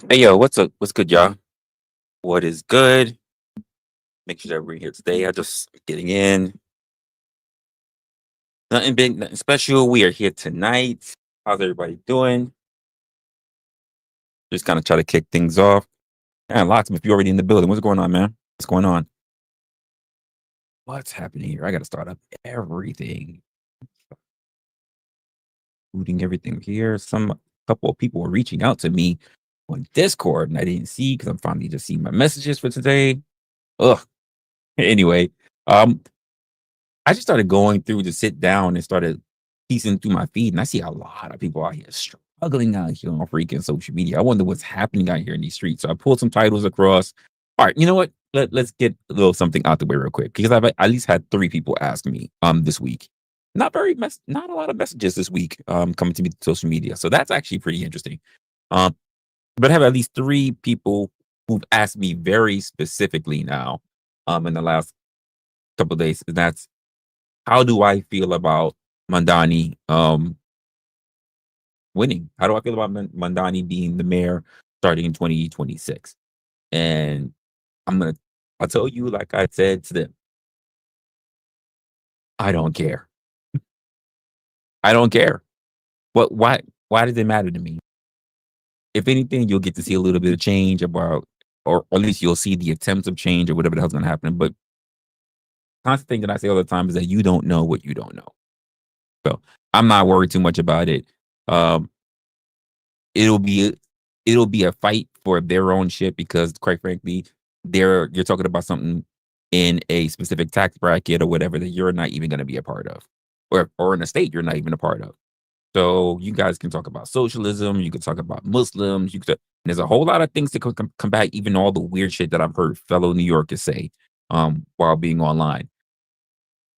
Hey yo, what's up? What's good, y'all? What is good? Make sure that we're here today. I just getting in. Nothing big, nothing special. We are here tonight. How's everybody doing? Just kind of try to kick things off. And lots of if you're already in the building. What's going on, man? What's going on? What's happening here? I gotta start up everything. Booting everything here. Some couple of people were reaching out to me on Discord and I didn't see because I'm finally just seeing my messages for today. Ugh. Anyway, um, I just started going through to sit down and started piecing through my feed, and I see a lot of people out here struggling out here on freaking social media. I wonder what's happening out here in these streets. So I pulled some titles across. All right, you know what? Let's get a little something out the way real quick because I've at least had 3 people ask me this week. Not a lot of messages this week coming to me to social media. So that's actually pretty interesting. Um, but I have at least 3 people who've asked me very specifically now in the last couple of days. And that's how do I feel about Mandani winning? How do I feel about Mandani being the mayor starting in 2026? And I'll tell you, like I said to them, I don't care. I don't care. But why does it matter to me? If anything, you'll get to see a little bit of change about, or at least you'll see the attempts of change or whatever the hell's gonna happen. But constant thing that I say all the time is that you don't know what you don't know. So I'm not worried too much about it. Um, it'll be a fight for their own shit because quite frankly, you're talking about something in a specific tax bracket or whatever that you're not even going to be a part of, or in a state you're not even a part of. So you guys can talk about socialism, you can talk about Muslims, there's a whole lot of things to combat even all the weird shit that I've heard fellow New Yorkers say while being online.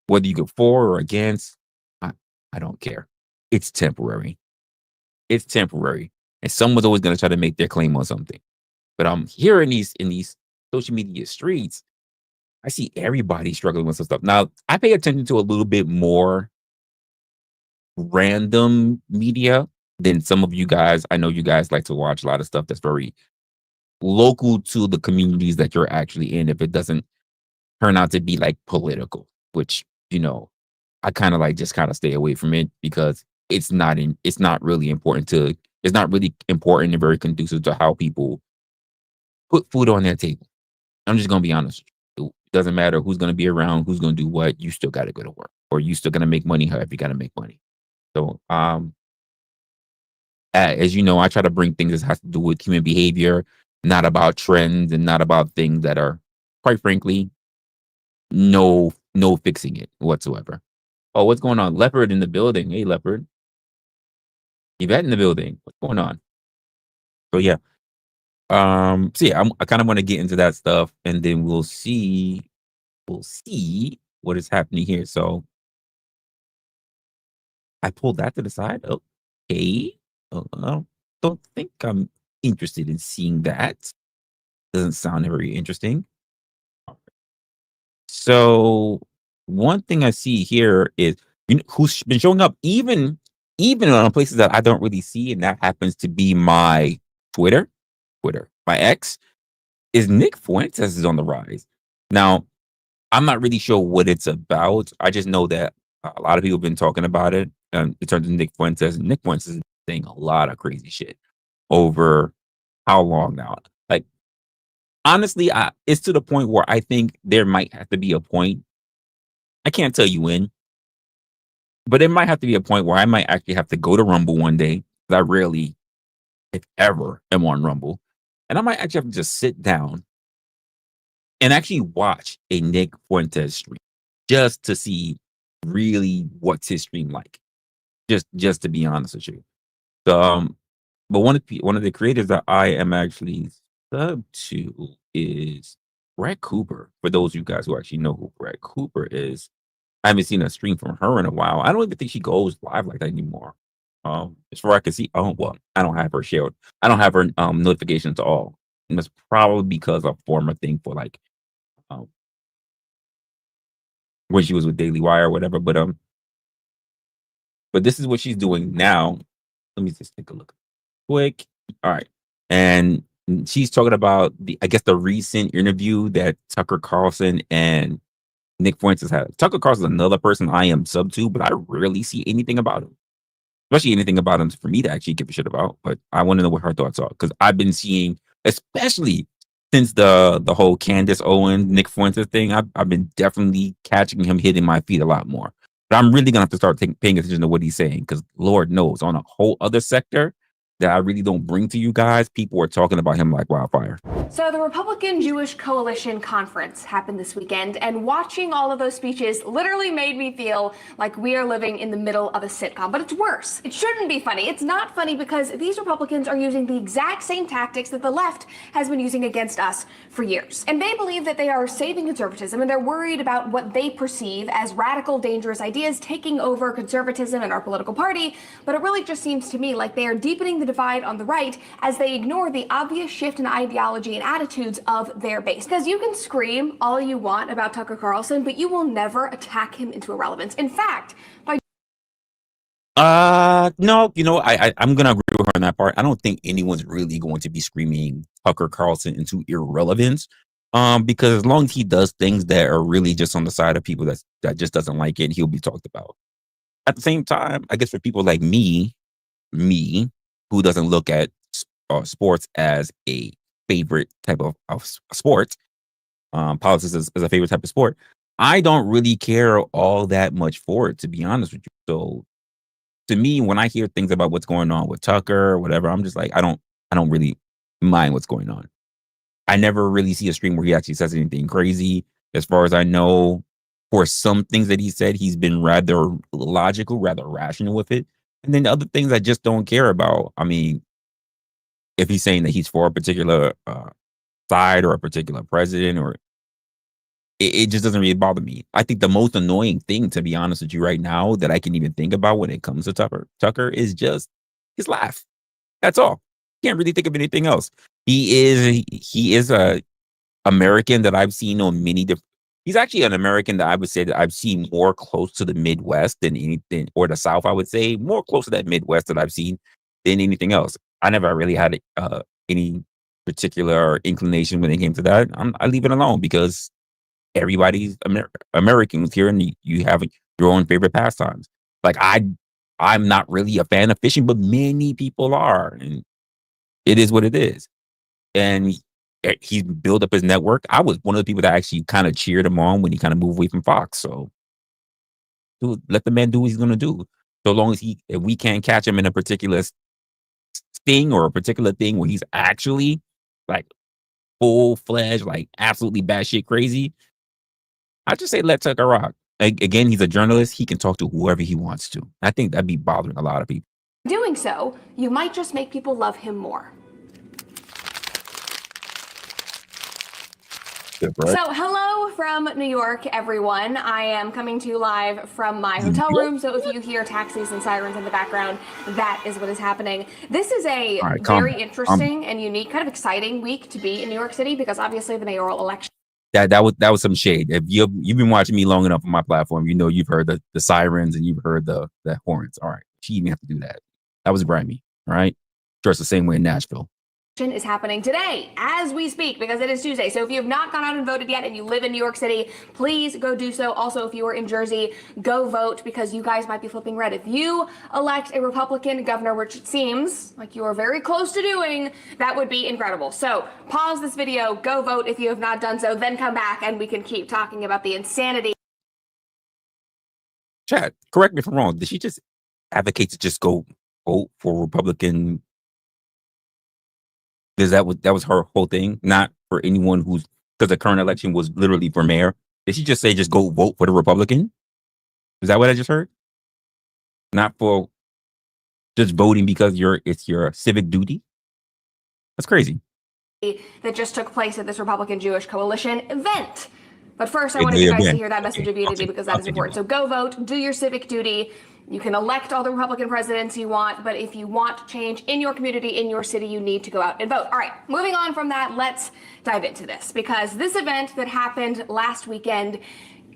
Whether you go for or against, I don't care. It's temporary. It's temporary. And someone's always going to try to make their claim on something. But I'm here in these social media streets, I see everybody struggling with some stuff. Now, I pay attention to a little bit more random media than some of you guys. I know you guys like to watch a lot of stuff that's very local to the communities that you're actually in if it doesn't turn out to be like political, which, I kind of like just kind of stay away from it because it's not really important and very conducive to how people put food on their table. I'm just gonna be honest. It doesn't matter who's gonna be around, who's gonna do what, you still gotta go to work. Or you still gonna make money however you gotta make money. So as you know, I try to bring things that has to do with human behavior, not about trends and not about things that are, quite frankly, no fixing it whatsoever. Oh, what's going on? Leopard in the building. Hey, Leopard. Yvette in the building. What's going on? So yeah. So yeah, I kind of want to get into that stuff and then we'll see what is happening here. So I pulled that to the side. Okay. I don't think I'm interested in seeing that. Doesn't sound very interesting. So one thing I see here is who's been showing up even on places that I don't really see, and that happens to be my Twitter, my ex, is Nick Fuentes is on the rise. Now, I'm not really sure what it's about. I just know that a lot of people have been talking about it in terms of Nick Fuentes. Nick Fuentes is saying a lot of crazy shit over how long now? Like, honestly, it's to the point where I think there might have to be a point. I can't tell you when, but it might have to be a point where I might actually have to go to Rumble one day. I rarely, if ever, am on Rumble. And I might actually have to just sit down and actually watch a Nick Fuentes stream just to see really what's his stream like. Just to be honest with you. So, but one of the creators that I am actually sub to is Brett Cooper. For those of you guys who actually know who Brett Cooper is, I haven't seen a stream from her in a while. I don't even think she goes live like that anymore. As far as I can see, well, I don't have her shared. I don't have her notifications at all. And that's probably because of former thing for like um when she was with Daily Wire or whatever. But this is what she's doing now. Let me just take a look quick. All right. and she's talking about I guess the recent interview that Tucker Carlson and Nick Fuentes had. Tucker Carlson's another person I am sub to, but I rarely see anything about him, especially anything about him for me to actually give a shit about. But I want to know what her thoughts are, because I've been seeing, especially since the whole Candace Owens, Nick Fuentes thing, I've been definitely catching him hitting my feet a lot more. But I'm really gonna have to start paying attention to what he's saying, because Lord knows, on a whole other sector that I really don't bring to you guys, people are talking about him like wildfire. So the Republican Jewish Coalition Conference happened this weekend, and watching all of those speeches literally made me feel like we are living in the middle of a sitcom. But it's worse. It shouldn't be funny. It's not funny because these Republicans are using the exact same tactics that the left has been using against us for years. And they believe that they are saving conservatism, and they're worried about what they perceive as radical, dangerous ideas taking over conservatism in our political party. But it really just seems to me like they are deepening the divide on the right as they ignore the obvious shift in ideology and attitudes of their base. Because you can scream all you want about Tucker Carlson, but you will never attack him into irrelevance. In fact, by no, I'm gonna agree with her on that part. I don't think anyone's really going to be screaming Tucker Carlson into irrelevance. Because as long as he does things that are really just on the side of people that just doesn't like it, he'll be talked about. At the same time, I guess for people like me, who doesn't look at sports as a favorite type of sport, politics is a favorite type of sport, I don't really care all that much for it, to be honest with you. So to me, when I hear things about what's going on with Tucker or whatever, I'm just like, I don't really mind what's going on. I never really see a stream where he actually says anything crazy. As far as I know, for some things that he said, he's been rather logical, rather rational with it. And then the other things I just don't care about. I mean, if he's saying that he's for a particular side or a particular president, or it just doesn't really bother me. I think the most annoying thing, to be honest with you right now, that I can even think about when it comes to Tucker is just his laugh. That's all. Can't really think of anything else. He is a American that I've seen on many different. He's actually an American that I would say that I've seen more close to the Midwest than anything, or the South. I would say more close to that Midwest that I've seen than anything else. I never really had any particular inclination when it came to that. I leave it alone, because everybody's Americans here, and you have your own favorite pastimes. Like I'm not really a fan of fishing, but many people are, and it is what it is. And he's built up his network. I was one of the people that actually kind of cheered him on when he kind of moved away from Fox. So dude, let the man do what he's gonna do. So long as if we can't catch him in a particular thing, or a particular thing where he's actually like full-fledged, like absolutely batshit crazy, I just say let Tucker rock. Again, he's a journalist. He can talk to whoever he wants to. I think that'd be bothering a lot of people. doing so, you might just make people love him more. Right? So hello from New York, everyone. I am coming to you live from my hotel room. So if you hear taxis and sirens in the background, that is what is happening. This is a very interesting and unique, kind of exciting week to be in New York City, because obviously the mayoral election. That was some shade. If you've been watching me long enough on my platform, you know you've heard the sirens and you've heard the horns. All right, she didn't have to do that. That was grimy. All right, dressed the same way in Nashville. Is happening today as we speak, because it is Tuesday. So if you have not gone out and voted yet and you live in New York City, please go do so. Also, if you are in Jersey, go vote, because you guys might be flipping red. If you elect a Republican governor, which it seems like you are very close to doing, that would be incredible. So pause this video, go vote if you have not done so, then come back and we can keep talking about the insanity. Chat, correct me if I'm wrong. Did she just advocate to just go vote for Republican? Because that was her whole thing, not for anyone who's, because the current election was literally for mayor. Did she just say just go vote for the Republican? Is that what I just heard? Not for just voting because it's your civic duty? That's crazy. That just took place at this Republican Jewish Coalition event. But first, I wanted you guys to hear that message of unity, because that is important. So go vote, do your civic duty. You can elect all the Republican presidents you want, but if you want change in your community, in your city, you need to go out and vote. All right, moving on from that, let's dive into this, because this event that happened last weekend,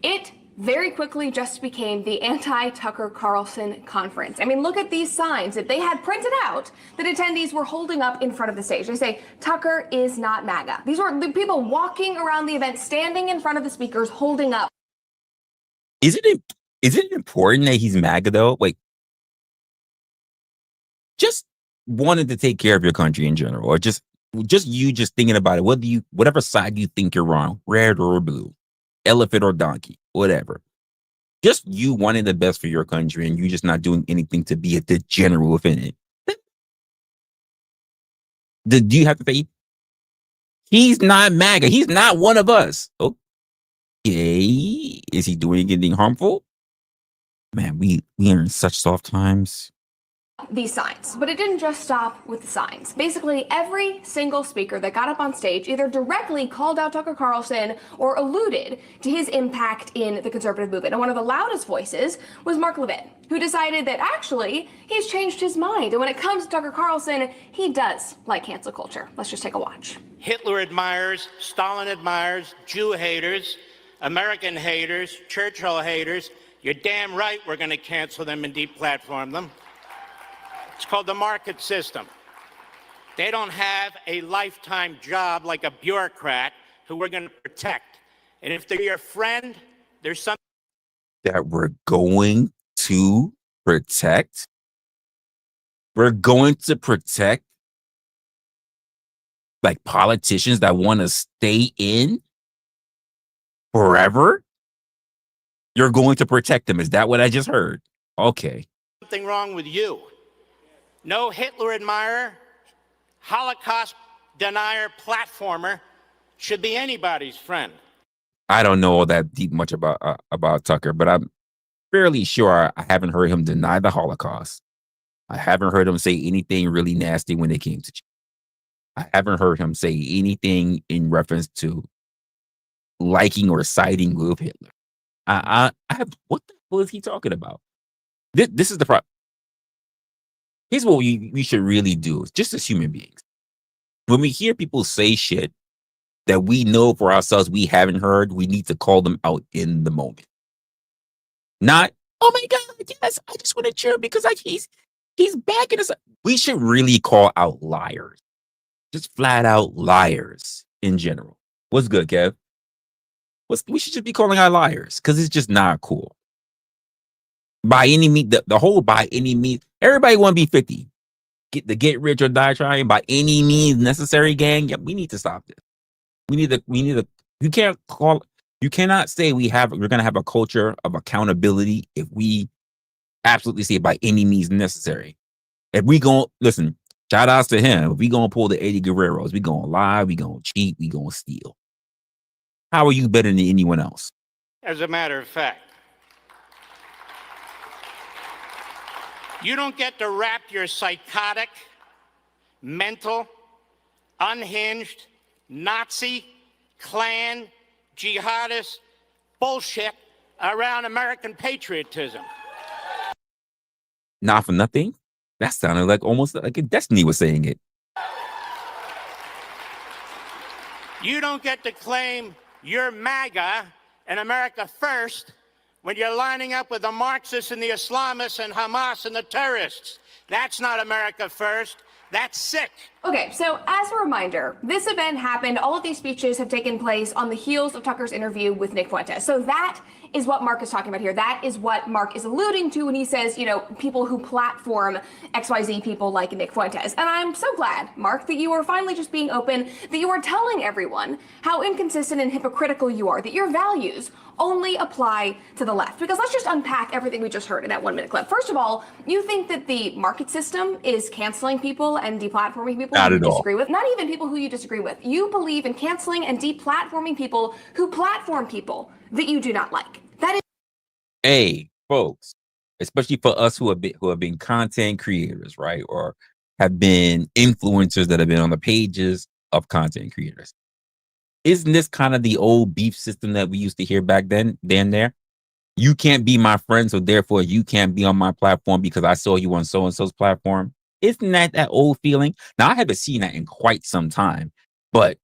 it very quickly just became the anti-Tucker Carlson conference. I mean, look at these signs that they had printed out that attendees were holding up in front of the stage. They say, Tucker is not MAGA. These were the people walking around the event, standing in front of the speakers, holding up. Is it important that he's MAGA though? Like, just wanted to take care of your country in general, or just thinking about it, whatever side you think you're wrong, red or blue, elephant or donkey, whatever. Just you wanting the best for your country and you just not doing anything to be a degenerate within it. Do you have to say he's not MAGA? He's not one of us. Okay. Is he doing anything harmful? Man, we are in such soft times. These signs, but it didn't just stop with the signs. Basically, every single speaker that got up on stage either directly called out Tucker Carlson or alluded to his impact in the conservative movement. And one of the loudest voices was Mark Levin, who decided that actually he's changed his mind. And when it comes to Tucker Carlson, he does like cancel culture. Let's just take a watch. Hitler admirers, Stalin admirers, Jew haters, American haters, Churchill haters. You're damn right we're going to cancel them and deplatform them. It's called the market system. They don't have a lifetime job like a bureaucrat who we're going to protect. And if they're your friend, there's something that we're going to protect. We're going to protect like politicians that want to stay in forever. You're going to protect them. Is that what I just heard? Okay. Something wrong with you. No Hitler admirer, Holocaust denier, platformer should be anybody's friend. I don't know all that deep much about Tucker, but I'm fairly sure I haven't heard him deny the Holocaust. I haven't heard him say anything really nasty when it came to. I haven't heard him say anything in reference to liking or siding with Hitler. What the hell is he talking about? This is the problem. Here's what we should really do, just as human beings. When we hear people say shit that we know for ourselves we haven't heard, we need to call them out in the moment. Not, oh my God, yes, I just want to cheer because he's backing us up. We should really call out liars. Just flat out liars in general. What's good, Kev? We should just be calling out liars because it's just not cool. By any means, the whole by any means, everybody want to be 50. Get rich or die trying by any means necessary, gang. Yeah, we need to stop this. We need to, you cannot say we're going to have a culture of accountability if we absolutely say by any means necessary. If we listen, shout outs to him. If we going to pull the Eddie Guerreros, we going to lie, we going to cheat, we going to steal. How are you better than anyone else? As a matter of fact, you don't get to wrap your psychotic, mental, unhinged, Nazi, Klan, jihadist bullshit around American patriotism. Not for nothing. That sounded like almost like a Destiny was saying it. You don't get to claim you're MAGA and America first when you're lining up with the Marxists and the Islamists and Hamas and the terrorists. That's not America first. That's sick. Okay, so as a reminder, this event happened, all of these speeches have taken place on the heels of Tucker's interview with Nick Fuentes. So that is what Mark is talking about here. That is what Mark is alluding to when he says, people who platform XYZ people like Nick Fuentes. And I'm so glad, Mark, that you are finally just being open, that you are telling everyone how inconsistent and hypocritical you are, that your values only apply to the left. Because let's just unpack everything we just heard in that 1-minute clip. First of all, you think that the market system is canceling people and deplatforming people Not who at you all. disagree with. Not even people who you disagree with. You believe in canceling and deplatforming people who platform people that you do not like. That is. Hey, folks, especially for us who have been content creators, right? Or have been influencers that have been on the pages of content creators. Isn't this kind of the old beef system that we used to hear back then there? You can't be my friend, so therefore you can't be on my platform because I saw you on so-and-so's platform. Isn't that old feeling? Now, I haven't seen that in quite some time, but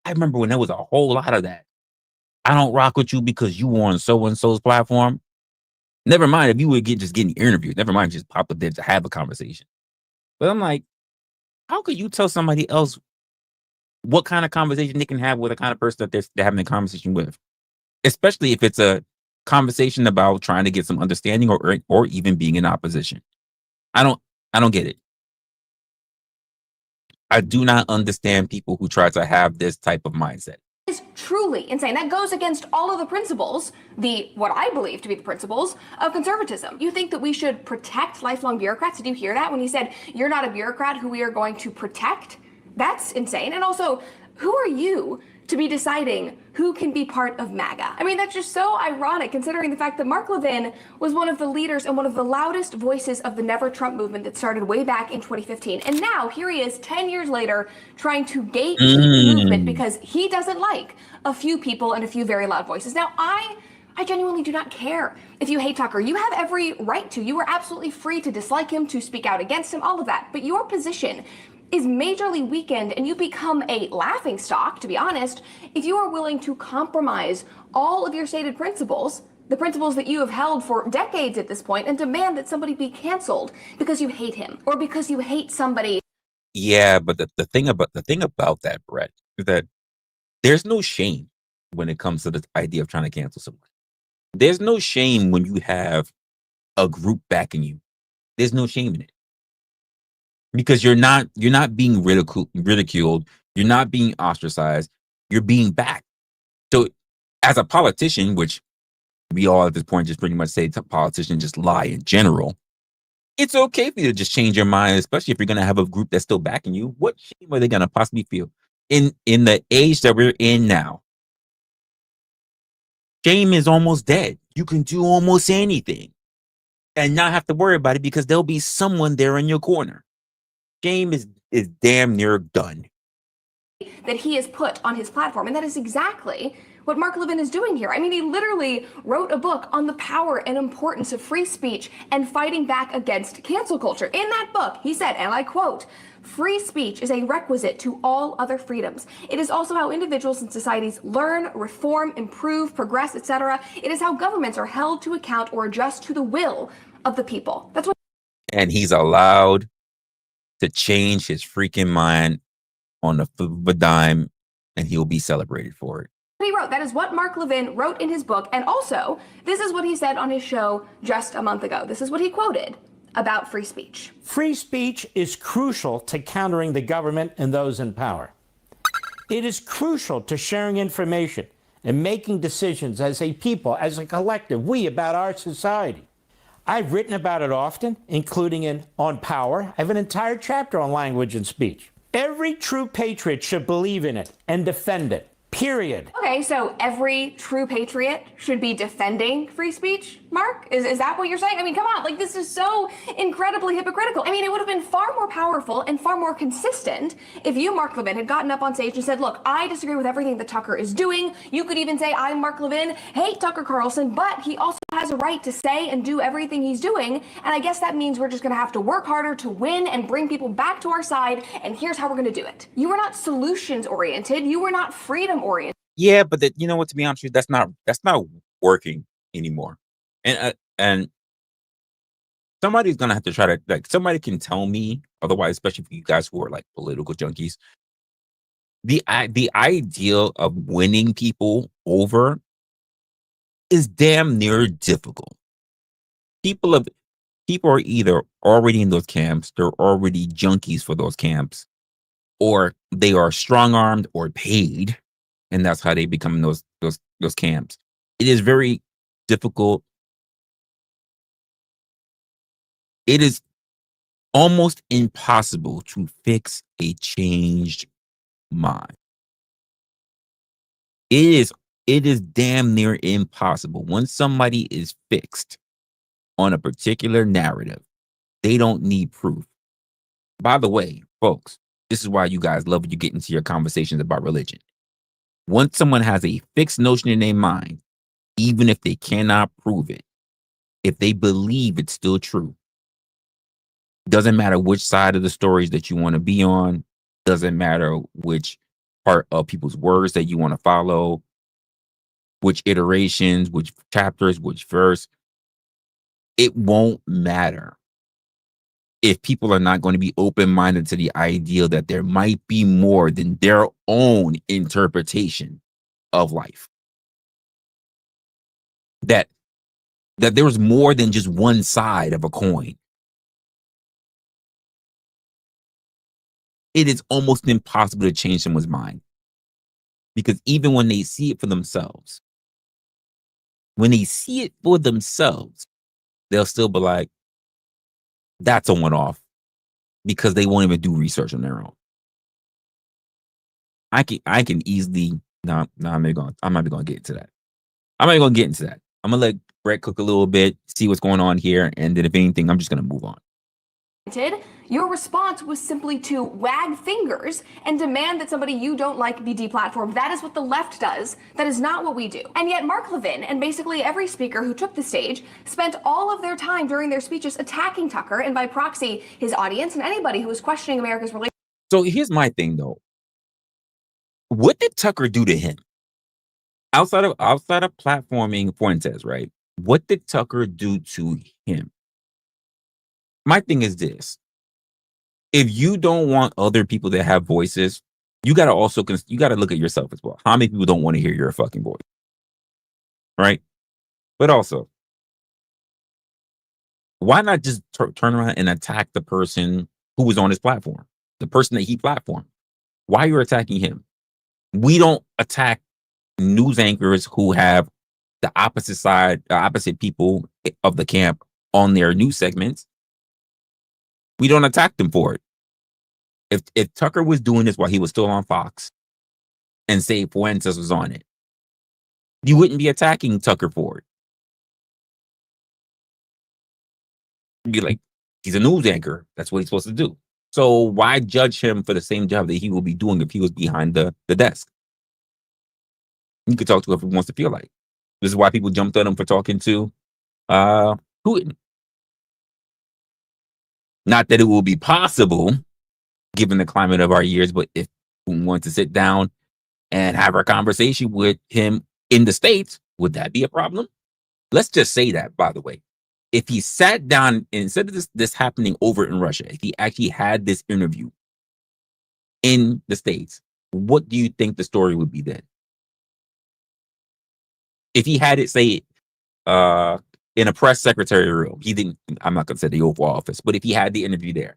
I remember when there was a whole lot of that. I don't rock with you because you were on so and so's platform. Never mind if you would just getting interviewed. Never mind just pop up there to have a conversation. But I'm like, how could you tell somebody else what kind of conversation they can have with the kind of person that they're having a conversation with? Especially if it's a conversation about trying to get some understanding or even being in opposition. I don't get it. I do not understand people who try to have this type of mindset. Is truly insane. That goes against all of the principles, what I believe to be the principles of conservatism. You think that we should protect lifelong bureaucrats? Did you hear that when he said, you're not a bureaucrat who we are going to protect? That's insane. And also, who are you to be deciding who can be part of MAGA? I mean, that's just so ironic considering the fact that Mark Levin was one of the leaders and one of the loudest voices of the Never Trump movement that started way back in 2015. And now here he is 10 years later trying to gatekeep the movement because he doesn't like a few people and a few very loud voices. Now, I genuinely do not care if you hate Tucker. You have every right to. You are absolutely free to dislike him, to speak out against him, all of that. But your position is majorly weakened and you become a laughingstock, to be honest, if you are willing to compromise all of your stated principles, the principles that you have held for decades at this point, and demand that somebody be canceled because you hate him or because you hate somebody. Yeah, but the thing about that, Brett, is that there's no shame when it comes to the idea of trying to cancel someone. There's no shame when you have a group backing you. There's no shame in it. Because you're not being ridiculed, you're not being ostracized, you're being backed. So as a politician, which we all at this point just pretty much say politicians just lie in general, it's okay for you to just change your mind, especially if you're going to have a group that's still backing you. What shame are they going to possibly feel in the age that we're in now? Shame is almost dead. You can do almost anything and not have to worry about it because there'll be someone there in your corner. Shame is damn near done. That he has put on his platform. And that is exactly what Mark Levin is doing here. I mean, he literally wrote a book on the power and importance of free speech and fighting back against cancel culture. In that book, he said, and I quote, "Free speech is a requisite to all other freedoms. It is also how individuals and societies learn, reform, improve, progress, etc. It is how governments are held to account or adjust to the will of the people." That's what. And he's allowed to change his freaking mind on the flip of a dime, and he'll be celebrated for it. He wrote. That is what Mark Levin wrote in his book. And also, this is what he said on his show just a month ago. This is what he quoted about free speech. Free speech is crucial to countering the government and those in power. It is crucial to sharing information and making decisions as a people, as a collective, we about our society. I've written about it often, including in On Power. I have an entire chapter on language and speech. Every true patriot should believe in it and defend it, period. Okay, so every true patriot should be defending free speech, Mark? Is that what you're saying? I mean, come on, like, this is so incredibly hypocritical. I mean, it would have been far more powerful and far more consistent if you, Mark Levin, had gotten up on stage and said, look, I disagree with everything that Tucker is doing. You could even say, I, Mark Levin, hate Tucker Carlson, but he also has a right to say and do everything he's doing. And I guess that means we're just going to have to work harder to win and bring people back to our side. And here's how we're going to do it. You were not solutions oriented. You were not freedom oriented. Yeah, but you know what? To be honest with you, that's not working anymore. And somebody's gonna have to try to, like, somebody can tell me otherwise, especially for you guys who are like political junkies. The ideal of winning people over is damn near difficult. People are either already in those camps, they're already junkies for those camps, or they are strong-armed or paid, and that's how they become those camps. It is very difficult. It is almost impossible to fix a changed mind. It is damn near impossible. Once somebody is fixed on a particular narrative, they don't need proof. By the way, folks, this is why you guys love when you get into your conversations about religion. Once someone has a fixed notion in their mind, even if they cannot prove it, if they believe it's still true, doesn't matter which side of the stories that you want to be on, doesn't matter which part of people's words that you want to follow, which iterations, which chapters, which verse. It won't matter if people are not going to be open-minded to the idea that there might be more than their own interpretation of life. That there was more than just one side of a coin. It is almost impossible to change someone's mind. Because even when they see it for themselves, they'll still be like, that's a one-off, because they won't even do research on their own. I can easily I'm not even gonna get into that. I'm not even gonna get into that. I'm gonna let Brett cook a little bit, see what's going on here, and then if anything, I'm just gonna move on. Your response was simply to wag fingers and demand that somebody you don't like be deplatformed. That is what the left does. That is not what we do. And yet Mark Levin and basically every speaker who took the stage spent all of their time during their speeches attacking Tucker and by proxy his audience and anybody who was questioning America's relationship. So here's my thing though. What did Tucker do to him? Outside of platforming Fuentes, right? What did Tucker do to him? My thing is this. If you don't want other people to have voices, you got to look at yourself as well. How many people don't want to hear your fucking voice? Right? But also, why not just turn around and attack the person who was on his platform? The person that he platformed. Why are you attacking him? We don't attack news anchors who have the opposite people of the camp on their news segments. We don't attack them for it. If Tucker was doing this while he was still on Fox and say Fuentes was on it, you wouldn't be attacking Tucker for it. You'd be like, he's a news anchor. That's what he's supposed to do. So why judge him for the same job that he will be doing if he was behind the desk? You could talk to whoever he wants to feel like. This is why people jumped on him for talking to Putin. Not that it will be possible, given the climate of our years, but if Putin wants to sit down and have a conversation with him in the States, would that be a problem? Let's just say that, by the way. If he sat down, instead of this happening over in Russia, if he actually had this interview in the States, what do you think the story would be then? If he had it, say, in a press secretary room, I'm not going to say the Oval Office, but if he had the interview there,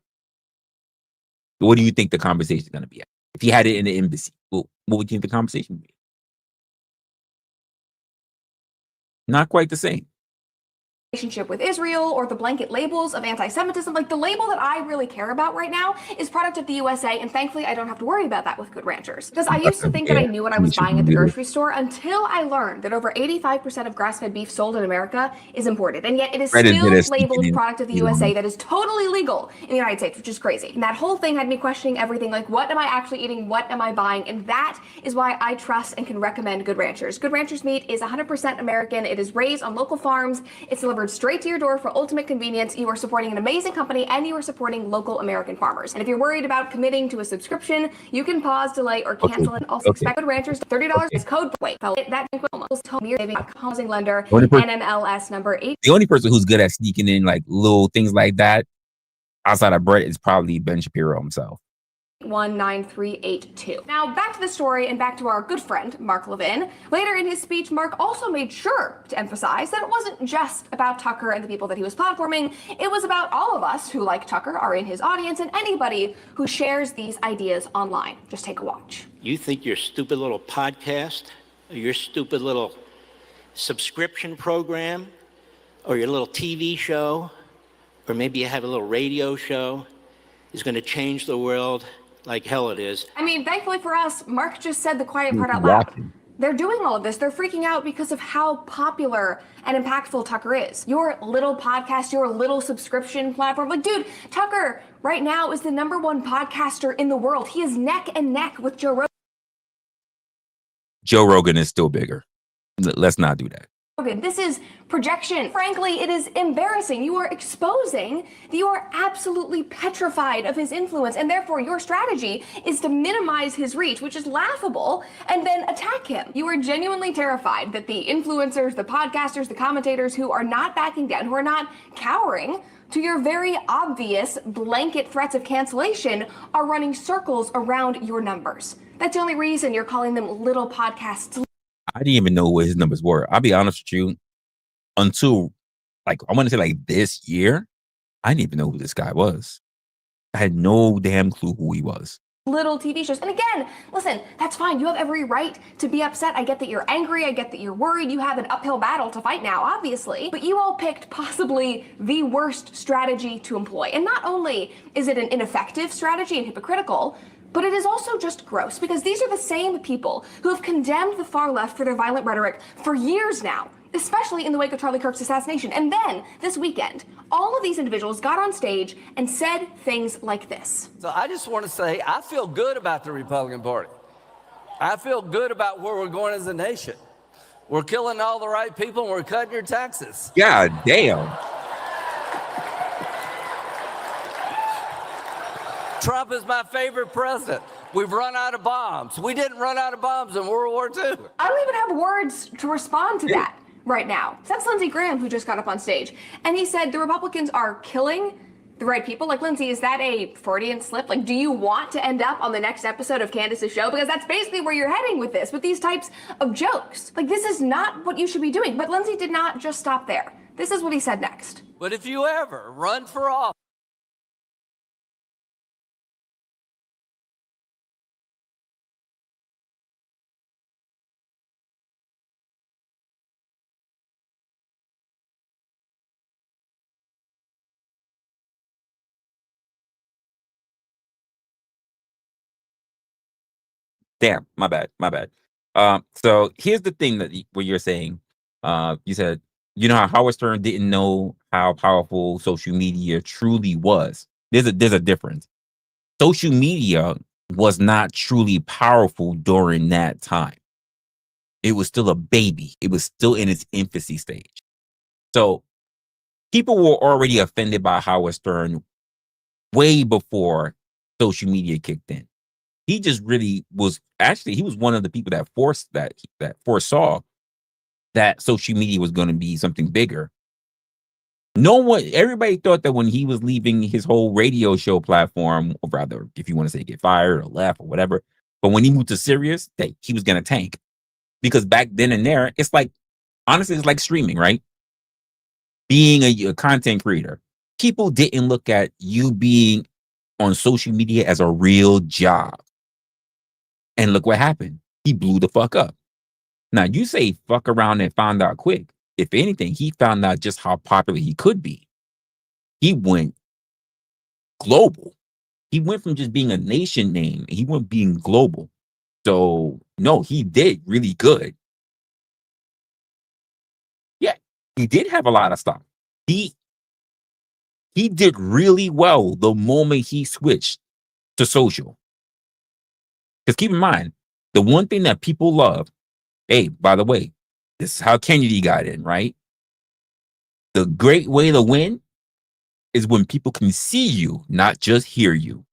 what do you think the conversation is going to be at? If he had it in the embassy, what would you think the conversation would be? Not quite the same. Relationship with Israel or the blanket labels of anti-Semitism. Like the label that I really care about right now is product of the USA, and thankfully I don't have to worry about that with Good Ranchers. Because I used to think that I knew what I was buying at the grocery store until I learned that over 85% of grass-fed beef sold in America is imported, and yet it is still labeled product of the USA that is totally legal in the United States, which is crazy. And that whole thing had me questioning everything, like what am I actually eating, what am I buying, and that is why I trust and can recommend Good Ranchers. Good Ranchers meat is 100% American. It is raised on local farms. It's delivered straight to your door for ultimate convenience. You are supporting an amazing company and you are supporting local American farmers. And if you're worried about committing to a subscription, you can pause, delay, or cancel and also expect Good Ranchers $30 is code wait. That saving housing lender NMLS number 8. The only person who's good at sneaking in like little things like that outside of Brett is probably Ben Shapiro himself. 19382. Now back to the story and back to our good friend Mark Levin. Later in his speech, Mark also made sure to emphasize that it wasn't just about Tucker and the people that he was platforming. It was about all of us who, like Tucker, are in his audience and anybody who shares these ideas online. Just take a watch. You think your stupid little podcast, or your stupid little subscription program, or your little TV show, or maybe you have a little radio show, is going to change the world? Like hell it is. I mean, thankfully for us, Mark just said the quiet part out loud. They're doing all of this. They're freaking out because of how popular and impactful Tucker is. Your little podcast, your little subscription platform. Like, dude, Tucker right now is the #1 podcaster in the world. He is neck and neck with Joe Rogan. Joe Rogan is still bigger. Let's not do that. Okay, this is projection. Frankly, it is embarrassing. You are exposing that you are absolutely petrified of his influence, and therefore your strategy is to minimize his reach, which is laughable, and then attack him. You are genuinely terrified that the influencers, the podcasters, the commentators who are not backing down, who are not cowering to your very obvious blanket threats of cancellation, are running circles around your numbers. That's the only reason you're calling them little podcasts. I didn't even know what his numbers were. I'll be honest with you. Until, like, I want to say, like, this year, I didn't even know who this guy was. I had no damn clue who he was. Little TV shows. And again, listen, that's fine. You have every right to be upset. I get that you're angry. I get that you're worried. You have an uphill battle to fight now, obviously. But you all picked possibly the worst strategy to employ. And not only is it an ineffective strategy and hypocritical, but it is also just gross, because these are the same people who have condemned the far left for their violent rhetoric for years now, especially in the wake of Charlie Kirk's assassination. And then, this weekend, all of these individuals got on stage and said things like this. So I just want to say, I feel good about the Republican Party. I feel good about where we're going as a nation. We're killing all the right people and we're cutting your taxes. God damn. Trump is my favorite president. We've run out of bombs. We didn't run out of bombs in World War II. I don't even have words to respond to that right now. That's Lindsey Graham, who just got up on stage. And he said the Republicans are killing the right people. Like, Lindsey, is that a Freudian slip? Like, do you want to end up on the next episode of Candace's show? Because that's basically where you're heading with this, with these types of jokes. Like, this is not what you should be doing. But Lindsey did not just stop there. This is what he said next. But if you ever run for office, Damn, my bad. So here's the thing that what you're saying. You said, you know how Howard Stern didn't know how powerful social media truly was. There's a difference. Social media was not truly powerful during that time. It was still a baby. It was still in its infancy stage. So people were already offended by Howard Stern way before social media kicked in. He just really was he was one of the people that foresaw that social media was going to be something bigger. Everybody thought that when he was leaving his whole radio show platform, or rather, if you want to say get fired or left or whatever, but when he moved to Sirius, that he was going to tank. Because back then and there, it's like, honestly, it's like streaming, right? Being a content creator. People didn't look at you being on social media as a real job. And look what happened. He blew the fuck up. Now, you say fuck around and found out quick. If anything, he found out just how popular he could be. He went global. He went from just being a nation name. He went being global. So, no, he did really good. Yeah, he did have a lot of stuff. He did really well the moment he switched to social. Because keep in mind, the one thing that people love, hey, by the way, this is how Kennedy got in, right? The great way to win is when people can see you, not just hear you.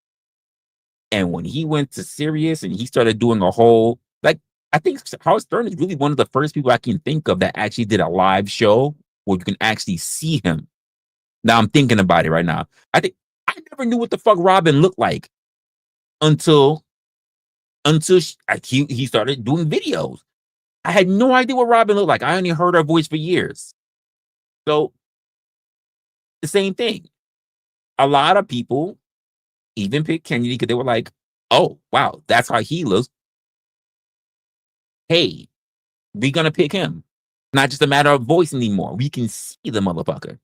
And when he went to Sirius and he started doing a whole, like, I think Howard Stern is really one of the first people I can think of that actually did a live show where you can actually see him. Now I'm thinking about it right now. I never knew what the fuck Robin looked like until he started doing videos. I had no idea what Robin looked like. I only heard her voice for years. So the same thing. A lot of people even picked Kennedy because they were like, oh, wow, that's how he looks. Hey, we're going to pick him. Not just a matter of voice anymore. We can see the motherfucker.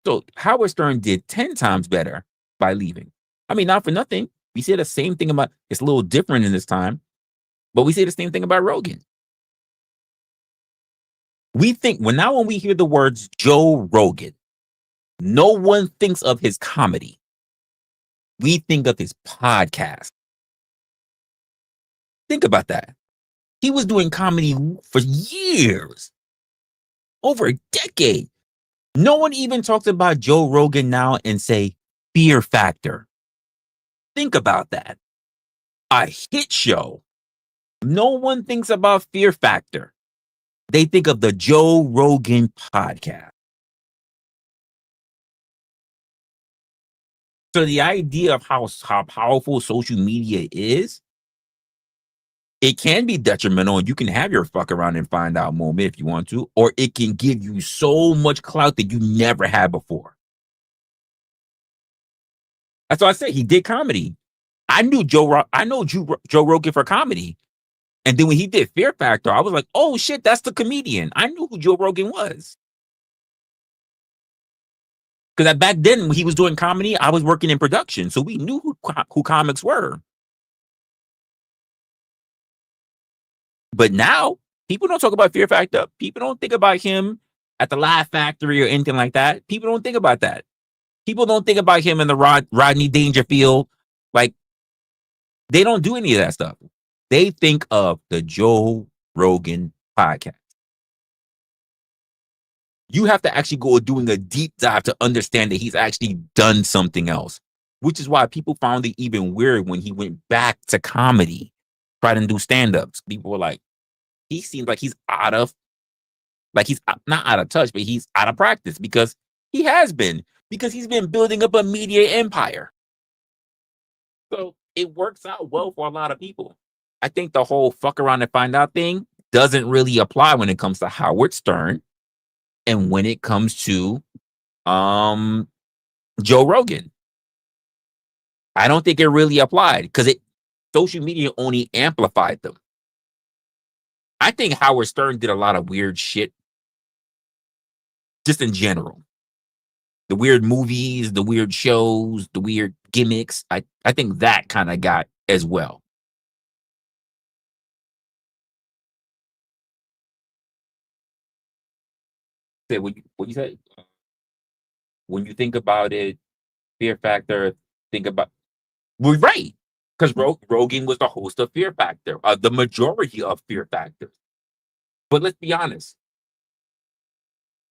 So Howard Stern did 10 times better by leaving. I mean, not for nothing. We say the same thing about, it's a little different in this time, but we say the same thing about Rogan. We think, when we hear the words Joe Rogan, no one thinks of his comedy. We think of his podcast. Think about that. He was doing comedy for years. Over a decade. No one even talks about Joe Rogan now and say fear factor. Think about that. A hit show. No one thinks about fear factor. They think of the Joe Rogan podcast. So the idea of how powerful social media is, it can be detrimental, and you can have your fuck around and find out moment if you want to, or it can give you so much clout that you never had before. That's why I say he did comedy. I know Joe Rogan for comedy. And then when he did Fear Factor, I was like, oh shit, that's the comedian. I knew who Joe Rogan was. Because back then when he was doing comedy, I was working in production. So we knew who comics were. But now, people don't talk about Fear Factor. People don't think about him at the Laugh Factory or anything like that. People don't think about that. People don't think about him in the Rodney Dangerfield. Like, they don't do any of that stuff. They think of the Joe Rogan podcast. You have to actually go doing a deep dive to understand that he's actually done something else, which is why people found it even weird when he went back to comedy, trying to do stand-ups. People were like, he seems like he's not out of touch, but he's out of practice, because he has been, because he's been building up a media empire. So it works out well for a lot of people. I think the whole fuck around and find out thing doesn't really apply when it comes to Howard Stern and when it comes to Joe Rogan. I don't think it really applied because social media only amplified them. I think Howard Stern did a lot of weird shit just in general. The weird movies, the weird shows, the weird gimmicks. I think that kind of got as well. Say what you say? When you think about it, Fear Factor, think about, we're right. Because Rogan was the host of Fear Factor, the majority of Fear Factor. But let's be honest.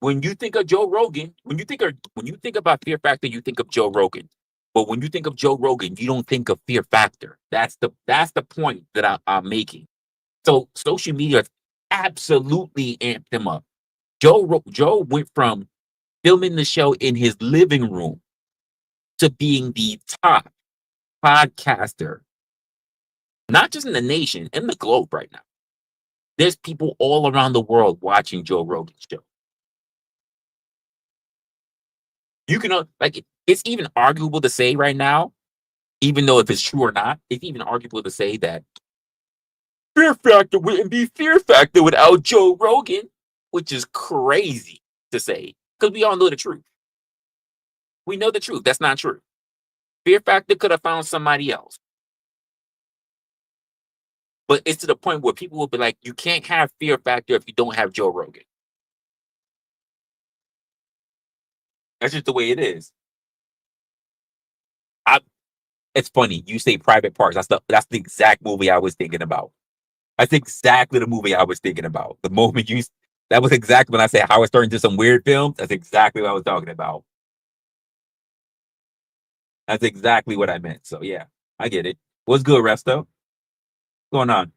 When you think of Joe Rogan, when you think about Fear Factor, you think of Joe Rogan. But when you think of Joe Rogan, you don't think of Fear Factor. That's the point that I'm making. So social media has absolutely amped him up. Joe went from filming the show in his living room to being the top podcaster, not just in the nation, in the globe right now. There's people all around the world watching Joe Rogan's show. You can, it's even arguable to say right now, even though if it's true or not, it's even arguable to say that Fear Factor wouldn't be Fear Factor without Joe Rogan, which is crazy to say, because we all know the truth. We know the truth. That's not true. Fear Factor could have found somebody else. But it's to the point where people will be like, you can't have Fear Factor if you don't have Joe Rogan. That's just the way it is. It's funny. You say Private Parts. That's the exact movie I was thinking about. That's exactly the movie I was thinking about. The moment that was exactly when I said Howard Stern did some weird films. That's exactly what I was talking about. That's exactly what I meant. So yeah, I get it. What's good, Resto? What's going on?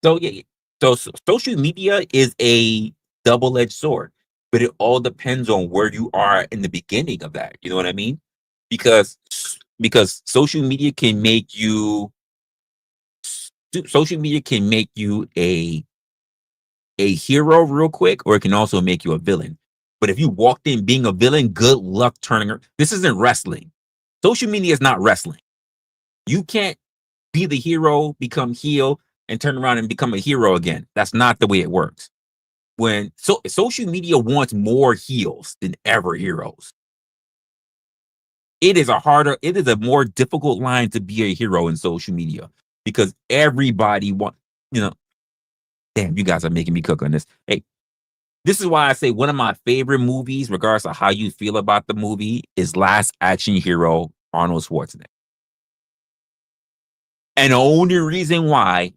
So yeah, so social media is a double-edged sword, but it all depends on where you are in the beginning of that. You know what I mean? Because social media can make you a hero real quick, or it can also make you a villain. But if you walked in being a villain, good luck turning her. This isn't wrestling. Social media is not wrestling. You can't be the hero, become heel, and turn around and become a hero again. That's not the way it works. Social media wants more heels than ever heroes. It is a more difficult line to be a hero in social media, because everybody wants, damn, you guys are making me cook on this. Hey, this is why I say one of my favorite movies, regardless of how you feel about the movie, is Last Action Hero, Arnold Schwarzenegger. And the only reason why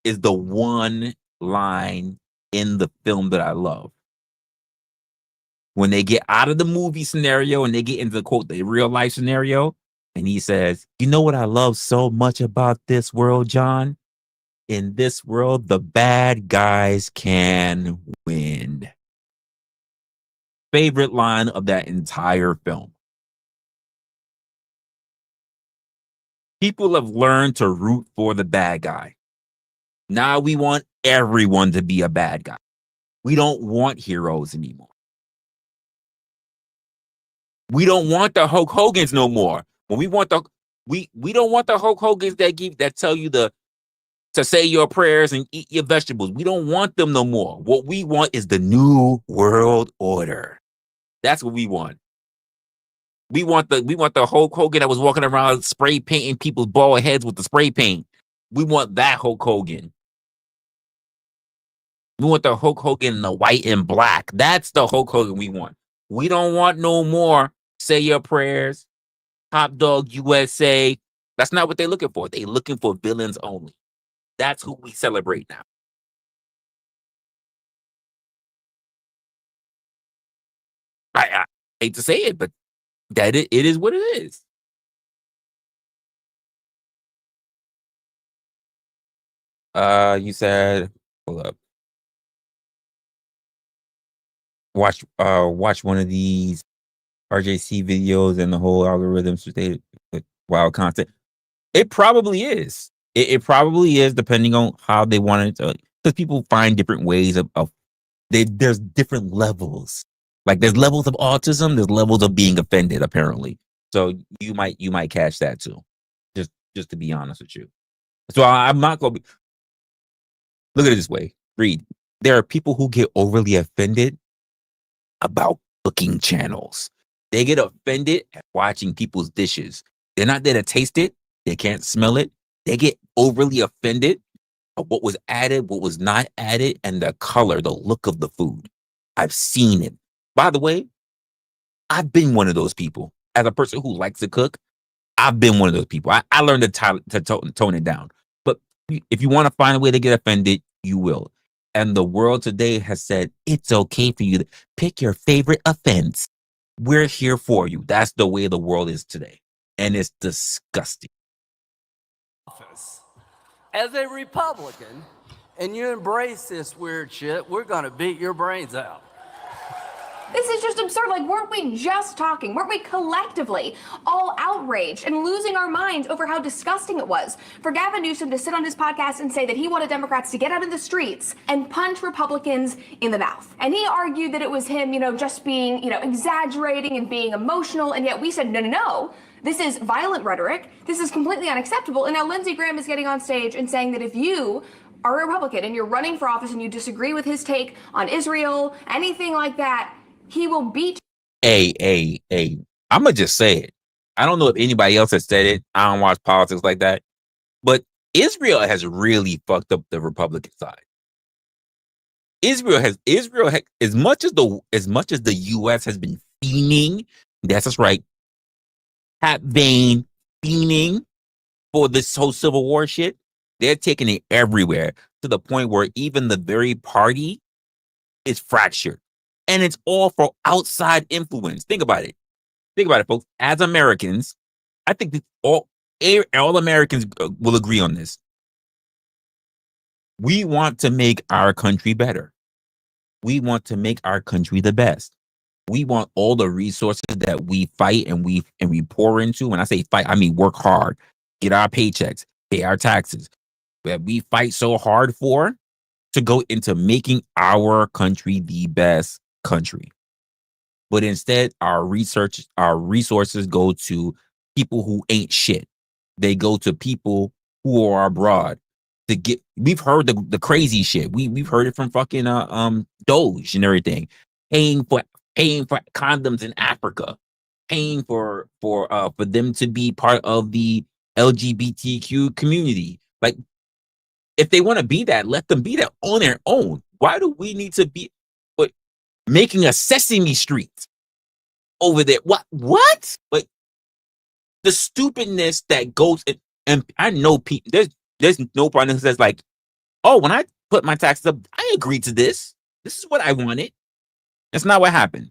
is the one line in the film that I love. When they get out of the movie scenario and they get into, quote, the real life scenario, and he says, "You know what I love so much about this world, John? In this world, the bad guys can win." Favorite line of that entire film. People have learned to root for the bad guy. Now we want everyone to be a bad guy. We don't want heroes anymore. We don't want the Hulk Hogans no more. When we want we don't want the Hulk Hogans that tell you to say your prayers and eat your vegetables. We don't want them no more. What we want is the new world order. That's what we want. We want the Hulk Hogan that was walking around spray painting people's bald heads with the spray paint. We want that Hulk Hogan. We want the Hulk Hogan in the white and black. That's the Hulk Hogan we want. We don't want no more say your prayers, Hot Dog USA. That's not what they're looking for. They're looking for villains only. That's who we celebrate now. I hate to say it, but it is what it is. You said, hold up. Watch one of these RJC videos and the whole algorithm stated with wild content. It probably is. It probably is, depending on how they want it to. Because people find different ways of there's different levels. Like there's levels of autism, there's levels of being offended, apparently. So you might catch that too. Just to be honest with you. So I'm not gonna be. Look at it this way. Read. There are people who get overly offended about cooking channels. They get offended at watching people's dishes. They're not there to taste it. They can't smell it. They get overly offended at what was added, what was not added, and the color, the look of the food. I've seen it. By the way, I've been one of those people. As a person who likes to cook, I've been one of those people. I learned to tone it down. But if you want to find a way to get offended, you will. And the world today has said, it's okay for you to pick your favorite offense. We're here for you. That's the way the world is today. And it's disgusting. As a Republican, and you embrace this weird shit, we're going to beat your brains out. This is just absurd. Like, weren't we just talking? Weren't we collectively all outraged and losing our minds over how disgusting it was for Gavin Newsom to sit on his podcast and say that he wanted Democrats to get out in the streets and punch Republicans in the mouth? And he argued that it was him, just being, exaggerating and being emotional. And yet we said, no. This is violent rhetoric. This is completely unacceptable. And now Lindsey Graham is getting on stage and saying that if you are a Republican and you're running for office and you disagree with his take on Israel, anything like that, he will beat. Hey, I'm going to just say it. I don't know if anybody else has said it. I don't watch politics like that. But Israel has really fucked up the Republican side. Israel has as much as the US has been fiending, that's right, fiending for this whole Civil War shit, they're taking it everywhere to the point where even the very party is fractured. And it's all for outside influence. Think about it, folks. As Americans, I think that all Americans will agree on this. We want to make our country better. We want to make our country the best. We want all the resources that we fight and we pour into. When I say fight, I mean work hard, get our paychecks, pay our taxes. That we fight so hard for to go into making our country the best country. But instead, our resources go to people who ain't shit. They go to people who are abroad to get. We've heard the crazy shit. We've heard it from fucking Doge and everything. Paying for condoms in Africa, paying for them to be part of the LGBTQ community. Like, if they want to be that, let them be that on their own. Why do we need to be making a Sesame Street over there? What? But the stupidness that goes and I know people. There's no problem who says like, oh, when put my taxes up. I agreed to this. This is what I wanted. That's not what happened.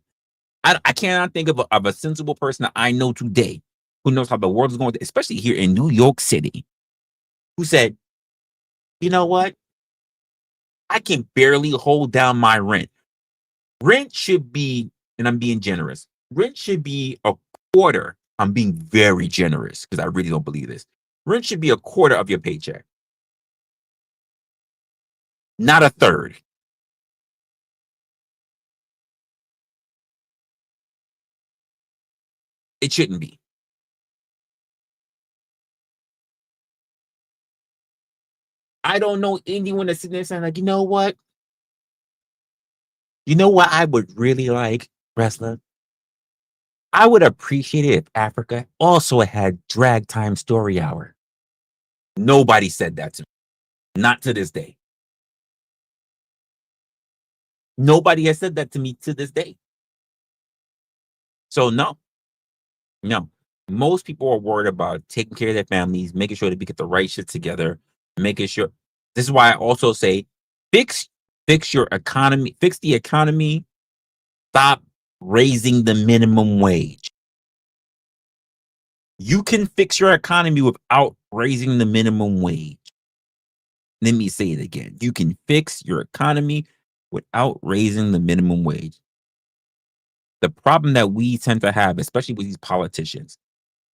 I cannot think of a sensible person that I know today who knows how the world is going, especially here in New York City, who said, you know what? I can barely hold down my rent. Rent should be, and I'm being generous, rent should be a quarter. I'm being very generous because I really don't believe this. Rent should be a quarter of your paycheck, not a third. It shouldn't be. I don't know anyone that's sitting there saying, like, you know what? You know what I would really like, Resla? I would appreciate it if Africa also had drag time story hour. Nobody said that to me. Not to this day. Nobody has said that to me to this day. So no. Most people are worried about taking care of their families, making sure that we get the right shit together, making sure. This is why I also say fix your economy, fix the economy, stop raising the minimum wage. You can fix your economy without raising the minimum wage. Let me say it again. You can fix your economy without raising the minimum wage. The problem that we tend to have, especially with these politicians,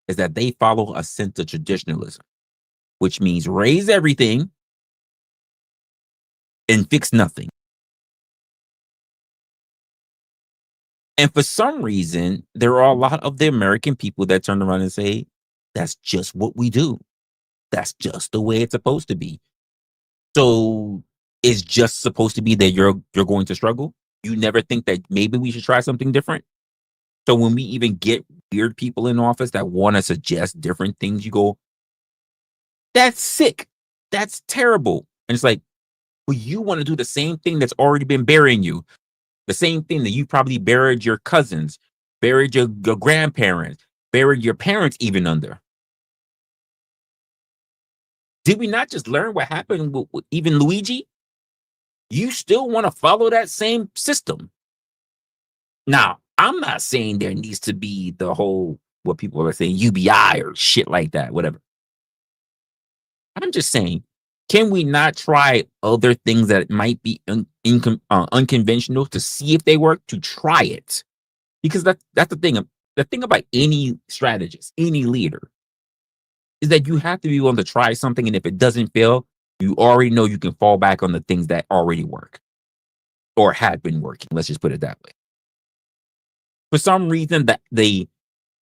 is that they follow a sense of traditionalism, which means raise everything and fix nothing. And for some reason, there are a lot of the American people that turn around and say, that's just what we do. That's just the way it's supposed to be. So it's just supposed to be that you're going to struggle. You never think that maybe we should try something different. So when we even get weird people in office that want to suggest different things, you go, that's sick. That's terrible. And it's like, well, you want to do the same thing that's already been burying you. The same thing that you probably buried your cousins, buried your grandparents, buried your parents even under. Did we not just learn what happened with even Luigi? You still want to follow that same system. Now, I'm not saying there needs to be the whole, what people are saying, UBI or shit like that, whatever. I'm just saying, can we not try other things that might be unconventional to see if they work, to try it? Because that's the thing. The thing about any strategist, any leader, is that you have to be willing to try something, and if it doesn't fail, you already know you can fall back on the things that already work or had been working. Let's just put it that way. For some reason, that the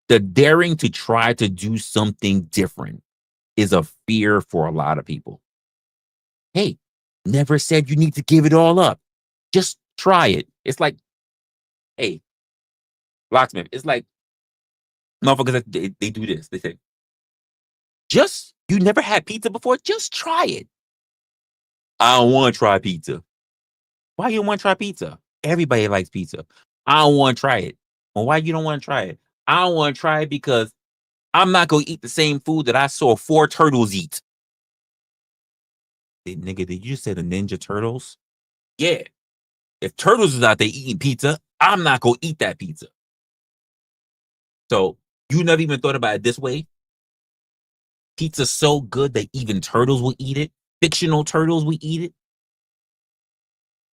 daring to try to do something different is a fear for a lot of people. Hey, never said you need to give it all up. Just try it. It's like, hey, locksmith, it's like motherfuckers, they do this. They say, you never had pizza before? Just try it. I don't want to try pizza. Why you don't want to try pizza? Everybody likes pizza. I don't want to try it. Well, why you don't want to try it? I don't want to try it because I'm not going to eat the same food that I saw 4 turtles eat. Hey, nigga, did you just say the Ninja Turtles? Yeah. If turtles is out there eating pizza, I'm not going to eat that pizza. So you never even thought about it this way? Pizza's so good that even turtles will eat it. Fictional turtles will eat it.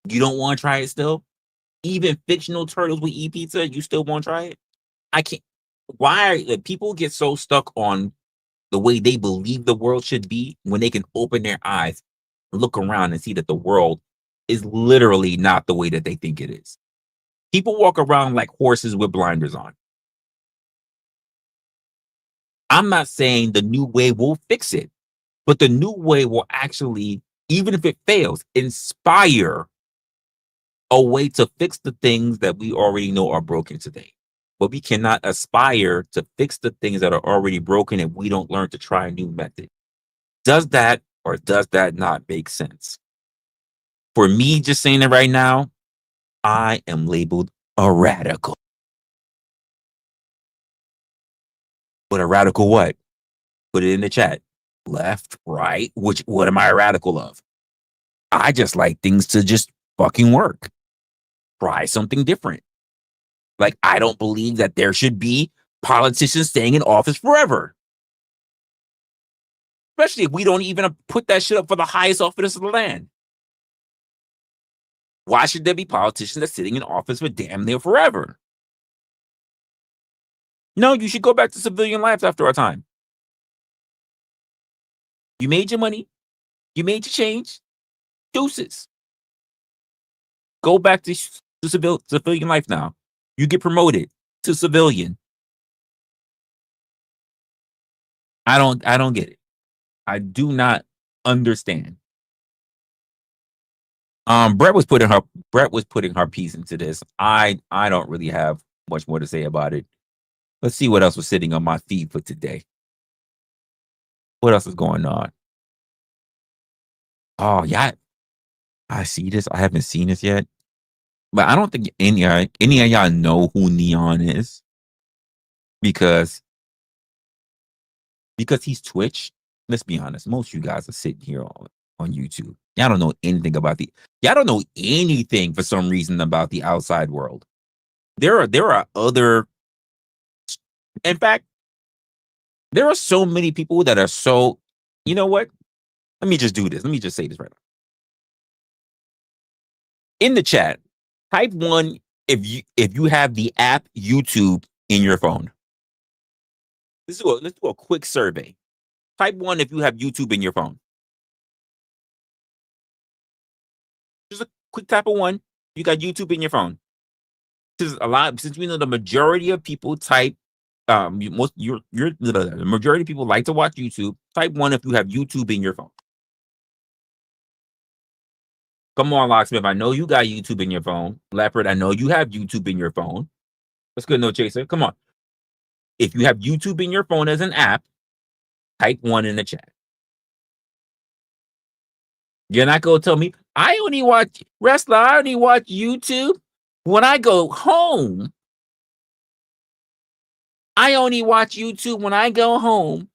You don't want to try it still? Even fictional turtles will eat pizza. You still want to try it? I can't. Why people get so stuck on the way they believe the world should be when they can open their eyes, look around, and see that the world is literally not the way that they think it is. People walk around like horses with blinders on. I'm not saying the new way will fix it, but the new way will actually, even if it fails, inspire a way to fix the things that we already know are broken today. But we cannot aspire to fix the things that are already broken if we don't learn to try a new method. Does that or does that not make sense? For me, just saying it right now, I am labeled a radical. But a radical what? Put it in the chat. Left, right, what am I a radical of? I just like things to just fucking work. Try something different. Like, I don't believe that there should be politicians staying in office forever. Especially if we don't even put that shit up for the highest office of the land. Why should there be politicians that's sitting in office for damn near forever? No, you should go back to civilian life after a time. You made your money. You made your change. Deuces. Go back to civilian life now. You get promoted to civilian. I don't get it. I do not understand. Brett was putting her piece into this. I don't really have much more to say about it. Let's see what else was sitting on my feed for today. What else is going on? Oh yeah, I see this. I haven't seen this yet, but I don't think any of y'all know who Neon is because he's Twitch. Let's be honest. Most of you guys are sitting here on YouTube. Y'all don't know anything about y'all don't know anything for some reason about the outside world. There are other. In fact, there are so many people that are so. You know what? Let me just do this. Let me just say this right now. In the chat, type 1 if you have the app YouTube in your phone. Let's do a quick survey. Type 1 if you have YouTube in your phone. Just a quick type of 1. You got YouTube in your phone. Since we know the majority of people type the majority of people like to watch YouTube. Type 1 if you have YouTube in your phone. Come on, Locksmith. I know you got YouTube in your phone. Leopard, I know you have YouTube in your phone. That's good, No Chaser. Come on. If you have YouTube in your phone as an app, type 1 in the chat. You're not going to tell me, I only watch YouTube when I go home. I only watch YouTube when I go home.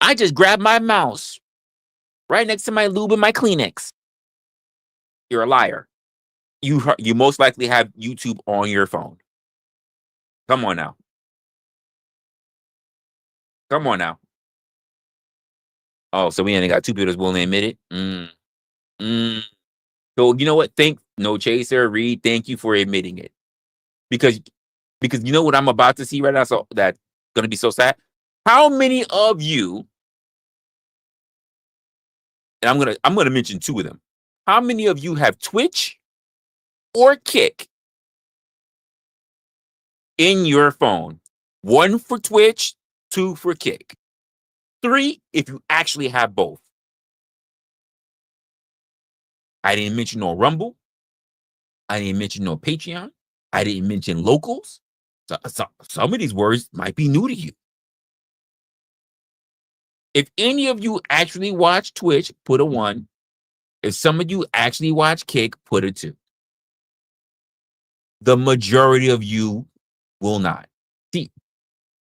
I just grab my mouse right next to my lube and my Kleenex. You're a liar. You most likely have YouTube on your phone. Come on now. Come on now. Oh, so we only got 2 people that's willing to admit it. So you know what? No Chaser, Reed. Thank you for admitting it, because you know what I'm about to see right now. So that's gonna be so sad. How many of you? And I'm gonna mention 2 of them. How many of you have Twitch or Kick in your phone? 1 for Twitch, 2 for Kick. 3 if you actually have both. I didn't mention no Rumble. I didn't mention no Patreon. I didn't mention locals. So some of these words might be new to you. If any of you actually watch Twitch, put a 1. If some of you actually watch Kick, put a 2. The majority of you will not. See,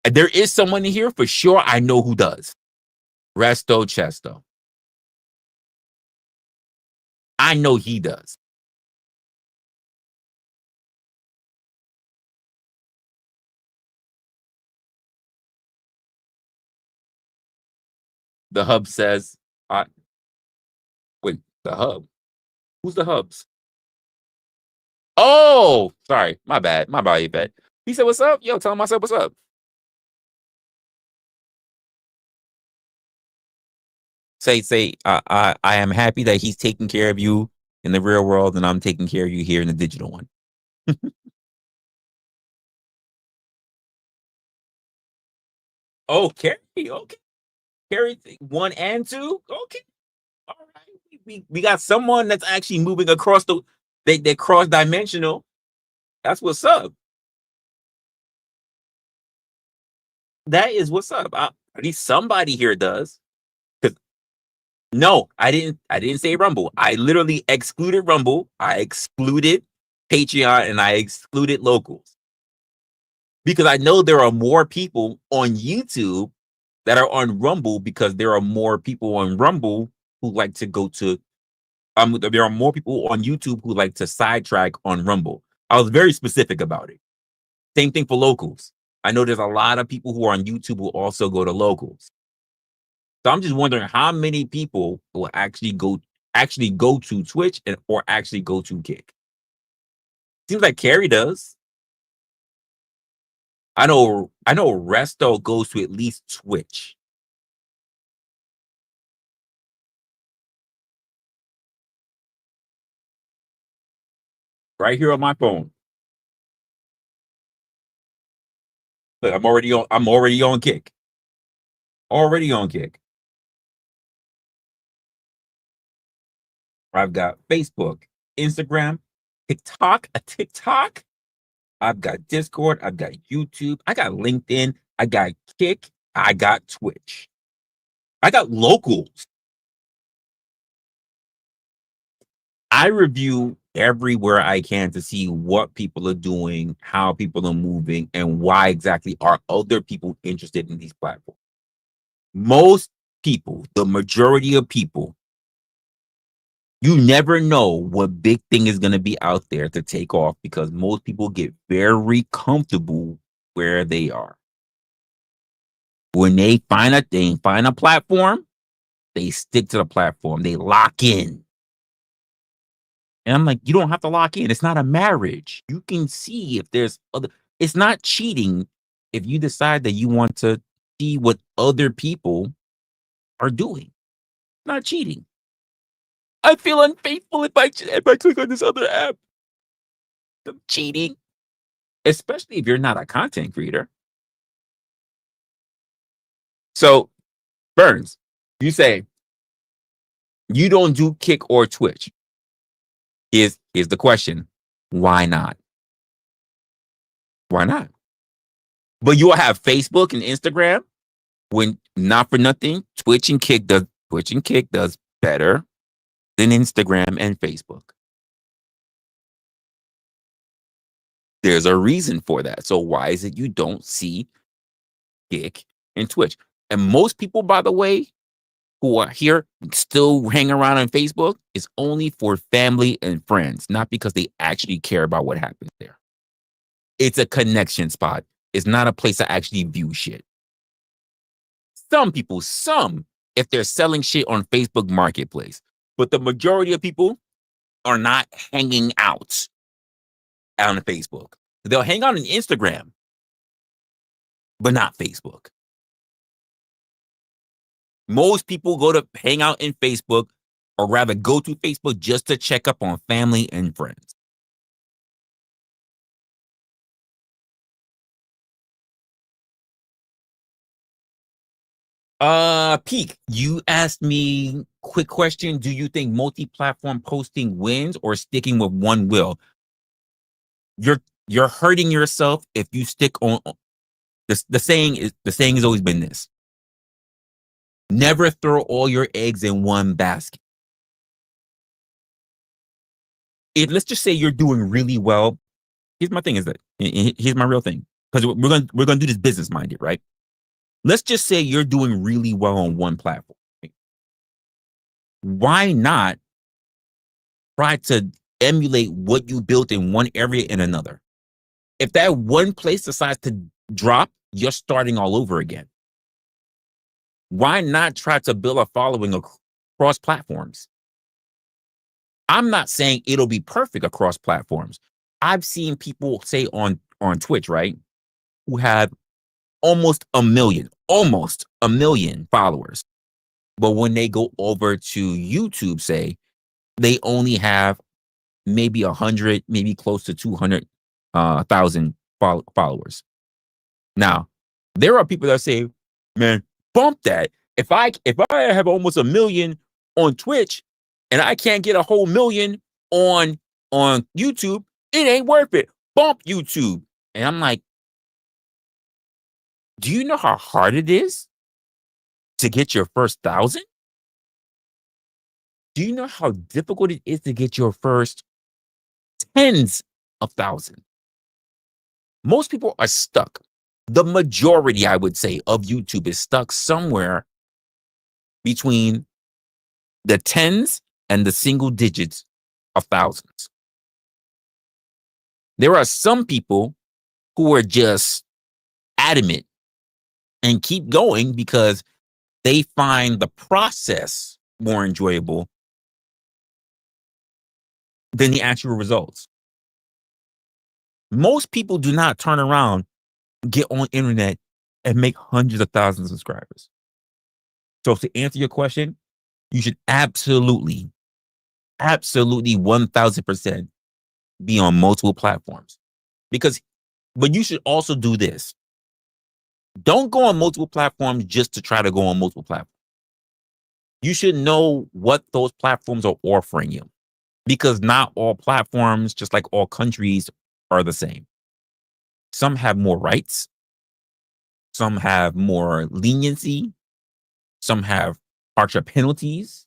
there is someone in here for sure I know who does. Resto Chesto. I know he does. The hub says, wait, the hub? Who's the hubs? Oh, sorry. My bad. My body bad. He said, what's up? Yo, tell him I said, what's up? Say, I am happy that he's taking care of you in the real world and I'm taking care of you here in the digital one. Oh, Carrie. Okay. Carrie 1 and 2. Okay. All right. We got someone that's actually moving across they cross dimensional. That's what's up. That is what's up. At least somebody here does. No, I didn't say Rumble. I literally excluded Rumble. I excluded Patreon and I excluded locals. Because I know there are more people on YouTube that are on Rumble because there are more people on Rumble who like to go to there are more people on YouTube who like to sidetrack on Rumble. I was very specific about it. Same thing for locals. I know there's a lot of people who are on YouTube who also go to locals. So I'm just wondering how many people will actually go to Twitch or actually go to Kick. Seems like Carrie does. I know Resto goes to at least Twitch. Right here on my phone. Look, I'm already on Kick. Already on Kick. I've got Facebook, Instagram, TikTok. I've got Discord. I've got YouTube. I got LinkedIn. I got Kick. I got Twitch. I got locals. I review everywhere I can to see what people are doing, how people are moving, and why exactly are other people interested in these platforms. Most people, the majority of people, you never know what big thing is going to be out there to take off because most people get very comfortable where they are. When they find a platform, they stick to the platform. They lock in. And I'm like, you don't have to lock in. It's not a marriage. You can see if there's other. It's not cheating if you decide that you want to see what other people are doing. It's not cheating. I feel unfaithful if I click on this other app. I'm cheating. Especially if you're not a content creator. So, Burns, you say you don't do Kick or Twitch. Here's the question. Why not? Why not? But you'll have Facebook and Instagram when not for nothing, Twitch and Kick does better than Instagram and Facebook. There's a reason for that. So why is it you don't see Kick and Twitch? And most people, by the way, who are here still hang around on Facebook is only for family and friends, not because they actually care about what happens there. It's a connection spot. It's not a place to actually view shit. Some people, if they're selling shit on Facebook Marketplace, but the majority of people are not hanging out on Facebook. They'll hang out on Instagram, but not Facebook. Most people go to hang out in Facebook or rather go to Facebook just to check up on family and friends. Peak, you asked me quick question. Do you think multi-platform posting wins or sticking with one will? You're hurting yourself if you stick on the saying has always been this. Never throw all your eggs in one basket. Let's just say you're doing really well. Here's my thing here's my real thing. Because we're gonna do this business minded, right? Let's just say you're doing really well on one platform. Why not try to emulate what you built in one area in another? If that one place decides to drop, you're starting all over again. Why not try to build a following across platforms? I'm not saying it'll be perfect across platforms. I've seen people say on Twitch, right, who have almost a million followers. But when they go over to YouTube, say, they only have maybe 100, maybe close to 200,000 followers. Now, there are people that say, man, bump that. If I have almost a million on Twitch and I can't get a whole million on YouTube, it ain't worth it. Bump YouTube. And I'm like, do you know how hard it is to get your first 1,000? Do you know how difficult it is to get your first tens of thousands? Most people are stuck. the majority, I would say, of YouTube is stuck somewhere between the tens and the single digits of thousands. There are some people who are just adamant and keep going because they find the process more enjoyable than the actual results. Most people do not turn around, get on internet, and make hundreds of thousands of subscribers. So to answer your question, you should absolutely 1000% be on multiple platforms. But you should also do this. Don't go on multiple platforms just to try to go on multiple platforms. You should know what those platforms are offering you, because not all platforms, just like all countries, are the same. Some have more rights. Some have more leniency. Some have harsher penalties.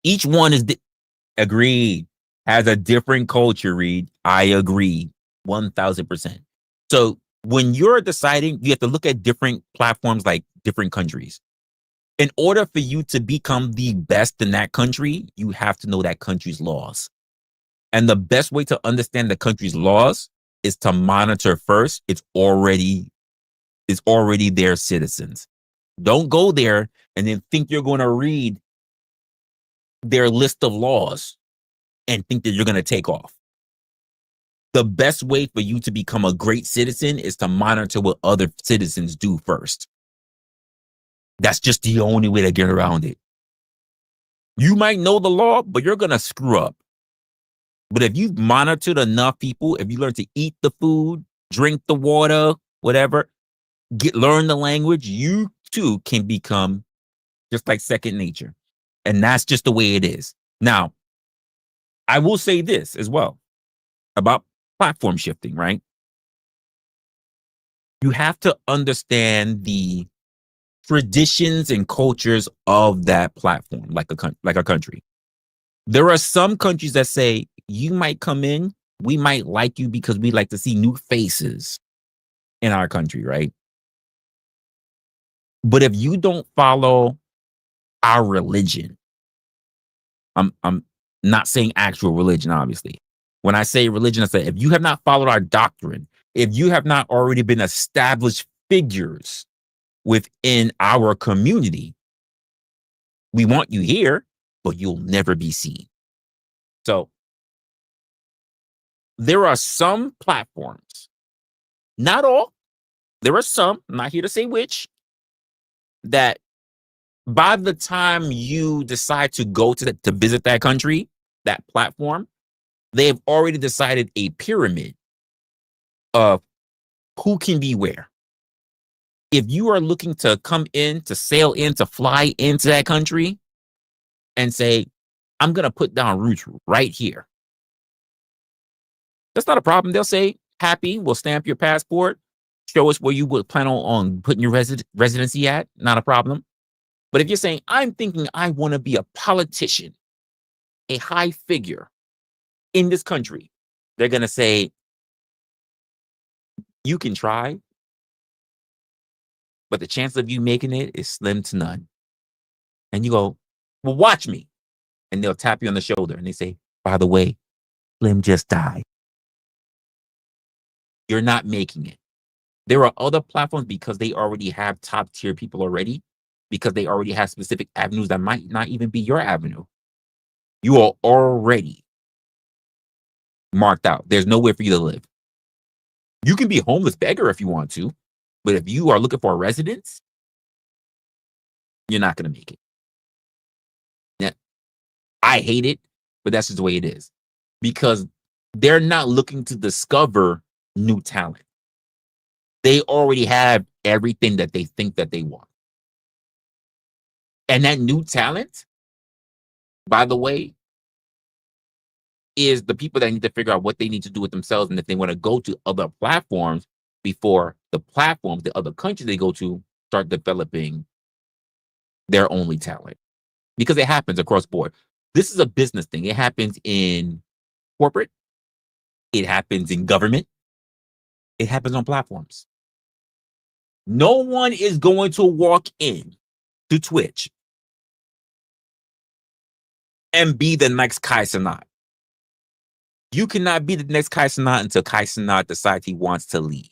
Each one is agreed, has a different culture, Reed. I agree 1000%. So when you're deciding, you have to look at different platforms like different countries. In order for you to become the best in that country, you have to know that country's laws. And the best way to understand the country's laws is to monitor first. It's already their citizens. Don't go there and then think you're going to read their list of laws and think that you're going to take off. The best way for you to become a great citizen is to monitor what other citizens do first. That's just the only way to get around it. You might know the law, but you're going to screw up. But if you've monitored enough people, if you learn to eat the food, drink the water, whatever, learn the language, you too can become just like second nature. And that's just the way it is. Now, I will say this as well about platform shifting, right? You have to understand the traditions and cultures of that platform, like a country. There are some countries that say, you might come in, we might like you because we like to see new faces in our country, right? But if you don't follow our religion, I'm not saying actual religion, obviously. When I say religion, I say if you have not followed our doctrine, if you have not already been established figures within our community, we want you here, but you'll never be seen. So there are some platforms, not all, there are some, I'm not here to say which, that by the time you decide to go to visit that country, that platform, they have already decided a pyramid of who can be where. If you are looking to come in, to sail in, to fly into that country and say, I'm going to put down roots right here, that's not a problem. They'll say, happy, we'll stamp your passport, show us where you would plan on putting your residency at, not a problem. But if you're saying, I'm thinking I want to be a politician, a high figure in this country, they're going to say, you can try, but the chance of you making it is slim to none. And you go, well, watch me. And they'll tap you on the shoulder and they say, by the way, Slim just died. You're not making it. There are other platforms because they already have top tier people already, because they already have specific avenues that might not even be your avenue. You are already marked out. There's nowhere for you to live. You can be a homeless beggar if you want to, but if you are looking for a residence, you're not going to make it. Now, I hate it, but that's just the way it is, because they're not looking to discover new talent. They already have everything that they think that they want. And that new talent, by the way, is the people that need to figure out what they need to do with themselves. And if they want to go to other platforms before the platforms, the other countries they go to, start developing their only talent. Because it happens across board. This is a business thing. It happens in corporate. It happens in government. It happens on platforms. No one is going to walk in to Twitch and be the next Kai Cenat. You cannot be the next Kai Cenat until Kai Cenat decides he wants to leave.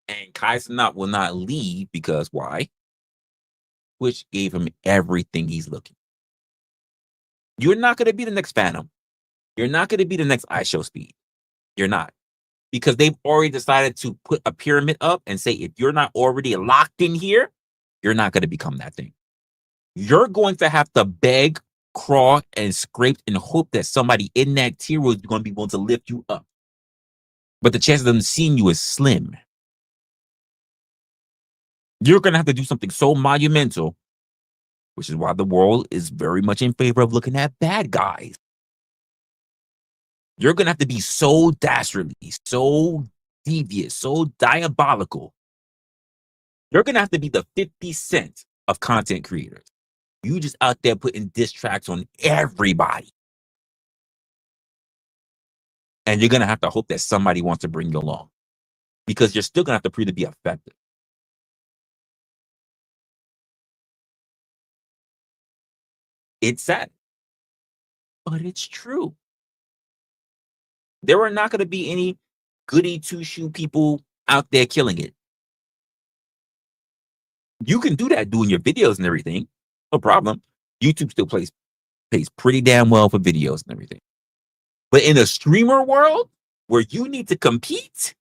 And Kai Cenat will not leave because why? Twitch gave him everything he's looking. You're not going to be the next Phantom. You're not going to be the next IShowSpeed. You're not. Because they've already decided to put a pyramid up and say, if you're not already locked in here, you're not going to become that thing. You're going to have to beg, crawl, and scrape and hope that somebody in that tier is going to be able to lift you up. But the chance of them seeing you is slim. You're going to have to do something so monumental, which is why the world is very much in favor of looking at bad guys. You're going to have to be so dastardly, so devious, so diabolical. You're going to have to be the 50 Cent of content creators. You just out there putting diss tracks on everybody. And you're going to have to hope that somebody wants to bring you along. Because you're still going to have to prove to be effective. It's sad. But it's true. There are not going to be any goody two-shoe people out there killing it. You can do that doing your videos and everything. No problem. YouTube still pays pretty damn well for videos and everything. But in a streamer world where you need to compete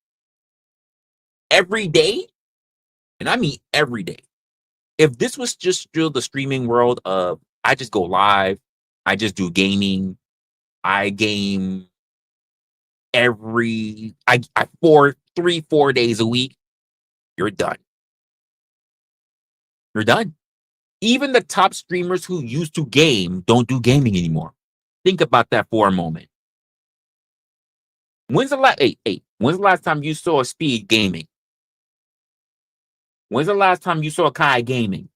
every day, and I mean every day. If this was just still the streaming world of I just go live, I just do gaming, I game every 4 days a week, you're done. You're done. Even the top streamers who used to game don't do gaming anymore. Think about that for a moment. When's the last time you saw Speed gaming? When's the last time you saw Kai gaming?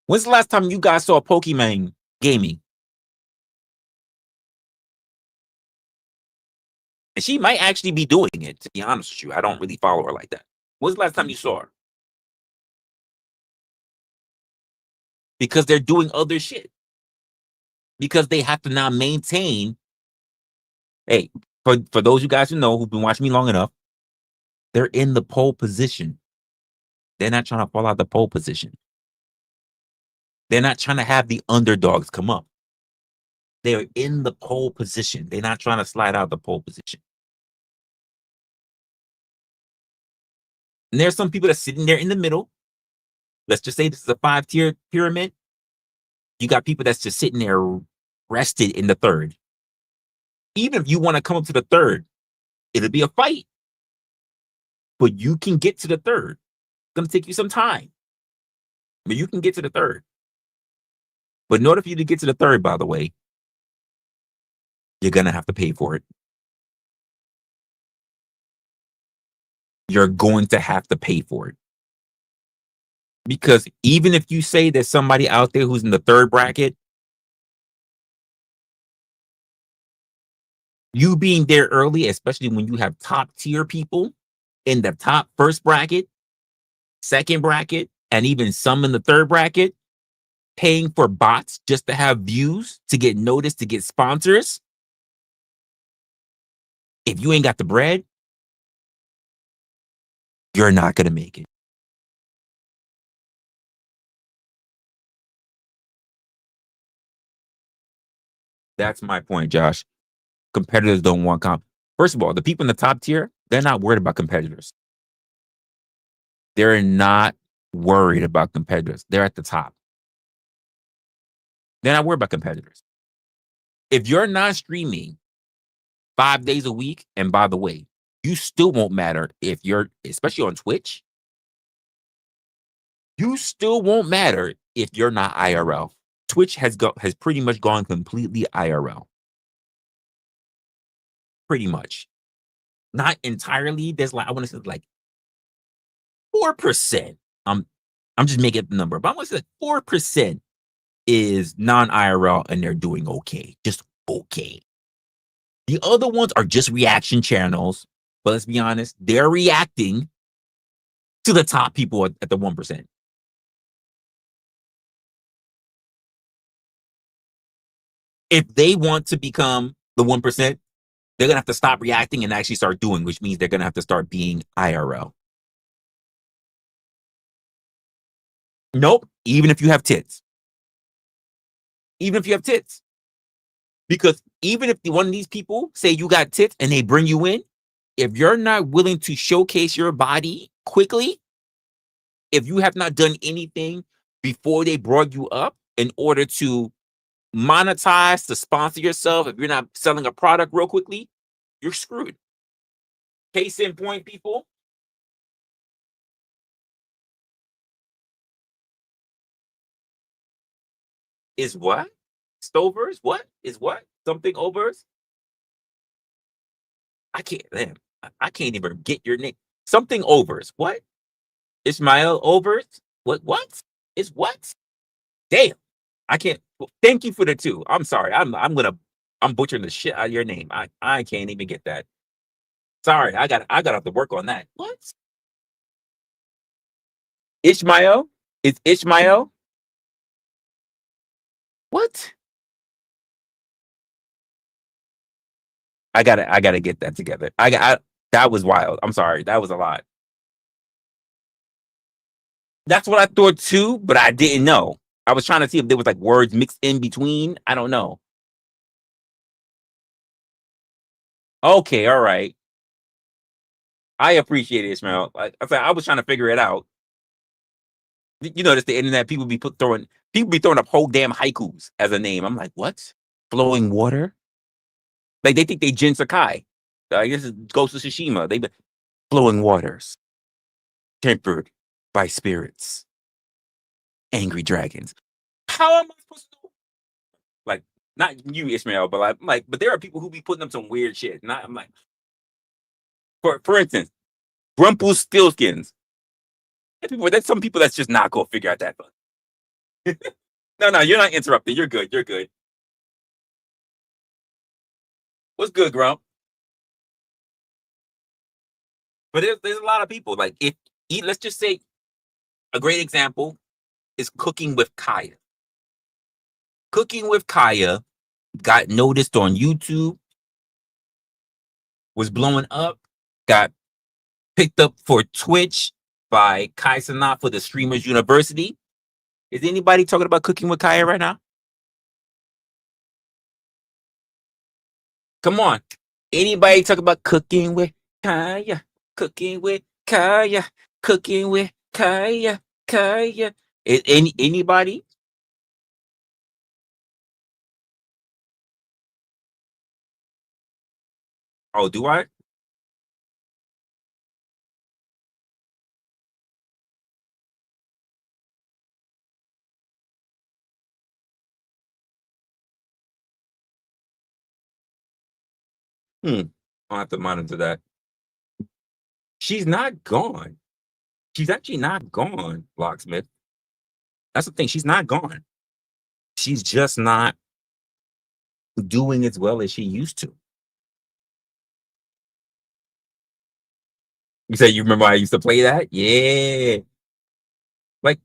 When's the last time you guys saw Pokemon gaming? And she might actually be doing it, to be honest with you. I don't really follow her like that. When's the last time you saw her? Because they're doing other shit. Because they have to now maintain. Hey, for those you guys who know who've been watching me long enough, they're in the pole position. They're not trying to fall out the pole position. They're not trying to have the underdogs come up. They're in the pole position. They're not trying to slide out the pole position. And there's some people that's sitting there in the middle. Let's just say this is a 5-tier pyramid. You got people that's just sitting there rested in the third. Even if you want to come up to the third, it'll be a fight. But you can get to the third. It's going to take you some time. But you can get to the third. But in order for you to get to the third, by the way, you're going to have to pay for it. You're going to have to pay for it. Because even if you say there's somebody out there who's in the third bracket, you being there early, especially when you have top tier people in the top first bracket, second bracket, and even some in the third bracket, paying for bots just to have views, to get noticed, to get sponsors. If you ain't got the bread, you're not going to make it. That's my point, Josh. Competitors don't want First of all, the people in the top tier, they're not worried about competitors. They're not worried about competitors. They're at the top. They're not worried about competitors. If you're not streaming 5 days a week, and by the way, you still won't matter if you're, especially on Twitch, you still won't matter if you're not IRL. Twitch has pretty much gone completely IRL. Pretty much. Not entirely. There's like, I want to say like 4%. I'm just making up the number, but I want to say like 4% is non-IRL and they're doing okay. Just okay. The other ones are just reaction channels. But let's be honest, they're reacting to the top people at the 1%. If they want to become the 1%, they're going to have to stop reacting and actually start doing, which means they're going to have to start being IRL. Nope. Even if you have tits. Even if you have tits. Because even if one of these people say you got tits and they bring you in, if you're not willing to showcase your body quickly, if you have not done anything before they brought you up in order to monetize, to sponsor yourself, if you're not selling a product real quickly, you're screwed. Case in point, people. Is what? Stovers? What? Is what? Something overs? I can't even get your name. Something overs. What? Ismail overs? What? Is what? Damn. I can't. Thank you for the 2. I'm sorry. I'm butchering the shit out of your name. I can't even get that. Sorry. I got to have to work on that. What? Ishmael? Is Ishmael? What? I gotta get that together. That was wild. I'm sorry. That was a lot. That's what I thought too, but I didn't know. I was trying to see if there was like words mixed in between. I don't know. Okay, all right. I appreciate it, Ishmael. Like I said, I was trying to figure it out. You know, just the internet. People be throwing up whole damn haikus as a name. I'm like, what? Flowing water? Like they think they Jin Sakai. This is Ghost of Tsushima. They flowing waters, tempered by spirits, angry dragons. How am I supposed to? Like, not you, Ishmael, but but there are people who be putting up some weird shit. And I'm like, for instance, Rumpelstiltskins. That's some people that's just not gonna figure out that fun. No, you're not interrupting. You're good. You're good. What's good, Grump? But there's a lot of people. Like let's just say a great example is Cooking with Kaya. Cooking with Kaya got noticed on YouTube, was blowing up, got picked up for Twitch by Kai Sanat for the Streamers University. Is anybody talking about Cooking with Kaya right now? Come on. Anybody talk about Cooking with Kaya? Cooking with Kaya? Cooking with Kaya? Kaya? Anybody? Oh, do I? I'll have to monitor that. She's not gone. She's actually not gone, Locksmith. That's the thing. She's not gone. She's just not doing as well as she used to. You say you remember I used to play that? Yeah. Like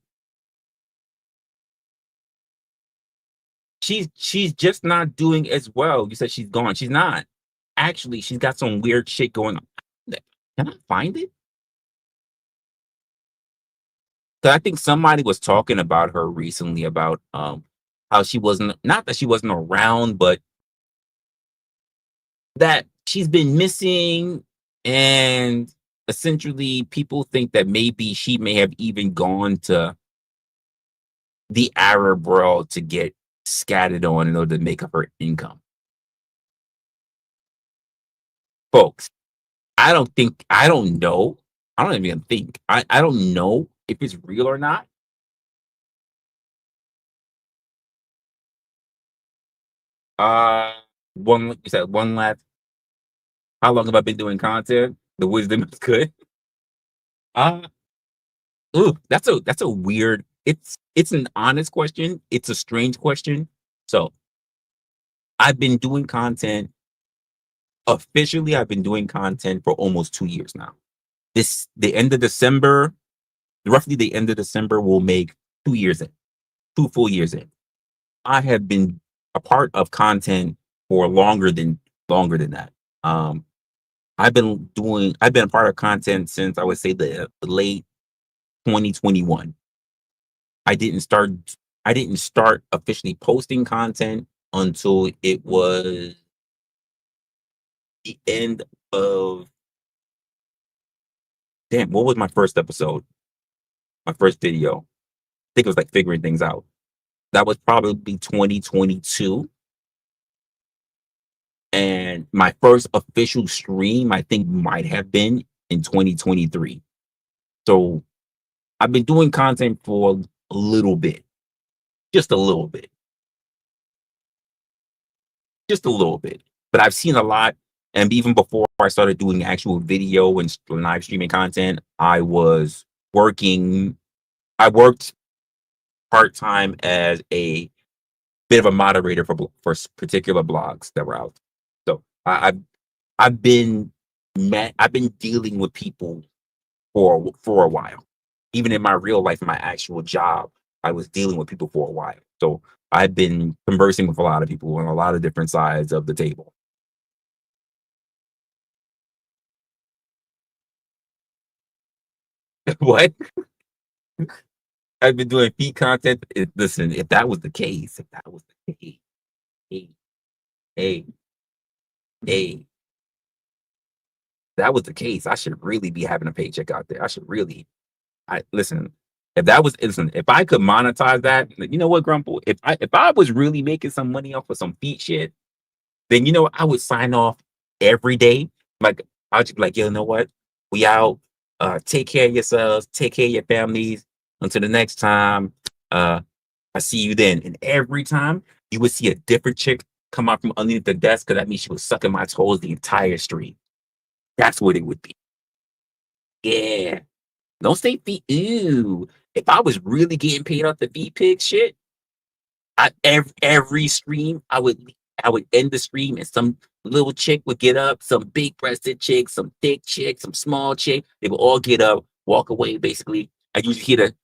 she's just not doing as well. You said she's gone. She's not. Actually, she's got some weird shit going on. Can I find it? I think somebody was talking about her recently about how she wasn't, not that she wasn't around, but that she's been missing, and essentially people think that maybe she may have even gone to the Arab world to get scattered on in order to make up her income. Folks, I don't know. I don't even think. I don't know if it's real or not. You said one last. How long have I been doing content? The wisdom is good. That's a weird. It's an honest question. It's a strange question. So, I've been doing content officially, I've been doing content for almost 2 years now. The end of December, roughly the end of December, will make 2 years in, 2 full years in. I have been a part of content for longer than that. I've been a part of content since, I would say, the late 2021. I didn't start officially posting content until it was the end of, damn, what was my first episode? My first video. I think it was like figuring things out. That was probably 2022. And my first official stream, I think, might have been in 2023. So I've been doing content for a little bit, just a little bit, but I've seen a lot. And even before I started doing actual video and live streaming content, I worked part-time as a bit of a moderator for particular blogs that were out. So I've been dealing with people for a while. Even in my real life, my actual job, I was dealing with people for a while. So I've been conversing with a lot of people on a lot of different sides of the table. What? I've been doing feed content. Listen, if that was the case, hey, hey, hey, that was the case, I should really be having a paycheck out there. Listen. If I could monetize that, you know what, Grumple? If I was really making some money off of some feet shit, then I would sign off every day. Like, I'll just be like, you know what? We out. Take care of yourselves. Take care of your families. Until the next time. I see you then. And every time you would see a different chick come out from underneath the desk, because that means she was sucking my toes the entire stream. That's what it would be. Yeah. Don't say feet. Ew. If I was really getting paid off the feet pic shit, every stream I would end the stream and some little chick would get up, some big breasted chick, some thick chick, some small chick. They would all get up, walk away. Basically, I usually hear the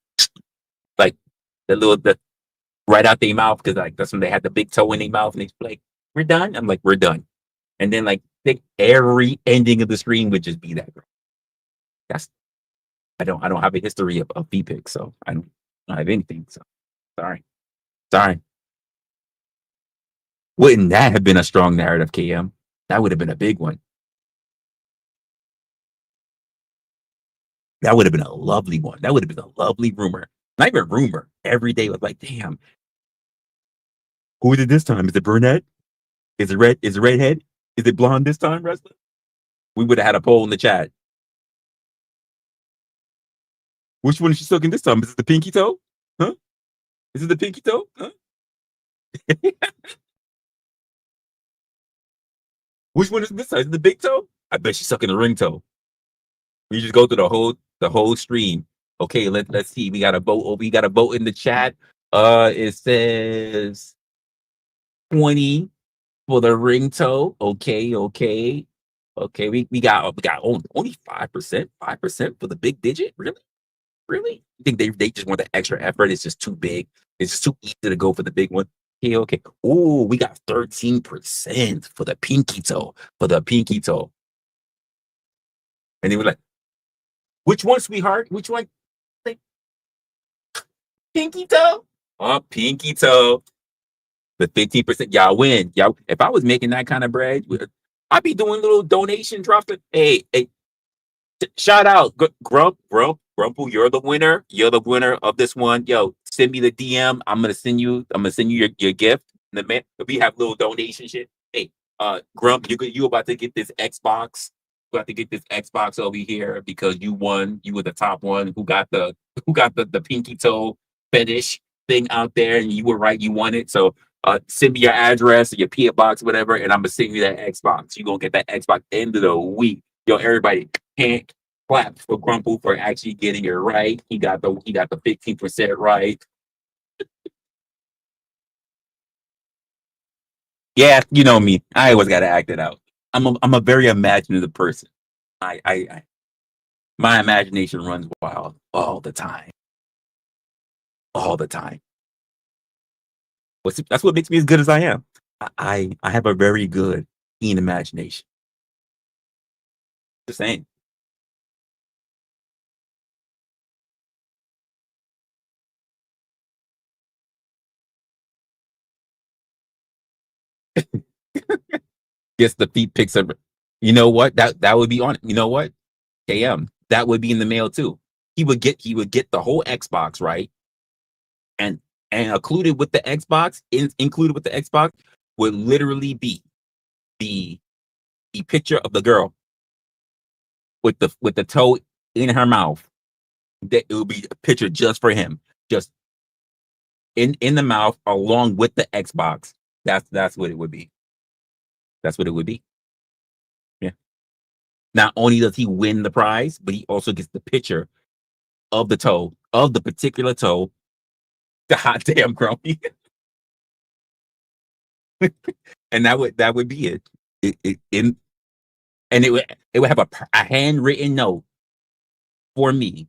right out their mouth, because like that's when they had the big toe in their mouth, and they're like, "We're done." I'm like, "We're done," and then like every ending of the stream would just be that girl. I don't have a history of feet pics, so I don't have anything. So sorry. Wouldn't that have been a strong narrative, KM? That would have been a big one. That would have been a lovely one. That would have been a lovely rumor. Not even rumor. Every day was like, damn. Who is it this time? Is it brunette? Is it redhead? Is it blonde this time, Resla? We would have had a poll in the chat. Which one is she sucking this time? Is it the pinky toe? Huh? Is it the pinky toe? Huh? Which one is this side? Is it the big toe? I bet she's sucking the ring toe. We just go through the whole stream. Okay, let's see. We got a vote. We got a vote in the chat. It says 20 for the ring toe. Okay. We got only 5%. 5% for the big digit. Really? You think they just want the extra effort? It's just too big. It's just too easy to go for the big one. Okay. Oh, we got 13% for the pinky toe. And they were like, which one, sweetheart? Which one? Like, pinky toe? Oh, pinky toe. The 15%. Y'all win. Y'all, if I was making that kind of bread, I'd be doing little donation drops. Hey, shout out, Grumple. You're the winner. You're the winner of this one. Yo, send me the DM. I'm gonna send you your gift. And man, we have little donation shit. Hey, Grump, you about to get this Xbox. You about to get this Xbox over here because you won. You were the top one who got the pinky toe fetish thing out there, and you were right. You won it. So send me your address or your PO box, whatever, and I'm gonna send you that Xbox. You're gonna get that Xbox end of the week. Yo, everybody can't clap for Grumple for actually getting it right. He got the 15% right. Yeah, you know me. I always gotta act it out. I'm a very imaginative person. My imagination runs wild all the time. All the time. That's what makes me as good as I am. I have a very good, keen imagination. Just saying. Gets the feet picks up. You know what? That would be on it. You know what? KM. That would be in the mail too. He would get the whole Xbox, right? And included with the Xbox, included with the Xbox would literally be the picture of the girl with the toe in her mouth. That it would be a picture just for him, just in the mouth, along with the Xbox. That's what it would be. That's what it would be. Yeah. Not only does he win the prize, but he also gets the picture of the toe, of the particular toe. The hot damn grumpy. And that would be it. And it would have a handwritten note for me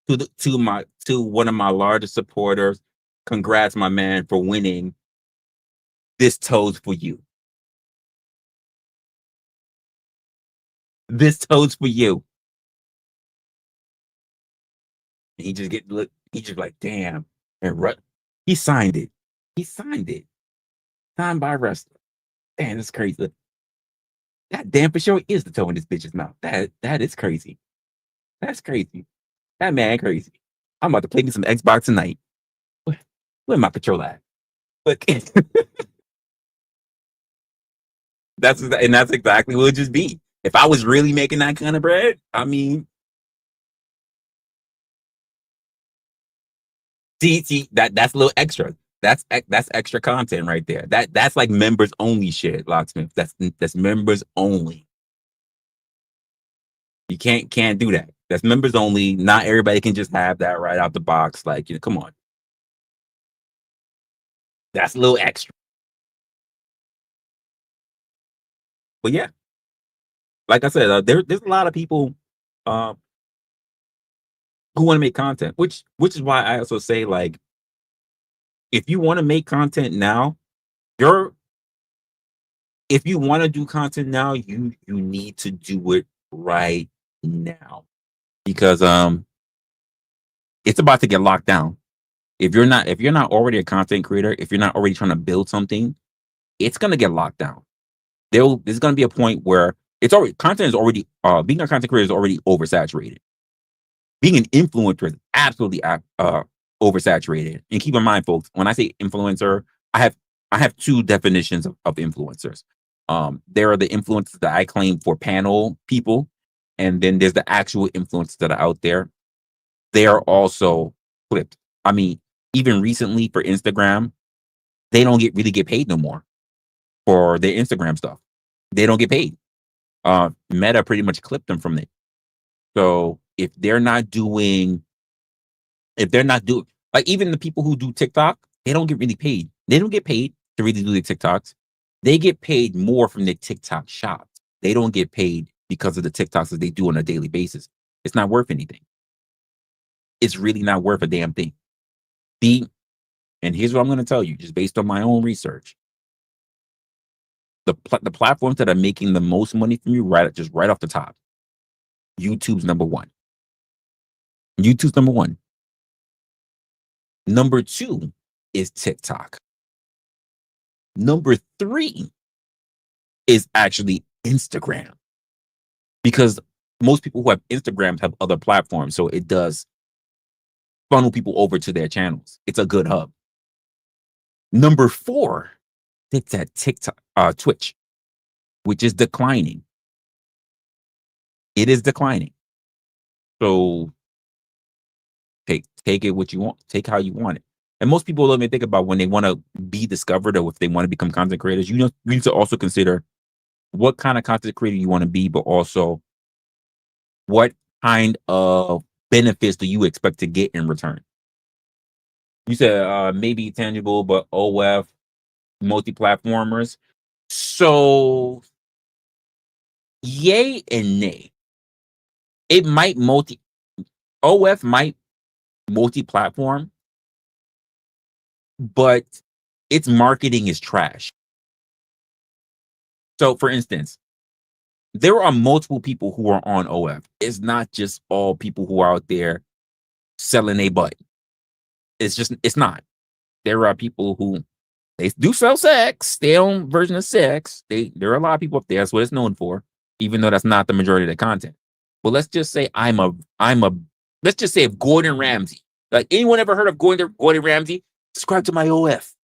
to one of my largest supporters. Congrats, my man, for winning. This toe's for you. This toe's for you. And he just like, damn. And he signed it. He signed it. Signed by Resla. Damn, that's crazy. That damn for sure is the toe in this bitch's mouth. That is crazy. That's crazy. That man crazy. I'm about to play me some Xbox tonight. Where my patrol at? But that's exactly what it would just be. If I was really making that kind of bread, I mean, see that's a little extra. That's extra content right there. That's like members only shit, Locksmith. That's members only. You can't do that. That's members only. Not everybody can just have that right out the box. Like, come on. That's a little extra. But yeah, like I said, there's a lot of people who want to make content, which is why I also say, like, if you want to make content now, if you want to do content now, you need to do it right now, because it's about to get locked down. If you're not already a content creator, if you're not already trying to build something, it's gonna get locked down. There's gonna be a point where content is already being a content creator is already oversaturated. Being an influencer is absolutely oversaturated. And keep in mind, folks, when I say influencer, I have two definitions of influencers. There are the influencers that I claim for panel people, and then there's the actual influencers that are out there. They are also flipped. I mean, even recently for Instagram, they don't really get paid no more for their Instagram stuff. They don't get paid. Meta pretty much clipped them from it. So if they're not doing, like, even the people who do TikTok, they don't get really paid. They don't get paid to really do their TikToks. They get paid more from their TikTok shops. They don't get paid because of the TikToks that they do on a daily basis. It's not worth anything. It's really not worth a damn thing. And here's what I'm going to tell you, just based on my own research. The platforms that are making the most money from you right off the top, YouTube's number one. YouTube's number one. Number two is TikTok. Number three is actually Instagram, because most people who have Instagrams have other platforms, so it does funnel people over to their channels. It's a good hub. Number four, it's at Twitch, which is declining. It is declining. So take it what you want, take how you want it. And most people don't even think about when they want to be discovered, or if they want to become content creators. You need to also consider what kind of content creator you want to be, but also what kind of benefits do you expect to get in return. You said maybe tangible, but OF multi-platformers. So Yay and nay. It might OF might multi-platform, but its marketing is trash. So, for instance, there are multiple people who are on OF. It's not just all people who are out there selling a butt. It's not. There are people who they do sell sex, their own version of sex. There are a lot of people up there. That's what it's known for, even though that's not the majority of the content. But let's just say let's just say if Gordon Ramsay, like anyone ever heard of Gordon Ramsay? Subscribe to my OF.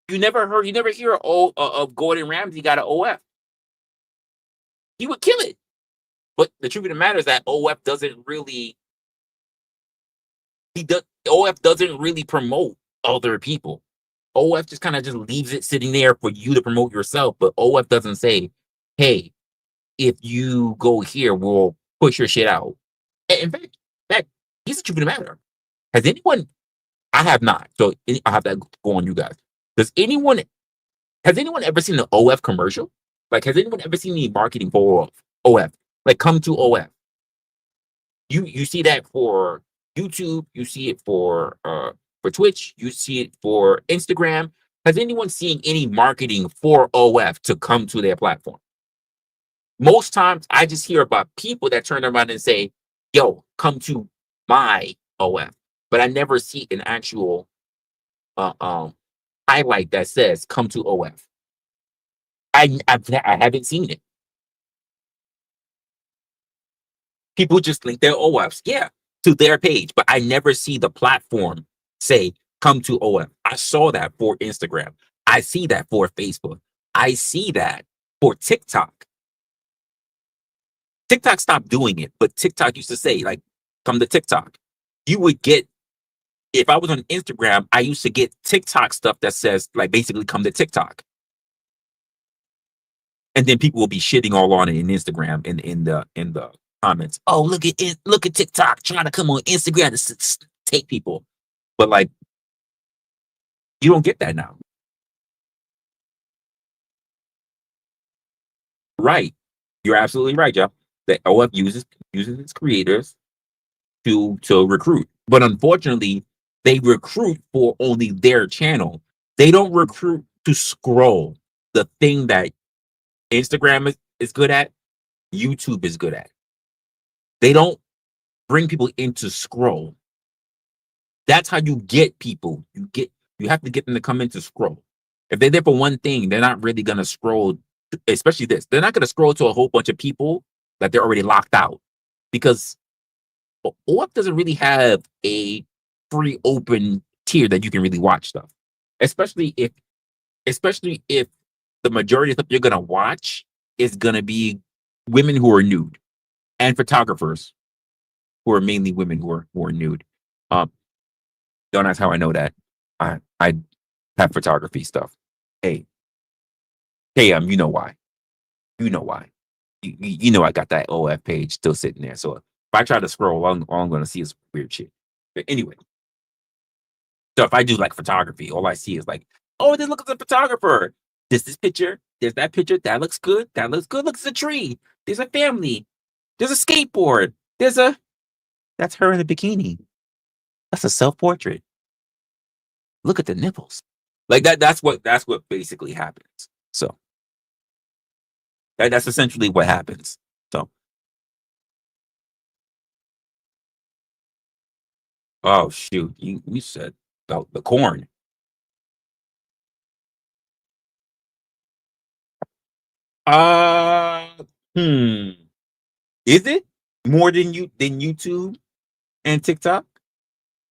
You never hear of Gordon Ramsay got an OF. He would kill it. But the truth of the matter is that OF doesn't really promote other people. OF just kind of just leaves it sitting there for you to promote yourself. But OF doesn't say, hey, if you go here, we'll push your shit out. In fact, here's the truth of the matter. Has anyone, I have not, so I have that go on you guys. Has anyone ever seen an OF commercial? Like, has anyone ever seen any marketing for OF? Like, come to OF. You see that for YouTube, you see it for Twitch, you see it for Instagram. Has anyone seen any marketing for OF to come to their platform? Most times I just hear about people that turn around and say, yo, come to my OF. But I never see an actual highlight that says come to OF. I haven't seen it. People just link their OFs, to their page, but I never see the platform say come to OF. I saw that for Instagram. I see that for Facebook. I see that for TikTok. TikTok stopped doing it, but TikTok used to say, like, come to TikTok. You would get, if I was on Instagram, I used to get TikTok stuff that says, like, basically come to TikTok. And then people will be shitting all on it in Instagram in the comments. Oh, look at TikTok trying to come on Instagram to take people. But like, you don't get that now. Right. You're absolutely right, Jeff. That OF uses its creators to recruit. But unfortunately, they recruit for only their channel. They don't recruit to scroll. The thing that Instagram is good at, YouTube is good at. They don't bring people in to scroll. That's how you get people. You have to get them to come in to scroll. If they're there for one thing, they're not really gonna scroll, especially this. They're not gonna scroll to a whole bunch of people that they're already locked out. Because OF doesn't really have a free open tier that you can really watch stuff. Especially if the majority of stuff you're gonna watch is gonna be women who are nude and photographers who are mainly women who are nude. Don't ask how I know that. I have photography stuff. Hey, you know why? You know why? You know I got that OF page still sitting there. So if I try to scroll, all I'm going to see is weird shit. But anyway, so if I do like photography, all I see is like, oh, then look at the photographer. There's this picture. There's that picture. That looks good. That looks good. Looks at a tree. There's a family. There's a skateboard. That's her in a bikini. That's a self-portrait. Look at the nipples. Like that. That's what basically happens. So that's essentially what happens. So, oh shoot, you said about the corn. Uh, Is it more than YouTube and TikTok?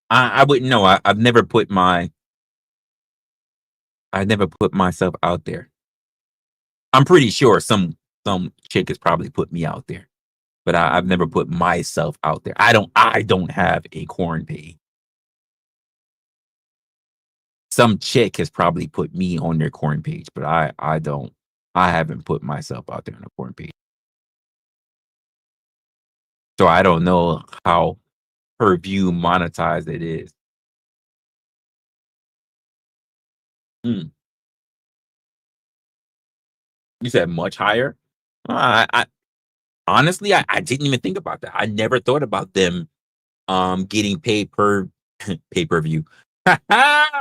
I wouldn't know. I've never put myself out there. I'm pretty sure some chick has probably put me out there, but I've never put myself out there. I don't have a corn page. Some chick has probably put me on their corn page, but I don't. I haven't put myself out there on a corn page, so I don't know how her view monetized it is. You said much higher. I honestly, I didn't even think about that. I never thought about them getting paid per pay-per-view. I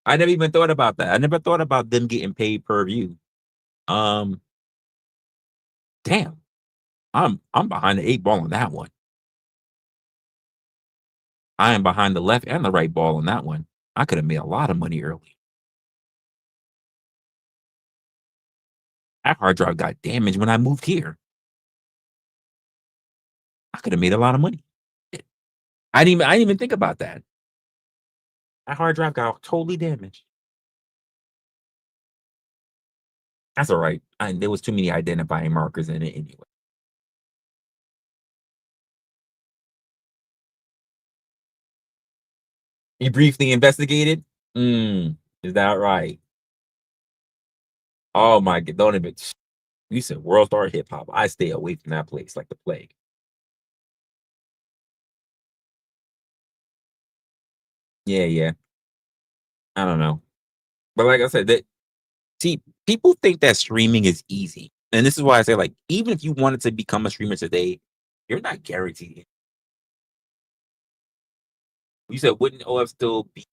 never even thought about that. I never thought about them getting paid per view. Um, damn, I'm behind the 8 ball on that one. I am behind the left and the right ball on that one. I could have made a lot of money early. That hard drive got damaged when I moved here. I could have made a lot of money. I didn't even think about that. That hard drive got totally damaged. That's all right. There was too many identifying markers in it anyway. You briefly investigated? Is that right? Oh my god, don't even. You said World Star Hip Hop. I stay away from that place like the plague. Yeah. I don't know. But like I said, that see, people think that streaming is easy. And this is why I say, like, even if you wanted to become a streamer today, you're not guaranteed. You said wouldn't OF still beat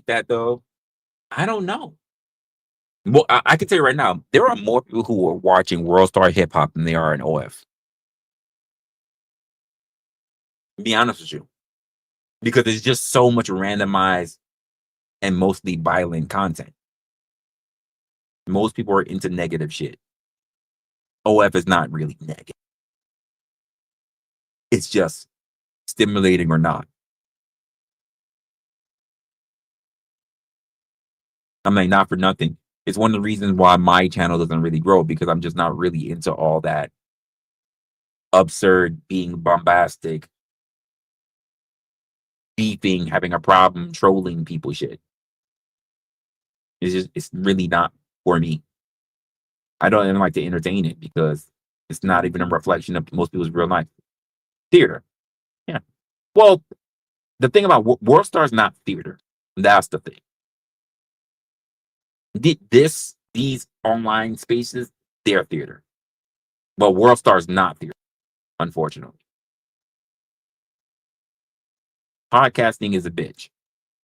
that though? I don't know. Well, I can tell you right now, there are more people who are watching World Star Hip Hop than they are in OF. Be honest with you. Because there's just so much randomized and mostly violent content. Most people are into negative shit. OF is not really negative. It's just stimulating or not. I'm like, not for nothing. It's one of the reasons why my channel doesn't really grow, because I'm just not really into all that absurd, being bombastic, beefing, having a problem, trolling people shit. It's really not for me. I don't even like to entertain it because it's not even a reflection of most people's real life. Theater. Yeah. Well, the thing about World Star is not theater. That's the thing. These online spaces, they're theater. But World Star is not theater, unfortunately. Podcasting is a bitch.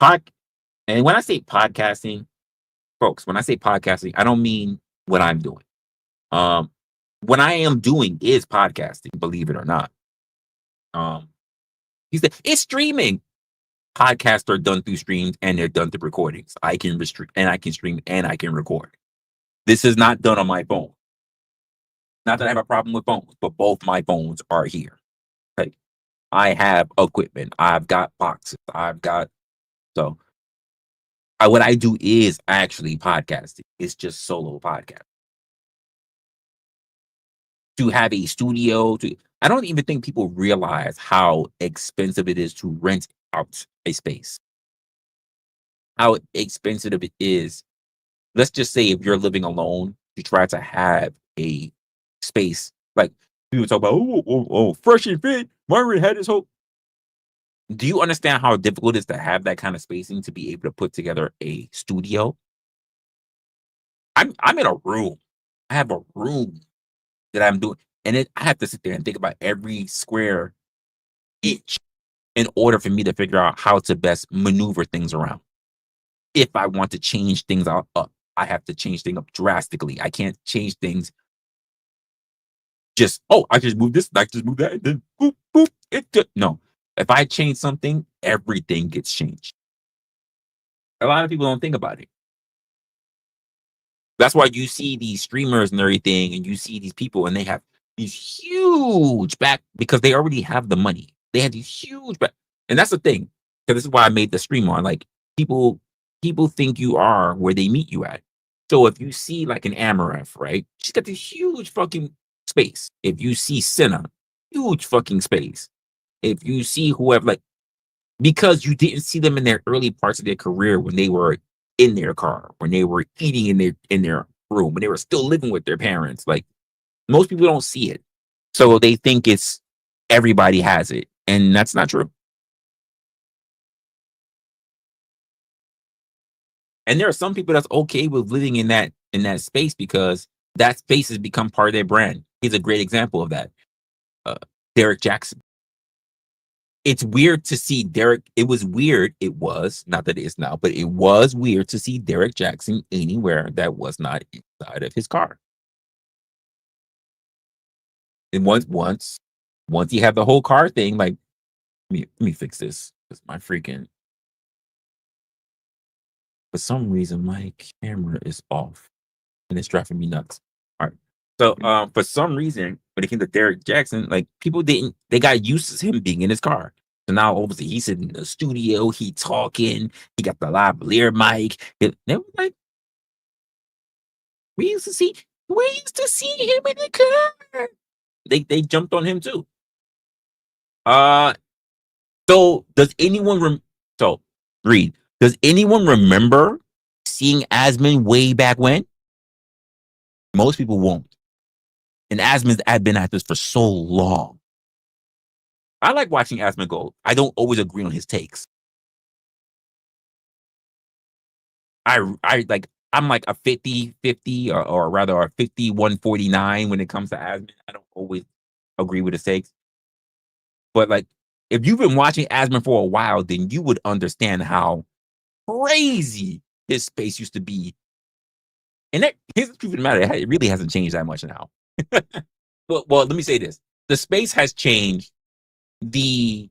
And when I say podcasting, folks, when I say podcasting, I don't mean what I'm doing. What I am doing is podcasting, believe it or not. He said it's streaming. Podcasts are done through streams and they're done through recordings. I can restrict and I can stream and I can record. This is not done on my phone. Not that I have a problem with phones, but both my phones are here. Like, I have equipment. I've got boxes. So what I do is actually podcasting. It's just solo podcast. To have a studio, I don't even think people realize how expensive it is to rent out a space. How expensive it is. Let's just say if you're living alone, you try to have a space. Like people talk about, oh, fresh and fit. Margaret had his whole. Do you understand how difficult it is to have that kind of spacing to be able to put together a studio? I'm in a room. I have a room that I'm doing, and I have to sit there and think about every square inch in order for me to figure out how to best maneuver things around. If I want to change things up, I have to change things up drastically. I can't change things just, I just move this, I just move that, and then boop, boop. No. If I change something, everything gets changed. A lot of people don't think about it. That's why you see these streamers and everything, and you see these people, and they have these huge back because they already have the money. They have these huge back, and that's the thing. Because this is why I made the stream on. Like people think you are where they meet you at. So if you see like an Amareth, right? She's got this huge fucking space. If you see Senna, huge fucking space. If you see whoever, like, because you didn't see them in their early parts of their career when they were in their car, when they were eating in their room, when they were still living with their parents. Like most people don't see it. So they think it's everybody has it. And that's not true. And there are some people that's okay with living in that space because that space has become part of their brand. He's a great example of that. Derek Jackson. It's weird to see Derek. It was weird. It was not that it is now, but it was weird to see Derek Jackson anywhere that was not inside of his car. And once you have the whole car thing, like, let me fix this. Because my freaking, for some reason, my camera is off and it's driving me nuts. All right. So for some reason, when it came to Derek Jackson, like, they got used to him being in his car. So now obviously he's sitting in the studio, he talking, he got the lavalier mic. And they were like, we used to see him in the car. They jumped on him too. So does anyone Reed, does anyone remember seeing Asmon way back when? Most people won't. And Asmon's had been at this for so long. I like watching Asmon go. I don't always agree on his takes. I'm like a 50-50 or rather a 51-49 when it comes to Asmon. I don't always agree with his takes. But like, if you've been watching Asmon for a while, then you would understand how crazy his space used to be. And here's the truth of the matter, it really hasn't changed that much now. well, let me say this. The space has changed. The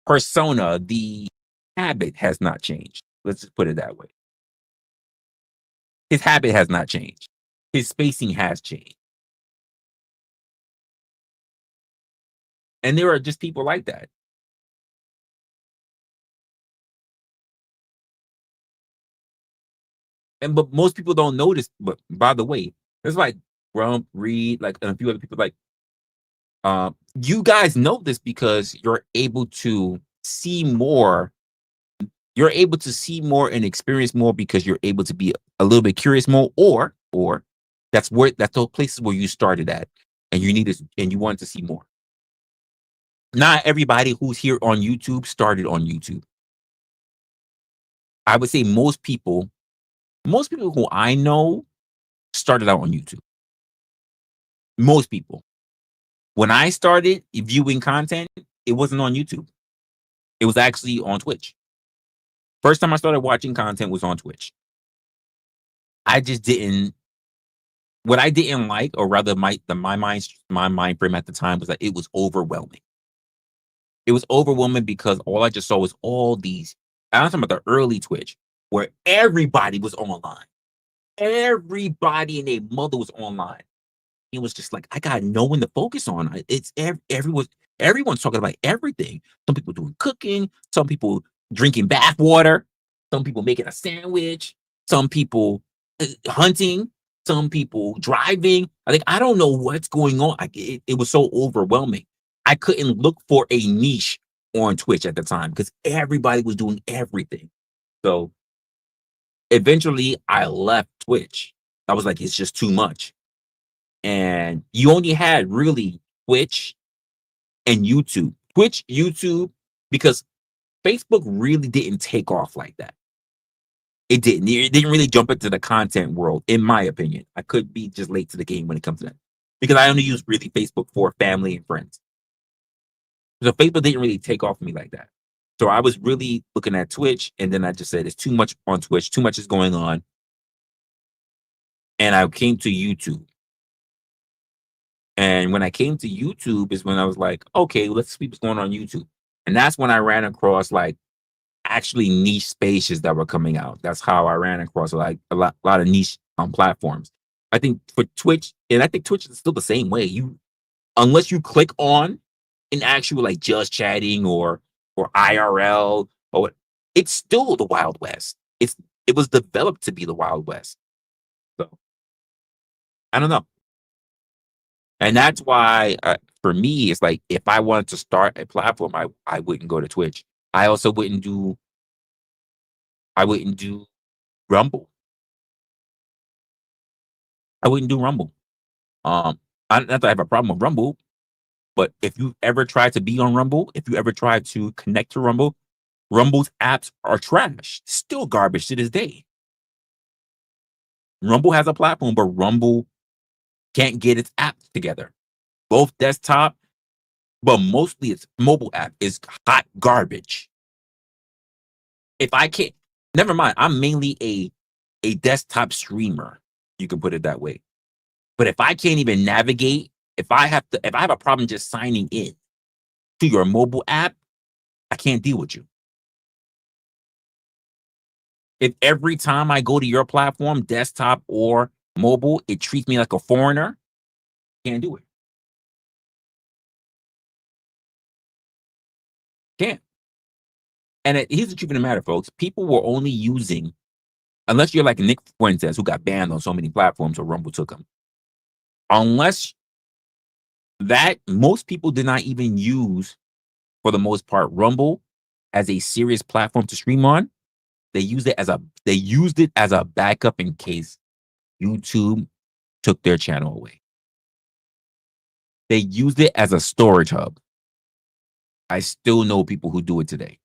persona, the habit has not changed. Let's just put it that way. His habit has not changed. His spacing has changed. And there are just people like that. But most people don't notice. But by the way, there's like Grump, Reed, like, and a few other people. Like, you guys know this because you're able to see more. You're able to see more and experience more because you're able to be a little bit curious more, or that's those places where you started at, and you wanted to see more. Not everybody who's here on YouTube started on YouTube. I would say most people who I know started out on YouTube. Most people. When I started viewing content, it wasn't on YouTube. It was actually on Twitch. First time I started watching content was on Twitch. I just didn't. What I didn't like, or rather, my mind frame at the time was that it was overwhelming. It was overwhelming because all I just saw was all these. I'm talking about the early Twitch where everybody was online. Everybody and their mother was online. It was just like, I got no one to focus on. It's everyone's talking about everything. Some people doing cooking, some people drinking bath water, some people making a sandwich, some people hunting, some people driving. I don't know what's going on. It was so overwhelming. I couldn't look for a niche on Twitch at the time because everybody was doing everything. So eventually I left Twitch. I was like, it's just too much. And you only had really Twitch and YouTube. Twitch, YouTube, because Facebook really didn't take off like that. It didn't. It didn't really jump into the content world, in my opinion. I could be just late to the game when it comes to that. Because I only use really Facebook for family and friends. So Facebook didn't really take off for me like that. So I was really looking at Twitch, and then I just said, it's too much on Twitch. Too much is going on. And I came to YouTube. And when I came to YouTube is when I was like, okay, let's see what's going on YouTube. And that's when I ran across like actually niche spaces that were coming out. That's how I ran across like a lot of niche platforms. I think for Twitch, and I think Twitch is still the same way. Unless you click on an actual like just chatting or IRL or it's still the Wild West. It was developed to be the Wild West. So I don't know. And that's why, for me, it's like if I wanted to start a platform, I wouldn't go to Twitch. I also wouldn't do Rumble. I wouldn't do Rumble. Not that I have a problem with Rumble, but if you ever tried to be on Rumble, if you ever tried to connect to Rumble, Rumble's apps are trash. Still garbage to this day. Rumble has a platform, but Rumble can't get its apps together. Both desktop, but mostly its mobile app is hot garbage. If I can't, never mind. I'm mainly a desktop streamer. You can put it that way. But if I can't even navigate, if I have a problem just signing in to your mobile app, I can't deal with you. If every time I go to your platform, desktop or mobile, it treats me like a foreigner, can't do it. Can't. And here's the truth of the matter, folks. People were only using, unless you're like Nick Fuentes, who got banned on so many platforms, or Rumble took him. Unless that, most people did not even use, for the most part, Rumble as a serious platform to stream on. They used it as a backup in case YouTube took their channel away. They used it as a storage hub. I still know people who do it today.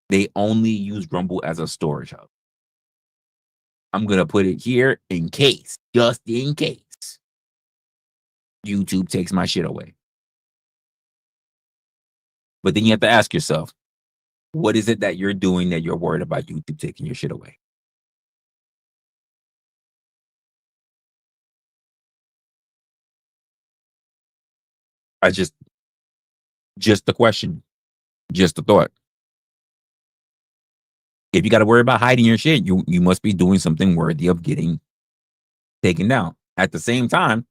They only use Rumble as a storage hub. I'm going to put it here in case, just in case, YouTube takes my shit away. But then you have to ask yourself, what is it that you're doing that you're worried about YouTube taking your shit away? Just the question, just the thought. If you got to worry about hiding your shit, you must be doing something worthy of getting taken down. At the same time,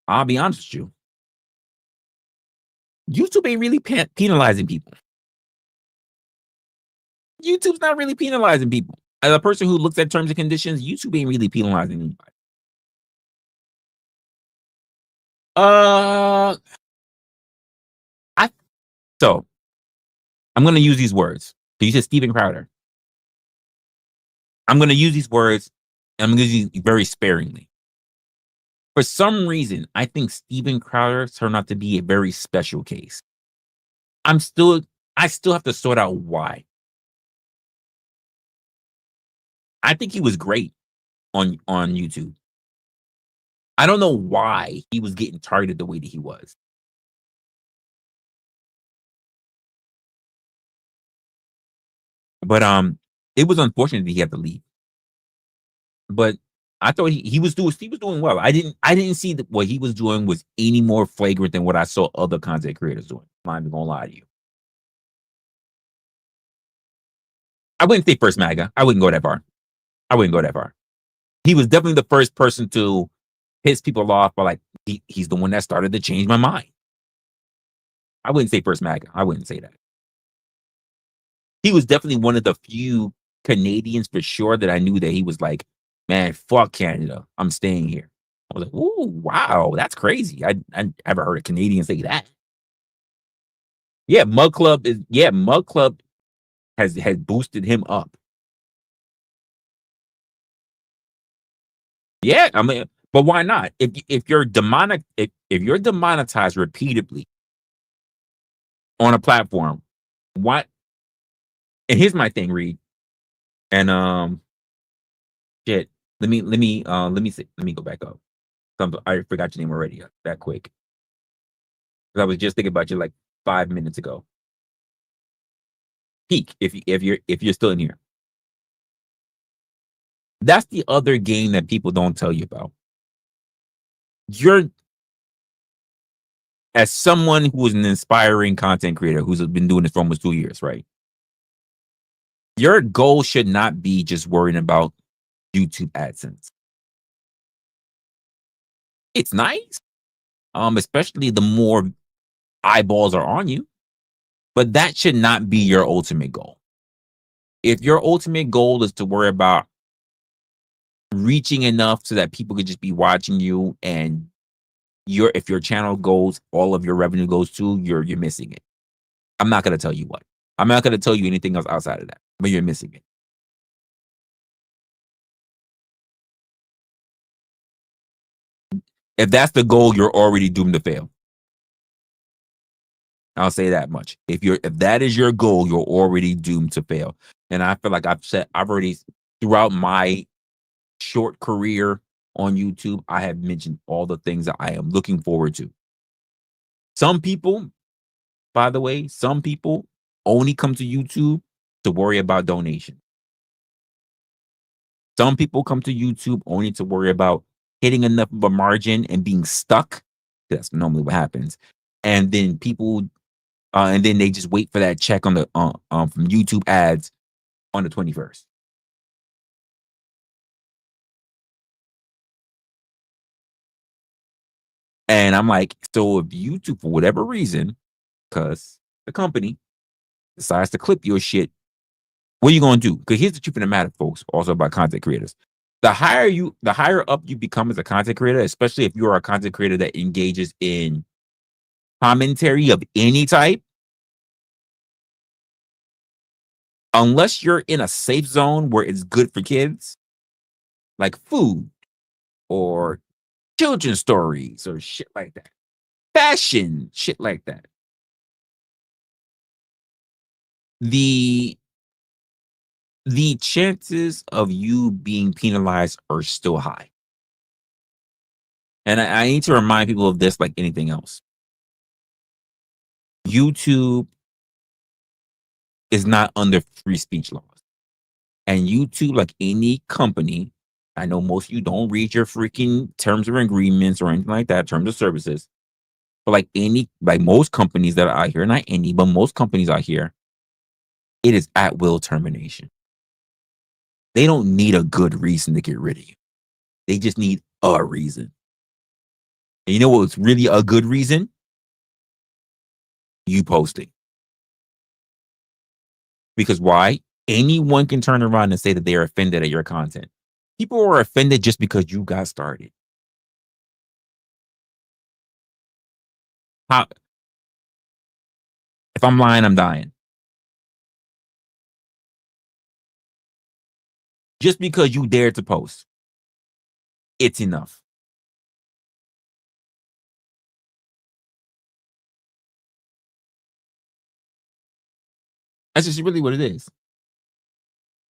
I'll be honest with you, YouTube ain't really penalizing people. YouTube's not really penalizing people. As a person who looks at terms and conditions, YouTube ain't really penalizing anybody. So I'm going to use these words. So you said Steven Crowder. I'm going to use these words, and I'm going to use these very sparingly. For some reason, I think Steven Crowder turned out to be a very special case. I still have to sort out why. I think he was great on YouTube. I don't know why he was getting targeted the way that he was. But it was unfortunate that he had to leave. But I thought he was doing well. I didn't see that what he was doing was any more flagrant than what I saw other content creators doing. I'm not even gonna lie to you. I wouldn't say first MAGA. I wouldn't go that far. He was definitely the first person to piss people off, but like he's the one that started to change my mind. I wouldn't say first MAGA. I wouldn't say that. He was definitely one of the few Canadians for sure that I knew that he was like, man, fuck Canada. I'm staying here. I was like, ooh, wow, that's crazy. I never heard a Canadian say that. Yeah, Mug Club has boosted him up. Yeah, I mean, but why not? If you're demonetized repeatedly on a platform, what? And here's my thing, Reed. And shit. Let me go back up. I forgot your name already that quick. I was just thinking about you like 5 minutes ago. Peak, if you're still in here. That's the other game that people don't tell you about. As someone who is an inspiring content creator who's been doing this for almost 2 years, right? Your goal should not be just worrying about YouTube AdSense. It's nice, especially the more eyeballs are on you, but that should not be your ultimate goal. If your ultimate goal is to worry about reaching enough so that people could just be watching you, and if your channel goes, all of your revenue goes to, you're missing it. I'm not going to tell you what. I'm not going to tell you anything else outside of that, but you're missing it. If that's the goal, you're already doomed to fail. I'll say that much. If that is your goal, you're already doomed to fail. And I feel like I've already throughout my short career on YouTube, I have mentioned all the things that I am looking forward to. Some people, by the way, some people only come to YouTube to worry about donation. Some people come to YouTube only to worry about hitting enough of a margin and being stuck. That's normally what happens. And then and then they just wait for that check on the from YouTube ads on the 21st. And I'm like, so if YouTube, for whatever reason, because the company decides to clip your shit, what are you going to do? Because here's the truth of the matter, folks, also about content creators. The higher up you become as a content creator, especially if you are a content creator that engages in commentary of any type, unless you're in a safe zone where it's good for kids, like food or children's stories or shit like that, fashion, shit like that, the chances of you being penalized are still high. And I need to remind people of this like anything else. YouTube is not under free speech laws. And YouTube, like any company, I know most of you don't read your freaking terms of agreements or anything like that, terms of services. But like most companies that are out here, not any, but most companies out here, it is at will termination. They don't need a good reason to get rid of you. They just need a reason. And you know what's really a good reason? You posting. Because why? Anyone can turn around and say that they are offended at your content. People are offended just because you got started. If I'm lying, I'm dying. Just because you dared to post, it's enough. That's just really what it is.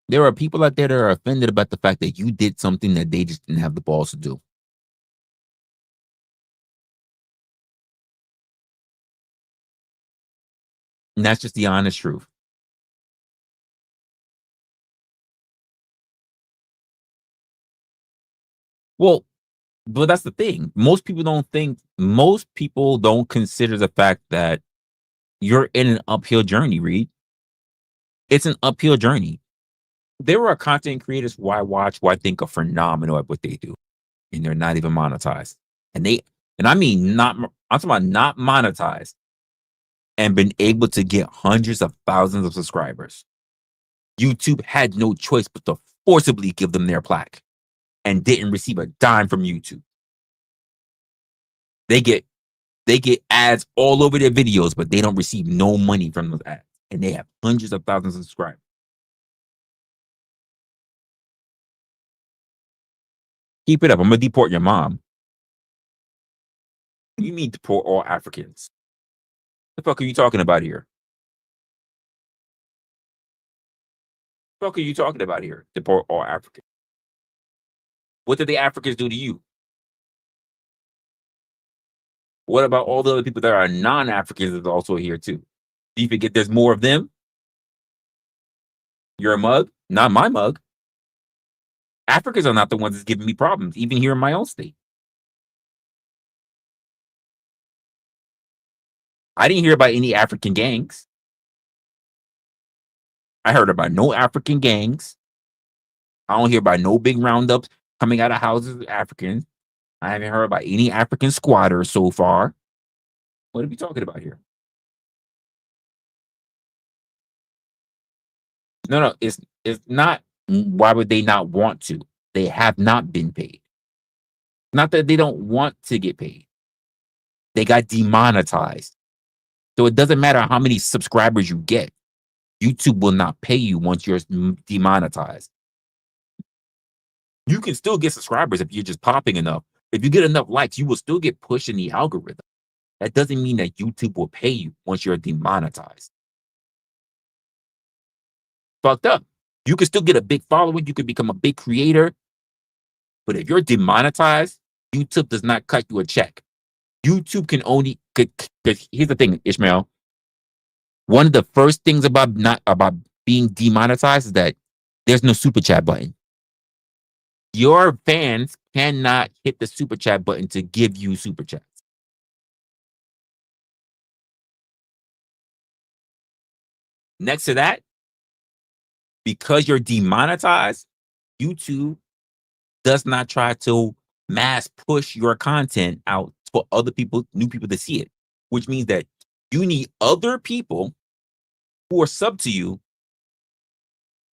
There are people out there that are offended about the fact that you did something that they just didn't have the balls to do. And that's just the honest truth. Well, but that's the thing. Most people don't consider the fact that you're in an uphill journey, Reed. It's an uphill journey. There are content creators who I watch who I think are phenomenal at what they do. And they're not even monetized. I'm talking about not monetized and been able to get hundreds of thousands of subscribers. YouTube had no choice but to forcibly give them their plaque and didn't receive a dime from YouTube. They get ads all over their videos, but they don't receive no money from those ads. And they have hundreds of thousands of subscribers. Keep it up. I'm going to deport your mom. You mean deport all Africans? The fuck are you talking about here? The fuck are you talking about here? Deport all Africans. What did the Africans do to you? What about all the other people that are non-Africans that's also here too? Do you forget there's more of them? You're a mug? Not my mug. Africans are not the ones that's giving me problems, even here in my own state. I didn't hear about any African gangs. I heard about no African gangs. I don't hear about no big roundups coming out of houses of Africans. I haven't heard about any African squatters so far. What are we talking about here? No, it's not. Why would they not want to? They have not been paid. Not that they don't want to get paid. They got demonetized. So it doesn't matter how many subscribers you get. YouTube will not pay you once you're demonetized. You can still get subscribers if you're just popping enough. If you get enough likes, you will still get pushed in the algorithm. That doesn't mean that YouTube will pay you once you're demonetized. Fucked up. You can still get a big following. You could become a big creator. But if you're demonetized, YouTube does not cut you a check. YouTube can only, because here's the thing, Ishmael. One of the first things about being demonetized is that there's no super chat button. Your fans cannot hit the super chat button to give you super chats. Next to that, because you're demonetized, YouTube does not try to mass push your content out for other people, new people to see it, which means that you need other people who are sub to you,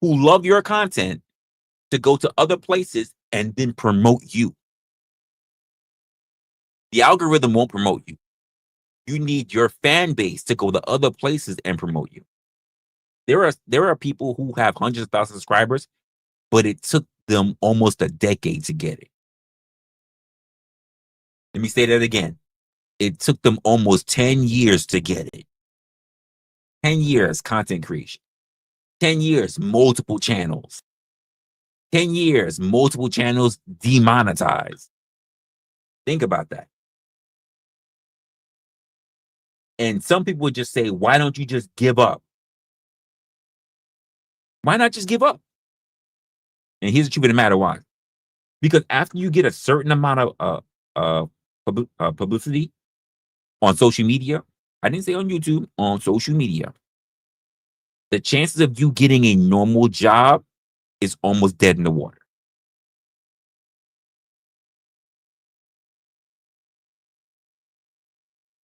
who love your content, to go to other places and then promote you. The algorithm won't promote you. You need your fan base to go to other places and promote you. There are people who have hundreds of thousands of subscribers, but it took them almost a decade to get it. Let me say that again. It took them almost 10 years to get it. 10 years content creation. 10 years, multiple channels. 10 years, multiple channels demonetized. Think about that. And some people would just say, why don't you just give up? Why not just give up? And here's the truth of the matter why. Because after you get a certain amount of publicity on social media, I didn't say on YouTube, on social media, the chances of you getting a normal job is almost dead in the water.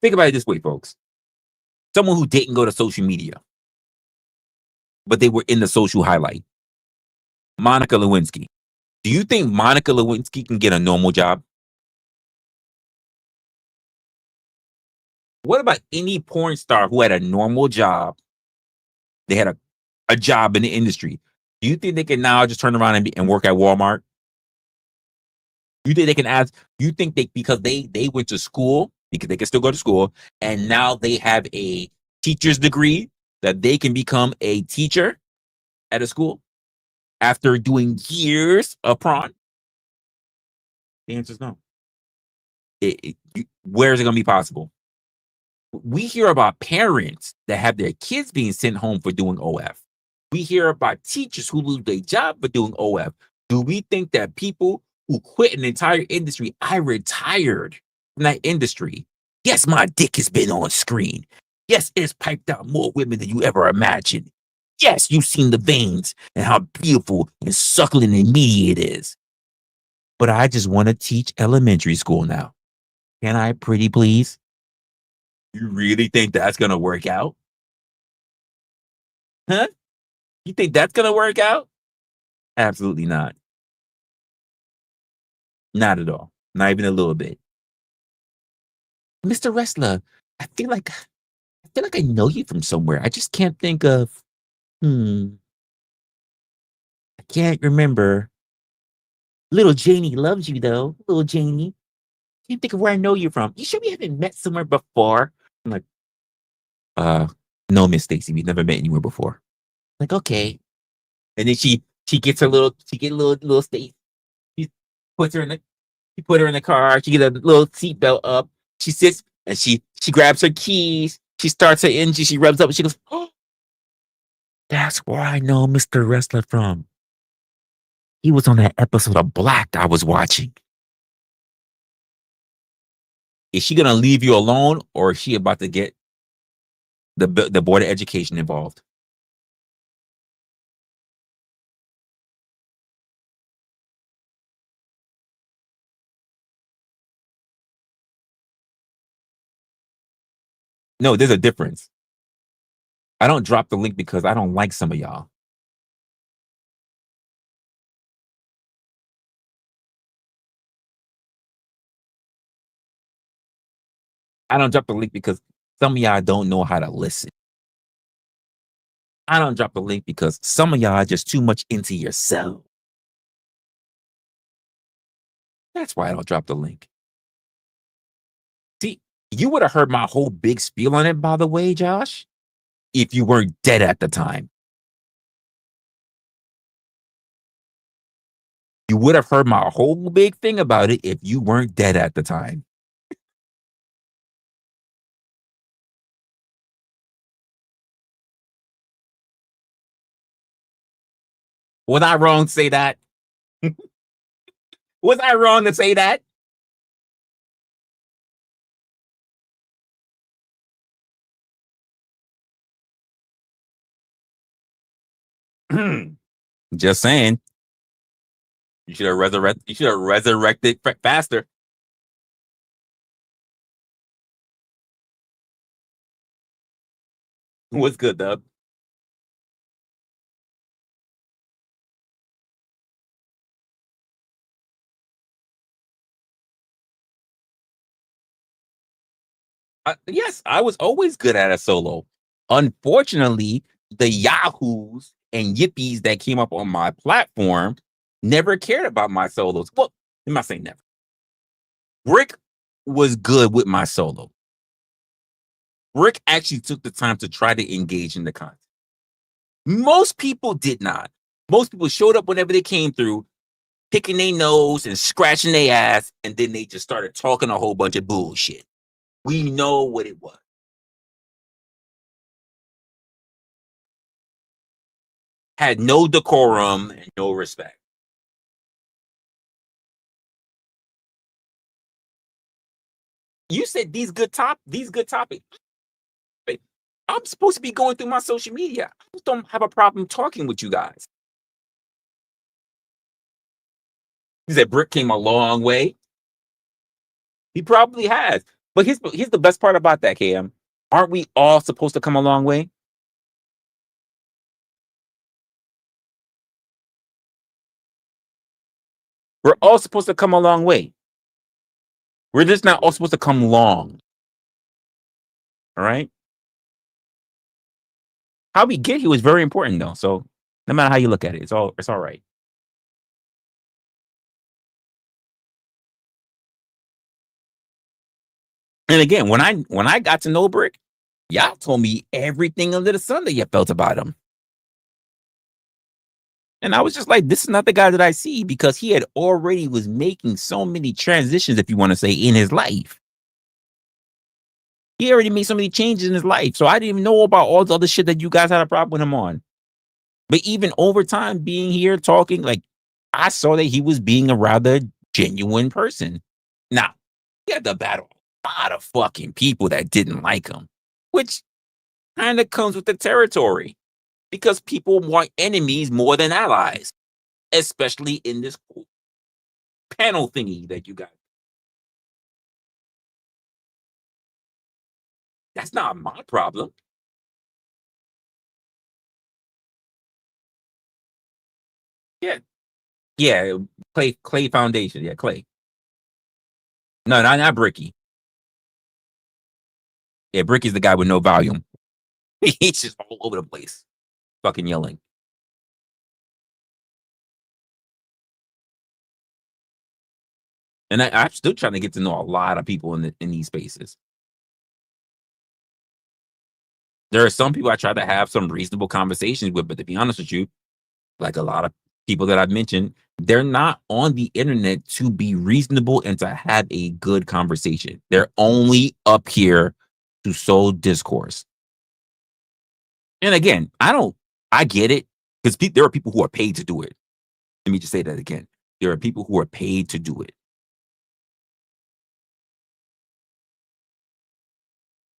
Think about it this way, folks. Someone who didn't go to social media, but they were in the social highlight. Monica Lewinsky. Do you think Monica Lewinsky can get a normal job? What about any porn star who had a normal job? They had a job in the industry. Do you think they can now just turn around and work at Walmart? You think they can ask? You think because they went to school, because they can still go to school, and now they have a teacher's degree, that they can become a teacher at a school after doing years of prawn? The answer is no. Where is it going to be possible? We hear about parents that have their kids being sent home for doing OF. We hear about teachers who lose their job for doing OF. Do we think that people who quit an entire industry, I retired from that industry. Yes, my dick has been on screen. Yes, it's piped out more women than you ever imagined. Yes, you've seen the veins and how beautiful and suckling and meaty it is. But I just want to teach elementary school now. Can I, pretty please? You really think that's going to work out? Huh? You think that's going to work out? Absolutely not. Not at all. Not even a little bit. Mr. Resla, I feel like I know you from somewhere. I just can't think of. I can't remember. Little Janie loves you though. Little Janie. Can't think of where I know you from. You sure we haven't met somewhere before? I'm like, no, Miss Stacy, we've never met anywhere before. Like, okay. And then she gets a little Stacy. She put her in the car. She get a little seatbelt up. She sits and she grabs her keys. She starts her engine. She revs up and she goes, oh, that's where I know Mr. Resla from. He was on that episode of Black I was watching. Is she gonna leave you alone, or is she about to get the Board of Education involved? No, there's a difference. I don't drop the link because I don't like some of y'all. I don't drop the link because some of y'all don't know how to listen. I don't drop the link because some of y'all are just too much into yourself. That's why I don't drop the link. See, you would have heard my whole big spiel on it, by the way, Josh, if you weren't dead at the time. You would have heard my whole big thing about it if you weren't dead at the time. Was I wrong to say that? Was I wrong to say that? Just saying. You should have resurrected faster. What's good, Dub? Yes, I was always good at a solo. Unfortunately, the yahoos and yippies that came up on my platform never cared about my solos. Well, I'm not saying never. Rick was good with my solo. Rick actually took the time to try to engage in the content. Most people did not. Most people showed up whenever they came through, picking their nose and scratching their ass, and then they just started talking a whole bunch of bullshit. We know what it was. Had no decorum and no respect. You said these good topics. I'm supposed to be going through my social media. I just don't have a problem talking with you guys. He said Brick came a long way. He probably has. But here's the best part about that, Cam. Aren't we all supposed to come a long way? We're all supposed to come a long way. We're just not all supposed to come long. All right? How we get here was very important, though. So no matter how you look at it, it's all right. And again, when I got to know Brick, y'all told me everything under the sun that you felt about him. And I was just like, this is not the guy that I see, because he had already was making so many transitions, if you want to say, in his life. He already made so many changes in his life. So I didn't even know about all the other shit that you guys had a problem with him on. But even over time, being here talking, like, I saw that he was being a rather genuine person. Now, he had to battle a lot of fucking people that didn't like him, which kind of comes with the territory, because people want enemies more than allies, especially in this panel thingy that you got. That's not my problem. Yeah, Clay Foundation. Yeah, Clay. No, not Bricky. Yeah, Bricky's the guy with no volume. He's just all over the place, fucking yelling. And I'm still trying to get to know a lot of people in these spaces. There are some people I try to have some reasonable conversations with, but to be honest with you, like a lot of people that I've mentioned, they're not on the internet to be reasonable and to have a good conversation. They're only up here to sow discourse. And again, I get it, because there are people who are paid to do it. Let me just say that again. There are people who are paid to do it.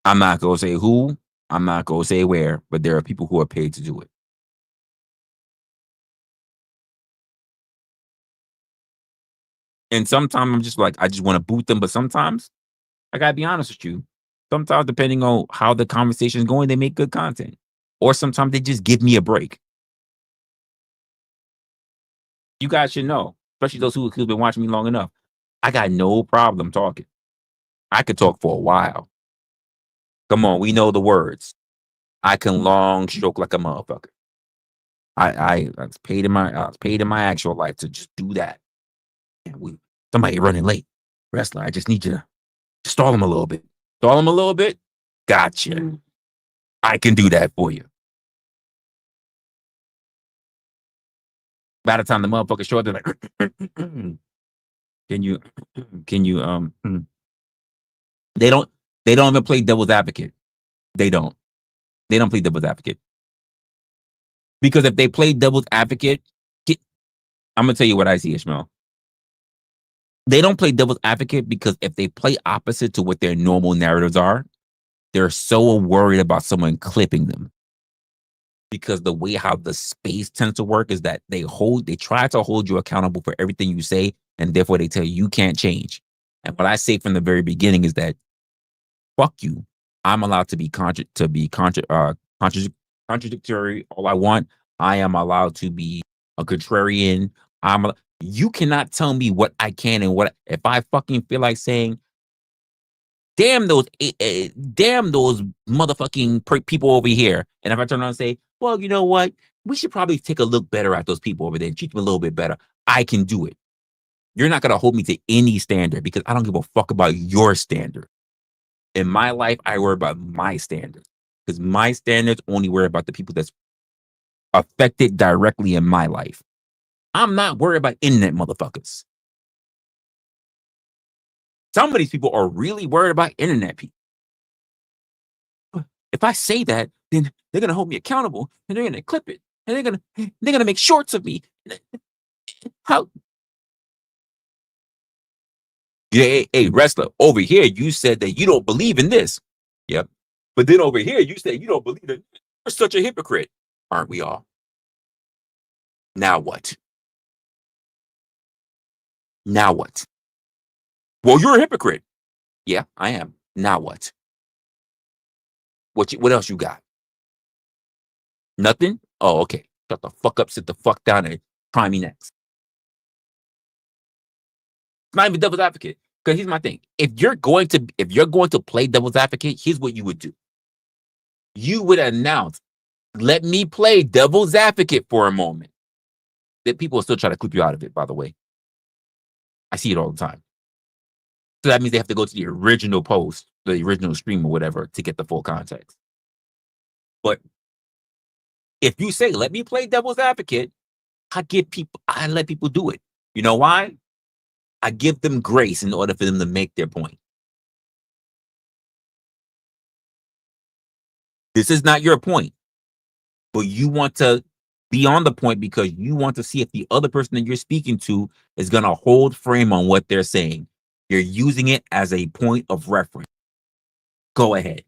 I'm not going to say who, I'm not going to say where, but there are people who are paid to do it. And sometimes I'm just like, I just want to boot them. But sometimes, I got to be honest with you, sometimes depending on how the conversation is going, they make good content. Or sometimes they just give me a break. You guys should know, especially those who've been watching me long enough, I got no problem talking. I could talk for a while. Come on, we know the words. I can long stroke like a motherfucker. I was paid in my actual life to just do that. And somebody running late. Wrestler, I just need you to stall him a little bit. Stall him a little bit? Gotcha. I can do that for you. By the time the motherfucker show up, they're like, can you, they don't, they don't even play devil's advocate. They don't play devil's advocate. Because if they play devil's advocate, I'm going to tell you what I see, Ishmael. They don't play devil's advocate because if they play opposite to what their normal narratives are, they're so worried about someone clipping them. Because the way how the space tends to work is that they try to hold you accountable for everything you say, and therefore they tell you can't change. And what I say from the very beginning is that, fuck you. I'm allowed to be contradictory all I want. I am allowed to be a contrarian. You cannot tell me what I can and what if I fucking feel like saying, damn those motherfucking people over here. And if I turn around and say, well, you know what? We should probably take a look better at those people over there and treat them a little bit better. I can do it. You're not going to hold me to any standard because I don't give a fuck about your standard. In my life, I worry about my standards because my standards only worry about the people that's affected directly in my life. I'm not worried about internet motherfuckers. Some of these people are really worried about internet people. If I say that, then they're gonna hold me accountable and they're gonna clip it and they're gonna make shorts of me. How? Yeah, hey, Resla, over here you said that you don't believe in this. Yep. But then over here you said you don't believe in it. You're such a hypocrite, aren't we all? Now what? Now what? Well, you're a hypocrite. Yeah, I am. Now what? What else you got? Nothing? Oh, okay. Shut the fuck up, sit the fuck down and try me next. It's not even devil's advocate. Because here's my thing. If you're going to play devil's advocate, here's what you would do. You would announce, let me play devil's advocate for a moment. That people will still try to clip you out of it, by the way. I see it all the time. So that means they have to go to the original post, the original stream or whatever to get the full context. But if you say, let me play devil's advocate, I let people do it. You know why? I give them grace in order for them to make their point. This is not your point, but you want to be on the point because you want to see if the other person that you're speaking to is going to hold frame on what they're saying. You're using it as a point of reference. Go ahead.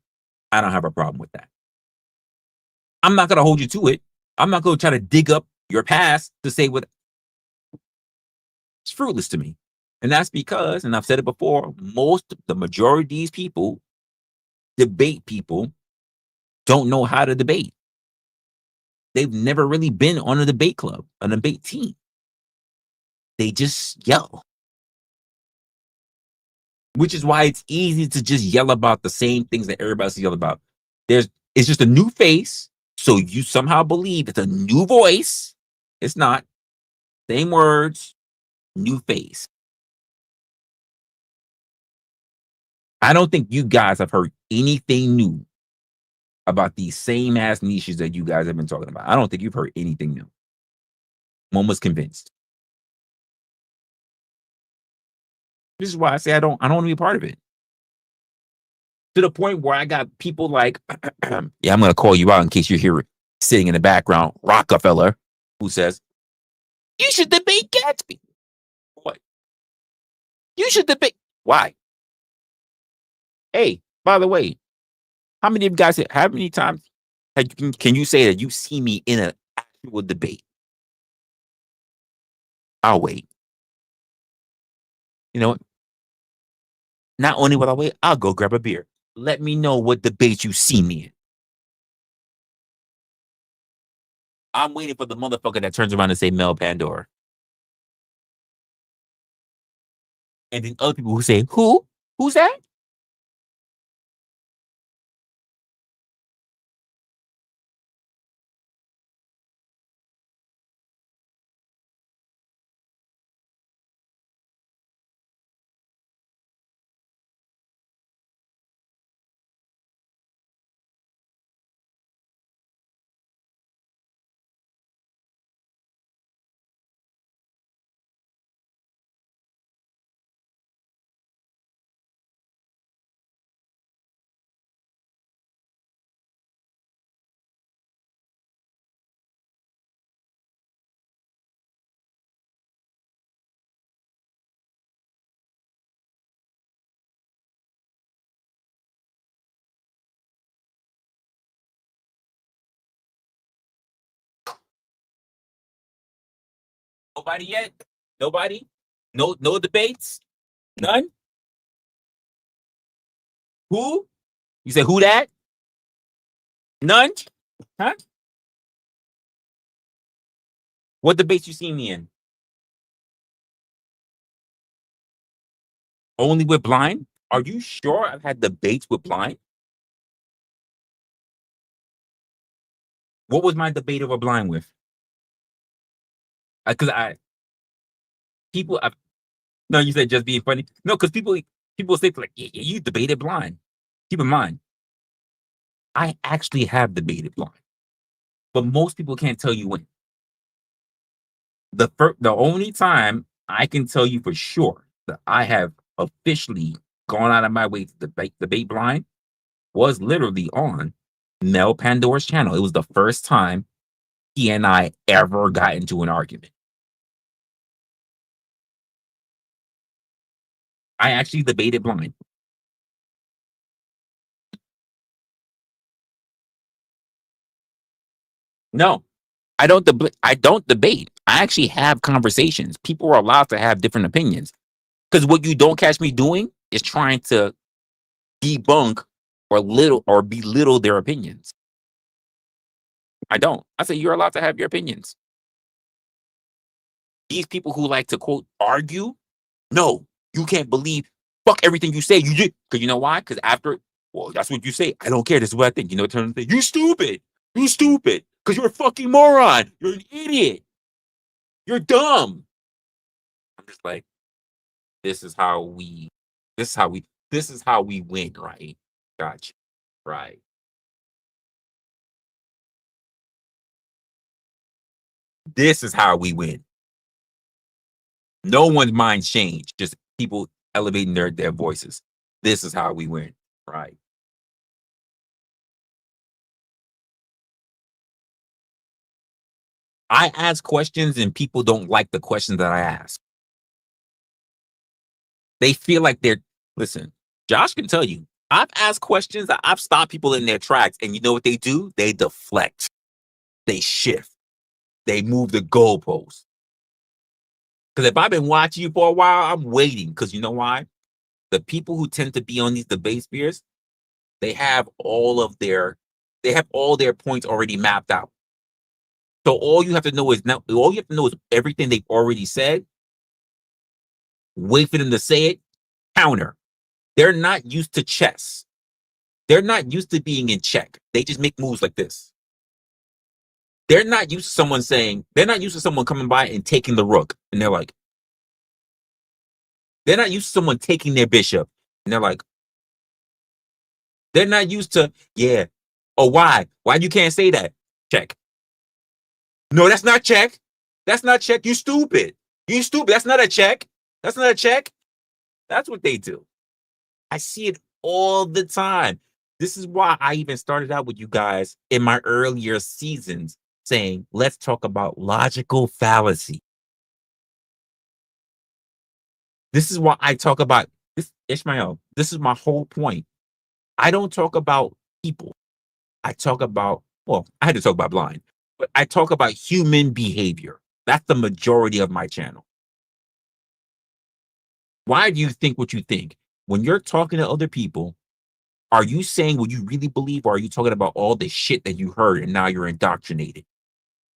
I don't have a problem with that. I'm not going to hold you to it. I'm not going to try to dig up your past to say what. It's fruitless to me. And that's because, and I've said it before, the majority of these people, debate people, don't know how to debate. They've never really been on a debate club, a debate team. They just yell. Which is why it's easy to just yell about the same things that everybody else yells about. It's just a new face, so you somehow believe it's a new voice. It's not. Same words, new face. I don't think you guys have heard anything new about these same ass niches that you guys have been talking about. I don't think you've heard anything new. One was convinced. This is why I say I don't want to be a part of it. To the point where I got people like, yeah, I'm going to call you out in case you hear it sitting in the background, Rockefeller, who says, you should debate Gatsby. What? You should debate. Why? Hey, by the way, how many times can you say that you see me in an actual debate? I'll wait. You know what? Not only will I wait, I'll go grab a beer. Let me know what debate you see me in. I'm waiting for the motherfucker that turns around and say Mel Pandora. And then other people who say, who? Who's that? Nobody yet? Nobody? No debates? None? Who? You said who that? None? Huh? What debates you seen me in? Only with Blind? Are you sure I've had debates with Blind? What was my debate over Blind with? Because people, no, you said just being funny. No, because people say like, yeah, you debated Blind. Keep in mind, I actually have debated Blind, but most people can't tell you when. The only time I can tell you for sure that I have officially gone out of my way to debate Blind was literally on Mel Pandora's channel. It was the first time he and I ever got into an argument. I actually debated Blind. No, I don't debate. I actually have conversations. People are allowed to have different opinions. Because what you don't catch me doing is trying to debunk or belittle their opinions. I don't. I say you're allowed to have your opinions. These people who like to quote argue, no, you can't believe. Fuck everything you say. You did because you know why? Because well, that's what you say. I don't care. This is what I think. You know, turn and say, you stupid. You stupid. Because you're a fucking moron. You're an idiot. You're dumb. I'm just like, this is how we win, right? Gotcha. Right. This is how we win. No one's mind changed. Just people elevating their voices. This is how we win. Right. I ask questions and people don't like the questions that I ask. They feel like listen, Josh can tell you, I've asked questions that I've stopped people in their tracks, and you know what they do? They deflect. They shift. They move the goalposts. Because if I've been watching you for a while, I'm waiting. Because you know why? The people who tend to be on these debate spheres, they have all their points already mapped out. So all you have to know is everything they've already said. Wait for them to say it, counter. They're not used to chess. They're not used to being in check. They just make moves like this. They're not used to someone coming by and taking the rook. And they're not used to someone taking their bishop. And they're not used to, yeah. Oh, why? Why you can't say that? Check. No, that's not check. That's not check. You stupid. You stupid. That's not a check. That's not a check. That's what they do. I see it all the time. This is why I even started out with you guys in my earlier seasons saying, let's talk about logical fallacy. This is why I talk about this, Ishmael. This is my whole point. I don't talk about people. I talk about, well, I had to talk about Blind, but I talk about human behavior. That's the majority of my channel. Why do you think what you think? When you're talking to other people, are you saying what you really believe, or are you talking about all the shit that you heard and now you're indoctrinated?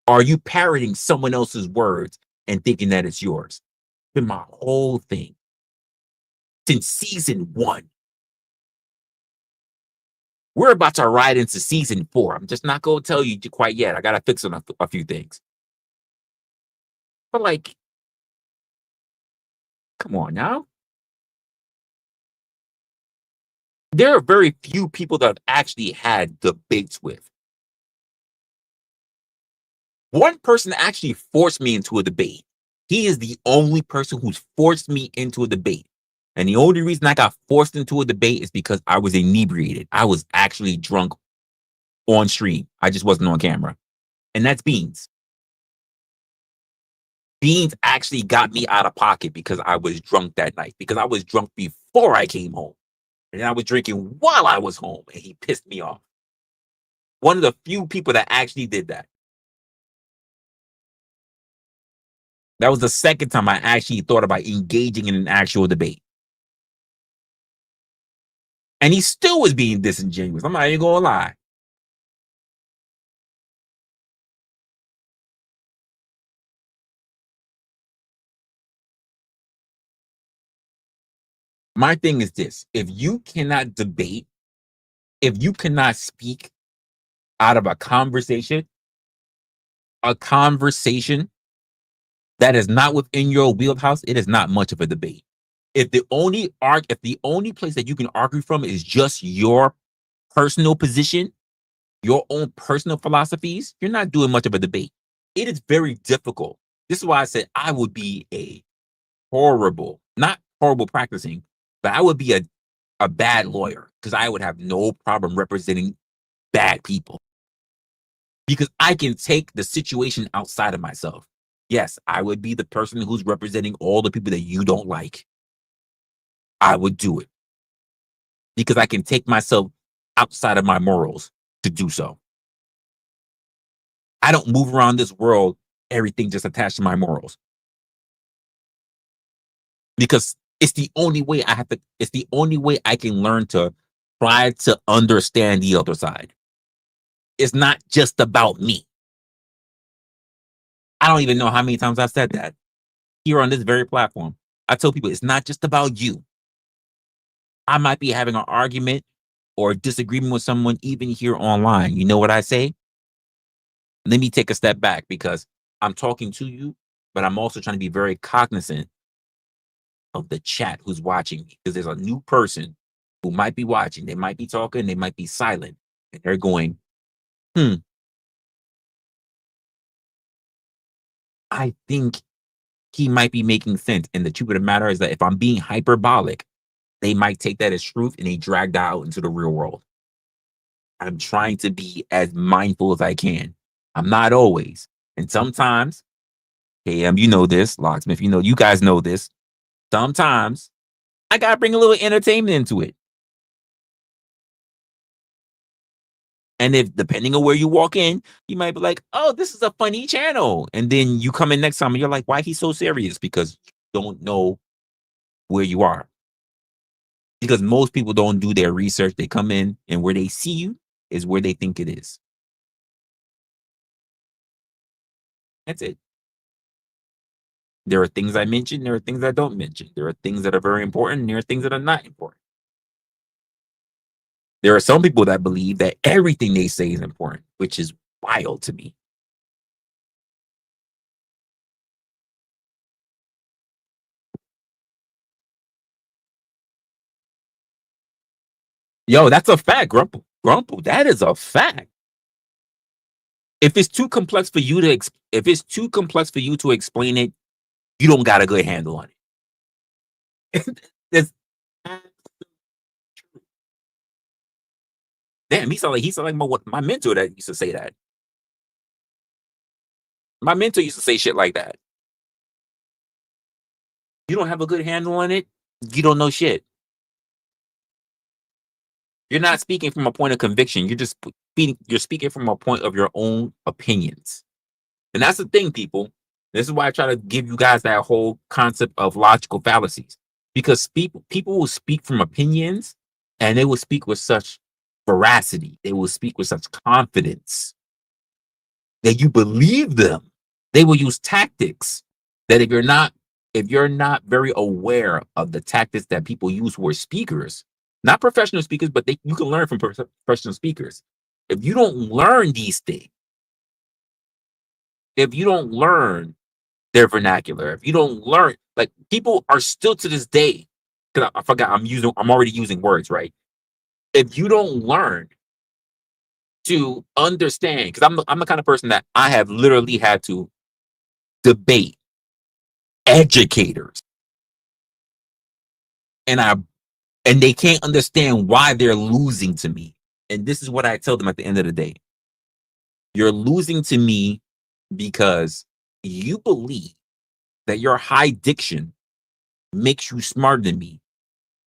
Are you parroting someone else's words and thinking that it's yours? It's been my whole thing since season 1. We're about to ride into season 4. I'm just not going to tell you quite yet. I got to fix on a few things. But like, come on now. There are very few people that I've actually had debates with. One person actually forced me into a debate. He is the only person who's forced me into a debate. And the only reason I got forced into a debate is because I was inebriated. I was actually drunk on stream. I just wasn't on camera. And that's Beans. Beans actually got me out of pocket because I was drunk that night. Because I was drunk before I came home. And then I was drinking while I was home. And he pissed me off. One of the few people that actually did that. That was the second time I actually thought about engaging in an actual debate. And he still was being disingenuous. I'm not even gonna lie. My thing is this: if you cannot debate, if you cannot speak out of a conversation that is not within your wheelhouse, it is not much of a debate. If the only place that you can argue from is just your personal position, your own personal philosophies, you're not doing much of a debate. It is very difficult. This is why I said I would be not horrible practicing, but I would be a bad lawyer, because I would have no problem representing bad people, because I can take the situation outside of myself. Yes, I would be the person who's representing all the people that you don't like. I would do it because I can take myself outside of my morals to do so. I don't move around this world, everything just attached to my morals, because it's the only way I can learn to try to understand the other side. It's not just about me. I don't even know how many times I've said that here on this very platform. I tell people it's not just about you. I might be having an argument or disagreement with someone even here online. You know what I say? Let me take a step back, because I'm talking to you, but I'm also trying to be very cognizant of the chat who's watching me, because there's a new person who might be watching. They might be talking, they might be silent, and they're going, I think he might be making sense. And the truth of the matter is that if I'm being hyperbolic, they might take that as truth and they drag that out into the real world. I'm trying to be as mindful as I can. I'm not always. And sometimes, KM, you know this, Locksmith, you guys know this. Sometimes I got to bring a little entertainment into it. And if, depending on where you walk in, you might be like, oh, this is a funny channel. And then you come in next time and you're like, why he's so serious? Because you don't know where you are. Because most people don't do their research. They come in and where they see you is where they think it is. That's it. There are things I mention. There are things I don't mention. There are things that are very important. And there are things that are not important. There are some people that believe that everything they say is important, which is wild to me. Yo, that's a fact, Grumple. That is a fact. If it's too complex for you to explain it, you don't got a good handle on it. That's damn. He sound like my mentor that used to say that. My mentor used to say shit like that. You don't have a good handle on it, you don't know shit. You're not speaking from a point of conviction. You're speaking from a point of your own opinions. And that's the thing, people. This is why I try to give you guys that whole concept of logical fallacies. Because people will speak from opinions, and they will speak with such veracity. They will speak with such confidence that you believe them. They will use tactics that if you're not very aware of the tactics that people use who are speakers, not professional speakers, but you can learn from professional speakers. If you don't learn these things, if you don't learn their vernacular, if you don't learn, like, people are still to this day, because I forgot I'm already using words, right? If you don't learn to understand, because I'm the kind of person that I have literally had to debate educators, and they can't understand why they're losing to me. And this is what I tell them at the end of the day. You're losing to me because you believe that your high diction makes you smarter than me.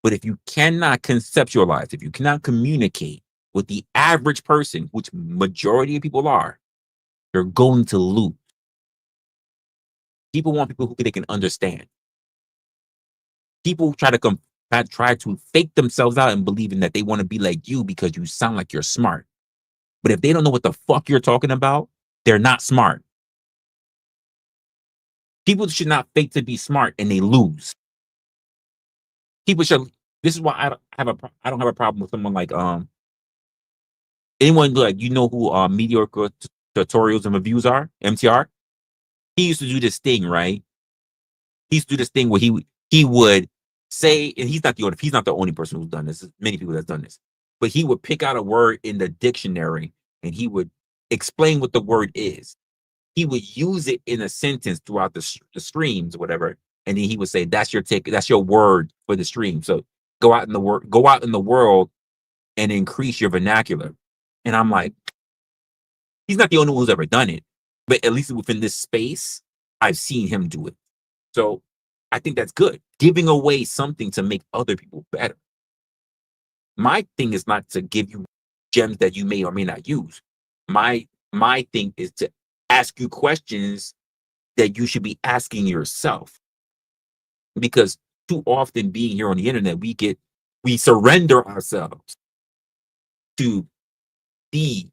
But if you cannot conceptualize, if you cannot communicate with the average person, which majority of people are, you're going to lose. People want people who they can understand. People try to fake themselves out and believing that they want to be like you because you sound like you're smart. But if they don't know what the fuck you're talking about, they're not smart. People should not fake to be smart and they lose. People should. This is why I don't have a problem with someone like anyone like who mediocre tutorials and reviews are, MTR. He used to do this thing, right? He used to do this thing where he would say, and he's not the only person who's done this. There's many people that's done this, but he would pick out a word in the dictionary and he would explain what the word is. He would use it in a sentence throughout the streams or whatever, and then he would say, "That's your word for the stream." So go out in the world and increase your vernacular. And I'm like, he's not the only one who's ever done it, but at least within this space, I've seen him do it. So I think that's good. Giving away something to make other people better. My thing is not to give you gems that you may or may not use. My thing is to ask you questions that you should be asking yourself. Because too often being here on the internet, we surrender ourselves to these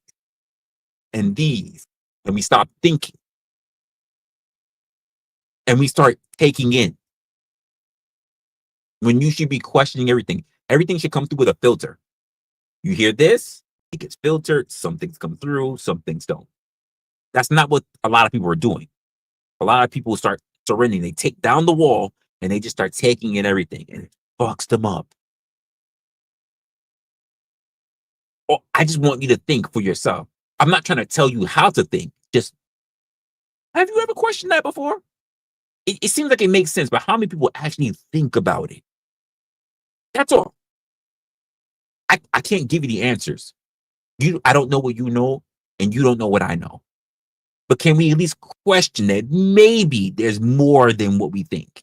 and these, and we stop thinking. And we start taking in. When you should be questioning everything. Everything should come through with a filter. You hear this, it gets filtered, some things come through, some things don't. That's not what a lot of people are doing. A lot of people start surrendering. They take down the wall and they just start taking in everything, and it fucks them up. Oh, I just want you to think for yourself. I'm not trying to tell you how to think. Just, have you ever questioned that before? It seems like it makes sense, but how many people actually think about it? That's all. I can't give you the answers. I don't know what you know, and you don't know what I know. But can we at least question that maybe there's more than what we think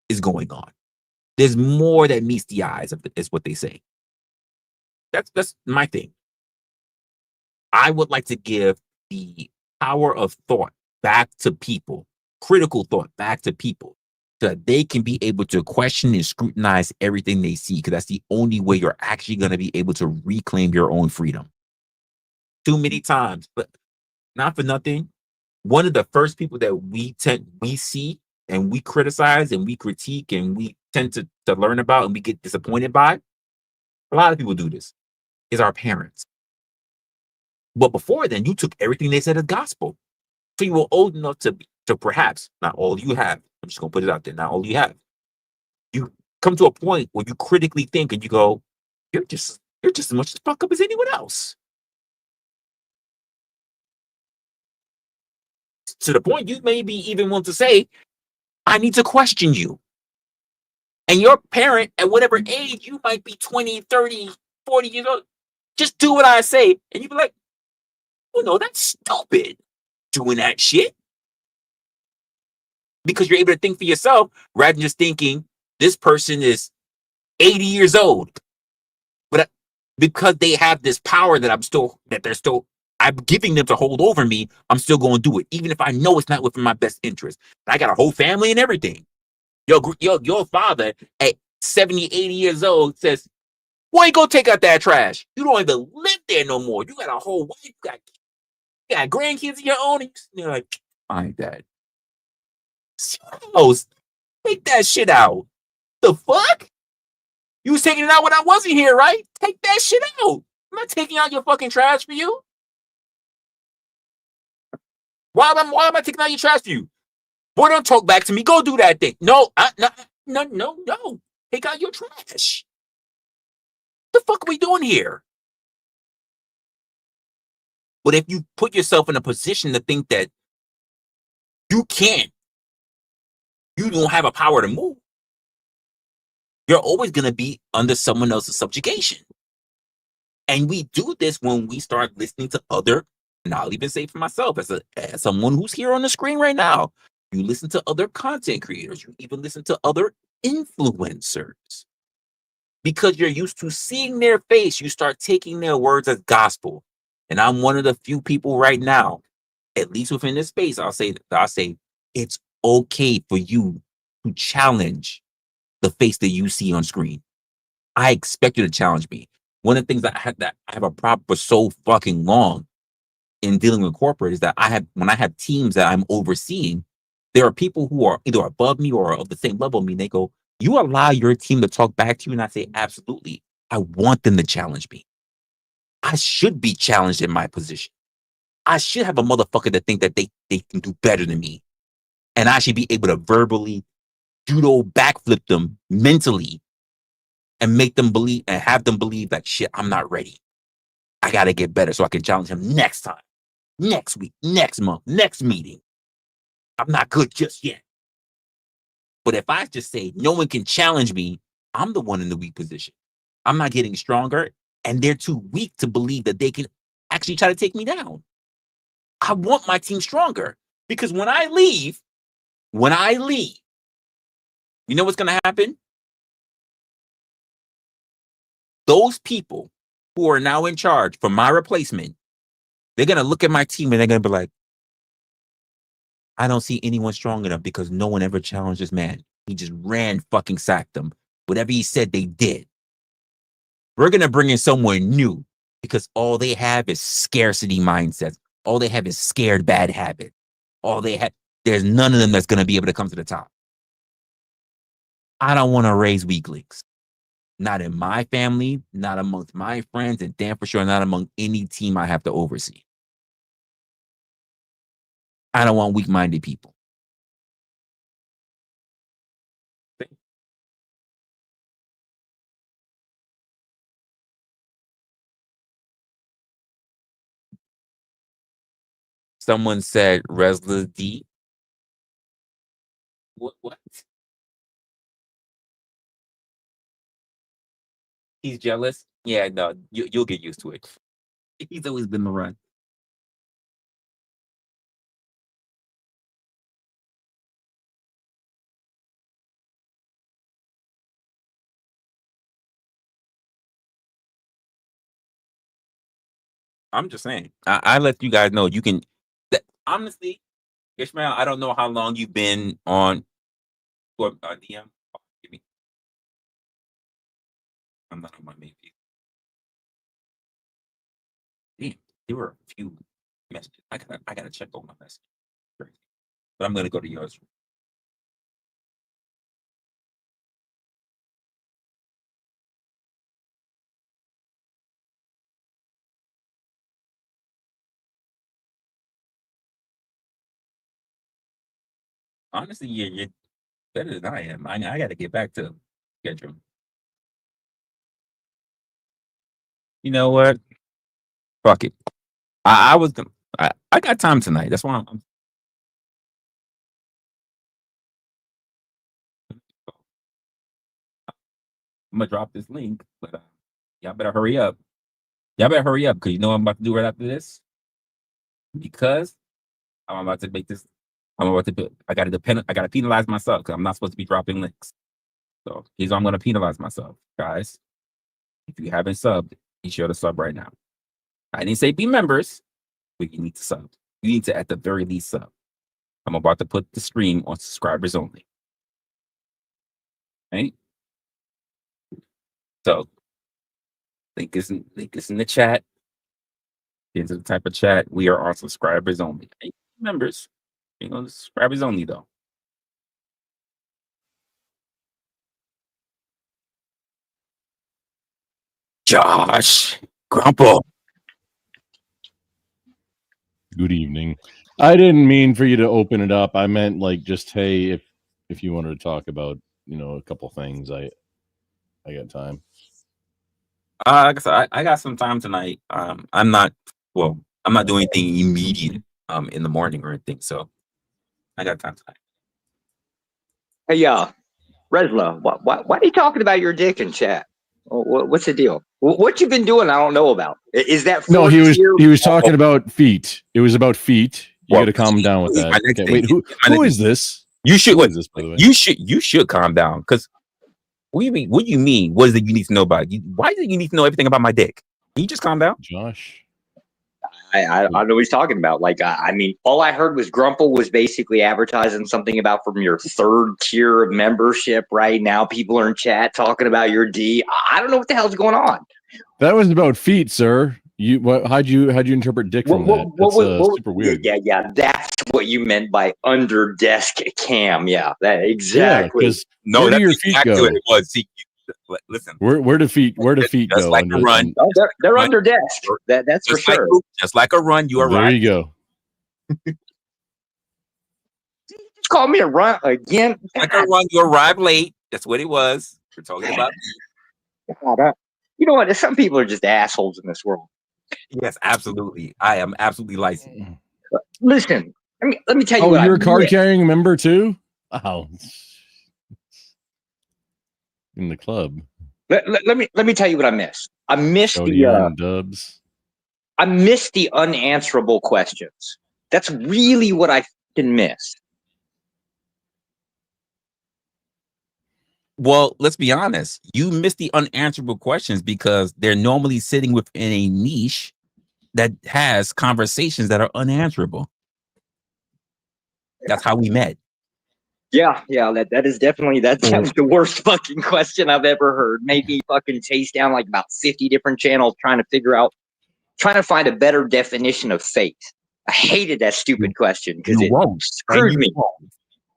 is going on? There's more that meets the eyes, is what they say. That's my thing. I would like to give the power of thought back to people, critical thought back to people, so that they can be able to question and scrutinize everything they see, because that's the only way you're actually going to be able to reclaim your own freedom. Too many times, but not for nothing, one of the first people that we see and we criticize and we critique and we tend to learn about and we get disappointed by, a lot of people do this, is our parents. But before then, you took everything they said as gospel. So you were old enough to perhaps, not all you have, I'm just going to put it out there, not all you have. You come to a point where you critically think and you go, you're just as much as fuck up as anyone else. To the point you maybe even want to say, I need to question you. And your parent, at whatever age, you might be 20, 30, 40 years old, just do what I say. And you be like, well, no, that's stupid, doing that shit. Because you're able to think for yourself rather than just thinking this person is 80 years old. But because they have this power that I'm giving them to hold over me, I'm still going to do it, even if I know it's not within my best interest. I got a whole family and everything. Your father at 70, 80 years old says, boy, go take out that trash. You don't even live there no more. You got a whole wife, you got grandkids of your own. And you're like, fine, Dad. Take that shit out. The fuck? You was taking it out when I wasn't here, right? Take that shit out. I'm not taking out your fucking trash for you. Why am I taking out your trash for you? Boy, don't talk back to me. Go do that thing. No. Take out your trash. What the fuck are we doing here? But if you put yourself in a position to think that you don't have a power to move, you're always going to be under someone else's subjugation. And we do this when we start listening to other, and I'll even say for myself, as someone who's here on the screen right now, you listen to other content creators, you even listen to other influencers. Because you're used to seeing their face, you start taking their words as gospel. And I'm one of the few people right now, at least within this space, I'll say it's okay for you to challenge the face that you see on screen. I expect you to challenge me. One of the things that I have a problem for so fucking long in dealing with corporate is that when I have teams that I'm overseeing, there are people who are either above me or of the same level as me. And they go, you allow your team to talk back to you? And I say, absolutely. I want them to challenge me. I should be challenged in my position. I should have a motherfucker that think that they can do better than me. And I should be able to verbally judo backflip them mentally and make them believe and have them believe like, shit, I'm not ready. I got to get better so I can challenge him next time, next week, next month, next meeting. I'm not good just yet. But if I just say no one can challenge me, I'm the one in the weak position. I'm not getting stronger, and they're too weak to believe that they can actually try to take me down. I want my team stronger because when I leave, you know what's going to happen? Those people who are now in charge for my replacement, they're going to look at my team and they're going to be like, I don't see anyone strong enough because no one ever challenged this man. He just ran, fucking sacked them. Whatever he said, they did. We're going to bring in someone new because all they have is scarcity mindsets. All they have is scared bad habits. All they have, there's none of them that's going to be able to come to the top. I don't want to raise weaklings. Not in my family, not amongst my friends, and damn for sure not among any team I have to oversee. I don't want weak-minded people. Someone said Resla D. What? He's jealous? Yeah, no, you'll get used to it. He's always been the run. I'm just saying. I let you guys know you can. Honestly, Ishmael, I don't know how long you've been on DM. Oh, give me. I'm not on my main feed. Damn, there were a few messages. I gotta check all my messages. But I'm gonna go to yours. Honestly, you're better than I am. I got to get back to schedule. You know what? Fuck it. I was gonna. I got time tonight. That's why I'm gonna drop this link. But y'all better hurry up. Y'all better hurry up because you know what I'm about to do right after this. Because I'm about to make this. I'm about to. I got to penalize myself because I'm not supposed to be dropping links. So here's how I'm going to penalize myself, guys. If you haven't subbed, be sure to sub right now. I didn't say be members, but you need to sub. You need to, at the very least, sub. I'm about to put the stream on subscribers only. Right? So, link is in the chat. Into the type of chat. We are on subscribers only. Ain't members. You know, subscribers only though. Josh, Grumpo. Good evening. I didn't mean for you to open it up. I meant like just hey, if you wanted to talk about a couple things, I got time. Like I said, I got some time tonight. I'm not doing anything immediate in the morning or anything, so I got time tonight. Hey, Resla, why are you talking about your dick in chat? What's the deal? What you've been doing, I don't know about. Is that no? He was talking about feet. It was about feet. You got to calm down with that. Okay, wait, who is this? You should. Who is this, by the way? You should calm down because what do you mean? What do you mean? What is it you need to know about? Why do you need to know everything about my dick? Can you just calm down, Josh? I know what he's talking about. Like, I mean, all I heard was Grumple was basically advertising something about from your 3rd tier of membership. Right now, people are in chat talking about your D. I don't know what the hell's going on. That was about feet, sir. How'd you interpret dick from that? That's super weird. Yeah. That's what you meant by under desk cam. Yeah, that exactly. Yeah, where do your feet go? What it was. See, listen, where do feet just go? like a run. They're under desk. That's for sure. Just like a run, you are there. right. You go. Just call me a run again. Like a run, you arrived late. That's what it was. We're talking about. You know what? Some people are just assholes in this world. Yes, absolutely. I am absolutely licensed. Listen, let me tell you. Oh, you're a card carrying member too? Oh, in the club. Let me tell you what I missed. I missed dubs. I missed the unanswerable questions. That's really what I missed. Well, let's be honest. You miss the unanswerable questions because they're normally sitting within a niche that has conversations that are unanswerable. That's how we met. Yeah, that is definitely that was the worst fucking question I've ever heard. Made me fucking chase down like about 50 different channels trying to find a better definition of faith. I hated that stupid question because it screwed me.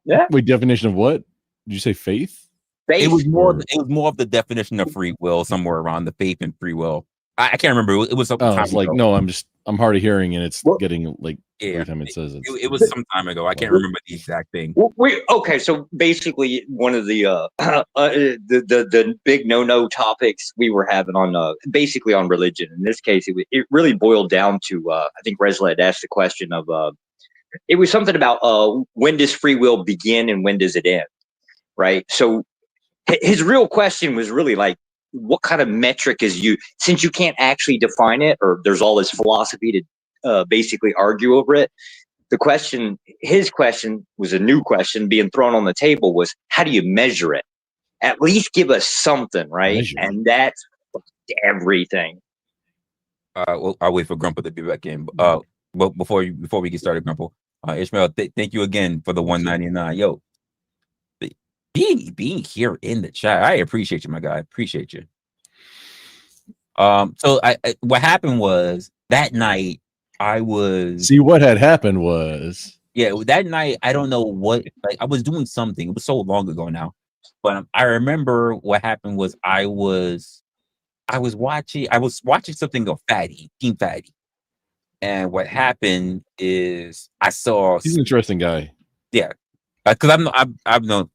Yeah. Wait, definition of what? Did you say faith? Faith? It was more of the definition of free will, somewhere around the faith and free will. I can't remember. It was some time ago. Like, no, I'm hard of hearing, and it's getting like every time it says it was some time ago. I can't remember the exact thing. Okay, so basically, one of the big no topics we were having on basically on religion. In this case, it really boiled down to I think Resla had asked the question of it was something about when does free will begin and when does it end, right? So his real question was really like, what kind of metric is you, since you can't actually define it, or there's all this philosophy to basically argue over it. His question was a new question being thrown on the table was, how do you measure it? At least give us something, right? And that's everything. Well, I'll wait for Grumple to be back in. But before we get started, Grumple, Ishmael, thank you again for the 199. Yo, being here in the chat, I appreciate you, my guy. Appreciate you. So what happened was that night what had happened was that night I don't know what, like, I was doing something. It was so long ago now, but I remember what happened was I was watching something of Team Fatty, and what happened is I saw he's an interesting guy. Yeah. Because I've known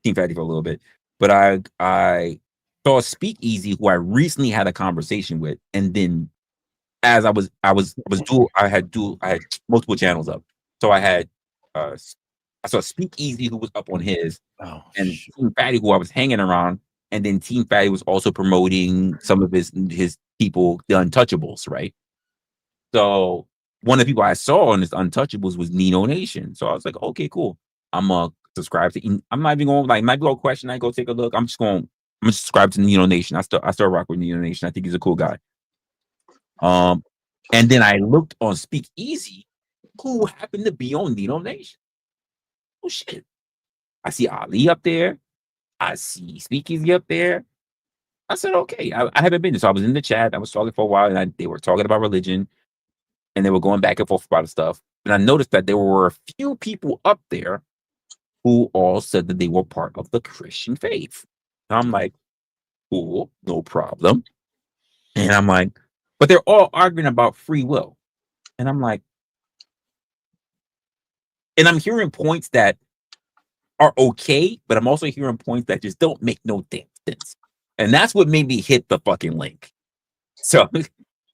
Team Fatty for a little bit, but I saw Speakeasy, who I recently had a conversation with, and then as I had multiple channels up, so I saw Speakeasy, who was up on his, and Team Fatty, who I was hanging around, and then Team Fatty was also promoting some of his people, the Untouchables, right? So one of the people I saw on this Untouchables was Nino Nation. So I was like, okay, cool. I'm subscribe to. I'm not even going like might go question. I go take a look. I'm gonna subscribe to Nino Nation. I still rock with Nino Nation. I think he's a cool guy. And then I looked on Speakeasy, who happened to be on Nino Nation. Oh shit! I see Ali up there. I see Speakeasy up there. I said, okay. I haven't been there. So I was in the chat. I was talking for a while, and they were talking about religion. And they were going back and forth about stuff. And I noticed that there were a few people up there who all said that they were part of the Christian faith. And I'm like, cool, no problem. And I'm like, but they're all arguing about free will. And I'm like, and I'm hearing points that are okay, but I'm also hearing points that just don't make no damn sense. And that's what made me hit the fucking link. So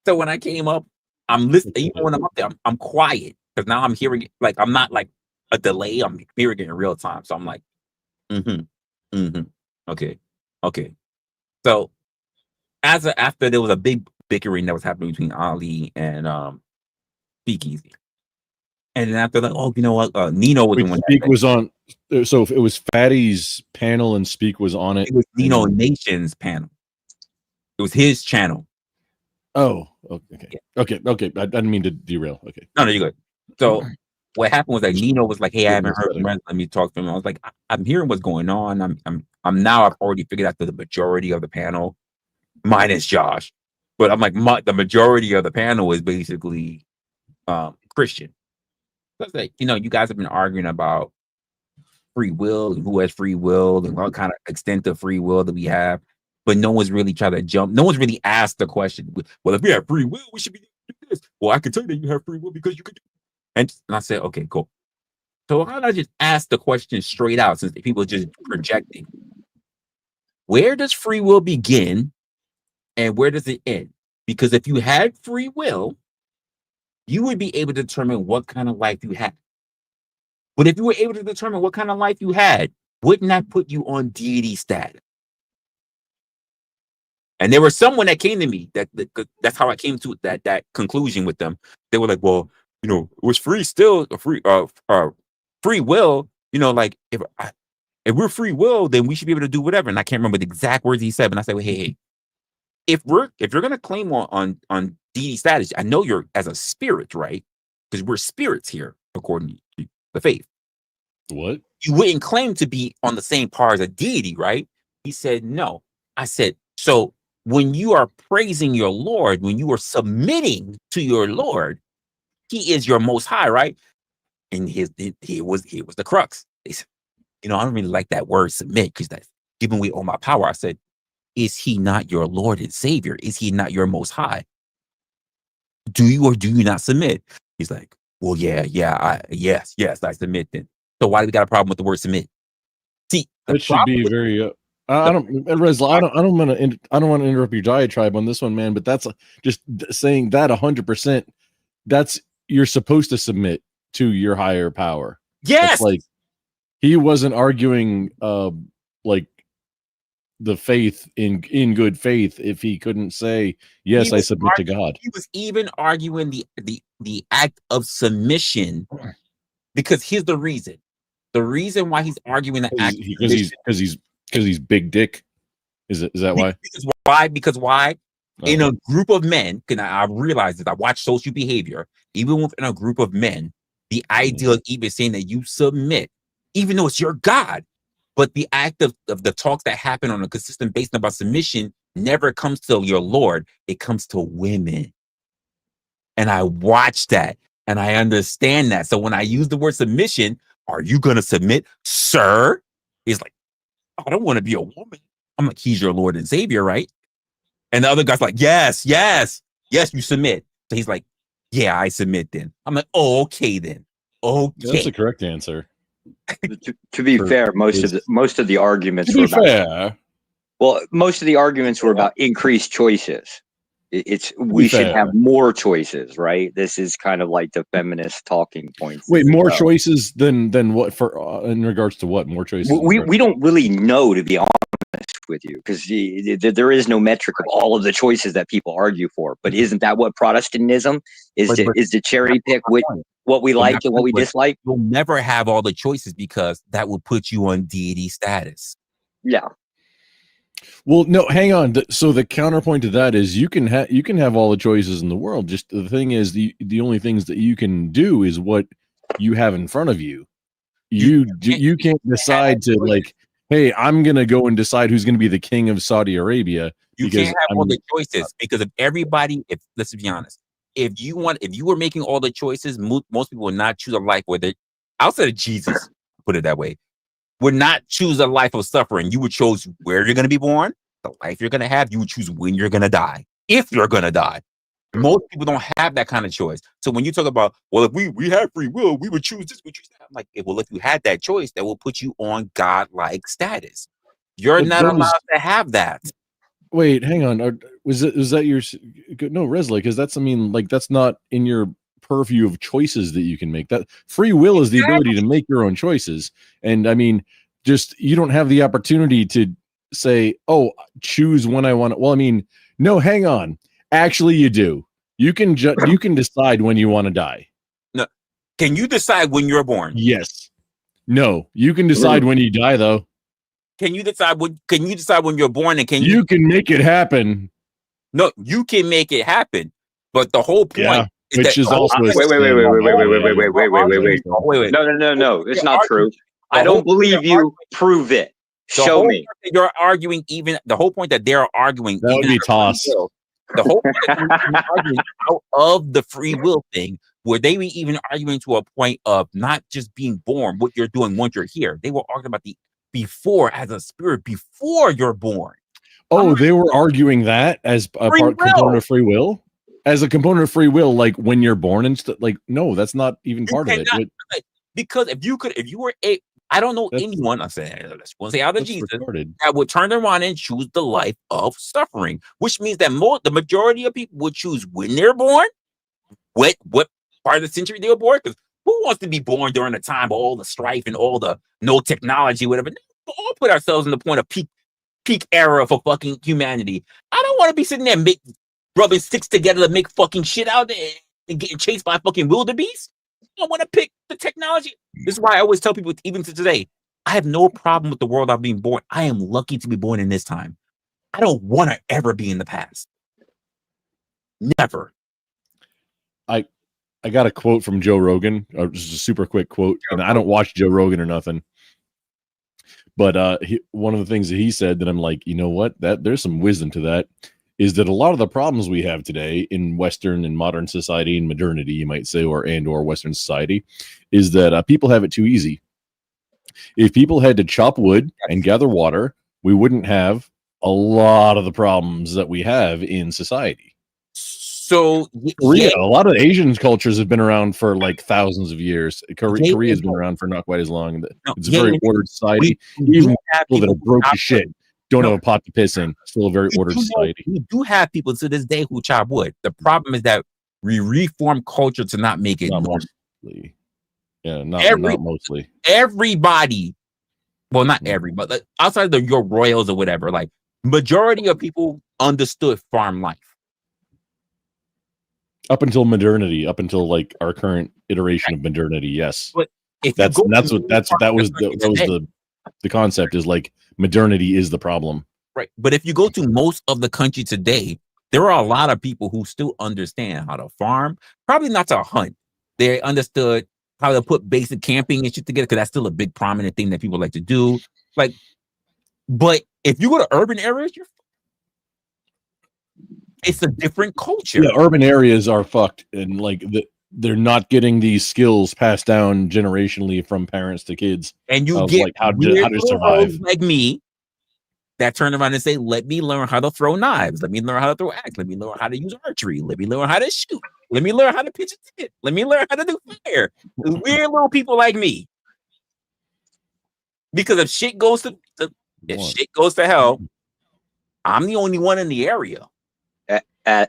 when I came up, I'm listening. Even when I'm up there, I'm quiet because now I'm hearing it. Like, I'm not like a delay. I'm hearing it in real time. So I'm like, okay. So after there was a big bickering that was happening between Ali and Speakeasy, and then after that, oh, you know what? Nino was the one. Speak was on. So if it was Fatty's panel and Speak was on it. It was Nino Nation's panel. It was his channel. Oh, okay. Yeah. Okay. I didn't mean to derail. Okay. No, you're good. So what happened was like Nino was like, "Hey, I haven't heard from Better. Ren. Let me talk to him." I was like, "I'm hearing what's going on. I'm now. I've already figured out that the majority of the panel, minus Josh, but I'm like, the majority of the panel is basically Christian. So it's like, you guys have been arguing about free will and who has free will and what kind of extent of free will that we have, but no one's really tried to jump. No one's really asked the question. Well, if we have free will, we should be doing this. Well, I can tell you that you have free will because you could do it. And I said, okay, cool. So why don't I just ask the question straight out, since people are just projecting? Where does free will begin and where does it end? Because if you had free will, you would be able to determine what kind of life you had. But if you were able to determine what kind of life you had, wouldn't that put you on deity status? And there was someone that came to me that's how I came to that conclusion with them. They were like, well, it was free will. Like if we're free will, then we should be able to do whatever. And I can't remember the exact words he said, but I said, well, hey, if you're gonna claim on deity status, I know you're as a spirit, right? Because we're spirits here, according to the faith. What? You wouldn't claim to be on the same par as a deity, right? He said, no. I said, so when you are praising your Lord, when you are submitting to your Lord, he is your most high, right? And he was the crux. They said, I don't really like that word submit, because that's giving away all my power. I said, is he not your Lord and Savior? Is he not your most high? Do you or do you not submit? He's like, well, yes, I submit then. So why do we got a problem with the word submit? See, that should be very. I don't, Resla. I don't want to interrupt your diatribe on this one, man. But that's just saying that 100%. That's, you're supposed to submit to your higher power. Yes, that's like he wasn't arguing, like the faith in good faith if he couldn't say yes, I submit to God. He was even arguing the act of submission, because here's the reason. The reason why he's arguing the act because he's big dick. Is that why? Because why? In a group of men, because I realized that I watch social behavior, even within a group of men, the idea of even saying that you submit, even though it's your God, but the act of the talks that happen on a consistent basis about submission never comes to your Lord. It comes to women. And I watch that and I understand that. So when I use the word submission, are you going to submit, sir? He's like, I don't want to be a woman. I'm like, he's your Lord and Savior, right? And the other guy's like, yes, you submit. So he's like, yeah, I submit then. I'm like, oh, okay then. Okay. That's the correct answer. To be fair, most of the arguments were about, well, most of the arguments were about increased choices. We should have more choices, right? This is kind of like the feminist talking points. Wait, more choices than what, for in regards to what? More choices? We don't really know, to be honest with you, because there is no metric of all of the choices that people argue for. But isn't that what Protestantism is? To cherry pick what we like and what we dislike? You'll never have all the choices, because that will put you on deity status. Yeah. Well, no, hang on. So the counterpoint to that is you can have all the choices in the world. Just the thing is, the only things that you can do is what you have in front of you. You can't decide to, like, hey, I'm gonna go and decide who's gonna be the king of Saudi Arabia. You can't have all the choices, because if everybody, let's be honest, if you were making all the choices, most people would not choose a life where they, outside of Jesus, put it that way, would not choose a life of suffering. You would choose where you're going to be born, the life you're going to have. You would choose when you're going to die, if you're going to die. Most people don't have that kind of choice. So when you talk about, well, if we have free will, we would choose this, we choose that. I'm like, well, if you had that choice, that will put you on God-like status. You're not allowed to have that. Wait, hang on. Was that your no, Resla? Because that's not in your purview of choices that you can make. That free will is the ability to make your own choices. And I mean, just, you don't have the opportunity to say, oh, choose when I want it. Well, I mean, no, hang on. Actually, you do. You can decide when you want to die. No. Can you decide when you're born? Yes. No, you can decide when you die, though. Can you decide when you're born, and you can make it happen? No, you can make it happen, but the whole point Yeah, is which that is also a wait. wait. No. It's not true. I The whole don't believe they're you. Prove it. The Show whole me. point that you're arguing, even the whole point that they're arguing, That would even be at the free toss. will, the whole point that they're arguing out of the free will thing, where they were even arguing to a point of not just being born, what you're doing once you're here. They were arguing about the before as a spirit before you're born. Oh, they were arguing that as a component of free will? As a component of free will, like when you're born and stuff. Like, no, that's not even part of it. Because if you were I don't know anyone, let's say out of Jesus, that would turn around and choose the life of suffering, which means that the majority of people would choose when they're born, what part of the century they were born. Because who wants to be born during the time of all the strife and all the no technology, whatever? We'll all put ourselves in the point of peak era for fucking humanity. I don't want to be sitting there rubbing sticks together to make fucking shit out there and getting chased by fucking wildebeest. I want to pick the technology. This is why I always tell people, even to today, I have no problem with the world I've been born. I am lucky to be born in this time. I don't want to ever be in the past. Never. I got a quote from Joe Rogan, just a super quick quote, and I don't watch Joe Rogan or nothing. But one of the things that he said that I'm like, you know what? That there's some wisdom to that. Is that a lot of the problems we have today in Western and modern society and modernity, you might say, or Western society, is that people have it too easy. If people had to chop wood and gather water, we wouldn't have a lot of the problems that we have in society. So Korea, a lot of Asian cultures have been around for like thousands of years. Korea's been around for not quite as long. It's a very ordered society. Even people that are broke as shit don't have a pot to piss in. Still a very ordered society. We do have people to this day who chop wood. The problem is that we reform culture to not make it mostly. Yeah, not mostly. Everybody, well, not every, but outside of your royals or whatever, like majority of people understood farm life. Up until modernity, up until like our current iteration of modernity, yes. But that was the concept is like modernity is the problem. Right. But if you go to most of the country today, there are a lot of people who still understand how to farm, probably not to hunt. They understood how to put basic camping and shit together, because that's still a big prominent thing that people like to do. Like, but if you go to urban areas, it's a different culture. Yeah, urban areas are fucked, and like they're not getting these skills passed down generationally from parents to kids. And you get like how to survive. Like me, that turn around and say, "Let me learn how to throw knives. Let me learn how to throw axe. Let me learn how to use archery. Let me learn how to shoot. Let me learn how to pitch a tent. Let me learn how to do fire." Weird little people like me. Because if shit goes to hell, I'm the only one in the area. You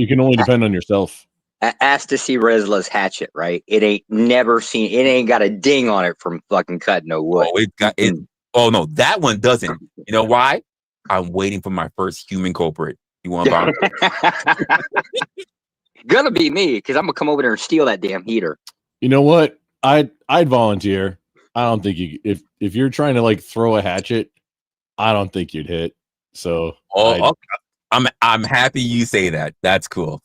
can only depend on yourself. Ask to see Resla's hatchet, right? It ain't got a ding on it from fucking cutting no wood. Oh, it got it. Oh no, that one doesn't. You know why? I'm waiting for my first human culprit. You want to Gonna be me, because I'm gonna come over there and steal that damn heater. You know what? I'd volunteer. I don't think you if you're trying to like throw a hatchet, I don't think you'd hit. So okay. I'm happy you say that. That's cool.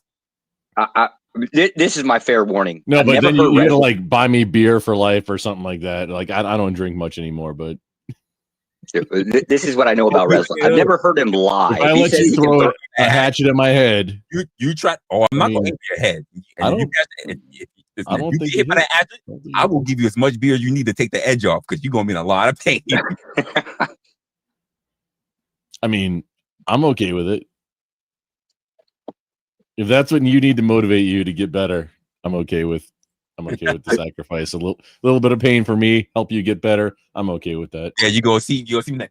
This is my fair warning. No, but then you gotta like buy me beer for life or something like that. Like I don't drink much anymore, but this is what I know about Resla. I've never heard him lie. If I let you throw a hatchet at my head. You try. Oh, I'm not going to hit your head. I don't think you hit my hatchet. I will give you as much beer as you need to take the edge off, because you're going to be in a lot of pain. I mean, I'm okay with it. If that's what you need to motivate you to get better, I'm okay with the sacrifice. A little bit of pain for me, help you get better. I'm okay with that. Yeah, you go see that.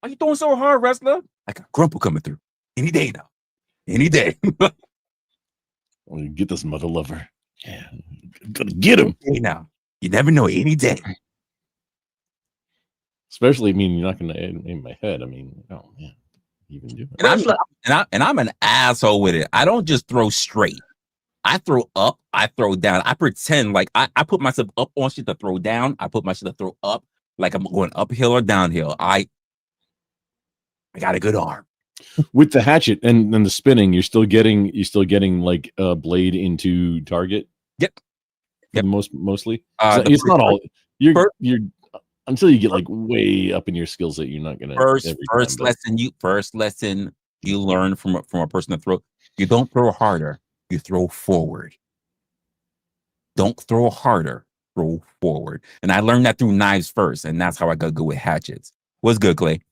Why you throwing so hard, wrestler? Like a grumple coming through any day now. Any day. Well, get this mother lover. Yeah, I'm gonna get him. Hey, now you never know. Any day. Especially, I mean, you're not gonna aim my head. I mean, oh man. And I'm an asshole with it. I don't just throw straight. I throw up. I throw down. I pretend like I put myself up on shit to throw down. I put my shit to throw up, like I'm going uphill or downhill. I got a good arm. With the hatchet and the spinning, you're still getting like a blade into target. Yep. Mostly. It's not all. You're until you get like way up in your skill set, you're not gonna. First lesson you learn from a person to throw. You don't throw harder. You throw forward. Don't throw harder. Throw forward. And I learned that through knives first, and that's how I got good with hatchets. What's good, Clay?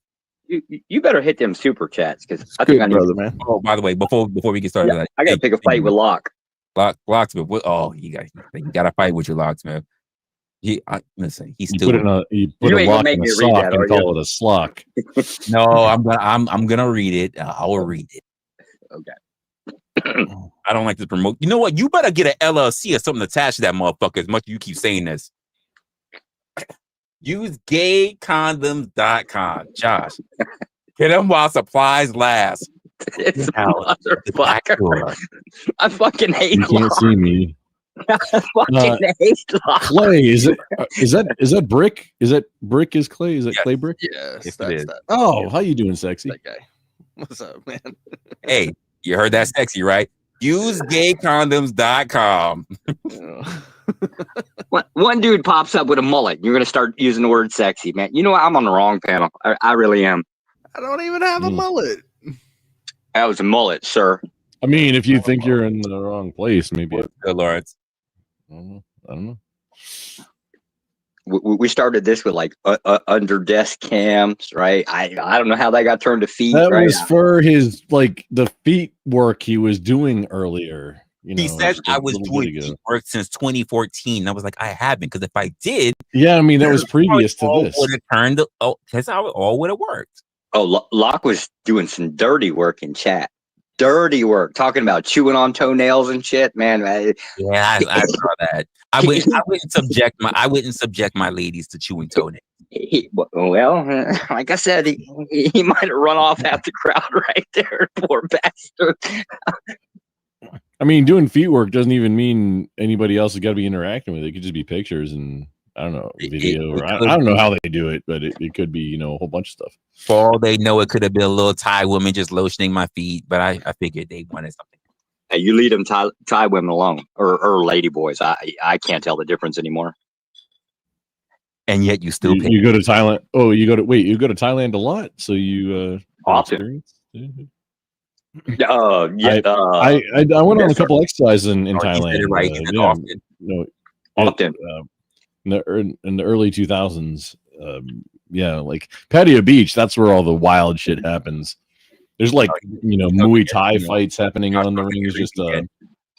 You better hit them super chats because I think I need brother, man. Oh, by the way, before we get started, I gotta pick a fight with Locke. Locksmith. You got to fight with your Locksmith. Listen. He's still. You put a lock in a sock and call it a slock. No, I'm gonna read it. I'll read it. Okay. I don't like to promote. You know what? You better get an LLC or something attached to that motherfucker. As much as you keep saying this. Use gaycondoms.com, Josh. Get them while supplies last. It's motherfucker. I fucking hate. You can't see me. I fucking hate Locke. Clay, is that brick? Is that brick? Is Clay? Is that Clay brick? Yes, Yes, that's it is. that. Oh, how you doing, sexy? That guy. What's up, man? Hey, you heard that sexy, right? Use gaycondoms.com. One dude pops up with a mullet. You're gonna start using the word sexy, man. You know what? I'm on the wrong panel. I really am. I don't even have a mullet. That was a mullet, sir. I mean, if you think you're in the wrong place, maybe. Good, Lawrence. I don't know. We started this with like under desk cams, right? I don't know how that got turned to feet. That right? was for his the feet work he was doing earlier. He says I was doing feet work since 2014. I was like, I haven't, because if I did, I mean that was previous to this. Would have turned. That's how it all would have worked. Oh, Locke was doing some dirty work in chat. Dirty work, talking about chewing on toenails and shit, man. Yeah, I saw that. I wouldn't subject my ladies to chewing toenails. Well, like I said, he might have run off half the crowd right there, poor bastard. I mean, doing feet work doesn't even mean anybody else has got to be interacting with it. It could just be pictures and I don't know, video. I don't know how they do it, but it could be, a whole bunch of stuff. For all they know, it could have been a little Thai woman just lotioning my feet, but I figured they wanted something. Hey, you leave them Thai women alone, or lady boys. I can't tell the difference anymore. And yet you still pay. You go to Thailand. Oh, you go to Thailand a lot, so you often. I went on a couple exercises in Thailand. Right, often. In the early 2000s, like Patio Beach, that's where all the wild shit happens. There's like Muay Thai fights happening on the rings. Just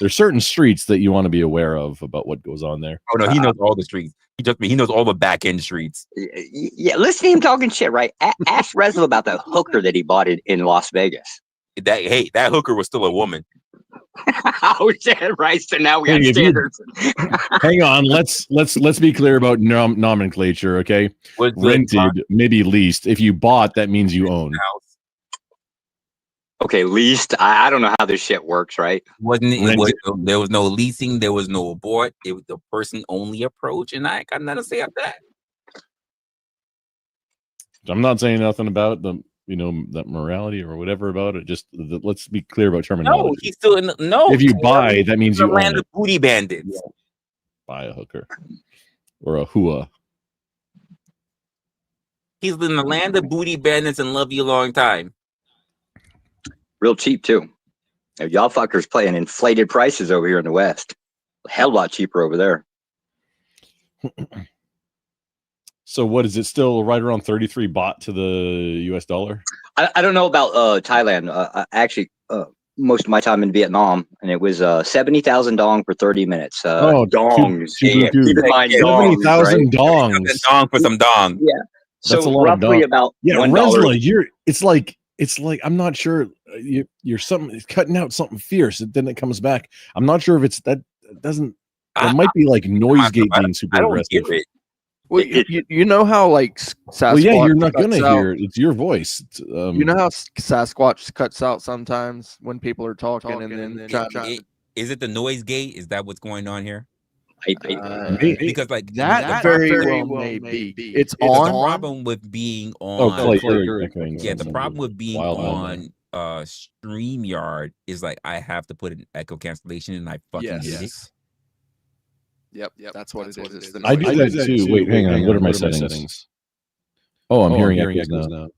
there's certain streets that you want to be aware of about what goes on there. Oh no, he knows all the streets. He knows all the back end streets. Yeah, listen to him talking shit, right? Ask Resla about the hooker that he bought in Las Vegas. That hooker was still a woman. Oh shit! Right. So now we have standards. Hang on. Let's be clear about nomenclature. Okay. Rented, maybe leased. If you bought, that means you own. Okay, leased. I don't know how this shit works, right? There was no leasing. There was no abort. It was the person only approach, and I ain't got nothing to say after that. I'm not saying nothing about the that morality or whatever about it. Just let's be clear about terminology. No, he's still in no. If you buy, that means you own land it. of booty bandits. Yeah. Buy a hooker or a hua. He's in the land of booty bandits and love you a long time. Real cheap too. Y'all fuckers playing inflated prices over here in the West. A hell of a lot cheaper over there. So what is it still right around 33 baht to the US dollar? I don't know about Thailand. Actually, most of my time in Vietnam, and it was 70,000 dong for 30 minutes. Dongs. Keep in mind, 70,000 dongs. Dong for some dong. Yeah. That's so a lot roughly of about Resla, it's like I'm not sure you're something cutting out something fierce, and then it comes back. I'm not sure if it's that. It doesn't. It might be like noise gate being super aggressive. Well, you know how like Sasquatch. Well, yeah, you're not gonna hear it. It's your voice. You know how Sasquatch cuts out sometimes when people are talking and then is it the noise gate? Is that what's going on here? Because like that very well may be. It's on. The problem with being on. The The problem with being on StreamYard is like I have to put an echo cancellation, and I fucking hate it. Yep. That's what it is. It's the I do noise. that too. Wait, hang on. What are my settings? Oh, I'm hearing echoes now.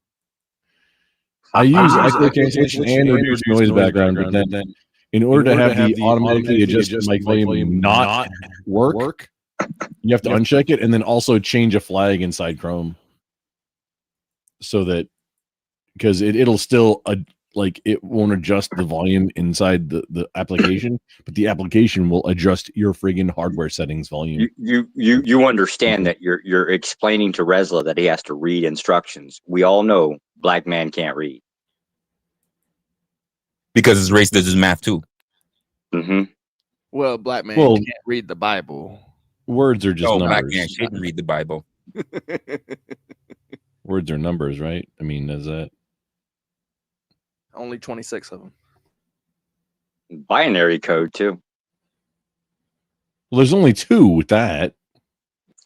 I use echo cancellation and reduce noise background, but then in order to have the automatically adjust mic volume not work, you have to uncheck it and then also change a flag inside Chrome, so that because it'll still like it won't adjust the volume inside the application, but the application will adjust your friggin' hardware settings volume. You understand that you're explaining to Resla that he has to read instructions. We all know black man can't read. Because his race does his math too. Mm-hmm. Well, black man can't read the Bible. Words are just numbers. Black man shouldn't read the Bible. Words are numbers, right? I mean, is that only 26 of them? Binary code too. Well, there's only 2 with that.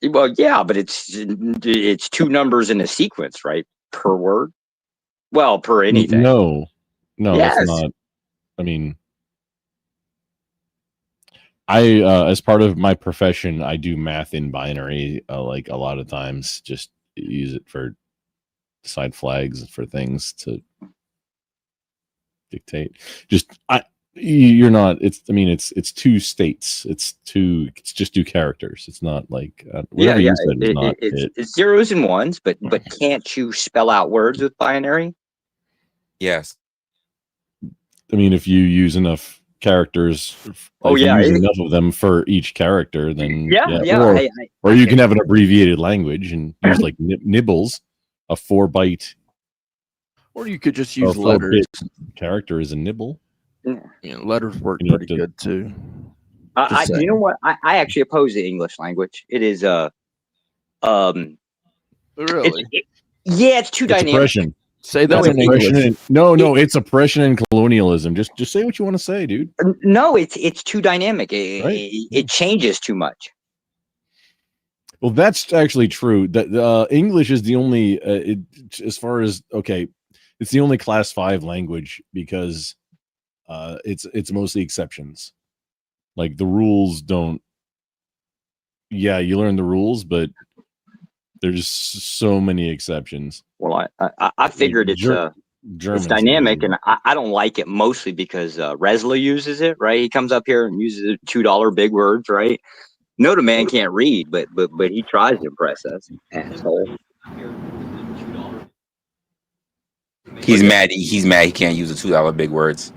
Well, yeah, but it's 2 numbers in a sequence, right? Per word. Well, per anything. No, Yes. That's not. I mean, I as part of my profession, I do math in binary. Like a lot of times, just use it for side flags for things to dictate. You're not. It's 2 states. It's just 2 characters. It's not like whatever you said was not it. It's zeros and ones, but can't you spell out words with binary? Yes. I mean, if you use enough characters, use enough of them for each character, then or you can have an abbreviated language and use like nibbles, a 4-byte, or you could just use letters. Character is a nibble. Yeah, letters work pretty good too. You know what? I actually oppose the English language. It is really. It's too dynamic. Oppression. Say that in English. No, it's oppression and colonialism. Just say what you want to say, dude. No, it's too dynamic. It changes too much. Well, that's actually true. That English is the only, as far as it's the only class 5 language because it's mostly exceptions. Like the rules don't. Yeah, you learn the rules, but there's so many exceptions. Well, I figured it's dynamic, and I don't like it mostly because Resla uses it, right? He comes up here and uses $2 big words, right? No, the man can't read, but he tries to impress us. Asshole. He's mad. He's mad. He can't use the $2 big words.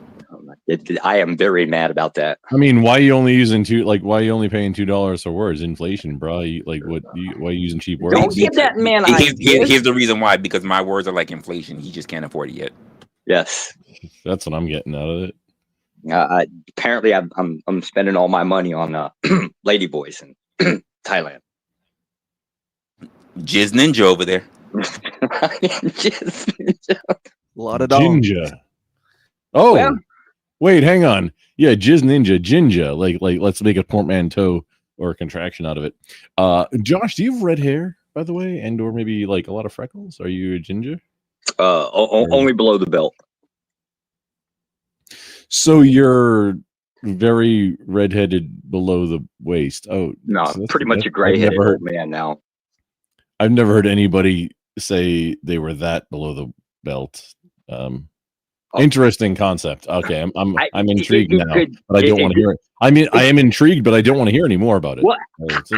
I am very mad about that. I mean, why are you only using why are you only paying $2 for words? Inflation, bro. Why are you using cheap words? Don't give that man here's the reason why, because my words are like inflation. He just can't afford it yet. Yes. That's what I'm getting out of it. Apparently I'm spending all my money on ladyboys in Thailand. Jizz Ninja over there. Jizz Ninja. A lot of Jinja. Oh, well, wait, hang on. Yeah, Jizz Ninja, Jinja. Like let's make a portmanteau or a contraction out of it. Josh, do you have red hair, by the way, and or maybe like a lot of freckles? Are you a ginger? Only below the belt. So you're very redheaded below the waist. Oh no, so pretty much a gray-headed old man now. I've never heard anybody say they were that below the belt. Interesting concept. Okay, I'm intrigued now, but I don't want to hear it. I mean, I am intrigued, but I don't want to hear any more about it. Well,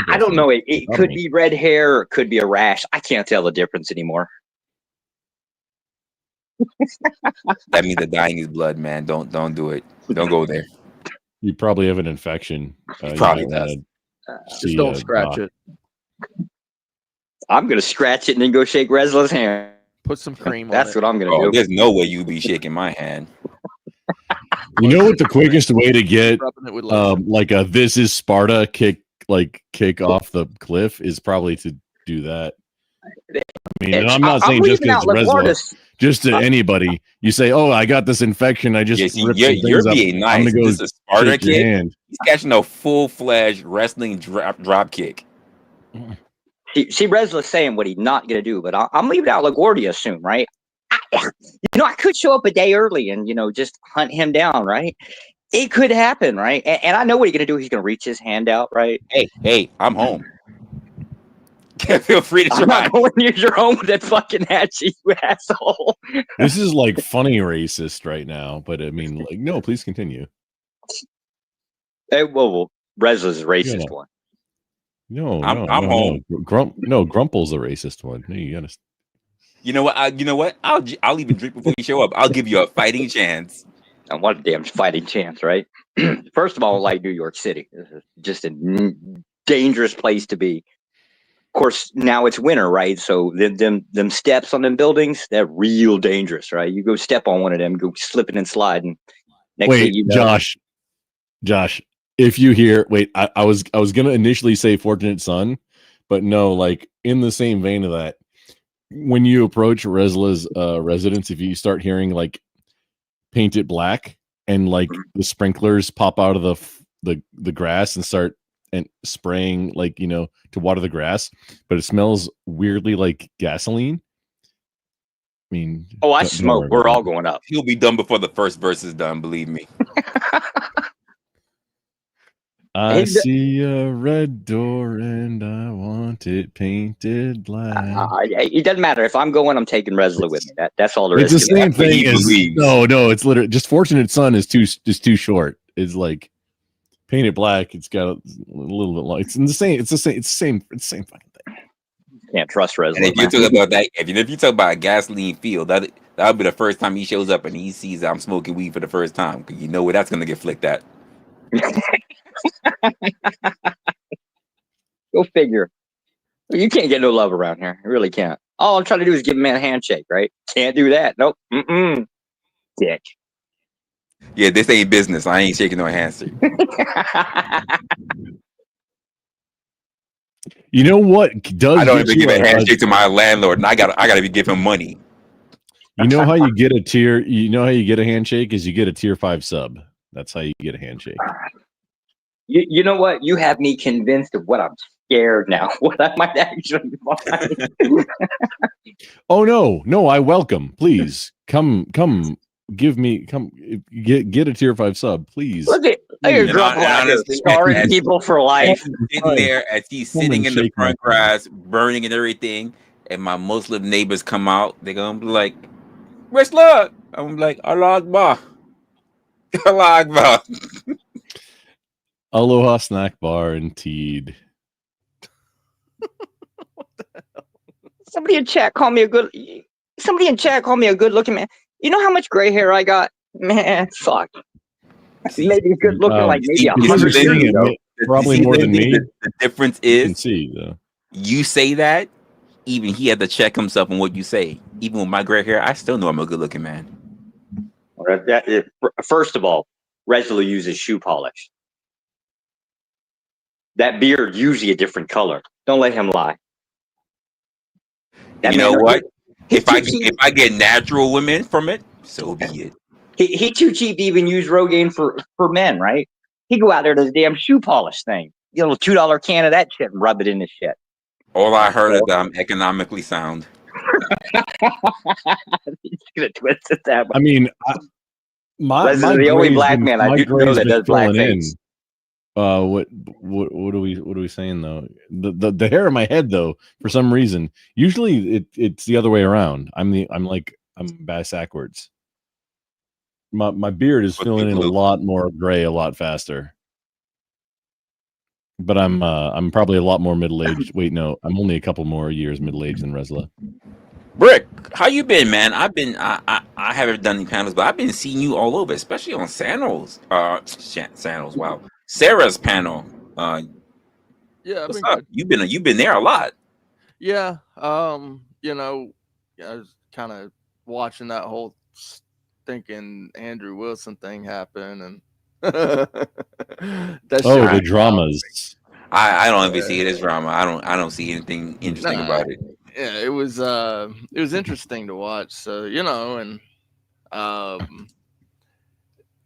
I don't know. It could be red hair, or it could be a rash. I can't tell the difference anymore. That means the dying is blood, man. Don't do it. Don't go there. You probably have an infection. Probably does. Just don't scratch it. I'm gonna scratch it and then go shake Resla's hand. Put some cream on That's it. what I'm gonna do. There's no way you'd be shaking my hand. You know what the quickest way to get like a "This is Sparta" kick off the cliff is probably to do that. I mean, and I'm not saying just because Resla, just to anybody. You say, "Oh, I got this infection. I just ripped you're being nice. I'm gonna go this is Sparta kick. He's catching a full-fledged wrestling drop kick. See, Resla's saying what he's not going to do, but I'm leaving out LaGuardia soon, right? I could show up a day early and, just hunt him down, right? It could happen, right? And I know what he's going to do. He's going to reach his hand out, right? Hey, I'm home. Feel free to I'm try. not going to use your home with that fucking hatchet, you asshole. This is like funny racist right now, but I mean, like, no, please continue. Hey, well, Resla's a racist one. No, I'm home. Grumple's the racist one. No, you gotta. You know what? I'll even drink before you show up. I'll give you a fighting chance. I want a damn fighting chance, right? First of all, like New York City, this is just a dangerous place to be. Of course, now it's winter, right? So them steps on them buildings, they're real dangerous, right? You go step on one of them, go slipping and sliding. Next thing you know, Josh, if you hear, I was gonna initially say Fortunate Son, but no, like in the same vein of that, when you approach Resla's residence, if you start hearing like paint it black and like the sprinklers pop out of the grass and start and spraying, like, to water the grass, but it smells weirdly like gasoline. I mean, I smoke. We're all going up. He'll be done before the first verse is done, believe me. I see a red door and I want it painted black. It doesn't matter. If I'm going, I'm taking Resla with me. That's all there is. It's the same thing as no. It's literally just Fortunate Son is too short. It's like painted black. It's got a little bit like it's the same. It's the same fucking thing. Can't trust Resla. And if you talk about that, if you talk about a gasoline field, that'll be the first time he shows up and he sees I'm smoking weed for the first time, because you know where that's gonna get flicked at. Go figure. You can't get no love around here. You really can't. All I'm trying to do is give a man a handshake, right? Can't do that. Nope. Dick. Yeah, this ain't business. I ain't shaking no handshake. You know what does? I don't even give a handshake to my landlord, and I gotta be giving him money. You know how you get a tier? You know how you get a handshake is you get a tier 5 sub. That's how you get a handshake. You know what? You have me convinced of what I'm scared now. What I might actually find. Oh no! I welcome. Please come. Give me get a tier 5 sub, please. Look at sorry people for life. Sitting there as he's sitting in the front grass, burning and everything, and my Muslim neighbors come out. They're gonna be like, "Resla." I'm like, "Allah Akbar, Allah Akbar." Aloha snack bar and teed. Somebody in chat called me a good looking man. You know how much gray hair I got? Man, fuck. Maybe good looking like maybe 100 years ago. Probably more than me. The difference is you say that, even he had to check himself on what you say. Even with my gray hair, I still know I'm a good looking man. First of all, Resla uses shoe polish. That beard usually a different color. Don't let him lie. You know what? If I get natural women from it, so be it. He too cheap to even use Rogaine for men, right? He go out there to the damn shoe polish thing. Get a little $2 can of that shit and rub it in his shit. All I heard is that I'm economically sound. He's gonna twist it that way. I mean, my the only black man I do know that does blackface. What are we saying though? The hair in my head though, for some reason, usually it's the other way around. I'm bass backwards. My beard is filling in a lot more gray a lot faster. But I'm probably a lot more middle-aged. Wait, no, I'm only a couple more years middle-aged than Resla. Brick, how you been, man? I haven't done any panels, but I've been seeing you all over, especially on Sandals. Sandals, wow. Sarah's panel. Yeah, what's up? You've been there a lot. Yeah. I was kind of watching that whole thinking Andrew Wilson thing happen, and the dramas. I don't even see it as drama. I don't see anything interesting about it. Yeah, it was interesting to watch. So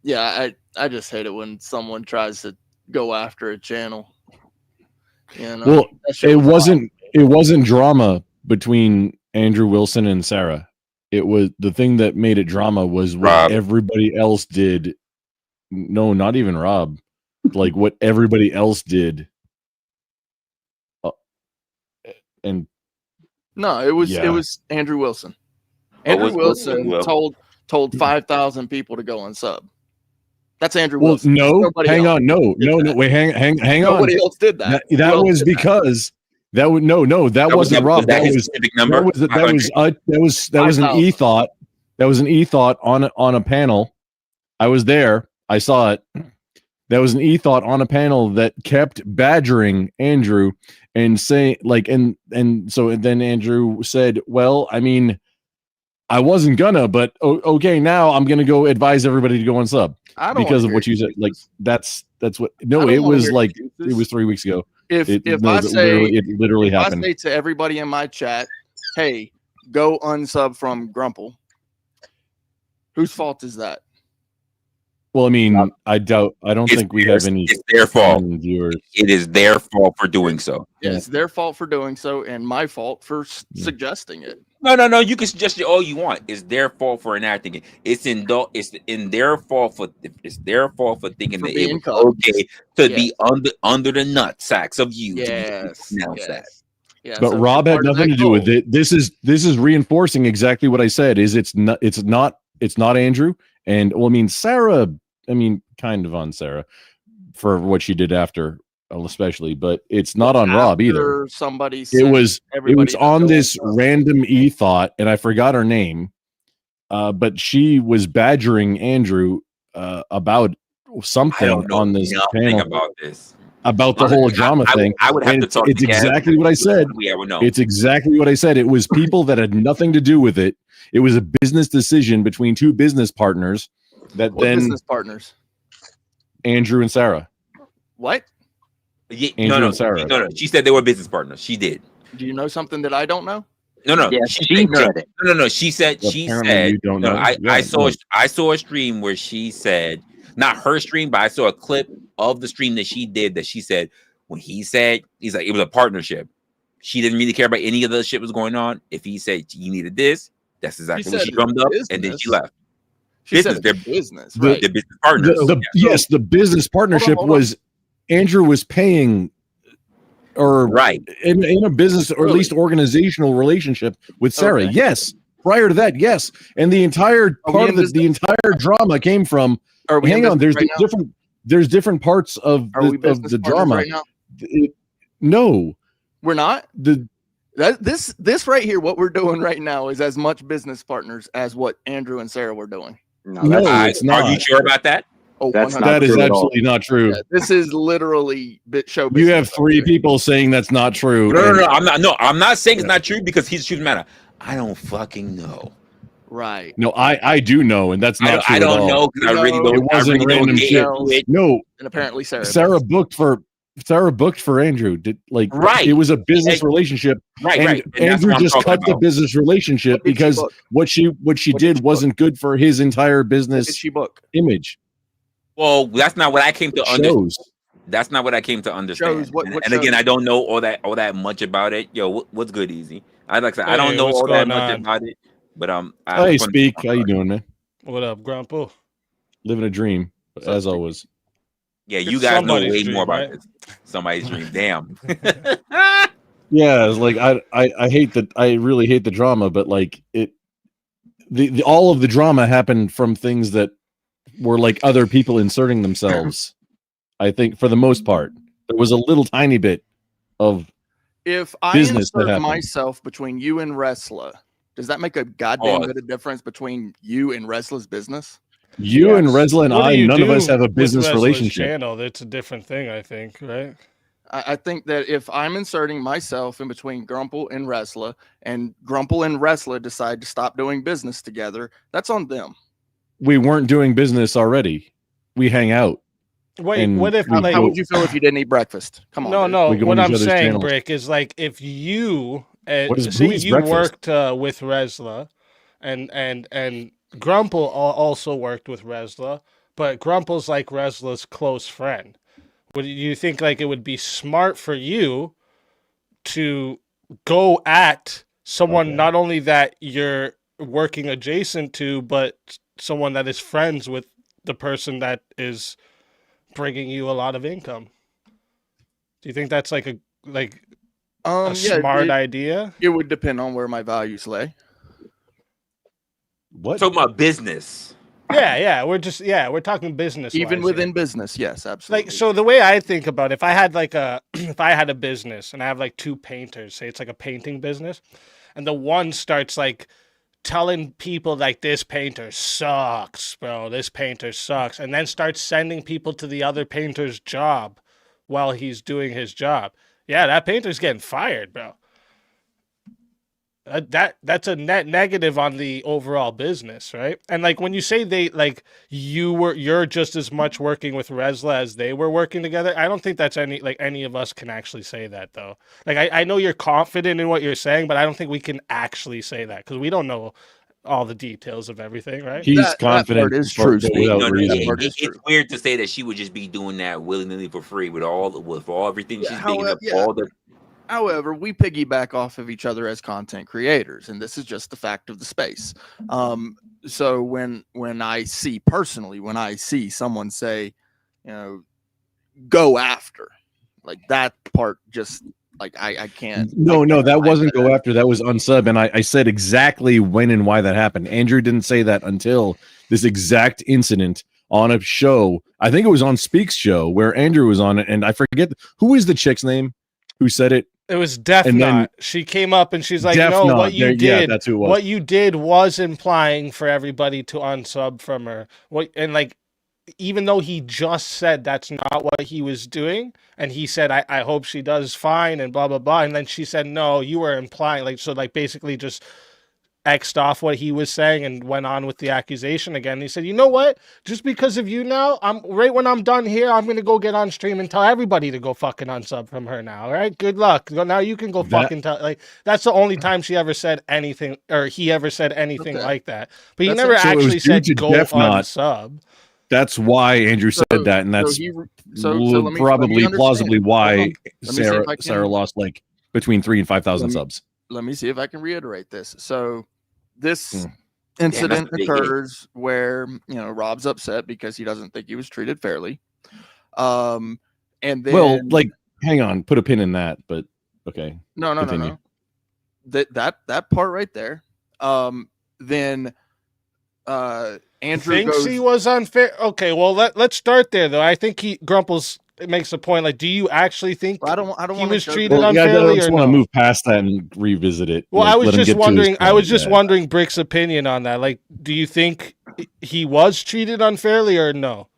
yeah, I just hate it when someone tries to go after a channel. Well, it wasn't drama between Andrew Wilson and Sarah. It was the thing that made it drama was what Rob. everybody else did. No, not even Rob. Like what everybody else did. And No, it was Yeah. Andrew Wilson. Andrew Wilson told 5,000 people to go on sub. That's Andrew Well, Wilson. no, Nobody hang else on, no, did no, that. no, wait, hang on. Nobody else did that. Who That else was did that? because that would that wasn't Rob. That his was specific number. that was an 5,000. e-thought. That was an e-thought on a panel. I was there. I saw it. That was an e-thought on a panel that kept badgering Andrew and saying like and so then Andrew said, "Well, I mean, I wasn't gonna, but okay, now I'm gonna go advise everybody to go on sub I don't because wanna of what hear you said." Like excuses. that's what. I No, don't it wanna was hear like excuses. it was 3 weeks ago. If It I say it literally if happened. I say to everybody in my chat, "Hey, go unsub from Grumple," whose fault is that? Well, I mean, I don't think we have any. It's their fault. Viewers. It is their fault for doing so. Yeah, it's their fault for doing so, and my fault for suggesting it. No. You can suggest it all you want. It's their fault for enacting it. It's in their fault for thinking For that it being was cops. okay to be under the nut sacks of you. Yes. To announce that. Yeah, But so Rob had part of nothing that to do with goal- it. This is reinforcing exactly what I said. It's not Andrew. And well, I mean, Sarah. I mean, kind of on Sarah for what she did after, especially, but it's not on Rob either. After somebody It sent was everybody to on go this unsub. random e-thought, and I forgot her name. But she was badgering Andrew about I something don't know on this nothing panel about this. about the whole drama thing. I would have And to talk. it's to Kev. exactly what I said. Yeah, I would know. It's exactly what I said. It was people that had nothing to do with it. It was a business decision between two business partners that What then business partners? Andrew and Sarah. What? Yeah, Andrew and Sarah. No. She said they were business partners. She did. Do you know something that I don't know? No. Yeah, she said it. No. She said. Apparently you don't know. I saw a stream where she said, not her stream, but I saw a clip of the stream that she did that she said when he's like it was a partnership. She didn't really care about any of the shit was going on. If he said you needed this, that's exactly what she drummed up, and then she left. She said it's business, right? The business partners. Yes, the business partnership hold on. was Andrew was paying or right in a business or at least organizational relationship with Sarah. Okay. Yes. Prior to that, yes. And the entire part of the entire drama came from hang on, there's different parts of the drama. Right now? No. We're not. This right here, what we're doing right now, is as much business partners as what Andrew and Sarah were doing. No, it's not. Are you sure about that? Oh, that is absolutely not true. Yeah, this is literally show. You have three people saying that's not true. No. I'm not saying it's not true because he's truth matter. I don't fucking know. Right. No, I do know, and that's not true. I don't know because I really don't. It wasn't random shit. No, and apparently Sarah booked for Andrew. Right. It was a business relationship. Right. And Andrew just cut the business relationship because what she did wasn't good for his entire business image. Well, that's not what I came to understand. That's not what I came to understand. And again, I don't know all that much about it. Yo, what's good, Easy? I don't know all that much about it. But hey, Speak. How you doing, man? What up, Grandpa? Living a dream, as always. Yeah, you guys know way more about this. Somebody's dream. Damn. Yeah, it's like I hate that. I really hate the drama, but like the all of the drama happened from things that were like other people inserting themselves. I think for the most part, there was a little tiny bit of if I business insert myself between you and Resla, does that make a goddamn bit of difference between you and Resla's business? You and Resla and none of us have a business relationship. Channel, that's a different thing, I think, right? I think that if I'm inserting myself in between Grumple and Resla, and Grumple and Resla decide to stop doing business together, that's on them. We weren't doing business already. We hang out. Wait, what if how would you feel if you didn't eat breakfast? Come on. No. What I'm saying, Brick, is like if you say you worked with Resla, and Grumple also worked with Resla, but Grumple's like Resla's close friend. Would you think like it would be smart for you to go at someone not only that you're working adjacent to, but someone that is friends with the person that is bringing you a lot of income. Do you think that's like a smart idea? It would depend on where my values lay. What? So my business. Yeah, we're talking business. Even within business, yes, absolutely. Like, so the way I think about it, if I had a business and I have like 2 painters, say it's like a painting business, and the one starts like telling people like, this painter sucks, bro, this painter sucks, and then starts sending people to the other painter's job while he's doing his job. Yeah, that painter's getting fired, bro. That's a net negative on the overall business, right? And like when you say you're just as much working with Resla as they were working together, I don't think that's any of us can actually say that though. Like I know you're confident in what you're saying, but I don't think we can actually say that because we don't know all the details of everything, right? He's confident. That is true. It's weird to say that she would just be doing that willy-nilly for free with everything she's digging up, all the. However, we piggyback off of each other as content creators, and this is just the fact of the space. So when I see someone say, go after, like that part, just like I can't. No, that wasn't go after. That was unsub, and I said exactly when and why that happened. Andrew didn't say that until this exact incident on a show. I think it was on Speak's show where Andrew was on it, and I forget who is the chick's name who said it. It was Def Knot. She came up and she's like, "No, what you did, that's who it was. What you did was implying for everybody to unsub from her." Even though he just said that's not what he was doing, and he said, I hope she does fine and blah blah blah, and then she said, "No, you were implying," basically just X'd off what he was saying and went on with the accusation again. He said, "You know what? Just because of you now, when I'm done here, I'm gonna go get on stream and tell everybody to go fucking unsub from her now. All right, good luck. Now you can go fucking tell." Like that's the only time she ever said anything, or he ever said anything like that. But he never actually said go unsub. That's why Andrew said that, and that's plausibly why Sarah lost like between 3,000 and 5,000 subs. Let me see if I can reiterate this. So this incident occurs where Rob's upset because he doesn't think he was treated fairly. And then hang on, put a pin in that, but okay. No. That part right there. Then Andrew thinks he was unfair. Okay, well let's start there though. I think Grumples makes a point. Like, do you actually think he was treated unfairly? I just want to move past that and revisit it. Well, I was just wondering Brick's opinion on that. Like, do you think he was treated unfairly or no?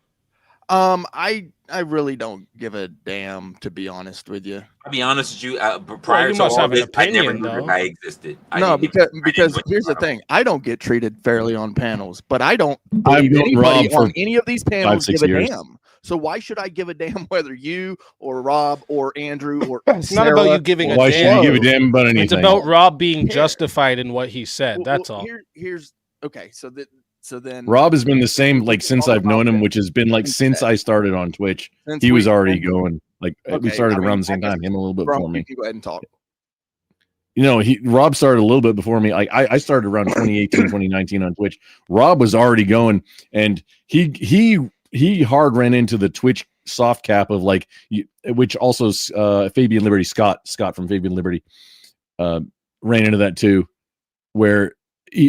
I really don't give a damn, to be honest with you. I'll be honest with you. Prior to all this, I never knew that guy existed. Because here's the thing: I don't get treated fairly on panels, but I don't believe anybody on any of these panels give a damn. So why should I give a damn whether you or Rob or Andrew or it's not about you giving a damn. Why should you give a damn about anything? It's about Rob being justified in what he said. That's all. Here's okay. So then Rob has been the same since I've known him, which has been since I started on Twitch. He was already going we started around the same time. Him a little bit before me. You can go ahead and talk. Rob started a little bit before me. I started around 2018, 2019 on Twitch. Rob was already going, and he hard ran into the Twitch soft cap of which also Fabian Liberty Scott from Fabian Liberty ran into that too, where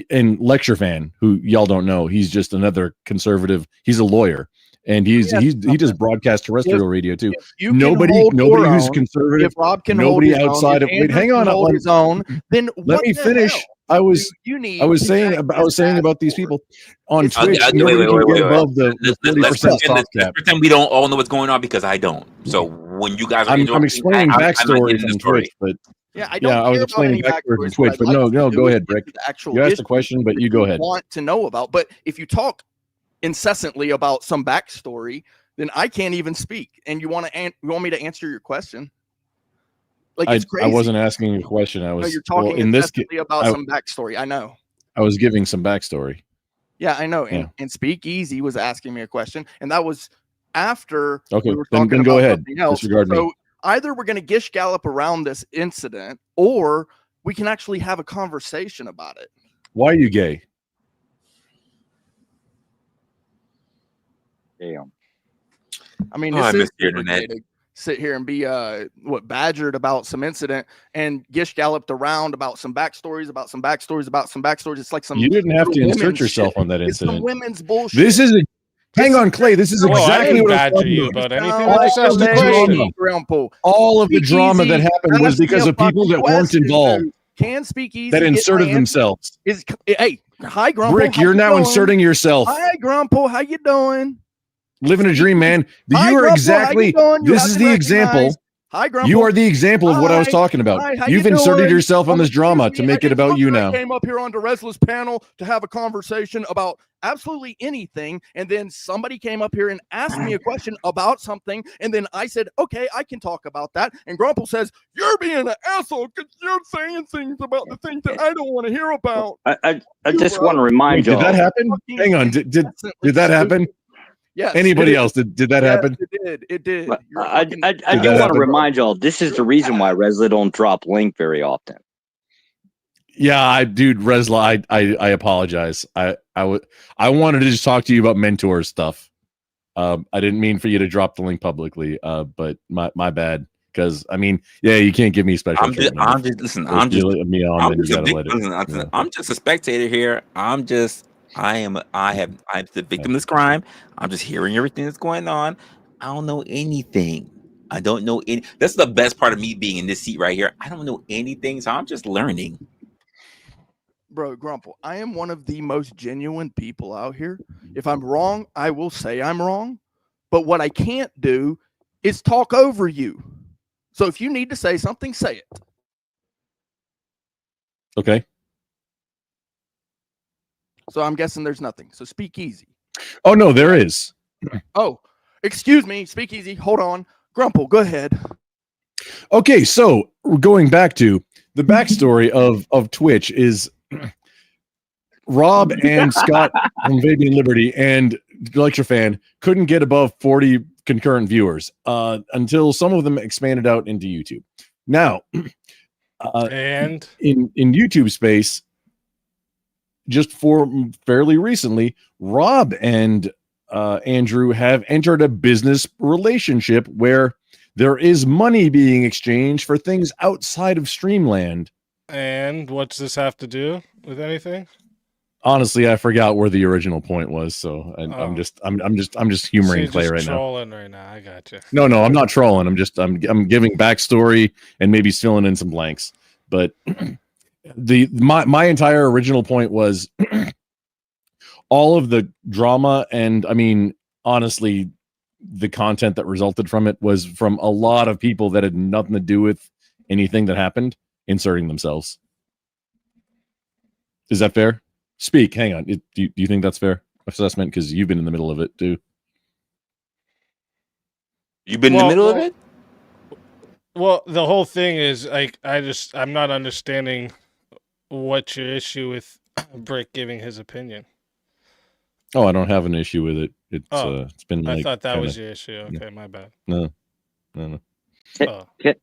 and Lecture Fan, who y'all don't know, he's just another conservative. He's a lawyer, and he does broadcast terrestrial radio too. Nobody who's conservative. If Rob can nobody hold outside of wait, hang on, hold his own. Then let me finish. Hell? I was saying about these people on Twitch. Let's pretend we don't all know what's going on because I don't. So when you guys, I'm explaining backstory from Twitch, but. I was explaining backstory from Twitch, but no, go ahead, Brick. You asked the question, but you go ahead. Want to know about, but if you talk incessantly about some backstory, then I can't even speak. And you want me to answer your question? It's crazy. I wasn't asking a question. I was. No, you're talking incessantly about some backstory. I know. I was giving some backstory. Yeah, I know. And Speak Easy was asking me a question, and that was after we were talking then about go ahead. Something else. Disregard me. Either we're going to gish gallop around this incident, or we can actually have a conversation about it. Why are you gay? Damn. I mean, I this miss is the super internet. gay to sit here and be badgered about some incident and Gish galloped around about some backstories. It's like some You didn't have to insert women's yourself shit. on that It's some incident. women's bullshit. This is hang on, Clay. This is Whoa, I exactly didn't what I was badger talking you about. about anything. I just asked a question. All of the drama that happened was because of people that weren't involved. Can Speakeasy that inserted themselves. Hey, hi Grumple. Brick, you're now inserting yourself. Hi Grumple, how you doing? Living a dream, man. Hi, You are Grumple, exactly. how you doing? You This have is been the example. recognized. Hi, Grumple. You are the example of what I was Hi. talking about. Hi, how You've you inserted doing? yourself on this Excuse drama me, to make it about you now. I came up here onto Resla's panel to have a conversation about absolutely anything, and then somebody came up here and asked me a question about something, and then I said, okay, I can talk about that. And Grumple says, you're being an asshole because you're saying things about the things that I don't want to hear about. I just want to remind Did y'all. that happen? Hang on. Did that happen? Yes. Anybody else? Did that happen? It did. I do want to remind y'all, this is the reason why Resla don't drop link very often. Yeah, dude, Resla, I apologize. I wanted to just talk to you about mentor stuff. I didn't mean for you to drop the link publicly. But my bad. Because I mean, yeah, you can't give me special treatment. I'm just a spectator here. I have the victim of this crime. I'm just hearing everything that's going on. I don't know anything. I don't know any. That's the best part of me being in this seat right here. I don't know anything, so I'm just learning. Bro, Grumple, I am one of the most genuine people out here. If I'm wrong, I will say I'm wrong. But what I can't do is talk over you. So if you need to say something, say it. Okay. So I'm guessing there's nothing. So speak easy. Oh, no, there is. Oh, excuse me. Speak easy. Hold on. Grumple, go ahead. Okay, so going back to the backstory of Twitch is Rob and Scott from Fabian Liberty and Lecture Fan couldn't get above 40 concurrent viewers until some of them expanded out into YouTube. Now, and in YouTube space, just for fairly recently, Rob and Andrew have entered a business relationship where there is money being exchanged for things outside of Streamland. And what's this have to do with anything? Honestly, I forgot where the original point was, so I'm just humoring so Clay right now. Trolling right now. I got you. No, I'm not trolling. I'm giving backstory and maybe filling in some blanks. But my entire original point was all of the drama and I mean honestly the content that resulted from it was from a lot of people that had nothing to do with anything that happened inserting themselves. Is that fair? Speak. Hang on. Do you think that's fair assessment? Because you've been in the middle of it too. You've been in the middle of it? Well, the whole thing is like I'm not understanding what's your issue with Brick giving his opinion. Oh, I don't have an issue with it. It's been like I thought that was your issue. Okay, my bad. No.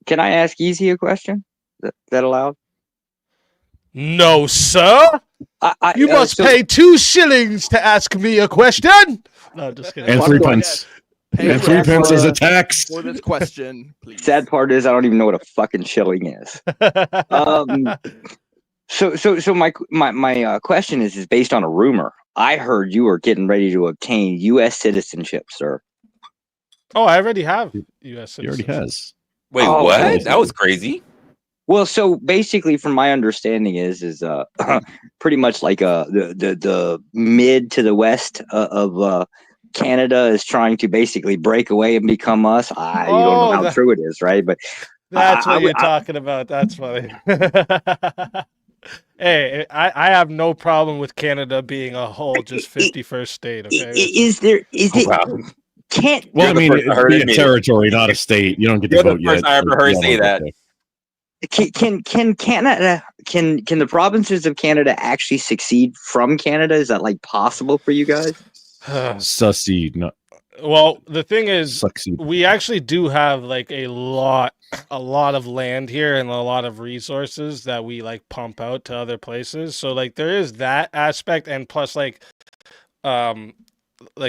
Can I ask Easy a question? Is that allowed? No, sir. You must pay 2 shillings to ask me a question. No, just kidding. And 3 pence. And 3 pence as a tax for this question, please. Sad part is I don't even know what a fucking shilling is. So my question is based on a rumor. I heard you were getting ready to obtain U.S. citizenship, sir. Oh, I already have U.S. citizenship. He already has. Wait, what? Okay. That was crazy. Well, so basically, from my understanding, is pretty much like the mid to the west of Canada is trying to basically break away and become us. You don't know how true it is, right? But that's what you're talking about. That's funny. Hey, I have no problem with Canada being a whole just 51st state. Okay, is it? Wow. Can't. Well, I mean, it'd be a territory, not a state. You don't get to vote yet. I ever heard say that. Can Canada can the provinces of Canada actually succeed from Canada? Is that like possible for you guys? Succeed, no. Well, the thing is, Succeed. we actually do have like a lot of land here and a lot of resources that we like pump out to other places. So like there is that aspect, and plus like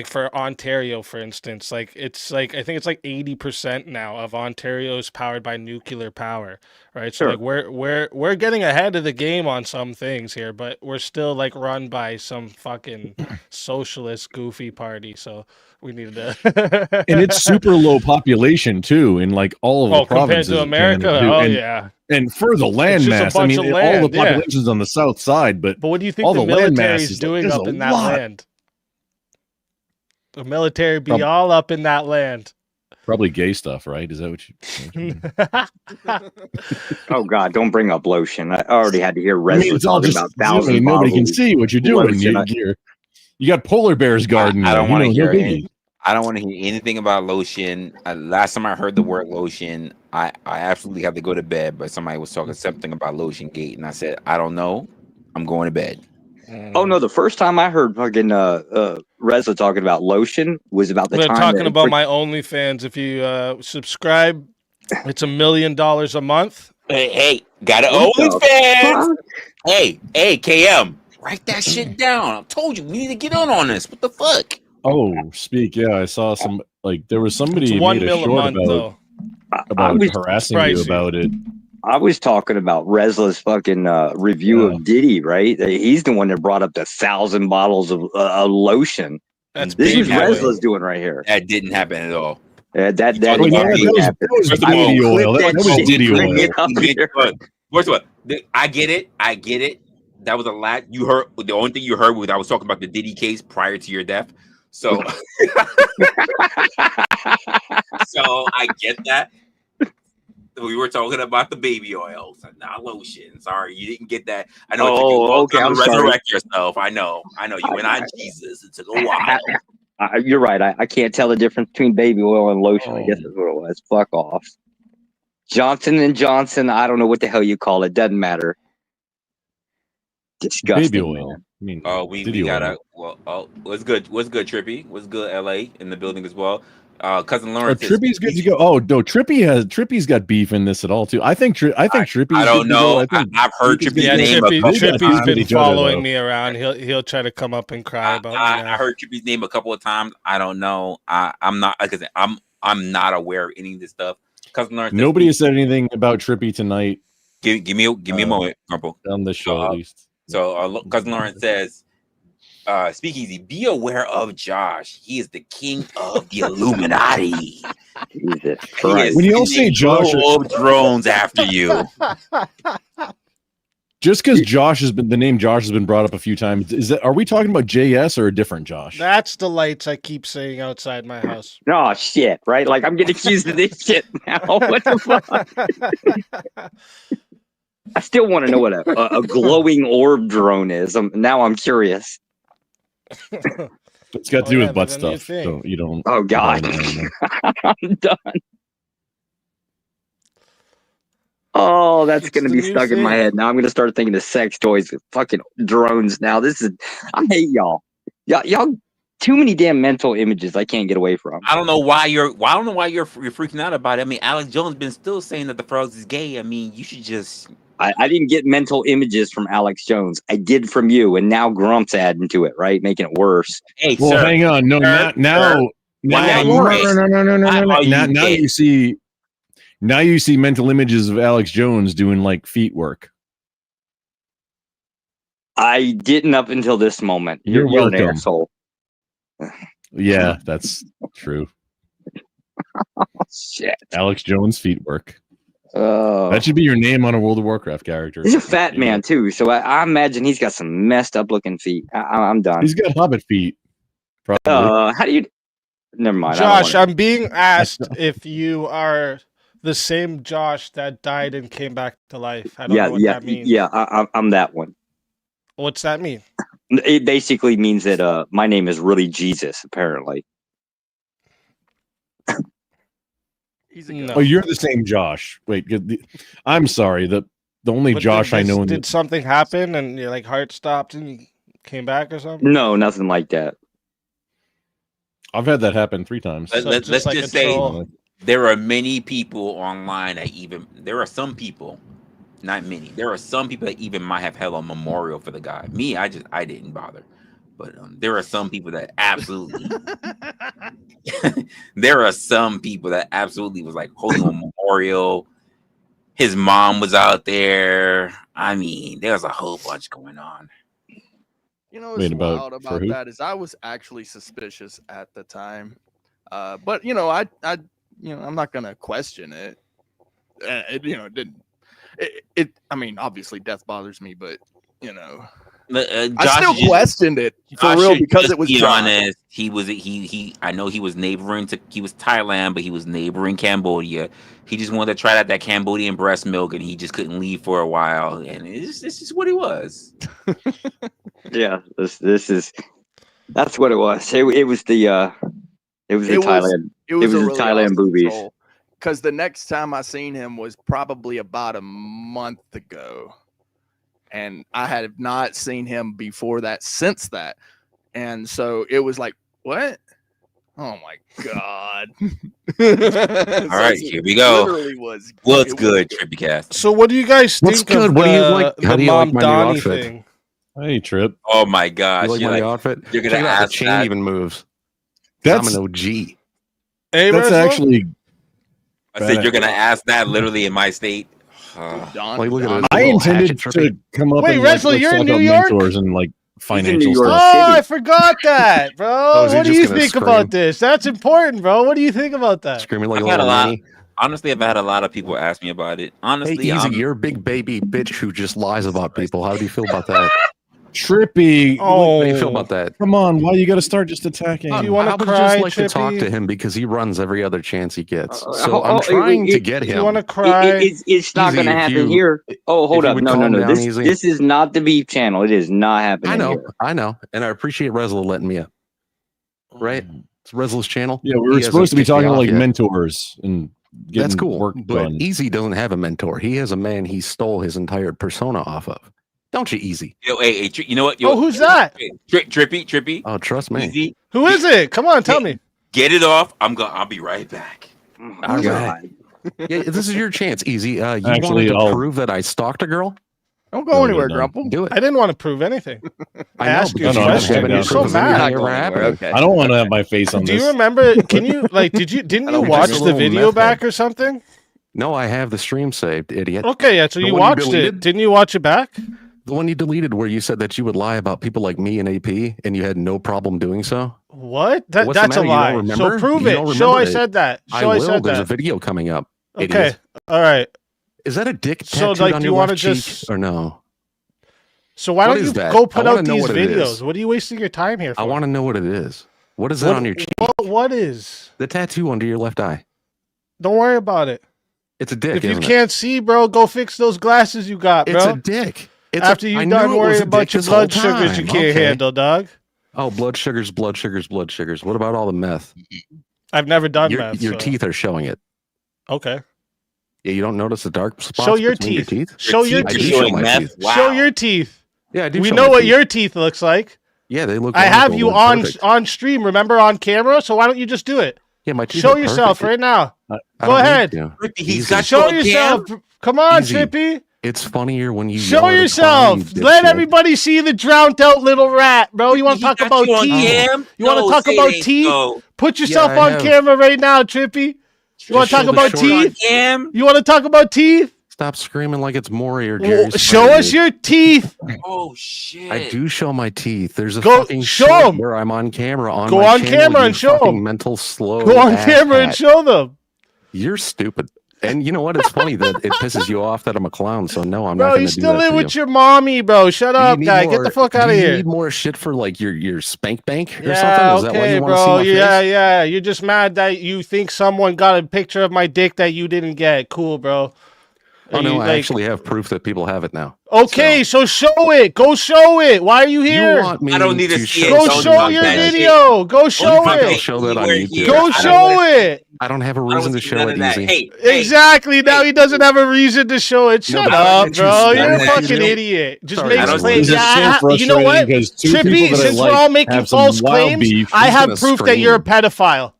for Ontario, for instance, like it's like I think it's like 80% now of Ontario is powered by nuclear power, right? So Sure. like we're getting ahead of the game on some things here, but we're still like run by some fucking socialist goofy party. So we need to And it's super low population too in like all of the compared provinces to of America. Canada, too. Oh and, yeah. and for the land just a mass, I bunch mean, of all land, the population's on the south side, but what do you think all the the land military mass is is doing there's up a in that lot. land? The military be all up in that land. Probably gay stuff, right? Is that what you? Oh God, don't bring up lotion. I already had to hear Resla it's all talking just about thousands. nobody can see what you're doing. Lotion. You got polar bears guarding you. I don't want to hear no it. I don't want to hear anything about lotion. Last time I heard the word lotion, I absolutely had to go to bed. But somebody was talking something about lotion gate, and I said, I don't know. I'm going to bed. Oh no! The first time I heard fucking Resla talking about lotion was about the We're time talking that about my OnlyFans. If you subscribe, it's $1 million a month. Hey, got an What the OnlyFans. fuck? Hey, KM, write that shit down. I told you we need to get on this. What the fuck? Oh, speak. Yeah, I saw some. Like there was somebody It's who $1 made a million a short month, though. about was harassing you pricey. about it. I was talking about Resla's fucking review of Diddy, right? He's the one that brought up the 1,000 bottles of lotion. That's This is baby oil. Resla's doing right here. That didn't happen at all. That talking that was First of all, Diddy oil. clip That was shit, Diddy bring oil. it up here. First of all, I get it. That was a lot. You heard the only thing you heard was I was talking about the Diddy case prior to your death. So, so I get that. We were talking about the baby oils, not lotion. Sorry, you didn't get that. I know it took you a long time to resurrect yourself. I know. You went on Jesus. It took a while. You're right. I can't tell the difference between baby oil and lotion. I guess that's what it was. Fuck off. Johnson & Johnson. I don't know what the hell you call it. Doesn't matter. Disgusting. Baby oil. Man. I mean, we gotta. Well, what's good? What's good, Trippy? What's good, LA in the building as well? Cousin Lawrence. Trippy's good to go. Oh no, Trippy's got beef in this at all too. I think Trippy. I don't know. I've heard Trippy's name. Trippy's been following me around. He'll try to come up and cry about me. I heard Trippy's name a couple of times. I don't know. I'm not. Like I said, I'm not aware of any of this stuff. Cousin Lawrence. Nobody has said anything about Trippy tonight. Give me a moment, Grumple. On the show at least. So Cousin Lawrence says, Speakeasy, be aware of Josh. He is the king of the Illuminati. Jesus Christ. When you all say Josh, drones after you. Just because the name Josh has been brought up a few times, are we talking about JS or a different Josh? That's the lights I keep saying outside my house. Oh shit! Right? Like I'm getting accused of this shit now. What the fuck? I still want to know what a glowing orb drone is. Now I'm curious. It's got to do with butt stuff. So you don't. Oh God, I'm done. Oh, that's gonna be stuck in my head. Now I'm gonna start thinking of sex toys with fucking drones. Now I hate y'all. Y'all, too many damn mental images I can't get away from. I don't know why you're freaking out about it. I mean, Alex Jones been still saying that the frogs is gay. I mean, you should just. I didn't get mental images from Alex Jones. I did from you, and now Grump's adding to it, right? Making it worse. Hey, well, sir, hang on. No, now you see. Now you see mental images of Alex Jones doing like feet work. I didn't up until this moment. You're an welcome. asshole. Yeah, that's true. Oh, shit. Alex Jones feet work. That should be your name on a World of Warcraft character. He's a fat man too, so I imagine he's got some messed up looking feet. I'm done. He's got hobbit feet. Probably. How do you? Never mind. Josh, I'm being asked if you are the same Josh that died and came back to life. I don't know what that means. Yeah, I'm that one. What's that mean? It basically means that my name is really Jesus, apparently. No. Oh, you're the same Josh. Wait, I'm sorry. The only Josh I know. Did something happen and your heart stopped and you came back or something? No, nothing like that. I've had that happen 3 times. Let's just say there are many people online that there are some people, not many. There are some people that even might have held a memorial for the guy. Me, I didn't bother. But there are some people that absolutely there are some people that absolutely was like holding a memorial. His mom was out there. I mean, there's a whole bunch going on. You know what's wild about that is I was actually suspicious at the time. But you know, I'm not gonna question it. It didn't. I mean, obviously, death bothers me, but you know, I still questioned it for real because it was. Be honest, he was. I know he was neighboring to. He was Thailand, but he was neighboring Cambodia. He just wanted to try out that Cambodian breast milk, and he just couldn't leave for a while. And this is what he was. Yeah, that's what it was. It was the Thailand. It was the really Thailand boobies. Because the next time I seen him was probably about a month ago, and I had not seen him before that since that, and so it was like, what? Oh my god! All right, here we go. What's good, Trippy Cast? So, what do you guys think of what do you like? How do you like my new Donnie outfit? thing? Hey, Trip. Oh my gosh! You like my new outfit? You're gonna ask the chain that? even moves. That's I'm an OG. Hey, that's actually. I said you're gonna ask that literally in my state. Like, look at I intended to come up. Wait, and Resla, you're in New York? Mentors and like financial York stuff. Oh, I forgot that, bro. What do you think about this? That's important, bro. What do you think about that? Screaming like I've a had little a lot. ninny. Honestly, I've had a lot of people ask me about it. Honestly, Hey, Easy, you're a big baby bitch who just lies about people. How do you feel about that? Trippy. Oh, How do you feel about that? Come on, why you got to start just attacking? Do you want I to would cry, just like to talk Trippy? to him because he runs every other chance he gets. So I'm trying to get him. You want to cry? It's not going to happen here. Oh, hold up. No. This is not the beef channel. It is not happening. I know. And I appreciate Resla letting me up. Right? It's Resla's channel. Yeah, we were supposed to be talking like mentors and that's cool. Work but done. Easy doesn't have a mentor. He has a man he stole his entire persona off of. Don't you, Easy? Yo, hey, you know what? Oh, who's that? Trippy. Oh, trust me. Easy. Who is it? Come on, tell me. Get it off. I'll be right back. All right. Yeah, this is your chance, Easy. You wanted to prove that I stalked a girl? Don't go anywhere, Grumple. Do it. I didn't want to prove anything. I asked you a No, question. You're so mad. I don't want to have my face on Do this. you remember? Can you didn't you watch the video back or something? No, I have the stream saved, idiot. Okay, yeah. So you watched it. Didn't you watch it back? The one you deleted where you said that you would lie about people like me and AP, and you had no problem doing so. What? That's a lie. So prove it. Show I said that. Show I said There's that. a video coming up. Okay. Idiot. All right. Is that a dick So, tattooed on do your you want to left cheek just or no? So why What don't is you that? go put I wanna out know these what it videos? is. What are you wasting your time here for? I want to know what it is. What is that on your cheek? What is? The tattoo under your left eye. Don't worry about it. It's a dick. If you isn't it? can't see, bro, go fix those glasses you got, bro. It's a dick. After you're done worrying about your blood sugars you can't handle, dog. Oh, blood sugars. What about all the meth? I've never done meth. Your teeth are showing it. Okay. Yeah, you don't notice the dark spots. Show your between teeth. Show your teeth. Show my teeth. Wow. Show your teeth. Yeah, I do. We show know my what teeth. your teeth looks like. Yeah, they look. I have wonderful you and on perfect. stream, remember, on camera. So why don't you just do it? Yeah, my teeth. Show are yourself perfect. right now. I Go don't ahead. need to. He's got Show you on yourself. cam? Come on, Easy. Trippy. It's funnier when you Show yell at a yourself. clown, you Let dipshit. everybody see the drowned out little rat, bro. You want to talk about teeth? You want to talk about teeth? Put yourself Yeah, I on have. camera right now, Trippy. You want to show talk the about short- teeth? Cam? You want to talk about teeth? Stop screaming like it's Maury or Jerry. Show Springer. us your teeth. Oh shit! I do show my teeth. There's a Go- fucking show short 'em. where I'm on camera on Go my on channel, camera you and show 'em. fucking mental slow. Go on ass camera and hat. show them. You're stupid. And you know what? It's funny that it pisses you off that I'm a clown. So no, I'm not Bro, going you to do still that live for with you. your mommy, bro. Shut Do you up, need guy. Get more- the fuck out of Do you here. need more shit for like your spank bank or Yeah, something? Is that why okay, you want to see bro. my face? Yeah. You're just mad that you think someone got a picture of my dick that you didn't get. Cool, bro. Oh no, I actually have proof that people have it now. Okay, so show it. Go show it. Why are you here? You want me I don't need to see it. Go show your video. Go show it. Show that on YouTube. Go show it. I don't have a reason to show it easy. Hey, Exactly. Now he doesn't have a reason to show it. Shut up, bro. You're a fucking idiot. Just make claims. You know what? Trippy, since we're all making false claims, I have proof that you're a pedophile.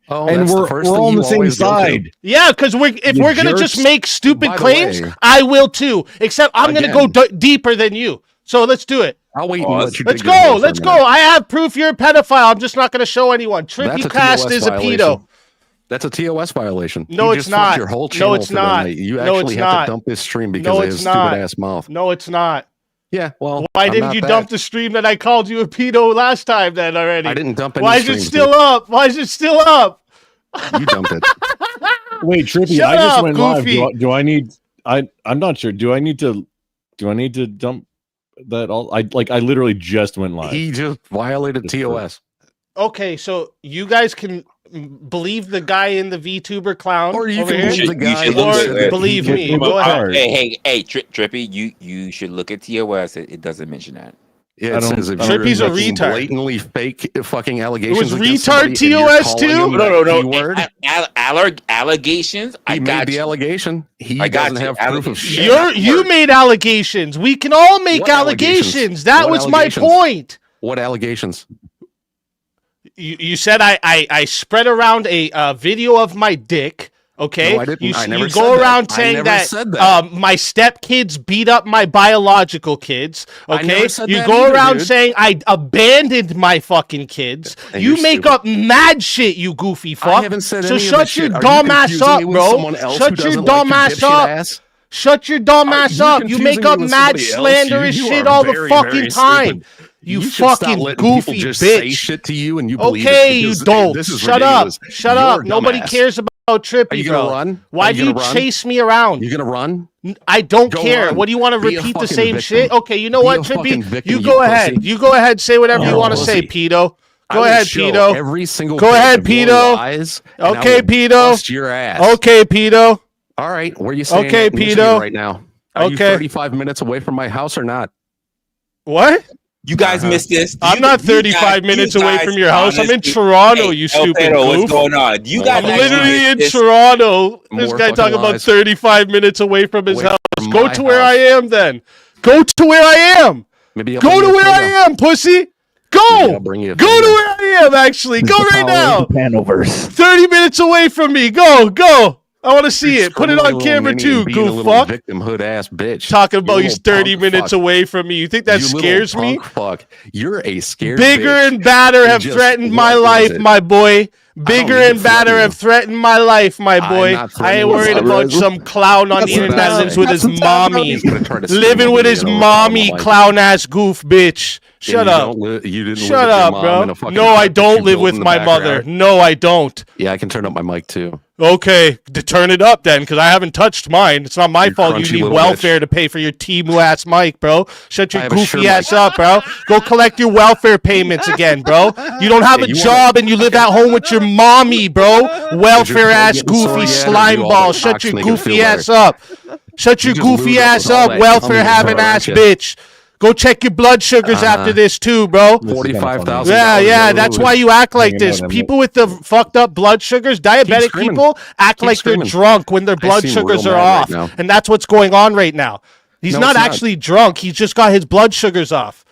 Oh, and we're all on the same side. Yeah, because if we're gonna just make stupid claims, I will too. Except I'm gonna go deeper than you. So let's do it. I'll wait. Let's go. Let's go. I have proof you're a pedophile. I'm just not gonna show anyone. Trippy Cast is a pedo. That's a TOS violation. No, it's not. Your whole channel no, it's not. You actually have to dump this stream because of his stupid ass mouth. No, it's not. Yeah, well, why didn't you dump the stream that I called you a pedo last time then already? I didn't dump any. Why is it still up? Why is it still up? You dumped it. Wait, Trippy, I just went live. Do I need? I'm not sure. Do I need to dump that all? I literally just went live. He just violated TOS. Okay, so you guys can believe the guy in the VTuber clown, or you over can here, believe the guy, or believe me. Go ahead. Hey, Trippy, you should look at TOS. It doesn't mention that. Yeah, it says if Trippy's a retard. retard. Blatantly fake fucking allegations. It was retard TOS too? No. Allegations. He made the allegation. He doesn't have proof of shit. You made allegations. We can all make allegations. That was my point. What allegations? You said I spread around a video of my dick. Okay, no, I didn't. You go around saying that my stepkids beat up my biological kids. Okay, you go around saying I abandoned my fucking kids. You make up mad shit, you goofy fuck. I haven't said any shut your dumb ass up, bro. Shut your dumb ass up. Shut your dumb ass up. You make up mad slanderous shit all the fucking time. You fucking goofy bitch. Say shit to you and you believe okay, you don't. Shut up. Shut up. Nobody cares about Trippy, Are you gonna run? Why do you chase me around? You gonna run? I don't care. What do you want to repeat the same shit? Okay, you know what, Trippy? You go ahead. You go ahead. Say whatever you want to say, pedo. Go ahead, pedo. Every single go ahead, pedo. Okay, pedo. Your ass. Okay, pedo. All right, where are you saying? Okay, pedo. Right now, are you 35 minutes away from my house or not? What? You guys missed this. I'm not 35 minutes away from your house. I'm in Toronto, you stupid goof. What's going on? You guys I'm literally in Toronto. This guy talking about 35 minutes away from his house. Go to where I am then. Go to where I am. Go to where I am, pussy. Go. Go to where I am, actually. Go right now. 30 minutes away from me. Go. I want to see it. Put it on camera too, goof fuck. Victimhood ass bitch. Talking about he's 30 minutes away from me. You think that scares me? Fuck. You're a scared Bigger and badder have threatened my life, my boy. Bigger and badder have threatened my life, my boy. I ain't worried about some clown on the internet that lives with his mommy. Living with his mommy, clown ass goof bitch. Shut up. Shut up, bro. No, I don't live with my mother. No, I don't. Yeah, I can turn up my mic too. Okay, to turn it up then, because I haven't touched mine. It's not my fault you need welfare to pay for your T-Moo ass mic, bro. Shut your goofy ass up, bro. Go collect your welfare payments again, bro. You don't have a job and you live at home with your mommy, bro. Welfare ass goofy slime ball. Shut your goofy ass up. Shut your goofy ass up, welfare having ass bitch. Go check your blood sugars after this too, bro. 45,000. Yeah. That's why you act like this. People with the fucked up blood sugars, diabetic people, act like they're drunk when their blood sugars are off, and that's what's going on right now. He's not actually drunk. He's just got his blood sugars off.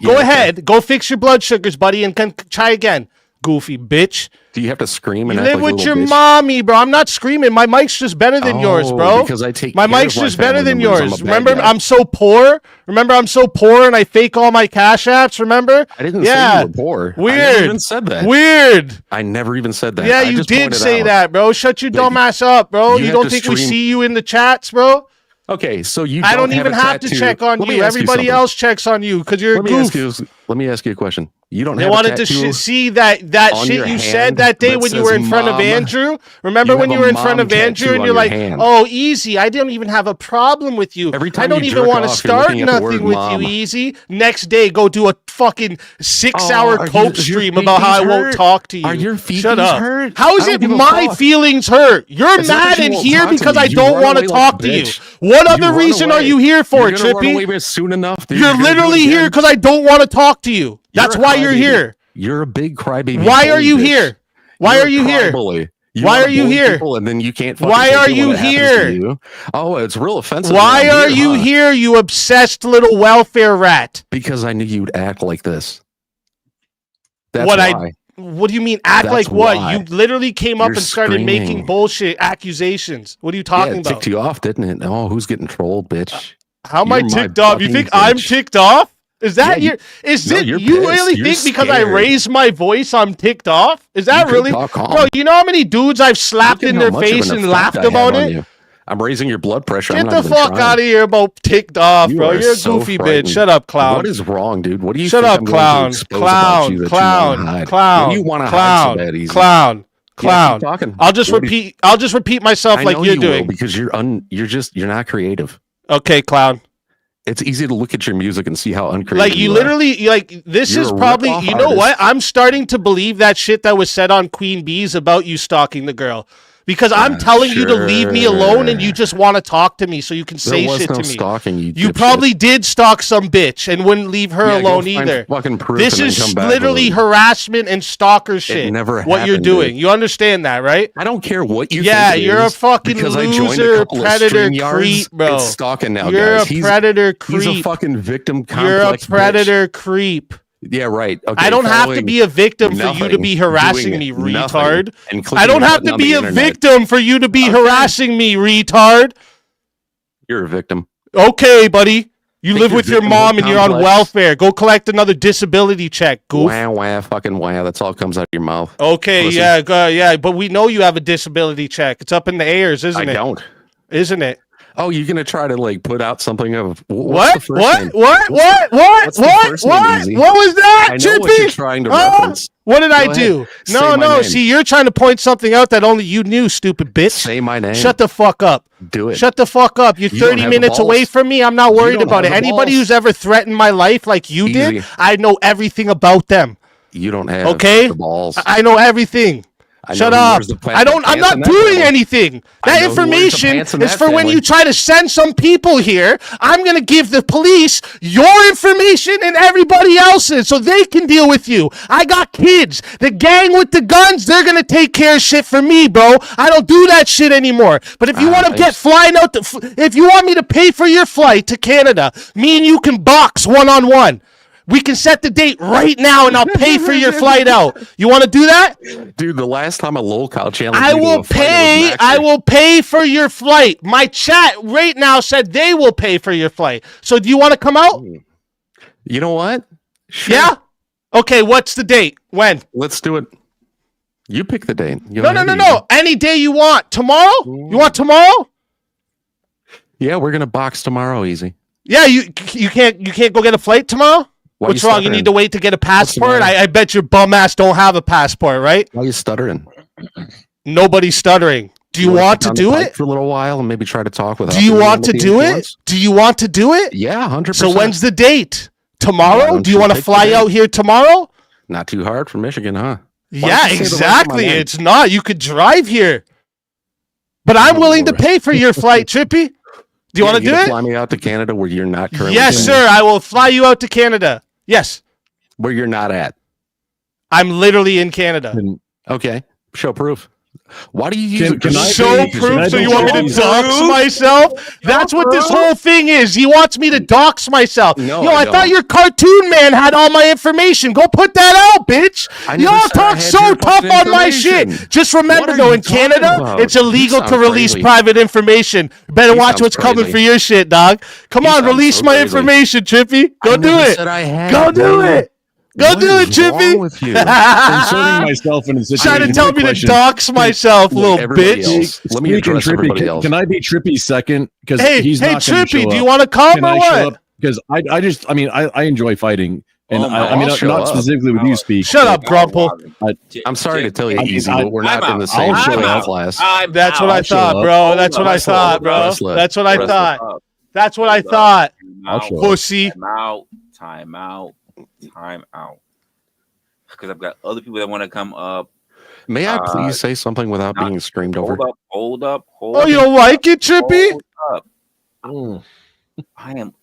Go ahead, go fix your blood sugars, buddy, and try again. Goofy bitch. Do you have to scream and you live with your mommy, bro? I'm not screaming. My mic's just better than yours, bro. Because I take my mic's just better than yours. Remember, I'm so poor. Remember, I'm so poor and I fake all my cash apps. Remember? I didn't say you were poor. Weird. I never even said that. Weird. I never even said that. Yeah, you did say that, bro. Shut your dumb ass up, bro. You don't think we see you in the chats, bro? Okay, so you. I don't even have to check on you. Everybody else checks on you because you're a goof. Let me ask you a question. You don't. They have wanted to see that shit you said that day when you were in front of Andrew. Remember when you were in front of Andrew and you're like, "Oh, Easy, I don't even have a problem with you. I don't even want to start nothing with you, Easy." Next day, go do a fucking 6-hour coke stream about how I won't talk to you. Are your feelings Shut up. hurt? How is it my feelings hurt? You're mad in here because I don't want to talk to you. What other reason are you here for, Trippy? Soon enough. You're literally here because I don't want to talk to you. That's why you're here. You're a big crybaby. Why are you here? Why are you here? Why are you here? And then you can't. Why are you here? Oh, it's real offensive. Why are you here, you obsessed little welfare rat? Because I knew you'd act like this. That's why. What do you mean act like what? You literally came up and started making bullshit accusations. What are you talking about? It ticked you off, didn't it? Oh, who's getting trolled, bitch? How am I ticked off? You think I'm ticked off? Is that you really think because I raised my voice I'm ticked off? Is that really? Bro, you know how many dudes I've slapped in their face and laughed about it? I'm raising your blood pressure. Get the fuck out of here about ticked off, bro. You're a goofy bitch. Shut up, clown. What is wrong, dude? What do you Shut up, clown. Clown. What do you want to hide so bad, Easy? Clown. I'll just repeat myself like you're doing. Because you're not creative. Okay, clown. It's easy to look at your music and see how uncreative like you literally like this is probably you know what? I'm starting to believe that shit that was said on Queen Bees about you stalking the girl. Because I'm telling you to leave me alone and you just want to talk to me so you can say shit to me. Stalking, you probably did stalk some bitch and wouldn't leave her alone either. This is literally harassment and stalker shit. What you're doing. You understand that, right? I don't care what you think. Yeah, you're a fucking loser, predator creep, bro. It's stalking now, you're a predator creep. He's a fucking victim complex. You're a predator creep. Yeah, right. Okay, I don't have to be a victim for you to be harassing me, retard. I don't have to be a victim for you to be harassing me, retard. You're a victim. Okay, buddy. You live with your mom and you're on welfare. Go collect another disability check, goof. Wow, fucking wow. That's all comes out of your mouth. Okay, yeah. But we know you have a disability check. It's up in the airs, isn't it? I don't. Isn't it? Oh, you're gonna try to like put out something of what was that? I know what you're trying to reference. What did I do? No. See, you're trying to point something out that only you knew, stupid bitch. Say my name. Shut the fuck up. Do it. Shut the fuck up. You're 30 minutes away from me. I'm not worried about it. Anybody who's ever threatened my life like you did, I know everything about them. You don't have the balls. I know everything. Shut up. I'm not doing anything. That information is for when you try to send some people here. I'm going to give the police your information and everybody else's so they can deal with you. I got kids. The gang with the guns, they're going to take care of shit for me, bro. I don't do that shit anymore. But if you want to get flying out, if you want me to pay for your flight to Canada, me and you can box one-on-one. We can set the date right now, and I'll pay for your flight out. You want to do that, dude? The last time a lolcow challenge, I will pay for your flight. My chat right now said they will pay for your flight. So, do you want to come out? You know what? Sure. Yeah. Okay. What's the date? When? Let's do it. You pick the date. No. Any day you want. Tomorrow? You want tomorrow? Yeah, we're gonna box tomorrow. Easy. Yeah, you can't go get a flight tomorrow. What's wrong? You need to wait to get a passport? I bet your bum ass don't have a passport, right? Why are you stuttering? Nobody's stuttering. Do you want to do it? For a little while and maybe try to talk with. Do you want to do it? Do you want to do it? Yeah, 100%. So when's the date? Tomorrow? Do you want to fly out here tomorrow? Not too hard from Michigan, huh? Yeah, exactly. It's not. You could drive here. But I'm willing to pay for your flight, Trippy. Do you want to do it? Fly me out to Canada where you're not currently. Yes, sir. I will fly you out to Canada. Yes. Where you're not at. I'm literally in Canada. Okay. Show proof. Why do you use show proof? So you want me to dox myself? That's what this whole thing is. He wants me to dox myself. No, I thought your cartoon man had all my information. Go put that out, bitch. Y'all talk so tough on my shit. Just remember, though, in Canada, it's illegal to release private information. You better watch what's coming for your shit, dog. Come on, release my information, Trippy. Go do it. Go do it. Go do it, Chippy. Inserting myself in a situation. Trying to tell me to dox myself, little bitch. Let me address everybody else. Can I be Trippy second? Because he's not Trippy, do you want to come or what? Because I enjoy fighting. And I mean, not specifically with you, Speak. Shut up, Grumple. I'm sorry to tell you, Easy, but we're not in the same class. That's what I thought, bro. That's what I thought, bro. That's what I thought. That's what I thought. Pussy. Time out. Because I've got other people that want to come up. May I please say something without being screamed over? Hold up. Oh, you don't like it, Trippy?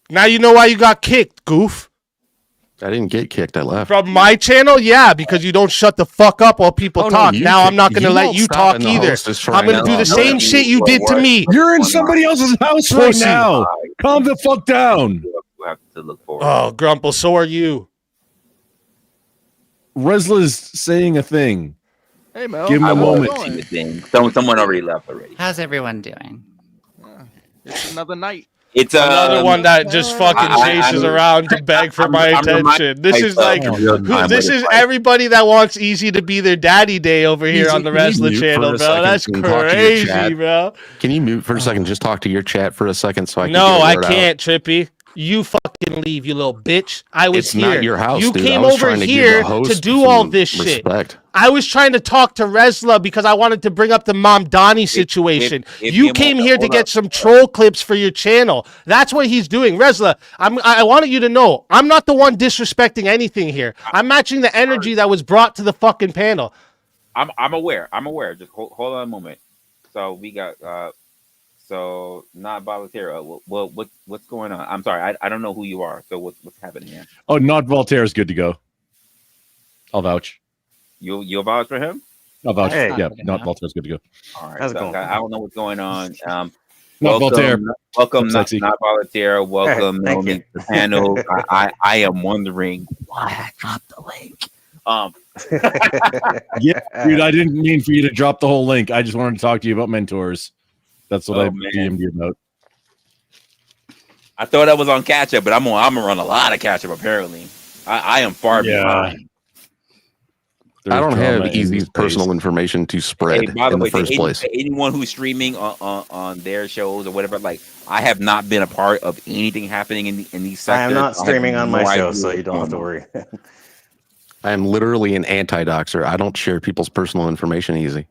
Now you know why you got kicked, goof. I didn't get kicked. I left. From my channel? Yeah, because you don't shut the fuck up while people talk. Now I'm not going to let you talk either. I'm going to do the same shit you did to me. You're in somebody else's house right now. Calm the fuck down. Oh, Grumple, so are you. Resla's saying a thing. Hey, Mel. Give him a moment. Someone already left already. How's everyone doing? It's another night. It's another one that just fucking chases around to beg for my attention. This is like, this is everybody that wants Easy to be their daddy day over here on the Resla Channel, bro. That's crazy, bro. Can you mute for a second? Just talk to your chat for a second so I can. No, I can't, Trippy. You fucking leave, you little bitch. I was it's here. Not your house, you dude. came over here to do all this shit. I was trying to talk to Resla because I wanted to bring up the Mom Donnie situation. You came here to get some troll clips for your channel. That's what he's doing. Resla, I wanted you to know, I'm not the one disrespecting anything here. I'm matching the energy that was brought to the fucking panel. I'm aware. Just hold on a moment. So we got so not Voltaire. Well, what's going on? I'm sorry, I don't know who you are. So what's happening here? Oh, not Voltaire is good to go. I'll vouch. You'll vouch for him? I'll vouch. Hey, yeah, not Voltaire is good to go. All right. So I don't know what's going on. Not Voltaire. Welcome, not Voltaire. Welcome, Naomi, to the panel. I am wondering why I dropped the link. Yeah, dude, I didn't mean for you to drop the whole link. I just wanted to talk to you about mentors. That's what I DM'd you about. I thought I was on CashApp, but I'm gonna run a lot of CashApp. Apparently, I am far behind. I don't have Easy's personal information to spread in the first place. Anyone who's streaming on their shows or whatever, like I have not been a part of anything happening in these sectors. I am not streaming on my show, so you don't have to worry. I am literally an anti-doxer. I don't share people's personal information easy.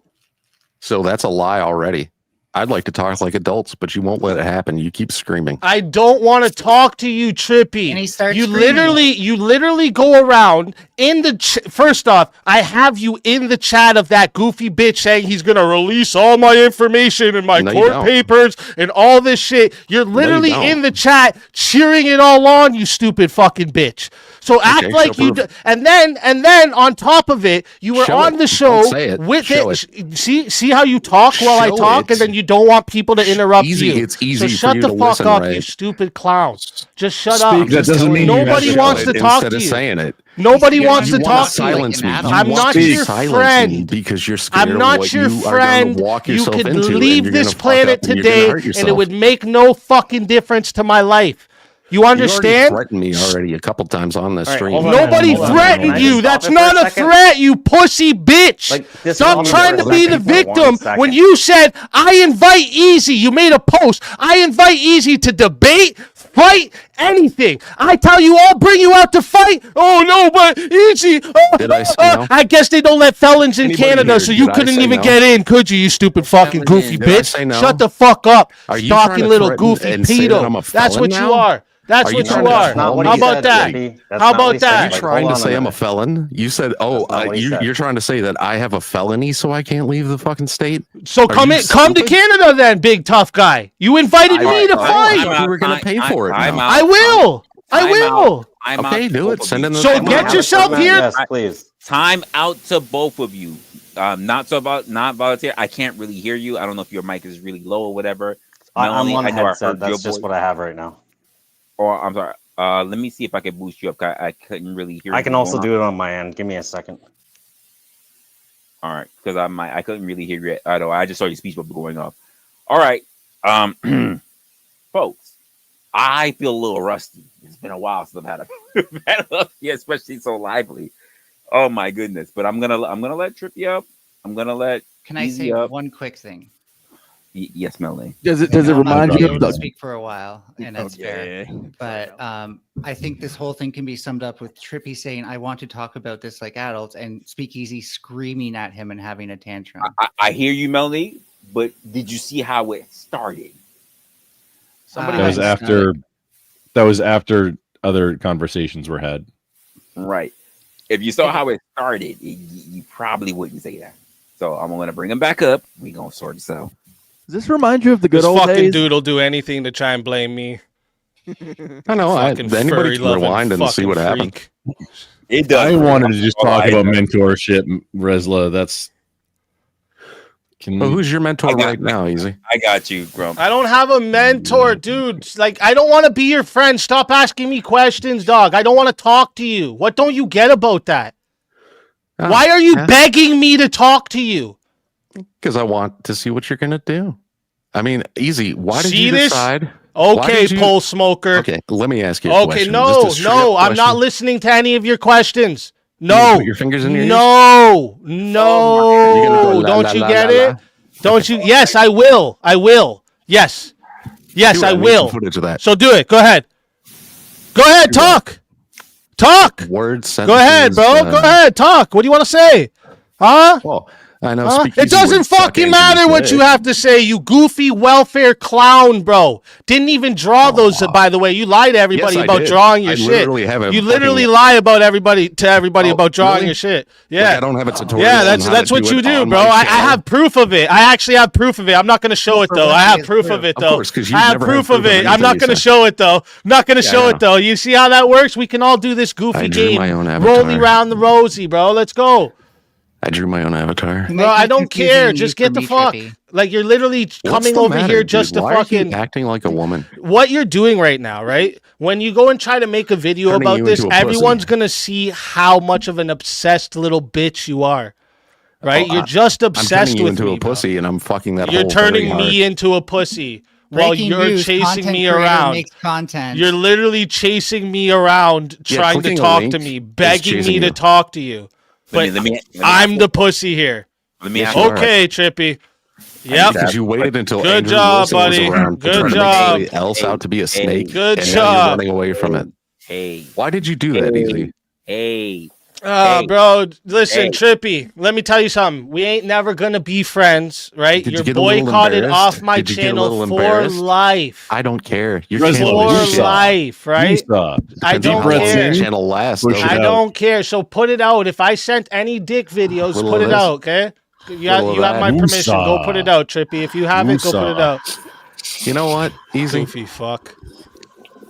So that's a lie already. I'd like to talk like adults, but you won't let it happen. You keep screaming. I don't want to talk to you, Trippy. And he starts you literally go around in the first off, I have you in the chat of that goofy bitch saying he's gonna release all my information and my court papers and all this shit. You're literally in the chat cheering it all on, you stupid fucking bitch. So act like you do, and then on top of it, you were on the show with it. See how you talk while I talk, and then you don't want people to interrupt you. It's easy. So shut the fuck up, you stupid clowns. Just shut up. That doesn't mean nobody wants to talk to you. Saying it. Nobody wants to talk to you. I'm not your friend because you're scared. I'm not your friend. You could leave this planet today, and it would make no fucking difference to my life. You understand? You threatened me already a couple times on this stream. Nobody threatened you. That's not a threat, you pussy bitch. Stop trying to be the victim when you said, I invite Easy. You made a post. I invite Easy to debate, fight, anything. I tell you, I'll bring you out to fight. Oh, no, but Easy. Did I say no? I guess they don't let felons in Canada, so you couldn't even get in, could you, you stupid fucking goofy bitch? Shut the fuck up. Stalking little goofy pedo. That's what you are. That's what you are. How about that? How about that? Are you trying to say I'm a felon? You said, you're trying to say that I have a felony, so I can't leave the fucking state? So come to Canada then, big tough guy. You invited me to fight. You were going to pay for it. I will. Okay, do it. Send in the. So get yourself here. Yes, please. Time out to both of you. Not volunteer. I can't really hear you. I don't know if your mic is really low or whatever. I'm on a headset. That's just what I have right now. Or I'm sorry. Let me see if I can boost you up. I couldn't really hear. I can also do it on my end. Give me a second. All right, because I couldn't really hear you at all. I just saw your speech bubble going off. All right, folks, I feel a little rusty. It's been a while since I've had a battle, especially so lively. Oh my goodness! But I'm gonna let Trippy up. I'm gonna let. Can I say one quick thing? Yes, Melanie. Does it remind you of to the speak for a while, and that's fair. But I think this whole thing can be summed up with Trippy saying, "I want to talk about this like adults," and Speakeasy screaming at him and having a tantrum. I hear you, Melanie, but did you see how it started? That was after other conversations were had. Right. If you saw how it started, you probably wouldn't say that. So I'm gonna bring him back up. We gonna sort this out. Does this remind you of the good This old fucking days? dude will do anything to try and blame me. I know. Fucking Anybody can furry-loving rewind and see what fucking happened. It does. I wanted to just talk about mentorship, Resla. That's. Well, who's your mentor right now, Easy? I got you, Grump. I don't have a mentor, dude. Like, I don't want to be your friend. Stop asking me questions, dog. I don't want to talk to you. What don't you get about that? Why are you begging me to talk to you? Because I want to see what you're going to do. I mean, Easy, why did you this? decide? Okay, pole smoker. Okay, let me ask you a question. No, Just a straight-up I'm not question. listening to any of your questions. You No. put your fingers in your ears? No. You're gonna go Don't la, you la, get la, it? la. Don't you? Yes, I will. I will. Yes. Yes, Do it. I need will. some footage of that. So do it. Go ahead. Go ahead. Talk. Talk. Word Go ahead, bro. Go ahead. Talk. What do you want to say? Huh? Well, I know. Huh? Speakeasy It doesn't would suck fucking anything matter what say. you have to say, you goofy welfare clown, bro. Didn't even draw those, by the way. You lie to everybody Yes, I about did. drawing your I shit. literally have a You literally fucking- lie about everybody about drawing really? your shit. Like, Yeah. I don't have a tutorial. Yeah, on that's how that's to what do you it do, on bro. my I channel. have proof of it. I actually have proof of it. I'm not gonna show it though. I have proof of it Of though. course, 'cause I you've have never had proof proof of of it. I'm anything not you gonna say. show it though. I'm not gonna Yeah, show I it know. though. You see how that works? We can all do this I goofy drew game. my own Roll me avatar. round the rosy, bro. Let's go. I drew my own avatar. Bro, I don't care. Just get the fuck. Like, you're literally coming the over matter, here just dude? to Why are you fucking. acting like a woman? What you're doing right now, right? When you go and try to make a video Turning about you this, into a pussy. everyone's gonna see how much of an obsessed little bitch you are. Right? Oh, You're just I'm obsessed turning you with into me, a pussy, and I'm fucking that. You're hole turning very me hard. into a pussy while Breaking you're news, chasing content me creator around. makes content. You're literally chasing me around, Yeah, trying to clicking a talk link to me, is begging chasing me to you. talk to you. But let me I'm ask the pussy here. Let me Yes, ask you you. are. Okay, Trippy. Yep. Because you waited until Good Andrew job, Wilson was buddy. around to Good try to job. make somebody else out to be a snake. Good and now job. you're running away from it. Hey. Why did you do that, Easy? Hey. Bro, listen, Hey. Trippy, let me tell you something. We ain't never gonna be friends, right? Did you You're get a little boycotted embarrassed? off my Did you get a channel little for embarrassed? life. I don't care. Your Resla, channel For is shit. life, right? Stop. I Depends on don't how long care. your channel lasts. Push though. it I out. don't care. So put it out. If I sent any dick videos, Little put of it this. out, okay? You Little of have that. my permission. Go put it out, Trippy. If you have it, go put it out. You know what, Easy? Goofy fuck.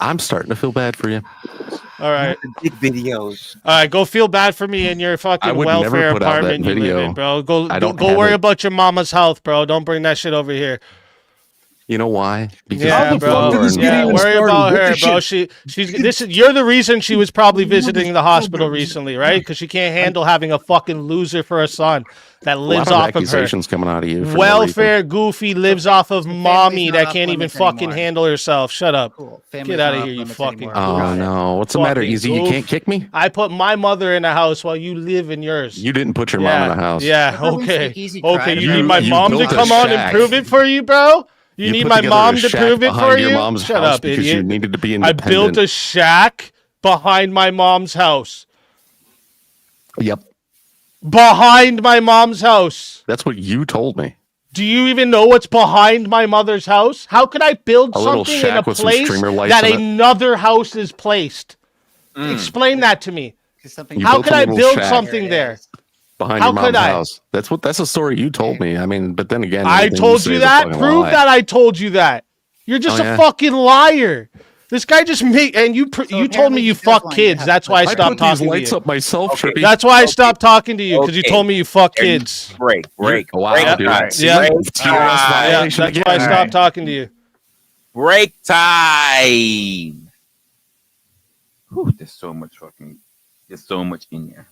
I'm starting to feel bad for you. All right. Dick videos. All right, go feel bad for me in your I fucking would never welfare put out that apartment you live video. in, bro. Go I don't go have worry it. about your mama's health, bro. Don't bring that shit over here. You know why? Because Yeah, people bro. who are Yeah, involved- worry about her, bro. You're the reason she was probably visiting the hospital recently, right? Because she can't handle having a fucking loser for a son that a lot lives of off of her. accusations coming out of you. For no Welfare goofy lives off of mommy not that off can't even limits fucking anymore. handle herself. Shut up. Cool. Family's Get out not of off here, you limits fucking. anymore. reason. Oh Got it. no! What's the matter, Fucking Easy? You goof. can't kick me. I put my mother in a house while you live in yours. You didn't put your mom in a house. Yeah, Remember when okay. Speakeasy Okay, cried you about need my you mom to built a come on and shack. prove it for you, bro? You need put my together mom a to shack prove it for behind your you? mom's Shut house up, because idiot. you needed to be I independent. built a shack behind my mom's house. Yep, Behind my mom's house. that's what you told me. Do you even know what's behind my mother's house? How could I build A little something in a shack with some place streamer lights that on it. another house is placed? Explain that to me. You How built could a I little build shack something there? behind How your mom's could I? house. That's a story you told me. I mean, but then again, I everything told say you is a that. fucking Prove lie. that I told you that. You're just Oh, a yeah? fucking liar. This guy just made and you told me apparently you he does fuck want you to kids. have That's to why I put- I stopped put these talking to lights you. up myself, Okay. Trippy. That's why I stopped talking to you because you Okay. told me you fuck kids. Break. Wow, break dude. time. See, Yeah. Break TRS time. Yeah, violation that's again. why I stopped talking to you. Break time. Whew, there's so much in there.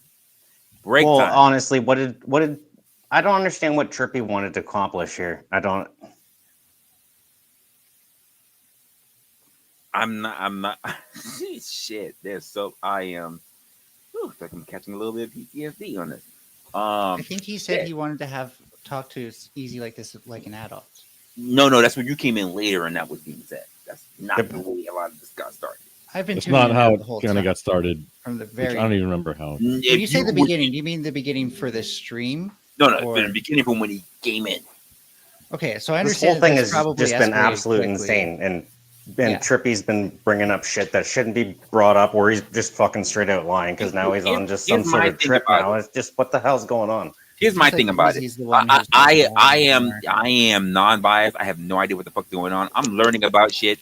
Break Well, time. honestly, what did I don't understand what Trippy wanted to accomplish here. I don't. I'm not. Shit. I am. Whew, I think I'm catching a little bit of PTSD on this. I think he said shit. he wanted to talk to Easy like this, like an adult. No, that's when you came in later and that was being said. That's not the way a lot of this got started. I've been. That's not how it kind of got started. From the very. I don't even remember how. When you say the beginning, do you mean the beginning for the stream? No, from the beginning from when he came in. Okay, so I This understand whole thing has probably just been escalated absolute quickly. insane, and Trippy's been bringing up shit that shouldn't be brought up, or he's just fucking straight out lying because now he's on just some sort of trip now. It's just what the hell's going on? Here's my thing about it. I am non-biased. I have no idea what the fuck's going on. I'm learning about shit,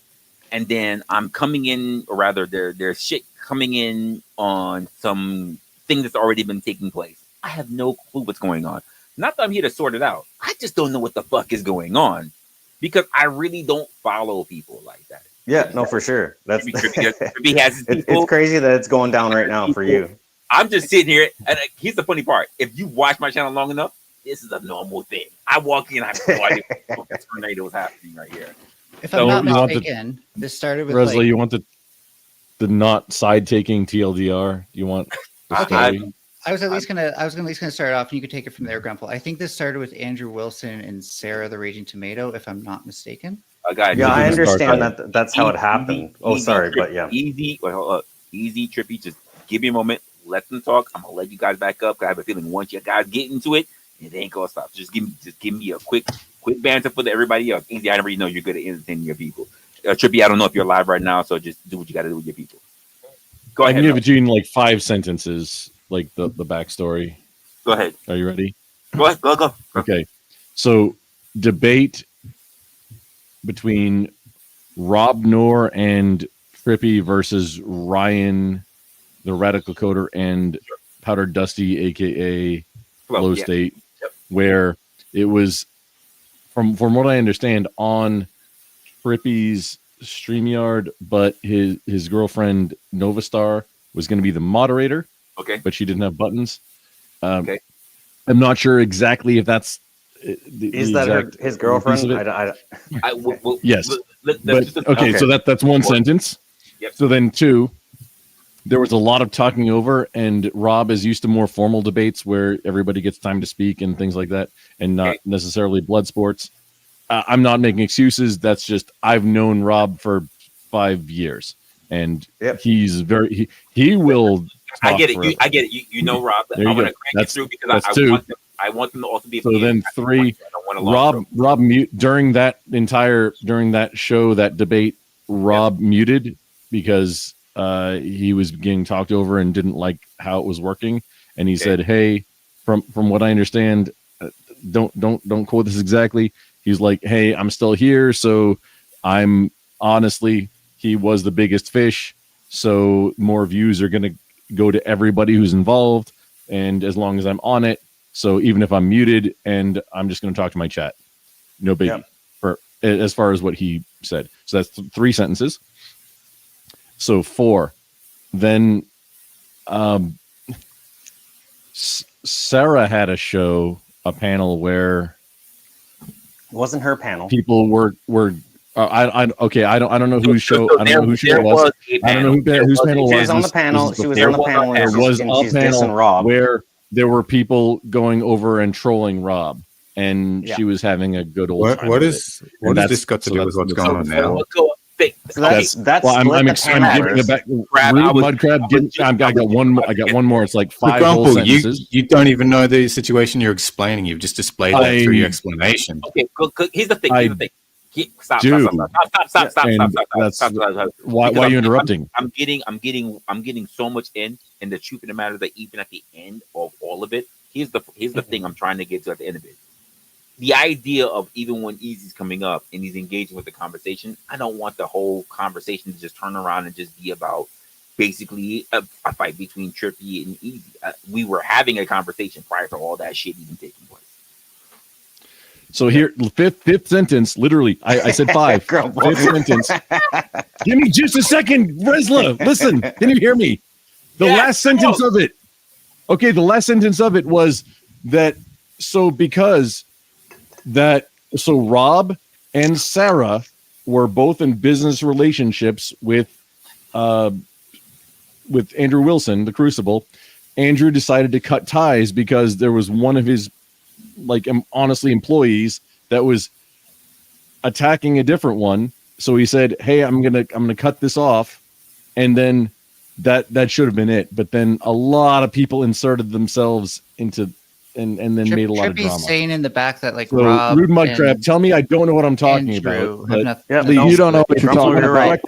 and then I'm coming in, or rather, there's shit coming in on some thing that's already been taking place. I have no clue what's going on. Not that I'm here to sort it out. I just don't know what the fuck is going on because I really don't follow people like that. Yeah, no, for sure. That's Trippy has his people. It's crazy that it's going down right now for you. I'm just sitting here, and here's the funny part. If you watch my channel long enough, this is a normal thing. I walk in, I have no idea what the tornado is happening right here. If I'm not mistaken, this started with Resla, you want the not side taking TLDR? You want the story? I was at least gonna start off, and you could take it from there, Grumple. I think this started with Andrew Wilson and Sarah the Raging Tomato, if I'm not mistaken. Yeah, I understand that. That's how it happened. Sorry, but yeah. Easy, Trippy. Just give me a moment. Let them talk. I'm gonna let you guys back up. I have a feeling once you guys get into it, it ain't gonna stop. Just give me a quick banter for everybody else. Easy, I already know you're good at entertaining your people. Trippy, I don't know if you're live right now, so just do what you got to do with your people. Go ahead. I can give it to you in like 5 sentences, like the backstory. Go ahead. Are you ready? Go. Okay. So debate between Rob Noor and Trippy versus Ryan, the Radical Coder, and Powder Dusty, aka Low State, where it was from what I understand on Trippy's StreamYard, but his girlfriend Novastar was going to be the moderator. Okay. But she didn't have buttons. Okay. I'm not sure exactly if that's is that his girlfriend? Yes. Okay, so that's one sentence. Yep. So then 2, there was a lot of talking over, and Rob is used to more formal debates where everybody gets time to speak and things like that, and not necessarily blood sports. I'm not making excuses. That's just, I've known Rob for 5 years, and he's he will. I get it. I get it. You know, Rob. I want to crank it through because I want them to also be. So then 3, Rob mute during that show, that debate. Rob muted because he was getting talked over and didn't like how it was working, and he said, "Hey, from what I understand, don't quote this exactly." He's like, "Hey, I'm still here, so I'm honestly, he was the biggest fish, so more views are going to go to everybody who's involved, and as long as I'm on it, so even if I'm muted, and I'm just going to talk to my chat, no biggie." For as far as what he said, so that's 3 sentences. So 4, then Sarah had a panel where. It wasn't her panel. People were I don't know whose show. I don't know whose show it was. I don't know whose panel was. She was on the panel. She was on the panel. There was a panel where there were people going over and trolling Rob, and she was having a good old time. What is this got to do with what's going on now? So that's well, I'm giving it back. Mudcrab, I got one more. I got one more. It's like 5 whole sentences. You don't even know the situation you're explaining. You've just displayed that through your explanation. Okay, here's the thing. Stop. Why are you interrupting? I'm getting so much in the truth of the matter that even at the end of all of it, here's the thing I'm trying to get to at the end of it. The idea of even when Easy's coming up and he's engaging with the conversation, I don't want the whole conversation to just turn around and just be about basically a fight between Trippy and Easy. We were having a conversation prior to all that shit even taking place. So here, fifth sentence, literally, I said 5. Fifth sentence. Give me just a second, Resla. Listen, can you hear me? The last sentence of it. Okay, the last sentence of it was that, so Rob and Sarah were both in business relationships with Andrew Wilson, the Crucible. Andrew decided to cut ties because there was one of his, honestly, employees that was attacking a different one. So he said, "Hey, I'm gonna cut this off," and then that should have been it. But then a lot of people inserted themselves into and then made a lot of Trippy's drama. saying in the back that like So, Rob Rude Mud and Crab, tell me I don't know what I'm talking Andrew about. have But nothing- you don't know what you're talking You're about. right.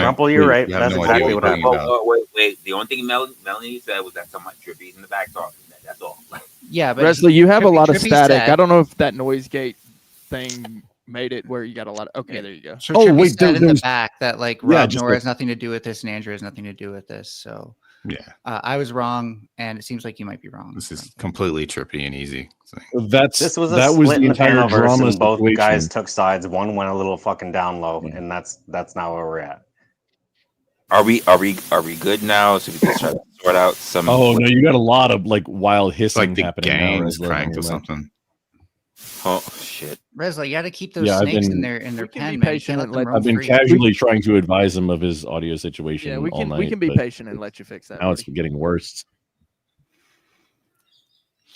Grumple, you're right. That's exactly what happened. Wait. The only thing Melanie said was that someone Trippy's in the back talking. That's all. Yeah, but Resla, you have a lot of Trippy static. said- I don't know if that noise gate thing made it where you got a lot of. Okay, there you go. So Trippy said in the back that like Rob Nor has nothing to do with this, and Andrew has nothing to do with this. So yeah, I was wrong, and it seems like you might be wrong. This is completely trippy and easy. This was that was the entire Panelverse, drama and both situation. guys took sides. One went a little fucking down low, and that's not where we're at. Are we good now? So we can try to sort out some. Oh no, you got a lot of like wild hissing like the happening. gang's now, cranked or something. Oh shit! Resla, you got to keep those Yeah, I've snakes been- in their pen. Man. You can't patient let and them let- roam I've been free. casually trying to advise him of his audio situation. Yeah, we all can night, be but patient and let you fix that. Now it's getting worse.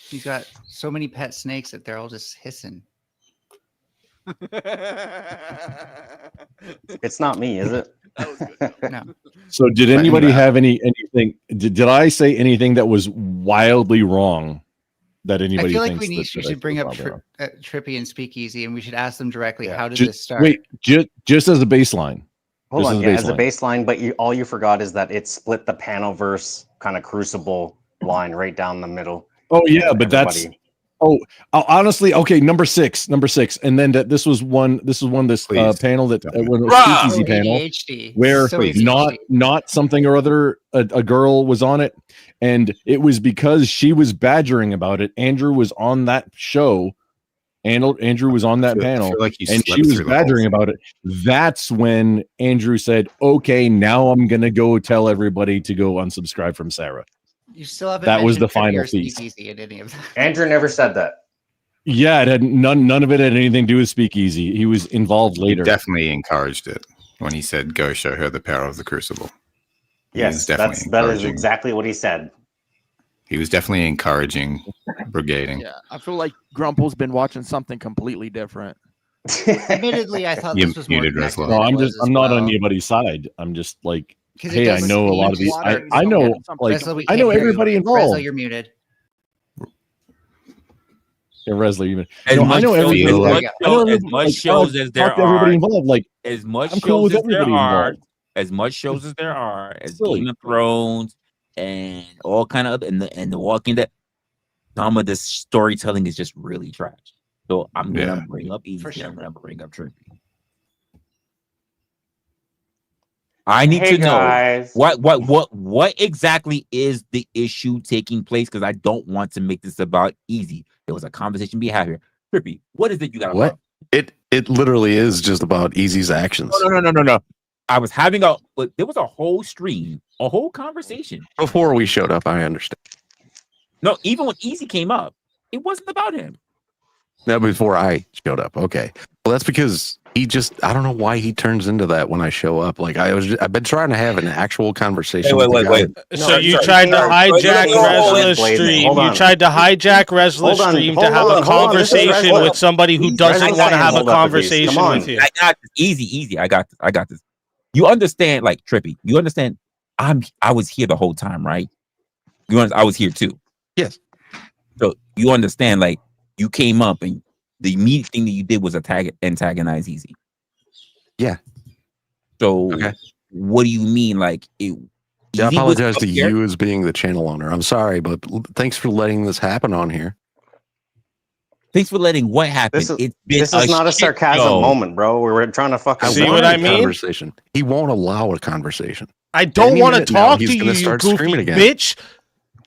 He's got so many pet snakes that they're all just hissing. It's not me, is it? No. So, did anybody have anything? Did I say anything that was wildly wrong? That anybody I feel like thinks we that I should bring up wildly wrong? Trippy and Speakeasy, and we should ask them directly. How did Ju- this start? Wait, just as a baseline. Hold Just on, yeah, as a baseline, but all you forgot is that it split the Panelverse kind of Crucible line right down the middle. Oh yeah, but that's Everybody- honestly okay. Number six, and then this was one panel that when it was Rob! Speakeasy panel ADHD. where So ADHD. not something or other a girl was on it, and it was because she was badgering about it. Andrew was on that show. Andrew was on that panel, feel like he and slept she was through the whole badgering about it. That's when Andrew said, "Okay, now I'm gonna go tell everybody to go unsubscribe from Sarah." You still haven't. That was the mentioned Trippy final or piece. Speakeasy in any of that. Andrew never said that. Yeah, it had none of it had anything to do with Speakeasy. He was involved later. He definitely encouraged it when he said, "Go show her the power of the Crucible." He was Yes, definitely that is encouraging- exactly what he said. He was definitely encouraging brigading. Yeah, I feel like Grumple's been watching something completely different. Admittedly, I thought You this was more muted connected Resla. than No, it I'm was as not on well. anybody's side. I'm just like, 'Cause it hey, I does know a lot of seem these. to I know, like, Resla, we I can't know hear you. everybody Resla, involved. you're muted. Yeah, Resla, you. As No, I much know shows- everybody. as Like, much I know shows- as everybody- much like, shows I'll as there talk to everybody are- involved. Like, as much I'm cool shows with as there everybody are, involved. as much shows as there are, as Silly. Game of Thrones and all kind of and the Walking Dead, some of the storytelling is just really trash. So I'm gonna bring up Easy. I'm gonna bring up Trippy. I need Hey, to know guys. what exactly is the issue taking place, because I don't want to make this about Easy. There was a conversation we had here. Trippy, what is it you got? What? It literally is just about Easy's actions. No. I was having but there was a whole stream, a whole conversation. Before we showed up, I understand. No, even when Easy came up, it wasn't about him. No, before I showed up. Okay. Well, that's because I don't know why he turns into that when I show up. Like I've been trying to have an actual conversation. with the guy. So you tried to hijack Resla's stream. You tried to hijack Resla's stream to have a conversation with somebody who doesn't want to have a conversation with you. I got this. Easy. I got this. You understand, like Trippy? You understand? I was here the whole time, right? I was here too. Yes. So you understand, like you came up and the immediate thing that you did was antagonize Easy. Yeah. So what do you mean? Like it? Yeah, I Easy was apologize up to here? you as being the channel owner. I'm sorry, but thanks for letting this happen on here. Thanks for letting what happen. This is not a sarcasm moment, bro. We were trying to fucking See what I mean? Conversation. He won't allow a conversation. I don't Any want to minute now, talk he's to gonna you, you start goofy screaming again. bitch.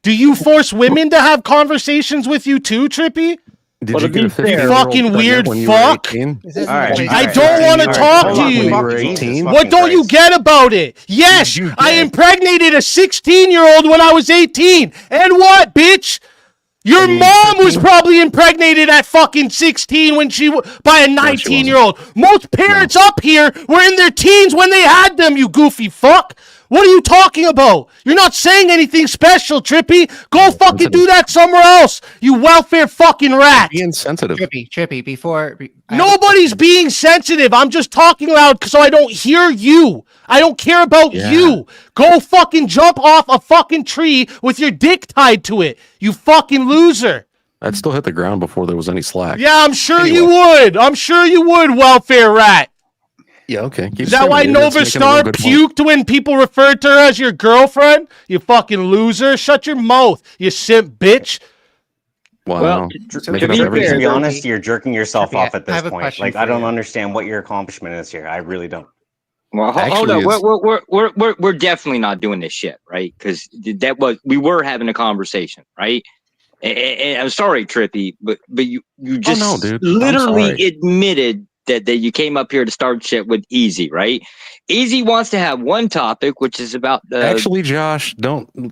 Do you force women to have conversations with you too, Trippy? Did you get a 15-year-old fucking pregnant weird when you were fuck? 18? I don't want to talk to When you. you were 18? What don't you get about it? Yes, I impregnated a 16-year-old when I was 18. And what, bitch? Your mom was probably impregnated at fucking 16 when by a 19-year-old. Most parents up here were in their teens when they had them, you goofy fuck. What are you talking about? You're not saying anything special, Trippy. Go fucking do that somewhere else, you welfare fucking rat. Being sensitive. Trippy, Nobody's being sensitive. I'm just talking loud so I don't hear you. I don't care about you. Go fucking jump off a fucking tree with your dick tied to it, you fucking loser. I'd still hit the ground before there was any slack. Yeah, I'm sure you would. I'm sure you would, welfare rat. Yeah, okay. Is that why Nova Star puked when people referred to her as your girlfriend? You fucking loser. Shut your mouth, you simp bitch. Wow. To be honest, you're jerking yourself off at this point. Like, I don't understand what your accomplishment is here. I really don't. Well, hold on. We're definitely not doing this shit, right? Because we were having a conversation, right? And I'm sorry, Trippy, but you just literally admitted that you came up here to start shit with Easy, right? Easy wants to have one topic, which is about the. Actually, Josh,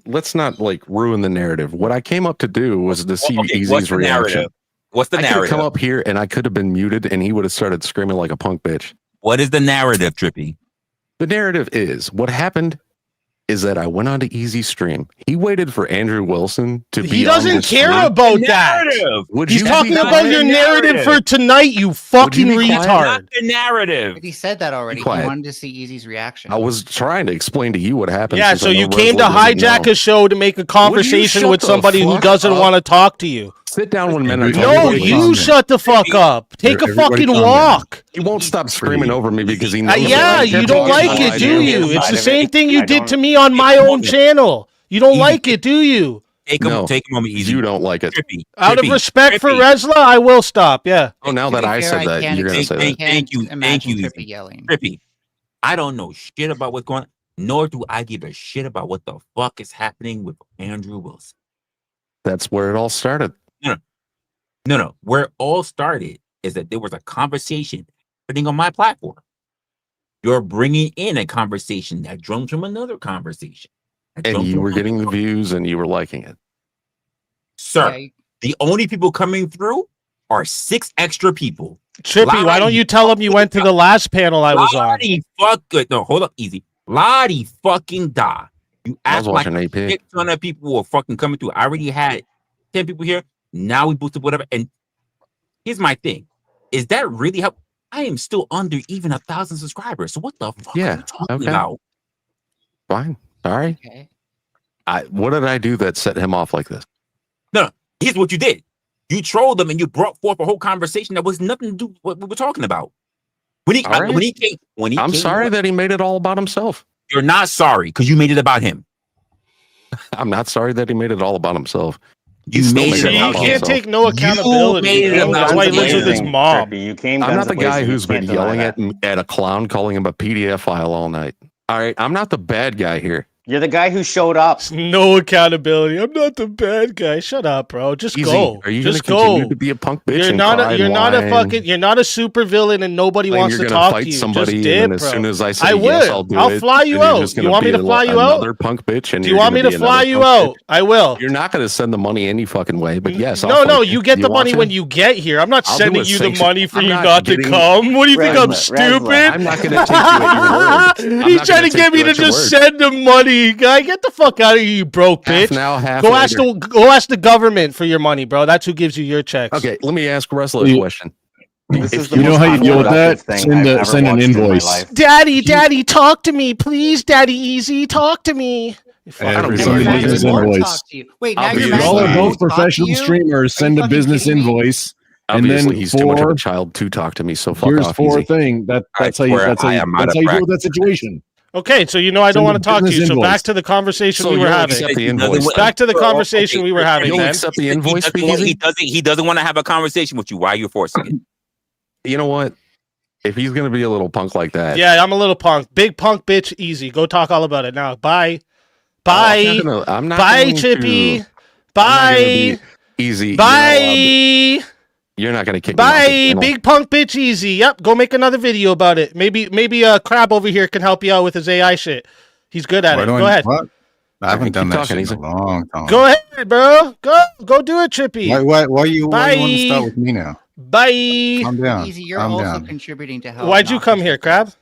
let's not like ruin the narrative. What I came up to do was to see Easy's reaction. What's the narrative? I could come up here and I could have been muted, and he would have started screaming like a punk bitch. What is the narrative, Trippy? The narrative is what happened is that I went on to Easy Stream. He waited for Andrew Wilson to be. He doesn't care about that. He's talking about your narrative for tonight, you fucking retard. Not the narrative. But he said that already. He wanted to see Easy's reaction. I was trying to explain to you what happened. Yeah, so you came to hijack a show to make a conversation with somebody who doesn't want to talk to you. Sit down when men are talking. No, you shut the fuck up. Take a fucking walk. He won't stop screaming over me because he knows. Yeah, you don't like it, do you? It's the same thing you did to me on my own channel. You don't like it, do you? Take a moment, Easy. You don't like it. Out of respect for Resla, I will stop. Yeah. Oh, now that I said that, you're gonna say that. Thank you, Trippy yelling. Trippy. I don't know shit about what's going on, nor do I give a shit about what the fuck is happening with Andrew Wilson. That's where it all started. No. Where it all started is that there was a conversation happening on my platform. You're bringing in a conversation that drums from another conversation. And you were getting the views and you were liking it. Sir, the only people coming through are 6 extra people. Trippy, why don't you tell them you went to the last panel I was on? No, hold up, Easy. Lottie fucking die. You act like 600 people were fucking coming through. I already had 10 people here. Now we boosted whatever. And here's my thing. Is that really how I am still under even 1,000 subscribers? So what the fuck are you talking about? Fine. All right. Okay. What did I do that set him off like this? No. Here's what you did. You trolled him and you brought forth a whole conversation that was nothing to do with what we were talking about. I'm sorry that he made it all about himself. You're not sorry because you made it about him. I'm not sorry that he made it all about himself. You can't take no accountability. That's why he lives with his mom. I'm not the guy who's been yelling at a clown, calling him a PDF file all night. All right, I'm not the bad guy here. You're the guy who showed up. No accountability. I'm not the bad guy. Shut up, bro. Just go. Are you just gonna continue to be a punk bitch? You're not a super villain, and nobody wants to talk to you. Somebody, just dip, and as bro. soon as I say yes, I'll do it. I'll fly you out. You want me to fly you out? Another punk bitch, and do you want me to fly you out? I will. You're not going to send the money any fucking way, but yes. No, you get the money when you get here. I'm not sending you the money for you not to come. What do you think? I'm stupid? I'm not going to take you at your word. He's trying to get me to just send him money, guy. Get the fuck out of here, you broke bitch. Go ask the government for your money, bro. That's who gives you your checks. Okay, let me ask Resla a question. You know how you deal with that? Send an invoice. Daddy, talk to me, please. Daddy, Easy, talk to me. Send a business invoice. Wait, now you're all are both professional streamers. Send a business invoice. Obviously, and then he's too much of a child to talk to me. So fuck here's off. Here's thing. That's how you deal with that situation. Okay, so I don't want to talk to you. So back to the conversation we were having. Back to the conversation we were having. You'll accept the invoice. He doesn't want to have a conversation with you. Why are you forcing it? You know what? If he's gonna be a little punk like that, yeah, I'm a little punk. Big punk bitch. Easy. Go talk all about it now. Bye. Bye. I'm not Bye, Chippy. Bye. Easy. Bye. You're not gonna kick me off. Big punk bitch. Easy. Yep. Go make another video about it. Maybe Crab over here can help you out with his AI shit. He's good at it. Go ahead. What? I haven't done that shit in a long time. Go ahead, bro. Go do it, Trippy. Why you want to start with me now? Bye. Calm down. Easy. You're also contributing to help. Why'd you come here, Crab?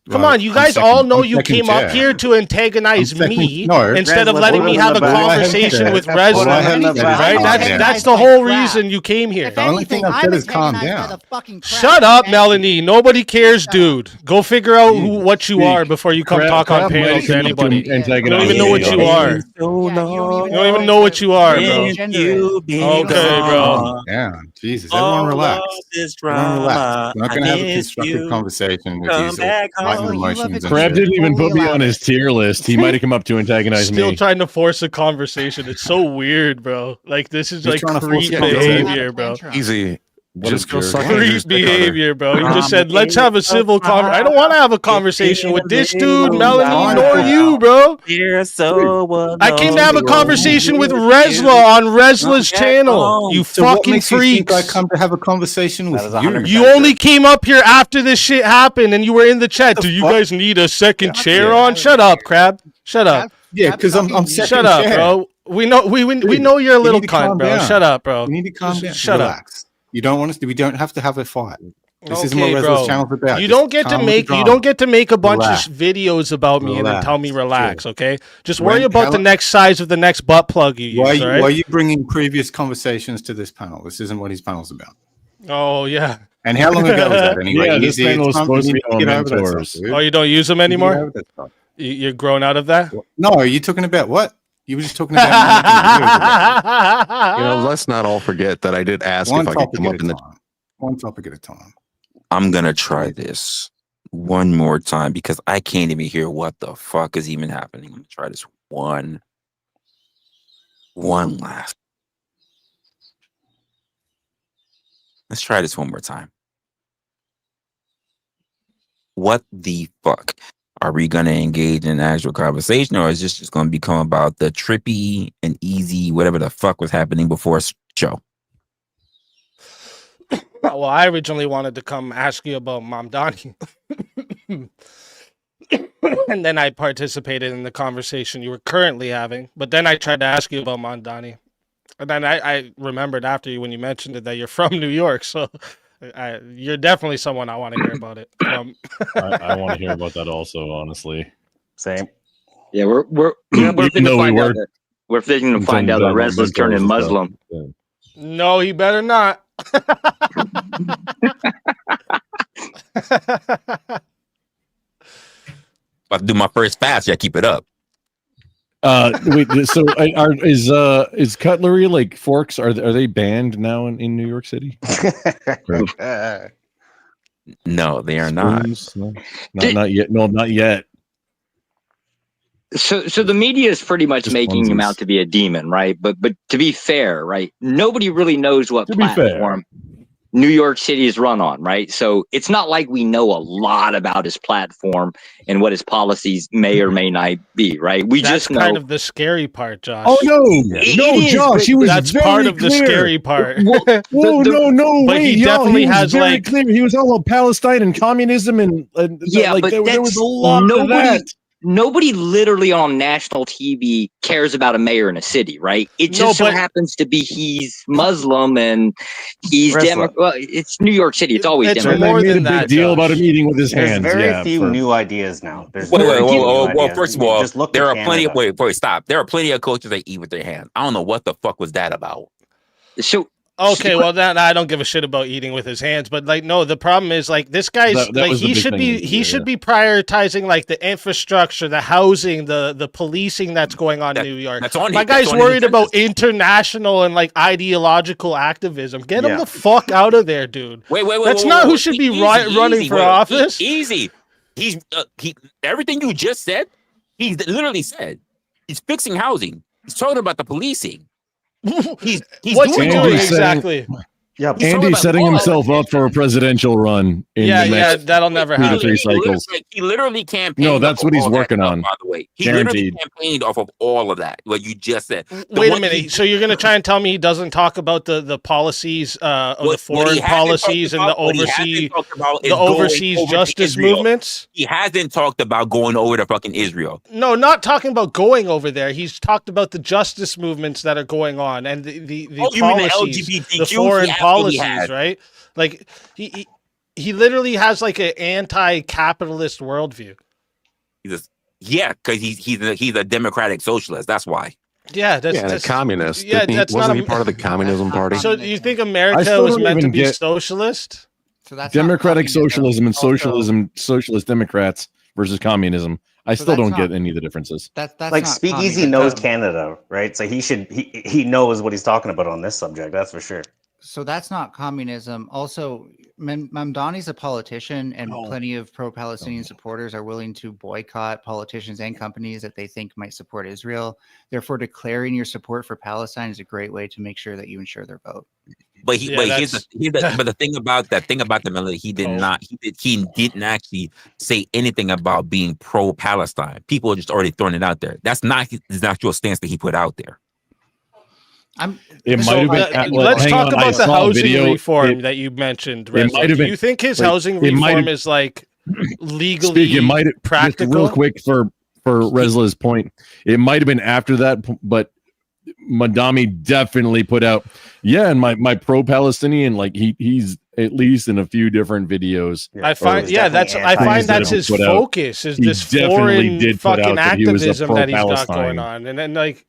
Come on, you guys all know you came up here to antagonize me instead of letting me have a conversation with Resla. Right? That's the whole reason you came here. The only thing I've said is calm down. Shut up, Melanie. Nobody cares, dude. Go figure out what you are before you come talk on panels to anybody. You don't even know what you are. You don't even know what you are, bro. Okay, bro. Yeah, Jesus. Everyone relax. Everyone relax. We're not going to have a constructive conversation with these emotions. Crab didn't even put me on his tier list. He might have come up to antagonize me. Still trying to force a conversation. It's so weird, bro. Like, this is like creep behavior, bro. Easy. Just go suck creep behavior, bro. He just said, let's have a civil conversation. I don't want to have a conversation with this dude, Melanie, nor you, bro. I came to have a conversation with Resla on Resla's channel. You fucking freaks. I come to have a conversation with you. You only came up here after this shit happened and you were in the chat. Do you guys need a second chair on? Shut up, Crab. Shut up. Yeah, because I'm second Shut up, chair. bro. We know you're a little cunt, bro. Shut up, bro. You need to calm down. Shut up. You don't want us to. We don't have to have a fight. This isn't Okay, what bro. Resla's channel's about. You Just don't get to calm make the you drama. don't get to make a bunch Relax. of videos about me and then tell me relax, Chill. okay? Just worry about How the long- next size of the next butt plug you use, Why all right? are you bringing previous conversations to this panel? This isn't what his panel's about. Oh yeah. And how long ago was that anyway? Yeah, this Easy, panel it's was time supposed for to you be get our over that mentors. stuff, dude. Oh, you don't use them Get anymore? over that stuff. You're grown out of that? No, are you talking about what? You were just talking about. You know, let's not all forget that I did ask One if I could topic come at up a in the. time. One topic at a time. I'm gonna try this one more time because I can't even hear what the fuck is even happening. I'm gonna try this one last. Let's try this one more time. What the fuck? Are we gonna engage in an actual conversation, or is this just gonna become about the trippy and easy, whatever the fuck was happening before show? Well, I originally wanted to come ask you about Mamdani. And then I participated in the conversation you were currently having. But then I tried to ask you about Mamdani. And then I remembered after you when you mentioned it that you're from New York. So you're definitely someone I want to hear about it. I want to hear about that also, honestly. Same. Yeah, we're fitting to find out that Resla's turning Muslim. No, he better not. About to do my first fast. Yeah, keep it up. Wait. So, is cutlery like forks? Are they banned now in New York City? No, they are not. Spoons? No, not yet. No, not yet. So the media is pretty much making him out to be a demon, right? But to be fair, right? Nobody really knows what platform New York City is run on, right? So it's not like we know a lot about his platform and what his policies may or may not be, right? We That's just know kind of the scary part, Josh. Oh no, Josh, he was that's very part of the clear. scary part. Whoa, no, but wait, he definitely he was has very like clear. He was all about Palestine and communism and yeah, like but there was a lot of nobody. that. Nobody literally on national TV cares about a mayor in a city, right? It just so happens to be he's Muslim and he's Democrat. Well, it's New York City. It's always Democrat. More than that. Big deal about him eating with his There's hands. very few new ideas now. There's Well, first of all, there are plenty of. Wait, stop. There are plenty of cultures that eat with their hands. I don't know what the fuck was that about. So. Okay, well, that I don't give a shit about eating with his hands, but like, no, the problem is like this guy's like he should be prioritizing like the infrastructure, the housing, the policing that's going on in New York. My guy's worried about international and like ideological activism. Get him the fuck out of there, dude. Wait. That's not who should be running for office. Easy. He's everything you just said. He literally said he's fixing housing. He's talking about the policing. He's what's doing he doing exactly? Yeah, Andy's setting himself up for a presidential run. In the next that'll never happen. 3 cycles. He literally campaigned. No, that's what he's working on. By the way, he Guaranteed. literally campaigned off of all of that. What you just said. Wait a minute. So you're going to try and tell me he doesn't talk about the policies, the foreign policies, and the overseas justice movements? He hasn't talked about going over to fucking Israel. No, not talking about going over there. He's talked about the justice movements that are going on and the policies, the foreign policies, right? Like he he literally has like an anti-capitalist worldview. Because he's a democratic socialist. That's why. Yeah, that's a communist. Yeah, Wasn't he part of the communism party? So you think America was meant to be socialist? So that's democratic socialism and socialist Democrats versus communism. I still don't get any of the differences. That's like Speakeasy knows Canada, right? So he knows what he's talking about on this subject. That's for sure. So that's not communism. Also, Mamdani's a politician, and plenty of pro-Palestinian supporters are willing to boycott politicians and companies that they think might support Israel. Therefore, declaring your support for Palestine is a great way to make sure that you ensure their vote. But the thing about the military, he didn't actually say anything about being pro-Palestine. People are just already throwing it out there. That's not his actual stance that he put out there. Let's talk about the housing reform that you mentioned. Do you think his housing reform is like legally practical? Just real quick for Resla's point, it might have been after that, but Madami definitely put out, and my pro-Palestinian, like he's at least in a few different videos. I find that's his focus is this foreign fucking activism that he's got going on, and then like.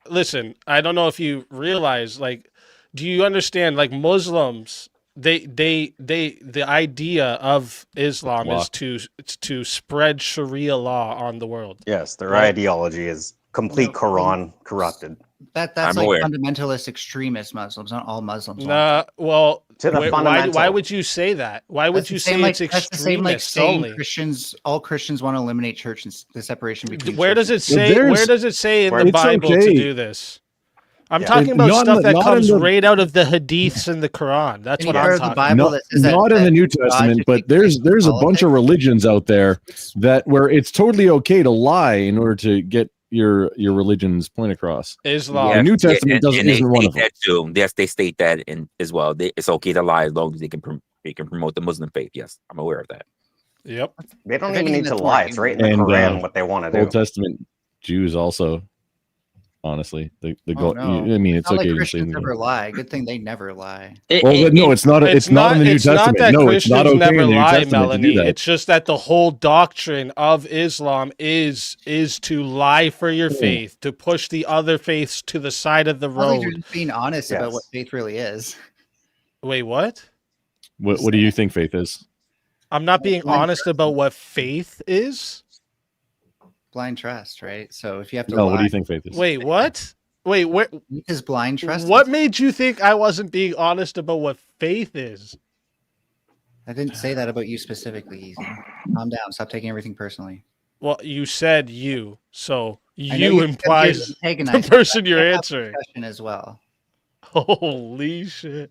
Listen, I don't know if you realize, like, do you understand, like, Muslims, the idea of Islam is to spread Sharia law on the world. Yes, their ideology is complete Quran corrupted. That's like fundamentalist extremist Muslims, not all Muslims. Well, why would you say that? Why would you say it's extremist only? All Christians want to eliminate church and the separation between. Where does it say in the Bible to do this? I'm talking about stuff that comes right out of the Hadiths and the Quran. That's what I'm talking about. Not in the New Testament, but there's a bunch of religions out there where it's totally okay to lie in order to get your religion's point across. Islam. The New Testament isn't one of them. Too. Yes, they state that as well. It's okay to lie as long as they can promote the Muslim faith. Yes, I'm aware of that. Yep. They don't even need to lie. It's right in the Quran what they want to do. Old Testament Jews also. Honestly, I mean, it's okay to say never lie. Good thing they never lie. It's not. It's not in the New Testament. No, it's not okay in the New Testament, Melanie. It's just that the whole doctrine of Islam is to lie for your faith, to push the other faiths to the side of the road. You're just being honest about what faith really is. Wait, what? What do you think faith is? I'm not being honest about what faith is. Blind trust, right? So if you have to what do you think faith is? Wait, what? Wait, what is blind trust? What made you think I wasn't being honest about what faith is? I didn't say that about you specifically, Easy. Calm down. Stop taking everything personally. Well, you said you, so you implies the person you're answering as well. Holy shit.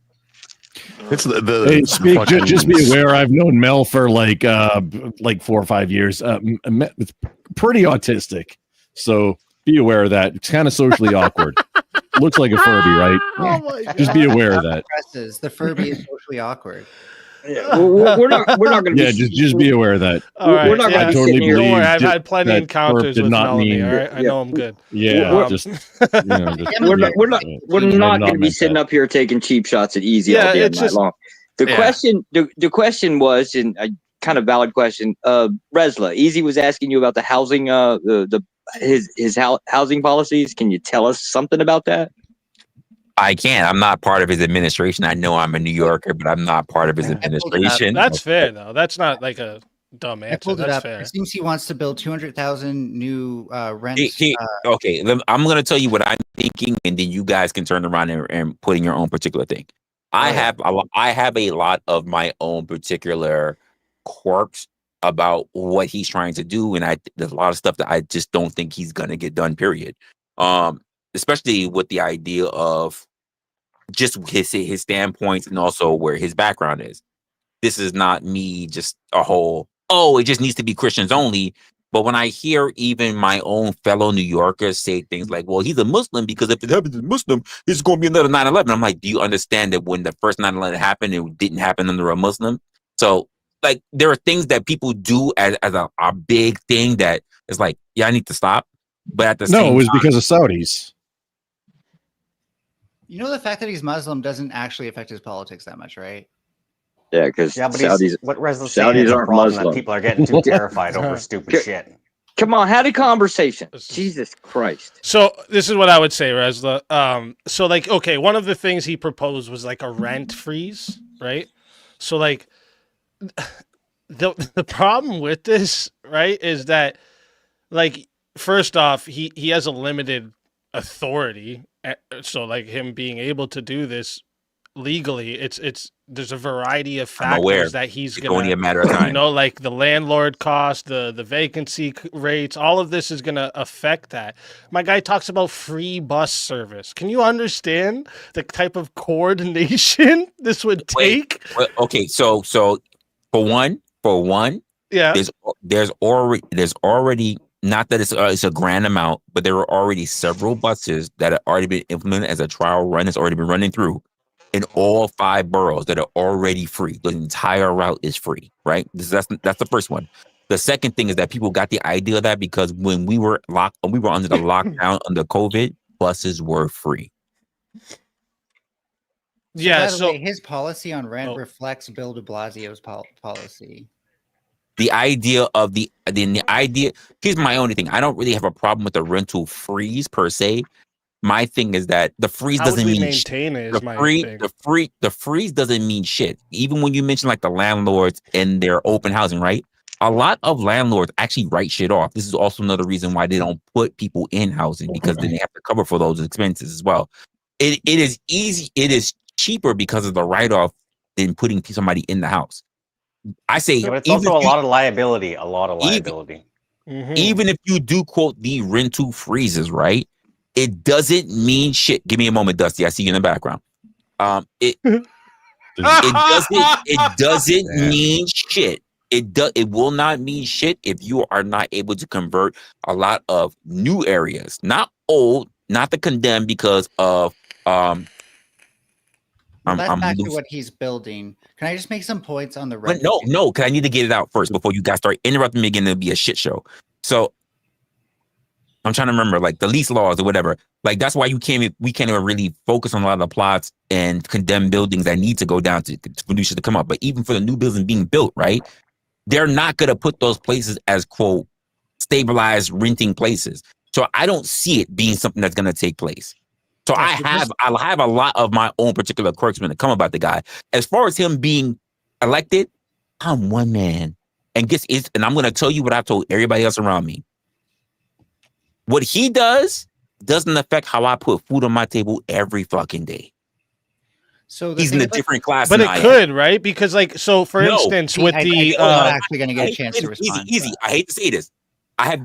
It's just be aware. I've known Mel for like 4 or 5 years. It's pretty autistic, so be aware of that. It's kind of socially awkward. Looks like a Furby, right? Oh my God. Just be aware of that. The Furby is socially awkward. Yeah, we're not going to. Yeah, just be aware of that. All right, we're not going to totally be don't worry, I've had plenty of encounters with Melanie. All right, I know I'm good. Yeah, we're not going to be sitting up here taking cheap shots at Easy all day night long. The question was, and a kind of valid question. Resla, Easy was asking you about the housing, his housing policies. Can you tell us something about that? I can't. I'm not part of his administration. I know I'm a New Yorker, but I'm not part of his administration. That's fair, though. That's not like a dumb answer. That's fair. It seems he wants to build 200,000 new rents. Okay, I'm going to tell you what I'm thinking, and then you guys can turn around and put in your own particular thing. I have a lot of my own particular quirks about what he's trying to do, and there's a lot of stuff that I just don't think he's going to get done. Period. Especially with the idea of just his standpoints and also where his background is. This is not me just a whole, it just needs to be Christians only. But when I hear even my own fellow New Yorkers say things like, well, he's a Muslim because if it happens to a Muslim, it's going to be another 9/11. I'm like, do you understand that when the first 9/11 happened, it didn't happen under a Muslim? So like there are things that people do as a big thing that is like, yeah, I need to stop. But at the same time, it was because of Saudis. You know, the fact that he's Muslim doesn't actually affect his politics that much, right? Yeah, because but Saudis, what Resla's saying is a aren't problem Muslim. that people are getting too terrified over stupid shit. Come on, have a conversation. Jesus Christ. So this is what I would say, Resla. So like, okay, one of the things he proposed was like a rent freeze, right? So like, the problem with this, right, is that like, first off, he has a limited authority. So like him being able to do this legally, there's a variety of factors that he's it's only a matter of time. You know, like the landlord cost, the vacancy rates, all of this is gonna affect that. My guy talks about free bus service. Can you understand the type of coordination this would take? Well, okay, so for one, yeah, there's already not that it's a grand amount, but there are already several buses that have already been implemented as a trial run. It's already been running through in all 5 boroughs that are already free. The entire route is free, right? That's the first one. The second thing is that people got the idea of that because when we were under the lockdown under COVID, buses were free. Yeah. So his policy on rent reflects Bill de Blasio's policy. The idea of the idea. Here's my only thing. I don't really have a problem with the rental freeze per se. My thing is that the freeze doesn't mean maintain it. The freeze doesn't mean shit. Even when you mention like the landlords and their open housing, right? A lot of landlords actually write shit off. This is also another reason why they don't put people in housing because then they have to cover for those expenses as well. It is easy. It is cheaper because of the write-off than putting somebody in the house. I say, but it's also a lot of liability. Even if you do quote the rental freezes, right? It doesn't mean shit. Give me a moment, Dusty. I see you in the background. It doesn't mean shit. It will not mean shit if you are not able to convert a lot of new areas, not old, not the condemned because of that's back to what he's building. Can I just make some points on the rent? No, because I need to get it out first before you guys start interrupting me again. It'll be a shit show. So I'm trying to remember like the lease laws or whatever. Like that's why we can't even really focus on a lot of the plots and condemn buildings that need to go down for new shit to come up. But even for the new buildings being built, right? They're not gonna put those places as quote stabilized renting places. So I don't see it being something that's gonna take place. So I'll have a lot of my own particular quirks when it come about the guy. As far as him being elected, I'm one man. And I'm gonna tell you what I've told everybody else around me. What he does doesn't affect how I put food on my table every fucking day. So he's in a different class. But it could, right? Because like, so for instance, with the actually going to get a chance to respond. Easy. I hate to say this. I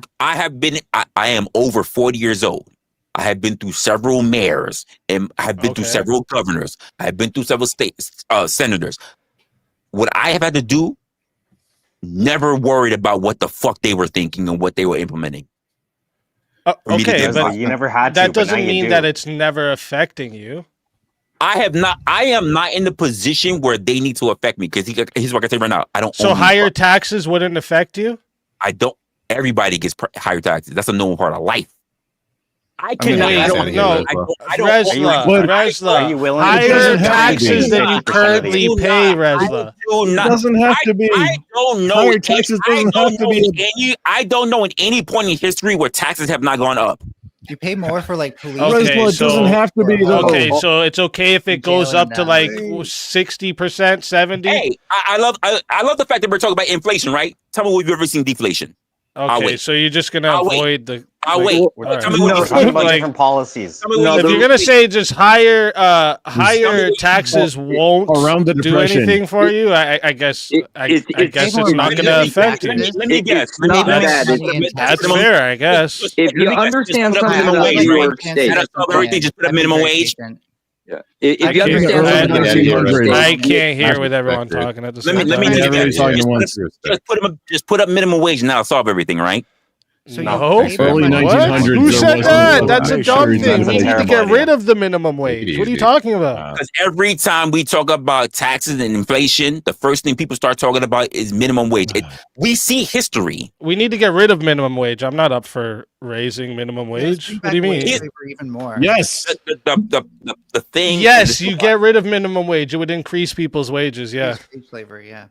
am over 40 years old. I have been through several mayors and I have been through several governors. I have been through several senators. What I have had to do, never worried about what the fuck they were thinking and what they were implementing. Okay, but you never had to. That doesn't mean that it's never affecting you. I am not in the position where they need to affect me because here's what I can say right now. I don't. So higher taxes wouldn't affect you? I don't. Everybody gets higher taxes. That's a normal part of life. I cannot. Resla, are you willing higher taxes than you currently pay, Resla. It doesn't have to be. I don't know. Higher taxes doesn't have to be. I don't know in any point in history where taxes have not gone up. You pay more for like police. Okay, it doesn't have to be. Okay, so it's okay if it goes up to like 60%, 70%. Hey, I love the fact that we're talking about inflation, right? Tell me, have you ever seen deflation? Okay, so you're just gonna avoid the. I'll wait. Tell me what talking about different policies. If you're gonna say just higher taxes won't do anything for you, I guess it's not gonna affect you. Let me guess. That's fair, I guess. If you understand something about New York State, everything just put a minimum wage. Yeah. If you understand something, I can't hear with everyone talking at the same time. Let me just put up minimum wage and that'll solve everything, right? So No, early 1900s. Who said that? That's a dumb sure thing. We need to get rid of the minimum wage. What are you talking about? Because every time we talk about taxes and inflation, the first thing people start talking about is minimum wage. We see history. We need to get rid of minimum wage. I'm not up for raising minimum wage. What do you mean? Even more. Yes. The thing. Yes, you get rid of minimum wage. It would increase people's wages. Yeah. Slavery. Yeah.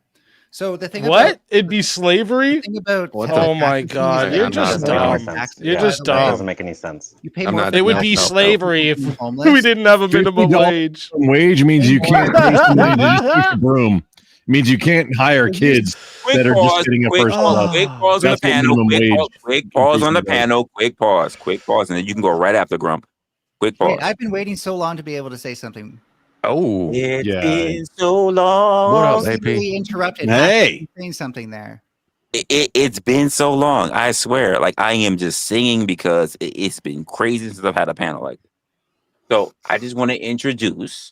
So the thing what? about It'd be slavery? the thing about Oh my god, you're just dumb. You're just dumb. Doesn't make any sense. You pay more. It would be slavery if we didn't have a minimum wage. Wage means you can't pay somebody to just push a broom. It means you can't hire kids that are just getting a first job. Quick pause on the panel. Quick pause on the panel. Quick pause, and then you can go right after Grump. Quick pause. Wait, I've been waiting so long to be able to say something. Oh, it's been so long. What up, AP? Really interrupted. Hey, saying something there. It's been so long. I swear, like I am just singing because it's been crazy since I've had a panel like this. So I just want to introduce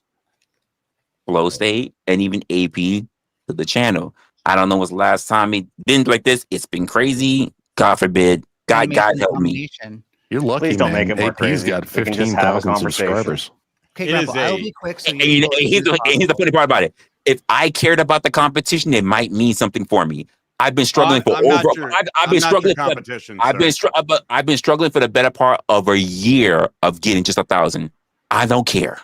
Flow State and even AP to the channel. I don't know what's the last time it's been like this. It's been crazy. God forbid. God help me. You're lucky, Please don't man. make it more AP's crazy. got We can just have a 15,000 conversation. subscribers. Okay, Grandpa, I'll be quick. So And here's the funny part about it. If I cared about the competition, it might mean something for me. I've been struggling for over. I've been struggling. I've been struggling for the better part of a year of getting just 1,000. I don't care.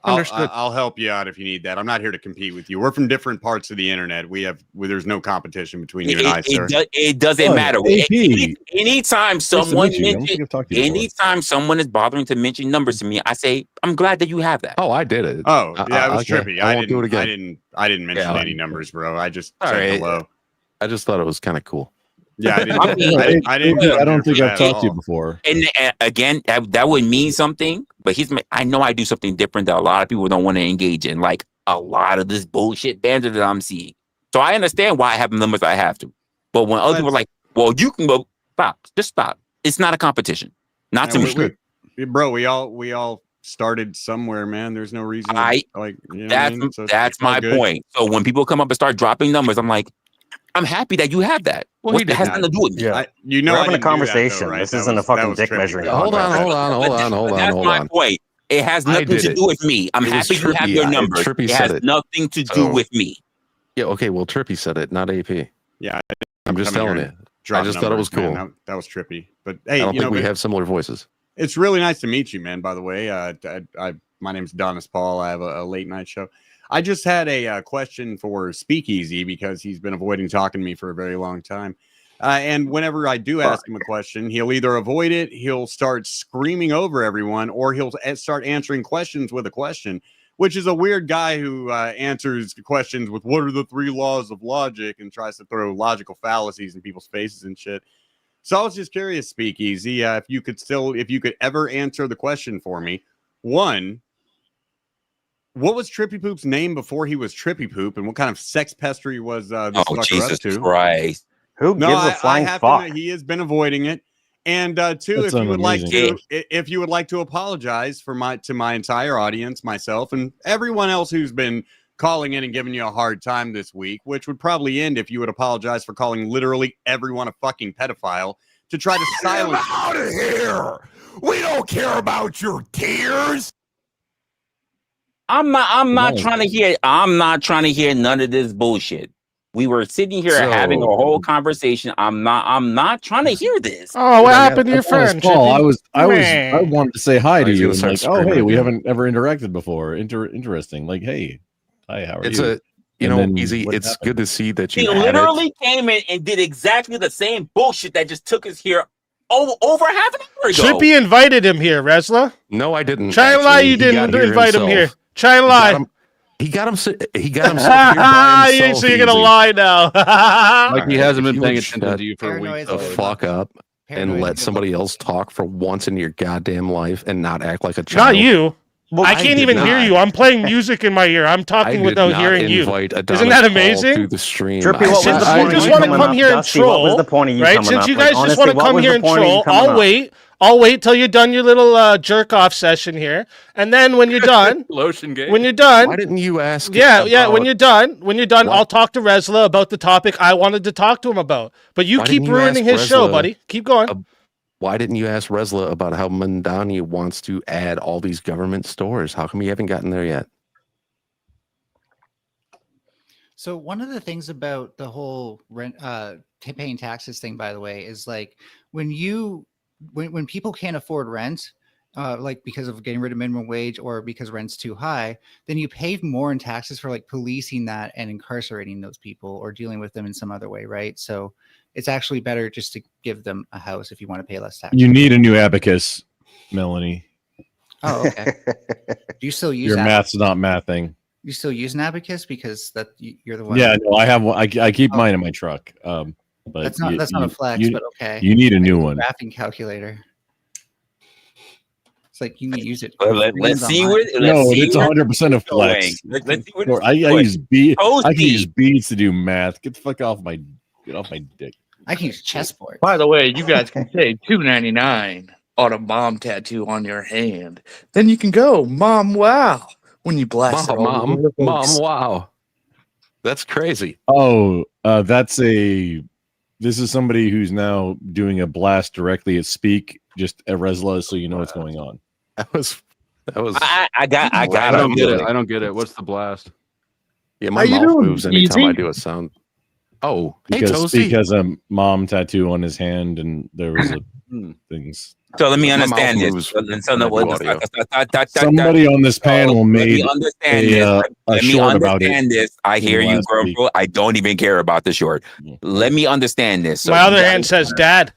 I'll help you out if you need that. I'm not here to compete with you. We're from different parts of the internet. There's no competition between you and I, sir. It doesn't matter. Anytime someone is bothering to mention numbers to me, I say, I'm glad that you have that. Oh, I did it. Oh, yeah, it was trippy. I won't do it again. I didn't mention any numbers, bro. I just said hello. I just thought it was kind of cool. Yeah, I don't think I've talked to you before. And again, that would mean something. But I know I do something different that a lot of people don't want to engage in, like a lot of this bullshit banter that I'm seeing. So I understand why I have the numbers I have to. But when other people are like, "Well, you can go," just stop. It's not a competition. Not to me, bro. We all started somewhere, man. There's no reason. That's my point. So when people come up and start dropping numbers, I'm like, I'm happy that you have that. Well, it has nothing to do with me. We're having a conversation. This isn't a fucking dick measuring. Hold on. That's my point. It has nothing to do with me. I'm happy you have your numbers. It has nothing to do with me. Yeah, okay. Well, Trippy said it, not AP. Yeah, I'm just telling you. I just thought it was cool. Man, that was trippy. But hey, I don't think we have similar voices. It's really nice to meet you, man. By the way, my name's Donis Paul. I have a late night show. I just had a question for Speakeasy because he's been avoiding talking to me for a very long time. And whenever I do ask him a question, he'll either avoid it, he'll start screaming over everyone, or he'll start answering questions with a question, which is a weird guy who answers questions with "what are the 3 laws of logic?" and tries to throw logical fallacies in people's faces and shit. So I was just curious, Speakeasy, if you could ever answer the question for me. One, what was Trippy Poop's name before he was Trippy Poop, and what kind of sex pestery was this fucker Jesus up to? Christ. Who gives a flying fuck? He has been avoiding it. And two, That's if you would like to apologize to my entire audience, myself, and everyone else who's been calling in and giving you a hard time this week, which would probably end if you would apologize for calling literally everyone a fucking pedophile to try to silence. Get out of here! We don't care about your tears. I'm not trying to hear none of this bullshit. We were sitting here having a whole conversation. I'm not trying to hear this. Oh, what happened to your friend? Paul, I wanted to say hi to you. And like, oh, hey, we haven't ever interacted before. Interesting. Like, hey, hi, how are you? Easy. It's good to see that you. He literally came in and did exactly the same bullshit that just took us here over half an hour ago. Trippy invited him here, Resla. No, I didn't. Try and lie. You didn't invite him here. Try and lie. He got him here by himself. So you're gonna lie now. Like he hasn't been paying attention to you for a week. The fuck up and let somebody else talk for once in your goddamn life and not act like a child. Not you. Well, I can't even hear you. I'm playing music in my ear. I'm talking without hearing you. Isn't that amazing? Through the stream. Trippy, Since you just want to come here and troll, what was the point of you right? coming Since up? you guys just want to come here and troll, I'll wait. I'll wait till you're done your little jerk off session here, and then when you're done, Lotion game. when you're done, Why didn't you ask? Yeah. When you're done, What? I'll talk to Resla about the topic I wanted to talk to him about. But you Why keep didn't you ruining ask his show, Resla buddy. Keep going. Why didn't you ask Resla about how Mandani wants to add all these government stores? How come you haven't gotten there yet? So one of the things about the whole rent, paying taxes thing, by the way, is like when people can't afford rent, like because of getting rid of minimum wage or because rent's too high, then you pay more in taxes for like policing that and incarcerating those people or dealing with them in some other way, right? So it's actually better just to give them a house if you want to pay less taxes. You need a new abacus, Melanie. Oh, okay. Do you still use your math's not mathing? You still use an abacus because you're the one. Yeah, no, I have one. I keep mine in my truck. But that's not a flex, but okay. You need a new one. Graphing calculator. It's like you can use it. Let's see what. No, it's 100% a flex. Let's see what. I use beads. I can use beads to do math. Get the fuck off my dick. I can use chessboard. By the way, you guys can save $2.99 on a mom tattoo on your hand. Then you can go, Mom, wow. When you blast Mom, wow. That's crazy. Oh, this is somebody who's now doing a blast directly at Speak, just at Resla, so you know what's going on. That was. I got. I don't get it. I don't get it. What's the blast? Yeah, my mouth moves anytime I do a sound. Oh, because a mom tattoo on his hand, and there was things. So let me understand this. Somebody on this panel made a short about it. I hear you, Grumpo. I don't even care about the short. Let me understand this. My other hand says dad.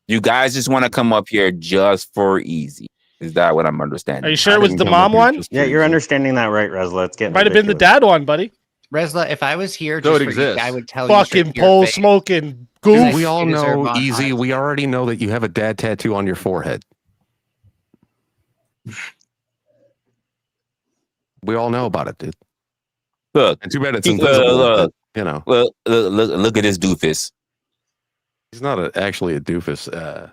You guys just want to come up here just for easy. Is that what I'm understanding? Are you sure it was the mom one? Yeah, you're understanding that right, Resla. It's getting might have been the dad one, buddy. Resla, if I was here, so just for you, I would tell fucking you. Pole smoking goof. We all know, Easy. We already know that you have a dad tattoo on your forehead. We all know about it, dude. Look, and too bad it's invisible. You know, look at this doofus. He's not actually a doofus.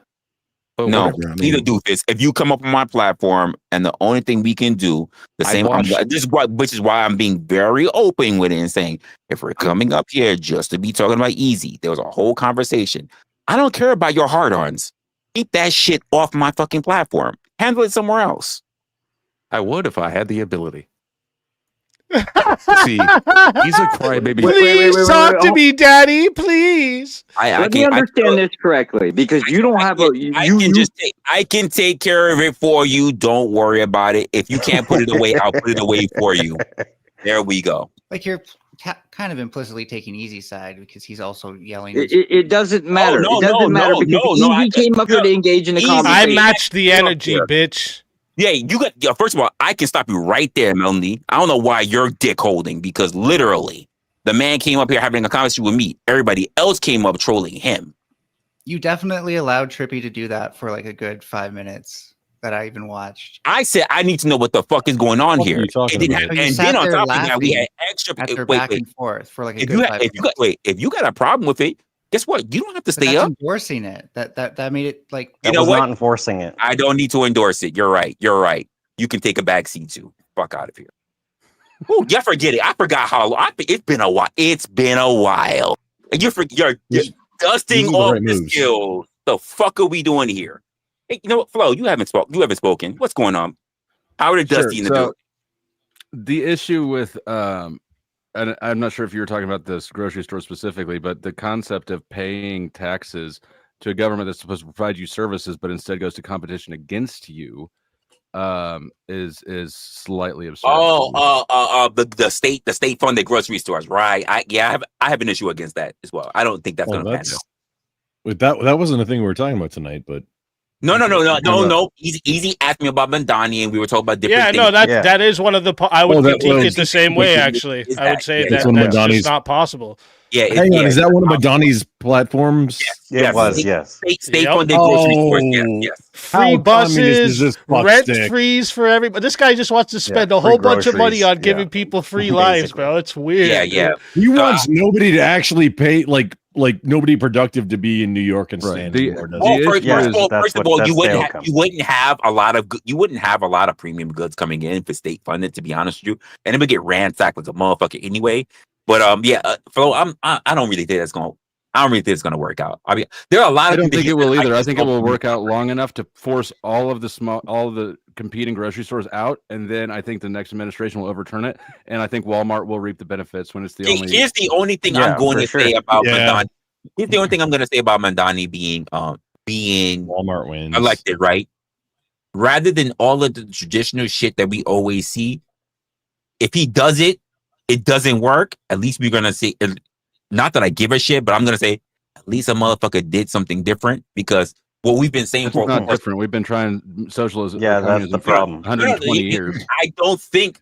No, he's a doofus. If you come up on my platform and the only thing we can do which is why I'm being very open with it and saying, if we're coming up here just to be talking about Easy, there was a whole conversation. I don't care about your hard-ons. Keep that shit off my fucking platform. Handle it somewhere else. I would if I had the ability. See, he's a crybaby. Please talk to me, Daddy. Please. Let me understand this correctly, because you don't have I can take care of it for you. Don't worry about it. If you can't put it away, I'll put it away for you. There we go. Like you're kind of implicitly taking Easy's side because he's also yelling. It doesn't matter. It doesn't matter because Easy came up here to engage in a conversation. I matched the energy, bitch. Yeah, you got. First of all, I can stop you right there, Melanie. I don't know why you're dick holding, because literally, the man came up here having a conversation with me. Everybody else came up trolling him. You definitely allowed Trippy to do that for like a good 5 minutes that I even watched. I said I need to know what the fuck is going on here. And then on top of that, we had extra back and forth for like a good 5 minutes. If you got a problem with it, guess what? You don't have to stay up. Endorsing it. That made it like. You know what? Not enforcing it. I don't need to endorse it. You're right. You can take a back seat too. Fuck out of here. Oh, yeah, forget it. I forgot how long. It's been a while. And you're dusting off the skills. The fuck are we doing here? Hey, you know what, Flo? You haven't spoken. What's going on? How are the Dusty in the building? The issue with and I'm not sure if you were talking about this grocery store specifically, but the concept of paying taxes to a government that's supposed to provide you services, but instead goes to competition against you, is slightly absurd. The state funded grocery stores, right? I have an issue against that as well. I don't think that's going to pass. That wasn't a thing we were talking about tonight, but. No. Easy asked me about Mandani, and we were talking about different things. That is one of the. I would critique it the same way. Actually, I would say that's just not possible. Yeah, hang on. Is that one of Mandani's platforms? Yes, it was. Yes, state funded grocery stores. Yes. Free buses, rent freeze for everybody. This guy just wants to spend a whole bunch of money on giving people free lives, bro. It's weird. Yeah. He wants nobody to actually pay. Like, like nobody productive to be in New York and stand anymore. Does it? First of all, you wouldn't have a lot of premium goods coming in for state funded. To be honest with you, and it would get ransacked like a motherfucker anyway. But Flo, I don't really think that's going. I don't really think it's going to work out. I mean, there are a lot of. I don't think it will either. I think it will work out long enough to force all of the competing grocery stores out, and then I think the next administration will overturn it, and I think Walmart will reap the benefits when it's the only. Here's the only thing I'm going to say about Mandani. Here's the only thing I'm going to say about Mandani being Walmart wins elected, right? Rather than all of the traditional shit that we always see, if he does it, it doesn't work. At least we're gonna say. Not that I give a shit, but I'm gonna say at least a motherfucker did something different, because what we've been saying for not different. We've been trying socialism. Yeah, that's the problem. 120 years. I don't think.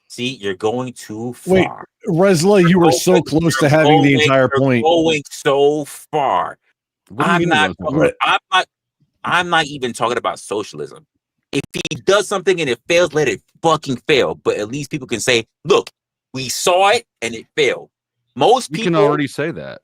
See, you're going too far. Wait, Resla, you were so close to having the entire point. Going so far. I'm not even talking about socialism. If he does something and it fails, let it fucking fail. But at least people can say, "Look, we saw it and it failed." Most people can already say that.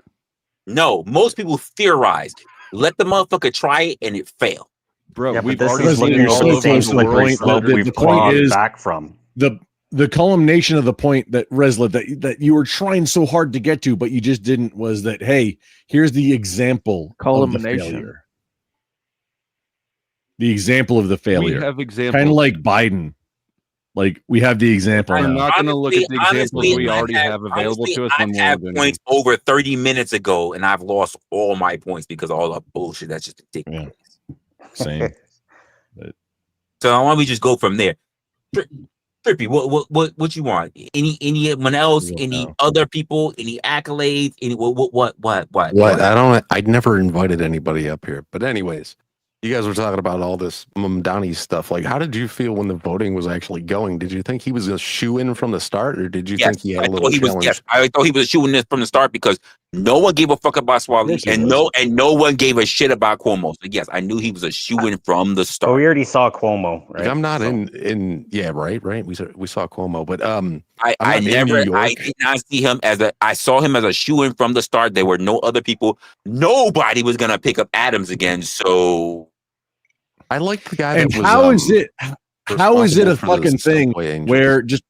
No, most people theorize. Let the motherfucker try it and it fail. Bro, we've already seen it all the the point is back from the culmination of the point that Resla that you were trying so hard to get to, but you just didn't, was that, hey, here's the example of the failure. The example of the failure. We have examples. Kind of like Biden. Like, we have the example. I'm now. not going to look at the examples we already have available to us. I've had points over 30 minutes ago, and I've lost all my points because of all the bullshit that's just taking place. Same. So why don't we just go from there? Trippy, what you want? Anyone else? Any other people? Any accolades? Any what? I never invited anybody up here. But anyways, you guys were talking about all this Mamdani stuff. Like, how did you feel when the voting was actually going? Did you think he was a shoe-in from the start, or did you think he had a little challenge? I thought he was a shoe-in from the start, because no one gave a fuck about Swali, and no one gave a shit about Cuomo. So yes, I knew he was a shoe-in from the start. Oh, we already saw Cuomo, right? Like, I'm not in right. We saw Cuomo, but I did not see him I saw him as a shoe-in from the start. There were no other people. Nobody was gonna pick up Adams again. So I like the guy. And how is it a fucking thing where, just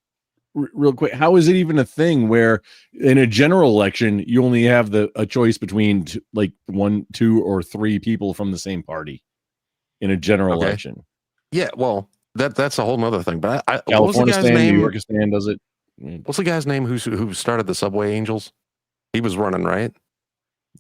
real quick, how is it even a thing where in a general election you only have a choice between like 1, 2, or 3 people from the same party in a general election? Yeah, well, that's a whole nother thing. But California stand, New York stand does it. What's the guy's name who started the Subway Angels? He was running, right?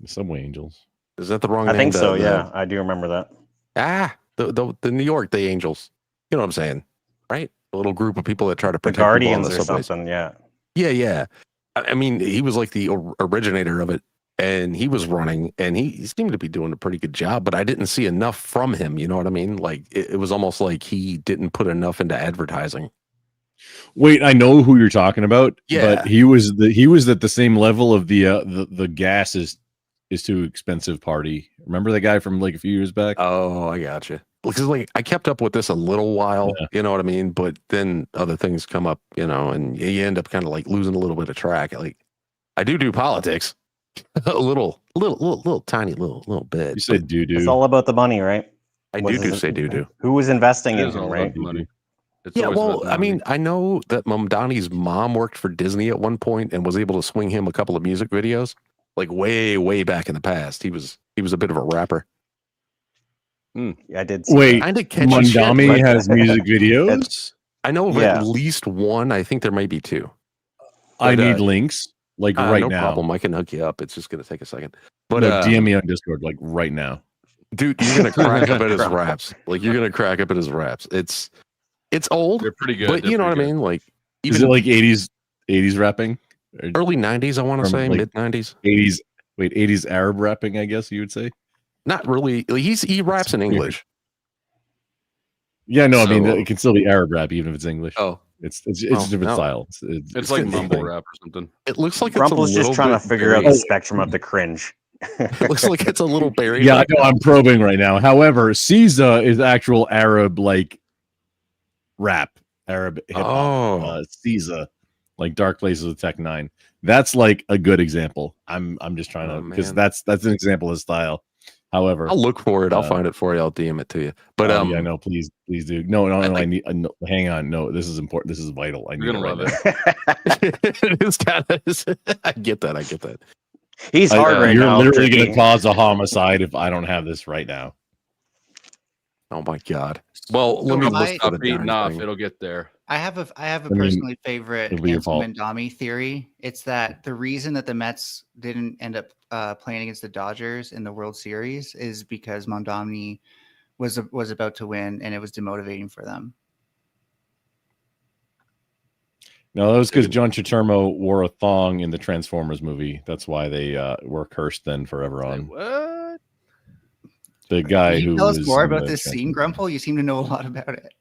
The Subway Angels. Is that the wrong name? I think so. Yeah, I do remember that. The New York Day Angels. You know what I'm saying, right? A little group of people that try to protect the Guardians people on the or something. Yeah. Yeah. I mean, he was like the originator of it, and he was running, and he seemed to be doing a pretty good job. But I didn't see enough from him. You know what I mean? Like, it was almost like he didn't put enough into advertising. Wait, I know who you're talking about. Yeah, but he was at the same level of the gas is too expensive party. Remember that guy from like a few years back? Oh, I gotcha. Because like I kept up with this a little while, you know what I mean? But then other things come up, you know, and you end up kind of like losing a little bit of track. Like, I do politics, a little tiny little bit. You said do. It's all about the money, right? I do say do. Who was investing in him, right? Money. Yeah, well, I mean, I know that Mamdani's mom worked for Disney at one point and was able to swing him a couple of music videos, like way back in the past. He was a bit of a rapper. Yeah, I did. Wait, Mamdani has music videos? I know of at least one. I think there might be 2. I need links right now. No problem. I can hook you up. It's just going to take a second. But DM me on Discord like right now. Dude, you're going to crack up at his raps. Like, you're going to crack up at his raps. It's old. They're pretty good. But you know what I mean? Like, is it like 80s rapping? Early 90s, I want to say, like mid 90s. 80s Arab rapping, I guess you would say. Not really. He raps in English. Yeah, no, I mean it can still be Arab rap even if it's English. Oh, it's a different style. It's like mumble rap or something. It looks like Rumple's just trying to figure out the spectrum of the cringe. It looks like it's a little buried. Yeah, I know. I'm probing right now. However, Caesar is actual Arab like rap, Arab hip hop. Caesar, like Dark Places with Tech 9. That's like a good example. I'm just trying to, because that's an example of style. However, I'll look for it. I'll find it for you. I'll DM it to you. But yeah, no, please do. No, I need. No, hang on. No, this is important. This is vital. I need You're it gonna right love now. It's kind of. I get that. He's hard right you're now. You're literally going to Tricky. cause a homicide if I don't have this right now. Oh my god. Well, let me stop beating off. It'll get there. I have a personally favorite it'll be your fault. Mandami theory. It's that the reason that the Mets didn't end up playing against the Dodgers in the World Series is because Mandami was about to win, and it was demotivating for them. No, that was because John Turturro wore a thong in the Transformers movie. That's why they were cursed then forever on. What? The guy Can you who tell us was more in about the this scene, Grumple? You seem to know a lot about it.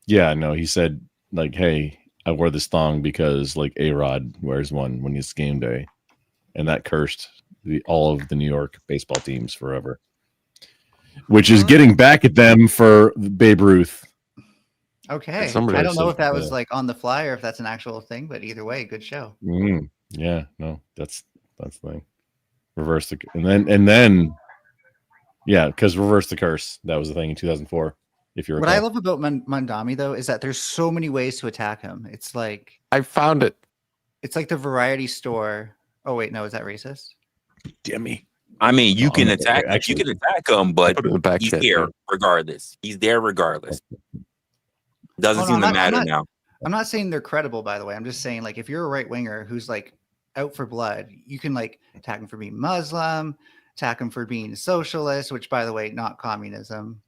Yeah, no, he said like, "Hey, I wore this thong because like A-Rod wears one when it's game day," and that cursed all of the New York baseball teams forever. Which is getting back at them for Babe Ruth. Okay, I don't know if that was like on the fly or if that's an actual thing, but either way, good show. Yeah, no, that's the thing. Reverse the and then yeah, because reverse the curse. That was the thing in 2004. If you're what I love about Mandami though is that there's so many ways to attack him. It's like I found it. It's like the variety store. Oh wait, no, is that racist? Demi. I mean, you can attack. You can attack him, but he's here man. regardless. He's there regardless. Doesn't seem to matter now. I'm not saying they're credible, by the way. I'm just saying, like, if you're a right winger who's like out for blood, you can like attack him for being Muslim, attack him for being socialist, which, by the way, not communism.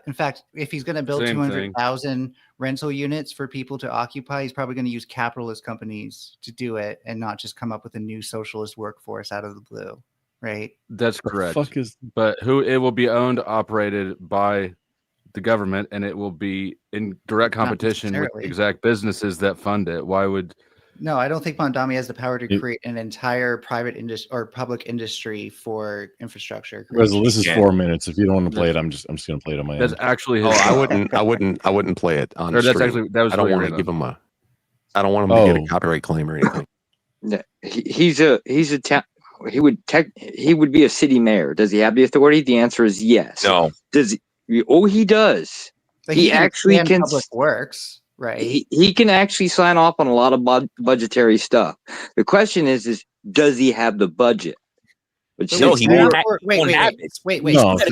In fact, if he's going to build 200,000 rental units for people to occupy, he's probably going to use capitalist companies to do it and not just come up with a new socialist workforce out of the blue, right? That's correct. But it will be owned, operated by the government, and it will be in direct competition with exact businesses that fund it. Why would? No, I don't think Mandami has the power to create an entire private industry or public industry for infrastructure. Resla, this is 4 minutes. If you don't want to play it, I'm just going to play it on my That's end. actually. I wouldn't play it on. Or that's stream. actually that was. I don't want to give him I don't want him to get a copyright claim or anything. He would be a city mayor. Does he have the authority? The answer is yes. No. Does he? Oh, he does. But he actually can. Public works, right? He can actually sign off on a lot of budgetary stuff. The question is does he have the budget? No, he won't have it. Wait. No, I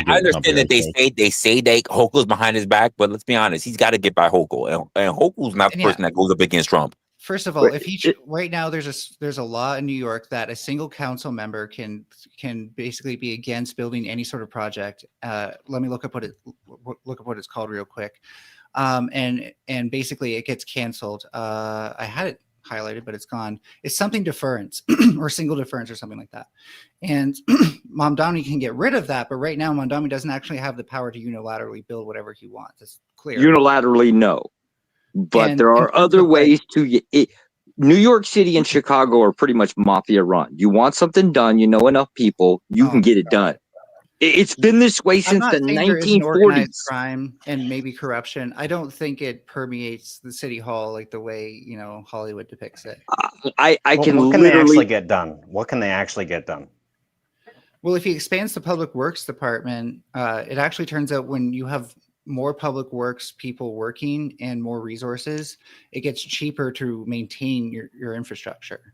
understand that they say that Hochul's behind his back, but let's be honest, he's got to get by Hochul, and Hochul's not the person that goes up against Trump. First of all, if he right now there's a law in New York that a single council member can basically be against building any sort of project. Let me look up what it's called real quick, and basically it gets canceled. I had it highlighted, but it's gone. It's something deference or single deference or something like that. And Mamdani can get rid of that, but right now Mamdani doesn't actually have the power to unilaterally build whatever he wants. It's clear. Unilaterally, no. But there are other ways to. New York City and Chicago are pretty much mafia run. You want something done, you know enough people, you can get it done. It's been this way since the 1940s. Crime and maybe corruption. I don't think it permeates the city hall like the way Hollywood depicts it. What can they actually get done? What can they actually get done? Well, if he expands the public works department, it actually turns out when you have more public works people working and more resources, it gets cheaper to maintain your infrastructure.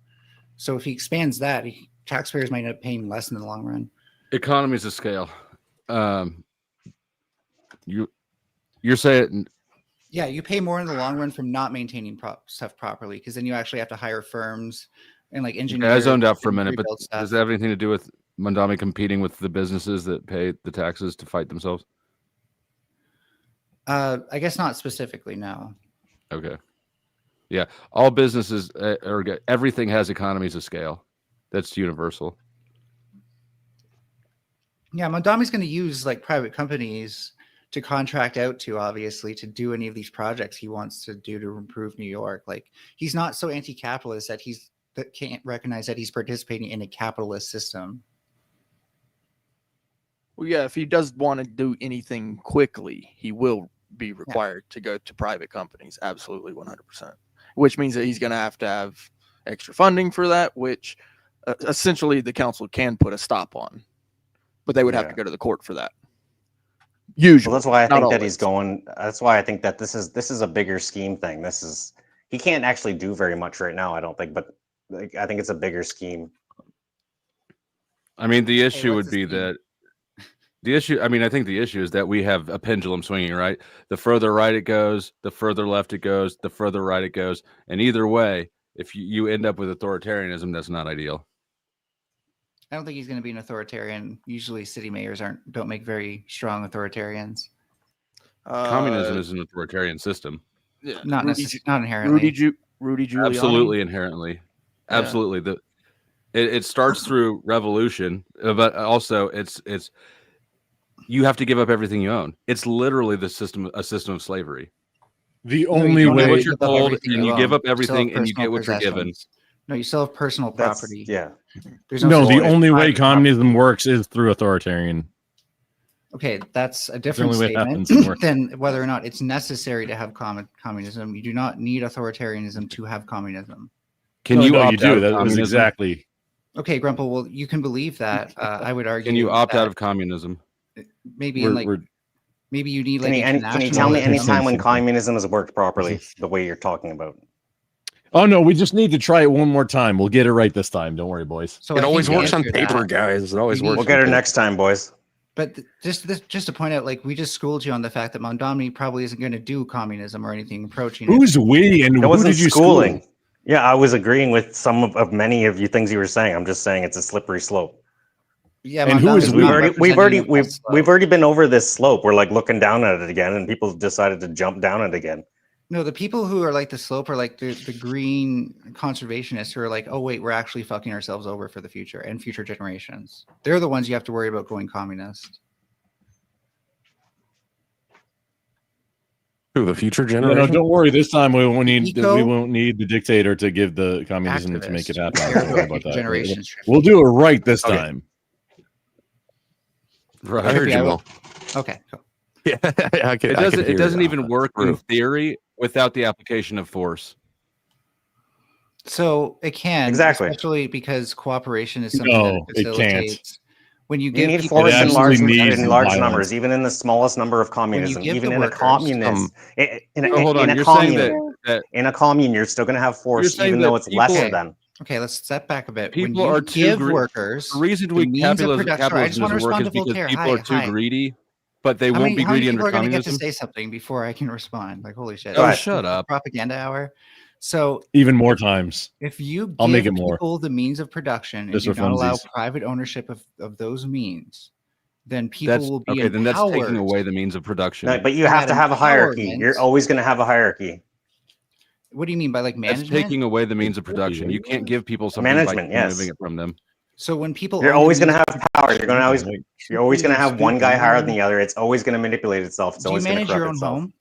So if he expands that, taxpayers might end up paying less in the long run. Economies of scale. You're saying, yeah, you pay more in the long run from not maintaining stuff properly, because then you actually have to hire firms and like engineers. I zoned out for a minute, but does that have anything to do with Mandami competing with the businesses that pay the taxes to fight themselves? I guess not specifically, no. Okay. Yeah. All businesses everything has economies of scale. That's universal. Yeah, Mandami's going to use like private companies to contract out to, obviously, to do any of these projects he wants to do to improve New York. Like, he's not so anti-capitalist that can't recognize that he's participating in a capitalist system. Well, yeah, if he does want to do anything quickly, he will be required to go to private companies. Absolutely, 100%. Which means that he's going to have extra funding for that, which essentially the council can put a stop on, but they would have to go to the court for that. Usually, well, that's why I think that always. he's going. That's why I think that this is a bigger scheme thing. He can't actually do very much right now, I don't think, but I think it's a bigger scheme. I mean, the issue would be that I think the issue is that we have a pendulum swinging, right? The further right it goes, the further left it goes, the further right it goes. And either way, if you end up with authoritarianism, that's not ideal. I don't think he's going to be an authoritarian. Usually city mayors don't make very strong authoritarians. Communism is an authoritarian system. Yeah. Not inherently. Rudy Giuliani. Absolutely inherently. Yeah. Absolutely. It starts through revolution, but also it's you have to give up everything you own. It's literally a system of slavery. The only way what you're told, and you give up everything, and you get what you're given. No, you still have personal property. There's the only way communism works is through authoritarian. Okay, that's a different statement than whether or not it's necessary to have communism. You do not need authoritarianism to have communism. Can you opt you do out of that? communism? Exactly. Okay, Grumple. Well, you can believe that. I would argue. Can you opt out of communism? Maybe maybe you need Can you tell me any time when communism has worked properly the way you're talking about? Oh no, we just need to try it one more time. We'll get it right this time. Don't worry, boys. So it always works on paper, guys. It always works. We'll get her next time, boys. But just to point out, like, we just schooled you on the fact that Mondomini probably isn't going to do communism or anything approaching. Who's we and who did you schooling? Yeah, I was agreeing with some of many of you things you were saying. I'm just saying it's a slippery slope. Yeah, and who is we? We've already been over this slope. We're like looking down at it again, and people decided to jump down it again. No, the people who are like the slope are like the green conservationists who are like, oh wait, we're actually fucking ourselves over for the future and future generations. They're the ones you have to worry about going communist. Who, the future generation? No, don't worry. This time we won't need the dictator to give the communism to make it happen. Don't worry about that. We'll do it right this time. Right. I heard you will. Okay. Cool. Yeah, it doesn't even work in theory without the application of force. So it can, especially because cooperation is something that facilitates. It can't. When you give need people force in large numbers, even in the smallest number of communism, even in a communist, in a commune, you're still going to have force, even though it's less of them. Okay, let's step back a bit. People are give workers. The reason capitalism doesn't work is because people are too greedy. But they won't be greedy under communism. How many people are going to get to say something before I can respond? Like, holy shit! Oh, shut up! Propaganda hour. So even more times. If you I'll make it people more. the means of production and do not allow private ownership of those means, then people will be okay. Then that's taking away the means of production. No, but you have to have a hierarchy. You're always going to have a hierarchy. What do you mean by like management? That's taking away the means of production. You can't give people something by removing it from them. So when people, you're always going to have power. You're always going to have one guy higher than the other. It's always going to manipulate itself. It's always going to corrupt itself. Home?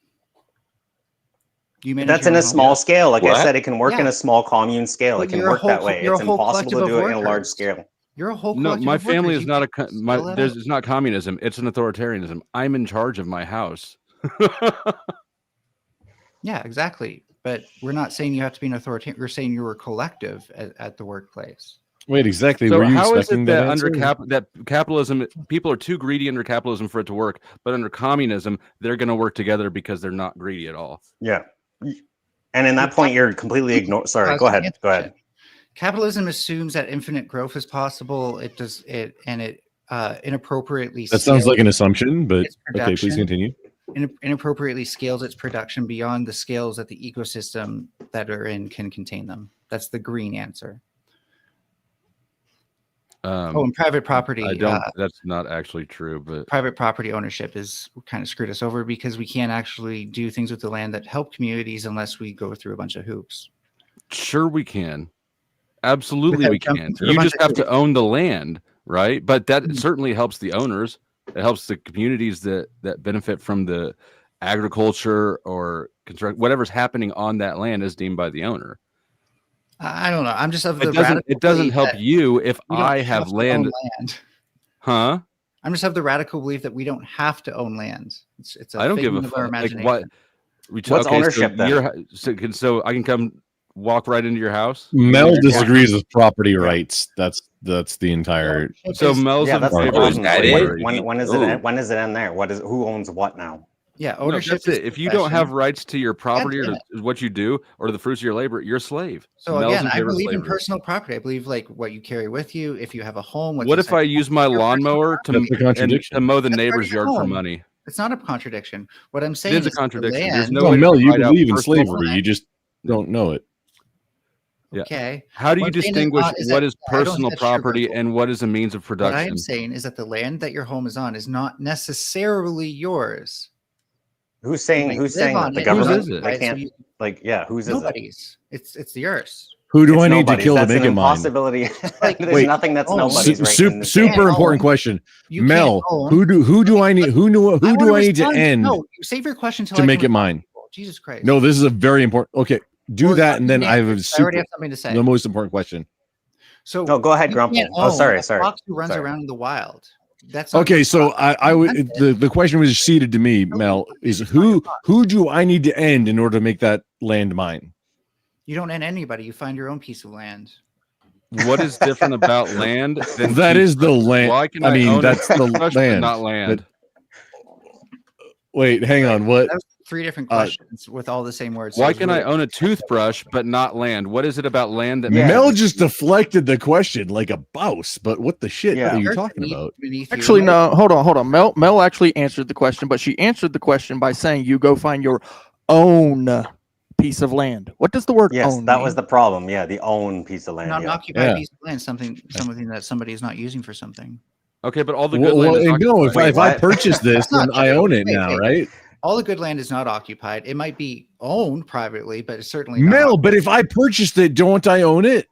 That's in a small scale. Like I said, it can work in a small commune scale. It can work that way. It's impossible to do it in a large scale. You're a whole no. My family is not it's not communism. It's an authoritarianism. I'm in charge of my house. Yeah, exactly. But we're not saying you have to be an authoritarian. We're saying you're a collective at the workplace. Wait, exactly. So were you how is expecting it that answer? that capitalism, people are too greedy under capitalism for it to work, but under communism, they're going to work together because they're not greedy at all? Yeah. And in that point, you're completely ignored. Sorry, go ahead. Go ahead. Capitalism assumes that infinite growth is possible. It does it, and it inappropriately. That sounds like an assumption, but okay, please continue. Inappropriately scales its production beyond the scales that the ecosystem that are in can contain them. That's the green answer. And private property. That's not actually true, but private property ownership is kind of screwed us over because we can't actually do things with the land that help communities unless we go through a bunch of hoops. Sure, we can. Absolutely, we can. You just have to own the land, right? But that certainly helps the owners. It helps the communities that benefit from the agriculture or construct whatever's happening on that land is deemed by the owner. I don't know. I'm just of the. It doesn't help you if I have land. Huh? I'm just have the radical belief that we don't have to own land. It's a I don't give a figment of our fuck. Like imagination. what? What's ownership then? So I can come walk right into your house. Mel disagrees with property rights. That's the entire. So Mel's yeah, in that's the favor problem. of Like, slavery. when does it end there? Who owns what now? Yeah, No, ownership. that's it. If you don't have rights to your property or to what you do or to the fruits of your labor, you're a slave. So Mel's again, in I favor of believe in slavery. personal property. I believe like what you carry with you. If you have a home, What if I use my lawnmower to mow the neighbor's yard for home. money? It's not a contradiction. What I'm saying It is a the contradiction. There's land- no way to Mel, you divide out believe in personal slavery. You just don't know it. Yeah. Okay. How do you What I'm saying is distinguish not- is what that is I don't personal think that's property universal. and what is a means of What production? I'm saying is that the land that your home is on is not necessarily yours. Who's saying You might that live on the it, government right? they So can't you- who's is it? nobody's. It's the yours. Who do It's I need to nobody's. kill to That's make an it mine? impossibility. There's Wait, nothing that's oh, nobody's right in this game. super important question. You Mel, can't own- who do I need who do I need to respond. end No, save your question till to I make can it mine? Jesus Christ. No, this is a very important. Okay, do Well, that, and then I have a I already have something to say. the most important question. So no, go ahead, you Grumple. can't Oh, own sorry, a sorry. fox who runs Sorry. around in the wild. That's not Okay, your so fox. I would the question was ceded to me, Mel. Is who do I need to end in order to make that land mine? You don't end anybody. You find your own piece of land. What is different about land than That is the land. Why can I mean, own that's a the toothbrush but land. not land? Wait, hang on. What? That was 3 different questions with all the same words. So Why it's can I really- own a toothbrush but not land? What is it about land that Mel just deflected the question like a bouse. But what the shit are you talking about? Actually, no. Hold on. Mel actually answered the question, but she answered the question by saying you go find your own piece of land. What does the word own that mean? was the problem. Yeah, the own piece of land. Not an yeah. occupied piece of land, something that somebody is not using for something. Okay, but all the good land is no, occupied. if I purchase this, That's not then I true. own it Wait, now, wait. right? All the good land is not occupied. It might be owned privately, but it's certainly Mel, not. but if I purchased it, don't I own it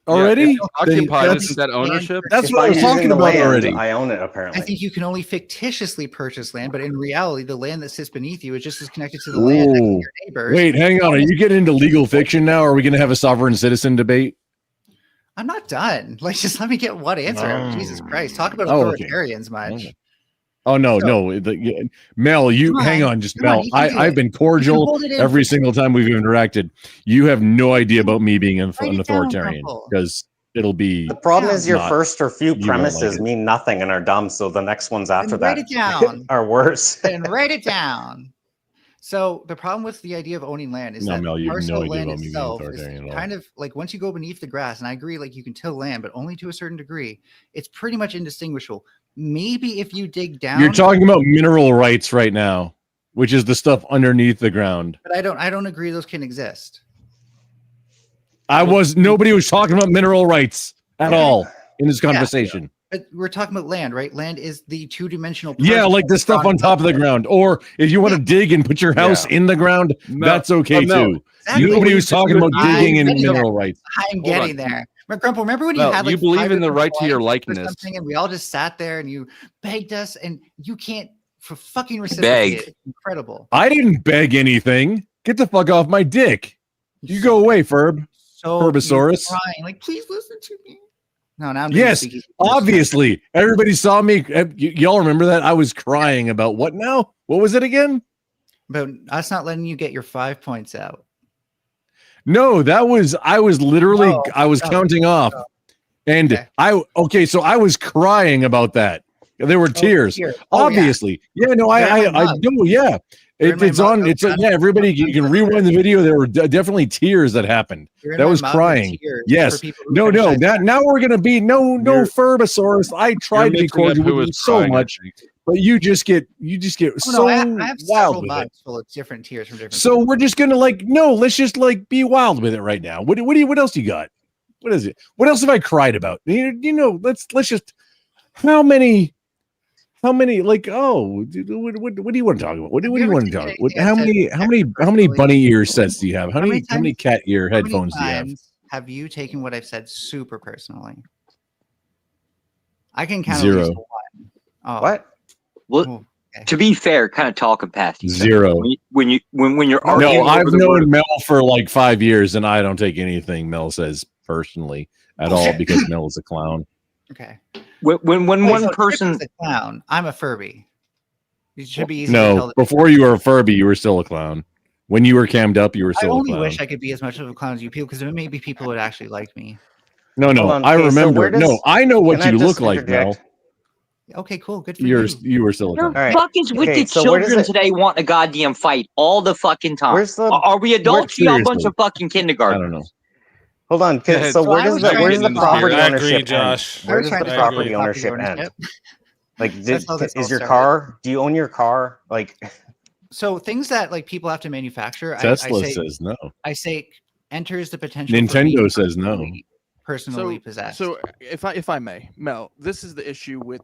already? if occupied, isn't that ownership? That's If what I I'm was using talking the about land, already. I own it apparently. I think you can only fictitiously purchase land, but in reality, the land that sits beneath you is just as connected to the land next to Ooh. your neighbors. Wait, hang on. Are you getting into legal fiction now? Or are we going to have a sovereign citizen debate? I'm not done. Like, just let me get one answer. No. Jesus Christ. Talk about Oh, okay. authoritarians much. Oh no, So- no, Mel, you Come hang on, on, just come on, Mel. you can do I've it. been You can cordial hold it in every for- single time we've interacted. You have no idea about me being an Write it down, authoritarian Grumple. because it'll be. The problem is your not- first or few you won't like premises it. mean nothing and are dumb, so the next ones after Then write that it down. are worse. And write it down. So the problem with the idea of owning land is No, that Mel, you have parcel no of idea land about me being itself is authoritarian at all. kind of like once you go beneath the grass, and I agree, like you can till land, but only to a certain degree. It's pretty much indistinguishable. Maybe if you dig down, You're talking about mineral rights right now, which is the stuff underneath the ground. but I don't agree those can exist. Nobody was talking about mineral rights at all in this conversation. But we're talking about land, right? Land is the two-dimensional. Yeah, like the stuff on top of the ground. Or if you want to dig and put your house in the ground, that's okay too. Exactly. Nobody was talking about digging and getting there. mineral rights. I'm getting there. Grumple, remember when you No, had like you believe 5 in the different right to your points or likeness. something, and we all just sat there and you begged us, and you can't for fucking reciprocate. Beg. It's incredible. I didn't beg anything. Get the fuck off my dick. You go away, Ferb. So Herbosaurus. you're crying, like, please listen to me. No, now I'm doing Yes, speaking. obviously. Everybody saw me. Y'all remember that? I was crying about what now? What was it again? But us not letting you get your 5 points out. No, I was literally counting off. And so I was crying about that. There were tears. tears. Obviously. Yeah, no, I do. Yeah. It's on. It's yeah. Everybody, you can rewind the video. There were definitely tears that happened. That was crying. Yes. No. Now we're gonna be no Ferbosaurus. I tried to be cordial with you so much, but you just get so I have wild several with it. mugs full of different tears from different. So we're just gonna let's just be wild with it right now. What else you got? What is it? What else have I cried about? Let's just how many what do you want to talk about? What do you want to talk about? How many bunny ear sets do you have? How many cat ear headphones do you have? Have you taken what I've said super personally? I can count 0. at least 1. Oh. What? Well, to be fair, kind of talking past you. 0. When you're No, arguing I've over the word- known Mel for like 5 years, and I don't take anything Mel says personally at all because Mel is a clown. Okay. when one person is a clown, I'm a Furby. It should be easy to No, tell. before you were a Furby, you were still a clown. When you were cammed up, you were I still a only clown. wish I could be as much of a clown as you people, because maybe people would actually like me. No, I remember. No, I know what you look like now. Okay, cool. Good for you. You were still a clown. Your fucking wicked children today want a goddamn fight all the fucking time. Are we adults? You a bunch of fucking kindergartners. I don't know. Hold on, kids. So where does the property ownership Josh. end? Where does the property ownership end? Like, is your car? Do you own your car? Like, so things that like people have to manufacture. Tesla I say, says no. I say enters the potential. Nintendo says no. Personally possessed. So if I may, Mel, this is the issue with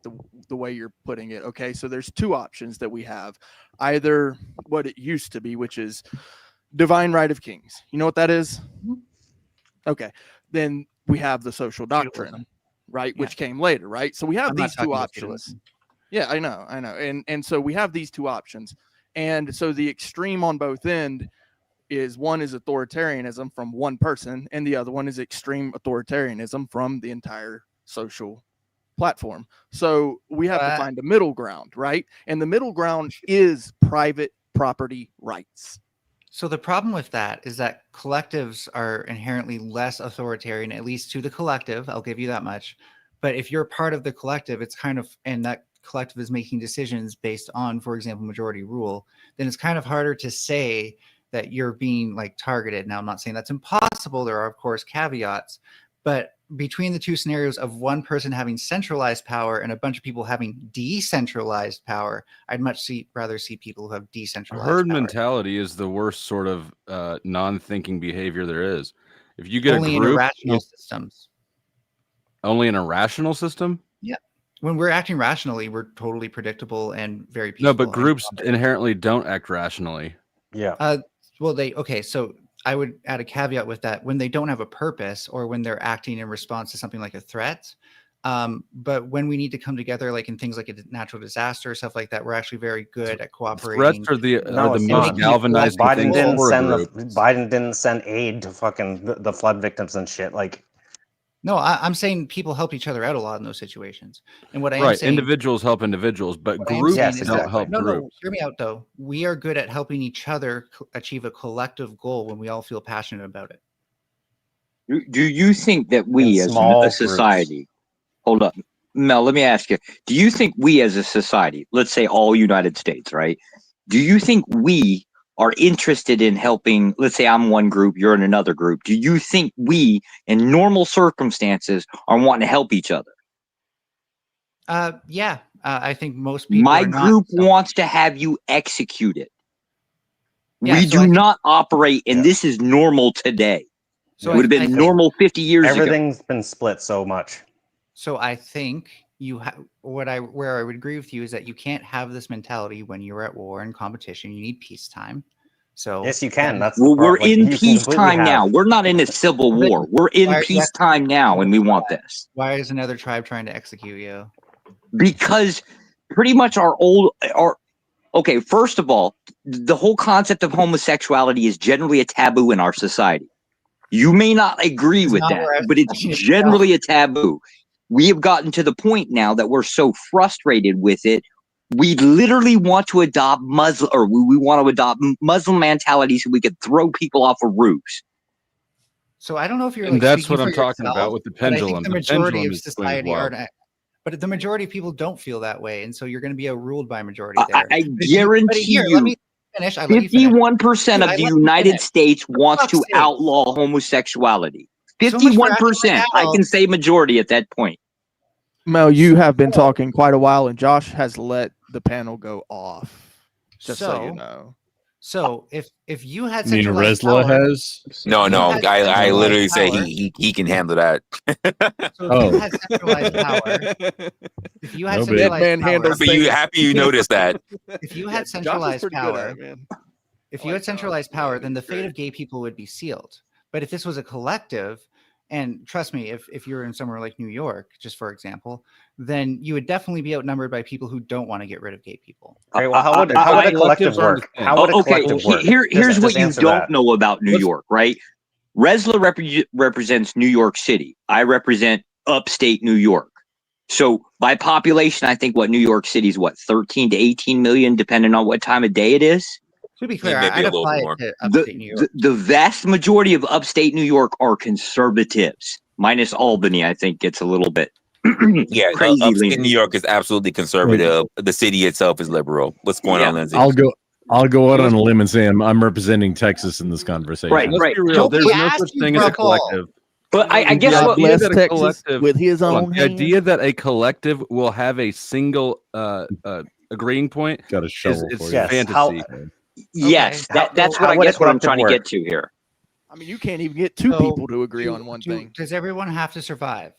the way you're putting it. Okay, so there's two options that we have. Either what it used to be, which is divine right of kings. You know what that is? Okay. Then we have the social doctrine, right? Which came later, right? So we have these two options. Yeah, I know. And so we have these two options. And so the extreme on both end is one is authoritarianism from one person, and the other one is extreme authoritarianism from the entire social platform. So we have to find a middle ground, right? And the middle ground is private property rights. So the problem with that is that collectives are inherently less authoritarian, at least to the collective. I'll give you that much. But if you're part of the collective, it's kind of, and that collective is making decisions based on, for example, majority rule, then it's kind of harder to say that you're being like targeted. Now, I'm not saying that's impossible. There are, of course, caveats, but between the two scenarios of one person having centralized power and a bunch of people having decentralized power, I'd much rather see people who have decentralized herd power. mentality is the worst sort of non-thinking behavior there is. If you get only a group, in irrational systems. Only in a rational system? Yeah. When we're acting rationally, we're totally predictable and very peaceful. No, but groups inherently don't act rationally. Yeah. Well, so I would add a caveat with that when they don't have a purpose or when they're acting in response to something like a threat. But when we need to come together, like in things like a natural disaster or stuff like that, we're actually very good at cooperating. Threats are the most galvanizing things for a group. Biden didn't send aid to fucking the flood victims and shit. Like, no, I'm saying people help each other out a lot in those situations. And what I am saying, individuals help individuals, but groups don't help groups. No, hear me out though. We are good at helping each other achieve a collective goal when we all feel passionate about it. Do you think that we as a society, hold up, Mel, let me ask you, do you think we as a society, let's say all United States, right? Do you think we are interested in helping, let's say I'm one group, you're in another group. Do you think we, in normal circumstances, are wanting to help each other? Yeah, I think most people My group wants to have you executed. Yeah, we do not operate, and this is normal today. So it would have been normal 50 years ago. Everything's been split so much. So I think you where I would agree with you is that you can't have this mentality when you're at war and competition. You need peacetime. So yes, you can. That's we're in peacetime now. We're not in a civil war. We're in peacetime now, and we want this. Why is another tribe trying to execute you? Because pretty much okay, first of all, the whole concept of homosexuality is generally a taboo in our society. You may not agree with that, but it's generally a taboo. We have gotten to the point now that we're so frustrated with it. We literally want to adopt we want to adopt Muslim mentality so we could throw people off of roofs. So I don't know if you're. And that's what I'm talking about with the pendulum. The majority of society are, but the majority of people don't feel that way, and so you're going to be ruled by a majority there. I guarantee you. Let me finish. 51% of the United States wants to outlaw homosexuality. 51%. I can say majority at that point. Mel, you have been talking quite a while, and Josh has let the panel go off. Just so you know. So if you had, you mean Resla has? No. I literally say he can handle that. So if you had centralized power, if you had centralized power, but you happy you noticed that. If you had centralized power, then the fate of gay people would be sealed. But if this was a collective, and trust me, if you're in somewhere like New York, just for example, then you would definitely be outnumbered by people who don't want to get rid of gay people. Okay, well, how would a collective work? How would a collective work? Here's what you don't know about New York, right? Resla represents New York City. I represent upstate New York. So by population, I think New York City is 13 to 18 million, depending on what time of day it is. To be clear, I'd apply it to upstate New York. The vast majority of upstate New York are conservatives, minus Albany. I think gets a little bit yeah. crazy. Upstate New York is absolutely conservative. The city itself is liberal. What's going on, Lindsay? I'll go out on a limb and say I'm representing Texas in this conversation. Right. Let's be real. There's no such thing as a collective. But I guess what with his own the idea that a collective will have a single agreeing point got a shovel is for you. fantasy. Yes, that's what I guess what I'm trying to get to here. I mean, you can't even get two people to agree on one thing. Does everyone have to survive?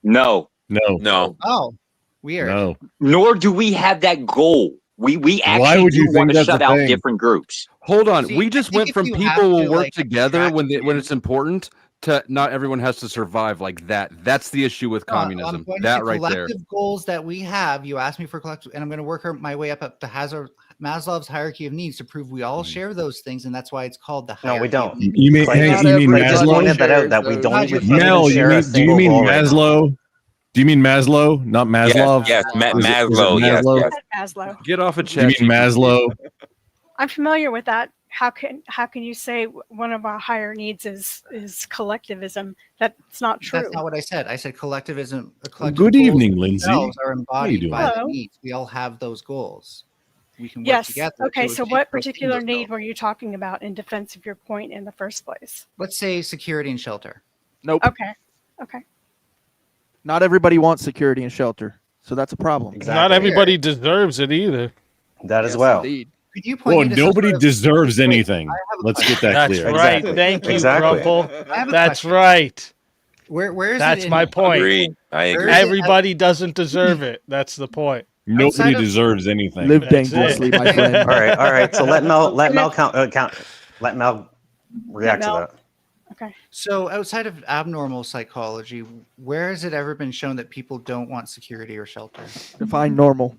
No. Oh, weird. No. Nor do we have that goal. We actually Why would you want think to that's shut a out thing? different groups. Hold on. See, We just I think went if from you people have will to, work like, together when actually- it's important to not everyone has to survive like that. That's the issue with communism. I'm going That to right there. collective goals that we have. You asked me for collective, and I'm going to work my way up to Maslow's hierarchy of needs to prove we all share those things, and that's why it's called the hierarchy. No, we don't. of needs. You mean Maslow? Pointed that out that we don't even Mel, share a do you single mean goal right now. Maslow? Do you mean Maslow, not Maslov? Yes, Maslow. yes, Maslow? yes. Maslow. Get off a Do you mean Maslow? I'm familiar with that. How can you say one of our higher needs is collectivism? That's not true. That's not what I said. I said collectivism. Collective Good goals evening, Lindsay. themselves are How you embodied doing? by the Hello. needs. We all have those goals. We can work Yes. together. Okay. to So achieve what those particular things. need were you talking about in defense of your point in the first place? Let's say security and shelter. Nope. Okay. Okay. Not everybody wants security and shelter, so that's a problem. Not everybody deserves it either. That as well. Indeed. Could you point Well, me to some nobody sort of- deserves anything. Let's get that That's clear. right. Exactly. Thank you, Exactly. Grumple. I have a That's question. right. Where is That's it? my point. Agreed. I agree. Where is it- Everybody doesn't deserve it. That's the point. Nobody Outside of- deserves anything. Live That's dangerously, it. my friend. All right. So let Mel let Mel react Mel. to that. Okay. So outside of abnormal psychology, where has it ever been shown that people don't want security or shelter? Define normal.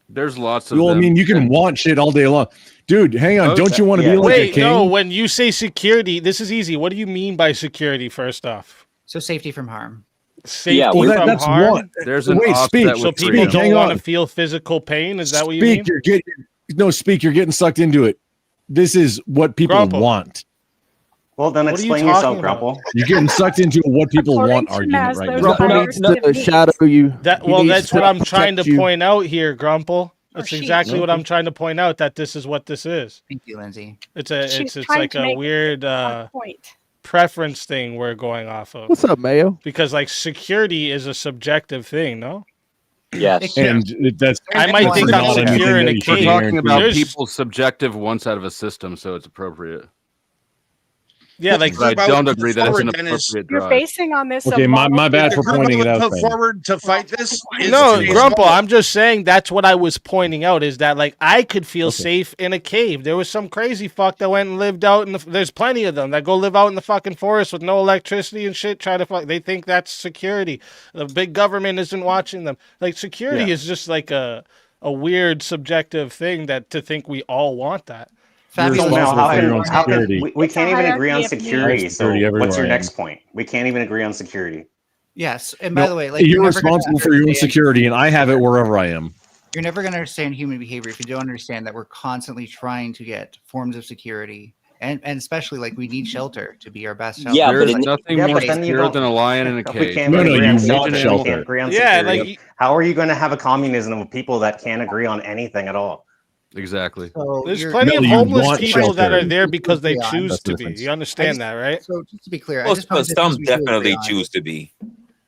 There's lots of Well, I them. mean, you can want shit all day long. Dude, hang on. Don't you want to be like a Wait, king? no. When you say security, this is easy. What do you mean by security? First off, So safety from harm. safety well, from that's harm. one. There's an Wait, offset speak. with So people freedom. don't Hang want on. to feel physical pain. Is that what you mean? Speak. You're getting sucked into it. This is what people Grumple. want. Well, then What are you explain yourself, talking about? Grumple. You're getting sucked into a what people According want to argument right Maslow's now. Grumple hierarchy needs of to needs. shadow you. That He well, needs that's to what I'm trying to protect you. point out here, Grumple. That's she. exactly what I'm trying to point out. That this is what this is. Thank you, Lindsay. It's She's it's trying like to a make weird a point. preference thing we're going off of. What's up, Mayo? Because like security is a subjective thing, no? Yes. And that's I might think not I'm anything secure in that a you should cave. We're talking about There's- people's subjective wants out of a system, so it's appropriate. Yeah, like But I don't agree that it's an Forward, Dennis. appropriate You're drive. basing on this. Okay, a my model- bad for pointing it out. Put then. forward to fight this. is no, today's Grumple. model. I'm just saying that's what I was pointing out is that like I could feel safe in a cave. There was some crazy fuck that went and lived out in the. There's plenty of them that go live out in the fucking forest with no electricity and shit. Try to fuck. They think that's security. The big government isn't watching them. Like security is just like a weird subjective thing that to think we all want that. You're Fabulous. responsible for your own How can security. we It's a can't even agree on hierarchy of needs. security? So Security what's your everywhere, next point? We can't even agree on security. Yes, and by No, the way, like you're never gonna responsible for your own understand- security, and I have it wherever I am. You're never going to understand human behavior if you don't understand that we're constantly trying to get forms of security, and especially like we need shelter to be our best shelter. Yeah, There's but nothing Yeah, more but then you secure don't- than a lion in a We cage. can't No, even no, agree you on want shelter. We shelter. can't agree on Yeah, security. like How are you going to have a communism with people that can't agree on anything at all? Exactly. So There's you're- plenty No, of you homeless want people that shelter. are there because they Yeah, choose that's the to be. difference. You understand that, right? So just to be clear, I Well, just found this some things we do definitely agree on. choose to be.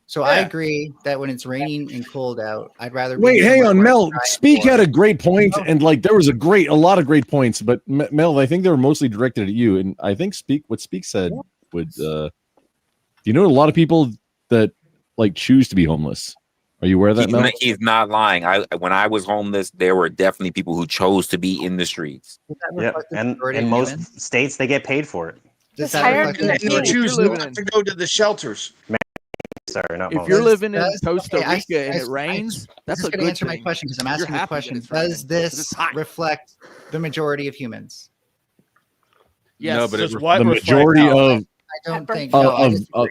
So I Yeah. agree that when it's raining and cold out, I'd rather. be Wait, hang somewhere on, where Mel. it's dry and Speak warm. had a great point, and like there was a lot of great points, but Mel, I think they were mostly directed at you, and I think what Speak said would. You know, a lot of people that like choose to be homeless. Are you aware of that, Mel? He's not lying. When I was homeless, there were definitely people who chose to be in the streets. Does that Yeah, reflect the and majority in of most humans? states they get paid for it. Does This that reflect hierarchy the of They majority of choose humans? not to go to the shelters. Sorry, not If most. you're living in Does- Costa okay, Rica and it rains, that's just a going to good answer my thing. question because I'm You're asking the happy that question. it's raining, Does 'cause this it's hot. reflect the majority of humans? Yes. No, but it Does what The reflect majority how? of I don't think.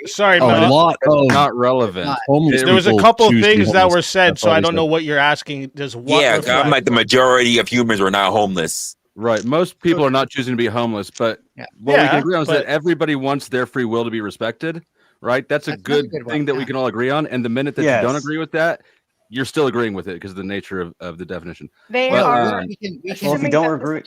Sorry, a Mel. lot of not relevant. There was a couple things that were said, so I don't know what you're asking. Does what? Yeah, reflect? I'm like the majority of humans are not homeless. Right. Most people are not choosing to be homeless, but what we can agree on is that everybody wants their free will to be respected. Right. That's a good thing that we can all agree on. And the minute that you don't agree with that, you're still agreeing with it because of the nature of the definition. They are. If you don't agree,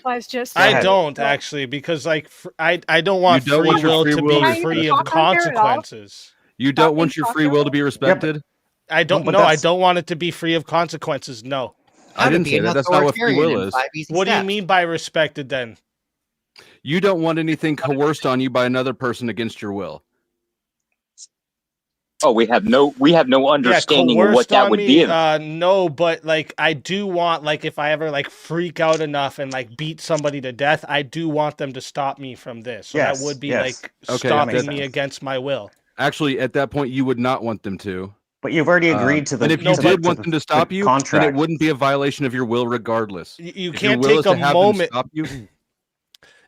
I don't actually, because like I don't want free will to be free of consequences. You don't want your free will to be respected? I don't know. I don't want it to be free of consequences. No. I didn't say that. That's not what free will is. What do you mean by respected then? You don't want anything coerced on you by another person against your will. Oh, we have no understanding of what that would be. No, but like I do want, like, if I ever like freak out enough and like beat somebody to death, I do want them to stop me from this. So that would be like stopping me against my will. Actually, at that point, you would not want them to. But you've already agreed to the. And if you did want them to stop you, then it wouldn't be a violation of your will, regardless. You can't take a moment.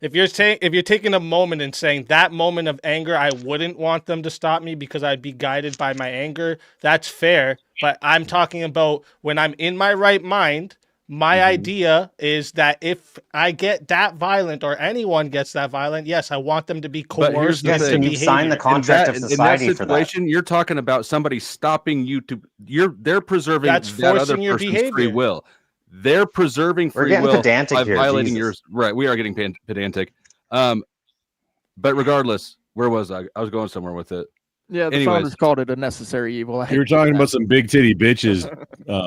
If you're taking a moment and saying that moment of anger, I wouldn't want them to stop me because I'd be guided by my anger. That's fair. But I'm talking about when I'm in my right mind. My idea is that if I get that violent or anyone gets that violent, yes, I want them to be coerced into behavior. You sign the contract of society for that. You're talking about somebody stopping you to. They're preserving That's that other forcing your person's behavior. free will. They're preserving free will by violating yours. Right, we are getting pedantic. But regardless, where was I? I was going somewhere with it. Yeah, the founders called it a necessary evil. You were talking about some big titty bitches,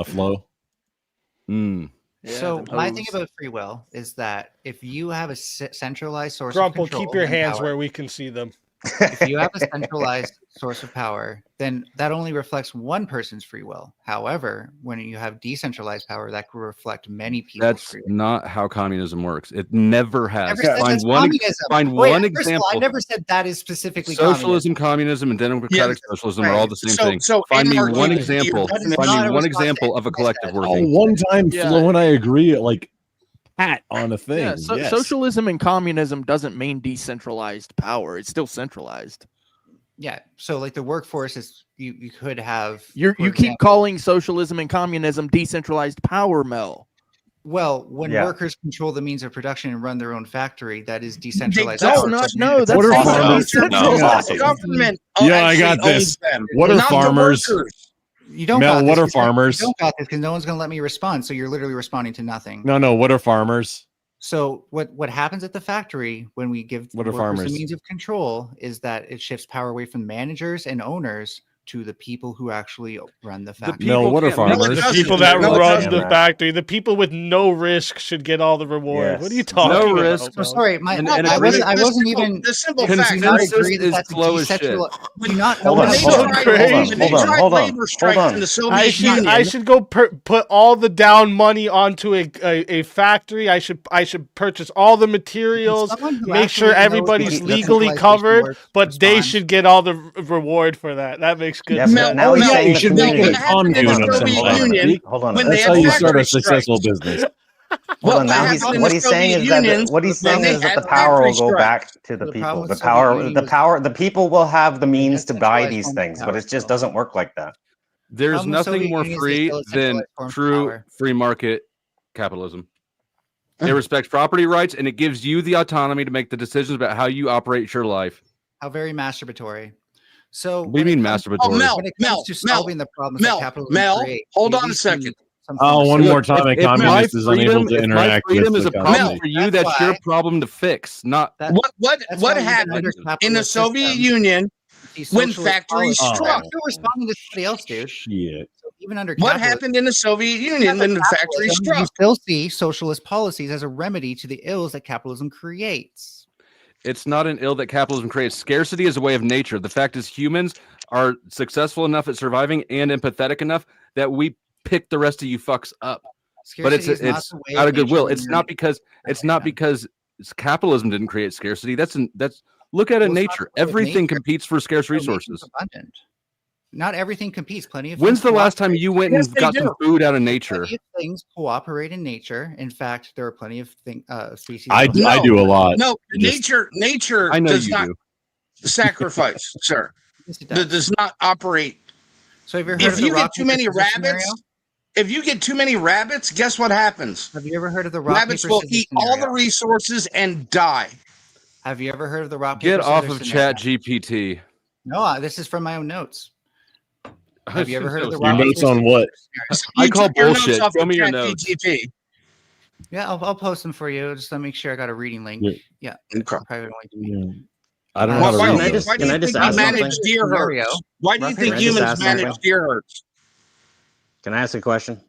Flo. So my thing about free will is that if you have a centralized source Grumple, of control, keep your hands power, where we can see them. if you have a centralized source of power, then that only reflects one person's free will. However, when you have decentralized power, that could reflect many people's That's free will. not how communism works. It never has. Never said that's communism. One First of example. all, I never said that is specifically Socialism, communism, and democratic socialism are all the same thing. Find me one example. Find me one example of a collective working. One time, Flo and I agree, like pat on a thing. Yeah, socialism and communism doesn't mean decentralized power. It's still centralized. Yeah. So like the workforce is you could have you keep calling socialism and communism decentralized power, Mel. Well, when workers control the means of production and run their own factory, that is decentralized. That's power. not no. That's What are awesome. farmers? Government. Yeah, I got this. What are farmers? You don't. Mel, got what this are farmers? You don't got this because no one's going to let me respond. So you're literally responding to nothing. No. What are farmers? So what happens at the factory when we give workers farmers? a means of control is that it shifts power away from managers and owners to the people who actually run the factory. Mel, what are farmers? The people that run the factory, the people with no risk should get all the reward. What are you talking about? No risk. I'm sorry, I wasn't even. The simple Do fact you not Consensus agree that is that's slow as shit. Do you not Hold know on, what hold on, crazy. hold on. labor strikes in the Soviet Union. I should go put all the down money onto a factory. I should purchase all the materials, make sure everybody's legally covered, but they should get all the reward for that. That makes good sense. Now he's saying you should make it a commune of some kind. Hold on. That's how you start a successful business. Well, now what he's saying is that the power will go back to the people. The people will have the means to buy these things, but it just doesn't work like that. There's nothing more free than true free market capitalism. It respects property rights and it gives you the autonomy to make the decisions about how you operate your life. How very masturbatory. So we mean masturbatory. Mel, solving the problems that capitalism creates, hold on a second. One more time, a communist is unable to interact with freedom is a problem for you. That's your problem to fix. Not what happened in the Soviet Union when factories struck. You're responding to somebody else, dude. Shit. So even under what happened in the Soviet Union when the factories struck? You still see socialist policies as a remedy to the ills that capitalism creates. It's not an ill that capitalism creates. Scarcity is a way of nature. The fact is humans are successful enough at surviving and empathetic enough that we pick the rest of you fucks up. Scarcity but it's out of goodwill. It's not because capitalism didn't create scarcity. That's look at nature. Everything competes for scarce resources. Abundant. Not everything competes. Plenty of. When's the last time you went and got some food out of nature? Plenty of things cooperate in nature. In fact, there are plenty of species. I do a lot. No, nature. I know does you not, do. sacrifice, sir. That does not operate. So have you heard If of the you rock, get too paper, many scissors scenario? rabbits, if you get too many rabbits, guess what happens? Have you ever heard of the rock, Rabbits paper, will scissors eat all scenario? the resources and die. Have you ever heard of the rock, Get paper, off scissors of scenario? Chat GPT. No, this is from my own notes. Have you ever heard of the Your rock, notes paper, on what? I call took your notes bullshit. off Show of me your notes. ChatGPT. Yeah, I'll post them for you. Just to make sure I got a reading link. Yeah. Private only to me. I don't know how to read those. Why do you think we manage deer herds? Why do you think humans manage deer herds? Can I ask a question?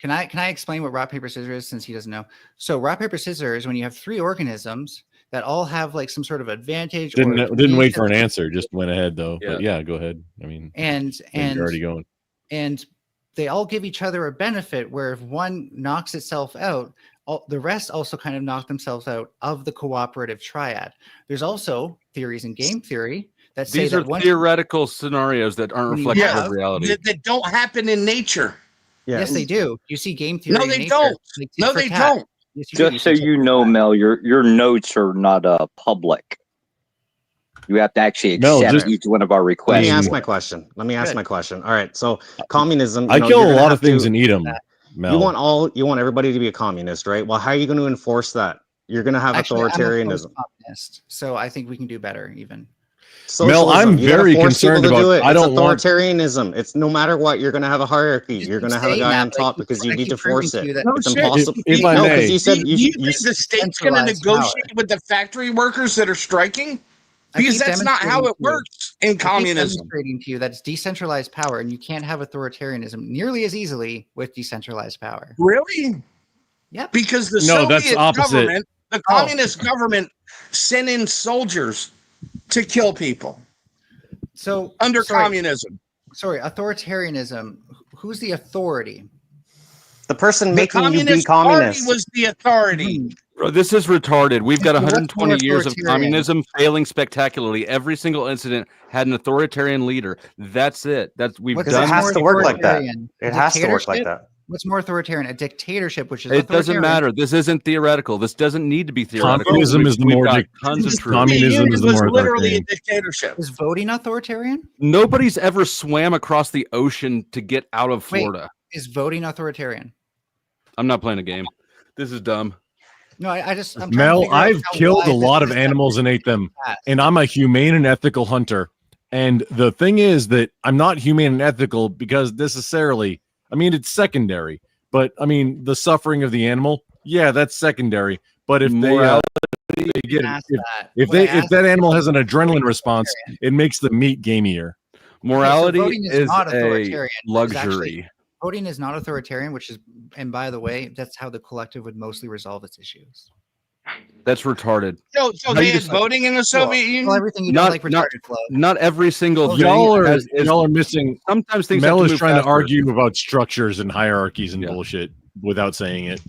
Can I explain what rock, paper, scissors is, since he doesn't know? So rock, paper, scissors, when you have 3 organisms that all have like some sort of advantage. Didn't wait for an answer, just went ahead though. Yeah. But yeah, go ahead. I mean, and you're already going. And they all give each other a benefit where if one knocks itself out, the rest also kind of knock themselves out of the cooperative triad. There's also theories in game theory that say These that are theoretical scenarios that aren't reflective of reality. That don't happen in nature. Yes, they do. You see game theory. No, in they nature, don't. like No, tit for they tat. don't. Yes, you do. Just so you know, Mel, your notes are not public. You have to actually accept each one of our requests. Let me ask my question. All right. So communism. I kill a lot of things and eat them. Mel. You want everybody to be a communist, right? Well, how are you going to enforce that? You're going to have authoritarianism. I'm a post-communist, so I think we can do better even. Socialism. Mel, I'm very concerned about. I don't authoritarianism. It's no matter what, you're going to have a hierarchy. You're going to have a guy on top because you need to force it. It's impossible. If I may, because you said you think the state's going to negotiate with the factory workers that are striking? Because that's not how it works in communism. Demonstrating to you that it's decentralized power, and you can't have authoritarianism nearly as easily with decentralized power. Really? Yeah. Because the Soviet government, the communist government, sent in soldiers to kill people. So under communism. Sorry, authoritarianism. Who's the authority? The person making you be Communist communist. Party was the authority. Bro, this is retarded. We've got What's 120 years of authoritarian? communism failing spectacularly. Every single incident had an authoritarian leader. That's it. We've done. It has to work like that. It has to work like that. What's more authoritarian? A dictatorship, which is It doesn't matter. This isn't theoretical. This doesn't need to be theoretical. Communism is the more tons of truth. communism is the more literally a authoritarian. dictatorship. Is voting authoritarian? Nobody's ever swam across the ocean to get out of Wait, Florida. is voting authoritarian? I'm not playing a game. This is dumb. No, I'm trying to Mel, figure out I've how killed a wide lot this of is animals and ate them, past. and I'm a humane and ethical hunter. And the thing is that I'm not humane and ethical because necessarily, I mean, it's secondary. But I mean, the suffering of the animal, yeah, that's secondary. But if if that animal has an adrenaline response, it makes the meat gamier. Morality voting is is not a authoritarian. It's luxury. Voting is not authoritarian, which is, and by the way, that's how the collective would mostly resolve its issues. That's retarded. So they had voting in the Soviet Union? Well, everything you don't like retarded flow. Not every single thing. Y'all are missing. Sometimes things. Mel have is move trying faster. to argue about structures and hierarchies and bullshit without saying it.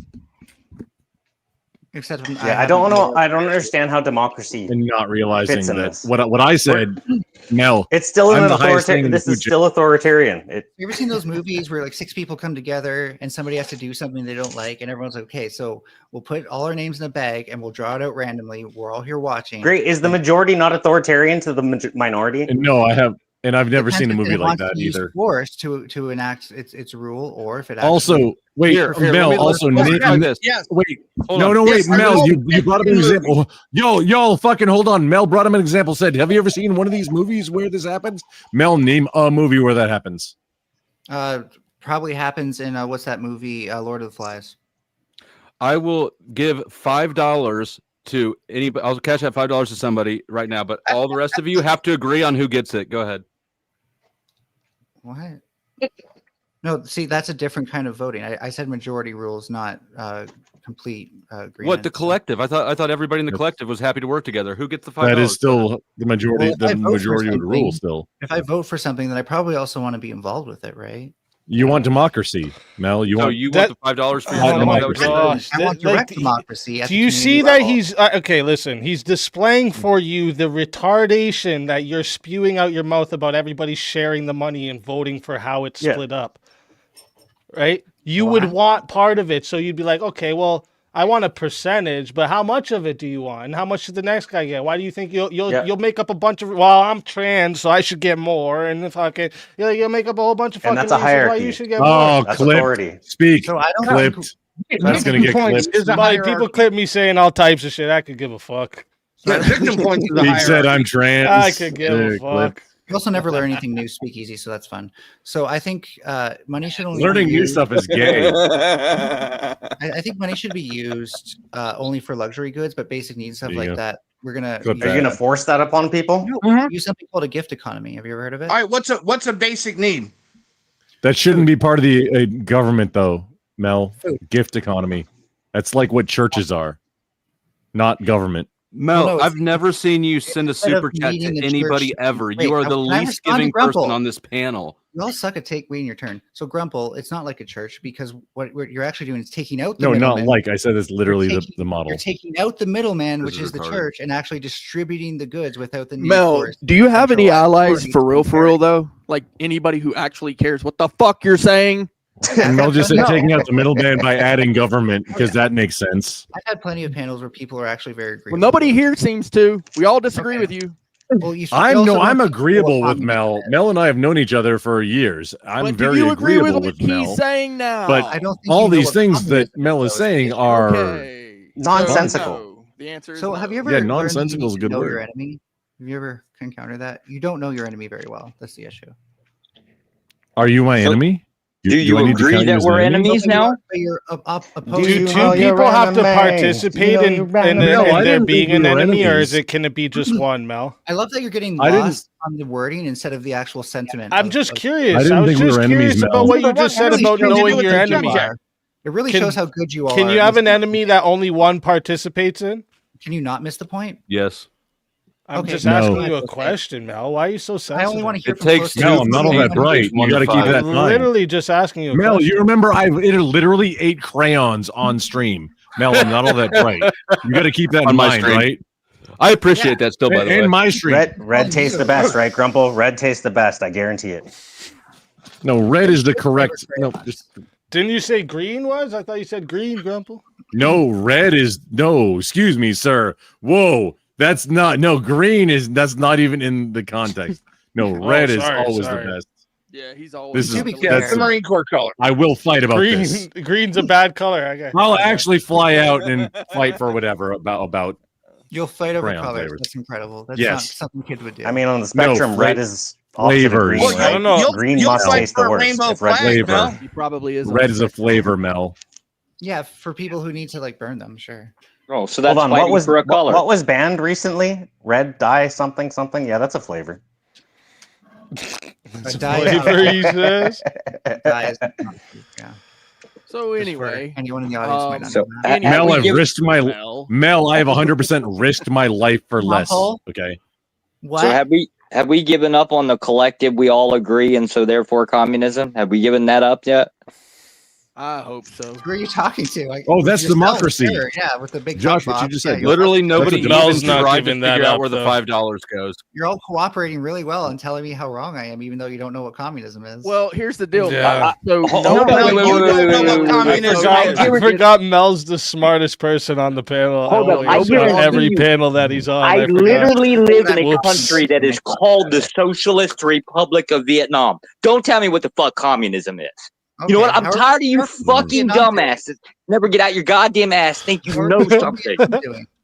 Except I don't understand how democracy And not realizing fits in that this. what I said, Mel. It's still I'm an the highest thing authoritarian. in This the is food still authoritarian. You ever seen those movies where like 6 people come together and somebody has to do something they don't like, and everyone's like, okay, so we'll put all our names in a bag and we'll draw it out randomly. We're all here watching. Great. Is the majority not authoritarian to the minority? And no, I have, and I've never seen a Depends if movie it like wants that to use either. Force to enact its rule, or if it Also, actually- wait, Mel. Yes. Wait, Hold no, on. no, wait, Yes, I Mel. will. You brought up an example. Yo, fucking hold on. Mel brought him an example. Said, have you ever seen one of these movies where this happens? Mel, name a movie where that happens. probably happens in what's that movie, Lord of the Flies. I will give $5 to anybody. I'll cash out $5 to somebody right now, but all the rest of you have to agree on who gets it. Go ahead. What? No, see, that's a different kind of voting. I said majority rules, not complete agreement. What, the collective? I thought everybody in the collective was happy to work together. Who gets the $5? That is still the majority. Well, if I the vote for majority of the something- rules. Still, If I vote for something, then I probably also want to be involved with it, right? you want democracy, Mel. You So want you want the $5 for your Oh my democracy? I want direct democracy. at Do the you community see that level. he's okay? Listen, he's displaying for you the retardation that you're spewing out your mouth about everybody sharing the money and voting for how it's split up. Right? You would want part of it, so you'd be like, okay, well, I want a percentage, but how much of it do you want? And how much does the next guy get? Why do you think you'll make up a bunch of? Well, I'm trans, so I should get more. And if I can, you'll make up a whole bunch of fucking that's a reasons why hierarchy. you should get more. That's clipped. authority. Speak. So I don't clipped. That's gonna get clipped. Buddy, people clip me saying all types of shit. I could give a fuck. Victim points is a He hierarchy. said I'm trans. I could give a fuck. Clipped. You also never learn anything new, speakeasy, so that's fun. So I think money should only Learning be new used- stuff is gay. I think money should be used only for luxury goods, but basic needs stuff like that. We're gonna. Are you gonna force that upon people? Use something called a gift economy. Have you ever heard of it? All right, what's a basic need? That shouldn't be part of the government, though, Mel. Gift economy. That's like what churches are, not government. Mel, No, I've never seen you send a instead of super chat meeting to the anybody church- ever. Wait, You are the can I least respond to giving Grumple? person on this panel. You all suck at waiting your turn. So Grumple, it's not like a church because what you're actually doing is taking out the No, not middleman. like I said. It's literally You're the model. You're taking out the middleman, This which is is the retarded. church, and actually distributing the goods without the need Mel, for do you have any centralized allies authority for to real though? Like anybody who actually cares what the fuck you're saying? And Mel just said No. taking out the middleman by adding government because that makes sense. I've had plenty of panels where people are actually very agreeable. Well, nobody here seems to. We all disagree with you. Well, you I'm agreeable with Mel. Mel and I have known each other for years. I'm But do very you agree agreeable with with what Mel. he's saying now? But I don't think all you know these what things that communism Mel is saying are nonsensical. The answer is So have you ever Yeah, learned that you nonsensical is a need good to know your word. enemy? Have you ever encountered that? You don't know your enemy very well. That's the issue. Are you my enemy? Do you I need to agree count you that as we're an enemy? enemies now? But you're Do two people have to participate in there being an enemy, or can it be just one, Mel? I love that you're getting I didn't- lost on the wording instead of the actual sentiment. I'm just curious. I didn't I was think we just were enemies, curious Mel. about what you But just said really about shows knowing how your good you enemy. are. It really shows how good you are. Can you have an enemy that only one participates in? Can you not miss the point? Yes. I'm Okay, just no. asking you a question, Mel. Why are you so sensitive? I only want to hear It from takes close Mel, to I'm not all that bright. You got to keep that in I'm mind. literally just asking you a Mel, question. you remember I literally ate crayons on stream. Mel, I'm not all that bright. You got to keep that in On my mind, stream. right? I appreciate that still, by the way. In my stream. Red tastes the best, right, Grumple? Red tastes the best. I guarantee it. No, red is the correct. No, just Didn't you say green was? I thought you said green, Grumple. no. Red is no. Excuse me, sir. Whoa, that's not. No, green is. That's not even in the context. No, red is always the best. Yeah, he's always. This is That's the Marine Corps color. I will fight about this. Green's a bad color. Okay. I'll actually fly out and fight for whatever about. You'll fight over Crayon colors. flavors. That's incredible. That's Yes. not something kids would do. I mean, on the spectrum, red is opposite of flavors. green. Well, I don't know. Green you'll must fight taste for the a worst. rainbow if red flag, tastes Mel. He probably is. Red is a flavor, Mel. Yeah, for people who need to like burn them, sure. Oh, so that's Hold on, what fighting was for a color. what was banned recently? Red dye something something. Yeah, that's a flavor. A dye- Flavor, he says. Dye is not food, yeah. So anyway, Anyone in the audience might not so, know that. have Mel, we I've given- risked my Mel. I have 100% risked my life for less. Paul? Okay. What? So have we given up on the collective? We all agree, and so therefore communism. Have we given that up yet? I hope so. Who are you talking to? Like, Oh, that's yourself, democracy. sure, yeah, with the big Josh, cup what you box, just yeah, said. you're Literally nobody even Mel's not tried to giving that figure out up, where the though. $5 goes. You're all cooperating really well and telling me how wrong I am, even though you don't know what communism is. Well, here's the deal. Yeah. So Hold no, on, No, wait, you don't know what I communism forgot, is. I forgot Mel's the smartest person on the panel. Hold up, I on guarantee every you- panel that he's on. I forgot. literally live in a Whoops. country that is called the Socialist Republic of Vietnam. Don't tell me what the fuck communism is. You know what? I'm tired of you fucking dumbasses. Never get out your goddamn ass. Think you know something.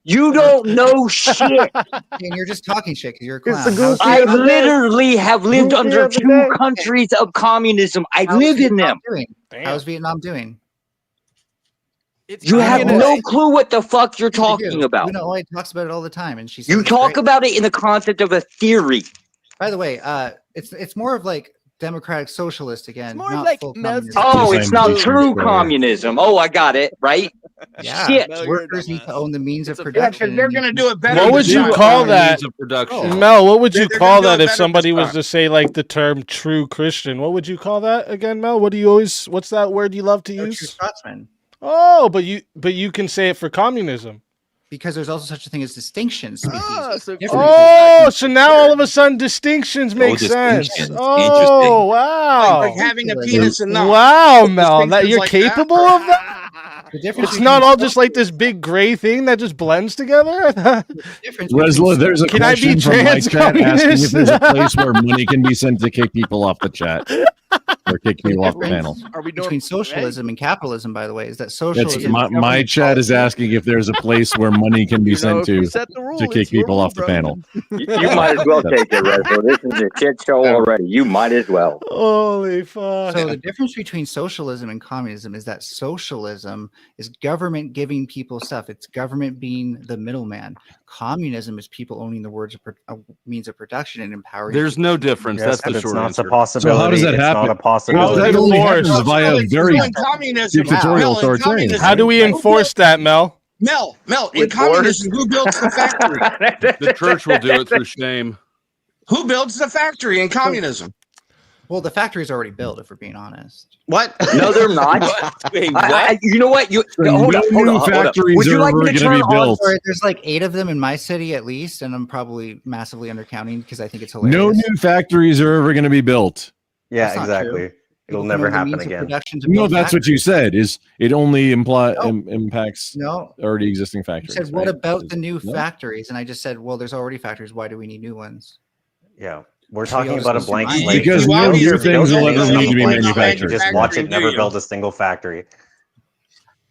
You don't know shit. And you're just talking shit because you're a clown. I literally have lived under two countries of communism. I live in them. How's Vietnam doing? You have no clue what the fuck you're talking about. You know, talks about it all the time, and she's. You talk about it in the concept of a theory. By the way, it's more of like democratic socialist again. more not like full Mel- communism. Oh, it's not true communism. Oh, I got it, right? Yeah, Shit. workers need to own the means of Yeah, production. because they're going to do it better. What would you call that? Of production. Mel, what would you They're call gonna do that it if better somebody this was to say like the term true Christian? What would you call that again, Mel? What do you always what's that word you love to True use? Scotsman. Oh, but you can say it for communism. Because there's also such a thing as distinctions. So now all of a sudden distinctions make sense. distinctions. Oh, wow. Like having a penis and not. Wow, Mel, Distinctions you're like capable of that? It's not all just like this big gray thing that just blends together. Resla, there's a question from my chat asking if there's a place where money can be sent to kick people off the chat or kick people off the panel. Are we between socialism and capitalism? By the way, is that socialism? My chat is asking if there's a place where money can be sent to kick people off the panel. You might as well take it, Resla. This is a shit show already. You might as well. Holy fuck! So the difference between socialism and communism is that socialism is government giving people stuff. It's government being the middleman. Communism is people owning the means of production and empowering. There's no difference. Yes, That's the short not answer. a possibility. So how does that happen? Not a possibility. That only happens via very dictatorial authoritarian. How do we enforce that, Mel? Mel, in communism, who builds the factory? The church will do it through shame. Who builds the factory in communism? Well, the factory's already built, if we're being honest. What? No, they're not. Wait, what? You know what? Hold up. Factories Would you like me to turn on? There's like 8 of them in my city at least, and I'm probably massively undercounting because I think it's hilarious. No new factories are ever going to be built. Yeah, exactly. It'll never happen again. No, that's what you said. Is it only impacts already existing You factories? said, what about the new factories? And I just said, well, there's already factories. Why do we need new ones? Yeah. We're talking about a blank slate. Because no new things will ever need to be manufactured. Just watch it never build a single factory.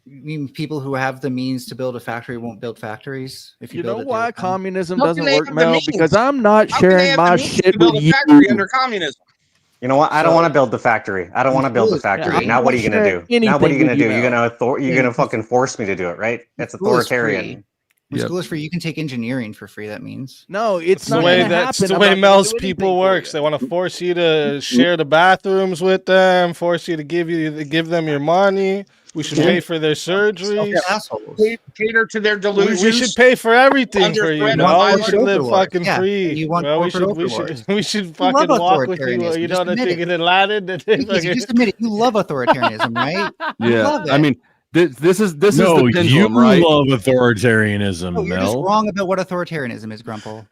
You mean people who have the means to build a factory won't build factories? If you know build why communism How doesn't can they work, have the Mel? means? Because I'm not How can they sharing have my the means shit to build with a you. factory under communism? You know what? I don't want to build the factory. I don't want to build the factory. Now what are you going to do? Now what are you going to do? You're going to fucking force me to do it, right? It's authoritarian. When school is free, you can take engineering for free. That means no, it's the way that's the way Mel's people works. They want to force you to share the bathrooms with them, force you to give them your money. We should pay for their surgery. Cater to their delusions. We should pay for everything for you. Mel. We should live fucking Yeah, free. you want Well, we should fucking walk with you. You know the thing in Aladdin. you just admit it. You love authoritarianism, right? You Yeah, love it. I mean, this is the pendulum, you right? love authoritarianism, No, you're just Mel. wrong about what authoritarianism is, Grumple.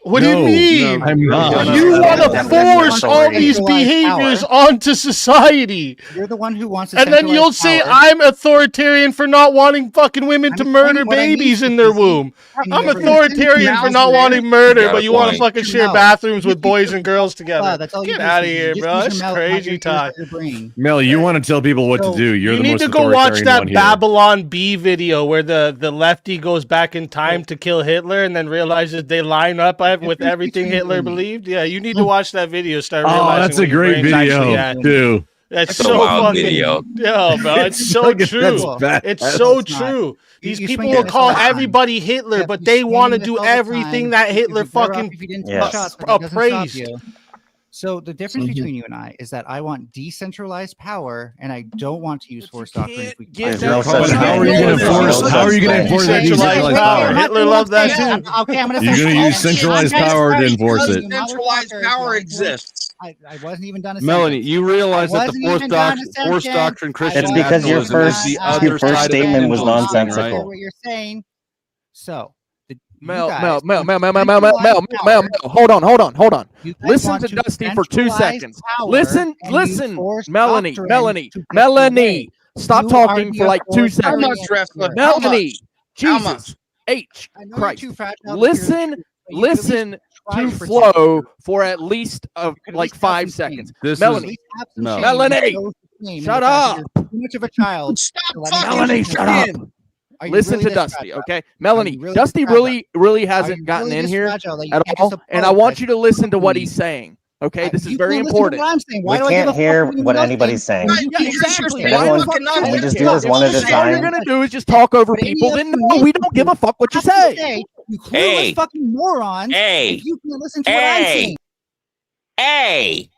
What do you mean? I'm not. You want to force all these behaviors onto society. You're the one who wants to. And then you'll say I'm authoritarian for not wanting fucking women to murder babies in their womb. I'm authoritarian for not wanting murder, but you want to fucking share bathrooms with boys and girls together. Get out of here, bro. That's crazy talk. Mel, you want to tell people what to do. You need to go watch that Babylon Bee video where the lefty goes back in time to kill Hitler and then realizes they line up with everything Hitler believed. Yeah, you need to watch that video. Start realizing. That's a great video too. That's so fucking video. Yeah, bro. It's so true. It's so true. These people will call everybody Hitler, but they want to do everything that Hitler fucking praised. So the difference between you and I is that I want decentralized power, and I don't want to use force doctrine. If we can. How are you going to enforce that decentralized power? Hitler loved that too. Okay, I'm going to. You're going to use centralized power to enforce it. Centralized power exists. I wasn't even done. Melanie, you realize that the force doctrine Christian. It's because your first statement was nonsensical. What you're saying. So. Mel, hold on. Listen to Dusty for 2 seconds. Listen, Melanie, stop talking for like 2 seconds. Melanie, Jesus, Christ. Listen to flow for at least like 5 seconds. Melanie, shut up. Too much of a child. Melanie, shut up. Listen to Dusty, okay? Melanie, Dusty really hasn't gotten in here at all, and I want you to listen to what he's saying. Okay, this is very important. We can't hear what anybody's saying. Exactly. Can we just do this one at a time? All you're gonna do is just talk over people. Then no, we don't give a fuck what you say. You clueless fucking morons. If you can't listen to what I'm saying. Hey.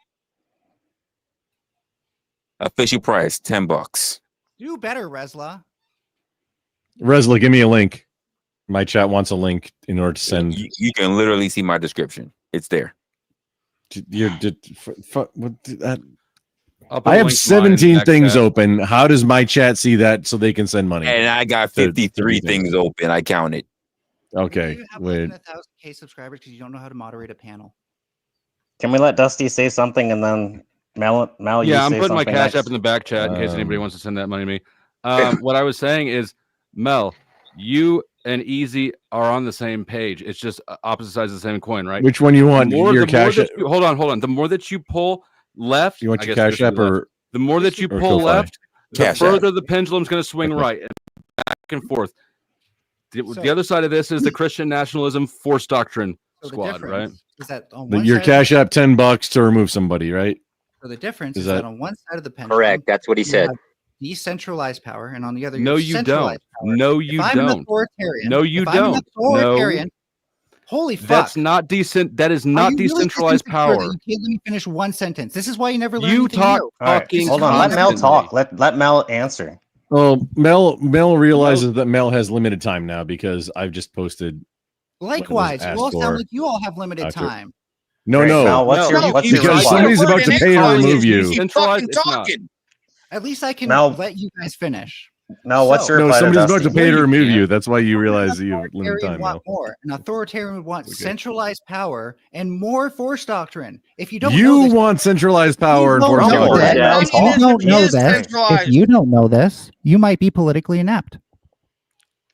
Official price $10. Do better, Resla. Resla, give me a link. My chat wants a link in order to send. You can literally see my description. It's there. I have 17 things open. How does my chat see that so they can send money? And I got 53 things open. I counted. Okay. Wait. 1,000K subscribers because you don't know how to moderate a panel. Can we let Dusty say something and then Mel? Yeah, I'm putting my Cash App in the back chat in case anybody wants to send that money to me. What I was saying is, Mel, you and Easy are on the same page. It's just opposite sides of the same coin, right? Which one you want? Your cash? Hold on. The more that you pull left, you want your Cash App or the more that you pull left, the further the pendulum's going to swing right and back and forth. The other side of this is the Christian nationalism force doctrine squad, right? Is that on one your side Cash App $10 to remove somebody, right? So the difference is that on one side of the pendulum, correct. That's what he said. Decentralized power, and on the other, no, you don't. No, you don't. I'm an authoritarian. No, you don't. I'm an authoritarian. Holy fuck! That's not decent. That is not decentralized power. You can't let me finish one sentence. This is why you never learn. You talk. Hold on. Let Mel talk. Let Mel answer. Well, Mel realizes that Mel has limited time now because I've just posted. Likewise, you all sound like you all have limited time. No. Mel, what's your because somebody's about to pay to remove you. At least I can let you guys finish. Mel, what's your somebody's about to pay to remove you. That's why you realize you have limited time. An authoritarian would want centralized power and more force doctrine. If you don't, want centralized power and force doctrine. If you don't know this, if you don't know this, you might be politically inept.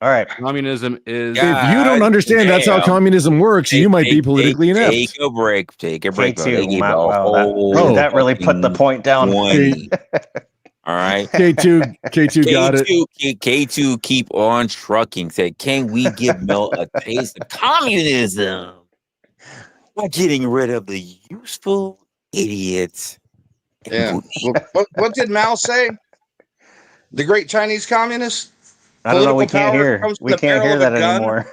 All right. Communism is. If you don't understand that's how communism works, you might be politically inept. Take a break. That really put the point down. All right. K2 got it. K2 keep on trucking. Said, can we give Mel a taste of communism? By getting rid of the useful idiots. Yeah. What did Mao say? The great Chinese communist? I don't know. We can't hear. We can't hear that anymore.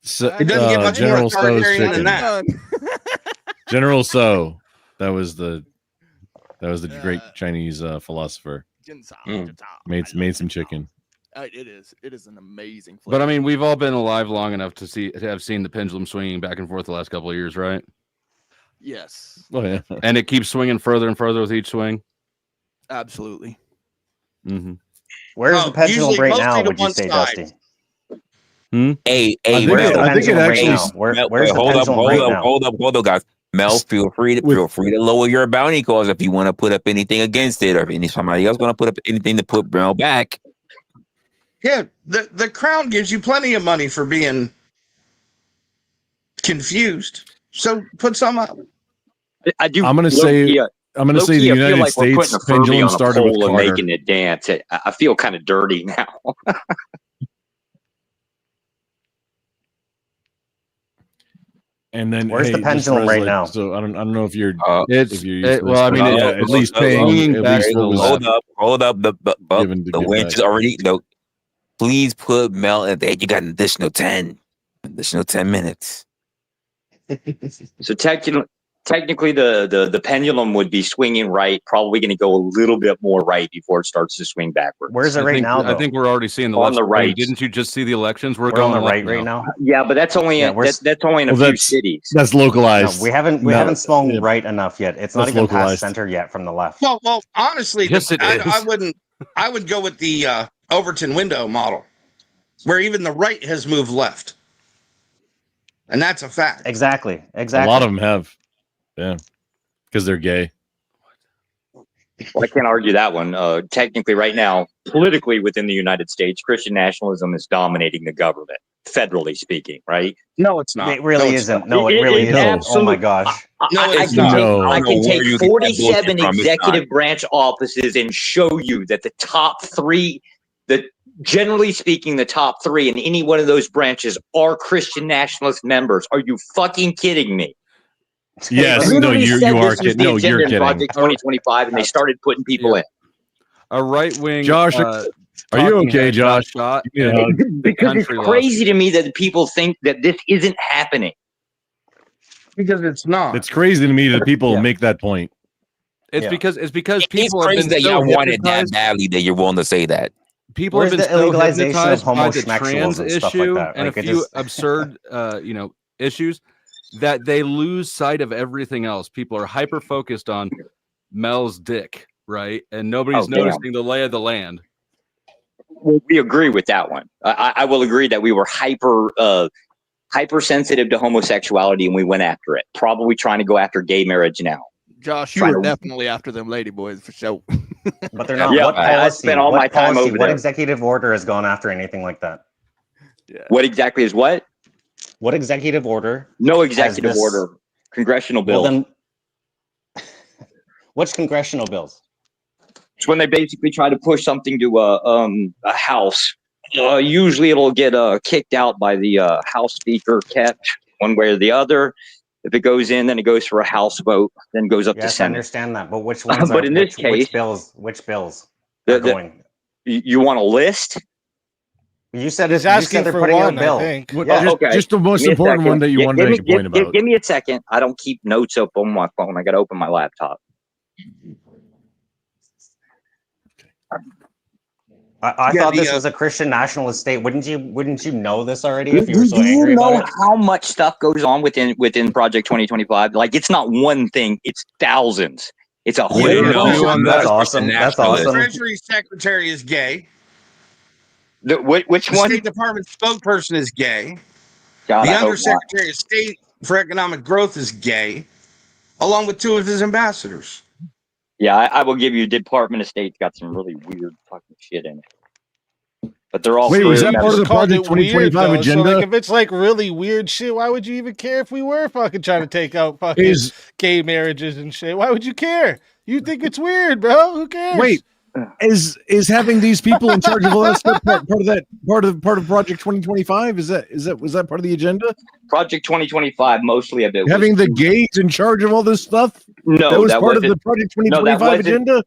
So, it doesn't get much more authoritarian than that. General So, that was the great Chinese philosopher. Made some chicken. It is an amazing flavor. But I mean, we've all been alive long enough to have seen the pendulum swinging back and forth the last couple of years, right? Yes. Oh yeah. And it keeps swinging further and further with each swing. Absolutely. Mm-hmm. Where's the pendulum right now? Would you say, Dusty? Hey, where's the pendulum right now? Where's the pendulum right now? Hold up, guys. Mel, feel free to lower your bounty calls if you want to put up anything against it, or if somebody else going to put up anything to put Mel back. Yeah, the crown gives you plenty of money for being confused. So put some up. I do. I'm going to say the United States pendulum started with Carter. Making it dance. I feel kind of dirty now. And then where's the pendulum right now? So I don't know if you're. Well, I mean, at least paying. Hold up. The winch is already. Please put Mel in there. You got an additional 10 minutes. So technically, the pendulum would be swinging right. Probably going to go a little bit more right before it starts to swing backwards. Where's it right now? I think we're already seeing the on the right. Didn't you just see the elections? We're going on the right now. Yeah, but that's only that's only in a few cities. That's localized. No, we haven't swung right enough yet. It's not even past center yet from the left. Well, honestly, yes, I would go with the Overton window model, where even the right has moved left, and that's a fact. Exactly. A lot of them have, because they're gay. Well, I can't argue that one. Technically, right now, politically within the United States, Christian nationalism is dominating the government, federally speaking, right? No, it's not. It really isn't. No, it really isn't. Oh my gosh. I can take 47 executive branch offices and show you that the top three, generally speaking, the top three in any one of those branches are Christian nationalist members. Are you fucking kidding me? Yes, no, you are kidding. No, you're kidding. Project 2025, and they started putting people in. A right wing. Josh, are you okay, Josh? Because it's crazy to me that people think that this isn't happening. Because it's not. It's crazy to me that people make that point. It's because people crazy have been that so y'all wanted that badly that you're willing to say that. People have been so hypnotized by the trans issue and a few absurd, issues that they lose sight of everything else. People are hyper focused on Mel's dick, right? And nobody's noticing the lay of the land. Well, we agree with that one. I will agree that we were hypersensitive to homosexuality and we went after it. Probably trying to go after gay marriage now. Josh, you were definitely after them lady boys for sure. But they're not. Yeah, What policy? I spent all my time over What there. executive order has gone after anything like that? What exactly is what? What executive order? No executive order. Congressional bills. Well, then, which congressional bills? It's when they basically try to push something to a house. Usually it'll get kicked out by the House Speaker, kept one way or the other. If it goes in, then it goes for a House vote, then goes up to Yes, I Senate. understand that, but which ones? But in this case, which bills are going? You want a list? You said He's asking for one, I think. Okay. Just the most Give me a important second. one that you wanted to make a point about. Give me a second. I don't keep notes up on my phone. I got to open my laptop. I thought this was a Christian nationalist state. Wouldn't you know this already if you were so angry know about it? how much stuff goes on within Project 2025? Like, it's not one thing; it's thousands. It's a whole. That's awesome. That's awesome. The Treasury Secretary is gay. Which the one? State Department spokesperson is gay. God, the I hope Undersecretary of State for Economic Growth is gay, along with 2 of his ambassadors. Yeah, I will give you. Department of State's got some really weird fucking shit in it. But they're all. Wait, was that part of the Called Project it weird, 2025 though. agenda? So, like, if it's like really weird shit, why would you even care if we were fucking trying to take out fucking gay marriages and shit? Why would you care? You think it's weird, bro? Who cares? Wait, is having these people in charge of all that stuff part of Project 2025? Was that part of the agenda? Project 2025, mostly of it. Having the gays in charge of all this stuff? No, that was that part of wasn't- the Project no, that 2025 wasn't- agenda.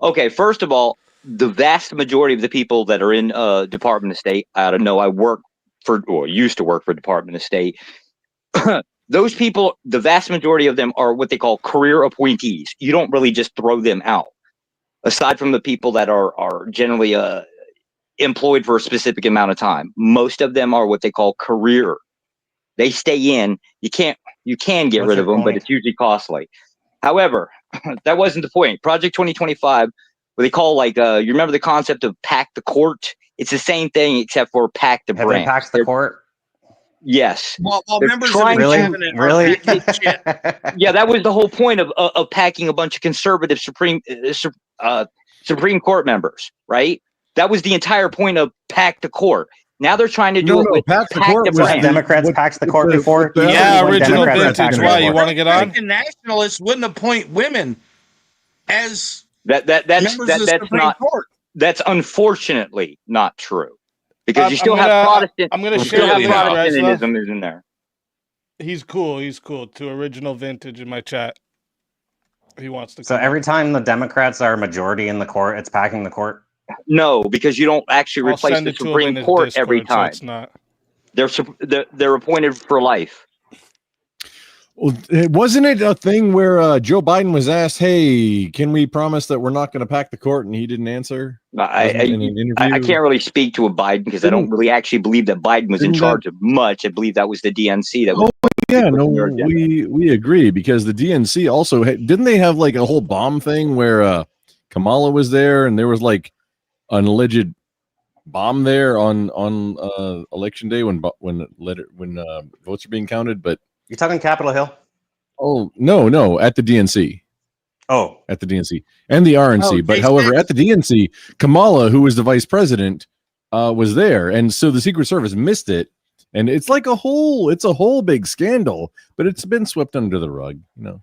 Okay, first of all, the vast majority of the people that are in Department of State, I don't know. I used to work for Department of State. Those people, the vast majority of them are what they call career appointees. You don't really just throw them out. Aside from the people that are generally employed for a specific amount of time, most of them are what they call career. They stay in. You can get rid of them, but it's usually costly. However, that wasn't the point. Project 2025, what they call you remember the concept of pack the court? It's the same thing except for pack the Have branch. they packed the court? Yes. Well, They're members of trying the to- cabinet Really? Yeah, that was the whole point of packing a bunch of conservative Supreme Court members, right? That was the entire point of pack the court. Now they're trying to do it with pack the court was branch. Democrats packed the court before. Yeah, original Democrats vintage. packed Why? the You court. want to get on? American nationalists wouldn't appoint women as that's members of the Supreme not Court. that's unfortunately not true because you still I'm have gonna- Protestant. I'm gonna you share still have the link, Protestantism is in there. He's cool. He's cool. To original vintage in my chat. He wants to. So every time the Democrats are majority in the court, it's packing the court. No, because you don't actually I'll replace send the it to him Supreme in his Court Discord, every so time. it's not. They're appointed for life. Well, wasn't it a thing where Joe Biden was asked, "Hey, can we promise that we're not going to pack the court?" and he didn't answer? I can't really speak to a Biden because I don't really actually believe that Biden was in charge of much. I believe that was the DNC that was. Yeah, no, we agree because the DNC also didn't they have like a whole bomb thing where Kamala was there and there was like an alleged bomb there on election day when votes are being counted. But you're talking Capitol Hill? Oh no, at the DNC. Oh, at the DNC and the RNC. But however, at the DNC, Kamala, who was the vice president, was there, and so the Secret Service missed it. And it's like a whole big scandal, but it's been swept under the rug, you know.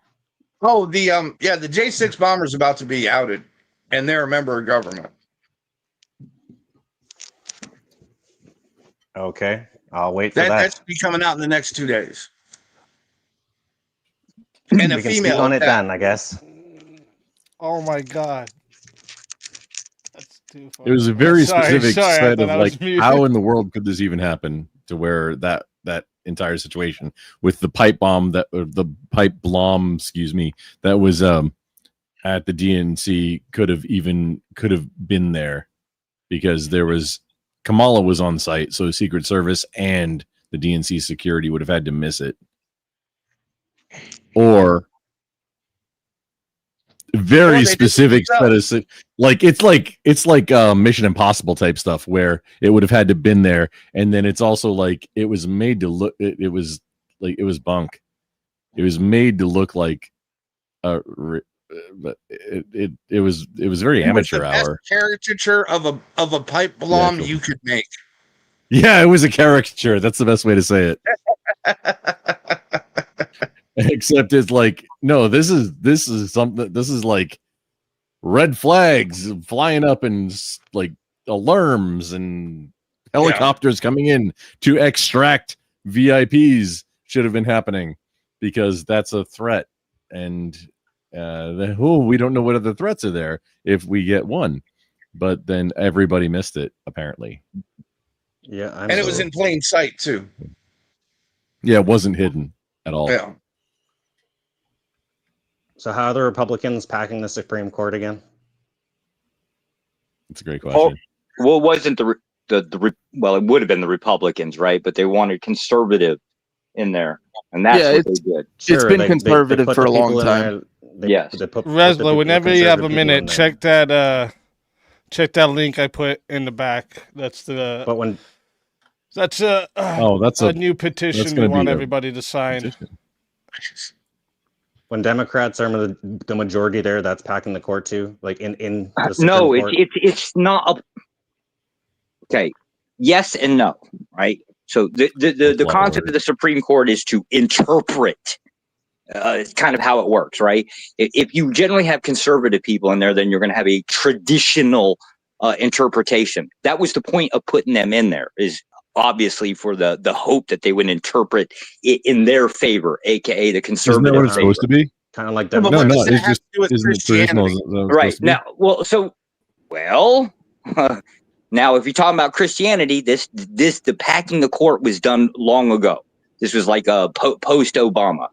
Oh, the J6 bomber's about to be outed, and they're a member of government. Okay, I'll wait for that. That should be coming out in the next 2 days. And a we can female speak on it attack. then, I guess. Oh my god. That's too funny. It was a very specific I set thought of I like, was muted. how in the world could this even happen to where that entire situation with the pipe bomb that was at the DNC could have been there because there was Kamala was on site, so Secret Service and the DNC security would have had to miss it. Or very specific set of it's like Mission Impossible type stuff where it would have had to been there, and then it's also like it was made to look it was bunk. It was made to look like but it was very amateur the best hour. caricature of a pipe bomb you could make. Yeah, it was a caricature. That's the best way to say it. Except it's like, no, this is something. This is like red flags flying up and like alarms and helicopters coming in to extract VIPs should have been happening, because that's a threat. And we don't know what other threats are there if we get one. But then everybody missed it, apparently. Yeah, and it was in plain sight too. Yeah, it wasn't hidden at all. Yeah. So how are the Republicans packing the Supreme Court again? It's a great question. Well, it wasn't well, it would have been the Republicans, right? But they wanted conservative in there, and that's what they did. It's been conservative for a long time. Yes. Resla, whenever you have a minute, check that link I put in the back. That's the. But when. That's that's a new petition we want everybody to sign. When Democrats are the majority there, that's packing the court too. Like in the Supreme no, Court. it's not. Okay, yes and no, right? So the concept of the Supreme Court is to interpret. It's kind of how it works, right? If you generally have conservative people in there, then you're going to have a traditional interpretation. That was the point of putting them in there, is obviously for the hope that they would interpret it in their favor, aka the conservative. Isn't that what it's supposed to be? Kind of like that. No, it's just isn't traditional. Right now, now if you're talking about Christianity, the packing the court was done long ago. This was like post Obama.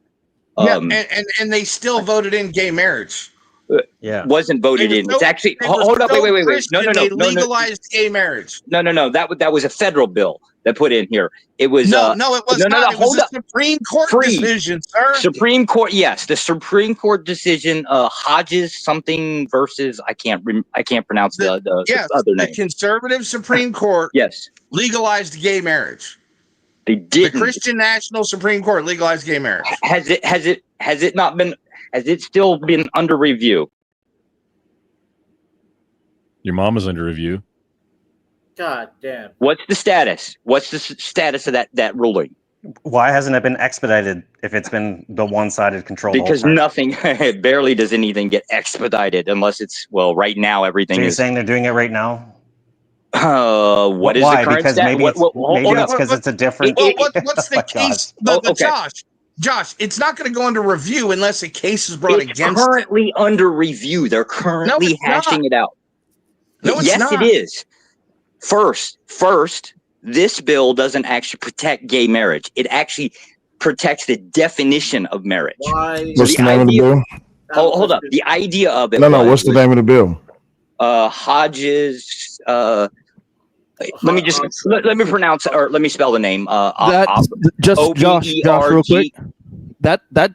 And they still voted in gay marriage. Wasn't voted in. It's actually hold up, wait. No. They legalized gay marriage. No. That was a federal bill that put in here. It was it was not. It was a Supreme Court decision, sir. Supreme Court, yes, the Supreme Court decision. Hodges something versus I can't pronounce the other name. The conservative Supreme Court legalized gay marriage. They did. The Christian National Supreme Court legalized gay marriage. Has it not been? Has it still been under review? Your mom is under review. God damn. What's the status? What's the status of that ruling? Why hasn't it been expedited if it's been the one-sided control? Because nothing, barely does anything get expedited unless it's, right now everything so you're is. saying they're doing it right now? What is the current because status? maybe it's because it's a different. What's the case? Josh, it's not going to go under review unless a case is brought against. It's currently under review. They're currently hashing it out. No, it's not. Yes, it is. First, this bill doesn't actually protect gay marriage. It actually protects the definition of marriage. Why? What's the name of the bill? Hold up. The idea of it. No. What's the name of the bill? Hodges. Let me pronounce or let me spell the name. Josh, real quick. That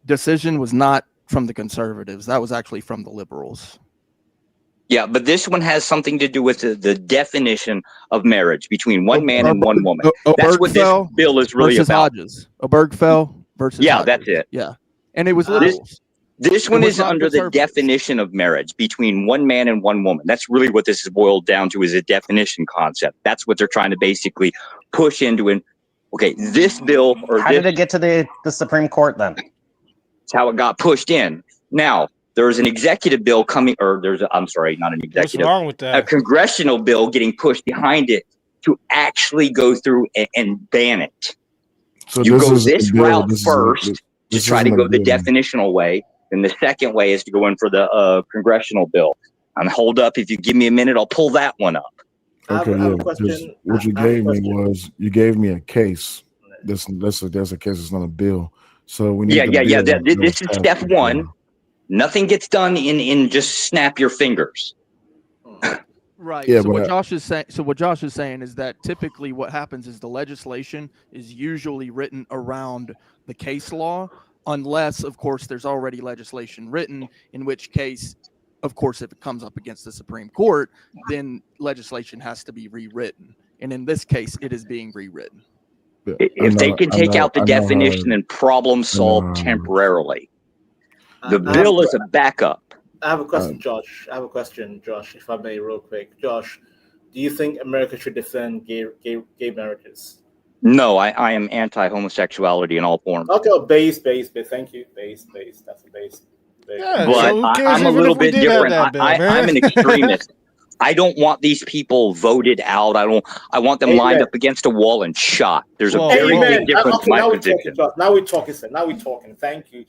decision was not from the conservatives. That was actually from the liberals. Yeah, but this one has something to do with the definition of marriage between one man and one woman. That's what this bill is really about. Hodges. Obergefell versus Hodges. That's it. Yeah, and it was liberals. This one is under the definition of marriage between one man and one woman. That's really what this is boiled down to, is a definition concept. That's what they're trying to basically push into. This bill how did it get to the Supreme Court then? That's how it got pushed in. Now, there's an executive bill coming, not an executive. What's wrong with that? A congressional bill getting pushed behind it to actually go through and ban it. So you go this route first to try to go the definitional way. And the second way is to go in for the congressional bill. And hold up, if you give me a minute, I'll pull that one up. Okay, what you gave me was you gave me a case. That's a case. It's not a bill. So we need. This is step one. Nothing gets done in just snap your fingers. Right. Yeah, so what Josh is saying is that typically what happens is the legislation is usually written around the case law, unless, of course, there's already legislation written, in which case, of course, if it comes up against the Supreme Court, then legislation has to be rewritten. And in this case, it is being rewritten. If they can take out the definition and problem solve temporarily. The bill is a backup. I have a question, Josh. If I may, real quick. Josh, do you think America should defend gay marriages? No, I am anti-homosexuality in all forms. Okay, base. Thank you. Base. That's a base. Yeah, But so who cares I'm a even little if we bit did have different. that bill, I'm an man? extremist. I don't want these people voted out. I want them lined up against a wall and shot. There's a very big difference in my position. Now we're talking, sir. Now we're talking. Thank you,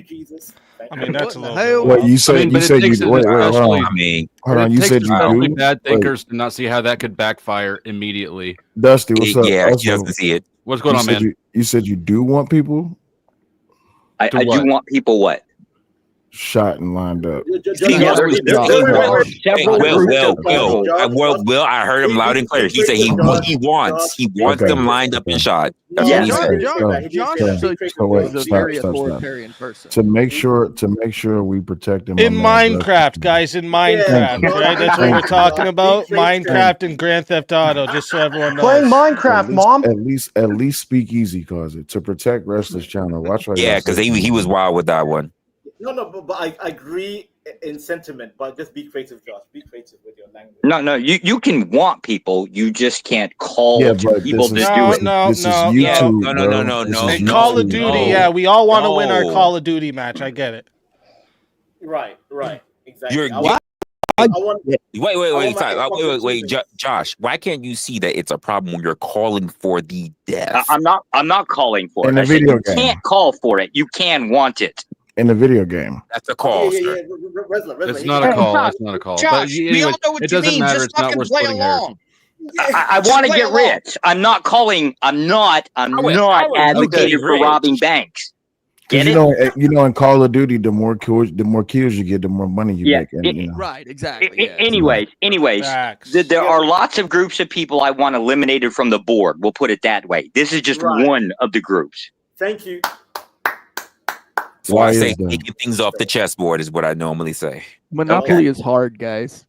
Jesus. I mean, that's a little hell? Wait, you said but it takes you wait, hold on. Hold on. You said you especially do bad Wait, thinkers to not see how that could backfire immediately. Dusty, what's up? Yeah, Also, he doesn't see it. What's going on, man? You said you do want people I do want people what? shot and lined up. Will, I heard him loud and clear. He said he wants them lined up and shot. That's what he said. Stop. To make sure we protect them In Minecraft, guys, in Minecraft, right? That's what we're talking about. Minecraft and Grand Theft Auto, just so everyone knows. Playing Minecraft, Mom. At least speak easy, cause it to protect Resla Channel. Watch what. Yeah, because he was wild with that one. No, but I agree in sentiment, but just be creative, Josh. Be creative with your language. No, you can want people. You just can't call to people to do it. No. Call of Duty, yeah, we all want to win our Call of Duty match. I get it. Right, exactly. Wait, Josh. Why can't you see that it's a problem when you're calling for the death? I'm not calling for it. In a video game. You can't call for it. You can want it. In a video game. That's a call, sir. It's not a call. It's not a call. Josh, we all know what it you doesn't mean. matter. Just It's not fucking worth play splitting hairs. along. I want to get rich. I'm not calling. I'm not advocating for robbing banks. Get it? You know, in Call of Duty, the more kills you get, the more money you make. And, Right, exactly. Anyways, there are lots of groups of people I want eliminated from the board. We'll put it that way. This is just one of the groups. Thank you. That's why I say taking things off the chessboard is what I normally say. Monopoly is hard, guys.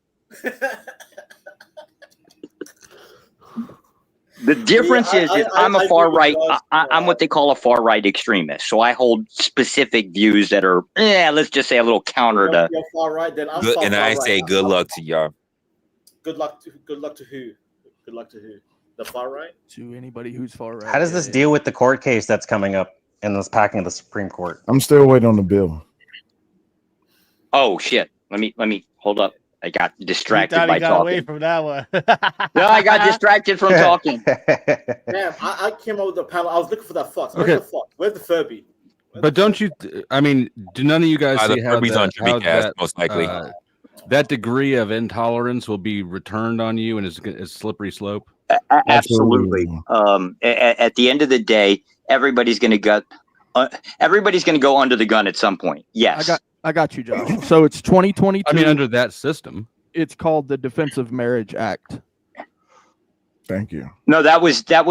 The difference is I'm a far right. I'm what they call a far right extremist. So I hold specific views that are, let's just say, a little counter to. You're far right, then I'm Good, far and I right. say good luck to y'all. Good luck to who? Good luck to who? The far right? To anybody who's far right. How does this deal with the court case that's coming up in this packing of the Supreme Court? I'm still waiting on the bill. Oh shit! Let me hold up. I got distracted by got talking. away from that one. No, I got distracted from talking. Damn, I came over the panel. I was looking for that fox. Where's the fox? Where's the Furby? But don't you? I mean, do none of you guys see how Furby's on Jimmy Cast, that most likely. That degree of intolerance will be returned on you, and it's slippery slope? Absolutely. At the end of the day, everybody's going to go under the gun at some point. Yes. I got you, Josh. So it's 2022. I mean, under that system, it's called the Defensive Marriage Act. Thank you. No, that was the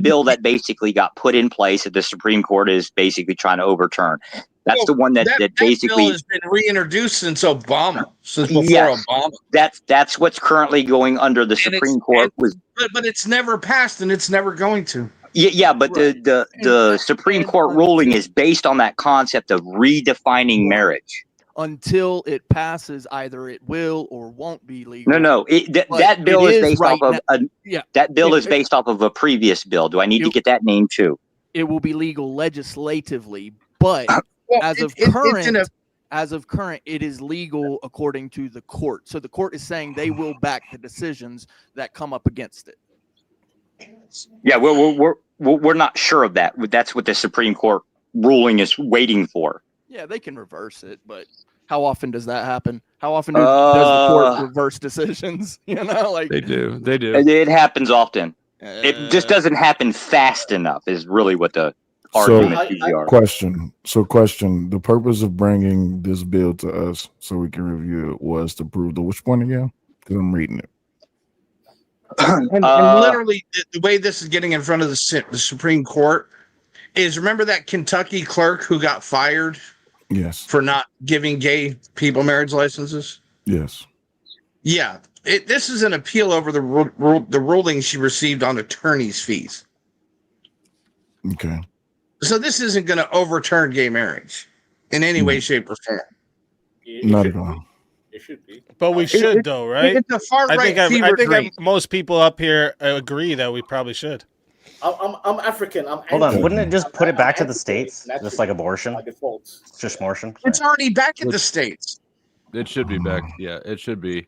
bill that basically got put in place that the Supreme Court is basically trying to overturn. That's the one that basically bill has been reintroduced since Obama. Since before Obama. That's what's currently going under the Supreme Court. But it's never passed and it's never going to. Yeah, but the Supreme Court ruling is based on that concept of redefining marriage. Until it passes, either it will or won't be legal. No, that bill is based off of that bill is based off of a previous bill. Do I need to get that name too? It will be legal legislatively, but as of current, it is legal according to the court. So the court is saying they will back the decisions that come up against it. Yeah, we're not sure of that. That's what the Supreme Court ruling is waiting for. Yeah, they can reverse it, but how often does that happen? How often does the court reverse decisions? You know, like they do. It happens often. It just doesn't happen fast enough. Is really what the argument usually are. Question. The purpose of bringing this bill to us so we can review it was to prove which one again? Because I'm reading it. And literally, the way this is getting in front of the Supreme Court is, remember that Kentucky clerk who got fired? Yes. For not giving gay people marriage licenses? Yes. Yeah. This is an appeal over the ruling she received on attorney's fees. Okay. So this isn't going to overturn gay marriage in any way, shape, or form. Not at all. It should be. But we should, though, right? It's a far right I think most people up here agree that we probably should. I'm African. Hold on, wouldn't it just put it back to the states, just like abortion? By default. Just abortion. It's already back in the states. It should be back. Yeah, it should be.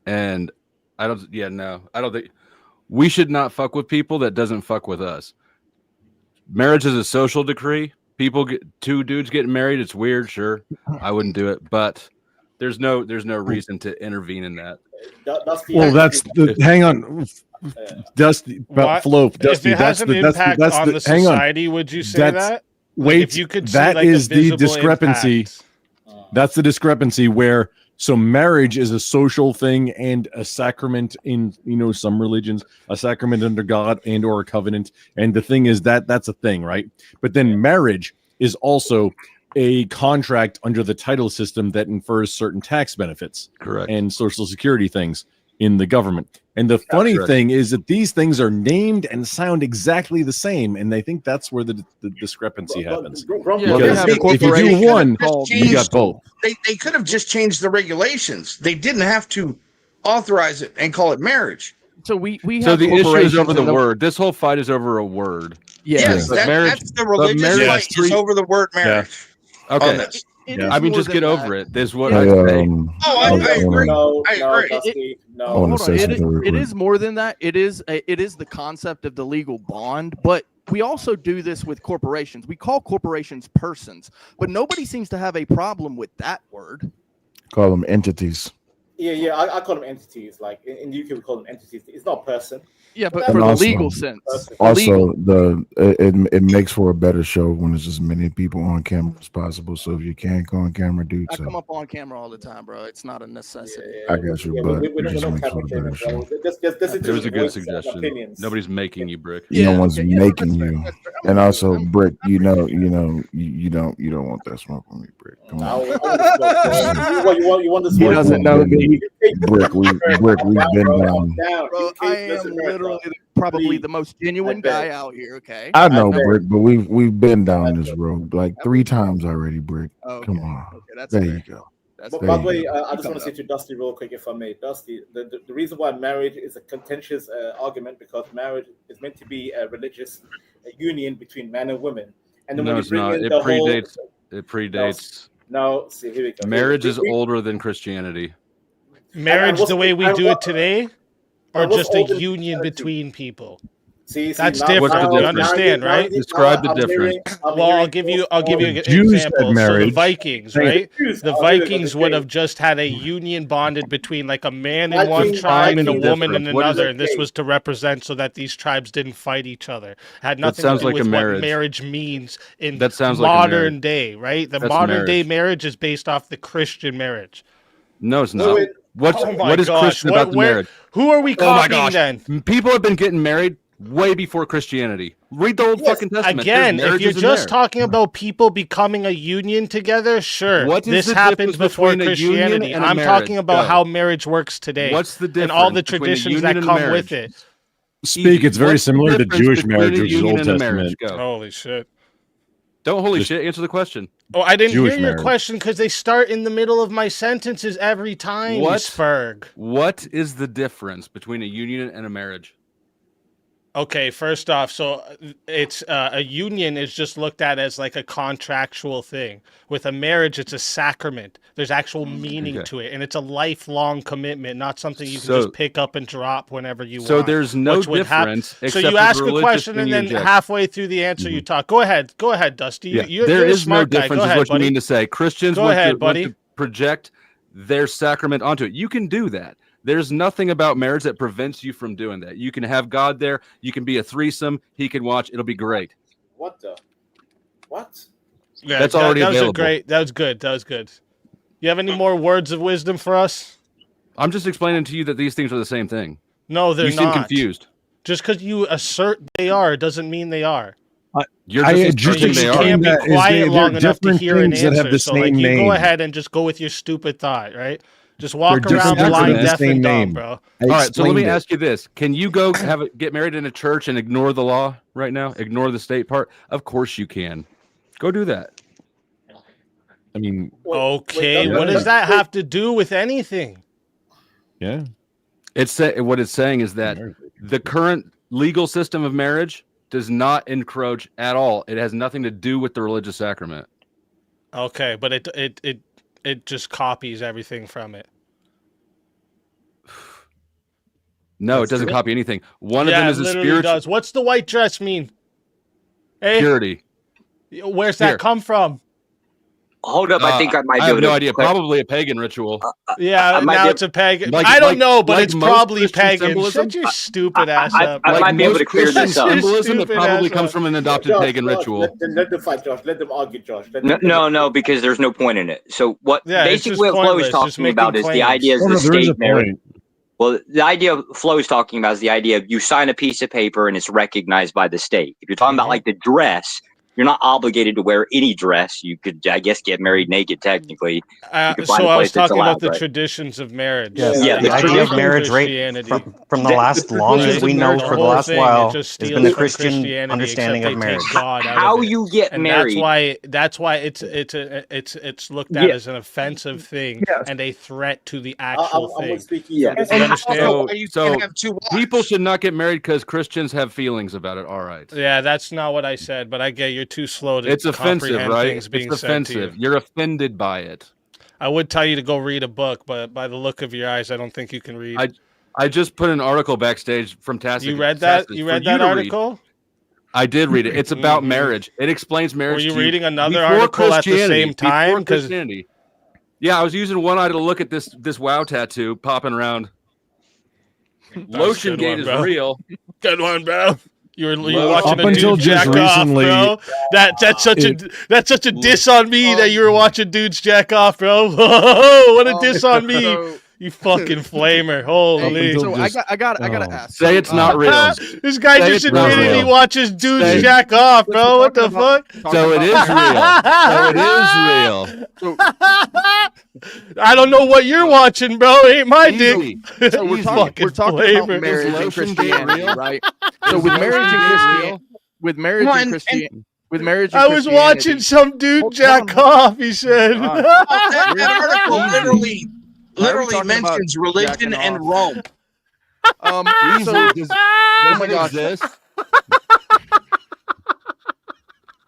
And I don't. Yeah, no, I don't think we should not fuck with people that doesn't fuck with us. Marriage is a social decree. People get two dudes getting married. It's weird, sure. I wouldn't do it, but there's no reason to intervene in that. Well, that's the hang on, Dusty, Flo, Dusty. If it has an impact on the society, would you say that? Wait, if you could that see, is the the discrepancy. Impact. That's the discrepancy where marriage is a social thing and a sacrament in some religions, a sacrament under God and or a covenant. And the thing is that's a thing, right? But then marriage is also a contract under the title system that infers certain tax benefits, correct, and social security things in the government. And the funny thing is that these things are named and sound exactly the same, and I think that's where the discrepancy happens. Because if you do one, you got both. They could have just changed the regulations. They didn't have to authorize it and call it marriage. So we so the issue is over the word. This whole fight is over a word. Yes, that's the religious fight is over the word marriage. Yeah. Okay. I mean, just get over it. There's what I say. I agree. It is more than that. It is the concept of the legal bond, but we also do this with corporations. We call corporations persons, but nobody seems to have a problem with that word. Call them entities. Yeah, I call them entities. Like in the UK, we call them entities. It's not a person. Yeah, but for the legal sense. Also, it makes for a better show when there's as many people on camera as possible. So if you can't go on camera, do I so. come up on camera all the time, bro. It's not a necessity. I got you, but we it just don't makes for a better show. It was a good suggestion. Nobody's making you, Brick. No one's making you, and also Brick. You don't want that smoke from me, Brick. Come on. You want the He doesn't know me. Brick, we've been down. Bro, I am literally probably the most genuine guy out here. Okay, I know, Brick, but we've been down this road like 3 times already, Brick. Come on, there you go. But by the way, I just want to say to Dusty real quick, if I may. Dusty, the reason why marriage is a contentious argument because marriage is meant to be a religious union between man and woman. And then No, when it's you bring not. in It the predates. whole, It predates. no, see, here we go. Marriage is older than Christianity. Marriage, the way we do it today, or what's just a older than union between people? See, That's now- different. now- You now- understand, now- right? now Describe the I'm difference. I'm Well, I'll hearing give you all an Jews said example. So the marriage. Vikings, They- right? Jews, The I'll give you Vikings the would Jews. have just had a union bonded between like a man in one Vikings- tribe and a Vikings woman in different. What is another, it? and this was to represent so that these tribes didn't fight each other. It had That nothing to sounds do like a with what marriage. marriage means in That sounds like a modern marriage. day, right? The That's modern day marriage. marriage is based off the Christian marriage. No, it's not. wait. What's Oh my what is gosh, Christian what- about the where- marriage? Who are we Oh my copying gosh! then? People have been getting married way before Christianity. Read the old fucking Testament. Again, There's if you're marriages in just there. talking about people becoming a union together, sure. What is this the happened difference before between a union Christianity. and a I'm marriage? talking about Go. how marriage works today. What's the and all the difference between a traditions union that and a come marriage? with it. Speak. It's very What's the similar to difference Jewish between marriage, a which is union Old and a marriage? Testament. Go. Holy shit. Don't holy Just- shit. Answer the question. Oh, I didn't Jewish hear your marriage. question because they start in the middle of my sentences every time, What? Sperg. What is the difference between a union and a marriage? Okay, first off, so it's a union is just looked at as like a contractual thing. With a marriage, it's a sacrament. There's actual meaning Okay. to it, and it's a lifelong commitment, not something you can So- just pick up and drop whenever you So want. there's no which would hap- difference So except you for ask a religious question, and and you then reject. halfway through the answer, you talk. Go ahead, Dusty. Yeah, You're there a is no smart guy. difference, Go is ahead, what buddy. you mean to say. Christians Go want, ahead, to, buddy. want to project their sacrament onto it. You can do that. There's nothing about marriage that prevents you from doing that. You can have God there. You can be a threesome. He can watch. It'll be great. What the? What? Yeah, That's already that was available. That was good. That was good. You have any more words of wisdom for us? I'm just explaining to you that these things are the same thing. No, they're You seem not. confused. Just because you assert they are doesn't mean they are. You're I just just asserting they You are. can't be that is quiet they're long enough to different hear an things that answer. have the So like, same you name. go ahead and just go with your stupid thought, right? Just walk around blind, deaf, and dumb, bro. All right, so let me ask you this: can you go get married in a church and ignore the law right now? Ignore the state part? Of course you can. Go do that. I mean, okay, what does that have to do with anything? Yeah, what it's saying is that the current legal system of marriage does not encroach at all. It has nothing to do with the religious sacrament. Okay, but it just copies everything from it. No, it doesn't copy anything. One of them is a spiritual. Does. What's the white dress mean? Hey? Purity. Where's that come from? Hold up, I think I might. I have no idea. Probably a pagan ritual. Yeah, now it's a pagan. I don't know, but it's probably pagan. Shut your stupid ass up. I might be able to clear this up. Symbolism, it probably comes from an adopted pagan ritual. Let them fight, Josh. Let them argue, Josh. No, because there's no point in it. So basically what Flo is talking about is the idea of the state marriage. Well, the idea Flo is talking about is the idea of you sign a piece of paper and it's recognized by the state. If you're talking about like the dress, you're not obligated to wear any dress. You could, I guess, get married naked technically. So I was talking about the traditions of marriage. Yeah, the idea of marriage, right? From the last longest we know for the last while has been the Christian understanding of marriage. How you get married? That's why it's looked at as an offensive thing and a threat to the actual thing. Yeah, so people should not get married because Christians have feelings about it. All right. Yeah, that's not what I said, but I get you're too slow to it's offensive, comprehend right? things being it's offensive. Said to you. You're offended by it. I would tell you to go read a book, but by the look of your eyes, I don't think you can read. I just put an article backstage from Tastic. You read that? You read that article? I did read it. It's about marriage. It explains marriage. Were you reading another article at the same time? Yeah, I was using one eye to look at this wow tattoo popping around. Lotion Gate is real. Good one, bro. You were watching a dude jack recently, off, bro. That's such a diss on me that you were watching dudes jack off, bro. What a diss on me, you fucking flamer! Holy. So I gotta ask. Say it's not real. This guy just admitted he watches dudes jack off, bro. What the fuck? So it is real. So it is real. I don't know what you're watching, bro. It ain't my dick. So we're talking about marriage and Christianity, right? So with marriage and Christianity, I was watching some dude jack off. He said. That article literally mentions religion and Rome. Oh my gosh, this.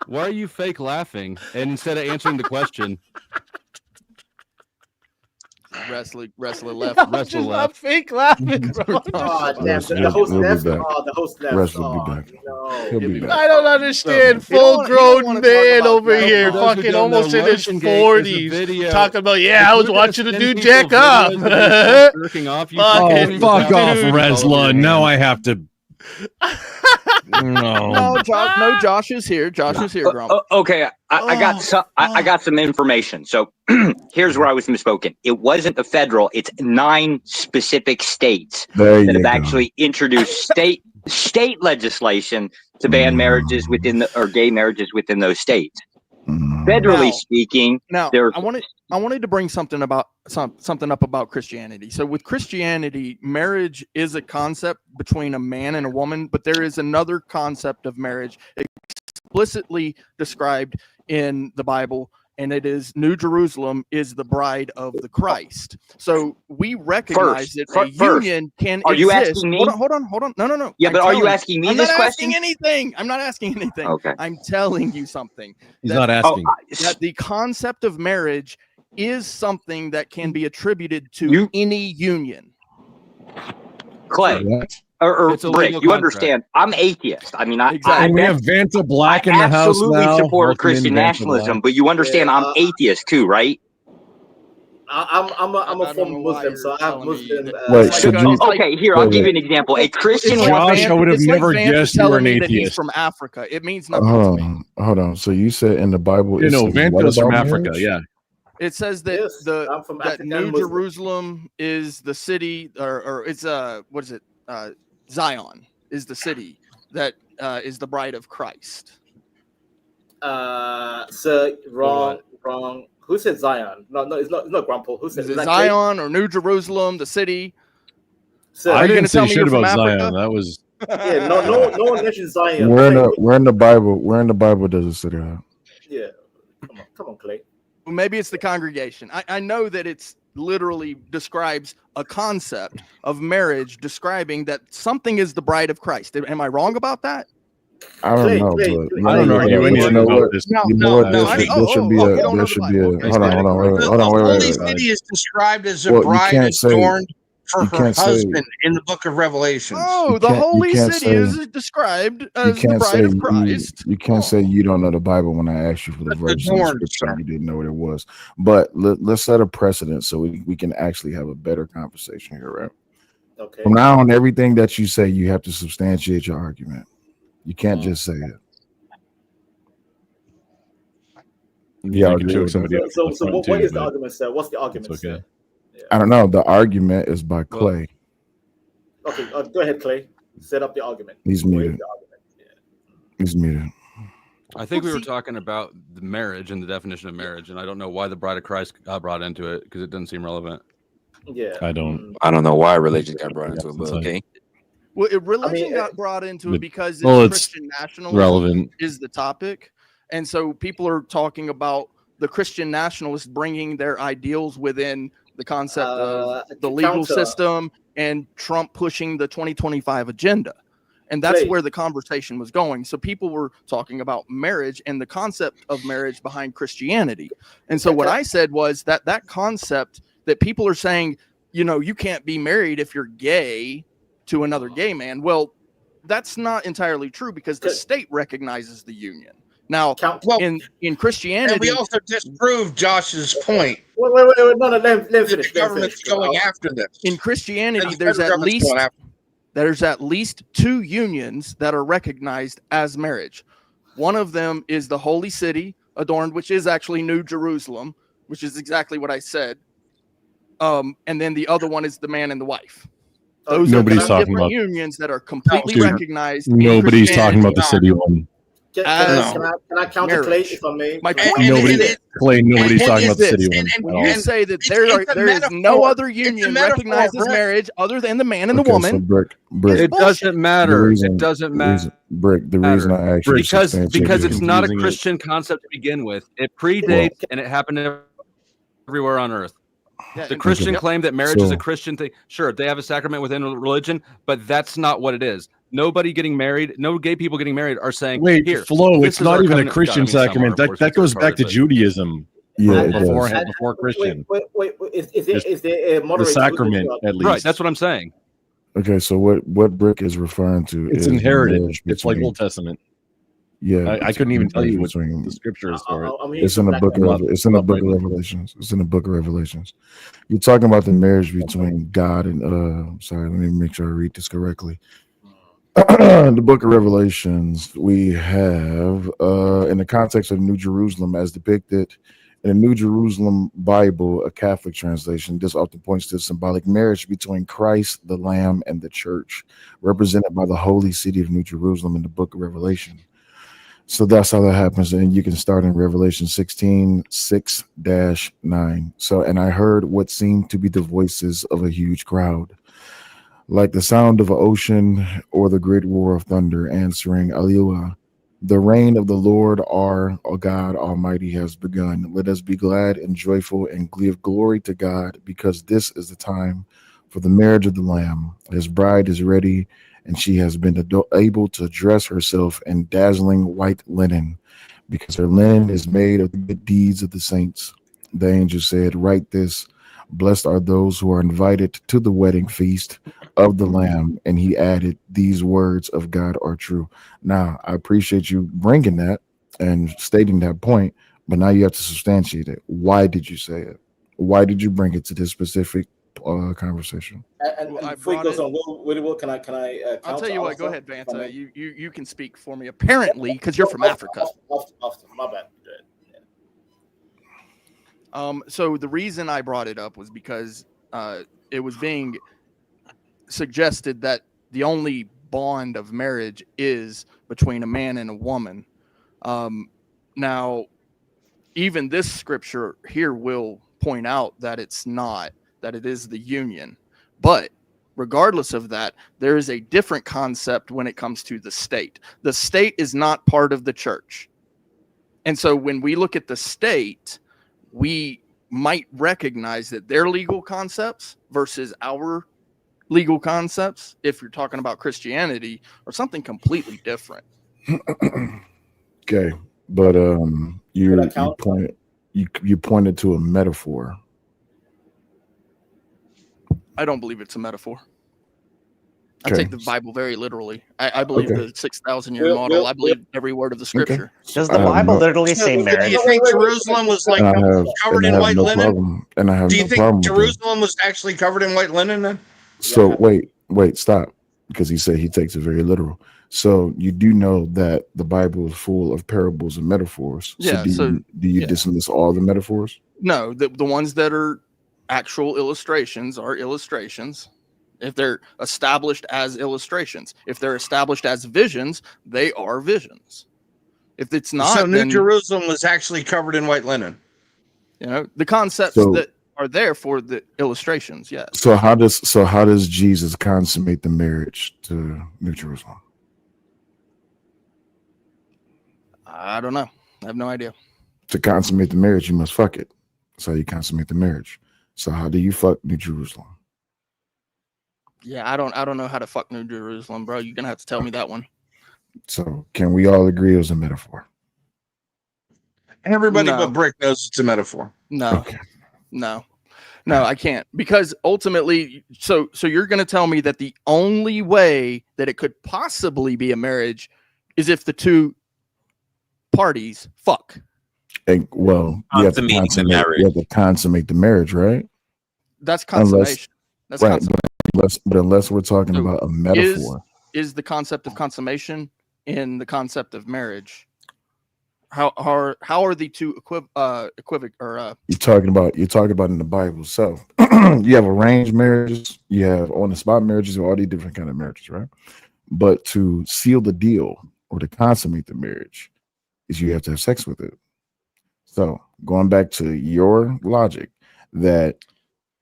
Why are you fake laughing? And instead of answering the question. Wrestler left. Wrestler left. Not fake laughing, bro. Oh, damn. The host left. The host left. Wrestler will be back. No. He'll be back. I don't understand. Full-grown man over here, fucking almost in his 40s, talking about, I was watching a dude jack off. Fuck off, Resla. Now I have to. No, Josh is here. Grump. Okay, I got some information. So here's where I was misspoken. It wasn't the federal; it's 9 specific states that have actually introduced state legislation to ban marriages gay marriages within those states. Federally speaking, I wanted to bring something up about Christianity. So with Christianity, marriage is a concept between a man and a woman, but there is another concept of marriage explicitly described in the Bible, and it is New Jerusalem is the bride of the Christ. So we recognize that a union can exist. You asking me? Hold on. No. Yeah, but are you asking me this question? I'm not asking anything. Okay. I'm telling you something. He's not asking. That the concept of marriage is something that can be attributed to any union. Clay. Or Brick, you understand? I'm atheist. I mean, and we have Vanta Black in the house now. I absolutely support Christian nationalism, but you understand I'm atheist too, right? I'm a former Muslim, so I have Muslim. Okay, here I'll give you an example. A Christian. Josh, I would have never guessed you were an atheist. From Africa, it means nothing to me. Hold on. So you said in the Bible, Vanta's from Africa. Yeah. It says that that New Jerusalem is the city, or it's what is it? Zion is the city that is the bride of Christ. Sir, wrong. Who said Zion? No, it's not Grumple. Who said Is it Zion or New Jerusalem, the city? So, I didn't say shit about Zion. That was no one mentioned Zion. Where in the Bible does it say that? Yeah, come on, Clay. Well, maybe it's the congregation. I know that it's literally describes a concept of marriage, describing that something is the bride of Christ. Am I wrong about that? I don't know, but I don't argue anything about this. There should be a. Hold on. The Holy Wait. City is described as a bride adorned for her husband in the Book of Revelations. Oh, the Holy City is described as the bride of Christ. You can't say you don't know the Bible when I asked you for the verse in the scripture. You didn't know what it was. But let's set a precedent so we can actually have a better conversation here, right? Okay. From now on, everything that you say, you have to substantiate your argument. You can't just say it. Yeah. So what is the argument, sir? What's the argument? Okay. I don't know. The argument is by Clay. Okay, go ahead, Clay. Set up the argument. He's muted. He's muted. I think we were talking about the marriage and the definition of marriage, and I don't know why the bride of Christ got brought into it because it doesn't seem relevant. Yeah. I don't know why religion got brought into it, but okay. Well, religion got brought into it because it's Christian nationalism relevant. is the topic. And so people are talking about the Christian nationalists bringing their ideals within the concept of the legal system and Trump pushing the 2025 agenda. And that's where the conversation was going. So people were talking about marriage and the concept of marriage behind Christianity. And so what I said was that concept that people are saying, you can't be married if you're gay to another gay man. Well, that's not entirely true because the state recognizes the union. Now, in Christianity, and we also disproved Josh's point. Wait, no, let him finish. The government's going after this. In Christianity, there's at least 2 unions that are recognized as marriage. One of them is the Holy City, adorned, which is actually New Jerusalem, which is exactly what I said. And then the other one is the man and the wife. Those nobody's are talking different about unions that are completely recognized. Nobody's talking about the city one. Can I counter Clay if I may? My point nobody's talking about the city one. You say that there is no other union recognized as marriage other than the man and the woman. So it doesn't matter. It doesn't matter. The reason I actually because it's not a Christian concept to begin with. It predates and it happened everywhere on earth. The Christian claim that marriage is a Christian thing. Sure, they have a sacrament within a religion, but that's not what it is. Nobody getting married, no gay people getting married are saying, "Wait, Flo, it's not even a Christian sacrament. That goes back to Judaism. Yeah, before Christian. Wait, is there a moderate the sacrament at least? Right, that's what I'm saying. Okay, so what Brick is referring to? It's inherited. It's like Old Testament. Yeah, I couldn't even tell you what the scripture is for it. It's in the book of Revelations. It's in the book of Revelations. You're talking about the marriage between God and sorry, let me make sure I read this correctly. The book of Revelations, we have in the context of New Jerusalem as depicted in the New Jerusalem Bible, a Catholic translation. This often points to the symbolic marriage between Christ, the Lamb, and the church, represented by the holy city of New Jerusalem in the book of Revelation. So that's how that happens. And you can start in Revelation 16, 6-9. So, and I heard what seemed to be the voices of a huge crowd, like the sound of an ocean or the great roar of thunder, answering, Alleluia. The reign of the Lord our God Almighty has begun. Let us be glad and joyful and give glory to God, because this is the time for the marriage of the Lamb. His bride is ready, and she has been able to dress herself in dazzling white linen, because her linen is made of the good deeds of the saints. The angel said, write this, blessed are those who are invited to the wedding feast of the Lamb. And he added, these words of God are true. Now, I appreciate you bringing that and stating that point, but now you have to substantiate it. Why did you say it? Why did you bring it to this specific conversation? And before he goes on, can I I'll tell you what, go ahead, Vanta. You can speak for me, apparently, because you're from Africa. After, my bad. So the reason I brought it up was because it was being suggested that the only bond of marriage is between a man and a woman. Now, even this scripture here will point out that it's not, that it is the union. But regardless of that, there is a different concept when it comes to the state. The state is not part of the church. And so when we look at the state, we might recognize that their legal concepts versus our legal concepts, if you're talking about Christianity, are something completely different. Okay, but you pointed to a metaphor. I don't believe it's a metaphor. I Okay. take the Bible very literally. I believe the 6,000-year model. I believe every word of the scripture. Does the Bible literally say Do marriage? you think Jerusalem was like covered in white linen? Do you think Jerusalem was actually covered in white linen then? So wait, stop, because he said he takes it very literal. So you do know that the Bible is full of parables and metaphors. Yeah, Do you dismiss all the metaphors? No, the ones that are actual illustrations are illustrations. If they're established as illustrations, if they're established as visions, they are visions. If it's not, so New then, Jerusalem was actually covered in white linen. you know, the concepts that are there for the illustrations. Yes. So how does Jesus consummate the marriage to New Jerusalem? I don't know. I have no idea. To consummate the marriage, you must fuck it. That's how you consummate the marriage. So how do you fuck New Jerusalem? Yeah, I don't know how to fuck New Jerusalem, bro. You're gonna have to tell me that one. So can we all agree it was a metaphor? Everybody No. but Brick knows it's a metaphor. No, no, I can't, because ultimately, so you're gonna tell me that the only way that it could possibly be a marriage is if the two parties fuck. And, well, you have to consummate the marriage, right? That's consummation. That's right. consummation. But unless we're talking about a metaphor, is the concept of consummation in the concept of marriage? How are the two equivocal or you're talking about in the Bible. So you have arranged marriages, you have on the spot marriages, all these different kind of marriages, right? But to seal the deal or to consummate the marriage is you have to have sex with it. So going back to your logic that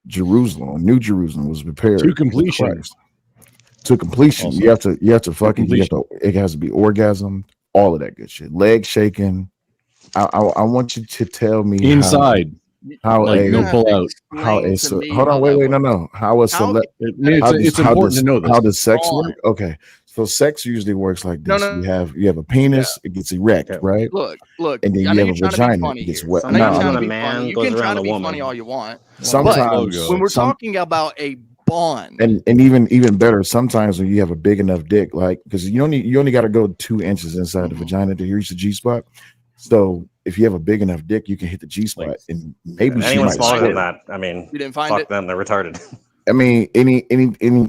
New Jerusalem was prepared to completion. To completion. Also, you have to fucking it has to be orgasm, all of that good shit. Leg shaking. I want you to tell me inside how no pull out. How it's hold on, wait, no. How it's important to know this. How does sex work? Okay. So sex usually works like this. No. You have a penis, it gets erect, right? Look, and then you have a vagina, it gets wet. You can try to be funny all you want. Sometimes when we're talking about a bond, and even better, sometimes when you have a big enough dick, like because you only got to go 2 inches inside the vagina to reach the G spot. So if you have a big enough dick, you can hit the G spot, and maybe anyone smaller than that. I mean, you didn't find fuck it? them, they're retarded. I mean, any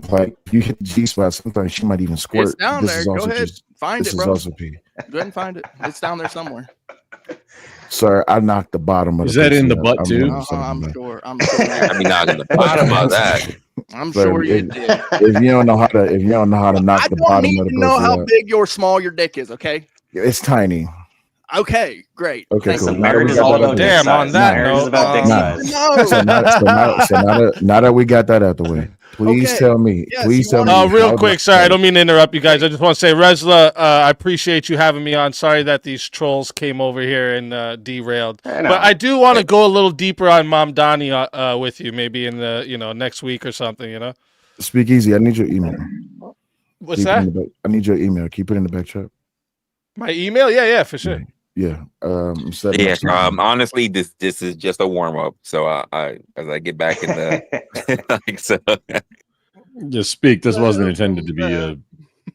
like you hit the G spot, sometimes she might even squirt. It's down there. Go ahead, find it, bro. This is also pee. Go ahead and find it. It's down there somewhere. Sir, I knocked the bottom of. Is that in the butt too? I'm sure. I mean, knocking the bottom of that. I'm sure you did. If you don't know how to knock the bottom of the pussy, know how big or small your dick is. Okay. It's tiny. Okay, great. Okay, Thanks. cool. Marriage is all about dick size. On that Marriage is about dick size. Now that we got that out the way, please tell me. Please tell me. Real quick, sorry, I don't mean to interrupt you guys. I just want to say, Resla, I appreciate you having me on. Sorry that these trolls came over here and derailed. But I do want to go a little deeper on Mom Donnie with you, maybe in the next week or something. Speak easy. I need your email. What's that? I need your email. Keep it in the back chat. My email? Yeah, for sure. Yeah. Honestly, this is just a warm up. So I as I get back in the just speak. This wasn't intended to be a.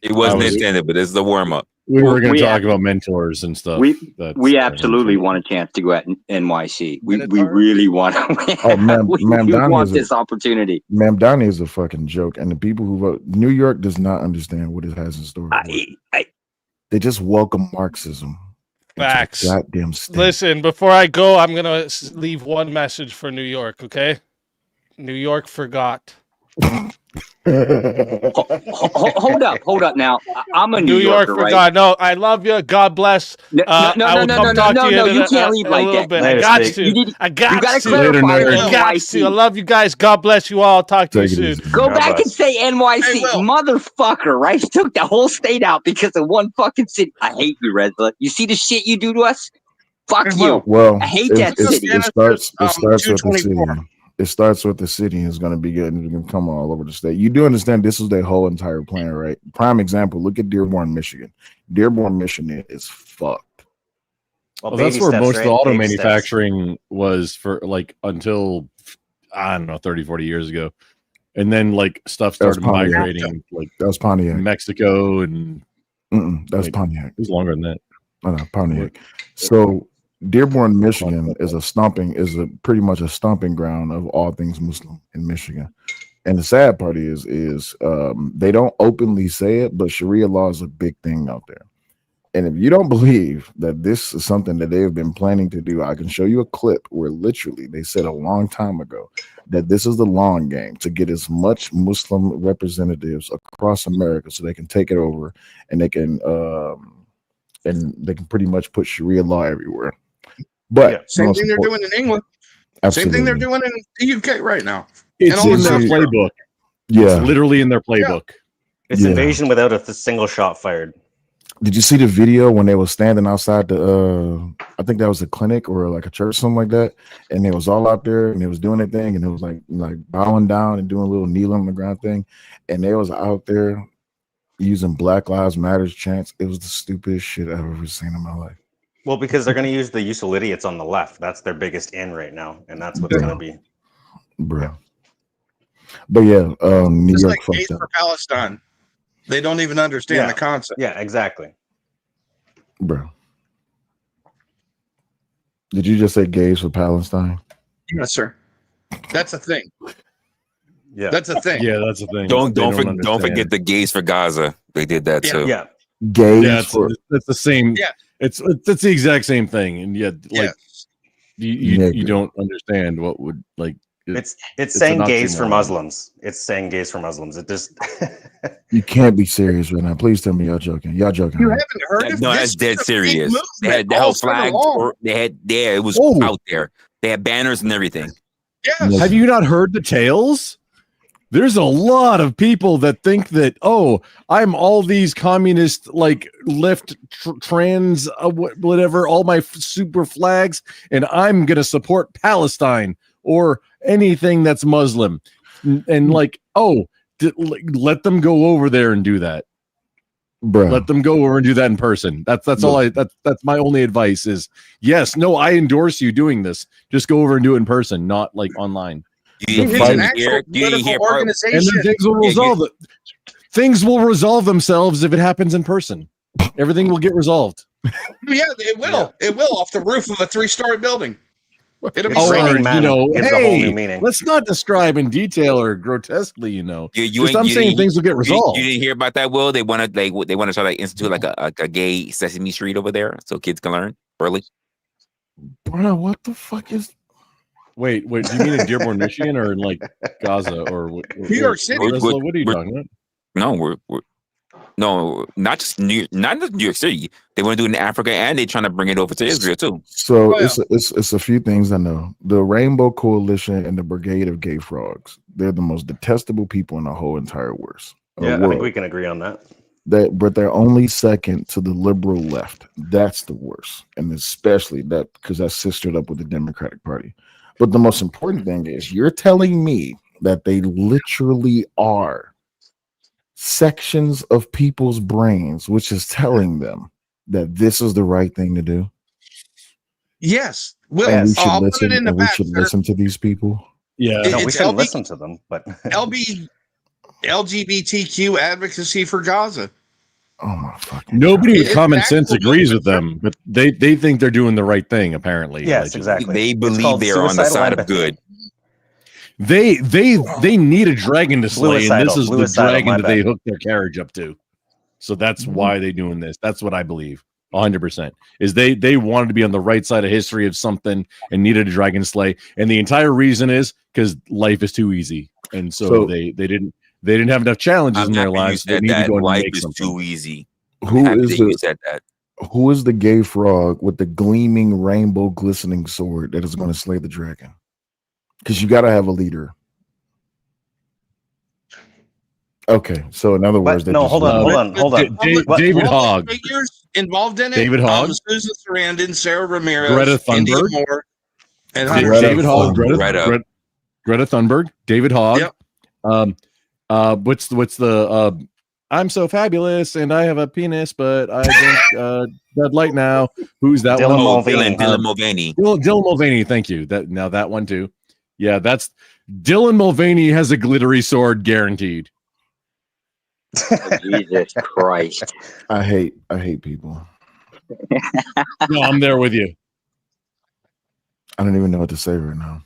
It wasn't intended, but this is a warm up. We were going to talk about mentors and stuff. We absolutely want a chance to go at NYC. We really want to. Oh, ma'am, we want this opportunity. Ma'am Donnie is a fucking joke, and the people who vote New York does not understand what it has in store. They just welcome Marxism. Facts. Goddamn state. Listen, before I go, I'm gonna leave one message for New York. Okay, New York forgot. Hold up. Now I'm a New York Yorker, for right? God. No, I love you. God bless. I will come talk to you you can't leave in a like little that. bit. Later, I got Stick. to. You gotta to. clarify I got to. I NYC. love you guys. God bless you all. I'll talk to you soon. Go back and say NYC, motherfucker, right? Took the whole state out because of one fucking city. I hate you, Resla. You see the shit you do to us? Fuck you. Well, I hate that city. It starts with the city. It starts with the city and it's going to be good and it's going to come all over the state. You do understand this is their whole entire plan, right? Prime example, look at Dearborn, Michigan. Dearborn, Michigan is fucked. Well, that's where most of the auto manufacturing was for like until, I don't know, 30, 40 years ago. And then like stuff started migrating like that was Pontiac. Mexico and that was Pontiac. It was longer than that. No, Pontiac. So Dearborn, Michigan is pretty much a stomping ground of all things Muslim in Michigan. And the sad part is they don't openly say it, but Sharia law is a big thing out there. And if you don't believe that this is something that they've been planning to do, I can show you a clip where literally they said a long time ago that this is the long game to get as much Muslim representatives across America so they can take it over and they can pretty much put Sharia law everywhere. But same thing they're doing in England. Absolutely. Same thing they're doing in the UK right now. It's in their playbook. Yeah. It's literally in their playbook. It's invasion without a single shot fired. Did you see the video when they were standing outside the I think that was a clinic or like a church, something like that, and they was all out there and they was doing their thing and it was like bowing down and doing a little kneeling on the ground thing, and they was out there using Black Lives Matters chants. It was the stupidest shit I've ever seen in my life. Well, because they're going to use the useful idiots on the left. That's their biggest in right now, and that's what's going to be. Bro. But yeah, New It's York like gays for Palestine. They don't even understand the concept. Yeah, exactly. Bro. Did you just say gays for Palestine? Yes, sir. That's a thing. Yeah, that's a thing. Yeah, that's a thing. Don't forget the gays for Gaza. They did that too. Yeah. Gays Yeah, for it's the same. Yeah. It's the exact same thing, and yet like you don't understand what would like. It's saying gays for Muslims. It's saying gays for Muslims. It just You can't be serious right now. Please tell me y'all joking. Y'all joking. You right? haven't heard of No, this? that's dead It's a big serious. They movement had the whole all summer flag. long. It was out there. They had banners and everything. Yes. Have you not heard the tales? There's a lot of people that think that, oh, I'm all these communist, like left trans, whatever, all my super flags, and I'm going to support Palestine or anything that's Muslim. And like, oh, let them go over there and do that. Bro. Let them go over and do that in person. That's all that's my only advice is, yes, no, I endorse you doing this. Just go over and do it in person, not like online. It's an actual political organization. And then things will resolve it. Things will resolve themselves if it happens in person. Everything will get resolved. Yeah, it will. It will off the roof of a 3-story building. It'll be hey, let's not describe in detail or grotesquely. I'm saying things will get resolved. You didn't hear about that, Will? They want to try to institute like a gay Sesame Street over there, so kids can learn early. Bro, what the fuck is? Wait, do you mean in Dearborn, Michigan, or in like Gaza, or New York City? What are you talking about? No, no, not just New York City. They want to do it in Africa, and they're trying to bring it over to Israel too. So it's a few things I know. The Rainbow Coalition and the Brigade of Gay Frogs. They're the most detestable people in the whole entire world. I think we can agree on that. But they're only second to the liberal left. That's the worst, and especially that because that's sistered up with the Democratic Party. But the most important thing is you're telling me that they literally are sections of people's brains, which is telling them that this is the right thing to do. Yes. Will, and we should I'll listen, put it in the and we back, should sir. listen to these people. Yeah, no, we It's shouldn't listen to them, but LGBTQ advocacy for Gaza. Oh my fucking! Nobody with common sense agrees with them, but they think they're doing the right thing. Apparently, yes, exactly. They believe they are on the side of good. They need a dragon to slay, and this is the dragon that they hook their carriage up to. So that's why they're doing this. That's what I believe, 100%. Is they wanted to be on the right side of history of something and needed a dragon slay, and the entire reason is because life is too easy, and so they didn't. They didn't have enough challenges in their lives. They need to go and life make is something. too easy. Who is you said that? Who is the gay frog with the gleaming rainbow glistening sword that is going to slay the dragon? Because you got to have a leader. Okay, so in other words, no, hold on. David Hogg figures involved in it. David Hogg, Susan Sarandon, Sarah Ramirez, Greta India Thunberg, Moore, and David Hogg, Greta Thunberg, David Hogg. Yep. What's the I'm so fabulous and I have a penis, but I drink Bud Light now. Who's that one? Dylan Mulvaney. Dylan Mulvaney. Thank you. That one too. Yeah, that's Dylan Mulvaney has a glittery sword guaranteed. Jesus Christ! I hate people. No, I'm there with you. I don't even know what to say right now.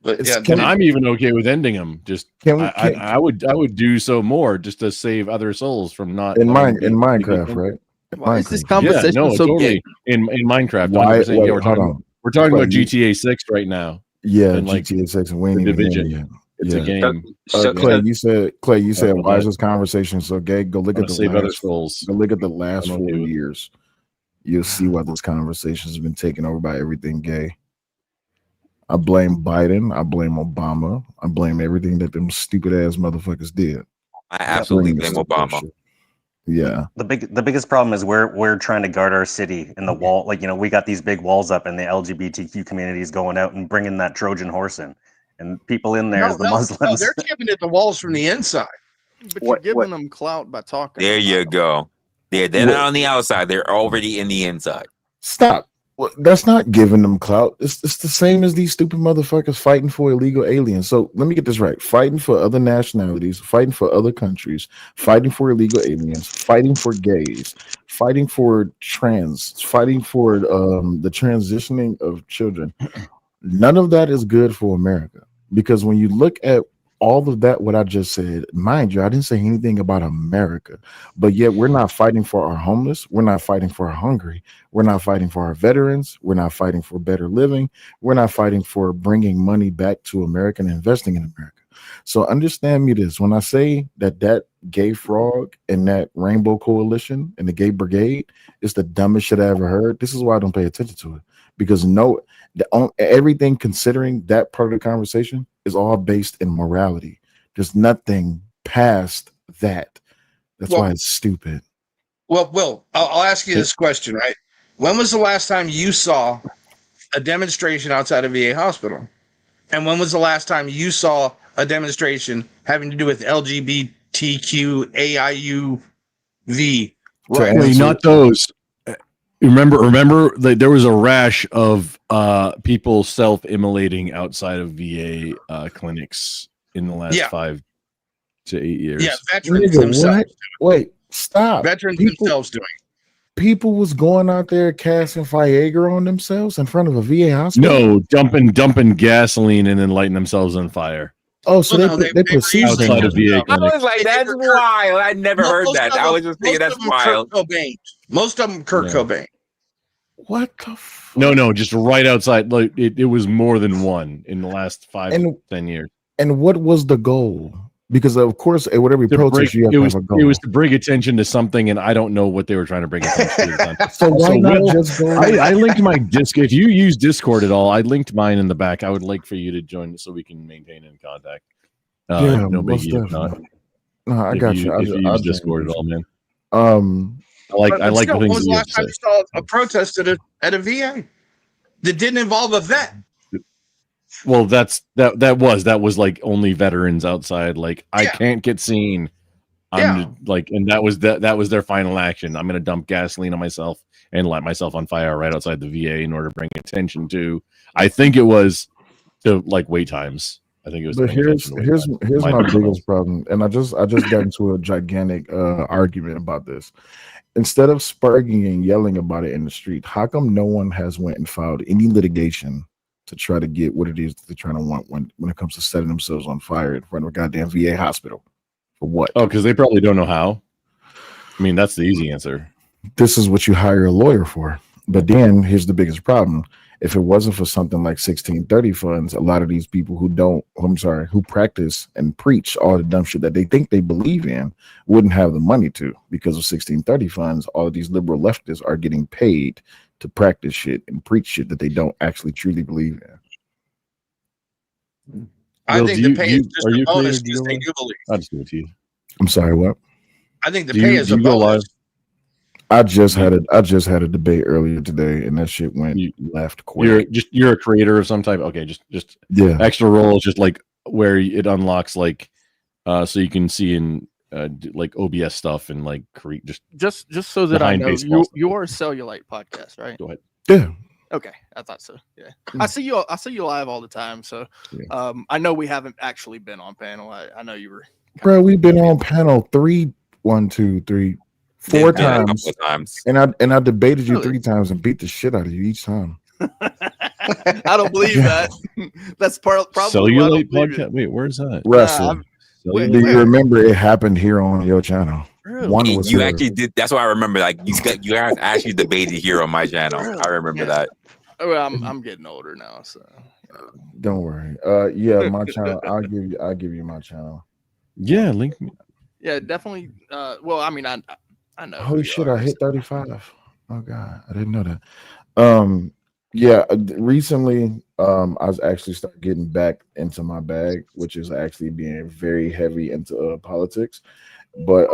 But I'm even okay with ending them. Just I would do so more just to save other souls from not in Minecraft, right? Why is this conversation so totally in Minecraft? Why? Wait, we're talking about GTA 6 right now. Yeah, and GTA 6, and we ain't even Division. yet. It's a game. Clay, you said why is this conversation so gay? Go look at save other the souls. Go look at the last 4 years. You'll see why this conversation has been taken over by everything gay. I blame Biden. I blame Obama. I blame everything that them stupid ass motherfuckers did. I absolutely blame Obama. Yeah. The biggest problem is we're trying to guard our city in the wall. Like, we got these big walls up and the LGBTQ community is going out and bringing that Trojan horse in. And people in there is the Muslims. No, they're giving it the walls from the inside. But you're giving them clout by talking. There you go. They're not on the outside. They're already in the inside. Stop. Well, that's not giving them clout. It's the same as these stupid motherfuckers fighting for illegal aliens. So let me get this right. Fighting for other nationalities, fighting for other countries, fighting for illegal aliens, fighting for gays, fighting for trans, fighting for the transitioning of children. None of that is good for America. Because when you look at all of that, what I just said, mind you, I didn't say anything about America, but yet we're not fighting for our homeless. We're not fighting for our hungry. We're not fighting for our veterans. We're not fighting for better living. We're not fighting for bringing money back to America and investing in America. So understand me this. When I say that gay frog and that rainbow coalition and the gay brigade is the dumbest shit I ever heard, this is why I don't pay attention to it. Because everything considering that part of the conversation is all based in morality. There's nothing past that. That's why it's stupid. Well, Will, I'll ask you this question, right? When was the last time you saw a demonstration outside of VA hospital? And when was the last time you saw a demonstration having to do with LGBTQ AIUV? Right. Not those. Remember that there was a rash of people self-immolating outside of VA clinics in the last 5 to 8 years. Yeah, veterans themselves. Wait, stop. Veterans themselves doing. People was going out there casting Viagra on themselves in front of a VA hospital. No, dumping gasoline and then lighting themselves on fire. Oh, so they proceed outside of VA I was like, that's wild. I never heard that. I was just thinking that's wild. Most of them Kurt Cobain. What the No, just right outside. Like it was more than one in the last 5 to 10 years. And what was the goal? Because of course, at every protest, you have to have a goal. It was to bring attention to something, and I don't know what they were trying to bring attention to. So why not just go? I linked my disc. If you use Discord at all, I linked mine in the back. I would like for you to join so we can maintain in contact. No biggie. If not. No, I got you. If you use Discord at all, man. I like the things. When was the last time you saw a protest at a VA that didn't involve a vet? Well, that was like only veterans outside. Like I can't get seen. I'm like, and that was their final action. I'm gonna dump gasoline on myself and light myself on fire right outside the VA in order to bring attention to. I think it was to like wait times. I think it was. But here's my biggest problem, and I just got into a gigantic argument about this. Instead of sparking and yelling about it in the street, how come no one has went and filed any litigation to try to get what it is that they're trying to want when it comes to setting themselves on fire in front of a goddamn VA hospital? For what? Oh, because they probably don't know how. I mean, that's the easy answer. This is what you hire a lawyer for. But then here's the biggest problem. If it wasn't for something like 1630 funds, a lot of these people who practice and preach all the dumb shit that they think they believe in wouldn't have the money to, because of 1630 funds. All of these liberal leftists are getting paid to practice shit and preach shit that they don't actually truly believe in. I think the pay is just a bonus because they do believe. I'll just do it to you. I'm sorry, what? I think the pay is a bonus. I just had a debate earlier today, and that shit went left quick. You're a creator of some type. Okay, just yeah. Extra roles, just like where it unlocks like so you can see in like OBS stuff and like create just so that I know you're a Cellulite podcast, right? Go ahead. Yeah. Okay, I thought so. Yeah, I see you live all the time. So I know we haven't actually been on panel. I know you were. Bro, we've been on panel 4 times, and I debated you 3 times and beat the shit out of you each time. I don't believe that. That's probably Cellulite podcast. Wait, where's that? Wrestling. Do you remember it happened here on your channel? One was you actually did. That's what I remember. Like you guys actually debated here on my channel. I remember that. Well, I'm getting older now, so don't worry. Yeah, my channel. I'll give you my channel. Yeah, link me. Yeah, definitely. Well, I mean, I know. Holy shit! I hit 35. Oh god, I didn't know that. Yeah, recently, I was actually started getting back into my bag, which is actually being very heavy into politics. But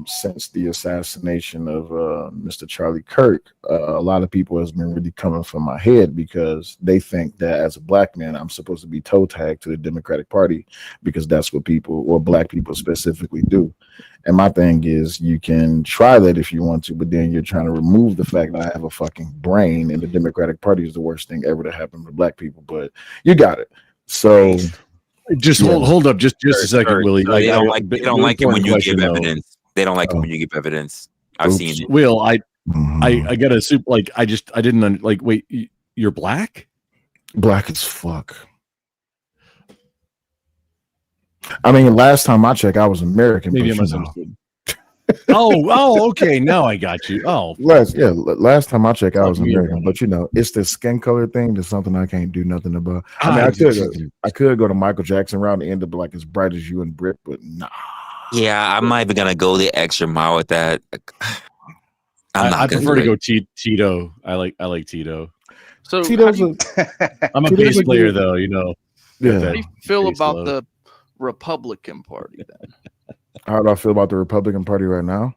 since the assassination of Mr. Charlie Kirk, a lot of people has been really coming for my head because they think that as a black man, I'm supposed to be toe tagged to the Democratic Party because that's what people, or black people specifically, do. And my thing is, you can try that if you want to, but then you're trying to remove the fact that I have a fucking brain, and the Democratic Party is the worst thing ever to happen to black people. But you got it. So. Just hold up, just a second, Willie. They don't like it when you give evidence. They don't like it when you give evidence. I've seen it. Will, I got a soup. Like I didn't like. Wait, you're black? Black as fuck. I mean, last time I checked, I was American. Maybe I misunderstood. Okay. Now I got you. Last time I checked, I was American, but it's the skin color thing. That's something I can't do nothing about. I mean, I could go to Michael Jackson round and end up like as bright as you and Brit, but nah. Yeah, I'm not even gonna go the extra mile with that. I prefer to go Tito. I like Tito. So I'm a bass player, though. Yeah. How do you feel about the Republican Party then? How do I feel about the Republican Party right now?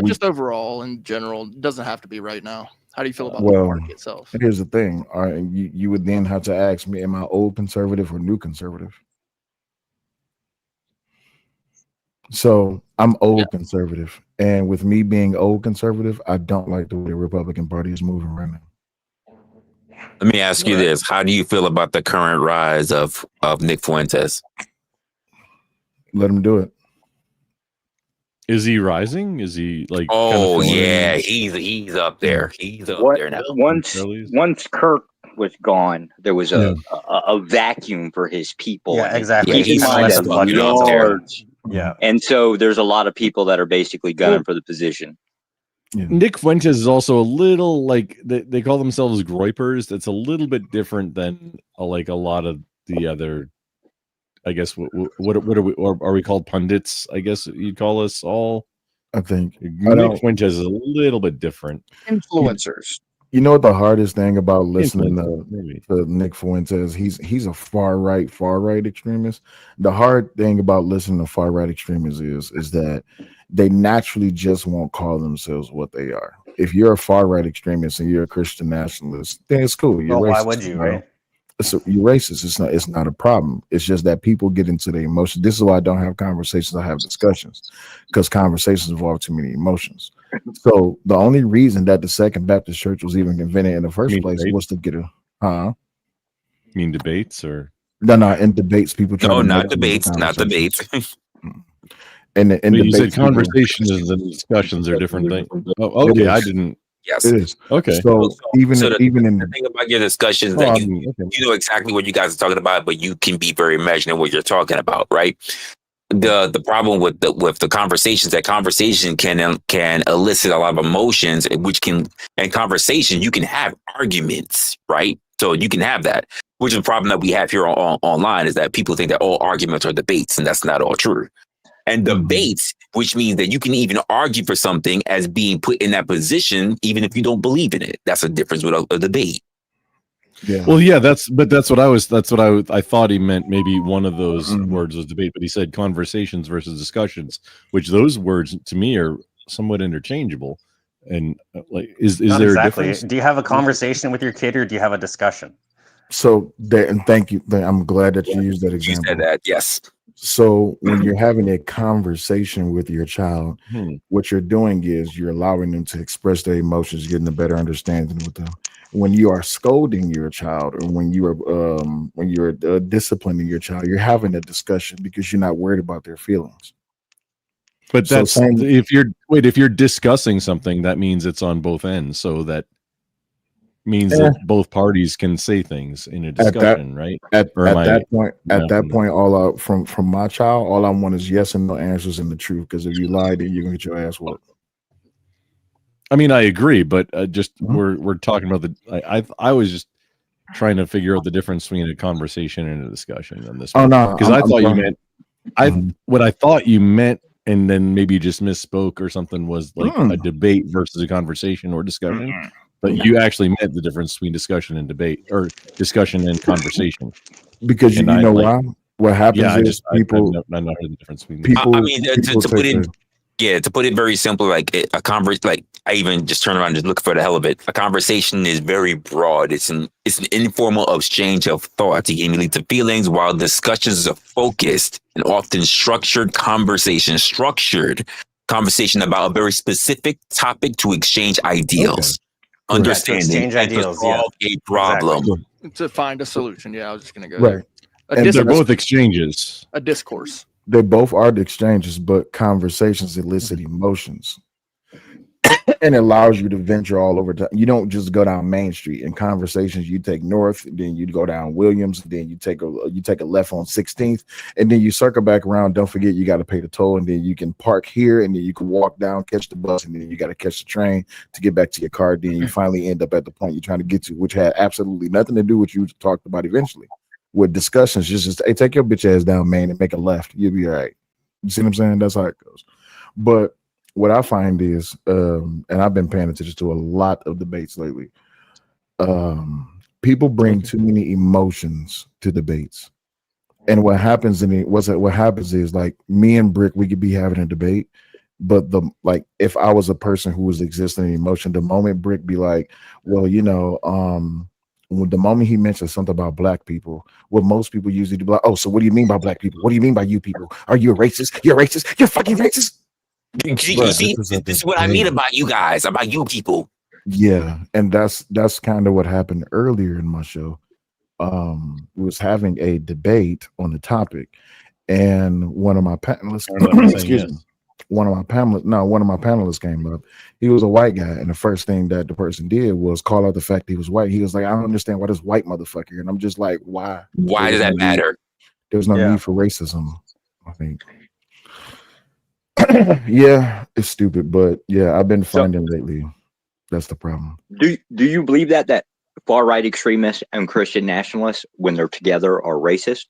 Just overall, in general, it doesn't have to be right now. How do you feel about the party itself? Here's the thing. All right, you would then have to ask me, am I old conservative or new conservative? So I'm old conservative. And with me being old conservative, I don't like the way the Republican Party is moving right now. Let me ask you this. How do you feel about the current rise of Nick Fuentes? Let him do it. Is he rising? Is he like? Oh yeah, he's up there. He's up there now. Once Kirk was gone, there was a vacuum for his people. Yeah, exactly. He's large. Yeah, and so there's a lot of people that are basically gunning for the position. Yeah. Nick Fuentes is also a little like they call themselves groypers. That's a little bit different than like a lot of the other. I guess what are we? Or are we called pundits? I guess you'd call us all. I think Nick Fuentes is a little bit different. Influencers. You know what the hardest thing about listening to Nick Fuentes? He's a far right extremist. The hard thing about listening to far right extremists is that they naturally just won't call themselves what they are. If you're a far right extremist and you're a Christian nationalist, then it's cool. You're racist, why would you, right? So you're racist. It's not a problem. It's just that people get into the emotions. This is why I don't have conversations. I have discussions because conversations involve too many emotions. So the only reason that the Second Baptist Church was even invented in the first place was to get a You mean debates or no in debates people try not debates. And you said conversations and discussions are different things. Oh, okay, I didn't. Yes, it is. Okay. So even in the thing about your discussions that you know exactly what you guys are talking about, but you can be very imaginary what you're talking about, right? the problem with the conversations, that conversation can elicit a lot of emotions, and conversation, you can have arguments, right? So you can have that, which is a problem that we have here online, is that people think that all arguments are debates, and that's not all true. And debates, which means that you can even argue for something as being put in that position, even if you don't believe in it. That's a difference with a debate. Yeah. Well, yeah, that's what I thought he meant. Maybe one of those words was debate, but he said conversations versus discussions, which those words to me are somewhat interchangeable. And like, is there a difference? Do you have a conversation with your kid, or do you have a discussion? So, and thank you. I'm glad that you used that example. You said that, yes. So when you're having a conversation with your child, what you're doing is you're allowing them to express their emotions, getting a better understanding with them. When you are scolding your child, or when you're disciplining your child, you're having a discussion because you're not worried about their feelings. But that's if you're discussing something, that means it's on both ends. So that means that both parties can say things in a discussion, right? At that point, all out from my child, all I want is yes and no answers and the truth. Because if you lie, then you're gonna get your ass whooped. I mean, I agree, but just we're talking about I was just trying to figure out the difference between a conversation and a discussion on this. Oh no, because I thought you meant what I thought you meant, and then maybe you just misspoke or something, was like a debate versus a conversation or discussion. But you actually meant the difference between discussion and debate, or discussion and conversation. Because you know why? What happens is people. I not heard the difference between people. I mean, to put it very simple, like I even just turn around and just look for the hell of it. A conversation is very broad. It's an informal exchange of thoughts. It can lead to feelings, while discussions are focused and often structured conversation about a very specific topic to exchange ideals. Understanding, exchange ideals, to solve a problem. Exactly. To find a solution. Yeah, I was just going to go right. there. And they're both exchanges. A discourse. They both are the exchanges, but conversations elicit emotions. And it allows you to venture all over. You don't just go down Main Street. In conversations, you take north, then you go down Williams, then you take a left on 16th, and then you circle back around. Don't forget, you got to pay the toll, and then you can park here, and then you can walk down, catch the bus, and then you got to catch the train to get back to your car. Then you finally end up at the point you're trying to get to, which had absolutely nothing to do with what you talked about eventually. With discussions, just hey, take your bitch ass down, man, and make a left. You'll be all right. You see what I'm saying? That's how it goes. But what I find is, and I've been paying attention to a lot of debates lately, people bring too many emotions to debates. And what happens is, like, me and Brick, we could be having a debate, but if I was a person who was existing in emotion, the moment Brick be like, well, the moment he mentions something about black people, what most people usually do, like, oh, so what do you mean by black people? What do you mean by you people? Are you a racist? You're a racist? You're fucking racist? You see, this is what I mean about you guys, about you people. Yeah, and that's kind of what happened earlier in my show. We was having a debate on the topic, and one of my panelists, one of my panelists came up. He was a white guy, and the first thing that the person did was call out the fact he was white. He was like, I don't understand why this white motherfucker. And I'm just like, why? Why does that matter? There's no need for racism, I think. Yeah, it's stupid, but yeah, I've been finding lately that's the problem. Do you believe that far right extremists and Christian nationalists, when they're together, are racist?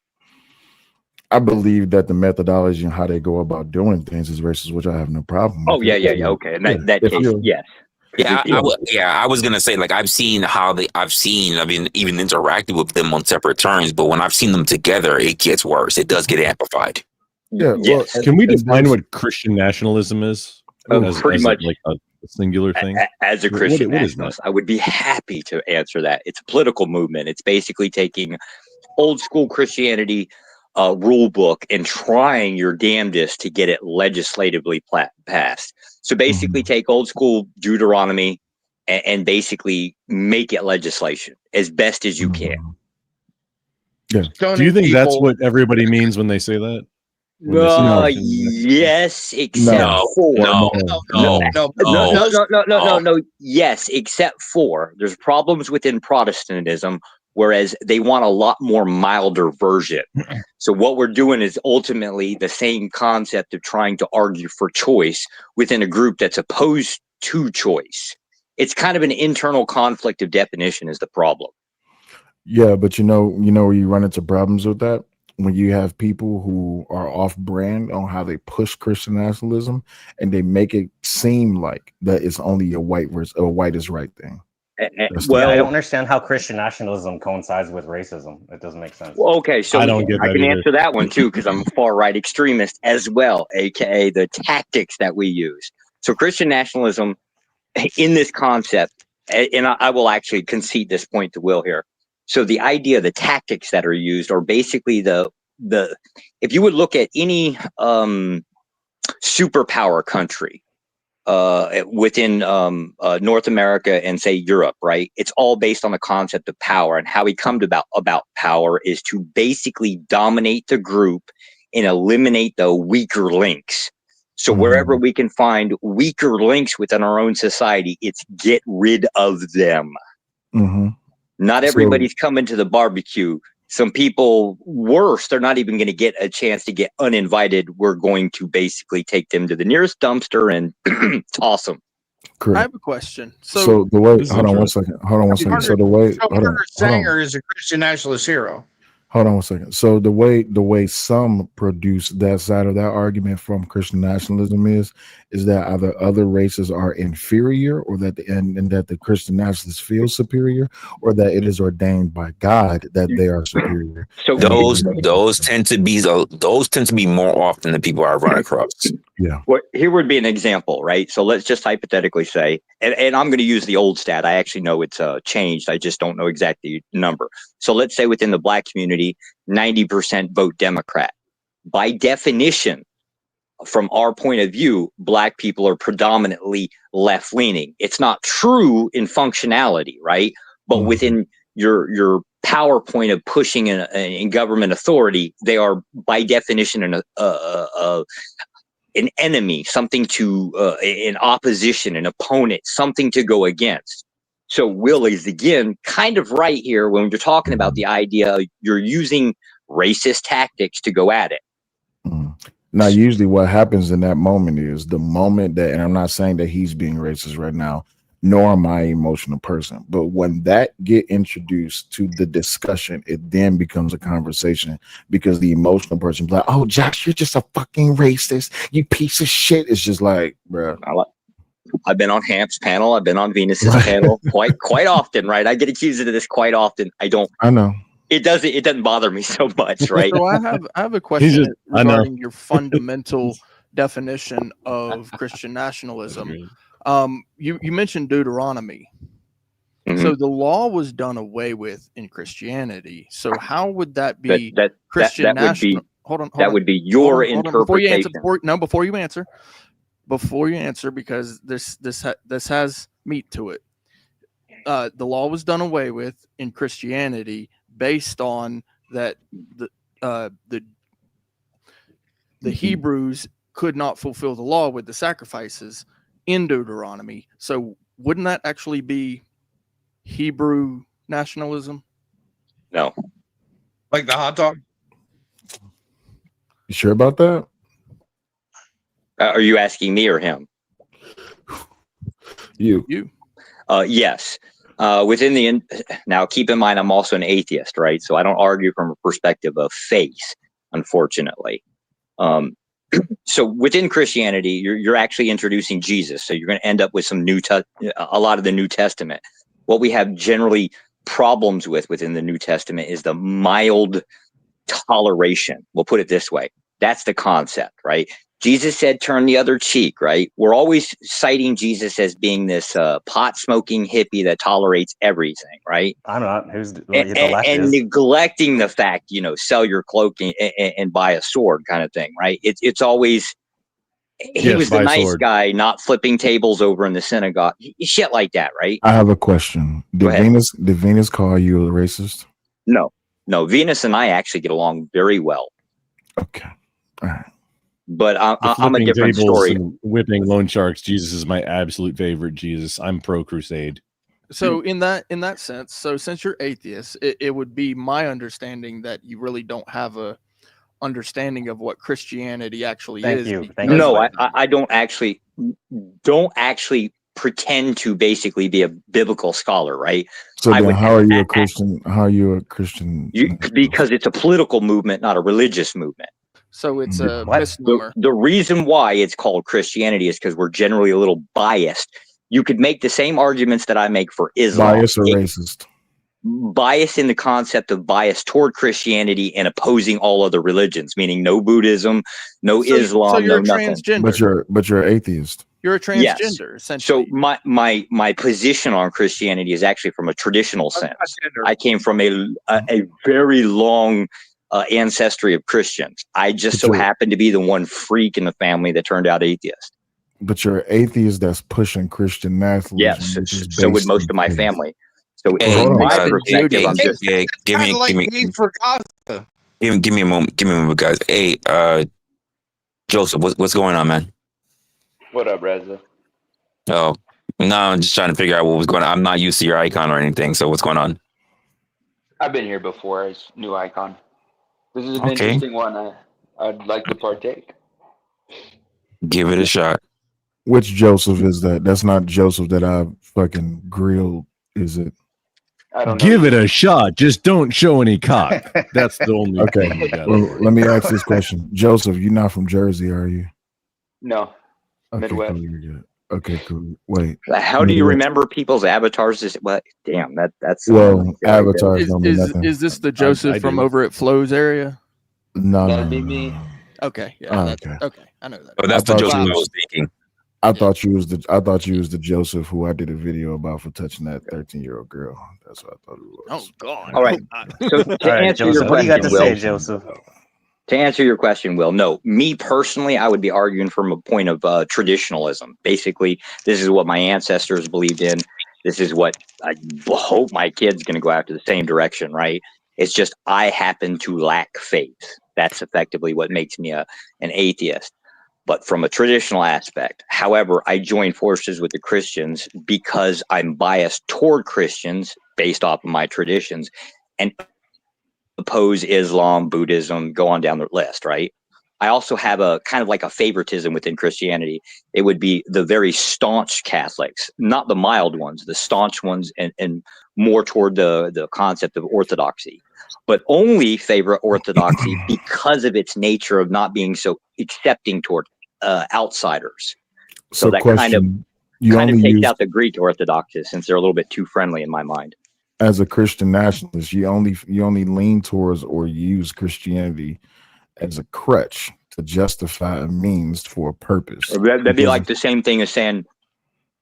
I believe that the methodology and how they go about doing things is racist, which I have no problem with. Oh yeah, okay. In that case, yes. Yeah, I was gonna say, like, I've seen, even interacted with them on separate terms, but when I've seen them together, it gets worse. It does get amplified. Yeah. Well, can we define what Christian nationalism is? Pretty much like a singular thing. As a Christian nationalist, I would be happy to answer that. It's a political movement. It's basically taking old school Christianity rule book and trying your damnedest to get it legislatively passed. So basically take old school Deuteronomy and basically make it legislation as best as you can. Yeah. Do you think that's what everybody means when they say that? Yes, except for no. Yes, except for there's problems within Protestantism whereas they want a lot more milder version. So what we're doing is ultimately the same concept of trying to argue for choice within a group that's opposed to choice. It's kind of an internal conflict of definition is the problem. Yeah, but you know where you run into problems with that? When you have people who are off brand on how they push Christian nationalism and they make it seem like that it's only a white is right thing. Well, I don't understand how Christian nationalism coincides with racism. It doesn't make sense. Well, okay, so I can answer that one too, because I'm a far right extremist as well, aka the tactics that we use. So Christian nationalism in this concept, and I will actually concede this point to Will here. So the idea, the tactics that are used are basically the if you would look at any superpower country within North America and say Europe, right? It's all based on the concept of power, and how we come to about power is to basically dominate the group and eliminate the weaker links. So wherever we can find weaker links within our own society, it's get rid of them. Not everybody's coming to the barbecue. Some people, worse, they're not even going to get a chance to get uninvited. We're going to basically take them to the nearest dumpster and toss them. I have a question. So the way, hold on one second. So the way, Margaret Sanger is a Christian nationalist hero. Hold on one second. So the way some produce that side of that argument from Christian nationalism is that either other races are inferior, or that and that the Christian nationalists feel superior, or that it is ordained by God that they are superior. So those tend to be more often than people I run across. Yeah. Well, here would be an example, right? So let's just hypothetically say, and I'm going to use the old stat. I actually know it's changed. I just don't know exactly the number. So let's say within the black community, 90% vote Democrat. By definition, from our point of view, black people are predominantly left-leaning. It's not true in functionality, right? But within your PowerPoint of pushing in government authority, they are by definition an enemy, something to an opposition, an opponent, something to go against. So Will is again kind of right here when you're talking about the idea you're using racist tactics to go at it. Now, usually what happens in that moment is the moment that, and I'm not saying that he's being racist right now, nor am I an emotional person, but when that get introduced to the discussion, it then becomes a conversation, because the emotional person be like, oh, Josh, you're just a fucking racist, you piece of shit. It's just like, bro. I've been on Hamp's panel. I've been on Venus's panel quite often, right? I get accused of this quite often. I know. It doesn't bother me so much, right? So I have a question regarding your fundamental definition of Christian nationalism. You mentioned Deuteronomy. So the law was done away with in Christianity. So how would that be Christian national? Hold on. That would be your interpretation. Before you answer, because this has meat to it. The law was done away with in Christianity based on that the Hebrews could not fulfill the law with the sacrifices in Deuteronomy. So wouldn't that actually be Hebrew nationalism? No. Like the hot dog? You sure about that? Are you asking me or him? You. Yes. Within now, keep in mind, I'm also an atheist, right? So I don't argue from a perspective of faith, unfortunately. So within Christianity, you're actually introducing Jesus. So you're going to end up with a lot of the New Testament. What we have generally problems within the New Testament is the mild toleration. We'll put it this way. That's the concept, right? Jesus said, turn the other cheek, right? We're always citing Jesus as being this pot-smoking hippie that tolerates everything, right? I'm not. Who's and neglecting the fact, sell your cloak and buy a sword kind of thing, right? It's always, he was the nice guy, not flipping tables over in the synagogue, shit like that, right? I have a question. Did Venus call you a racist? No. Venus and I actually get along very well. Okay. All right. But I'm a different story. Whipping loan sharks. Jesus is my absolute favorite. Jesus, I'm pro crusade. So in that sense, so since you're atheist, it would be my understanding that you really don't have a understanding of what Christianity actually is. No, I don't actually pretend to basically be a biblical scholar, right? So then how are you a Christian? How are you a Christian? Because it's a political movement, not a religious movement. So it's a misnomer. The reason why it's called Christianity is because we're generally a little biased. You could make the same arguments that I make for Islam. Bias or racist? Bias in the concept of bias toward Christianity and opposing all other religions, meaning no Buddhism, no Islam, so you're no a nothing. transgender. But you're atheist. You're a transgender, essentially. So my position on Christianity is actually from a traditional sense. I came from a very long ancestry of Christians. I just so happened to be the one freak in the family that turned out atheist. But you're an atheist that's pushing Christian nationalism. Yes, so would most of my family. So Hey, in my perspective, I'm just give me a moment, guys. Hey, Joseph, what's going on, man? What up, Reza? Oh, no, I'm just trying to figure out what was going on. I'm not used to your icon or anything, so what's going on? I've been here before as new icon. This is an interesting one. I'd like to partake. Give it a shot. Which Joseph is that? That's not Joseph that I fucking grilled, is it? I don't know. Give it a shot. Just don't show any cock. That's the only thing you got. Well, let me ask this question. Joseph, you're not from Jersey, are you? No. Okay, Midwest. cool, you're good. Okay, cool. Wait. How do you remember people's avatars? What? Damn, that's well, avatars don't mean nothing. Is this the Joseph from over at Flo's area? No, That'd be me. Okay, yeah, Oh, that's, okay. okay, I know that. Oh, that's the Joseph I was thinking. I thought you was the Joseph who I did a video about for touching that 13-year-old girl. That's what I thought it was. Oh God! All right. So to answer your question, what do you got to Will, say, Joseph? To answer your question, Will, no. Me personally, I would be arguing from a point of traditionalism. Basically, this is what my ancestors believed in. This is what I hope my kid's going to go after the same direction, right? It's just I happen to lack faith. That's effectively what makes me an atheist. But from a traditional aspect, however, I joined forces with the Christians because I'm biased toward Christians based off of my traditions and oppose Islam, Buddhism, go on down the list, right? I also have a kind of like a favoritism within Christianity. It would be the very staunch Catholics, not the mild ones, the staunch ones, and more toward the concept of orthodoxy, but only favor orthodoxy because of its nature of not being so accepting toward outsiders. So that kind of takes out the Greek Orthodoxes since they're a little bit too friendly in my mind. As a Christian nationalist, you only lean towards or use Christianity as a crutch to justify a means for a purpose. That'd be like the same thing as saying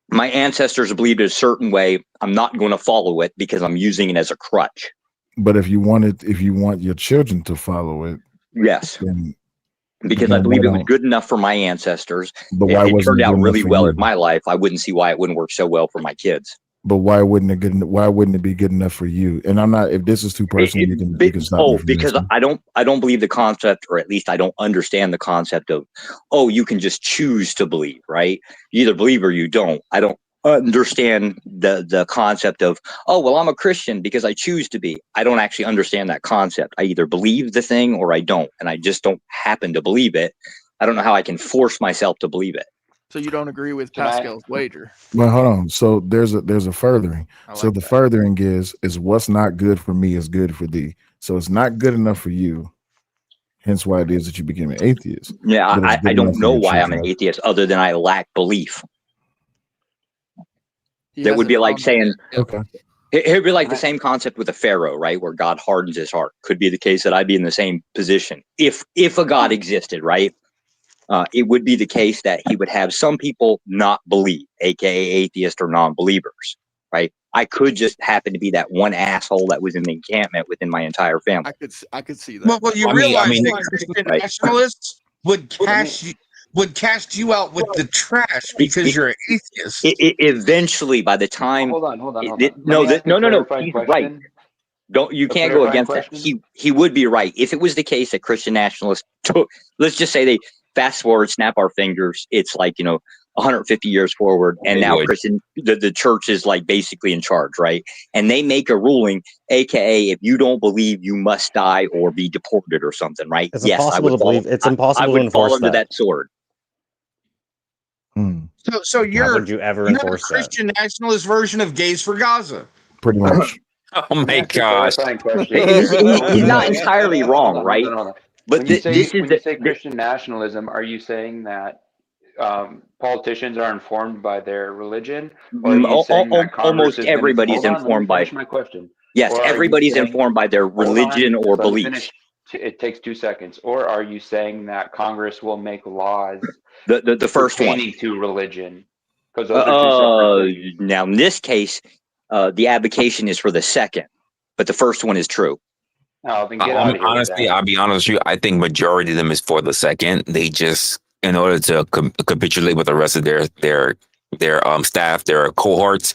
my ancestors believed a certain way. I'm not going to follow it because I'm using it as a crutch. But if you want your children to follow it, yes, then because I believe it was good enough for my ancestors. But why it wasn't turned it out good really enough for well you? in my life. I wouldn't see why it wouldn't work so well for my kids. But why wouldn't it be good enough for you? And I'm not. If this is too personal, you can stop. Oh, because I don't believe the concept, or at least I don't understand the concept of, you can just choose to believe, right? You either believe or you don't. I don't understand the concept of, I'm a Christian because I choose to be. I don't actually understand that concept. I either believe the thing or I don't, and I just don't happen to believe it. I don't know how I can force myself to believe it. So you don't agree with Pascal's wager? Well, hold on. So there's a furthering. So the furthering is what's not good for me is good for thee. So it's not good enough for you. Hence why it is that you became an atheist. Yeah, I don't know why I'm an atheist other than I lack belief. That would be like saying, it would be like the same concept with a pharaoh, right? Where God hardens his heart. Could be the case that I'd be in the same position if a God existed, right? It would be the case that he would have some people not believe, aka atheist or non-believers, right? I could just happen to be that one asshole that was in the encampment within my entire family. I could see that. Well, you realize that Christian nationalists would cast you out with the trash because you're an atheist. Eventually, by the time, Hold on. No. He's right. You can't go against that. He would be right if it was the case that Christian nationalists took. Let's just say they fast forward, snap our fingers. It's like 150 years forward, and now the church is like basically in charge, right? And they make a ruling, aka if you don't believe, you must die or be deported or something, right? It's impossible to believe. It's impossible to enforce under that sword. So How would you ever you're enforce the Christian nationalist version of Gays for Gaza. Pretty much. Oh my gosh. He's not entirely wrong, right? Hold on. But When you this say Christian nationalism, are you saying that politicians are informed by their religion, or are you saying that Congress almost is gonna, everybody's hold on, informed let me by. finish my question. Yes, Or are you everybody's saying- informed by their religion or Let me beliefs. finish. It takes 2 seconds. Or are you saying that Congress will make laws The first one pertaining to religion? Because those are two separate things. now in this case, the avocation is for the second, but the first one is true. Oh, then get out of here. Honestly, I'll be honest with you. I think majority of them is for the second. They just, in order to capitulate with the rest of their staff, their cohorts,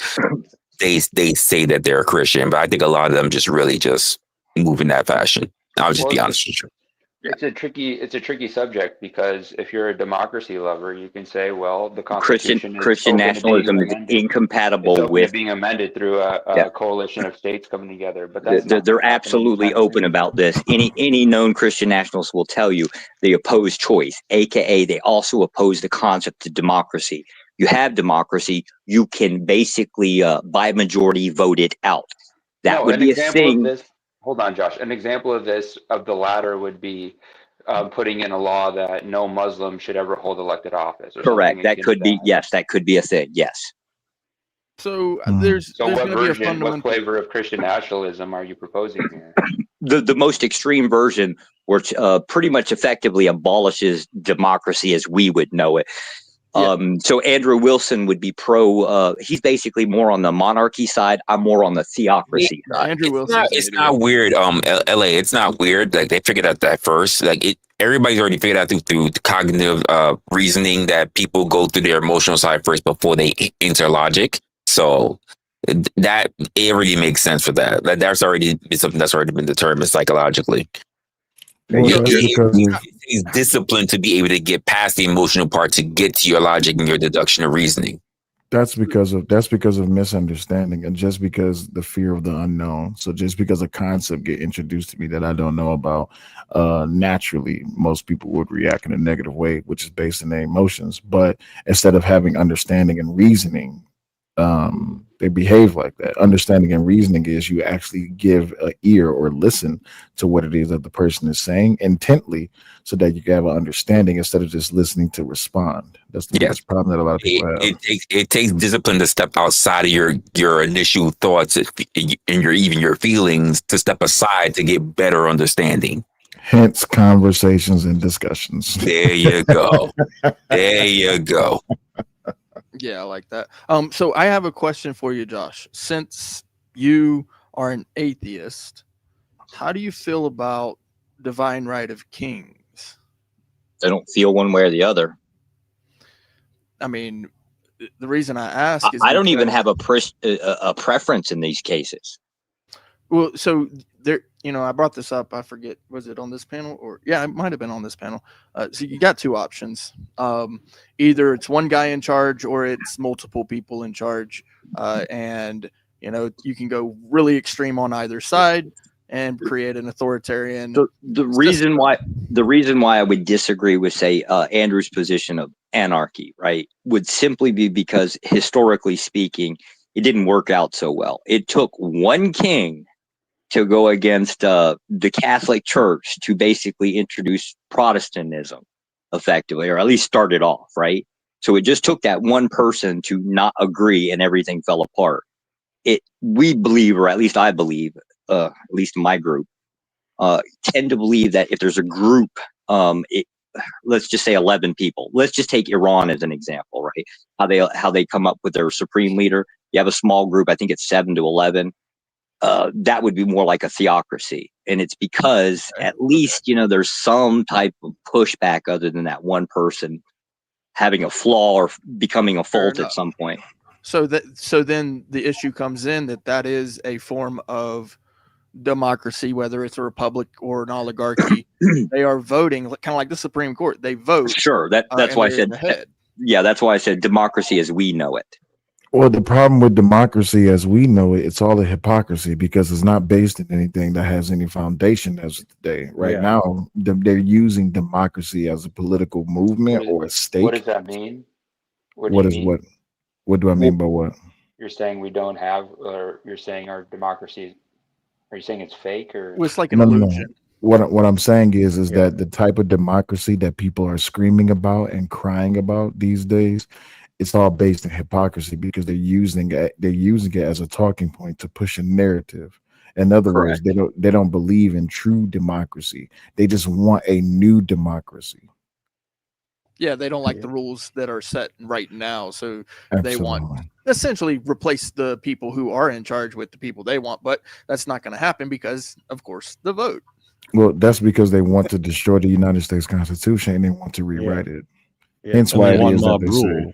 they say that they're a Christian. But I think a lot of them just really just move in that fashion. I'll just be honest with you. It's a tricky subject, because if you're a democracy lover, you can say, well, the Constitution Christian nationalism is incompatible with being amended through a coalition of states coming together. But that's they're absolutely open about this. Any known Christian nationalist will tell you they oppose choice, aka they also oppose the concept of democracy. You have democracy, you can basically by majority vote it out. That would be a thing. Hold on, Josh. An example of this, of the latter, would be putting in a law that no Muslim should ever hold elected office. Correct. That could be, yes, that could be a thing. Yes. So what flavor of Christian nationalism are you proposing here? The most extreme version, which pretty much effectively abolishes democracy as we would know it. So Andrew Wilson would be he's basically more on the monarchy side. I'm more on the theocracy side. Andrew Wilson. It's not weird. LA, it's not weird. Like, they figured out that first. Like, everybody's already figured out through cognitive reasoning that people go through their emotional side first before they enter logic. So that it already makes sense for that. That's already something that's already been determined psychologically. He's disciplined to be able to get past the emotional part to get to your logic and your deduction and reasoning. That's because of misunderstanding, and just because the fear of the unknown. So just because a concept get introduced to me that I don't know about, naturally most people would react in a negative way, which is based on their emotions. But instead of having understanding and reasoning, they behave like that. Understanding and reasoning is you actually give an ear or listen to what it is that the person is saying intently, so that you can have an understanding instead of just listening to respond. That's the biggest problem that a lot of people have. It takes discipline to step outside of your initial thoughts and your feelings, to step aside to get better understanding. Hence conversations and discussions. There you go. There you go. Yeah, I like that. So I have a question for you, Josh. Since you are an atheist, how do you feel about divine right of kings? I don't feel one way or the other. I mean, the reason I ask is I don't even have a preference in these cases. Well, so there, I brought this up. I forget, was it on this panel or it might have been on this panel. So you got two options. Either it's one guy in charge or it's multiple people in charge. And you can go really extreme on either side and create an authoritarian. The reason why I would disagree with, say, Andrew's position of anarchy, right, would simply be because historically speaking, it didn't work out so well. It took one king to go against the Catholic Church to basically introduce Protestantism effectively, or at least start it off, right? So it just took that one person to not agree and everything fell apart. We believe, or at least I believe, at least my group, tend to believe that if there's a group, let's just say 11 people. Let's just take Iran as an example, right? How they come up with their supreme leader. You have a small group, I think it's 7 to 11. That would be more like a theocracy. And it's because at least, there's some type of pushback other than that one person having a flaw or becoming a fault at some point. So then the issue comes in that is a form of democracy, whether it's a republic or an oligarchy. They are voting, kind of like the Supreme Court. They vote. Sure, that's why I said Yeah, that's why I said democracy as we know it. Well, the problem with democracy as we know it, it's all a hypocrisy because it's not based in anything that has any foundation as of today. Right now, they're using democracy as a political movement or a stake. What does that mean? What do you mean? What do I mean by what? You're saying we don't have, or you're saying our democracy, are you saying it's fake, or? It's like an illusion. What I'm saying is that the type of democracy that people are screaming about and crying about these days, it's all based in hypocrisy because they're using it as a talking point to push a narrative. In other words, they don't believe in true democracy. They just want a new democracy. Yeah, they don't like the rules that are set right now, so Absolutely. they want essentially replace the people who are in charge with the people they want, but that's not going to happen because, of course, the vote. Well, that's because they want to destroy the United States Constitution and they want to rewrite it. Hence why it is that they say.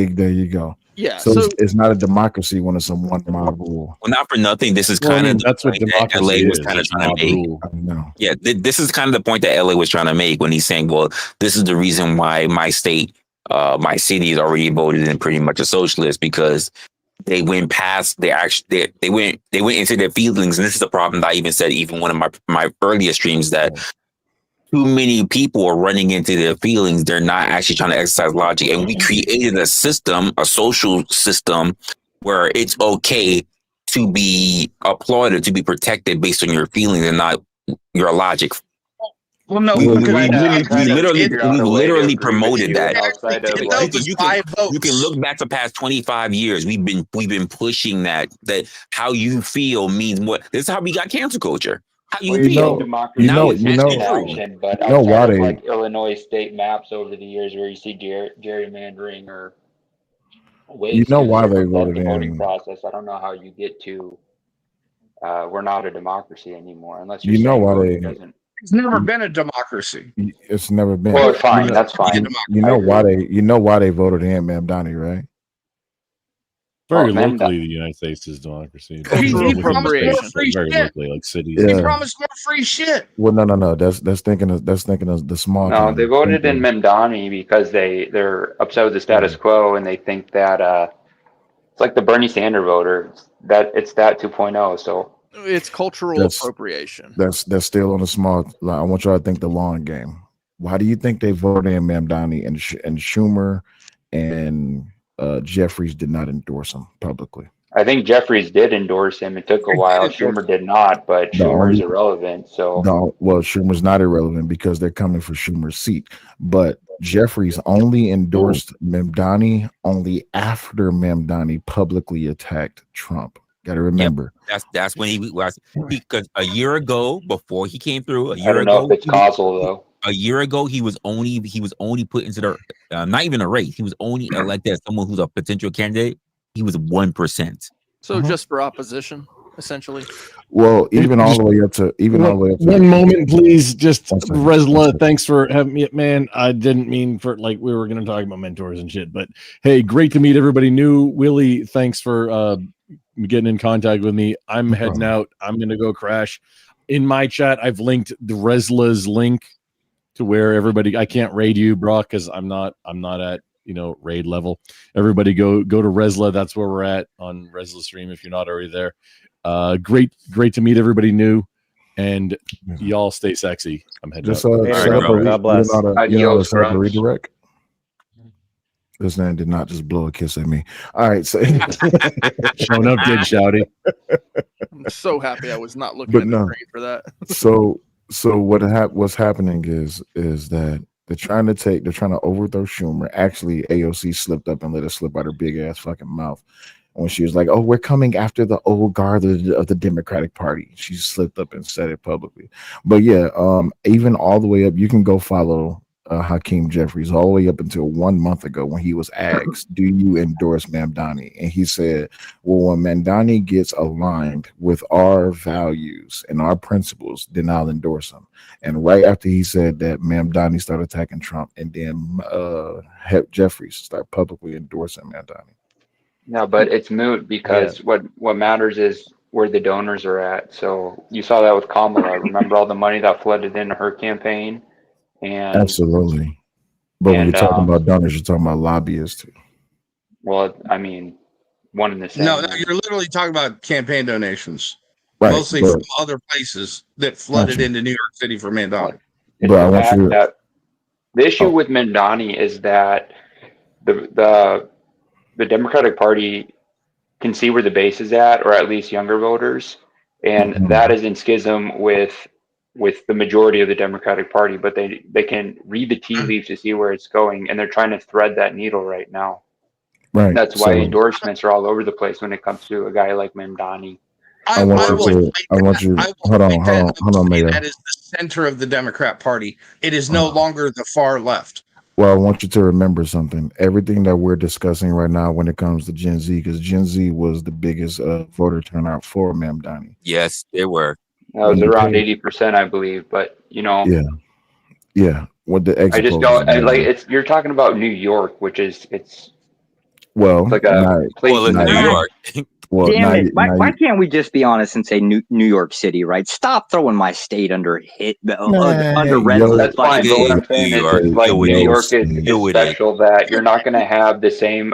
There you go. Yeah, so it's not a democracy when it's a one mob rule. Well, not for nothing. This is kind of that's what democracy LA was is. kind of trying to make. No. Yeah, this is kind of the point that LA was trying to make when he's saying, "Well, this is the reason why my state, my city is already voted in pretty much a socialist because they went past they went into their feelings." And this is the problem that I even said, even one of my earlier streams, that too many people are running into their feelings. They're not actually trying to exercise logic. And we created a system, a social system, where it's okay to be applauded, to be protected based on your feelings and not your logic. Well, no, we literally promoted that. You can look back the past 25 years. We've been pushing that how you feel means what. This is how we got cancel culture. How you feel. Democracy action, but outside of like Illinois state maps over the years where you see gerrymandering or ways why they voted the voting in process, I don't know how you get to we're not a democracy anymore unless you know why they it's never been a democracy. It's never been. Well, fine, that's fine. You know why they voted in Mamdani, right? Very locally, the United States is democracy. He promised more free very shit. locally, like cities. He promised more free shit. Well, no. That's thinking of the small. No, they voted in Mamdani because they're upset with the status quo and they think that it's like the Bernie Sanders voter. It's that 2.0. So it's cultural appropriation. That's still on a small line. I want y'all to think the long game. Why do you think they voted in Mamdani and Schumer and Jeffries did not endorse him publicly? I think Jeffries did endorse him. It took a while. Schumer did not, but Schumer's irrelevant. So well, Schumer's not irrelevant because they're coming for Schumer's seat. But Jeffries only endorsed Mamdani only after Mamdani publicly attacked Trump. Got to remember. That's when he was, because a year ago, before he came through, I don't know if it's causal though. A year ago, he was only put into the not even a race. He was only elected as someone who's a potential candidate. He was 1%. So just for opposition, essentially. Well, even all the way up to one moment, please. Just Resla, thanks for having me. Man, I didn't mean for we were going to talk about mentors and shit, but hey, great to meet everybody new. Willie, thanks for getting in contact with me. I'm heading out. I'm going to go crash. In my chat, I've linked the Resla's link to where everybody. I can't raid you, Brock, because I'm not at raid level. Everybody go to Resla. That's where we're at on Resla stream if you're not already there. Great to meet everybody new, and y'all stay sexy. I'm heading out. God bless. You know how to redirect. This man did not just blow a kiss at me. All right, so showing up, did Shouty. I'm so happy I was not looking at the screen for that. So what's happening is that they're trying to overthrow Schumer. Actually, AOC slipped up and let it slip out her big ass fucking mouth when she was like, "Oh, we're coming after the old guard of the Democratic Party." She slipped up and said it publicly. But yeah, even all the way up, you can go follow Hakeem Jeffries all the way up until 1 month ago when he was asked, "Do you endorse Mamdani?" And he said, "Well, when Mamdani gets aligned with our values and our principles, then I'll endorse him." And right after he said that, Mamdani started attacking Trump, and then Jeffries started publicly endorsing Mamdani. No, but it's moot because what matters is where the donors are at. So you saw that with Kamala. Remember all the money that flooded into her campaign? And absolutely. But when you're talking about donors, you're talking about lobbyists too. Well, I mean, one in the same. No, you're literally talking about campaign donations, right, mostly from other places that flooded into New York City for Mandani. But I want you to. The issue with Mandani is that the Democratic Party can see where the base is at, or at least younger voters, and that is in schism with the majority of the Democratic Party. But they can read the tea leaves to see where it's going, and they're trying to thread that needle right now. Right. That's why endorsements are all over the place when it comes to a guy like Mamdani. I want you. Hold on, Mayor. That is the center of the Democrat Party. It is no longer the far left. Well, I want you to remember something. Everything that we're discussing right now when it comes to Gen Z, because Gen Z was the biggest voter turnout for Mamdani. Yes, they were. That was around 80%, I believe. But yeah. What the I just don't you're talking about New York, which is it's like a place in New York. Well, damn it! Why can't we just be honest and say New York City, right? Stop throwing my state under under red. That's fine. But what I'm saying is, like, New York is special that you're not going to have the same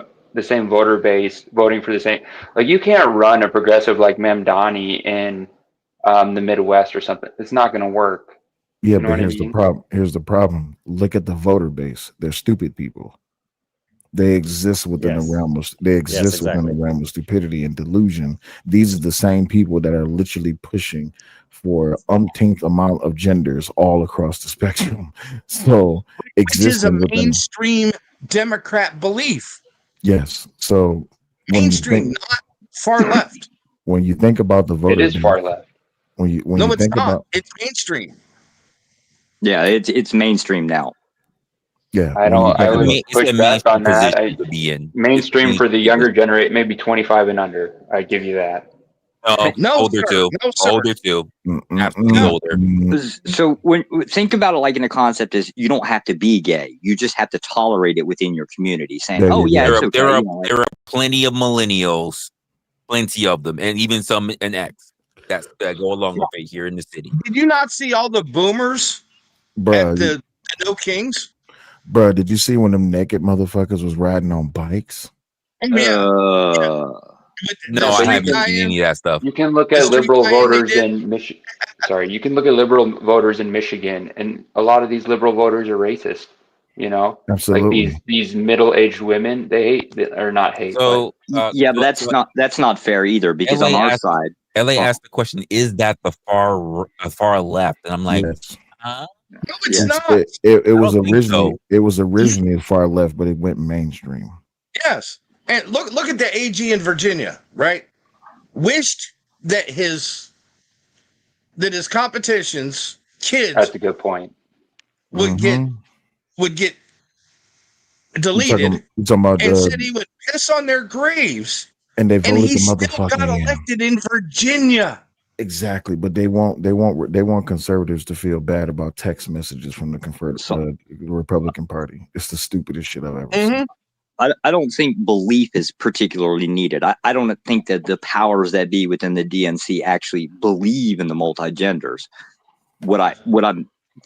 voter base voting for the same. Like, you can't run a progressive like Mamdani in the Midwest or something. It's not going to work. Yeah, you know, but here's the problem. Here's the problem. Look at the voter base. They're stupid people. They exist within the realm of within the realm of stupidity and delusion. These are the same people that are literally pushing for umpteenth amount of genders all across the spectrum. So which is a mainstream Democrat belief. Yes. So mainstream, not far left. When you think about the voter, it is far left. When you think about it's mainstream. Yeah, it's mainstream now. Yeah, I would push back on that. Mainstream for the younger generation, maybe 25 and under. I give you that. Older too. Older too. Absolutely older. So when think about it, like in a concept is you don't have to be gay. You just have to tolerate it within your community. Saying, "Oh yeah, it's okay." There are plenty of millennials, plenty of them, and even some N X that go along with it here in the city. Did you not see all the boomers at the No Kings? Bro, did you see when them naked motherfuckers was riding on bikes? No, I haven't seen any of that stuff. You can look at liberal voters in Michigan. Sorry, you can look at liberal voters in Michigan, and a lot of these liberal voters are racist. You know, absolutely. Like these middle-aged women, they are not hate. So but that's not fair either, because on our side, LA asked the question: "Is that the far left?" And I'm like, no, it's not. It was originally far left, but it went mainstream. Yes, and look at the AG in Virginia, right? Wished that his competition's kids. That's a good point. Would get deleted. You're talking about and said he would piss on their graves. And they voted he still got elected in Virginia. Exactly, but they want conservatives to feel bad about text messages from the Republican Party. It's the stupidest shit I've ever seen. I don't think belief is particularly needed. I don't think that the powers that be within the DNC actually believe in the multi-genders.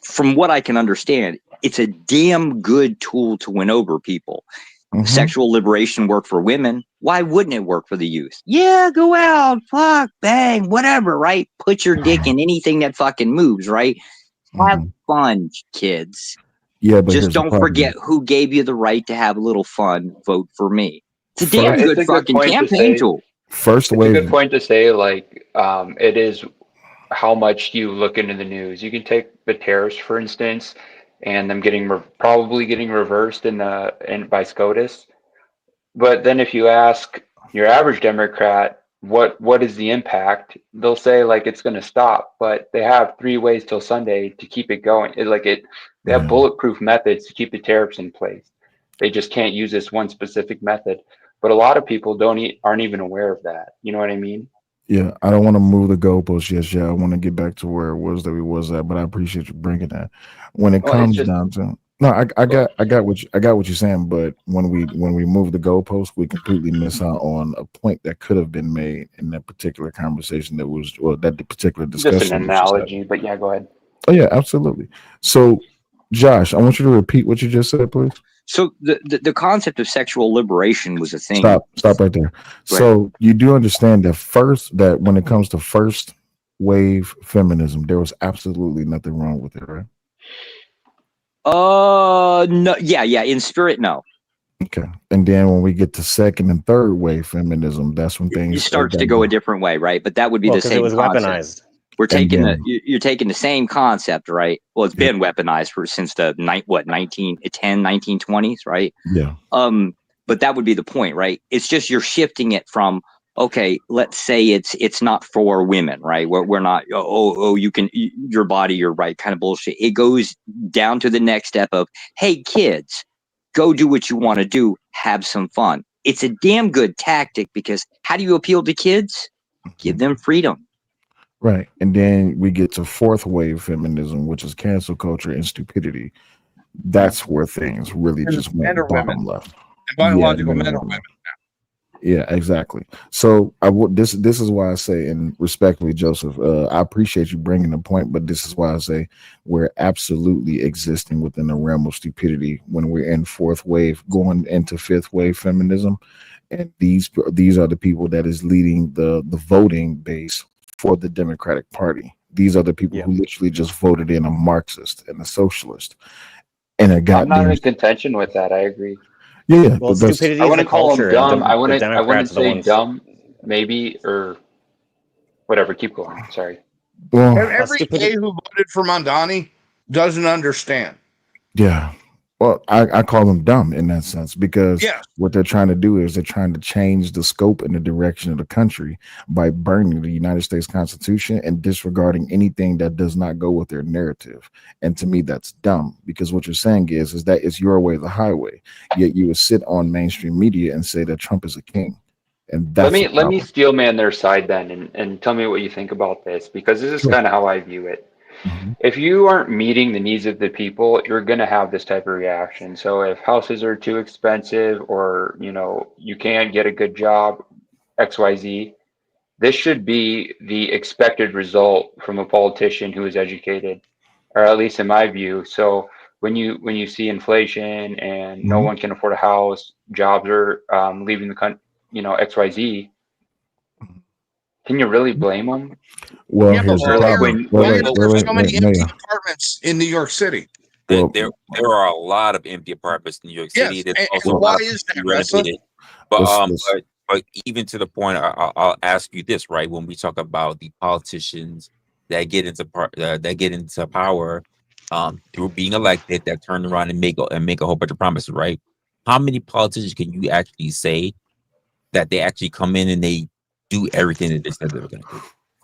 From what I can understand, it's a damn good tool to win over people. Sexual liberation worked for women. Why wouldn't it work for the youth? Yeah, go out, fuck, bang, whatever, right? Put your dick in anything that fucking moves, right? Have fun, kids. Yeah, but just don't forget who gave you the right to have a little fun. Vote for me. It's a damn good fucking campaign tool. It's a good point to say, like, it is how much you look into the news. You can take the tariffs, for instance, and them probably getting reversed by SCOTUS. But then if you ask your average Democrat, what is the impact? They'll say, like, it's going to stop, but they have 3 ways till Sunday to keep it going. They have bulletproof methods to keep the tariffs in place. They just can't use this one specific method. But a lot of people aren't even aware of that. You know what I mean? Yeah, I don't want to move the goalposts yet. I want to get back to where it was that we was at, but I appreciate you bringing that. When it comes down to I got what you're saying, but when we move the goalpost, we completely miss out on a point that could have been made in that particular conversation that the particular discussion. Just an analogy, but yeah, go ahead. Oh yeah, absolutely. So Josh, I want you to repeat what you just said, please. So the concept of sexual liberation was a thing. Stop right there. So you do understand that when it comes to first wave feminism, there was absolutely nothing wrong with it, right? No, yeah, in spirit, no. Okay. And then when we get to second and third wave feminism, that's when things it starts to go a different way, right? But that would be the same. It was concept. Weaponized. We're taking you're taking the same concept, right? Well, it's been weaponized since the 1920s, right? Yeah. But that would be the point, right? It's just you're shifting it from, okay, let's say it's not for women, right? We're not, you can, your body, you're right, kind of bullshit. It goes down to the next step of, hey, kids, go do what you want to do, have some fun. It's a damn good tactic because how do you appeal to kids? Give them freedom. Right. And then we get to fourth wave feminism, which is cancel culture and stupidity. That's where things really just went bottom left. Biological men are women. Yeah, exactly. So this is why I say, and respectfully, Joseph, I appreciate you bringing the point, but this is why I say we're absolutely existing within the realm of stupidity when we're in fourth wave, going into fifth wave feminism, and these are the people that is leading the voting base for the Democratic Party. These are the people who literally just voted in a Marxist and a socialist, and I'm not in contention with that. I agree. Yeah, well, stupidity. I want to call them dumb. I want to say dumb, maybe, or whatever. Keep going. Sorry. Well, every gay who voted for Mamdani doesn't understand. Yeah. Well, I call them dumb in that sense because what they're trying to do is they're trying to change the scope and the direction of the country by burning the United States Constitution and disregarding anything that does not go with their narrative. And to me, that's dumb because what you're saying is that it's your way, the highway. Yet you would sit on mainstream media and say that Trump is a king. And that's let me steel man their side then and tell me what you think about this, because this is kind of how I view it. If you aren't meeting the needs of the people, you're going to have this type of reaction. So if houses are too expensive or, you can't get a good job, XYZ, this should be the expected result from a politician who is educated, or at least in my view. So when you see inflation and no one can afford a house, jobs are leaving the country, XYZ, can you really blame them? Well, here's the problem. Why are there so many empty apartments in New York City? There are a lot of empty apartments in New York City. Yes, and why is that, Resla? But even to the point, I'll ask you this, right? When we talk about the politicians that get into power through being elected, that turn around and make a whole bunch of promises, right? How many politicians can you actually say that they actually come in and they do everything that they said they were going to do?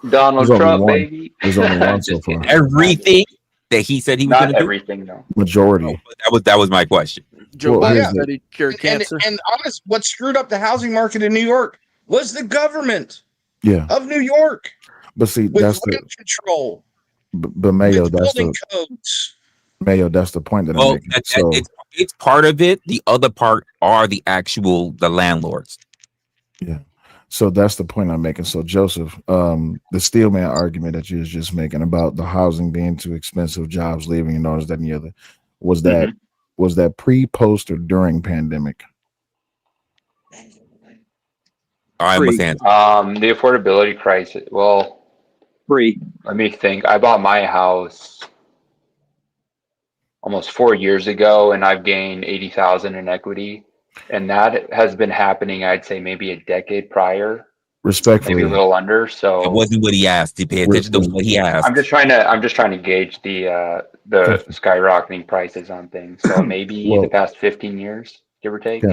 Donald Trump, baby. There's only one so far. Everything that he said he was going to do. Everything, though. Majority. That was my question. Joe Biden said he cured cancer. And honest, what screwed up the housing market in New York was the government. Of New York. But see, with that's rent control. But Mayo, that's codes. Mayo, that's the point that I'm making. So it's part of it. The other part are the landlords. Yeah. So that's the point I'm making. So Joseph, the steelman argument that you was just making about the housing being too expensive, jobs leaving, and all this, that, and the other, was that pre, post, or during pandemic? All right, what's the the affordability crisis. Well, let me think. I bought my house almost 4 years ago, and I've gained 80,000 in equity, and that has been happening, I'd say, maybe a decade prior. Respectfully, maybe a little under. So it wasn't what he asked. He paid attention to what he asked. I'm just trying to gauge the skyrocketing prices on things. So maybe the past 15 years, give or take.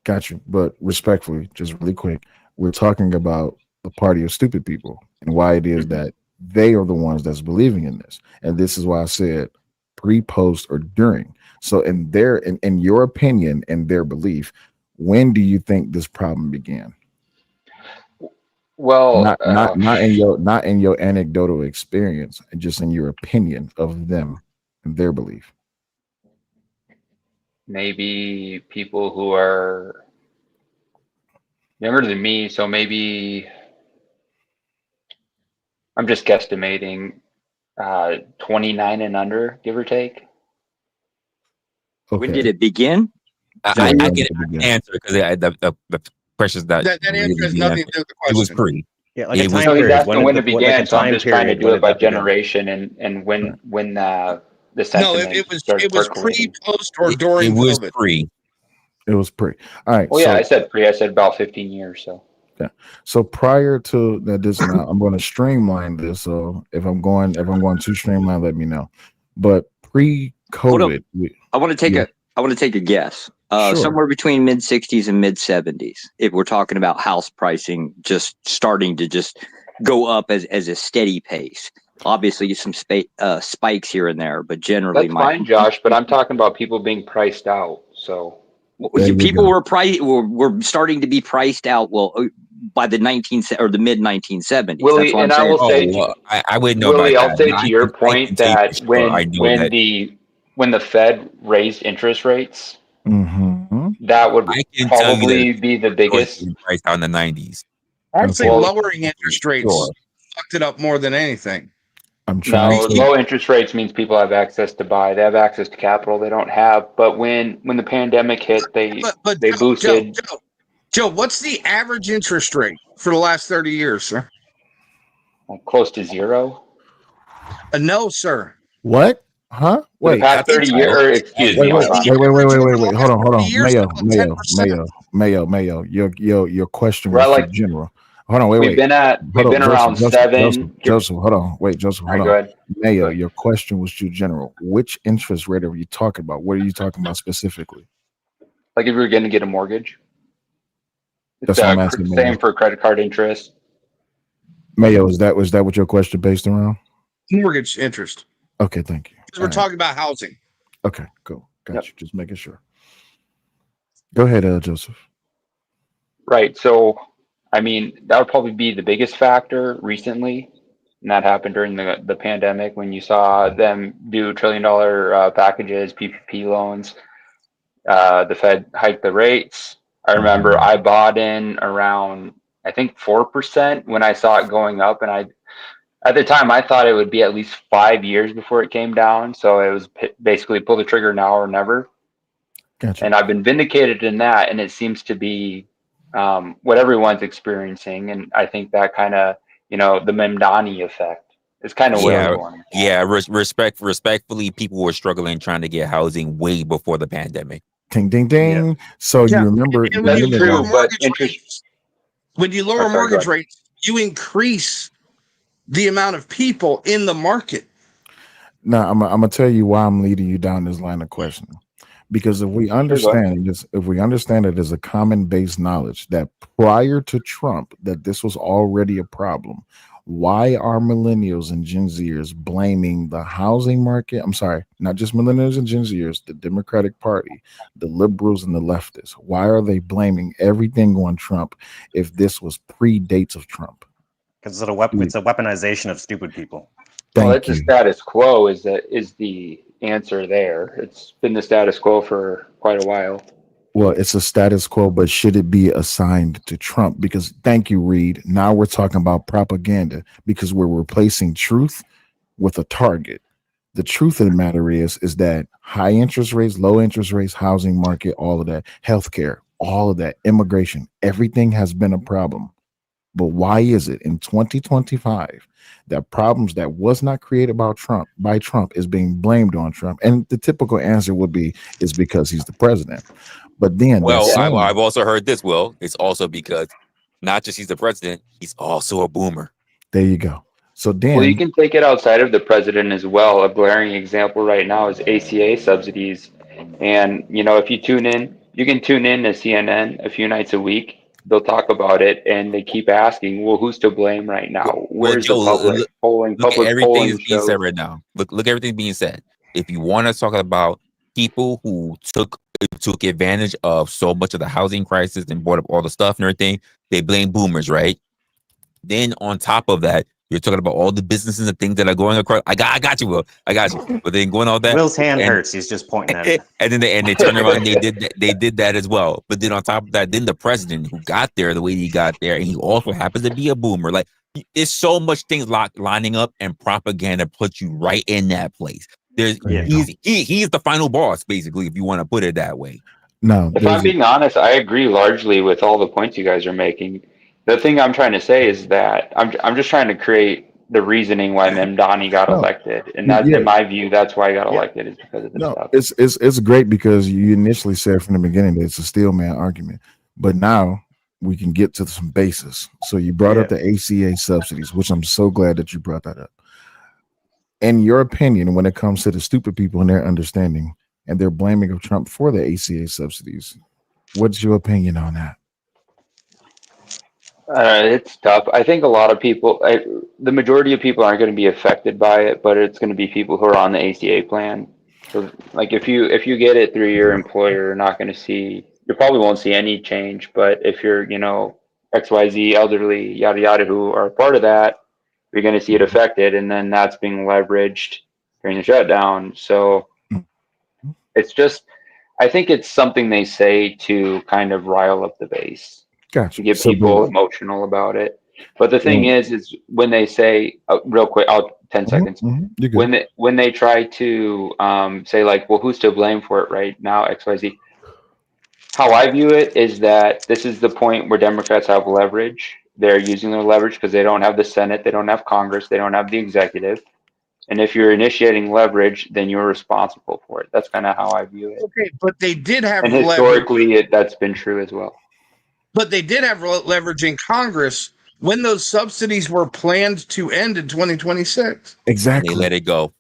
Got you. But respectfully, just really quick, we're talking about the party of stupid people and why it is that they are the ones that's believing in this. And this is why I said pre, post, or during. So in your opinion and their belief, when do you think this problem began? Well, not in your anecdotal experience, just in your opinion of them and their belief. Maybe people who are younger than me, so maybe I'm just guesstimating 29 and under, give or take. Okay. When did it begin? I get an answer because the questions that answer has nothing to do with the question. It was pre. Yeah, like it a time was, period. When it began, like a so I'm time just trying to period, do when it by did that begin? generation and when the No, sentiment it was percolating. pre, post, or during was COVID. pre. It was pre. All right. Well, yeah, I said pre. I said about 15 years. So. Yeah. So prior to that, now I'm going to streamline this. So if I'm going too streamlined, let me know. But pre-COVID, I want to take a guess. Sure. Somewhere between mid 60s and mid 70s. If we're talking about house pricing, just starting to just go up as a steady pace. Obviously, some spikes here and there, but generally, that's fine, Josh. But I'm talking about people being priced out. So people were starting to be priced out. Well, by the the mid 1970s. Willie, and I will say, I wouldn't know Willie, about I'll that. say to your point that when the Fed raised interest rates, that would probably be the biggest. Priced out in the 90s. I'd say lowering interest rates fucked it up more than anything. Low interest rates means people have access to buy. They have access to capital they don't have. But when the pandemic hit, they boosted. Joe, what's the average interest rate for the last 30 years, sir? Close to zero. No, sir. What? Huh? Wait. The past 30 years. Excuse me. Wait. Hold on. Mayo. Your question was too general. Hold on. We've been around seven. Joseph, hold on. Wait, Joseph, hold on. Go ahead. Mayo, your question was too general. Which interest rate are you talking about? What are you talking about specifically? Like if you were going to get a mortgage. That's what I'm asking. Same for credit card interest. Mayo, was that what your question based around? Mortgage interest. Okay, thank you. Because we're talking about housing. Okay, cool. Gotcha. Just making sure. Go ahead, Joseph. Right. So, I mean, that would probably be the biggest factor recently. And that happened during the pandemic when you saw them do $1 trillion packages, PPP loans. The Fed hiked the rates. I remember I bought in around, I think 4% when I saw it going up. And at the time, I thought it would be at least 5 years before it came down. So it was basically pull the trigger now or never. Gotcha. And I've been vindicated in that. And it seems to be what everyone's experiencing. And I think that kind of, the Mamdani effect is kind of where we're going. Yeah, respectfully, people were struggling trying to get housing way before the pandemic. Ding, ding, ding. Yeah. So you remember. That's true, but when you lower mortgage rates, you increase the amount of people in the market. Now, I'm going to tell you why I'm leading you down this line of questioning. Because if we understand that there's a common base knowledge that prior to Trump, that this was already a problem, why are millennials and Gen Zers blaming the housing market? I'm sorry, not just millennials and Gen Zers, the Democratic Party, the liberals and the leftists. Why are they blaming everything on Trump if this was predates of Trump? Because it's a weaponization of stupid people. Well, it's the status quo is the answer there. It's been the status quo for quite a while. Well, it's a status quo, but should it be assigned to Trump? Because thank you, Reed. Now we're talking about propaganda because we're replacing truth with a target. The truth of the matter is that high interest rates, low interest rates, housing market, all of that, healthcare, all of that, immigration, everything has been a problem. But why is it in 2025 that problems that was not created by Trump is being blamed on Trump? And the typical answer would be is because he's the president. But then, I've also heard this, Will. It's also because not just he's the president, he's also a boomer. There you go. So then, well, you can take it outside of the president as well. A glaring example right now is ACA subsidies. And, if you can tune in to CNN a few nights a week. They'll talk about it, and they keep asking, "Well, who's to blame right now? Where's the public polling? Look at everything being said right now. Look at everything being said. If you want to talk about people who took advantage of so much of the housing crisis and bought up all the stuff and everything, they blame boomers, right? Then on top of that, you're talking about all the businesses and things that are going across. I got you, Will. I got you. But then going all that, Will's hand hurts. He's just pointing at it. And then they turned around. And they did that as well. But then on top of that, then the president who got there the way he got there, and he also happens to be a boomer. Like, it's so much things lining up, and propaganda puts you right in that place. He's the final boss, basically, if you want to put it that way. No, if I'm being honest, I agree largely with all the points you guys are making. The thing I'm trying to say is that I'm just trying to create the reasoning why Memdani got elected, and that, in my view, that's why he got elected is because of this stuff. It's great because you initially said from the beginning that it's a steel man argument, but now we can get to some basis. So you brought up the ACA subsidies, which I'm so glad that you brought that up. In your opinion, when it comes to the stupid people and their understanding and their blaming of Trump for the ACA subsidies, what's your opinion on that? It's tough. I think a lot of people, the majority of people aren't going to be affected by it, but it's going to be people who are on the ACA plan. So, like, if you get it through your employer, you're not going to see, you probably won't see any change. But if you're, XYZ, elderly, yada yada, who are part of that, you're going to see it affected, and then that's being leveraged during the shutdown. So it's just, I think it's something they say to kind of rile up the base. Gotcha. To get people emotional about it. But the thing is when they say, real quick, 10 seconds. When they try to say, like, well, who's to blame for it right now, XYZ? How I view it is that this is the point where Democrats have leverage. They're using their leverage because they don't have the Senate, they don't have Congress, they don't have the executive. And if you're initiating leverage, then you're responsible for it. That's kind of how I view it. Okay, but they did have and historically, that's been true as well. But they did have leverage in Congress when those subsidies were planned to end in 2026. Exactly. They let it go.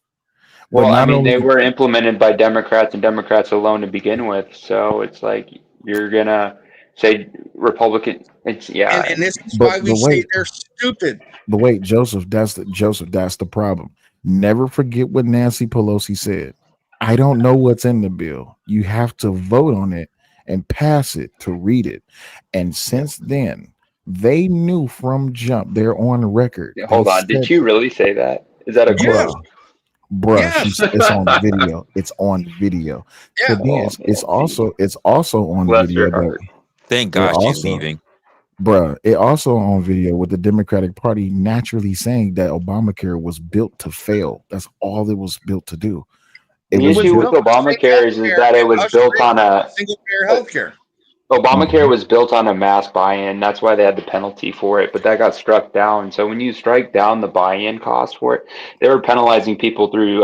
Well, I mean, they were implemented by Democrats and Democrats alone to begin with. So it's like you're going to say Republican. It's, And this is why we say they're stupid. But wait, Joseph, that's the problem. Never forget what Nancy Pelosi said. I don't know what's in the bill. You have to vote on it and pass it to read it. And since then, they knew from jump. They're on record. Hold on. Did you really say that? Is that a quote? Bro, it's on video. It's on video. Yeah. It's also on video. Thank God she's leaving. Bruh, it also on video with the Democratic Party naturally saying that Obamacare was built to fail. That's all it was built to do. The issue with Obamacare is that it was built on a single-payer healthcare. Obamacare was built on a mass buy-in. That's why they had the penalty for it, but that got struck down. So when you strike down the buy-in cost for it, they were penalizing people through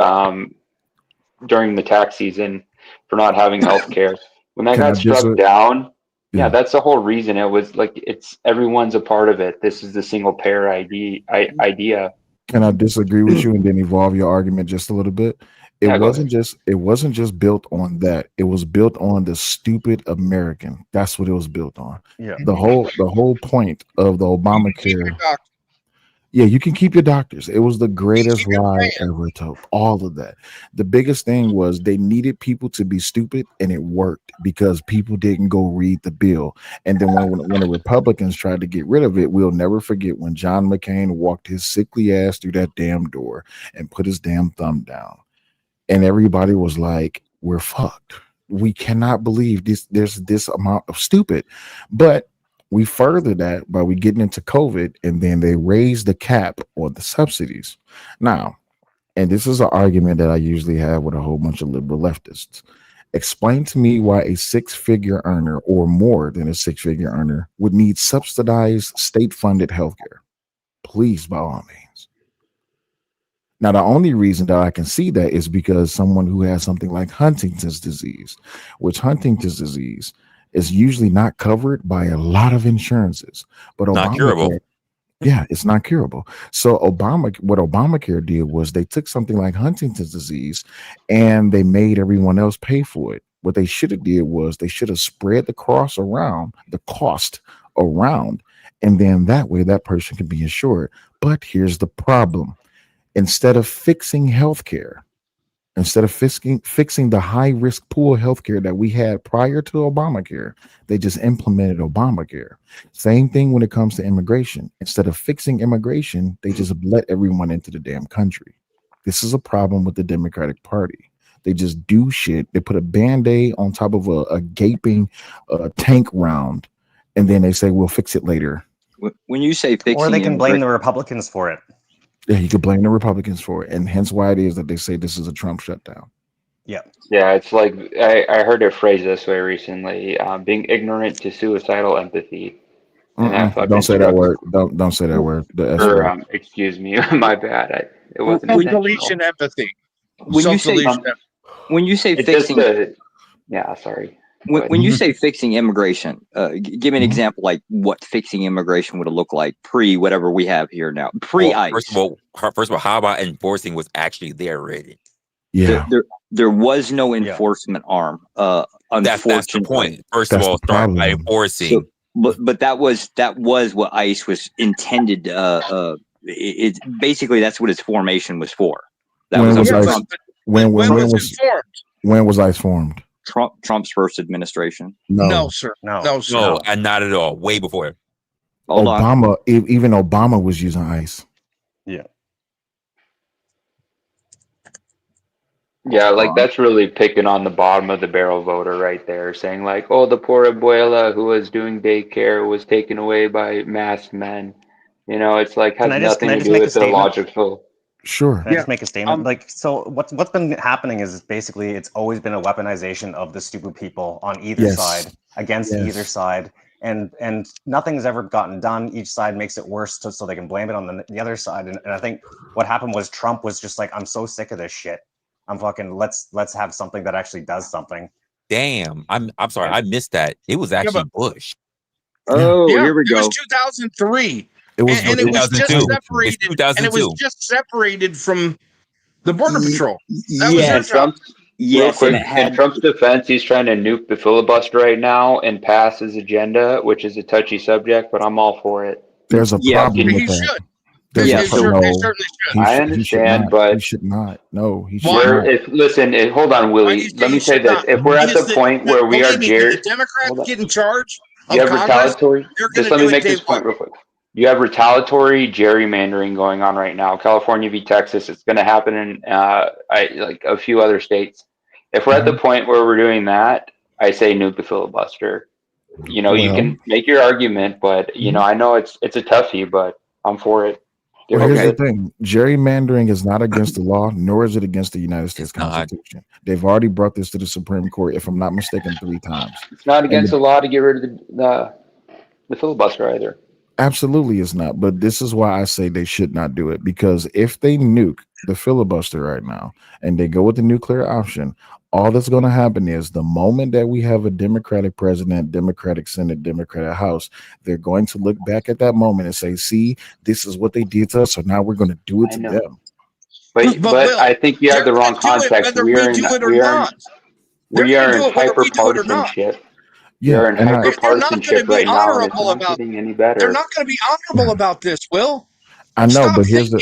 during the tax season for not having healthcare. When that got struck down, that's the whole reason. It was like everyone's a part of it. This is the single-payer idea. Can I disagree with you and then evolve your argument just a little bit? It wasn't just built on that. It was built on the stupid American. That's what it was built on. Yeah. The whole point of the Obamacare. Yeah, you can keep your doctors. It was the greatest lie ever told. All of that. The biggest thing was they needed people to be stupid, and it worked because people didn't go read the bill. And then when the Republicans tried to get rid of it, we'll never forget when John McCain walked his sickly ass through that damn door and put his damn thumb down. And everybody was like, we're fucked. We cannot believe there's this amount of stupid. But we further that by we getting into COVID, and then they raised the cap on the subsidies. Now, and this is an argument that I usually have with a whole bunch of liberal leftists. Explain to me why a six-figure earner or more than a six-figure earner would need subsidized state-funded healthcare. Please, by all means. Now, the only reason that I can see that is because someone who has something like Huntington's disease, which Huntington's disease is usually not covered by a lot of insurances, but not curable. Yeah, it's not curable. So what Obamacare did was they took something like Huntington's disease and they made everyone else pay for it. What they should have did was they should have spread the cost around, and then that way that person could be insured. But here's the problem. Instead of fixing healthcare, instead of fixing the high-risk pool healthcare that we had prior to Obamacare, they just implemented Obamacare. Same thing when it comes to immigration. Instead of fixing immigration, they just let everyone into the damn country. This is a problem with the Democratic Party. They just do shit. They put a Band-Aid on top of a gaping tank round, and then they say, we'll fix it later. When you say fixing, or they can blame the Republicans for it. Yeah, you could blame the Republicans for it, and hence why it is that they say this is a Trump shutdown. Yeah. Yeah, it's like I heard it phrased this way recently: being ignorant to suicidal empathy. And that Don't say that struck me. word. Don't say that word. The S Or, word. excuse me, my bad. It wasn't Self-deletion intentional. empathy. When you say Self-deletion fixing, yeah, sorry. When you say fixing immigration, give me an Mhm. example, like what fixing immigration would look like pre whatever we have here now, pre-ICE. First of all, how about enforcing what's actually there already? Yeah. There was no enforcement arm. Unfortunately, that's the point. First of all, start by enforcing. But that was what ICE was intended. It basically that's what its formation was for. That When was was under ICE? When was ICE formed? Trump's first administration. No, sir. No, sir. No, and not at all. Way before. Hold on. Obama, even Obama was using ICE. Yeah. Yeah, like that's really picking on the bottom of the barrel voter right there, saying like, oh, the poor abuela who was doing daycare was taken away by masked men. You know, it's like has nothing to do with the logical. Sure. Can I just make a statement? So what's been happening is basically it's always been a weaponization of the stupid people on either side against either side, and nothing's ever gotten done. Each side makes it worse so they can blame it on the other side. And I think what happened was Trump was just like, I'm so sick of this shit. I'm fucking let's have something that actually does something. Damn, I'm sorry, I missed that. It was actually Bush. Oh, here we go. It was 2003. It was and it was just 2002. separated. It's 2002. And it was just separated from the Border Patrol. That was Yeah, their job. Real quick, in Trump's defense, he's trying to nuke the filibuster right now and pass his agenda, which is a touchy subject, but I'm all for it. There's a problem with that. Should. There's They a certainly should. I understand, but he should not. No, he should we're not. hold on, Willie. Let me say this: if we're at the point where we are the Democrats get in charge of you have Congress, retaliatory. they're Just going let to me do make it this day point one. real quick. You have retaliatory gerrymandering going on right now. California v. Texas. It's going to happen in like a few other states. If we're at the point where we're doing that, I say nuke the filibuster. You know, you can make your argument, but you know, I know it's a toughie, but I'm for it. Well, here's the thing: gerrymandering is not against the law, nor is it against the United States Constitution. They've already brought this to the Supreme Court, if I'm not mistaken, 3 times. It's not against the law to get rid of the filibuster either. Absolutely, it's not. But this is why I say they should not do it, because if they nuke the filibuster right now and they go with the nuclear option, all that's going to happen is the moment that we have a Democratic president, Democratic Senate, Democratic House, they're going to look back at that moment and say, see, this is what they did to us, so now we're going to do it to them. But Will, I think you have the wrong context. We are in hyper-partisanship. Yeah, We're in hyper-partisanship right now, and it's not getting any better. They're not going to be honorable about this, Will. I know, but here's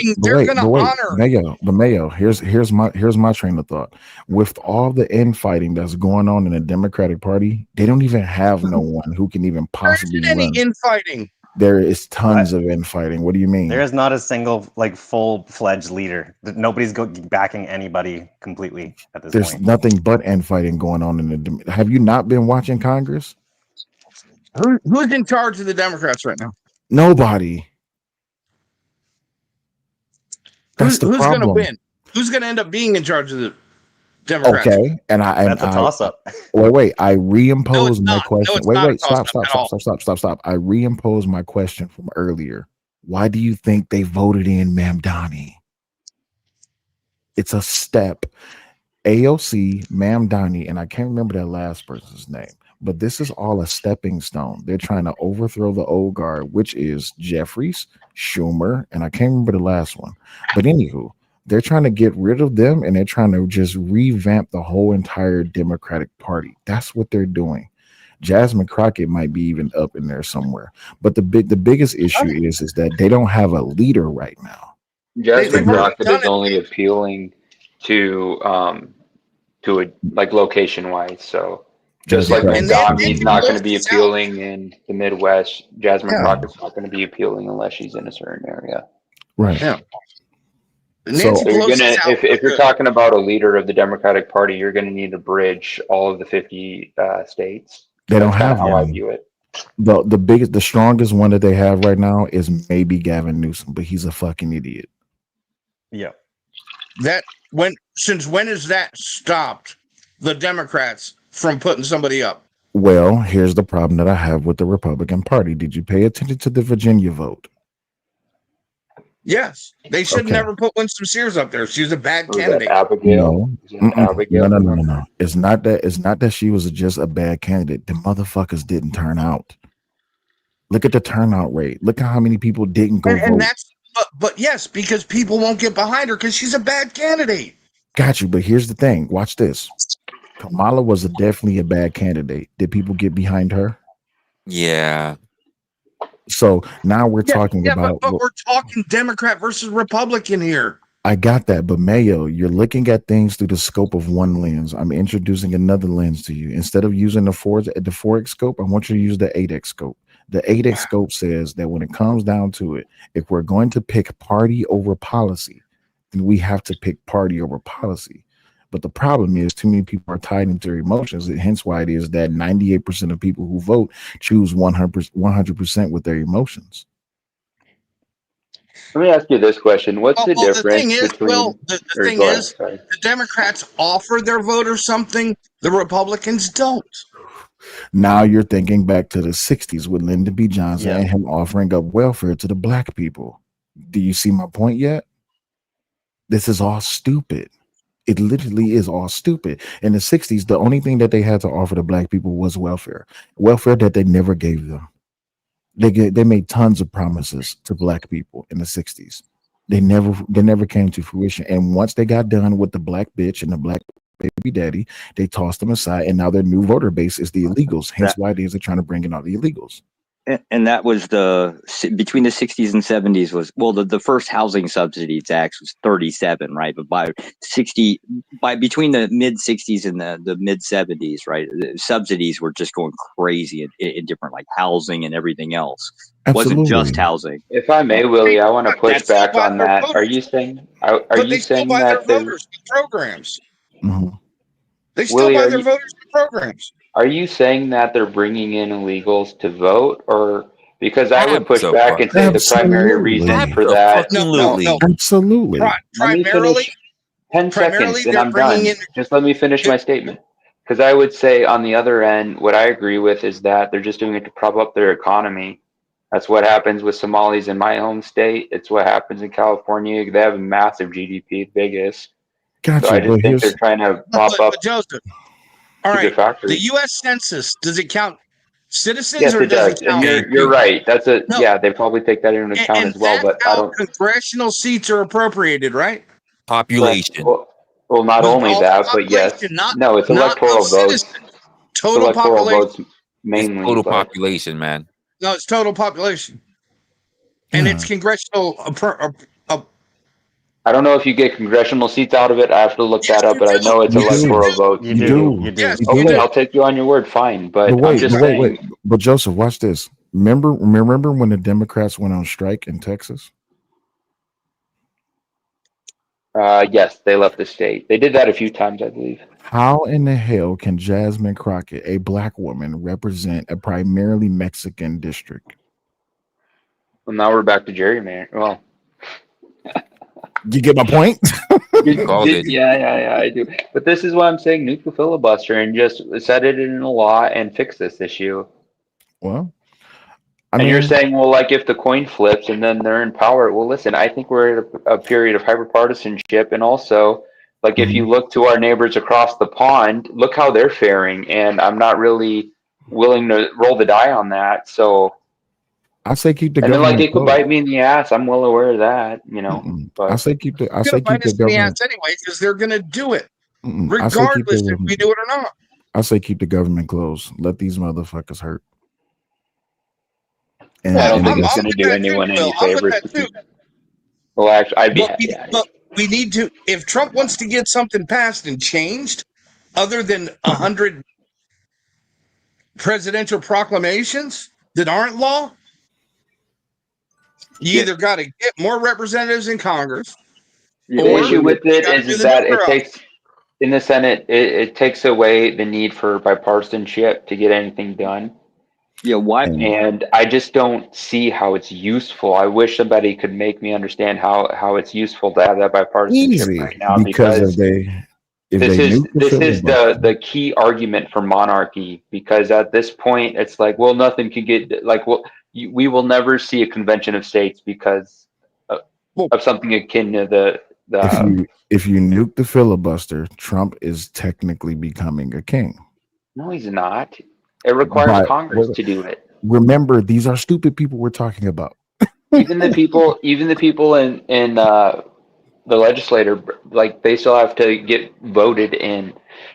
Mayo. Here's my train of thought. With all the infighting that's going on in the Democratic Party, they don't even have no one who can even possibly There isn't any run. infighting. There is tons of infighting. What do you mean? There is not a single like full-fledged leader. Nobody's backing anybody completely at this There's point. nothing but infighting going on in the. Have you not been watching Congress? Who's in charge of the Democrats right now? Nobody. That's the who's going to problem. win? Who's going to end up being in charge of the Democrats? Okay, that's a toss-up. Wait. I reimpose my question. Wait. Stop. I reimpose my question from earlier. Why do you think they voted in Mamdani? It's a step. AOC, Mamdani, and I can't remember that last person's name, but this is all a stepping stone. They're trying to overthrow the old guard, which is Jeffries, Schumer, and I can't remember the last one. But anywho, they're trying to get rid of them, and they're trying to just revamp the whole entire Democratic Party. That's what they're doing. Jasmine Crockett might be even up in there somewhere. But the biggest issue is that they don't have a leader right now. Jasmine Crockett is only appealing to a like location wise. So just like Mamdani's not going to be appealing in the Midwest, Jasmine Crockett's not going to be appealing unless she's in a certain area. Right. Yeah. So you're gonna, if you're talking about a leader of the Democratic Party, you're going to need to bridge all of the 50 states. They don't have how one. I view it. The strongest one that they have right now is maybe Gavin Newsom, but he's a fucking idiot. Yeah. Since when has that stopped the Democrats from putting somebody up? Well, here's the problem that I have with the Republican Party. Did you pay attention to the Virginia vote? Yes, they should Okay. never put Winston Sears up there. She was a bad Was that candidate. Abigail? No. It's not that. It's not that she was just a bad candidate. The motherfuckers didn't turn out. Look at the turnout rate. Look at how many people didn't go vote. And that's but yes, because people won't get behind her because she's a bad candidate. Got you. But here's the thing. Watch this. Kamala was definitely a bad candidate. Did people get behind her? Yeah. So now we're talking about. But we're talking Democrat versus Republican here. I got that, but Mayo, you're looking at things through the scope of one lens. I'm introducing another lens to you. Instead of using the 4x scope, I want you to use the 8x scope. The 8x scope says that when it comes down to it, if we're going to pick party over policy, then we have to pick party over policy. But the problem is too many people are tied into their emotions, and hence why it is that 98% of people who vote choose 100% with their emotions. Let me ask you this question: what's the difference between? The thing is, the Democrats offer their voters something the Republicans don't. Now you're thinking back to the 60s with Lyndon B. Johnson and him offering up welfare to the black people. Do you see my point yet? This is all stupid. It literally is all stupid. In the 60s, the only thing that they had to offer to black people was welfare that they never gave them. They made tons of promises to black people in the 60s. They never came to fruition. And once they got done with the black bitch and the black baby daddy, they tossed them aside, and now their new voter base is the illegals. Hence why they're trying to bring in all the illegals. And that was between the 60s and 70s was, well, the first housing subsidies act was 37, right? But between the mid 60s and the mid 70s, right, the subsidies were just going crazy in different, like, housing and everything else. It wasn't just housing. If I may, Willie, I want to push back on that. Are you saying? Are you saying that their voters programs? Mm-hmm. They still buy their voters programs. Are you saying that they're bringing in illegals to vote, or because I would push back and say the primary reason for that? No. Absolutely. Primarily, 10 seconds, and I'm done. Just let me finish my statement. Because I would say on the other end, what I agree with is that they're just doing it to prop up their economy. That's what happens with Somalis in my home state. It's what happens in California. They have a massive GDP, biggest. Gotcha, so I just think they're trying to prop up. Joseph, all right. The U.S. Census, does it count citizens? Yes, or it does. it count? And you're right. That's yeah. They probably take that into account as well. But I don't. Congressional seats are appropriated, right? Population. Well, not only that, but yes. No, it's electoral votes. Total electoral population. votes mainly. It's total population, man. No, it's total population, and it's congressional. I don't know if you get congressional seats out of it. I have to look that up, but I know it's electoral votes. You do. Yes, okay, I'll take you on your word. Fine, but I'm just saying. Wait. But Joseph, watch this. Remember when the Democrats went on strike in Texas? Yes, they left the state. They did that a few times, I believe. How in the hell can Jasmine Crockett, a black woman, represent a primarily Mexican district? Well, now we're back to gerrymandering. Well, you get my point? Yeah, I do. But this is why I'm saying nuke the filibuster and just set it in a law and fix this issue. Well, you're saying, well, like if the coin flips and then they're in power. Well, listen, I think we're at a period of hyperpartisanship, and also, like if you look to our neighbors across the pond, look how they're faring, and I'm not really willing to roll the die on that. So I say keep the and government. then, like, it could bite me in the ass. I'm well aware of that, you know. But I say keep the. I It's say gonna keep bite us the in the government. ass anyway because they're going to do it, I say keep regardless the if we do it or not. I say keep the government closed. Let these motherfuckers hurt. I don't think it's going to do anyone any favors. Well, actually, I'd be happy. But we need to. If Trump wants to get something passed and changed, other than 100 presidential proclamations that aren't law, you either got to get more representatives in Congress. The issue with it is that it takes, in the Senate, it takes away the need for bipartisanship to get anything done. Yeah, why? And I just don't see how it's useful. I wish somebody could make me understand how it's useful to have that bipartisanship right now, because because if this they is nuke the this is filibuster, the key argument for monarchy. Because at this point, it's like, well, nothing can get like, well, we will never see a convention of states because of something akin to if you nuke the filibuster, Trump is technically becoming a king. No, he's not. It requires But Congress to do it. remember, these are stupid people we're talking about. Even the people in the legislature, like they still have to get voted in.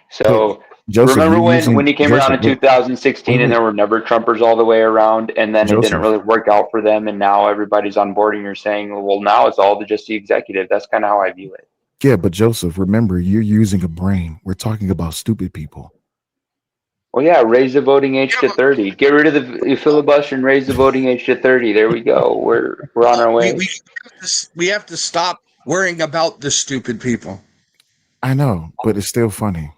So Joseph, remember you're using when he came around in 2016 and there were never Trumpers all the way around, and then it didn't Joseph. really work out for them, and now everybody's on board, and you're saying, well, now it's all just the executive. That's kind of how I view it. Yeah, but Joseph, remember, you're using a brain. We're talking about stupid people. Well, yeah, raise the voting age to 30. Get rid of the filibuster and raise the voting age to 30. There we go. We're on our way. We have to stop worrying about the stupid people. I know, but it's still funny.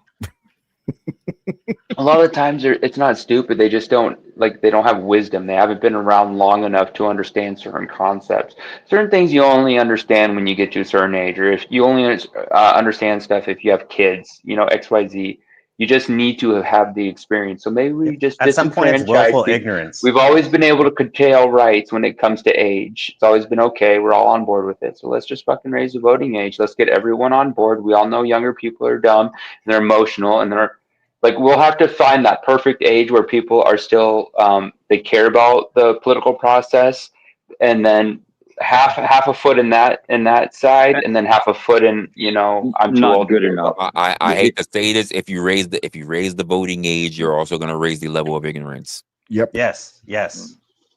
A lot of times it's not stupid. They just don't they don't have wisdom. They haven't been around long enough to understand certain concepts. Certain things you only understand when you get to a certain age, or if you only understand stuff if you have kids, XYZ. You just need to have the experience. So maybe we just at some point it's willful ignorance. We've always been able to curtail rights when it comes to age. It's always been okay. We're all on board with it. So let's just fucking raise the voting age. Let's get everyone on board. We all know younger people are dumb and they're emotional and they're we'll have to find that perfect age where people are still they care about the political process, and then half a foot in that side, and then half a foot in I'm too Not old. good enough. I hate to say this. If you raise the voting age, you're also going to raise the level of ignorance. Yep. Yes.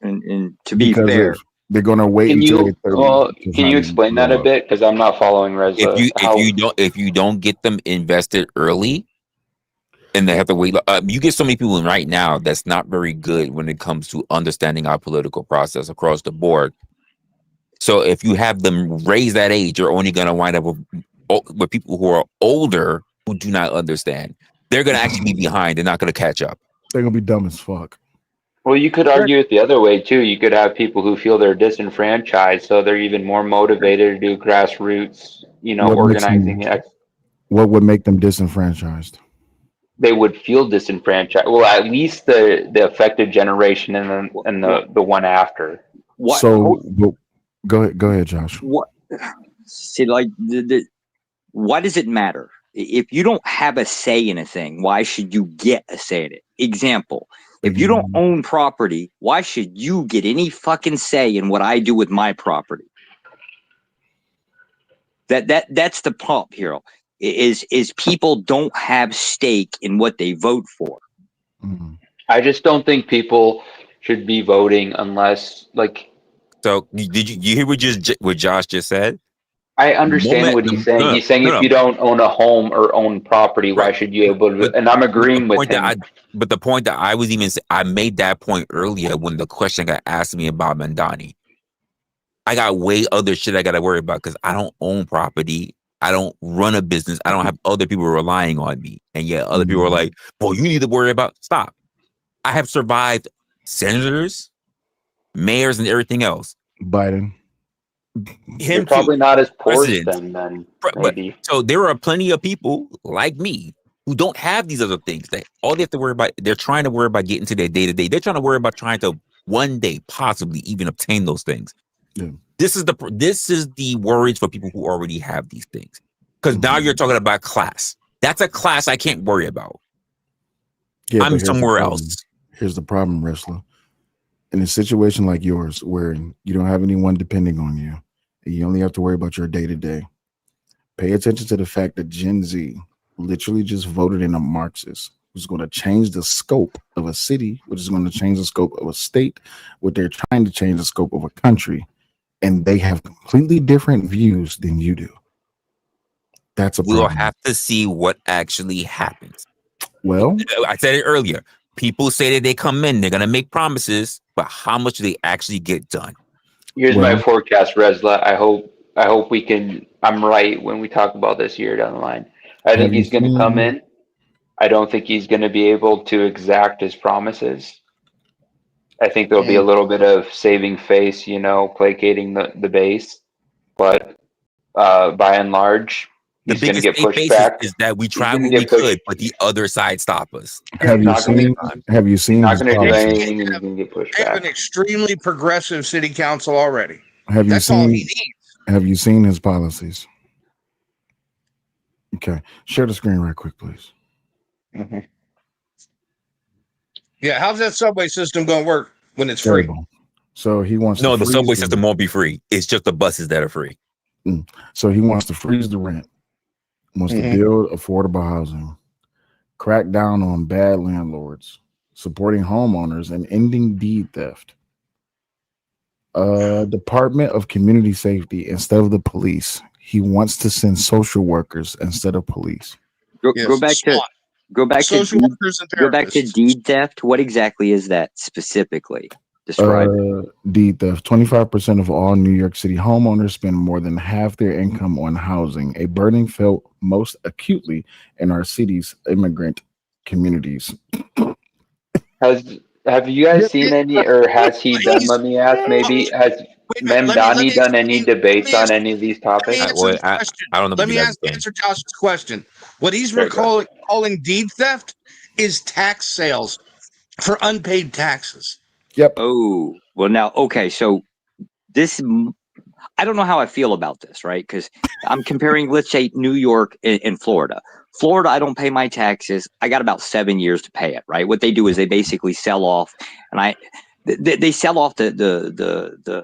And to be Because fair, they're going to wait until they're 30. Can you explain that a bit? Because I'm not following Resla. If you don't get them invested early, and they have to wait. You get so many people in right now that's not very good when it comes to understanding our political process across the board. So if you have them raise that age, you're only going to wind up with people who are older who do not understand. They're going to actually be behind. They're not going to catch up. They're going to be dumb as fuck. Well, you could argue it the other way too. You could have people who feel they're disenfranchised, so they're even more motivated to do grassroots, organizing. What would make them disenfranchised? They would feel disenfranchised. Well, at least the affected generation and the one after. What? So go ahead, Josh. What? See, why does it matter? If you don't have a say in a thing, why should you get a say in it? Example: if you don't own property, why should you get any fucking say in what I do with my property? That's the pump here. Is people don't have stake in what they vote for. I just don't think people should be voting unless So did you hear what Josh just said? I understand what he's saying. He's saying if you don't own a home or own property, why should you be able to? And I'm agreeing with him. But the point that I made that point earlier when the question got asked me about Mandani. I got way other shit I got to worry about because I don't own property. I don't run a business. I don't have other people relying on me. And yet other people are like, well, you need to worry about. Stop. I have survived senators, mayors, and everything else. Biden. You're probably not as poor as them then. Maybe. So there are plenty of people like me who don't have these other things. That all they have to worry about, they're trying to worry about getting to their day-to-day. They're trying to worry about trying to one day possibly even obtain those things. Yeah. This is the worries for people who already have these things. Because now you're talking about class. That's a class I can't worry about. Yeah, I'm somewhere else. Here's the problem, Resla. In a situation like yours, where you don't have anyone depending on you, and you only have to worry about your day-to-day, pay attention to the fact that Gen Z literally just voted in a Marxist who's going to change the scope of a city, which is going to change the scope of a state, what they're trying to change the scope of a country. And they have completely different views than you do. That's a problem. We'll have to see what actually happens. Well, I said it earlier. People say that they come in, they're going to make promises, but how much do they actually get done? Here's my forecast, Resla. I hope we can. I'm right when we talk about this year down the line. I think he's going to come in. I don't think he's going to be able to exact his promises. I think there'll be a little bit of saving face, placating the base, but by and large, The he's going to biggest get pushed face back. is that we He's tried going to what we get pushed. could, but the other side stopped us. Have you not gonna- seen? Have you seen Not his going to do policies? anything, and he's going to get pushed They have back. an extremely progressive city council already. Have you That's all he seen? needs. Have you seen his policies? Okay, share the screen right quick, please. Mm-hmm. Yeah, how's that subway system going to work when it's free? Terrible. So he wants No, to the freeze subway system won't be free. It's just the buses that are free. So he wants to freeze the rent, wants to build affordable housing, crack down on bad landlords, supporting homeowners, and ending deed theft. Department of Community Safety instead of the police. He wants to send social workers instead of police. Go back to deed theft. What exactly is that specifically? Describe it. Deed theft. 25% of all New York City homeowners spend more than half their income on housing, a burden felt most acutely in our city's immigrant communities. Have you guys seen any, or has he done? Let me ask. Maybe has Memdani done any debates on any of these topics? I don't know. Let me answer Josh's question. What he's calling deed theft is tax sales for unpaid taxes. Yep. Oh, well now, okay. So this, I don't know how I feel about this, right? Because I'm comparing, let's say, New York and Florida. Florida, I don't pay my taxes. I got about 7 years to pay it, right? What they do is they basically sell off, and they sell off the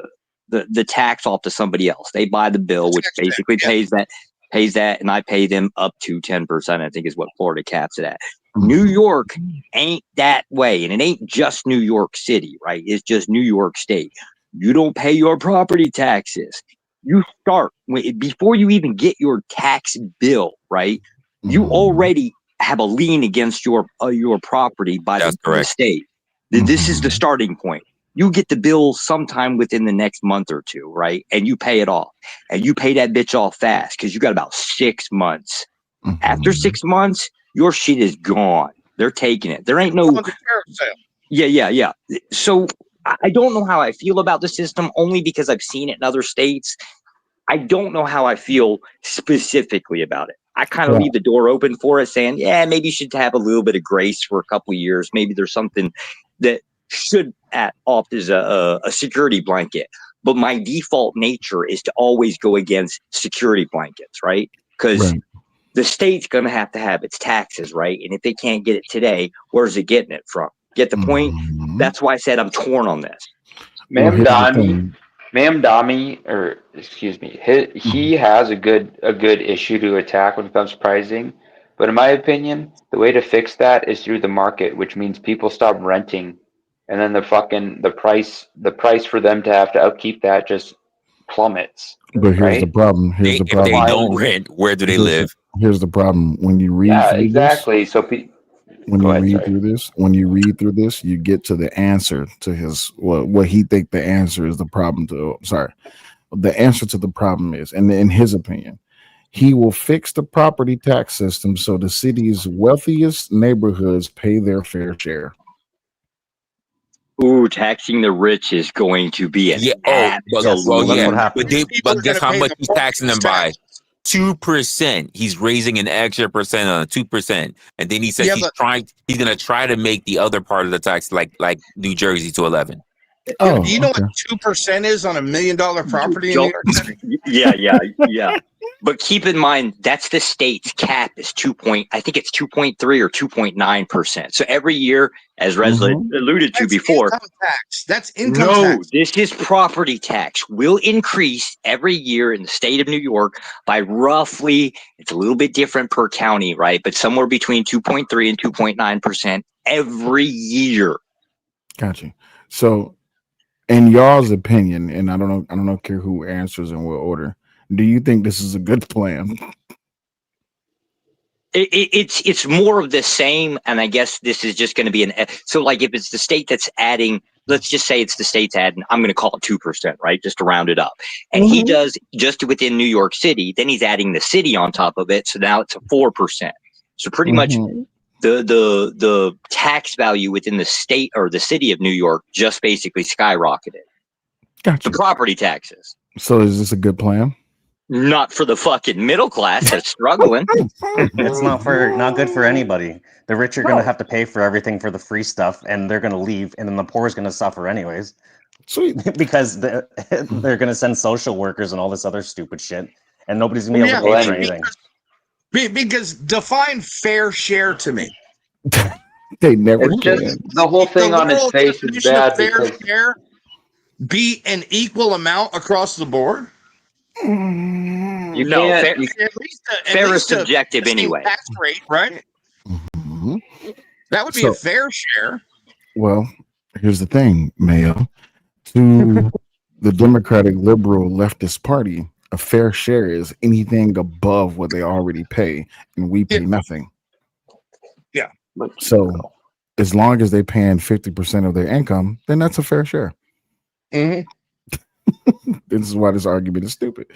tax off to somebody else. They buy the bill, which basically pays that, and I pay them up to 10%. I think is what Florida caps it at. New York ain't that way, and it ain't just New York City, right? It's just New York State. You don't pay your property taxes. You start before you even get your tax bill, right? You already have a lien against your property by the state. This is the starting point. You get the bill sometime within the next month or two, right? And you pay it off, and you pay that bitch off fast because you got about 6 months. After 6 months, your shit is gone. They're taking it. There ain't no. Yeah. So I don't know how I feel about the system, only because I've seen it in other states. I don't know how I feel specifically about it. I kind of leave the door open for it, saying, yeah, maybe you should have a little bit of grace for a couple of years. Maybe there's something that should opt as a security blanket. But my default nature is to always go against security blankets, right? Because the state's going to have its taxes, right? And if they can't get it today, where's it getting it from? Get the point? That's why I said I'm torn on this. Mamdani, or excuse me, he has a good issue to attack when it comes to pricing. But in my opinion, the way to fix that is through the market, which means people stop renting, and then the price for them to have to upkeep that just plummets. But here's the problem. Here's the problem. If they don't rent, where do they live? Here's the problem. When you read through exactly. This, when you read through this, you get to the answer to his what he think the answer is the problem to. The answer to the problem is, and in his opinion, he will fix the property tax system so the city's wealthiest neighborhoods pay their fair share. Ooh, taxing the rich is going to be an But guess how much he's taxing them by? 2%. He's raising an extra percent on 2%, and then he says he's going to try to make the other part of the tax like New Jersey to 11. Do you know what 2% is on $1 million property in New York City? Yeah. But keep in mind that's the state's cap is I think it's 2.3 or 2.9%. So every year, as Resla alluded to before, income tax. That's income tax. This is property tax. Will increase every year in the state of New York by roughly, it's a little bit different per county, right? But somewhere between 2.3 and 2.9% every year. Gotcha. So, in y'all's opinion, and I don't care who answers in what order, do you think this is a good plan? It's more of the same, and I guess this is just going to be so like if it's the state that's adding, let's just say it's the state's adding, I'm going to call it 2%, right, just to round it up, and he does just within New York City, then he's adding the city on top of it, so now it's a 4%. So pretty much the tax value within the state or the city of New York just basically skyrocketed. Gotcha. The property taxes. So is this a good plan? Not for the fucking middle class that's struggling. It's not good for anybody. The rich are going to have to pay for everything for the free stuff, and they're going to leave, and then the poor is going to suffer anyways. Sweet. Because they're going to send social workers and all this other stupid shit, and nobody's going to be able to pay for anything. Because define fair share to me. They never can. The whole thing on its face is bad. Fair share be an equal amount across the board. You know, fair is subjective anyway. Tax rate, right? Mm-hmm. That would be a fair share. Well, here's the thing, Mayo. To the Democratic Liberal Leftist Party, a fair share is anything above what they already pay, and we pay nothing. Yeah. So as long as they're paying 50% of their income, then that's a fair share. Mm-hmm. This is why this argument is stupid.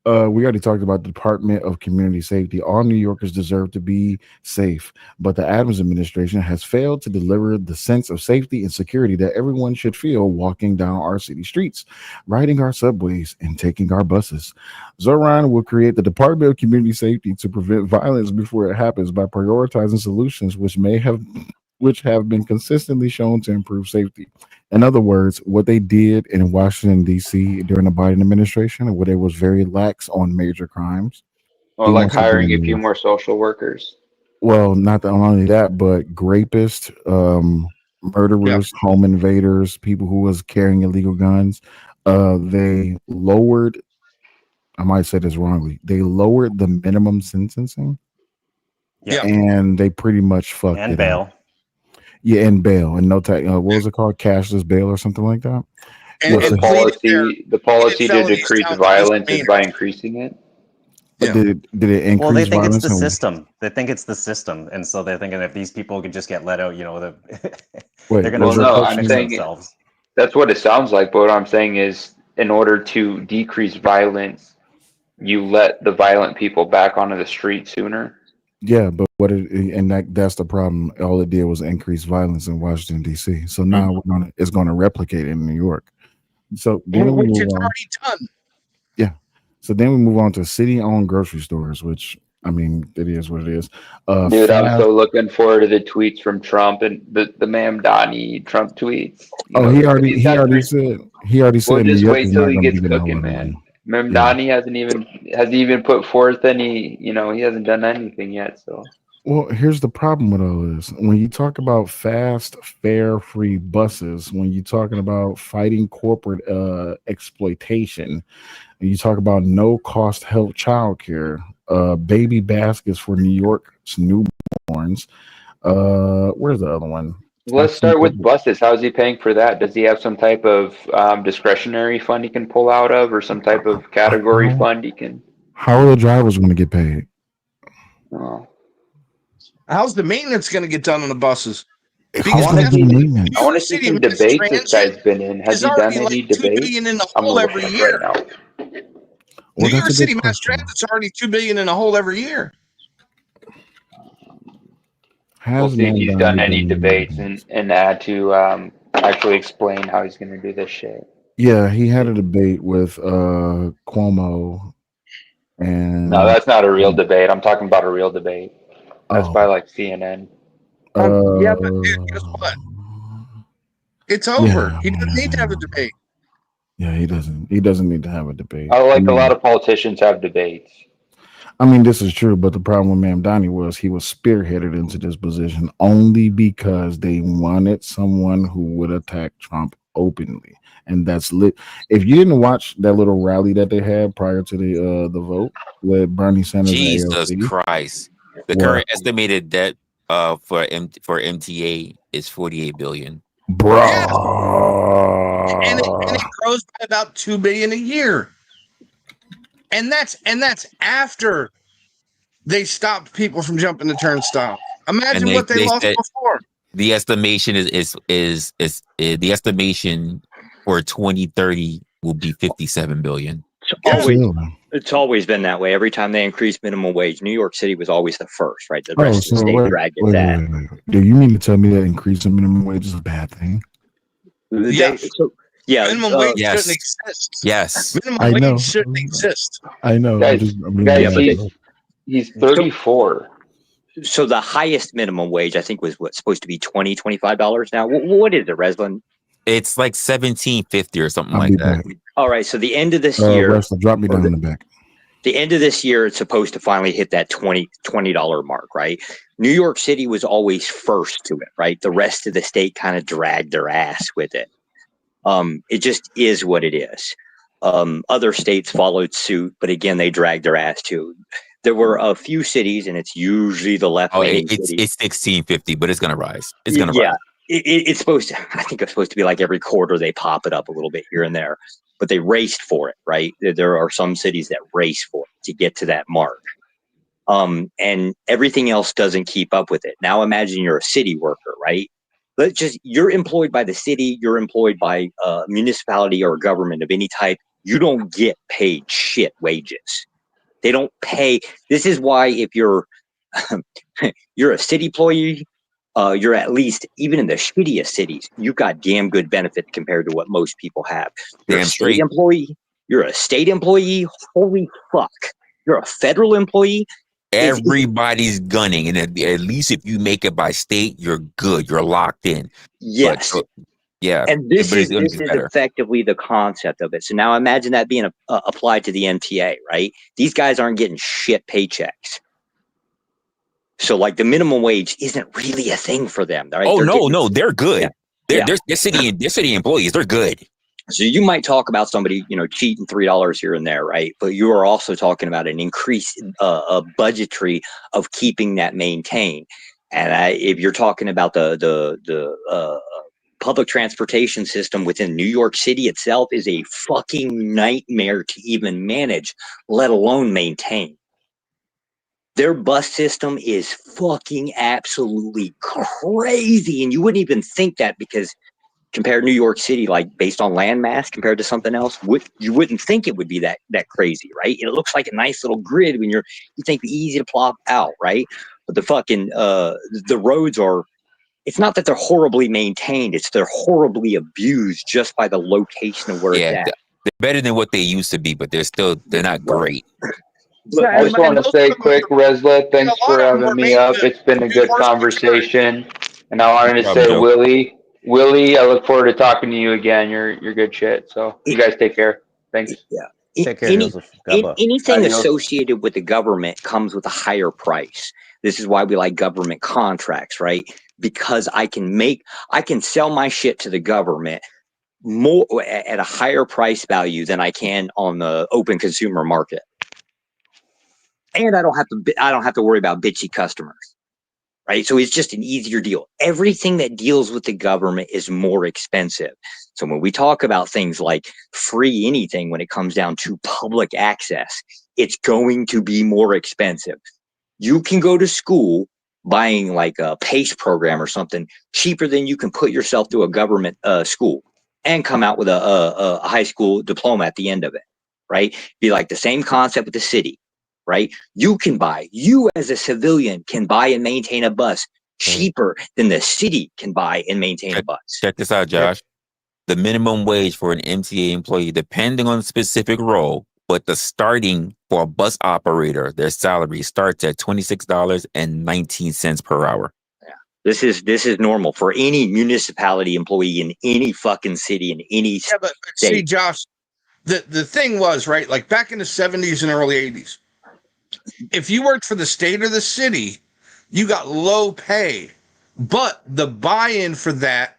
We already talked about the Department of Community Safety. All New Yorkers deserve to be safe, but the Adams administration has failed to deliver the sense of safety and security that everyone should feel walking down our city streets, riding our subways, and taking our buses. Zoran will create the Department of Community Safety to prevent violence before it happens by prioritizing solutions which have been consistently shown to improve safety. In other words, what they did in Washington, D.C. during the Biden administration, where they was very lax on major crimes. Or like hiring a few more social workers. Well, not only that, but rapists, murderers, home invaders, people who was carrying illegal guns. They lowered, I might say this wrongly, they lowered the minimum sentencing. Yeah. And they pretty much fucked it bail. up. Yeah, and bail and no tax. What was it called? Cashless bail or something like that. And the policy to decrease violence is by increasing it. Yeah. Did it increase? Well, they think it's the violence? system. They think it's the system, and so they're thinking if these people could just get let out, they're Wait, going to I'm saying themselves. That's what it sounds like. But what I'm saying is, in order to decrease violence, you let the violent people back onto the street sooner. Yeah, but that's the problem. All it did was increase violence in Washington, D.C. So now it's going to replicate in New York. So then we Which move it's on. already done. Yeah. So then we move on to city-owned grocery stores, which I mean, it is what it is. Dude, I'm so looking forward to the tweets from Trump and the Ma'am Donnie Trump tweets. He already said. We'll just wait till he gets cooking, man. Ma'am Donnie hasn't even put forth any. He hasn't done anything yet. So. Well, here's the problem with all this. When you talk about fast, fare-free buses, when you're talking about fighting corporate exploitation, and you talk about no-cost health childcare, baby baskets for New York's newborns. Where's the other one? Let's start with buses. How is he paying for that? Does he have some type of discretionary fund he can pull out of, or some type of category fund he can? How are the drivers going to get paid? Oh. How's the maintenance going to get done on the buses? I want to see some debates this guy's been in. Has he done any debates? $2 billion in the hole every year. Right now. New York City Mass Transit's already $2 billion in a hole every year. We'll see if he's done any debates and had to actually explain how he's going to do this shit. Yeah, he had a debate with Cuomo, and no, that's not a real debate. I'm talking about a real debate. That's by like CNN. Yeah, but dude, guess what? It's over. He doesn't need to have a debate. Yeah, he doesn't. He doesn't need to have a debate. A lot of politicians have debates. I mean, this is true, but the problem with Ma'am Donnie was he was spearheaded into this position only because they wanted someone who would attack Trump openly, and that's lit. If you didn't watch that little rally that they had prior to the vote with Bernie Sanders, Jesus and AOC, Christ, the current estimated debt for MTA is $48 billion. Bro, and it grows by about $2 billion a year. And that's after they stopped people from jumping the turnstile. Imagine what they lost before. The estimation is the estimation for 2030 will be $57 billion. It's always been that way. Every time they increased minimum wage, New York City was always the first, right? The rest of the state dragged at that. Do you mean to tell me that increasing minimum wage is a bad thing? Minimum wage yes. shouldn't exist. Yes. Minimum wage shouldn't exist. I know. He's 34. So the highest minimum wage, I think, was supposed to be $25 now. What is it, Resla? It's like $17.50 or something like that. All right. So the end of this year, Resla, drop me down in the back. The end of this year, it's supposed to finally hit that $20 mark, right? New York City was always first to it, right? The rest of the state kind of dragged their ass with it. It just is what it is. Other states followed suit, but again, they dragged their ass too. There were a few cities, and it's usually the left. It's $16.50, but it's gonna rise. It's gonna rise. It's supposed to. I think it's supposed to be like every quarter they pop it up a little bit here and there, but they raced for it, right? There are some cities that race for it to get to that mark, and everything else doesn't keep up with it. Now imagine you're a city worker, right? You're employed by the city, you're employed by a municipality or a government of any type. You don't get paid shit wages. They don't pay. This is why if you're you're a city employee, you're at least, even in the shittiest cities, you've got damn good benefit compared to what most people have. You're a state employee. You're a state employee. Holy fuck. You're a federal employee. Everybody's gunning, and at least if you make it by state, you're good. You're locked in. Yes. Yeah. And this is effectively the concept of it. So now imagine that being applied to the MTA, right? These guys aren't getting shit paychecks. So like the minimum wage isn't really a thing for them. Right? They're good. They're city employees. They're good. So you might talk about somebody, cheating $3 here and there, right? But you are also talking about an increase a budgetary of keeping that maintained. And if you're talking about the public transportation system within New York City itself is a fucking nightmare to even manage, let alone maintain. Their bus system is fucking absolutely crazy. And you wouldn't even think that because compared to New York City, like based on landmass compared to something else, you wouldn't think it would be that crazy, right? It looks like a nice little grid when you think easy to plop out, right? But the fucking, the roads are, it's not that they're horribly maintained, it's they're horribly abused just by the location of where it's at. They're better than what they used to be, but they're not great. I just want to say quick, Resla, thanks for having me up. It's been a good conversation. And I wanted to say, Willie, I look forward to talking to you again. You're good shit. So you guys take care. Thanks. Yeah. Take care, Anything associated with the government comes with a higher price. This is why we like government contracts, right? Because I can sell my shit to the government more at a higher price value than I can on the open consumer market. And I don't have to worry about bitchy customers, right? So it's just an easier deal. Everything that deals with the government is more expensive. So when we talk about things like free anything, when it comes down to public access, it's going to be more expensive. You can go to school buying like a PACE program or something cheaper than you can put yourself through a government school and come out with a high school diploma at the end of it, right? Be like the same concept with the city. Right? You as a civilian can buy and maintain a bus cheaper than the city can buy and maintain a bus. Check this out, Josh. The minimum wage for an MTA employee, depending on the specific role, but the starting for a bus operator, their salary starts at $26.19 per hour. Yeah. This is normal for any municipality employee in any fucking city in any state. But see, Josh, the thing was, right, like back in the 70s and early 80s, if you worked for the state or the city, you got low pay, but the buy-in for that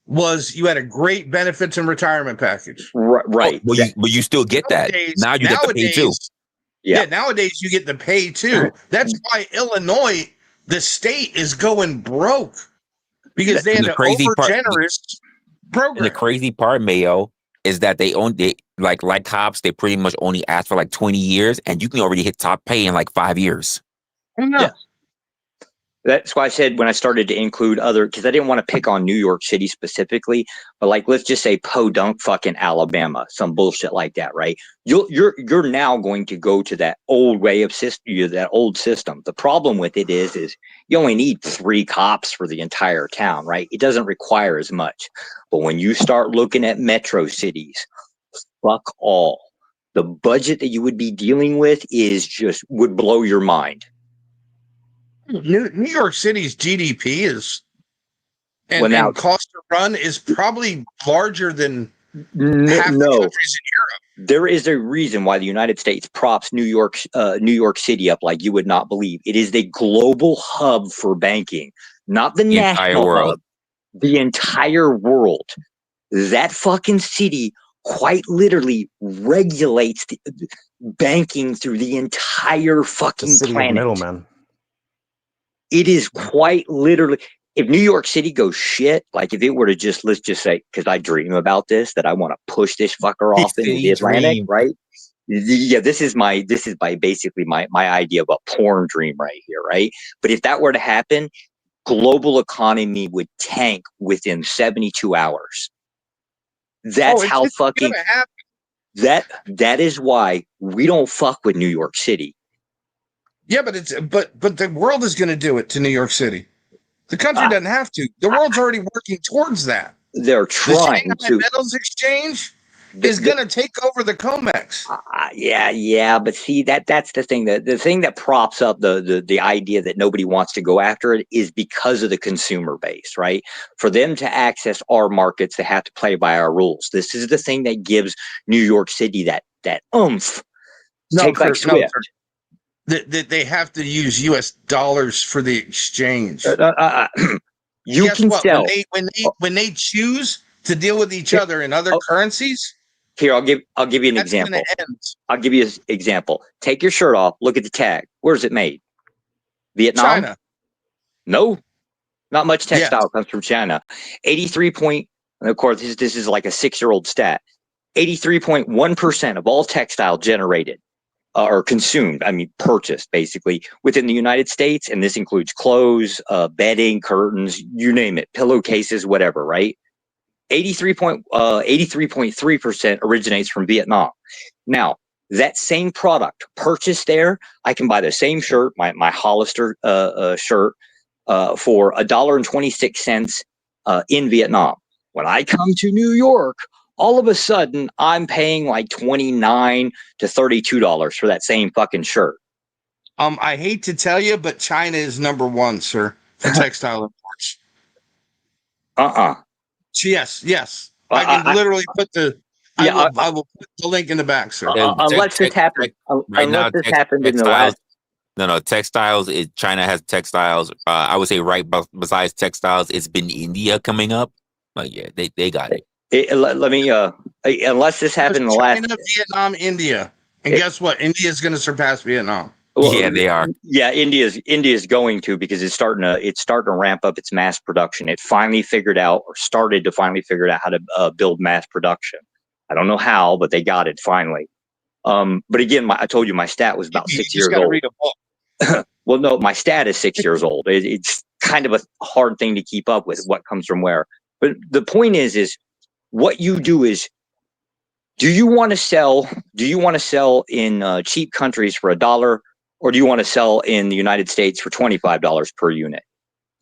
was you had a great benefits and retirement package. Right. Well, you still get that. Now you get the pay too. Yeah, nowadays you get the pay too. That's why Illinois, the state, is going broke because they had an over-generous program. And the crazy part, Mayo, is that they like cops, they pretty much only ask for like 20 years and you can already hit top pay in like 5 years. Yeah. That's why I said when I started to include other, because I didn't want to pick on New York City specifically, but like let's just say Podunk fucking Alabama, some bullshit like that, right? You're now going to go to that old way of system, that old system. The problem with it is you only need 3 cops for the entire town, right? It doesn't require as much. But when you start looking at metro cities, fuck all. The budget that you would be dealing with would blow your mind. New York City's GDP is and cost to run is probably larger than half the countries in Europe. There is a reason why the United States props New York City up like you would not believe. It is the global hub for banking, not the national world. hub, the entire world. That fucking city quite literally regulates the banking through the entire fucking planet. Middlemen. It is quite literally, if New York City goes shit, like if it were to just, let's just say, because I dream about this, that I want to push this fucker off into the Atlantic, right? Yeah, this is basically my idea of a porn dream right here, right? But if that were to happen, global economy would tank within 72 hours. That's how fucking that is why we don't fuck with New York City. Yeah, but the world is going to do it to New York City. The country doesn't have to. The world's already working towards that. They're trying the Shanghai Metals Exchange is going to take over the COMEX. Yeah, but see that's the thing. The thing that props up the idea that nobody wants to go after it is because of the consumer base, right? For them to access our markets, they have to play by our rules. This is the thing that gives New York City that oomph. Take like Swift. That they have to use U.S. dollars for the exchange. You Guess can what? sell When they choose to deal with each other in other currencies. Here, I'll give you an example. I'll give you an example. Take your shirt off. Look at the tag. Where's it made? Vietnam? China. No, not much textile comes from China. 83 point. And of course, this is like a 6-year-old stat. 83.1% of all textile generated or consumed, purchased basically within the United States. And this includes clothes, bedding, curtains, you name it, pillowcases, whatever, right? 83.3% originates from Vietnam. Now, that same product purchased there, I can buy the same shirt, my Hollister shirt, for $1.26 in Vietnam. When I come to New York, all of a sudden, I'm paying like $29 to $32 for that same fucking shirt. I hate to tell you, but China is number 1, sir, for textile imports. Yes. I can literally put I will put the link in the back, sir. Unless this happened. Unless this happened in the last. No, textiles. China has textiles. I would say besides textiles, it's been India coming up. But yeah, they got it. Let me unless this happened in the last. China, Vietnam, India, and guess what? India is going to surpass Vietnam. Well, yeah, they are. Yeah, India's going to, because it's starting to ramp up its mass production. It finally started to figure out how to build mass production. I don't know how, but they got it finally. But again, I told you my stat was about 6 years old. Read a book. Well, no, my stat is 6 years old. It's kind of a hard thing to keep up with what comes from where. But the point is what you do is, do you want to sell in cheap countries for $1, or do you want to sell in the United States for $25 per unit?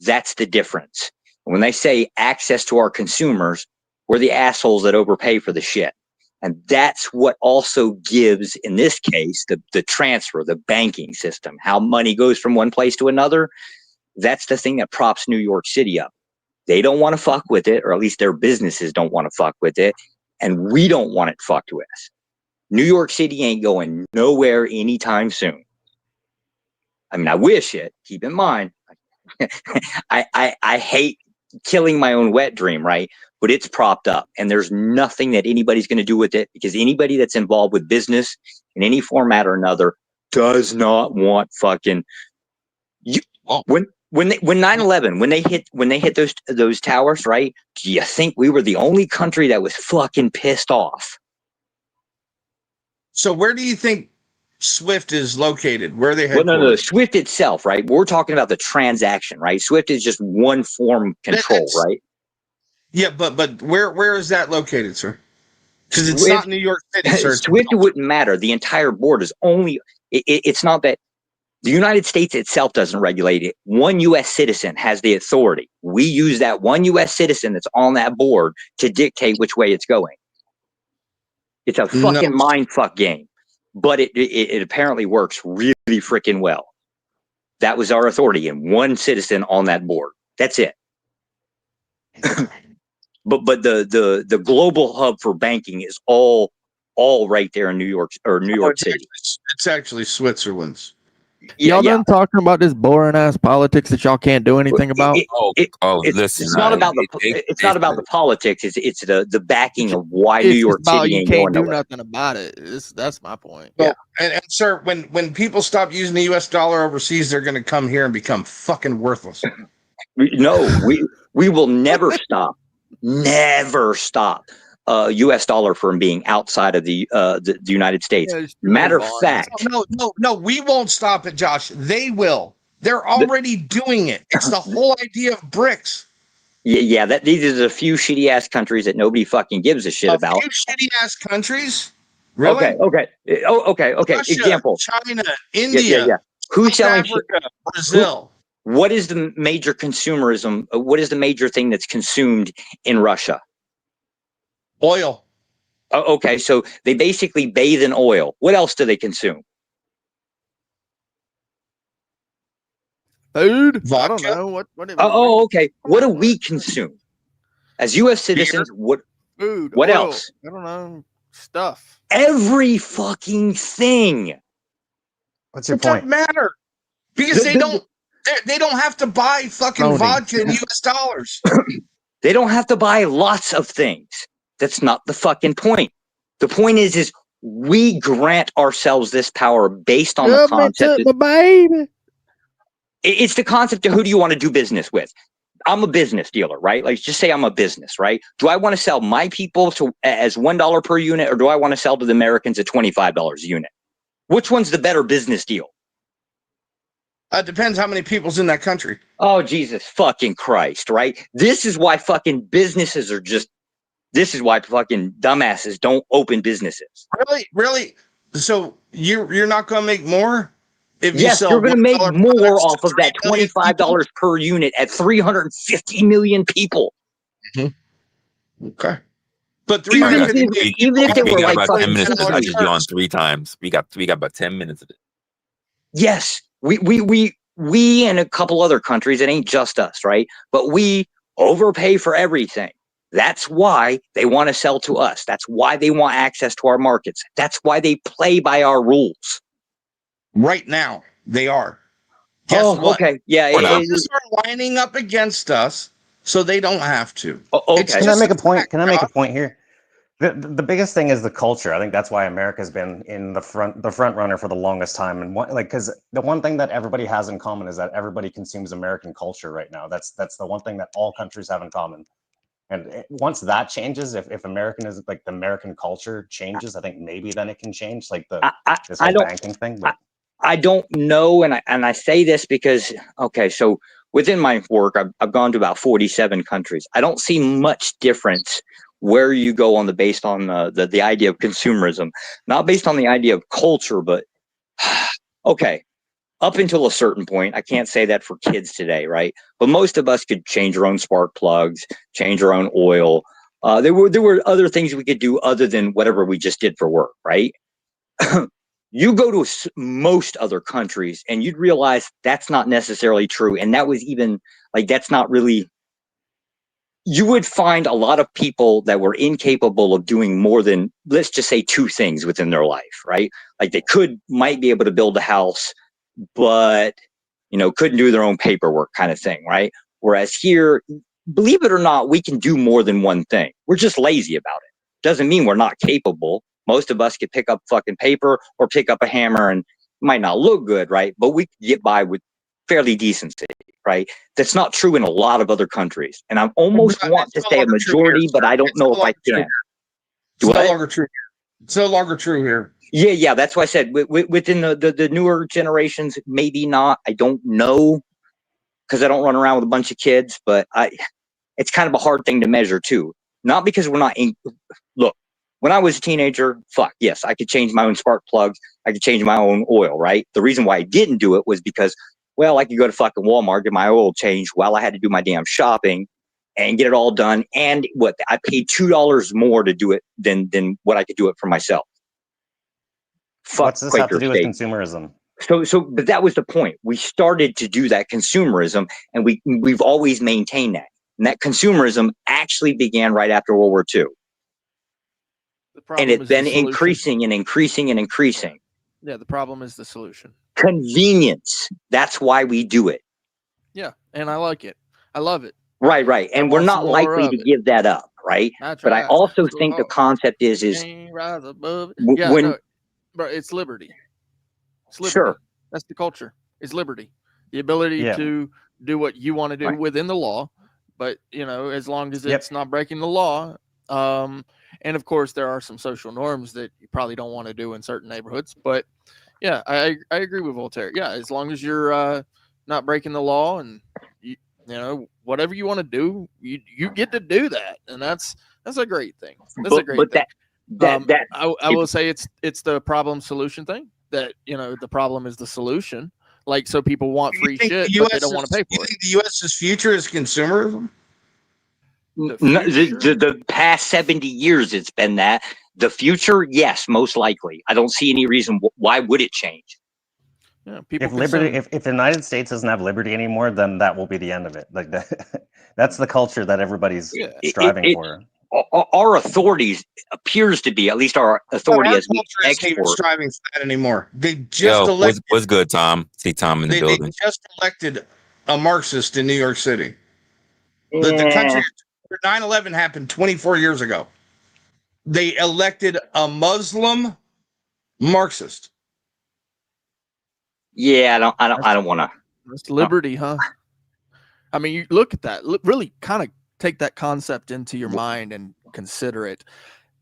That's the difference. When they say access to our consumers, we're the assholes that overpay for the shit. And that's what also gives, in this case, the transfer, the banking system, how money goes from one place to another. That's the thing that props New York City up. They don't want to fuck with it, or at least their businesses don't want to fuck with it. And we don't want it fucked with. New York City ain't going nowhere anytime soon. I wish it. Keep in mind, I hate killing my own wet dream, right? But it's propped up, and there's nothing that anybody's going to do with it, because anybody that's involved with business in any format or another does not want fucking you. When 9/11, when they hit those towers, right? Do you think we were the only country that was fucking pissed off? So where do you think SWIFT is located? Where are they Well, headquartered? no, SWIFT itself, right? We're talking about the transaction, right? SWIFT is just one form of control, right? Yeah, but where is that located, sir? Because it's Swift- not New York City, sir. It's SWIFT wouldn't matter. The entire board is only. It's not that the United States itself doesn't regulate it. One U.S. citizen has the authority. We use that one U.S. citizen that's on that board to dictate which way it's going. It's a fucking mind fuck game, but it apparently works really freaking well. That was our authority and one citizen on that board. That's it. But the global hub for banking is all right there in New York City. It's actually Switzerland's. Y'all done talking about this boring ass politics that y'all can't do anything about? It's not about the politics. It's the backing of why New York City you ain't can't going do nowhere. nothing about it. That's my point. Yeah, and sir, when people stop using the U.S. dollar overseas, they're going to come here and become fucking worthless. No, we will never stop. Never stop. U.S. dollar from being outside of the United States. Matter of fact, no, we won't stop it, Josh. They will. They're already doing it. It's the whole idea of BRICS. Yeah. These are a few shitty ass countries that nobody fucking gives a shit about. A few shitty ass countries. Really? Okay. Russia, Example: China, India. Yeah. Who's selling Africa, Brazil? What is the major consumerism? What is the major thing that's consumed in Russia? Oil. Okay, so they basically bathe in oil. What else do they consume? Food? Vodka? I don't know. What okay. What do we consume? As U.S. citizens, what food? What oil, else? I don't know. Stuff. Every fucking thing. What's your It point? doesn't matter. Because they don't have to buy fucking vodka in U.S. dollars. They don't have to buy lots of things. That's not the fucking point. The point is we grant ourselves this power based on the concept. Baby. It's the concept of who do you want to do business with? I'm a business dealer, right? Like, just say I'm a business, right? Do I want to sell my people as $1 per unit, or do I want to sell to the Americans at $25 a unit? Which one's the better business deal? Depends how many people's in that country. Oh, Jesus fucking Christ, right? This is why fucking businesses are just. This is why fucking dumbasses don't open businesses. Really? So you're not going to make more? Yes, you're going to make more off of that $25 per unit at 350 million people. Mm-hmm. Okay. But even if they were like about 10 fucking minutes of this, I just yawned 3 times. We got about 10 minutes of it. Yes, we and a couple other countries, it ain't just us, right? But we overpay for everything. That's why they want to sell to us. That's why they want access to our markets. That's why they play by our rules. Right now, they are. Guess what? Okay. Yeah. Companies are lining up against us, so they don't have to. Okay. Can I make a point? Can I make a point here? The biggest thing is the culture. I think that's why America's been in the front runner for the longest time. And because the one thing that everybody has in common is that everybody consumes American culture right now. That's the one thing that all countries have in common. And once that changes, if American is like the American culture changes, I think maybe then it can change, like this whole banking thing. But I don't know, and I say this because so within my work, I've gone to about 47 countries. I don't see much difference where you go based on the idea of consumerism, not based on the idea of culture, but up until a certain point. I can't say that for kids today, right? But most of us could change our own spark plugs, change our own oil. There were other things we could do other than whatever we just did for work, right? You go to most other countries and you'd realize that's not necessarily true. And that was even that's not really. You would find a lot of people that were incapable of doing more than, let's just say, 2 things within their life, right? Like they might be able to build a house, but, couldn't do their own paperwork kind of thing, right? Whereas here, believe it or not, we can do more than one thing. We're just lazy about it. Doesn't mean we're not capable. Most of us could pick up fucking paper or pick up a hammer, and it might not look good, right? But we could get by with fairly decency, right? That's not true in a lot of other countries. And I almost want to say a majority, but I don't know if I can. It's no longer true. It's no longer true here. Yeah. That's why I said within the newer generations, maybe not. I don't know because I don't run around with a bunch of kids, but it's kind of a hard thing to measure too. Not because we're not. Look, when I was a teenager, yes, I could change my own spark plugs. I could change my own oil, right? The reason why I didn't do it was because, well, I could go to fucking Walmart, get my oil changed while I had to do my damn shopping and get it all done. And I paid $2 more to do it than what I could do it for myself. What's this have to do with consumerism? But that was the point. We started to do that consumerism, and we've always maintained that. And that consumerism actually began right after World War II. And it's been increasing and increasing and increasing. Yeah, the problem is the solution. Convenience. That's why we do it. Yeah, and I like it. I love it. Right. And we're not likely to give that up, right? That's but right. I also think the concept is bro, it's liberty. It's liberty. Sure. That's the culture. It's liberty. The ability to do what you want to do within the law, but as long as it's not breaking the law. And of course, there are some social norms that you probably don't want to do in certain neighborhoods. But yeah, I agree with Voltaire. Yeah, as long as you're not breaking the law, and whatever you want to do, you get to do that, and that's a great thing. That's a great thing. I will say it's the problem solution thing. That the problem is the solution. Like, so people want free shit, but they don't want to pay for it. The U.S.'s future is consumerism. The past 70 years, it's been that. The future, yes, most likely. I don't see any reason why would it change. Yeah, if the United States doesn't have liberty anymore, then that will be the end of it. Like that's the culture that everybody's striving for. Our authorities appears to be, at least our authority as we export. Striving for that anymore. They just elected. What's good, Tom? See Tom in the building. They just elected a Marxist in New York City. The country. 9/11 happened 24 years ago. They elected a Muslim Marxist. Yeah, I don't want to. That's liberty, huh? I mean, you look at that. Really, kind of take that concept into your mind and consider it.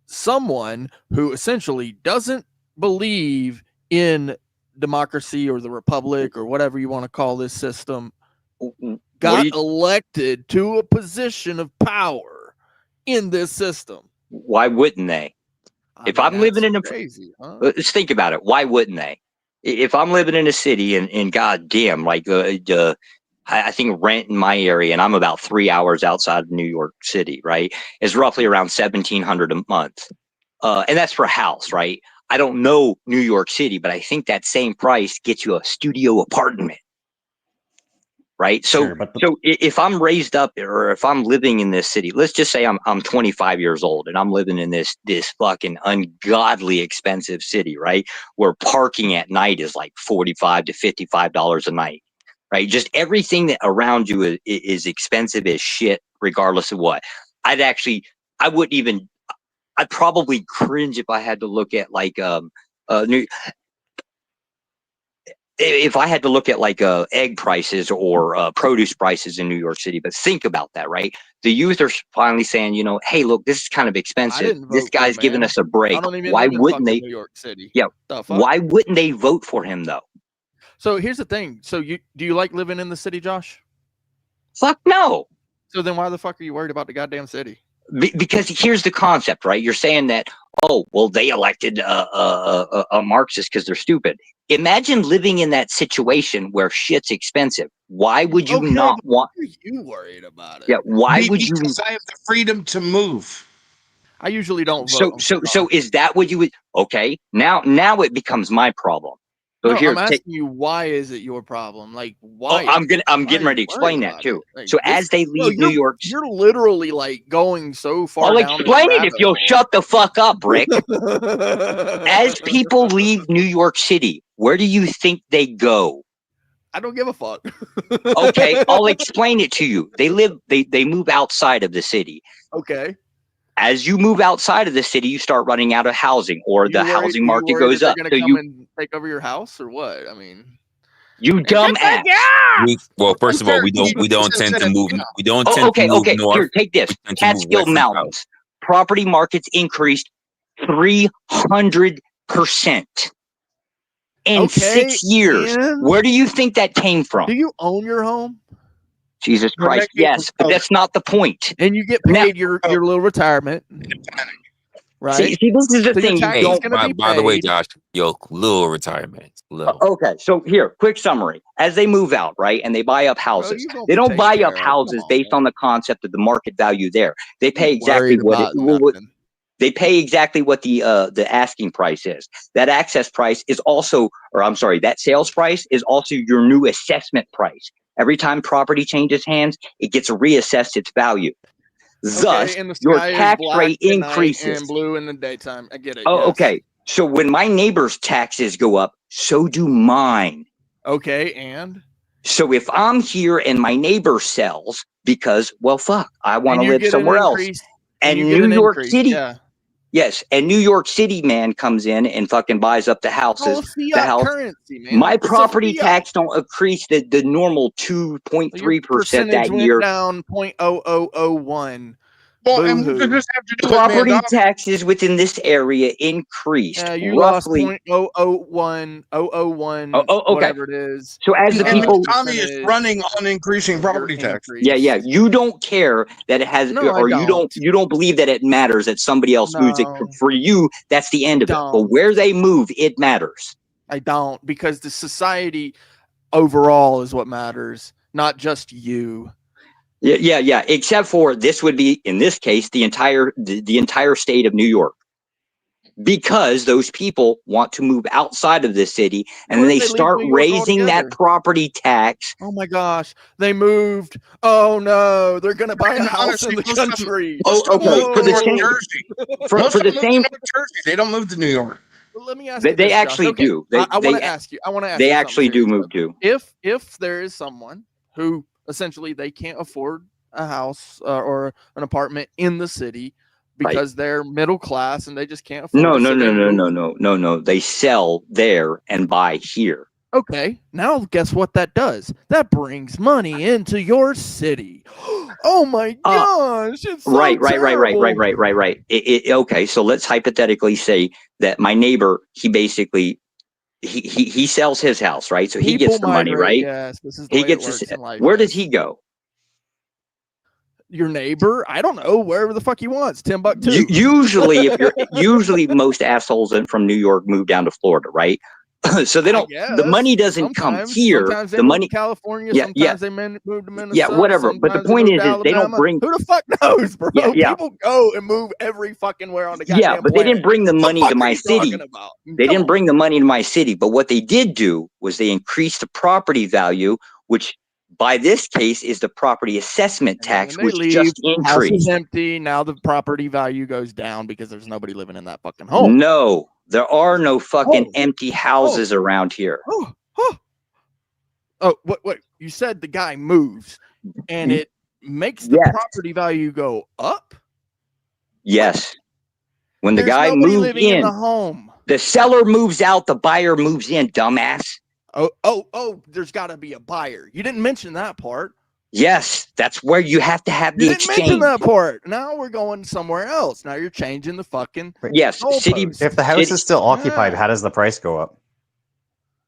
Someone who essentially doesn't believe in democracy or the republic or whatever you want to call this system got elected to a position of power in this system. Why wouldn't they? If I'm living in a crazy, huh? Let's think about it. Why wouldn't they? If I'm living in a city and goddamn, like I think rent in my area, and I'm about 3 hours outside of New York City, right, is roughly around $1,700 a month, and that's for a house, right? I don't know New York City, but I think that same price gets you a studio apartment. Right. So, so if I'm raised up, or if I'm living in this city, let's just say I'm 25 years old and I'm living in this fucking ungodly expensive city, right, where parking at night is like $45 to $55 a night, right? Just everything that around you is expensive as shit, regardless of what. I'd probably cringe if I had to look at like if I had to look at like egg prices or produce prices in New York City. But think about that, right? The youth are finally saying, hey, look, this is kind of expensive. This guy's giving us a break. Why wouldn't they? New York City. Yeah. Why wouldn't they vote for him though? So here's the thing. So do you like living in the city, Josh? Fuck no. So then why the fuck are you worried about the goddamn city? Because here's the concept, right? You're saying that, oh, well, they elected a Marxist because they're stupid. Imagine living in that situation where shit's expensive. Why would you not want? Why are you worried about it? Yeah. Why would you? Because I have the freedom to move. I usually don't vote. So is that what you would? Okay. Now it becomes my problem. So no, I'm asking you, why is it your problem? Like, why? I'm getting ready to explain that too. Like, so as they leave New York, you're literally like going so far. I'll down explain it if you'll shut the fuck up, Rick. As people leave New York City, where do you think they go? I don't give a fuck. Okay, I'll explain it to you. They move outside of the city. Okay. As you move outside of the city, you start running out of housing, or the housing market goes up. So you and take over your house, or what? I mean, you dumb ass. Well, first of all, we don't tend to move. We don't tend to move north. Here, take this. Catskill Mountains property markets increased 300 in 6 years. Where do you think that came from? Do you own your home? Jesus Christ, yes, but that's not the point. And you get paid your little retirement, right? See, this is the thing. Hey, by the way, Josh, little retirement. Little. Okay, so here, quick summary. As they move out, right, and they buy up houses, they don't buy up houses based on the concept of the market value there. They pay exactly what they pay exactly what the asking price is. That access price is also, that sales price is also your new assessment price. Every time property changes hands, it gets reassessed its value. Thus, your tax rate increases. And blue in the daytime. I get it. Oh, okay. So when my neighbor's taxes go up, so do mine. Okay, and? So if I'm here and my neighbor sells because, well, fuck, I want to live somewhere else. And New York City, yes, and New York City man comes in and fucking buys up the houses. Currency, man. My property tax don't increase the normal 2.3% that year. Down 0.0001. Well, and what does this have to do property with taxes within this area increased. Yeah, you roughly lost 0.001001. okay. Whatever it is. So as the people, Tommy is running on increasing property tax. Yeah. You don't care that it has, you don't believe that it matters that somebody else moves it. For you, that's the end of it. But where they move, it matters. I don't, because the society overall is what matters, not just you. Yeah. Except for this would be, in this case, the entire state of New York, because those people want to move outside of this city, and then they start raising that property tax. Oh my gosh, they moved. Oh no, they're gonna buy a house in the country. For the same, they don't move to New York. Well, let me ask they actually do. I want to ask you. They actually do move to. If there is someone who essentially they can't afford a house or an apartment in the city because they're middle class and they just can't afford No. They sell there and buy here. Okay, now guess what that does? That brings money into your city. Oh my gosh! It's so right. Okay, so let's hypothetically say that my neighbor, he basically he sells his house, right? So he gets the money, right? Yes, this is the way it works in life. Where does he go? Your neighbor? I don't know. Wherever the fuck he wants. Timbuktu. Usually, most assholes from New York move down to Florida, right? So they don't. The money doesn't come here. Sometimes they the money move to California. Sometimes they move to Minnesota. Yeah, whatever. But the point is they don't bring. Who the fuck knows, bro? People go and move every fucking where on the goddamn but planet. they didn't bring the money to my city. They didn't bring the money to my city. But what they did do was they increased the property value, which by this case is the property assessment tax, which just increased. House is empty. Now the property value goes down because there's nobody living in that fucking home. No. There are no fucking empty houses around here. What? You said the guy moves and it makes the property value go up? Yes. When the guy moves in the home, the seller moves out, the buyer moves in, dumbass. Oh, there's got to be a buyer. You didn't mention that part. Yes, that's where you have to have the exchange. Mention that part. Now we're going somewhere else. Now you're changing the fucking city. If the house is still occupied, how does the price go up?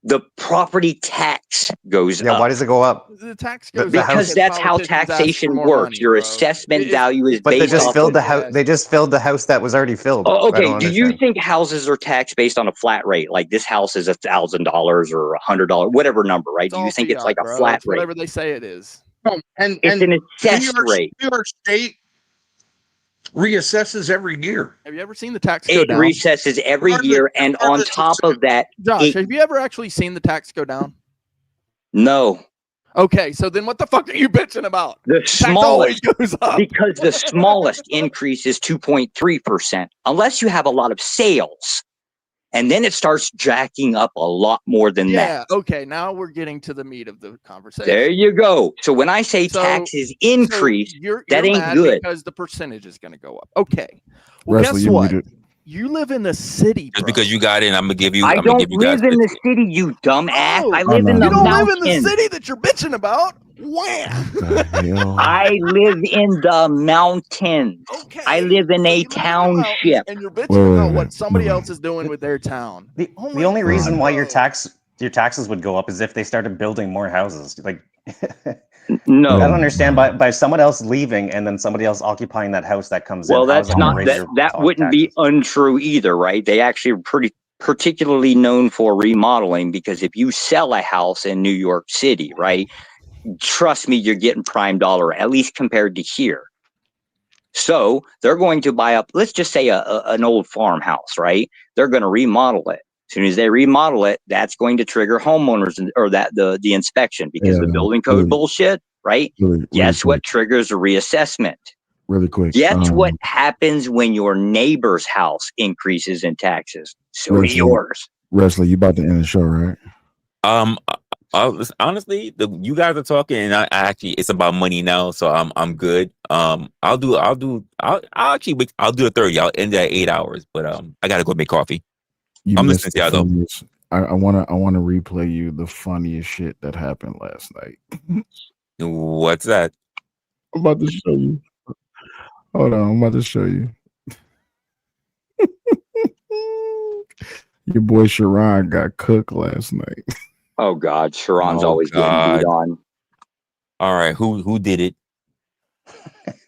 The property tax goes up. Yeah, why does it go up? The tax goes up because that's how taxation works. Your assessment value is based they just off filled the house. They just filled the house that was already filled. Oh, okay. Do you think houses are taxed based on a flat rate? Like this house is $1,000 or $100, whatever number, right? Do you think it's like a flat rate? Whatever they say it is. And it's an assessed rate. New York State reassesses every year. Have you ever seen the tax go down? It reassesses every year, and on top of that, Josh, have you ever actually seen the tax go down? No. Okay, so then what the fuck are you bitching about? The smallest goes up because the smallest increase is 2.3%, unless you have a lot of sales. And then it starts jacking up a lot more than that. Yeah, okay, now we're getting to the meat of the conversation. There you go. So when I say taxes increase, that ain't good. Because the percentage is going to go up. Okay. Well, guess what? You live in the city, bro. Just because you got in, I'm going to give you. I don't live in the city, you dumbass. I live in the mountains. You don't live in the city that you're bitching about. Wham! I live in the mountains. Okay. I live in a township. And you're bitching about what somebody else is doing with their town. The only reason why your taxes would go up is if they started building more houses. Like, no, I don't understand by someone else leaving and then somebody else occupying that house that comes in. Well, that's not that wouldn't be untrue either, right? They actually are pretty particularly known for remodeling, because if you sell a house in New York City, right? Trust me, you're getting prime dollar, at least compared to here. So they're going to buy up, let's just say an old farmhouse, right? They're going to remodel it. As soon as they remodel it, that's going to trigger homeowners or the inspection, because the building code bullshit, right? Guess what triggers a reassessment? Really quick. Guess what happens when your neighbor's house increases in taxes? So do yours. Resla, you about to end the show, right? Honestly, you guys are talking, and I actually, it's about money now, so I'm good. I'll do the 30. I'll end at 8 hours, but I gotta go make coffee. I'm listening to y'all though. I wanna replay you the funniest shit that happened last night. What's that? I'm about to show you. Hold on, I'm about to show you. Your boy Sharon got cooked last night. Oh God, Sharon's always getting beat on. All right, who did it?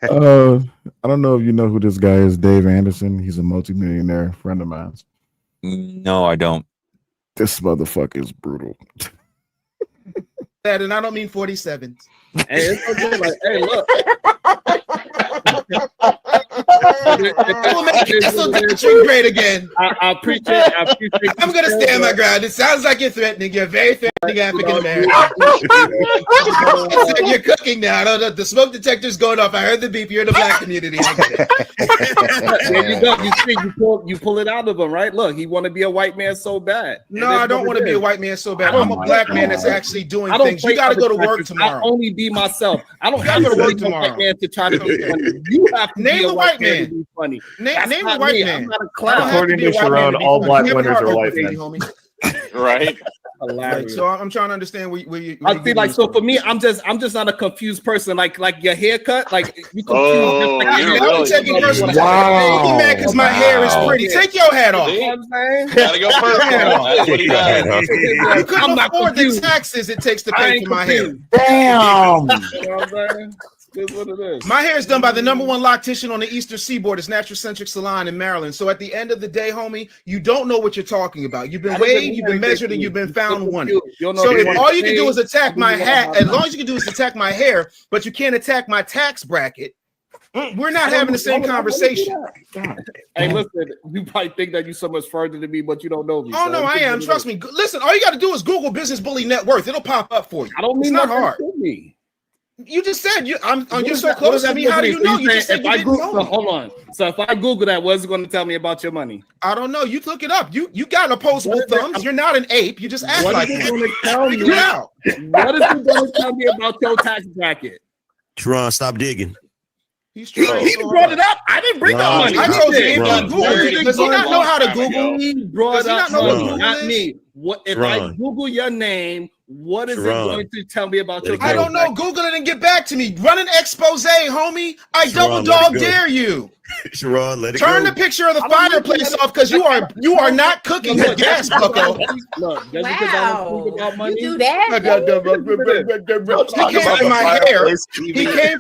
I don't know if you know who this guy is, Dave Anderson. He's a multimillionaire friend of mine. No, I don't. This motherfucker is brutal. And I don't mean 47. Hey, it's okay. Like, hey, look. We'll make it great again. I appreciate. I'm gonna stand my ground. It sounds like you're threatening. You're very threatening African American. You're cooking now. The smoke detector's going off. I heard the beep. You're in the black community. I get it. There you go. You see, you pull it out of him, right? Look, he want to be a white man so bad. No, I don't want to be a white man so bad. I'm a black man that's actually doing things. You got to go to work tomorrow. I'll only be myself. I don't have to go to work tomorrow. To try to be funny. You have to name a white man to be funny. Name a white man. I'm not a clown. According to Sharon, all black winners are white men. Right. Like, so I'm trying to understand where you I feel like, so for me, I'm just not a confused person. Like your haircut, like you confused. Wow. You mad because my hair is pretty. Take your hat off. You know what I'm saying? Gotta go first. You couldn't afford the taxes it takes to pay for my hair. Damn. You know what I'm saying? That's what it is. My hair is done by the #1 loctician on the Eastern Seaboard. It's Natural Centric Salon in Maryland. So at the end of the day, homie, you don't know what you're talking about. You've been weighed, you've been measured, and you've been found wanted. So if all you can do is attack my hat, as long as you can do is attack my hair, but you can't attack my tax bracket, we're not having the same conversation. Hey, listen, you probably think that you're so much further than me, but you don't know me. Oh, no, I am. Trust me. Listen, all you got to do is Google Business Bully Net Worth. It'll pop up for you. I don't mean it's not hard. You just said you're so close to me. How do you know? You just said you didn't know. Hold on. So if I Google that, what's it going to tell me about your money? I don't know. You look it up. You got opposable thumbs. You're not an ape. You just act like one. What is it going to tell me about your tax bracket? Sharon, stop digging. He brought it up. I didn't bring up money. I told you Google. Does he not know how to Google? He brought up money, not me. What if I Google your name? What is it going to tell me about your? I don't know. Google it and get back to me. Run an expose, homie. I double dog dare you. Sharon, let it Turn the picture of the fireplace off because you are not cooking the gas, bucko. Wow. You do that? He came for my hair.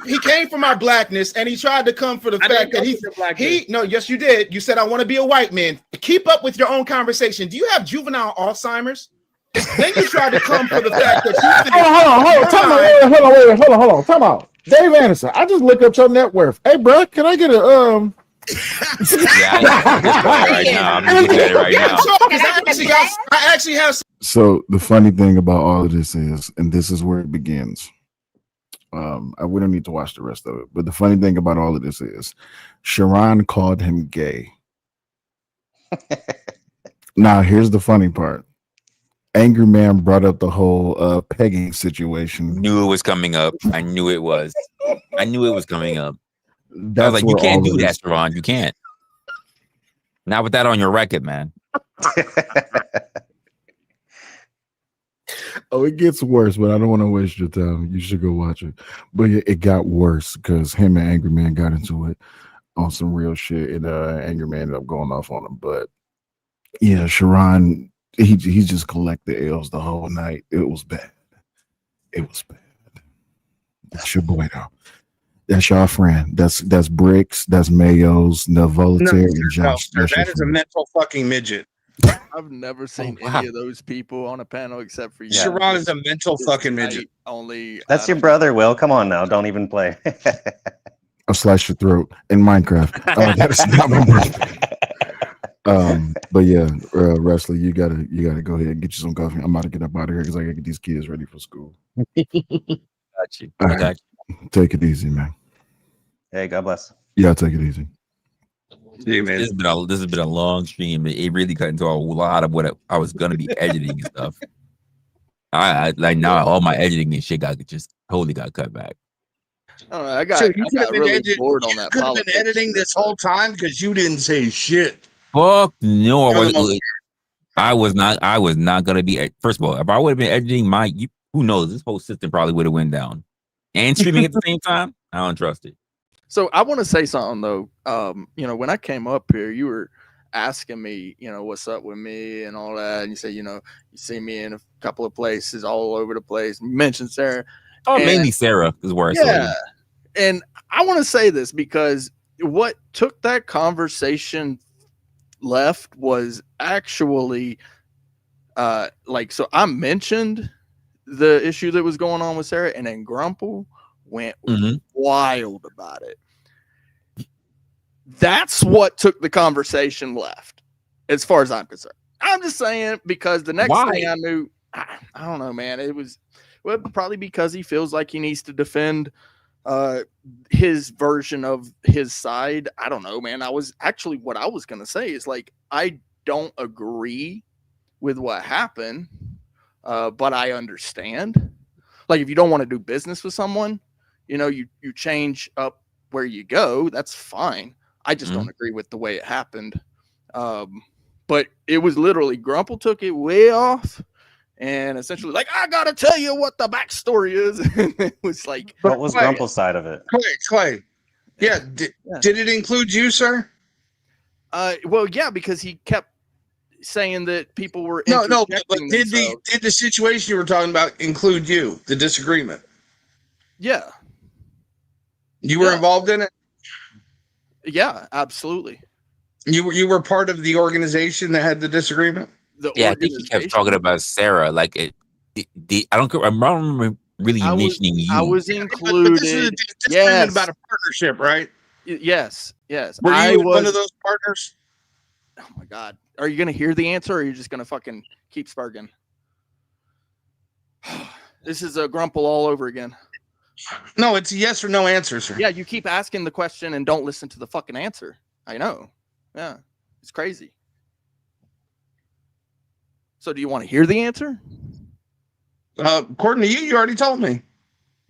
He came for my blackness, and he tried to come for the fact that he. No, yes, you did. You said I want to be a white man. Keep up with your own conversation. Do you have juvenile Alzheimer's? Then you tried to come for the fact that you think. Hold on. Time out. Dave Anderson, I just looked up your net worth. Hey, bro, can I get a Yeah, I'm looking at it right now. I actually have. So the funny thing about all of this is, and this is where it begins. We don't need to watch the rest of it, but the funny thing about all of this is, Sharon called him gay. Now, here's the funny part. Angry Man brought up the whole pegging situation. Knew it was coming up. I knew it was. I knew it was coming up. I was like, you can't do that, Sharon. You can't. Not with that on your record, man. Oh, it gets worse, but I don't want to waste your time. You should go watch it. But yeah, it got worse because him and Angry Man got into it on some real shit, and Angry Man ended up going off on him. But yeah, Sharon, he just collected L's the whole night. It was bad. It was bad. That's your boy though. That's your friend. That's Bricks. That's Mayos, Nevolitaire, and Josh. No, that is a mental fucking midget. I've never seen any of those people on a panel except for you. Sharon is a mental fucking midget. Only That's your brother, Will. Come on now. Don't even play. I'll slice your throat in Minecraft. That's not my brother. But yeah, Wrestler, you gotta go ahead and get you some coffee. I'm about to get up out of here because I gotta get these kids ready for school. Got you. All right. Take it easy, man. Hey, God bless. Yeah, take it easy. Yeah, man. This has been a long stream. It really cut into a lot of what I was gonna be editing and stuff. I like now all my editing and shit just totally got cut back. I got really bored on that. You could have been editing this whole time because you didn't say shit. Fuck no, I was not gonna be. First of all, if I would have been editing who knows, this whole system probably would have went down. And streaming at the same time, I don't trust it. So I want to say something though. When I came up here, you were asking me, what's up with me and all that, and you say, you see me in a couple of places all over the place. You mentioned Sarah. Mainly Sarah is where I saw you. And I want to say this because what took that conversation left was actually so I mentioned the issue that was going on with Sarah, and then Grumple went wild about it. That's what took the conversation left, as far as I'm concerned. I'm just saying, because the next thing I knew, I don't know, man. It was probably because he feels like he needs to defend his version of his side. I don't know, man. What I was going to say is I don't agree with what happened, but I understand. Like, if you don't want to do business with someone, you change up where you go. That's fine. I just don't agree with the way it happened. But it was literally Grumple took it way off and essentially I got to tell you what the backstory is. And it was like, what was Grumple's side of it? Clay. Yeah. Did it include you, sir? Well, yeah, because he kept saying that people were but did the situation you were talking about include you, the disagreement? Yeah. You were involved in it? Yeah, absolutely. You were part of the organization that had the disagreement? I think he kept talking about Sarah. I don't remember really mentioning you. I was included. But this is a disagreement about a partnership, right? Yes. Were you one of those partners? Oh my God. Are you going to hear the answer, or are you just going to fucking keep sparking? This is a Grumple all over again. No, it's a yes or no answer, sir. Yeah, you keep asking the question and don't listen to the fucking answer. I know. Yeah, it's crazy. So do you want to hear the answer? According to you, you already told me.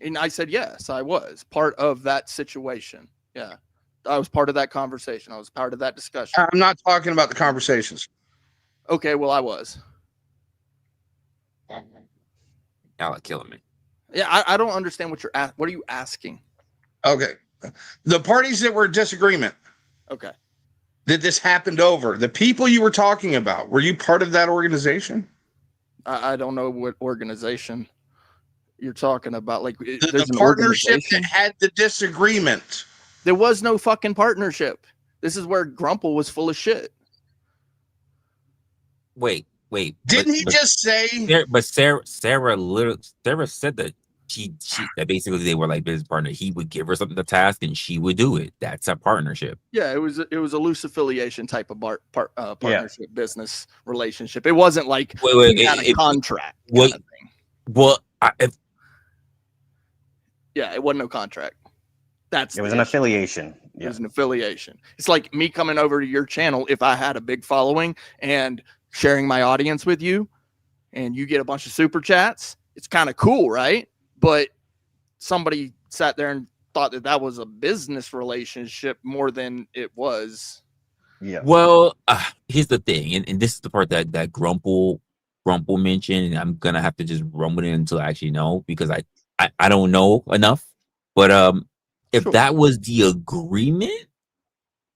And I said, yes, I was part of that situation. Yeah, I was part of that conversation. I was part of that discussion. I'm not talking about the conversations. Okay, well, I was. Y'all are killing me. Yeah, I don't understand what you're asking. What are you asking? Okay. The parties that were in disagreement. Okay. That this happened over. The people you were talking about, were you part of that organization? I don't know what organization you're talking about. The partnership that had the disagreement. There was no fucking partnership. This is where Grumple was full of shit. Wait. Didn't he just say? Sarah said that that basically they were like business partners. He would give her something to task and she would do it. That's a partnership. Yeah, it was a loose affiliation type of partnership, business relationship. It wasn't like a contract. It wasn't no contract. It was an affiliation. Yeah. It was an affiliation. It's like me coming over to your channel if I had a big following and sharing my audience with you, and you get a bunch of super chats. It's kind of cool, right? But somebody sat there and thought that was a business relationship more than it was. Yeah. Well, here's the thing, and this is the part that Grumple Grumple mentioned, and I'm gonna have to just run with it until I actually know, because I don't know enough. But if that was the agreement,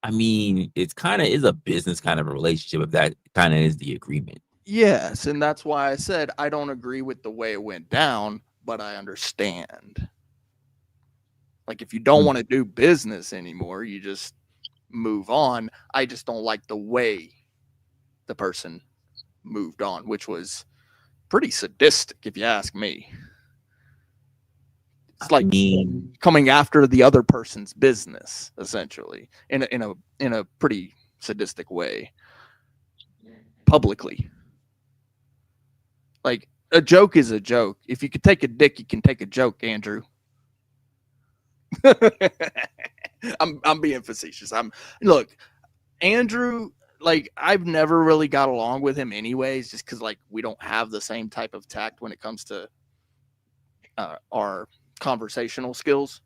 I mean, it's kind of is a business kind of a relationship. If that kind of is the agreement. Yes, and that's why I said I don't agree with the way it went down, but I understand. Like, if you don't want to do business anymore, you just move on. I just don't like the way the person moved on, which was pretty sadistic, if you ask me. It's like coming after the other person's business, essentially, in a pretty sadistic way, publicly. Like, a joke is a joke. If you could take a dick, you can take a joke, Andrew. I'm being facetious. Look, Andrew, like, I've never really got along with him anyways, just because, like, we don't have the same type of tact when it comes to our conversational skills.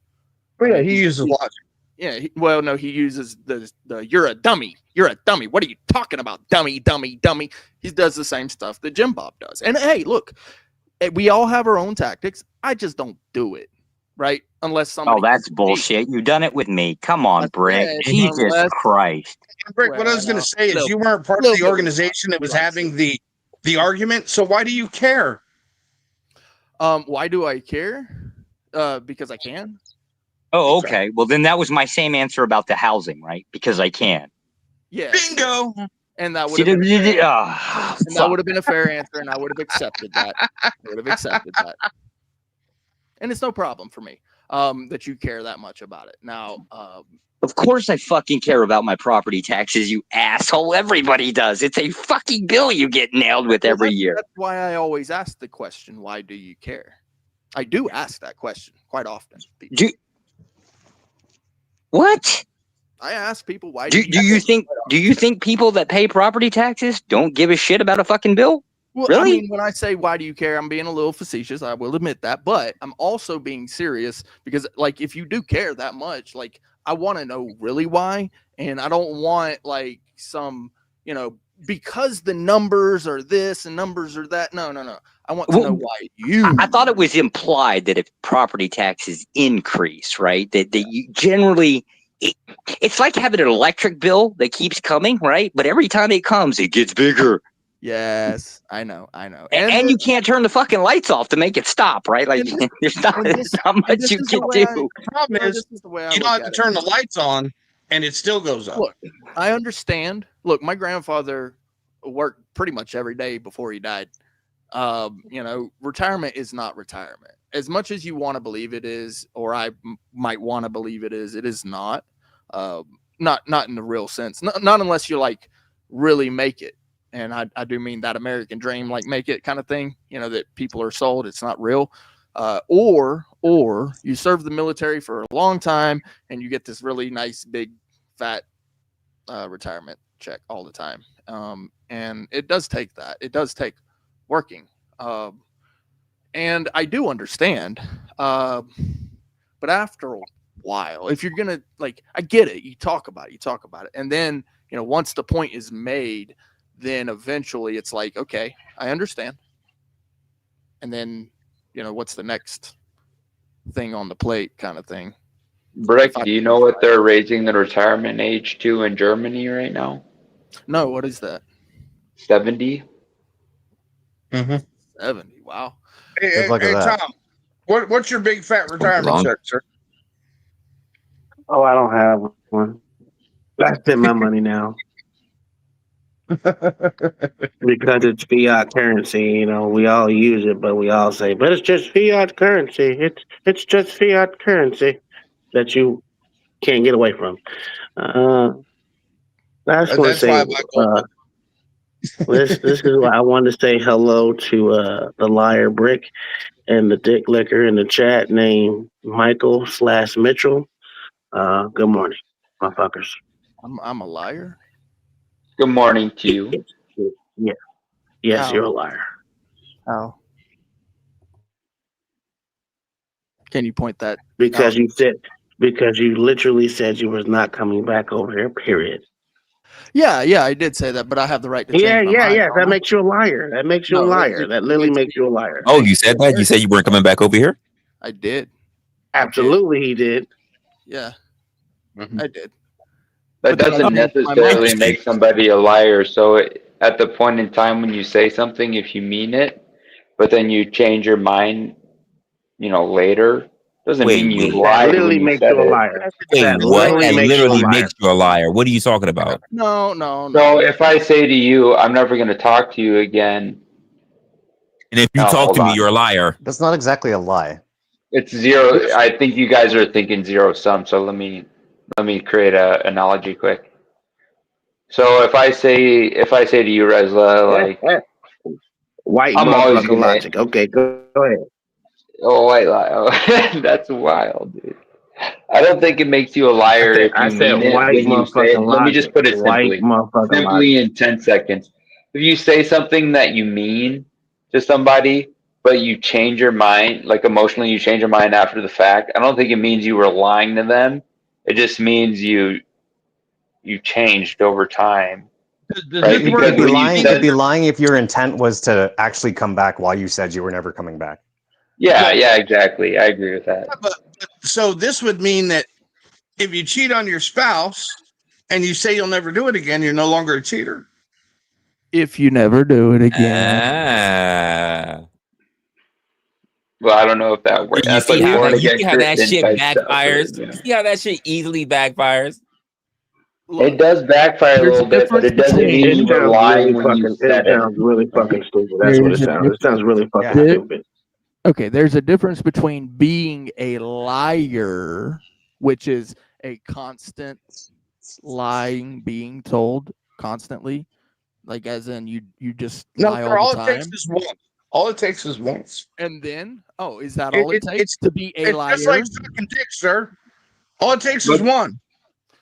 Oh, yeah, he uses logic. Yeah, no, he uses the you're a dummy. You're a dummy. What are you talking about? Dummy, dummy, dummy. He does the same stuff that Jim Bob does. And hey, look, we all have our own tactics. I just don't do it, right? Unless somebody. Oh, that's bullshit. You done it with me. Come on, Brick. Jesus Christ. Brick, what I was going to say is you weren't part of the organization that was having the argument. So why do you care? Why do I care? Because I can. Oh, okay. Well, then that was my same answer about the housing, right? Because I can. Yeah. Bingo. And that would have been a fair answer, and I would have accepted that. And it's no problem for me that you care that much about it. Now, of course I fucking care about my property taxes, you asshole. Everybody does. It's a fucking bill you get nailed with every year. That's why I always ask the question, why do you care? I do ask that question quite often. What? I ask people, why do you think people that pay property taxes don't give a shit about a fucking bill? Well, really? I mean, when I say why do you care, I'm being a little facetious. I will admit that, but I'm also being serious because, like, if you do care that much, like, I want to know really why, and I don't want like some, because the numbers are this and numbers are that. No. I want to know why you. I thought it was implied that if property taxes increase, right, that you generally. It's like having an electric bill that keeps coming, right? But every time it comes, it gets bigger. Yes, I know. And you can't turn the fucking lights off to make it stop, right? Like, there's not much you can do. The problem is you don't have to turn the lights on, and it still goes up. Look, I understand. Look, my grandfather worked pretty much every day before he died. Retirement is not retirement. As much as you want to believe it is, or I might want to believe it is not. Not in the real sense. Not unless you like really make it. And I do mean that American dream, like make it kind of thing, that people are sold. It's not real. Or you serve the military for a long time and you get this really nice, big, fat retirement check all the time. And it does take that. It does take working. And I do understand. But after a while, if you're going to, like, I get it. You talk about it. And then, once the point is made, then eventually it's like, okay, I understand. And then, what's the next thing on the plate kind of thing. Brick, do you know what they're raising the retirement age to in Germany right now? No, what is that? 70. 70, wow. Hey, Tom, what's your big fat retirement check, sir? Oh, I don't have one. I spent my money now. Because it's fiat currency, we all use it, but we all say, but it's just fiat currency. It's just fiat currency that you can't get away from. I just want to say, this is why I wanted to say hello to the liar Brick and the dick licker in the chat named Michael/Mitchell. Good morning, motherfuckers. I'm a liar. Good morning to you. Yeah. Yes, you're a liar. How? Can you point that? Because you literally said you was not coming back over here, period. Yeah, I did say that, but I have the right to change Yeah, my yeah, mind. yeah. That makes you a liar. That makes you a No, liar. That literally makes you a liar. Oh, you said that? You said you weren't coming back over here? I did. Absolutely, he did. Yeah, Mhm. I did. That But then I doesn't changed my necessarily mind. make somebody a liar. So at the point in time when you say something, if you mean it, but then you change your mind, later, doesn't mean you That lied when literally you makes said you a it. liar. Wait, That what? literally That makes you a literally liar. makes you a liar. What are you talking about? No. So if I say to you, I'm never going to talk to you again. And if you No, talk hold to me, on. you're a liar. That's not exactly a lie. It's zero. I think you guys are thinking zero sum. So let me create a analogy quick. So if I say to you, Resla, like, White I'm always motherfucker gonna. logic. Okay, go ahead. Oh, white lie. Oh, that's wild, dude. I don't think it makes you a liar if I you said mean it white when you say it. motherfucking Let me just logic. put it White simply. motherfucking Simply logic. in 10 seconds. If you say something that you mean to somebody, but you change your mind, like emotionally, you change your mind after the fact, I don't think it means you were lying to them. It just means you changed over time. Right? You'd Because be when you lying. said, You'd be lying if your intent was to actually come back while you said you were never coming back. yeah, exactly. I agree with that. But so this would mean that if you cheat on your spouse and you say you'll never do it again, you're no longer a cheater. If you never do it again. Well, I don't know if that works. You That's see like how born that again Christian shit type stuff. backfires? You see how that shit easily backfires? It does backfire a There's little a bit, but difference it doesn't between- mean It you were sounds lying really when you fucking. It said it. sounds really fucking stupid. That's There's what it a sounds. It sounds really fucking difference- stupid. Okay, there's a difference between being a liar, which is a constant lying being told constantly, like as in you just No, lie sir, all all the it takes time. is once. All it takes is once. And then, is that all it takes It's to be a liar? just like sucking dick, sir. All it takes is one.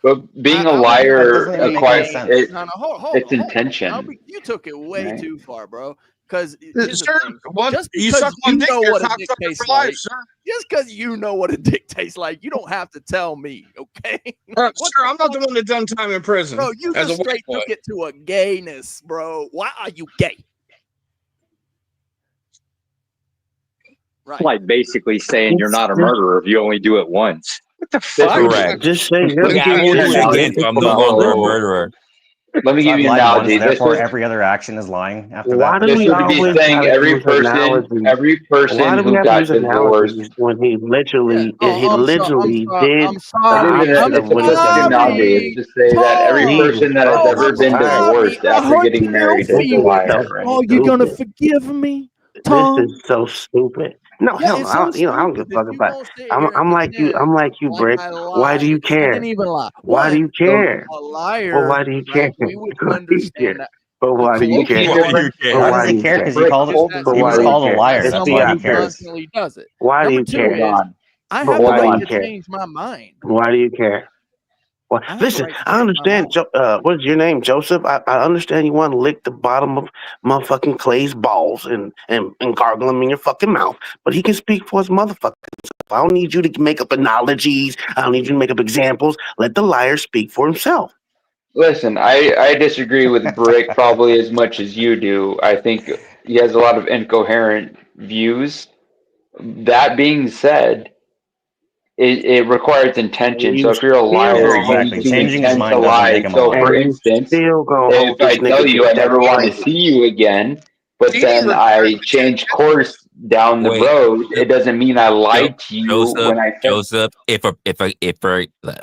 But being a I would- liar doesn't even make any acquires sense. No, hold it's on. intention. You took it way Right? too far, bro. Because here's the Sir, thing: one, just you because suck one you dick, know you're what a cock dick sucker tastes for life, like, sir. just because you know what a dick tastes like, you don't have to tell me, okay? Sir, I'm not the one that done time in prison. Bro, you as just a white straight boy. took it to a gayness, bro. Why are you gay? Right. Like basically saying you're not a murderer if you only do it once. What the fuck? Correct. Just say Like, I won't do it again, so I'm no longer a murderer. Let me So give I've you an lied once, analogy. therefore every other action is lying after Why that. do we This would be always saying gotta use analogies? Why do we who have to use got divorced. analogies when he literally, Yeah. he literally did I'm the sorry. opposite of It's a what he perfect said? analogy. It's to say that every Tom. person that has Oh, ever I'm been sorry. divorced I after hurt getting your married is a feelings. liar, right? Oh, you're gonna forgive me, Tom? This is so stupid. No, Yeah, hell, it's I so don't, I don't give stupid a if fuck you about. gonna sit here and I'm like you. I'm pretend like you, like Brick. I Why do you lied. I care? didn't even lie. Why do you care? A liar, Well, why do you care? right? We would Why do you care? understand that. But why do you Cloak care? Why do you But Why why does do he you care? care? Because he called But he why was do you called a care? liar. It's That's the why he opposite. cares. constantly does it. Why do Number you two care? is I But have the why do right you to care? change my mind. Why do you care? Well, I have the listen, right to I change my understand. What's your name, Joseph? I understand you want to lick the bottom of motherfucking Clay's balls and gargle them in your fucking mouth, but he can speak for his motherfucking self. I don't need you to make up analogies. I don't need you to make up examples. Let the liar speak for himself. Listen, I disagree with Brick probably as much as you do. I think he has a lot of incoherent views. That being said, it requires intention. So You if you're a still liar, gonna you hold need Exactly. this to Changing nigga, his intend to mind doesn't make lie. him a So for liar. and you instance, still gonna if hold this I tell nigga you to I that never want to standard. see you again, but See, then I change course down the Wait, road, it doesn't mean I lied to you when I said Joseph,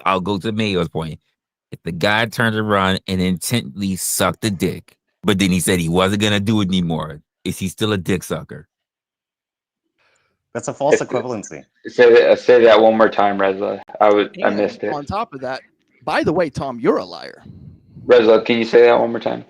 I'll go to Mayo's point. If the guy turned around and intently sucked a dick, but then he said he wasn't gonna do it anymore, is he still a dick sucker? That's a false equivalency. Say that one more time, Resla. I missed it. On top of that, by the way, Tom, you're a liar. Resla, can you say that one more time?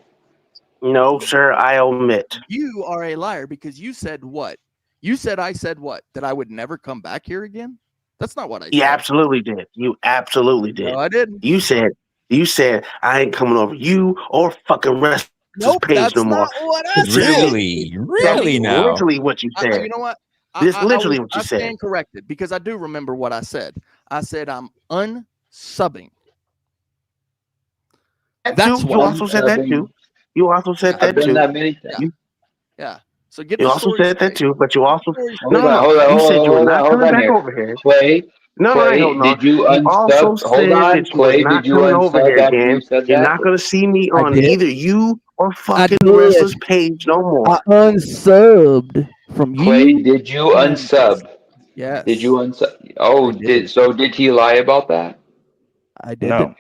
No, sir, I omit. You are a liar because you said what? You said I said what? That I would never come back here again? That's not what I You said. absolutely did. You absolutely did. No, I didn't. You said I ain't coming over you or fucking rest Nope, page that's no more. not what I said. Really now? Literally what you said. You know what? This literally what you I said. stand corrected because I do remember what I said. I said I'm unsubbing. That's You also said that too. You also said I've that done too. that many times. Yeah. So get You the also story said that straight. too, but you also Hold on, you said you were not coming back here. over here. Clay, No, I ain't holding on. did you You also unsub? Hold said on, that you was Clay, not did you coming over unsub here after you again. said You're that? not gonna see me I on did. either you or fucking did. Resla's page no more. I unsubbed from Clay, you. did you unsub? Yes. Did you unsub? Oh, did he lie about that? I didn't.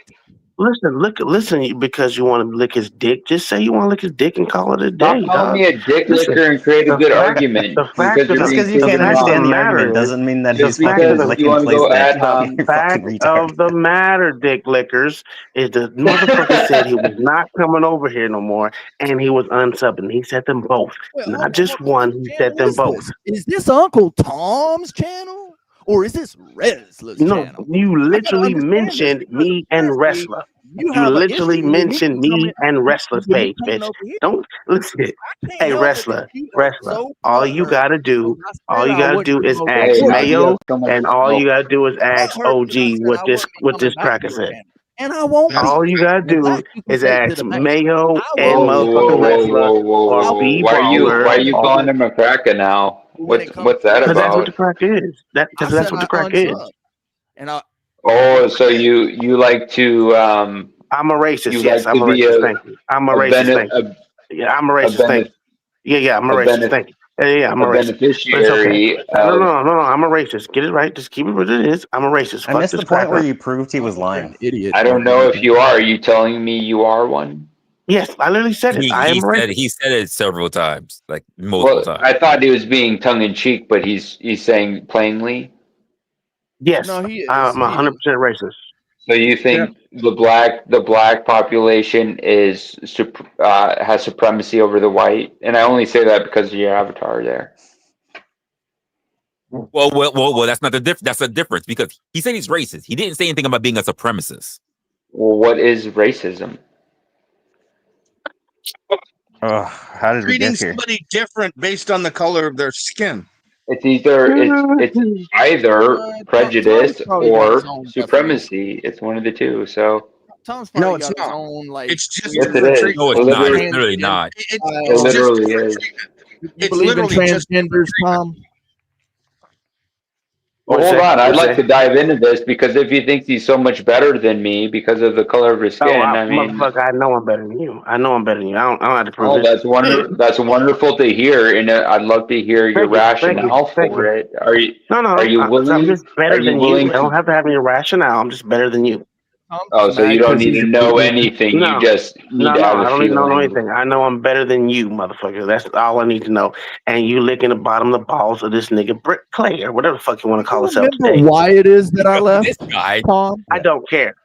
Listen, because you want to lick his dick, just say you want to lick his dick and call it a Stop day, calling dog. me a dick Listen, licker and create a the good fact- argument the fact because of you're the- being the you can't fact of understand the matter argument is- doesn't mean that the he's fact fucking of the- licking you wanna Clay's go dick. ad The hom. You're fucking fact retard. of the matter, dick lickers, is the motherfucker said he was not coming over here no more, and he was unsubbing. He said them both, not just one. He said them both. Is this Uncle Tom's channel or is this Resla's No, channel? you I gotta literally understand mentioned this because me and apparently Resla. You You have an literally issue with me mentioned me coming- and Resla's with me page, coming bitch. over here. Don't listen. can't Hey, help it that Resla, you are Resla. so All you butthurt gotta do, because I all said you I gotta wouldn't do come is over ask here. Hey, you Mayo, have so much. and all you gotta do is ask Butthurt because I OG said what I this wouldn't be what coming this back to cracker your said. channel. And I won't All be. you gotta And do black people is say to ask the bank, Mayo I and will motherfucking Resla or B Why Baller. are you calling him a cracker now? when it comes What's that Because that's what about? the crack is. I Because said that's what I the crack is. unsubbed. And I Oh, so you like to I'm a racist. you Yes, like I'm to a be racist. Thank you. I'm a a racist. bene, Thank you. Yeah, I'm a a racist. Thank bene, you. Yeah, I'm a a racist. bene, Thank you. Yeah, I'm a a racist. But it's okay. beneficiary No, of. I'm a racist. Get it right. Just keep it what it is. I'm a racist. I Fuck missed this the point where cracker. you proved he was lying. idiot. I don't know if you are. Are you telling me you are one? Yes, I literally said it. I am a racist. He said it several times, like multiple Well, times. I thought he was being tongue in cheek, but he's saying plainly. Yes, No, he is. I'm He 100% is. racist. So you think the black population is has supremacy over the white? And I only say that because of your avatar there. Well. That's not the difference. That's the difference because he said he's racist. He didn't say anything about being a supremacist. Well, what is racism? How did we Treating get here? somebody different based on the color of their skin. It's either prejudice probably got his or own supremacy. It's one of the two. So Tom's probably No, it's got his not. own like. It's just yes, it different is. treatment. No, it's not. It's literally not. It It's just literally different is. treatment. You It's believe in literally just transgenders, Tom? Well, What'd you hold say? on. I'd What'd you like say? to dive into this because if he thinks he's so much better than me because of the color of his Oh, skin, I mean, motherfucker, I know I'm better than you. I know I'm better than you. I don't have to prove oh, it. that's wonderful to hear, and I'd love to hear your rationale Thank for you. it. Are you I'm willing? just better Are you than you. willing I don't to? have to have any rationale. I'm just better than you. Oh, so you don't need to know anything. You just need to have I a don't need to know feeling. anything. I know I'm better than you, motherfucker. That's all I need to know. And you licking the bottom of the balls of this nigga Brick Clay or whatever the fuck you want to call yourself Remember today. why it is that I left, This guy. Tom? I don't care.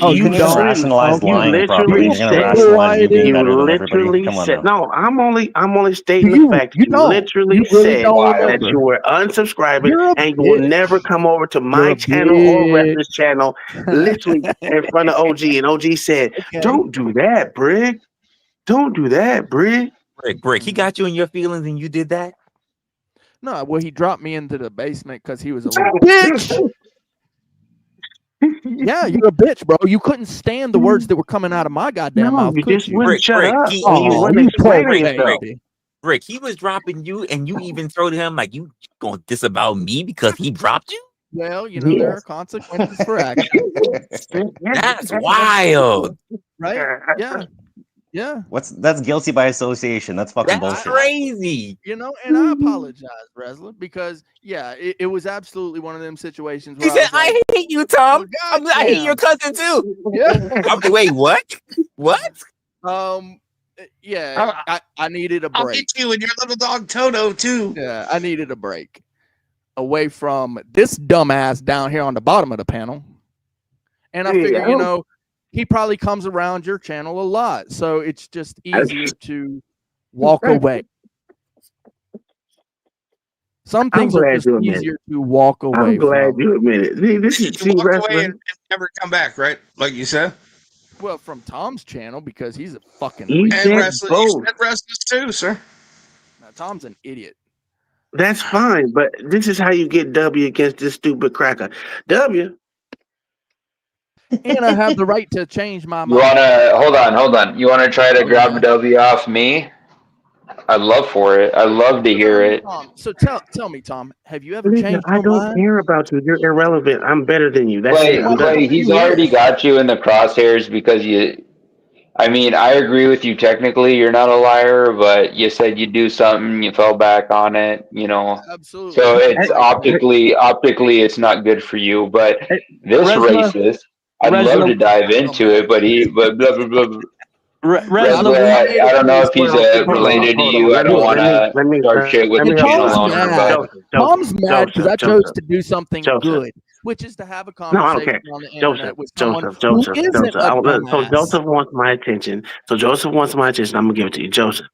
Oh, You couldn't even rationalize You lying properly. literally You're gonna said rationalize you being you better than everybody. literally Come on said now. no. I'm only stating the fact that you don't. literally You really said don't that remember. you were unsubscribing You're a and you will bitch. never come over to You're my a channel or bitch. Resla's channel, literally in front of OG. And OG said, "Don't do that, Brig. Don't do that, Brig." Brick, he got you in your feelings, and you did that. No, well, he dropped me into the basement because he was a little bitch. Yeah, you're a bitch, bro. You couldn't stand the words that were coming out of my goddamn mouth, you could just you? wouldn't shut up. He And you was wouldn't explain yourself. Brick, he was dropping you, and you even told him like you gonna disavow me because he dropped you. Well, you know there are consequences for action. That's wild, right? Yeah. Yeah. That's guilty by association. That's fucking bullshit. Crazy. You know, and I apologize, Resla, because yeah, it was absolutely one of them situations where He said, "I hate you, Tom. I hate your cousin too." Yeah. Wait, what? What? Yeah, I needed a break. I'll get you and your little dog Toto too. Yeah, I needed a break away from this dumbass down here on the bottom of the panel. And I figure, you know, he probably comes around your channel a lot, so it's just easier to walk away. Some things are just easier to walk away. I'm glad you admit it. This is You walk away and never come back, right? Like you said. Well, from Tom's channel because he's a fucking. And Restless too, sir. Now, Tom's an idiot. That's fine, but this is how you get W against this stupid cracker. W. and I have the right to change my You mind. wanna hold on. You wanna try to grab a W off me? I'd love for it. I'd love to hear it. Tom, so tell me, Tom, have you ever Listen, changed I your don't mind? care about you. You're irrelevant. I'm better than you. That's it. I'm done. Clay, he's already got you in the crosshairs because I mean, I agree with you technically, you're not a liar, but you said you do something, you fell back on it, you know. Absolutely. So it's optically it's not good for you. But this Resla, racist, I'd love to dive into it, but blah blah blah. blah. Resla, I don't know if he's related to you. I don't want to start shit with the channel owner, but Tom's mad because I chose Joseph. to do something good, which is to have a No, I don't conversation care. on the internet with someone who Joseph. isn't a So dumbass. Joseph wants my attention. I'm gonna give it to you, Joseph.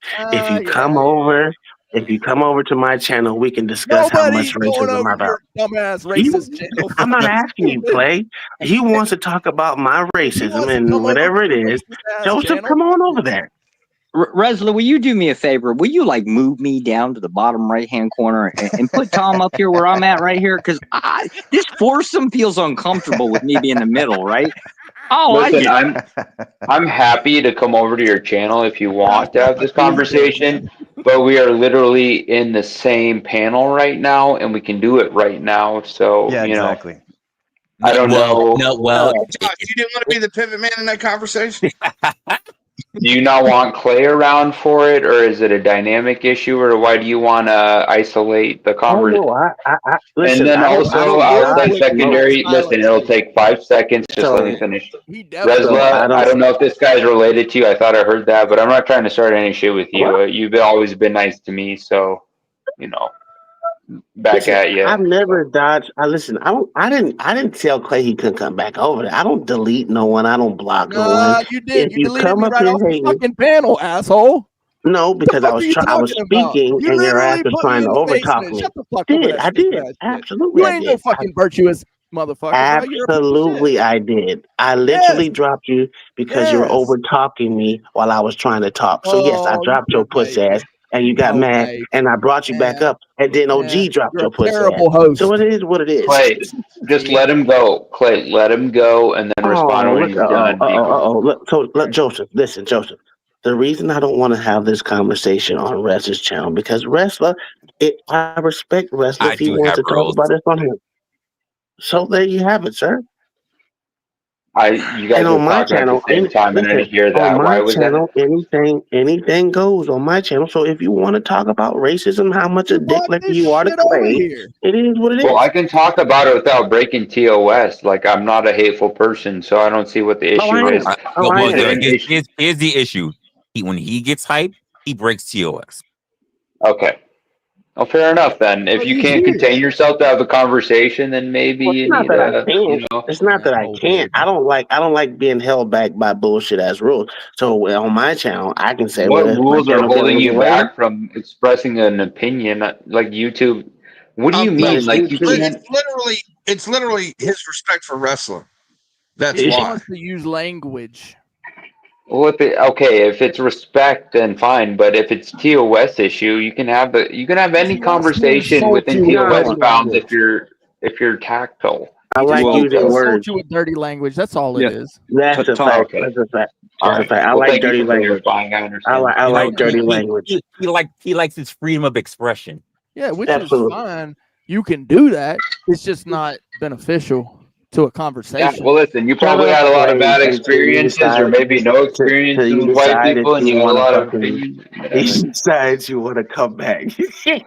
If you come over to my channel, we can discuss how much racism I'm about. Dumbass racist channel. I'm not asking you, Clay. He wants to talk about my racism and whatever it is. Joseph, come on over there. Resla, will you do me a favor? Will you like move me down to the bottom right hand corner and put Tom up here where I'm at right here? Because this foursome feels uncomfortable with me being in the middle, right? Oh, listen, I'm happy to come over to your channel if you want to have this conversation, but we are literally in the same panel right now, and we can do it right now. So Yeah, you know, exactly. I don't know. Josh, you didn't want to be the pivot man in that conversation. Do you not want Clay around for it, or is it a dynamic issue, or why do you want to isolate the conversation? Listen, And then also, I'll say secondary. Listen, it'll take 5 seconds. Just let me finish. Resla, I don't know if this guy's related to you. I thought I heard that, but I'm not trying to start any shit with you. You've always been nice to me, so you know. Back at you. I've never dodged. I didn't tell Clay he couldn't come back over there. I don't delete no one. I don't block no one. You did. If You deleted come me up right here off the hating, fucking panel, asshole. no, because I was speaking You and your literally ass was put trying me to in the face of overtalk it. me. Shut the fuck up with that I stupid did. ass shit. Absolutely, You I ain't did. no fucking virtuous motherfucker. Right? You're a piece of Absolutely, shit. I did. I literally dropped you because you were over talking me while I was trying to talk. So yes, I dropped your puss ass, and you got mad, and I brought you back up, and then OG dropped your puss ass. terrible host. So it is what it is. Clay, just let him go. Clay, let him go, and then respond when he's done. Look, Joseph, listen, Joseph. The reason I don't want to have this conversation on Resla's channel because I respect Resla if he wants to talk about this on him. So there you have it, sir. You guys and were on my talking channel, at the same time, and I didn't hear on that. Why my was channel, that? anything goes on my channel. So if you want to talk about racism, how much a dick licker you are to Clay, it is what it is. Well, I can talk about it without breaking TOS. Like, I'm not a hateful person, so I don't see what the issue is. Here's the issue. When he gets hyped, he breaks TOS. Okay. Well, fair enough then. If you can't contain yourself to have a conversation, then maybe you need It's not that I can't. I don't like being held back by bullshit ass rules. So on my channel, I can say what rules are holding you back from expressing an opinion, like YouTube? What do you mean? Like you can't? It's literally his respect for wrestling. That's he why. wants to use language. Well, if it's respect, then fine. But if it's TOS issue, you can have any conversation within TOS bounds if you're tactile. I like using words. You with dirty language. That's all it is. That's a fact. That's a fact. That's a fact. I like dirty language. I like dirty language. He likes his freedom of expression. Yeah, which is fine. You can do that. It's just not beneficial to a conversation. Yeah, well, listen, you probably had a lot of bad experiences, or maybe no experiences with white people, and you had a lot of opinions. You decide you want to come back. Hey,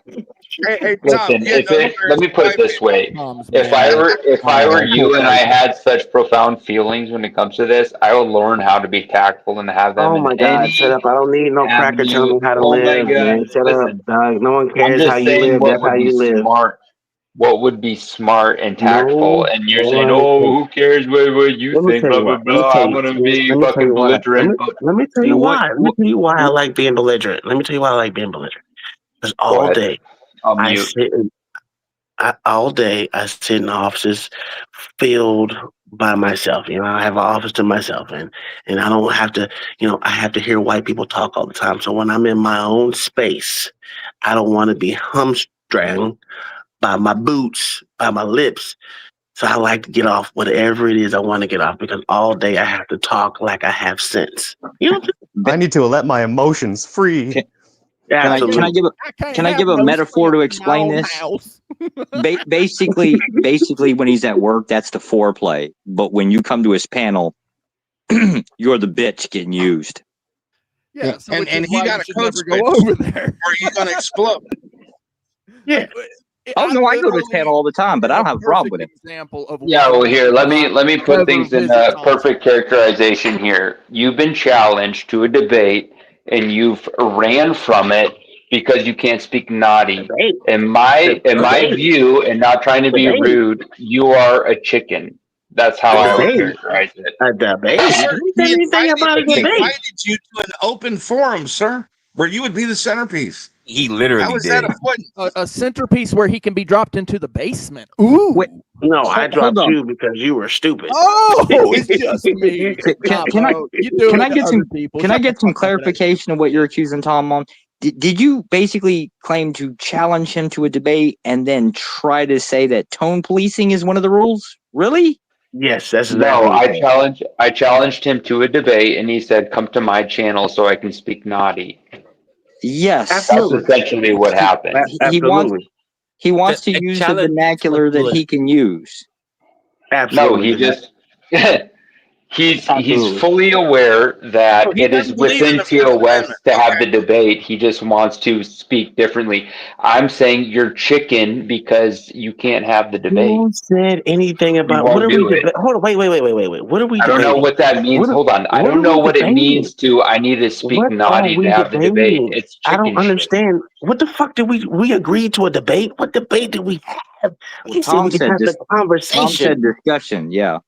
Tom, listen, let me put it this way: if I were you and I had such profound feelings when it comes to this, I would learn how to be tactful and have them. Oh my God! Shut up! I don't need no cracker telling me how to live. Man. Shut up, dog. No one cares how you live. That's how you live. What would be smart and tactful? And you're saying, "Oh, who cares what you think?" Blah blah blah. I'm gonna be fucking belligerent. Let me tell you why. Let me tell you why I like being belligerent. Let me tell you why I like being belligerent. Because all day I sit in offices filled by myself. You know, I have an office to myself, and I don't have to. I have to hear white people talk all the time. So when I'm in my own space, I don't want to be hamstrung by my boots, by my lips, So I like to get off whatever it is I want to get off because all day I have to talk like I have sense. You know, I need to let my emotions free. Can I give a metaphor to explain this? Basically, when he's at work, that's the foreplay. But when you come to his panel, you're the bitch getting used. Yeah, so and he got a code go over there. Or you're gonna explode. Yeah. Oh no, I go to his panel all the time, but I don't have a problem with it. Yeah, well, here, let me put things in a perfect characterization here. You've been challenged to a debate, and you've ran from it because you can't speak naughty. In my view, and not trying to be rude, you are a chicken. That's how I would characterize it. A debate? Sir, he invited you to an open forum, sir, where you would be the centerpiece. He literally How is did. that a point? A centerpiece where he can be dropped into the basement. Ooh. Wait, no, I dropped you because you were stupid. Oh, it's just me. Can I get some clarification of what you're accusing Tom on? Did you basically claim to challenge him to a debate and then try to say that tone policing is one of the rules? Really? Yes, that's no. I challenged him to a debate, and he said, "Come to my channel so I can speak naughty." Yes, absolutely. That's essentially what happened. He wants to use the vernacular that he can use. Absolutely. No, he just he's fully aware that it is within TOS to have the debate. He just wants to speak differently. I'm saying you're chicken because you can't have the debate. Who said anything about what are we debating? Hold on, wait. What are we debating? I don't know what that means. Hold on. I don't know what it means to I need to speak naughty to have the debate. It's chicken. I don't understand. What the fuck did we agree to a debate? What debate did we have? Well, Tom said discussion, yeah.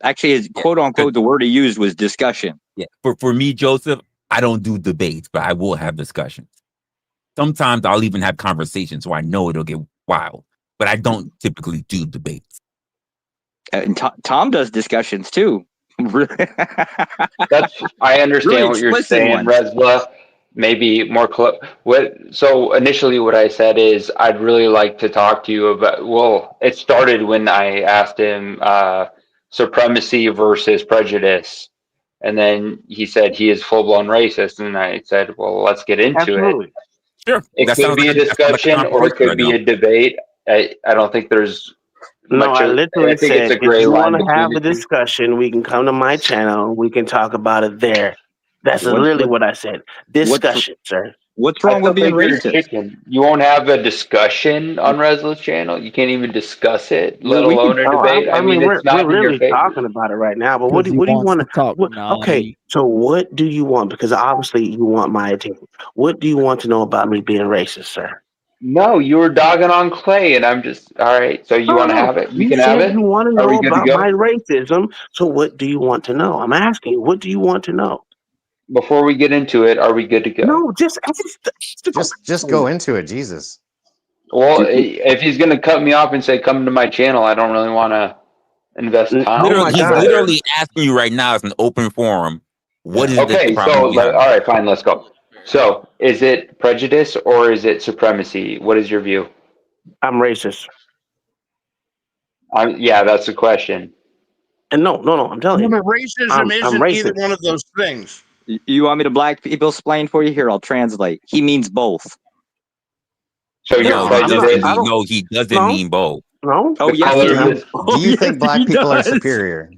Actually, his quote unquote, the word he used was discussion. Yeah. For me, Joseph, I don't do debates, but I will have discussions. Sometimes I'll even have conversations so I know it'll get wild, but I don't typically do debates. And Tom does discussions too. I understand really what you're saying, ones. Resla. Maybe more so initially what I said is I'd really like to talk to you about, well, it started when I asked him supremacy versus prejudice, and then he said he is full-blown racist, and I said, well, let's get into it. Sure. It could be a discussion or it could be a debate. I don't think there's I literally said, it's a if gray you line want to have a between discussion, we can come to my channel. We can talk about it there. That's literally what I said. Discussion, sir. What's wrong with being racist? You won't have a discussion on Resla's channel. You can't even discuss it, let alone a debate. I mean, it's not we're in your literally favor. talking about it right now. But what do you want to talk? Okay, so what do you want? Because obviously you want my attention. What do you want to know about me being racist, sir? No, you were dogging on Clay, and I'm just all right. So you want to have it? You can have it. You want to Are we know good to about go? my racism. So what do you want to know? I'm asking you. What do you want to know? Before we get into it, are we good to go? No, just go into it, Jesus. Well, if he's going to cut me off and say, come to my channel, I don't really want to invest time. He's literally asking you right now as an open forum. What is okay, the problem? So, all right, fine, let's go. So, is it prejudice or is it supremacy? What is your view? I'm racist. Yeah, that's the question. And no, I'm telling you. But racism isn't either one of those things. You want me to black people explain for you? Here, I'll translate. He means both. So you're prejudiced? No, he doesn't mean both. No. Oh, yes. Do you think black people are superior?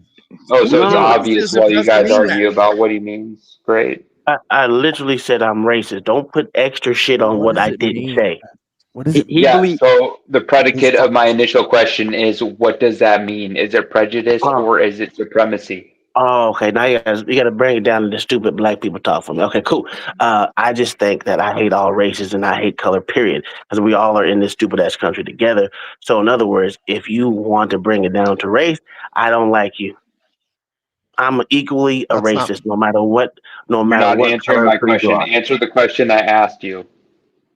Oh, so it's obvious while you guys argue about what he means. Great. I literally said I'm racist. Don't put extra shit on what I didn't say. What does it mean? So the predicate of my initial question is, what does that mean? Is it prejudice or is it supremacy? Oh, okay. Now you got to bring it down to the stupid black people talk for me. Okay, cool. I just think that I hate all races and I hate color, period. Because we all are in this stupid ass country together. So in other words, if you want to bring it down to race, I don't like you. I'm equally a racist, no matter what. No matter You're not what. answering my question. Answer the question I asked you.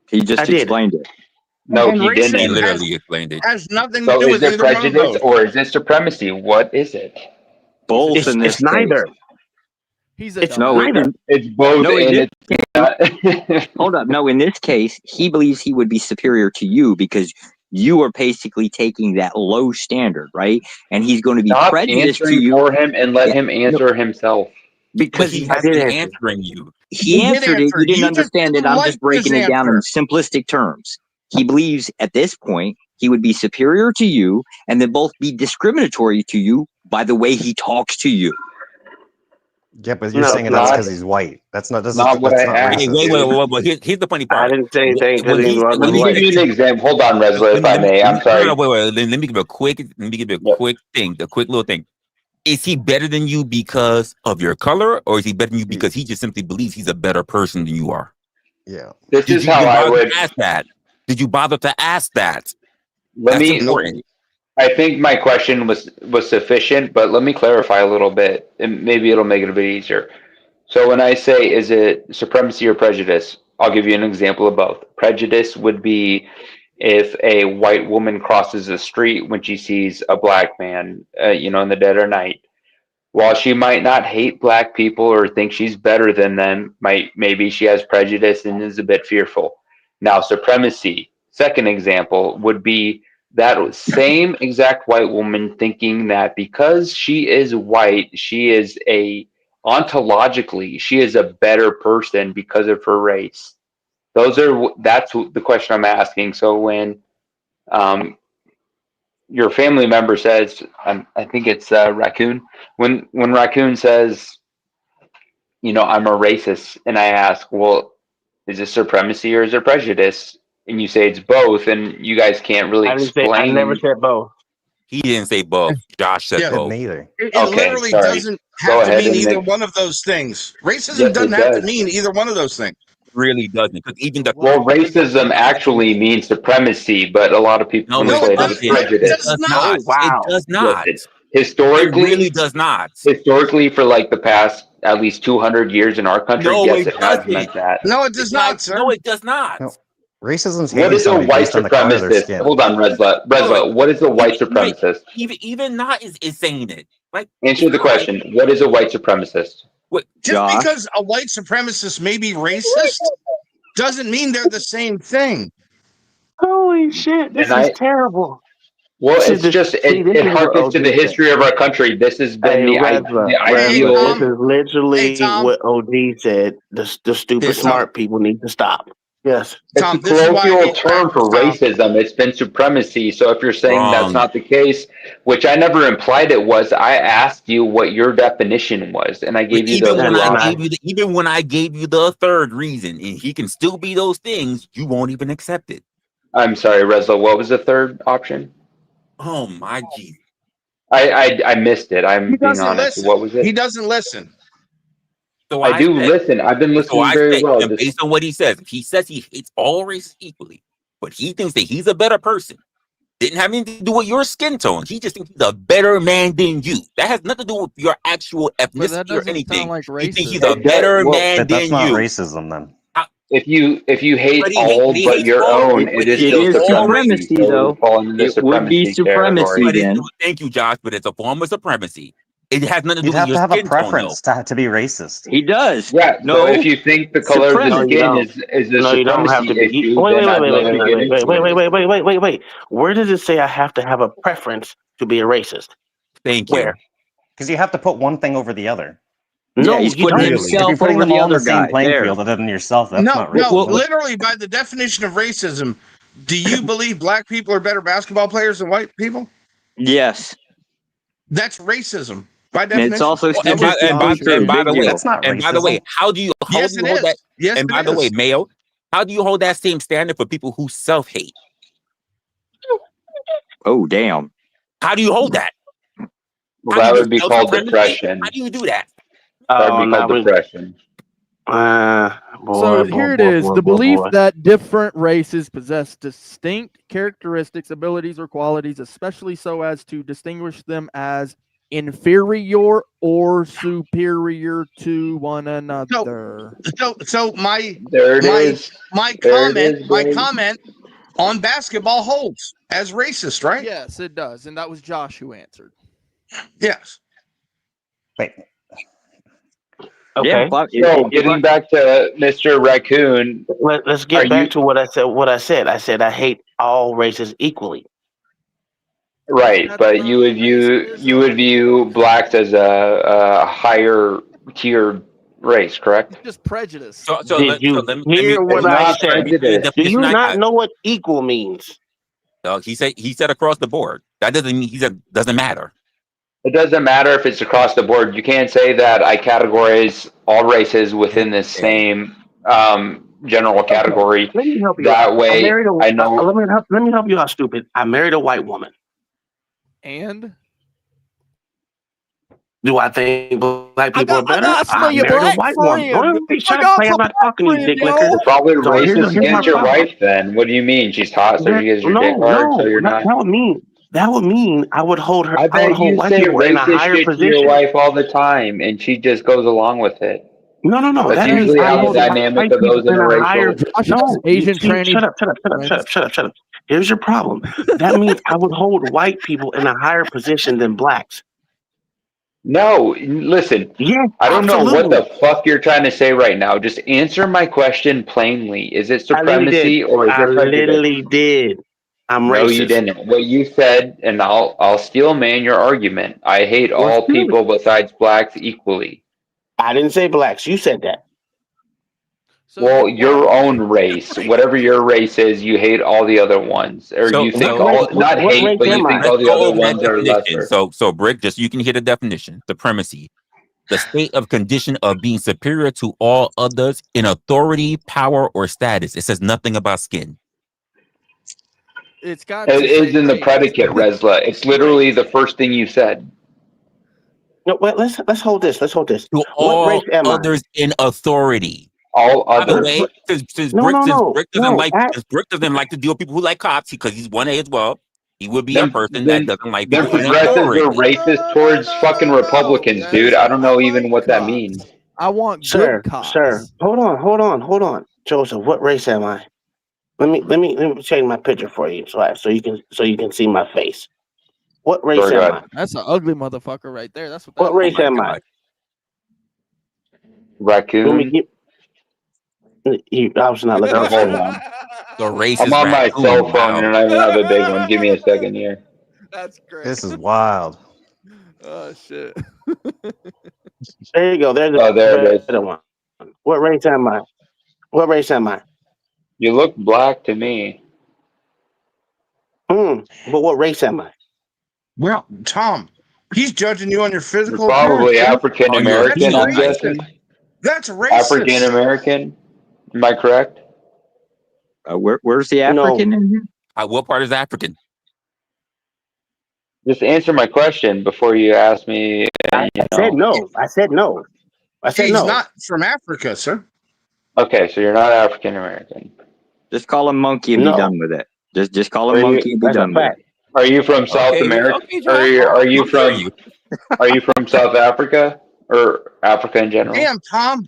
He just explained it. No, And he didn't. racism He literally explained it. has nothing to So do is with it either one of prejudice those. or is it supremacy? What is it? Both in this It's neither. It's neither. It's both. No, and Hold up. No, in this case, he believes he would be superior to you because you are basically taking that low standard, right? And he's going to be Stop prejudiced to answering you for him and let him answer himself. because he he has been answering you. he answered it. You didn't understand it. I'm just liked his breaking it down in answer. simplistic terms. He believes at this point he would be superior to you and then both be discriminatory to you by the way he talks to you. Yeah, but you're saying that's because he's white. That's not what I asked. Wait. Here's the funny part. I didn't say anything because When he wasn't Let me white. give you an example. Hold on, Resla, if I may. I'm sorry. Wait. Let me give you a quick little thing. Is he better than you because of your color, or is he better than you because he just simply believes he's a better person than you are? Yeah. This is how I would ask that. Did you bother to ask that? Let That's me. important. I think my question was sufficient, but let me clarify a little bit, and maybe it'll make it a bit easier. So when I say, is it supremacy or prejudice? I'll give you an example of both. Prejudice would be if a white woman crosses the street when she sees a black man, in the dead of night. While she might not hate black people or think she's better than them, maybe she has prejudice and is a bit fearful. Now, supremacy, second example, would be that same exact white woman thinking that because she is white, ontologically, she is a better person because of her race. That's the question I'm asking. So when your family member says, I think it's Raccoon, when Raccoon says, I'm a racist, and I ask, well, is it supremacy or is it prejudice? And you say it's both, and you guys can't really explain. I never said both. He didn't say both. Josh said both. Neither. It Okay, literally sorry. doesn't Go have to ahead mean and either make- one of those things. Racism Yes, doesn't it have to does. mean either one of those things. Really doesn't, because even the Well, racism actually means supremacy, but a lot of people No, conflate it it with doesn't. prejudice. It does not. It does not. Yes, historically, It really does not. Historically, for like the past at least 200 years in our country, No, yes, it it has doesn't. meant that. No, it does not, sir. No, it does not. No. Racism's What hating is a somebody white based on the color of their supremacist? skin. Hold on, Resla. Resla, what is a white supremacist? Even not is saying it. Like, Answer the question. What is a white supremacist? Just because a white supremacist may be racist doesn't mean they're the same thing. Holy shit, this And is terrible. Well, This is it's the- just see, it this is what harkens to the OG said. history of our country. This has been Hey, the Resla, ideal. this is literally what OG said. The stupid smart people need to stop. Yes. It's a colloquial term for racism. It's been supremacy. So if you're saying that's Wrong. not the case, which I never implied it was, I asked you what your definition was, and I gave you the Even when I gave you the third reason, and he can still be those things, you won't even accept it. I'm sorry, Resla. What was the third option? Oh my Jesus! I missed it. I'm He being doesn't honest. listen. What was it? He doesn't listen. So I do listen. I've been listening very well. And based on what he says, he says he hates all races equally, but he thinks that he's a better person. Didn't have anything to do with your skin tone. He just thinks he's a better man than you. That has nothing to do with your actual ethnicity or anything. He thinks he's a better man That's than not you. racism then. If you hate But he all hates but your all- own, but it is it still is supremacy. supremacy, So though. we fall into the It would be supremacy category. then. Thank you, Josh, but it's a form of supremacy. It has nothing to do You'd with have your to have a skin tone, though. preference to be racist. He does. Yeah. No. So if you think the color of the Supremacy. skin is a No, you don't have supremacy to be. issue, Wait, then wait, I'd wait, let wait, you wait, get wait, into wait, it. wait. Where does it say I have to have a preference to be a racist? Thank you. Where? Because you have to put one thing over the other. No, he's you putting don't. If you're himself putting over them the all on other the same guy. playing There. field other than yourself, that's not No, racism. literally by the definition of racism, do you believe black people are better basketball players than white people? Yes. That's racism by And definition. it's also And statistically true. by Big the way, deal. That's not and by the way, racism. how do you Yes, it hold is. that? Yes, And it by the way, is. Mayo, how do you hold that same standard for people who self-hate? Oh, damn. How do you hold that? Well, How that do you would be do called self-supremacy? depression. How do you do that? That would Oh, be called depression. So here it is. The belief that different races possess distinct characteristics, abilities, or qualities, especially so as to distinguish them as inferior or superior to one another. So my There it is. my There it is, babe. comment on basketball holds as racist, right? Yes, it does. And that was Josh who answered. Yes. Wait. Okay. So getting back to Mr. Raccoon, Let's get back to what I said. I said I hate all races equally. right? But you would view blacks as a higher tier race, correct? Just prejudice. Did you hear what I said? Do you not know what equal means? He said across the board. That doesn't mean doesn't matter. It doesn't matter if it's across the board. You can't say that I categorize all races within the same general category. Let me help you That out. way, I know. Let me help you out, stupid. I married a white woman. And do I think black people are better? I married a white woman. Don't be trying to play. I'm not talking to you, dick licker. You're probably racist here's my against your problem. wife. Then what do you mean? She's hot, so she gets your dick hard. So you're not. That would mean I would hold her. I bet would hold you white say people in a racist higher shit to position. your wife all the time, and she just goes along with it. No. That's That means usually I how the hold dynamic white of those people in a higher. interracial. No, Asian see, tranny. Shut up. Here's your problem. That means I would hold white people in a higher position than blacks. No, listen. Yeah, I don't know what absolutely. the fuck you're trying to say right now. Just answer my question plainly. Is it supremacy or is it prejudice? literally did. I'm No, racist. you didn't. What you said, and I'll steel man your argument. I hate all people besides blacks equally. I didn't say blacks. You said that. Well, your own race, whatever your race is, you hate all the other ones, or you think not hate, but you think all the other ones are lesser. So Brick, just so you can hear the definition, supremacy, the state of condition of being superior to all others in authority, power, or status. It says nothing about skin. It's got. It is in the predicate, Resla. It's literally the first thing you said. No, wait, let's hold this. Let's hold this. To all others in authority. All By the others. way, since Brick doesn't like to deal with people who like cops because he's 1A as well. He would be a person that doesn't like Then people in progressives authority. are racist towards fucking Republicans, dude. I don't know even what that means. I want Sir, good cops. sir, hold on, Joseph. What race am I? Let me change my picture for you, so you can see my face. What race am I? That's an ugly motherfucker right there. That's What race am I? Raccoon. I was not looking at Hold on. The race I'm is on my raccoon. cell phone Wow. and I don't have a big one. Give me a second here. That's great. This is wild. Oh shit. There you go. There it is. One. What race am I? What race am I? You look black to me. But what race am I? Well, Tom, He's judging you on your physical probably appearance. African American. That's I'm guessing. That's racist. African American. Am I correct? Where's the African in here? What part is African? Just answer my question before you ask me. I said no. I said no. He's not from Africa, sir. Okay, so you're not African American. Just call him monkey and be done with it. Just call him monkey and be done with it. Are you from South America? Are you from South Africa or Africa in general? Damn, Tom.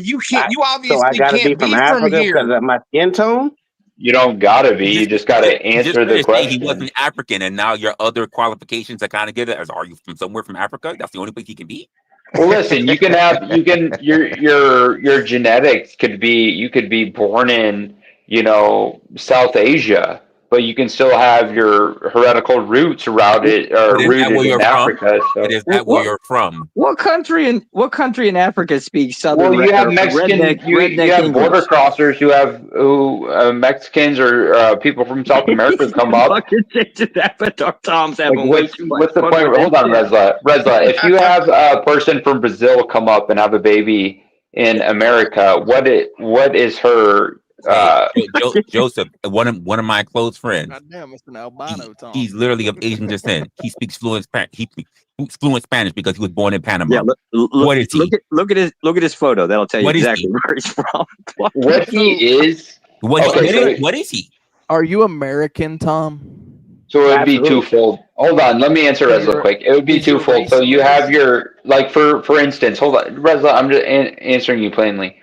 You can't. You obviously So I gotta can't be from Africa here. because of my skin tone. You don't gotta be. You just gotta answer the question. He wasn't African, and now your other qualifications that kind of get it. Are you from somewhere from Africa? That's the only place he can be. Well, listen. Your genetics could be. You could be born in South Asia, but you can still have your heretical roots rooted in Africa. So. It is that where you're from. What country in Africa speaks Southern? Well, you have Mexican. You have border crossers who Mexicans or people from South America come up. Tom's having what's the point? Hold on, Resla. If you have a person from Brazil come up and have a baby in America, what is her? Joseph, one of my close friends. God damn, it's an albino, Tom. He's literally of Asian descent. He speaks fluent Spanish because he was born in Panama. Yeah, what is he? Look at his photo. That'll tell you exactly where he's from. What he is? What is he? Are you American, Tom? So it would be twofold. Hold on, let me answer Resla quick. It would be twofold. So you have your for instance. Hold on, Resla. I'm just answering you plainly.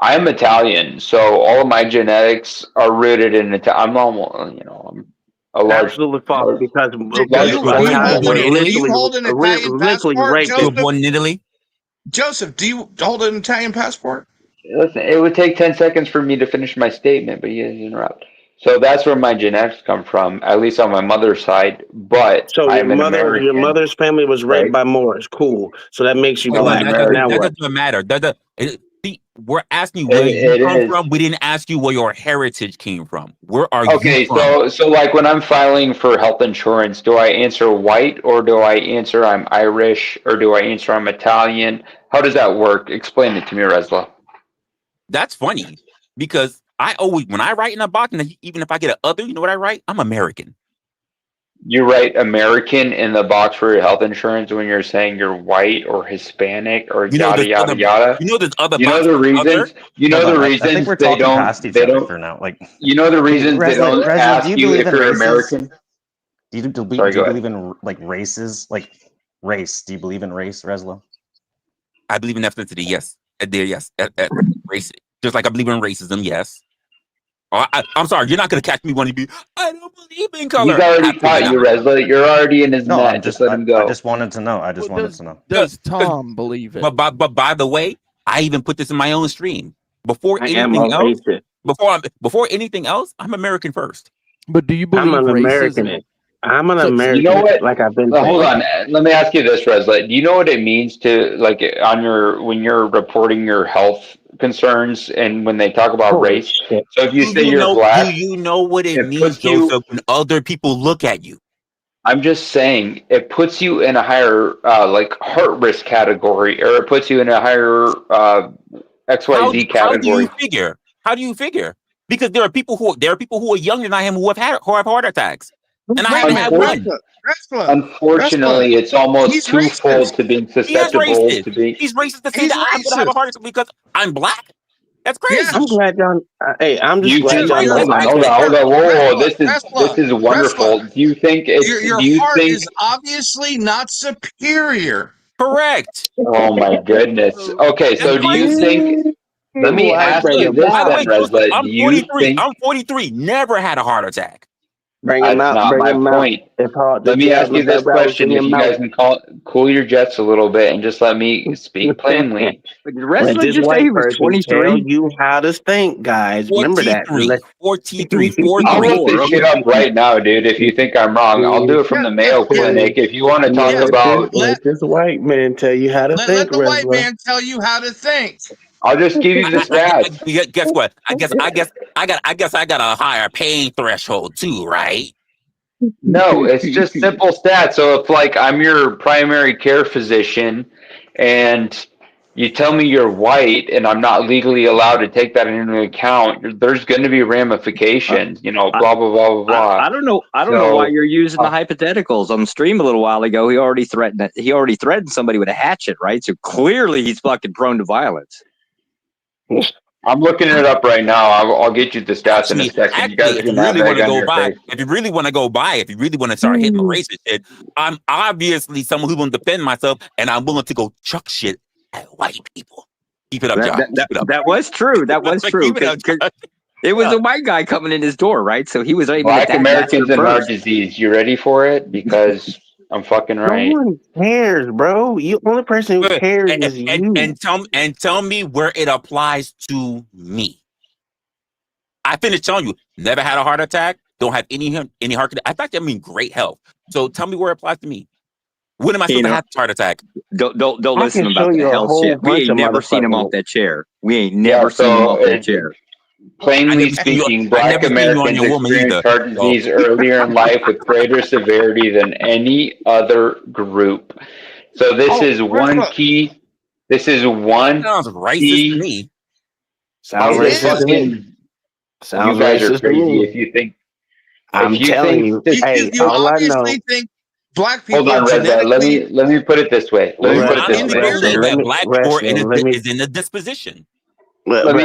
I'm Italian, so all of my genetics are rooted in Italian. I'm almost, I'm a large. Absolutely false because you hold an Italian passport, raped. You were born in Italy? Joseph, do you hold an Italian passport? Listen, it would take 10 seconds for me to finish my statement, but you interrupt. So that's where my genetics come from, at least on my mother's side. But So I'm an American. your mother's family was raped right? by Moors. Cool. So that makes you Hold on, black. that Now what? doesn't matter. See, we're asking you where you come from. We didn't ask you where your heritage came from. Where are you from? So like when I'm filing for health insurance, do I answer white or do I answer I'm Irish or do I answer I'm Italian? How does that work? Explain it to me, Resla. That's funny because I always, when I write in a box, and even if I get an other, you know what I write? I'm American. You write American in the box for your health insurance when you're saying you're white or Hispanic or yada yada yada. You know there's other. You know the reasons. You know the reasons I think we're they talking don't. past each They other don't. for now. Like, You know the reasons they don't Resla, do ask you you believe if in you're races? American. Do you believe in like races, like race? Do you believe in race, Resla? I believe in ethnicity. Yes, yes, race. Just like I believe in racism. Yes. Oh, I'm sorry, you're not gonna catch me when you be. I don't believe in color. He's already caught you, Resla. You're already in his net. Just let him go. I just wanted to know. Does Tom believe it? But by the way, I even put this in my own stream. Before I am anything a else, racist. before anything else, I'm American first. But do you believe I'm an racism? American. I'm an So- American. You know what? Like I've been Hold saying. on. Let me ask you this, Resla. Do you know what it means to like on your when you're reporting your health concerns and when they talk about Holy race? shit. So if you say you're black, do you know what it means, puts you. Joseph, when other people look at you? I'm just saying it puts you in a higher like heart risk category, or it puts you in a higher XYZ How do you category. figure? How do you figure? Because there are people who are younger than I am who have heart attacks, and I haven't had one. Unfortunately, it's almost twofold to being He is susceptible racist. to being. He's racist to say that I'm gonna have a heart attack because I'm black. That's crazy. I'm glad y'all. Hey, I'm just glad y'all know. Hold on. Whoa. This is wonderful. Do you think it's? Your Do you heart think? is obviously not superior. Correct. Oh my goodness. Okay, so do you think? Let me ask you this then, Resla. I'm Do you 43. think? I'm 43. Never had a heart attack. That's not my point. Let me ask you this question: if you guys can cool your jets a little bit and just let me speak plainly. Let this white person tell you how to think, guys. Remember that. 43. I'll look this shit up right now, dude. If you think I'm wrong, I'll do it from the Mayo Clinic. If you want to talk about, let this white man tell you how to think. Let the white man tell you how to think. I'll just give you the stats. Guess what? I guess I got a higher pain threshold too, right? No, it's just simple stats. So if like I'm your primary care physician and you tell me you're white and I'm not legally allowed to take that into account, there's going to be ramifications, blah, blah, blah, blah, blah. I don't know why you're using the hypotheticals on the stream a little while ago. He already threatened somebody with a hatchet, right? So clearly he's fucking prone to violence. I'm looking it up right now. I'll get you the stats in a second. You guys if you can have really want egg to on go your by, face. if you really want to start hitting the racist shit, I'm obviously someone who's going to defend myself, and I'm willing to go chuck shit at white people. Keep it up, John. That was true. That was true. It was a white guy coming in his door, right? So he was able Black to Americans and heart disease. You ready for it? Because I'm fucking right. No one cares, bro. You only person who cares is you. And tell me where it applies to me. I finished telling you, never had a heart attack, don't have any heart. In fact, I mean great health. So tell me where it applies to me. When am I supposed to have a heart attack? Don't listen about the health shit. We ain't never seen him off that chair. We ain't never seen him off that chair. Plainly speaking, Black Americans experience heart disease earlier in life with greater severity than any other group. So this is one key. This is one. Sounds racist to me. Sounds racist to me. Sounds you guys racist are crazy to me. if you think. I'm telling you. Hey, you all I know. obviously think black people Hold on, Reza. Let me put it this way. I believe that black people is in the disposition. Let me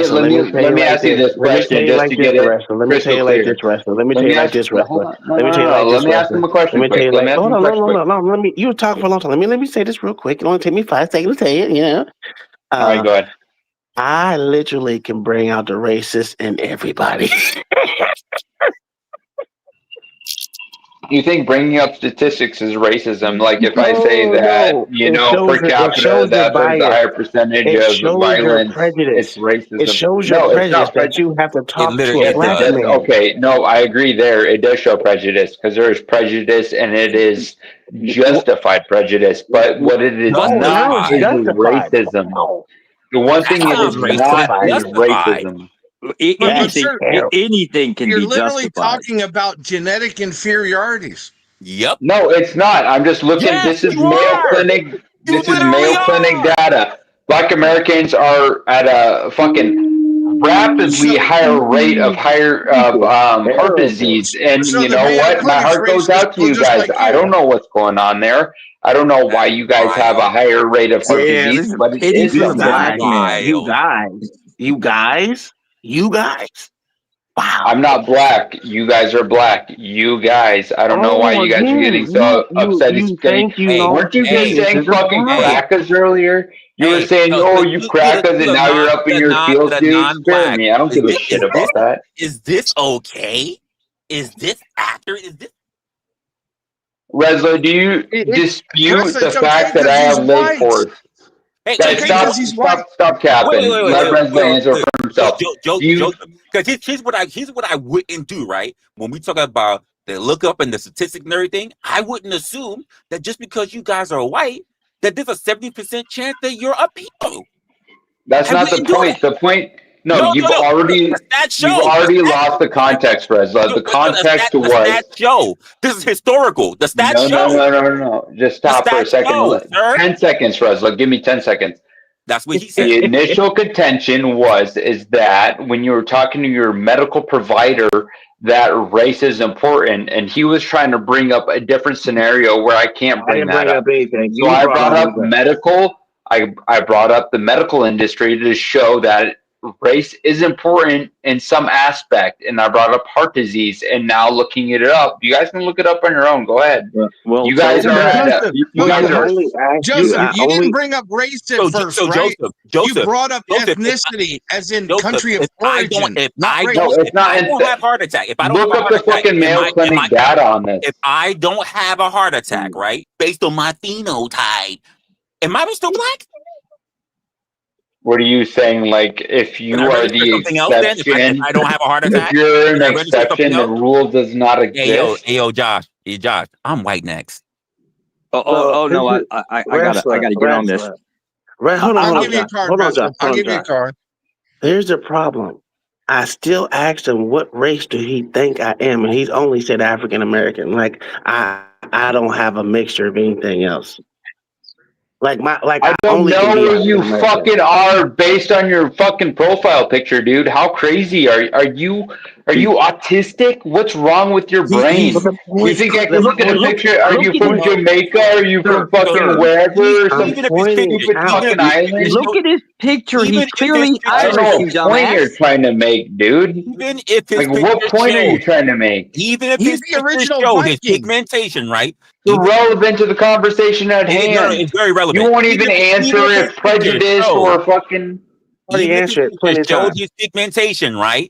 ask you this question just to get it Let me tell you like this, Wrestler. Let me tell you like this, Wrestler. Let me tell you like this, Let me ask him a question quick. Hold on. Let me. You were talking for a long time. Let me say this real quick. It only take me 5 seconds to say it. Yeah. All right, go ahead. I literally can bring out the racist in everybody. You think bringing up statistics is racism? Like if I say that, No, you it know, shows per capita, your that there's a bias. higher percentage It of shows your violence, it's prejudice. It racism. shows your No, it's prejudice not that prejudice. you have to It talk to literally a it black does. man. Okay, no, I agree there. It does show prejudice because there is prejudice and it is justified prejudice. But what it is No, not it's is justified. racism. No, The one That thing it sounds is racist, but not it's is justified. racism. That's Anything, terrible. anything can You're be literally justified. talking about genetic inferiorities. Yep. No, it's not. I'm just looking. Yes, This is you Mayo are. Clinic. You This is literally Mayo Clinic are. data. Black Americans are at a fucking rapidly higher rate of heart disease. And So you the know Mayo what? My Clinic's heart goes racist, out to well, you just guys. like I you. don't know what's going on there. I don't know why you guys have a higher rate of heart Yeah, disease, but it It is is a something. black man. you guys. Wow. I'm not black. You guys are black. You guys. I don't know why Oh, you guys are getting again, so upset. He's you getting. think you Hey, know Weren't you just hey, statistics saying is a fucking crime. crackers earlier? You were hey. saying, No, "Oh, to, you to, crackers," and the now you're non up to in the your non to feels, the dude. Spare non-black. me. I don't give a shit about that. Is this okay? Is this accurate? Is this Resla, do you dispute Resla, the it's okay fact that I because he's have leg white. force? hey, It's hey, Guys, okay hey, because he's white. stop capping. Let Resla answer wait. for himself. Do you? Because here's what I wouldn't do, right? When we talk about the lookup and the statistics and everything, I wouldn't assume that just because you guys are white, that there's a 70% chance that you're a people. That's I not the wouldn't do point. that. The point. No, No. you've The already stats you've show. already lost the context, Resla. The context The was stats show. This is historical. The stats no, show. no. Just The stop for a stats second. show, sir. 10 seconds, Resla. Give me 10 seconds. That's what he said. The initial contention is that when you were talking to your medical provider, that race is important, and he was trying to bring up a different scenario where I can't I bring didn't that bring up. up anything. So You I brought brought all up this up. medical. I brought up the medical industry to show that race is important in some aspect, and I brought up heart disease. And now looking it up, you guys can look it up on your own. Go ahead. Well, You guys so are at Joseph, you guys are. Joseph, you didn't bring up race at first, So right? Joseph, You brought up Joseph, ethnicity, as in Joseph, country of origin, not race. No, it's if not. I don't have heart attack, if I don't have Look a up heart the attack, fucking Mayo Clinic data on this. if I don't have a heart attack, right, based on my phenotype, am I still black? What are you saying? Like, if you Can I are register the something else then? If I don't have a heart if attack, you're an can I register something exception, the else? rule does not Hey exist. yo, Josh, I'm white next. Oh no, I gotta get on this. Hold on, I'll give you a card, Resla. I'll give you a card. Here's the problem. I still asked him what race do he think I am, and he's only said African American. Like I don't have a mixture of anything else. I don't only can know be who you African-American. fucking are based on your fucking profile picture, dude. How crazy are you? Are you autistic? What's wrong with your brain? You think I can look at a picture? Are you from Jamaica? Are you from fucking wherever? Or some stupid fucking island? Look at his picture. He's clearly I don't Irish, know you what point you're dumbass. trying to make, dude. Even if his Like, what picture point are you shows, trying to make? even if He's his the picture original shows his Viking. pigmentation, right? Irrelevant to the conversation at hand. No, it's very relevant. You won't even answer if prejudice or fucking. Even if his picture shows his pigmentation, right?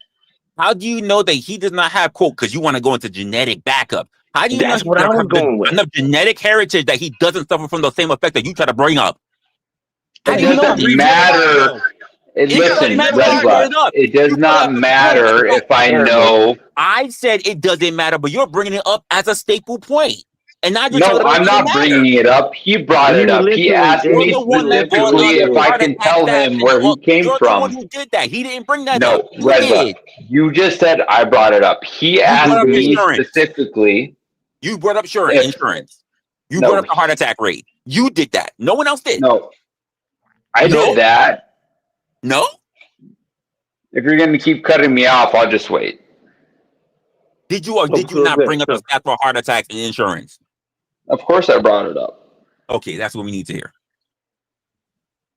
How do you know that he does not have quote? Because you want to go into genetic backup. How do you know he doesn't have enough genetic heritage that he doesn't suffer from the same effect that you try to bring up? How do you It know doesn't that? matter. Listen, Resla, it does not matter if I know. I said it doesn't matter, but you're bringing it up as a staple point. And now you're No, telling me I'm it doesn't not matter. bringing it up. He brought it up. He asked me specifically if I can tell him where he came You're the one from. who did that. He didn't bring that No, up. You Resla, did. you just said I brought it up. He asked me specifically. You brought up insurance. You brought up the heart attack rate. You did that. No one else did. No, I did that. No? If you're going to keep cutting me off, I'll just wait. Did you or did you not bring up the stats for heart attacks and insurance? Of course I brought it up. Okay, that's what we need to hear.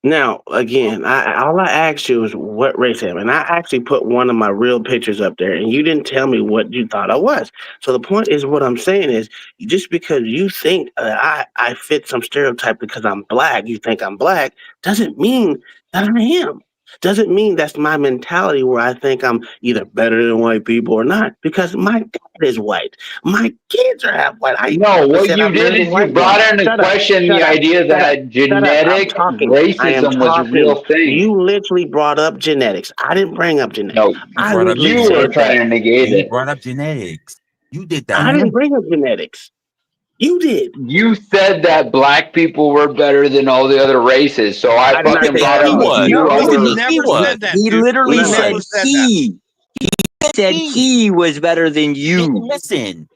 Now, again, all I asked you is what race I am, and I actually put one of my real pictures up there, and you didn't tell me what you thought I was. So the point is, what I'm saying is, just because you think I fit some stereotype because I'm black, you think I'm black, doesn't mean that I am. doesn't mean that's my mentality where I think I'm either better than white people or not, because my dad is white. My kids are half white. No, what you did is you brought into question the idea that genetic racism was a real thing. You literally brought up genetics. I didn't bring up genetics. No, you were trying to negate it. You brought up genetics. You did that. I didn't bring up genetics. You did. You said that black people were better than all the other races, so I fucking brought up He never said that. He literally said he. He said he was better than you. Listen,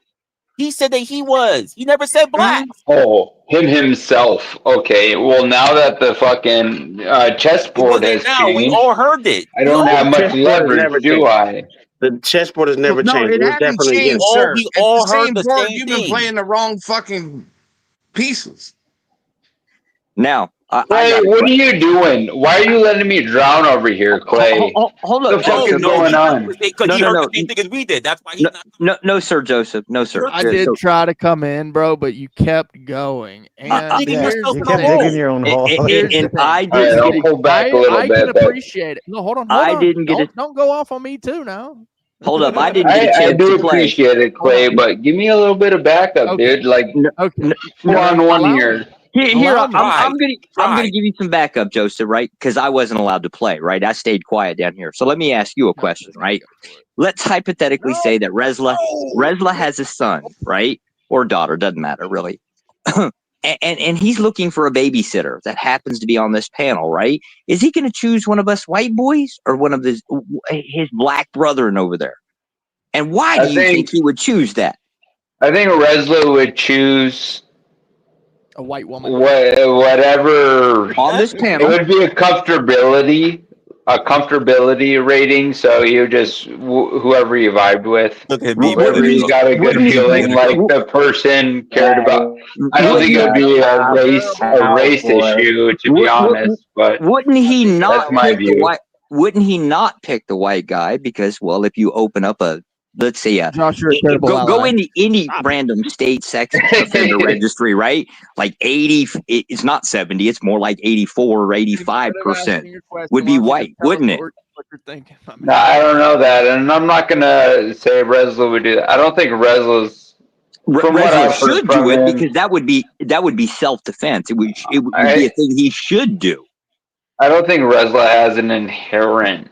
he said that he was. He never said black. Oh, him himself. Okay, well now that the fucking chessboard has changed, we all heard it. I don't have much leverage, do I? The chessboard has never changed. It hasn't changed, sir. We It's all the heard same the board. same You've thing. been playing the wrong fucking pieces. Now, Clay, what are you doing? Why are you letting me drown over here, Clay? Hold What up, the fuck is going on? Because he heard the same thing as we did. That's why he's not. No, sir, Joseph. No, sir. I did try to come in, bro, but you kept going. And digging yourself here's in the a thing. hole. your own hole. Here's the thing. I All right, I'll pull back a little I bit. can but appreciate it. No, hold on. I didn't get it. Don't go off on me too now. Hold up, I didn't get a I chance do to play. appreciate it, Clay, but give me a little bit of backup, dude. Like, Okay. we're on one here. Here, Allow me. I'm gonna give you some backup, Joseph, right? Because I wasn't allowed to play, right? I stayed quiet down here. So let me ask you a question, right? Let's hypothetically say that Resla has a son, right? Or daughter, doesn't matter really. and he's looking for a babysitter that happens to be on this panel, right? Is he gonna choose one of us white boys or one of his black brethren over there? And why do you think he would choose that? I think Resla would choose a white woman. Whatever on this panel. It would be a comfortability rating. So you just whoever you vibed with, whoever you got a good feeling like the person cared about. I don't think it would be a race issue, to be honest. But wouldn't he not that's my pick view. the white? Wouldn't he not pick the white guy? Because, well, if you open up let's say go into any random state sex offender registry, right? Like 80, it's not 70, it's more like 84 or 85% would be white, wouldn't it? No, I don't know that, and I'm not gonna say Resla would do that. I don't think Resla's. Resla should do it because that would be self-defense. It would be a thing he should do. I don't think Resla has an inherent.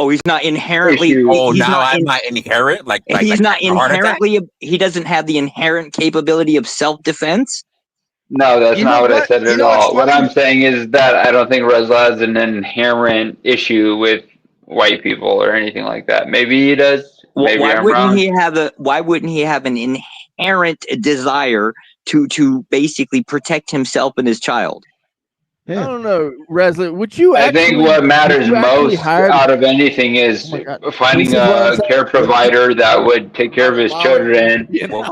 Oh, he's not inherently. I'm not inherent. Like he's not inherently. He doesn't have the inherent capability of self-defense. No, that's not what I said at all. What I'm saying is that I don't think Resla has an inherent issue with white people or anything like that. Maybe he does. Maybe why I'm wouldn't wrong. Why wouldn't he have an inherent desire to basically protect himself and his child? I don't know, Resla. Would you? I think what matters most out of anything is finding a care provider that would take care of his children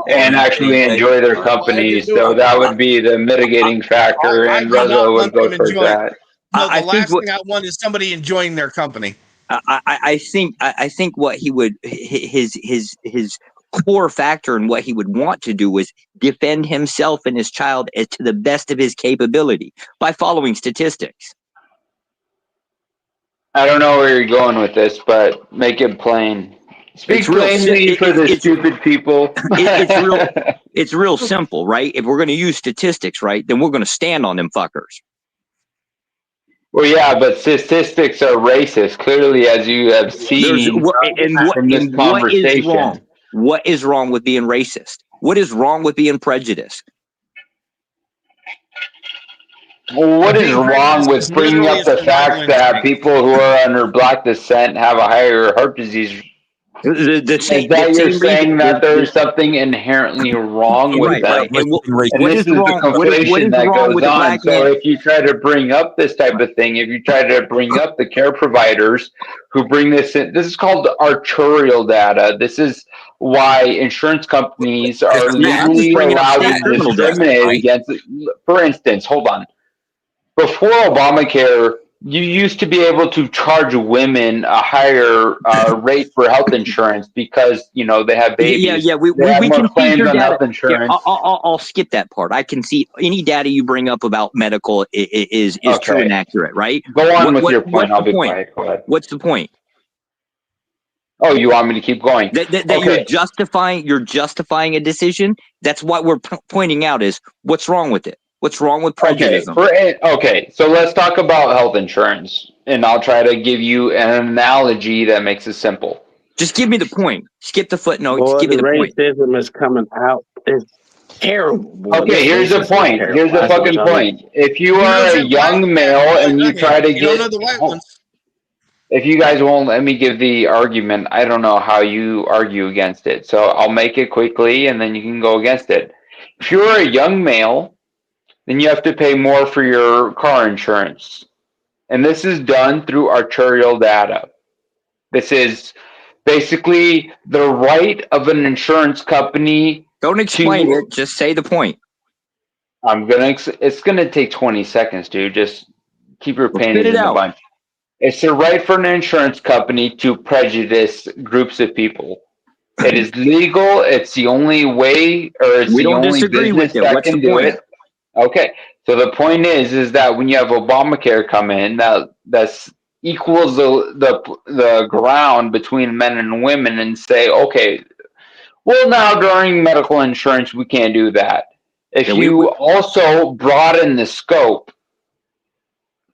and actually enjoy their company. So that would be the mitigating factor, and Resla would go towards that. No, the last thing I want is somebody enjoying their company. I think what he would his core factor and what he would want to do was defend himself and his child to the best of his capability by following statistics. I don't know where you're going with this, but make it plain. Speak plainly for the stupid people. It's real simple, right? If we're going to use statistics, right, then we're going to stand on them fuckers. Well, yeah, but statistics are racist, clearly, as you have seen from this conversation. What is wrong with being racist? What is wrong with being prejudiced? Well, what is wrong with bringing up the fact that people who are under black descent have a higher heart disease? Is that you're saying that there's something inherently wrong with that? And this is the conflation that goes on. So if you try to bring up this type of thing, if you try to bring up the care providers who bring this in, this is called arterial data. This is why insurance companies are legally allowed to discriminate against it. For instance, hold on. Before Obamacare, you used to be able to charge women a higher rate for health insurance because they have babies. Yeah. They have We more can see claims your on data. health insurance. I'll skip that part. I can see any data you bring up about medical is true and accurate, right? Go on with your point. I'll be point? quiet. Go ahead. What's the point? Oh, you want me to keep going? That you're justifying a decision. That's what we're pointing out is what's wrong with it. What's wrong with prejudice? Okay, so let's talk about health insurance, and I'll try to give you an analogy that makes it simple. Just give me the point. Skip the footnote. Boy, just give me the point. Racism is coming out. It's terrible. Boy. Okay, here's the point. Here's the fucking point. If you are a young male and you try to get, if you guys won't let me give the argument, I don't know how you argue against it. So I'll make it quickly, and then you can go against it. If you're a young male, then you have to pay more for your car insurance. And this is done through arterial data. This is basically the right of an insurance company. Don't explain it. Just say the point. It's gonna take 20 seconds, dude. Just keep your panties in the bunch. It's the right for an insurance company to prejudice groups of people. It is legal. It's the only way, or it's the only business that can do it. Okay, so the point is that when you have Obamacare come in, that's equals the ground between men and women, and say, okay, well, now during medical insurance we can't do that. If you also broaden the scope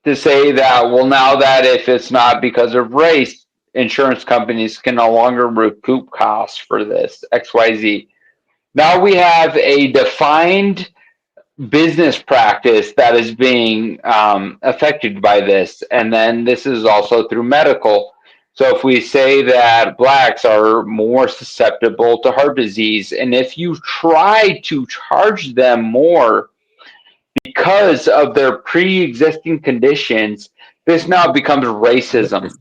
to say that, well, now that if it's not because of race, insurance companies can no longer recoup costs for this XYZ. Now we have a defined business practice that is being affected by this, and then this is also through medical. So if we say that blacks are more susceptible to heart disease, and if you try to charge them more because of their pre-existing conditions, this now becomes racism.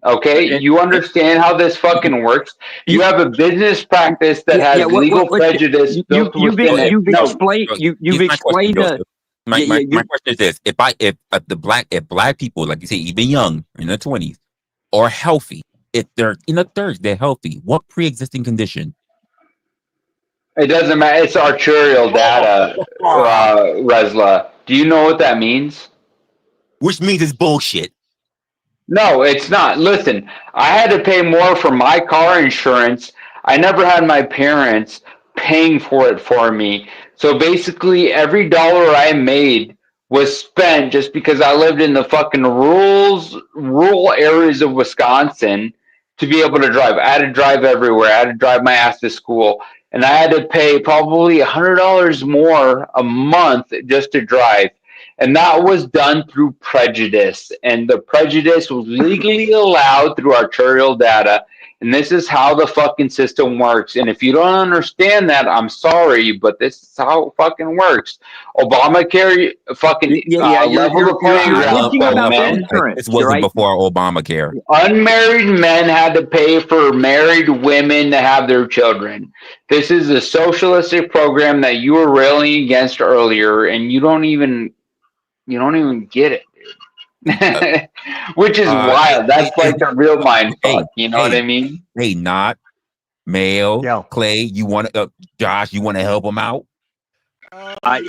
Okay, you understand how this fucking works? You have a business practice that has legal prejudice built within it. You've explained my question is this: if black people, like you say, even young in their 20s, are healthy, if they're in their 30s, they're healthy, what pre-existing condition? It doesn't matter. It's arterial data, Resla. Do you know what that means? Which means it's bullshit. No, it's not. Listen, I had to pay more for my car insurance. I never had my parents paying for it for me. So basically, every dollar I made was spent just because I lived in the fucking rural areas of Wisconsin to be able to drive. I had to drive everywhere. I had to drive my ass to school. And I had to pay probably $100 more a month just to drive. And that was done through prejudice. And the prejudice was legally allowed through arterial data. And this is how the fucking system works. And if you don't understand that, I'm sorry, but this is how it fucking works. Obamacare fucking level the playing ground. This wasn't before Obamacare. Unmarried men had to pay for married women to have their children. This is a socialistic program that you were railing against earlier, and you don't even get it, dude. Which is wild. That's like a real mind fuck. You know what I mean? Hey, not male. Clay, you want to? Josh, you want to help him out? I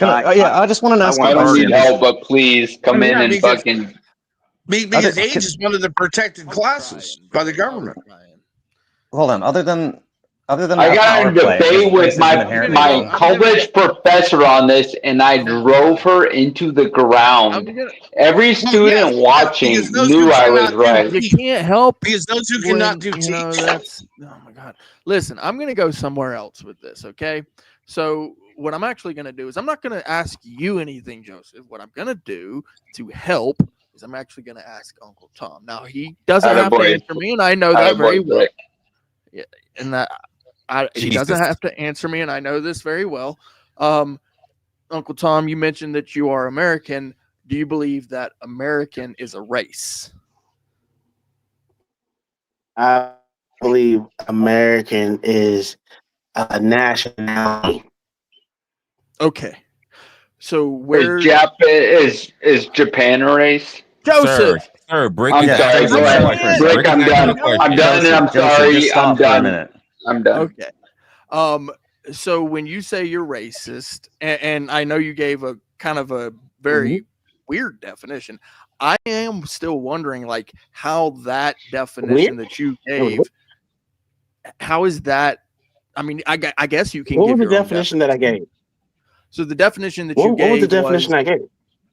just want to ask. I don't need help, but please come in and fucking. Because age is one of the protected classes by the government. Hold on. Other than I got in a debate with my college professor on this, and I drove her into the ground. Every student watching knew I was right. You can't help because those who cannot do teach. That's oh my god. Listen, I'm gonna go somewhere else with this. Okay, so what I'm actually gonna do is I'm not gonna ask you anything, Joseph. What I'm gonna do to help is I'm actually gonna ask Uncle Tom. Now he doesn't have to answer me, and I know that very well. Yeah, and that. He doesn't have to answer me, and I know this very well. Uncle Tom, you mentioned that you are American. Do you believe that American is a race? I believe American is a nationality. Okay. So where is Japan a race? Joseph. Sir, break I'm it sorry. down. Go ahead. Rick, I'm done. I'm done, and I'm sorry. I'm done. I'm done. Okay. So when you say you're racist, and I know you gave a kind of a very weird definition, I am still wondering, like, how that definition that you gave, how is that? I mean, I guess you can. What give was the your own definition that I gave? So the definition that What you gave was the definition I gave?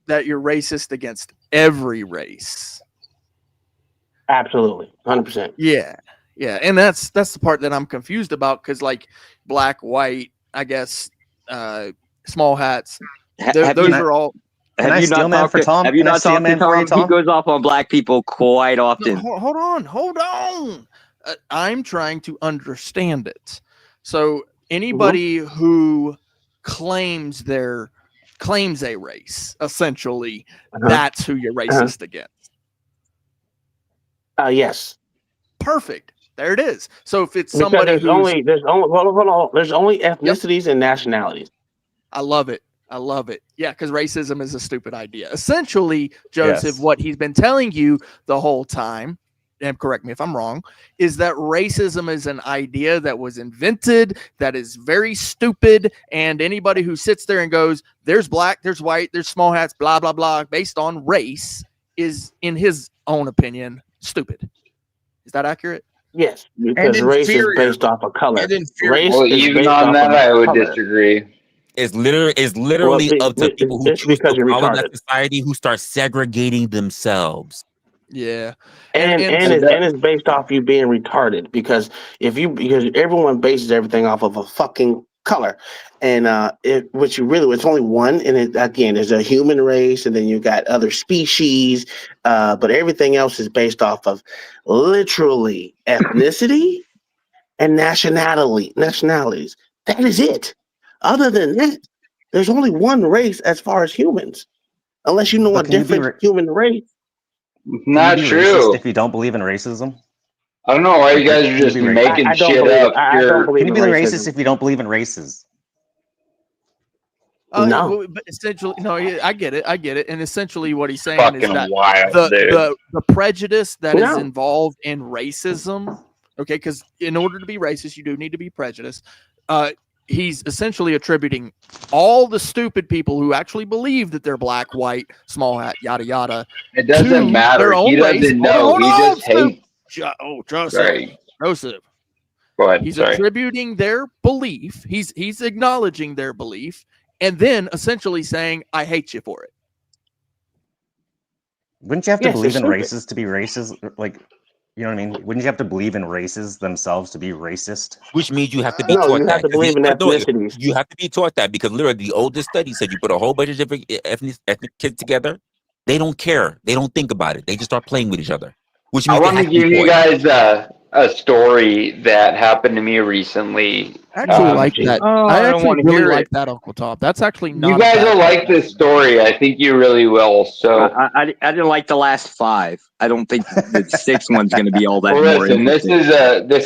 That you're racist against every race. Absolutely, 100%. Yeah, and that's the part that I'm confused about, because like black, white, I guess, small hats, those are all. Have you not talked to Tom? He goes off on black people quite often. No, hold on. I'm trying to understand it. So anybody who claims a race, essentially, that's who you're racist against. Yes. Perfect. There it is. So if it's Because somebody there's only ethnicities and nationalities. I love it. Yeah, because racism is a stupid idea. Essentially, Joseph, what he's been telling you the whole time, and correct me if I'm wrong, is that racism is an idea that was invented, that is very stupid, and anybody who sits there and goes, there's black, there's white, there's small hats, blah, blah, blah, based on race, is, in his own opinion, stupid. Is that accurate? Yes, because race is based off of color. Well, even on that, I would disagree. It's literally up to people who choose to follow that society who start segregating themselves. Yeah, and it's based off you being retarded, because everyone bases everything off of a fucking color, and it's only one, and again, there's a human race, and then you got other species, but everything else is based off of literally ethnicity and nationalities. That is it. Other than that, there's only one race as far as humans, unless you know a different human race. Not true. If you don't believe in racism, I don't know why you guys are just making shit up. Can you be racist if you don't believe in races? No, but essentially, no. I get it, and essentially, what he's saying is that the prejudice that is involved in racism. Okay, because in order to be racist, you do need to be prejudiced. He's essentially attributing all the stupid people who actually believe that they're black, white, small hat, yada yada. It doesn't matter. He doesn't know. He just hates. Joseph. Go ahead. He's attributing their belief. He's acknowledging their belief, and then essentially saying, "I hate you for it." Wouldn't you have to believe in races to be racist? Like, you know what I mean? Wouldn't you have to believe in races themselves to be racist? Which means you have to be taught you that. have to believe in ethnicities. You have to be taught that, because literally the oldest study said you put a whole bunch of different ethnic kids together, they don't care. They don't think about it. They just start playing with each other. Which means I want to give you guys a story that happened to me recently. I actually like that. I actually really like that, Uncle Tom. That's actually not. You guys will like this story. I think you really will. So I didn't like the last 5. I don't think the 6th one's going to be all that. Well, listen, this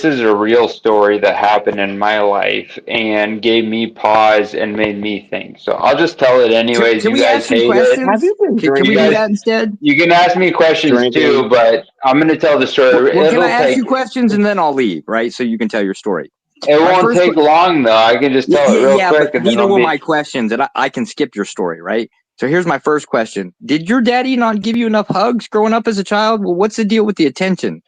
is a real story that happened in my life and gave me pause and made me think. So I'll just tell it anyways. Can you we guys ask you hate questions? it. Can we do that instead? You can ask me questions too, but I'm going to tell the story. Well, can I ask you questions and then I'll leave, right? So you can tell your story. It won't take long though. I can just tell it real quick. But neither will my questions, and I can skip your story, right? So here's my first question. Did your daddy not give you enough hugs growing up as a child? Well, what's the deal with the attention?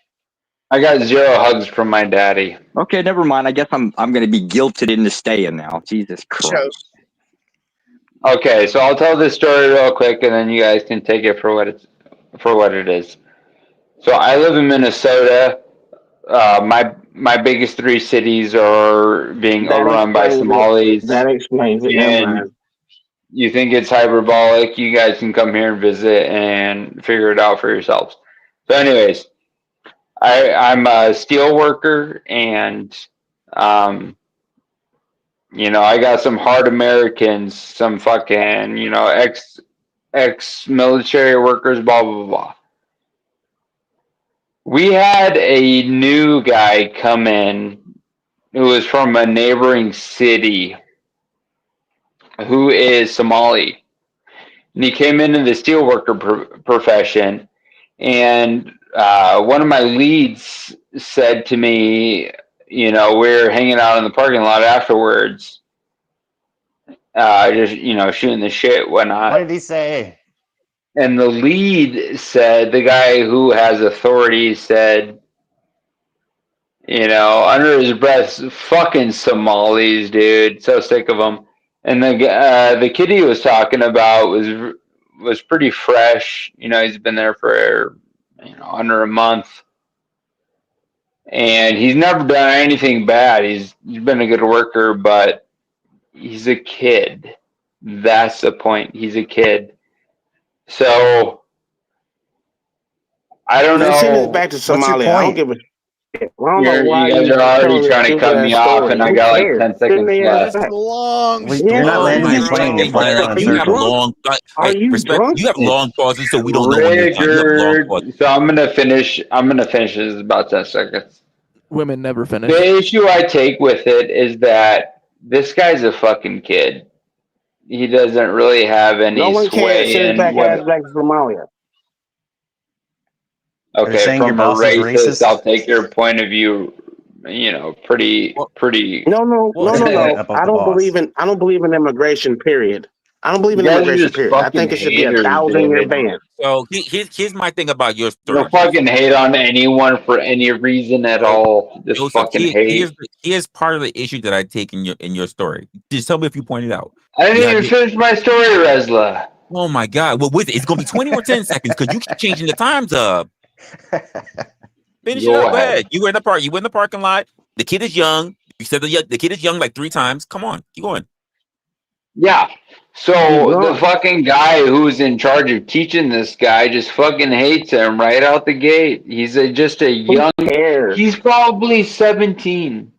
I got 0 hugs from my daddy. Okay, never mind. I guess I'm going to be guilted into staying now. Jesus Christ. Okay, so I'll tell this story real quick, and then you guys can take it for what it is. So I live in Minnesota. My biggest 3 cities are being overrun by Somalis. That explains it. And you think it's hyperbolic, you guys can come here and visit and figure it out for yourselves. So anyways, I'm a steel worker, and I got some hard Americans, some fucking, ex-military workers, blah, blah, blah. We had a new guy come in who was from a neighboring city who is Somali. And he came into the steelworker profession, And one of my leads said to me, you know, we're hanging out in the parking lot afterwards, just, you know, shooting the shit, whatnot. What did he say? And the lead said, the guy who has authority said, you know, under his breath, fucking Somalis, dude. So sick of them. And the kid he was talking about was pretty fresh. You know, he's been there for, you know, under a month. And he's never done anything bad. He's been a good worker, but he's a kid. That's the point. He's a kid. So I don't know. Send it back to Somalia. I don't give a shit. I don't know why You guys are already trying to cut me off, and I got like 10 seconds left. You're not landing your plane. You're flying around in You have circles. long. Are you drunk? You have long pauses, so we don't know when you're done. You have long pauses. So I'm gonna finish. This in about 10 seconds. Women never finish. The issue I take with it is that this guy's a fucking kid. He doesn't really have any No one sway can send in back what. ass back to Somalia. Okay, saying your from a boss is racist, racist? I'll take your point of view. You know, pretty. No. I don't believe in immigration. Period. I don't believe in You guys are immigration. just Period. I think fucking it should be a haters, 1,000-year David. ban. So here's my thing about your story. Don't fucking hate on anyone for any reason at all. Just Joseph, fucking hate. here's part of the issue that I take in your story. Just tell me if you point it out. I didn't even finish my story, Resla. Oh my God! Well, with it, it's gonna be 20 or 10 seconds because you keep changing the times up. Finish it up. Go ahead. You were in the parking lot. The kid is young. You said the kid is young like 3 times. Come on, keep going. Yeah. So the fucking guy who's in charge of teaching this guy just fucking hates him right out the gate. He's just a young. He's probably 17.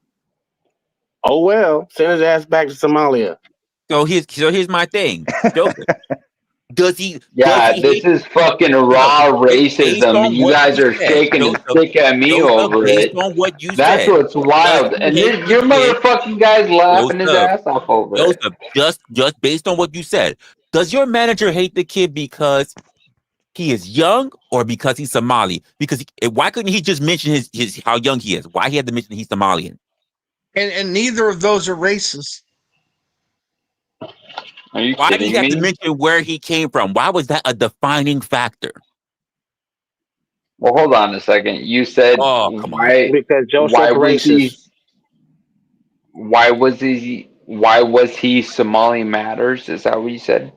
Oh well, send his ass back to Somalia. So here's my thing. Joseph, does he? Yeah, does he this hate- is fucking raw Based racism. on And you what guys you are said, shaking a Joseph, stick at me over based it. on what you That's said, what's wild. does he And hate your this kid? motherfucking guy's laughing his Joseph, ass off over it. Joseph, just based on what you said, does your manager hate the kid because he is young or because he's Somali? Because why couldn't he just mention his how young he is? Why he had to mention he's Somalian? And neither of those are racist. Are you Why did he kidding have to me? mention where he came from? Why was that a defining factor? Well, hold on a second. You said why? Because Joseph's Why was he? racist. Why was he Somali matters? Is that what you said?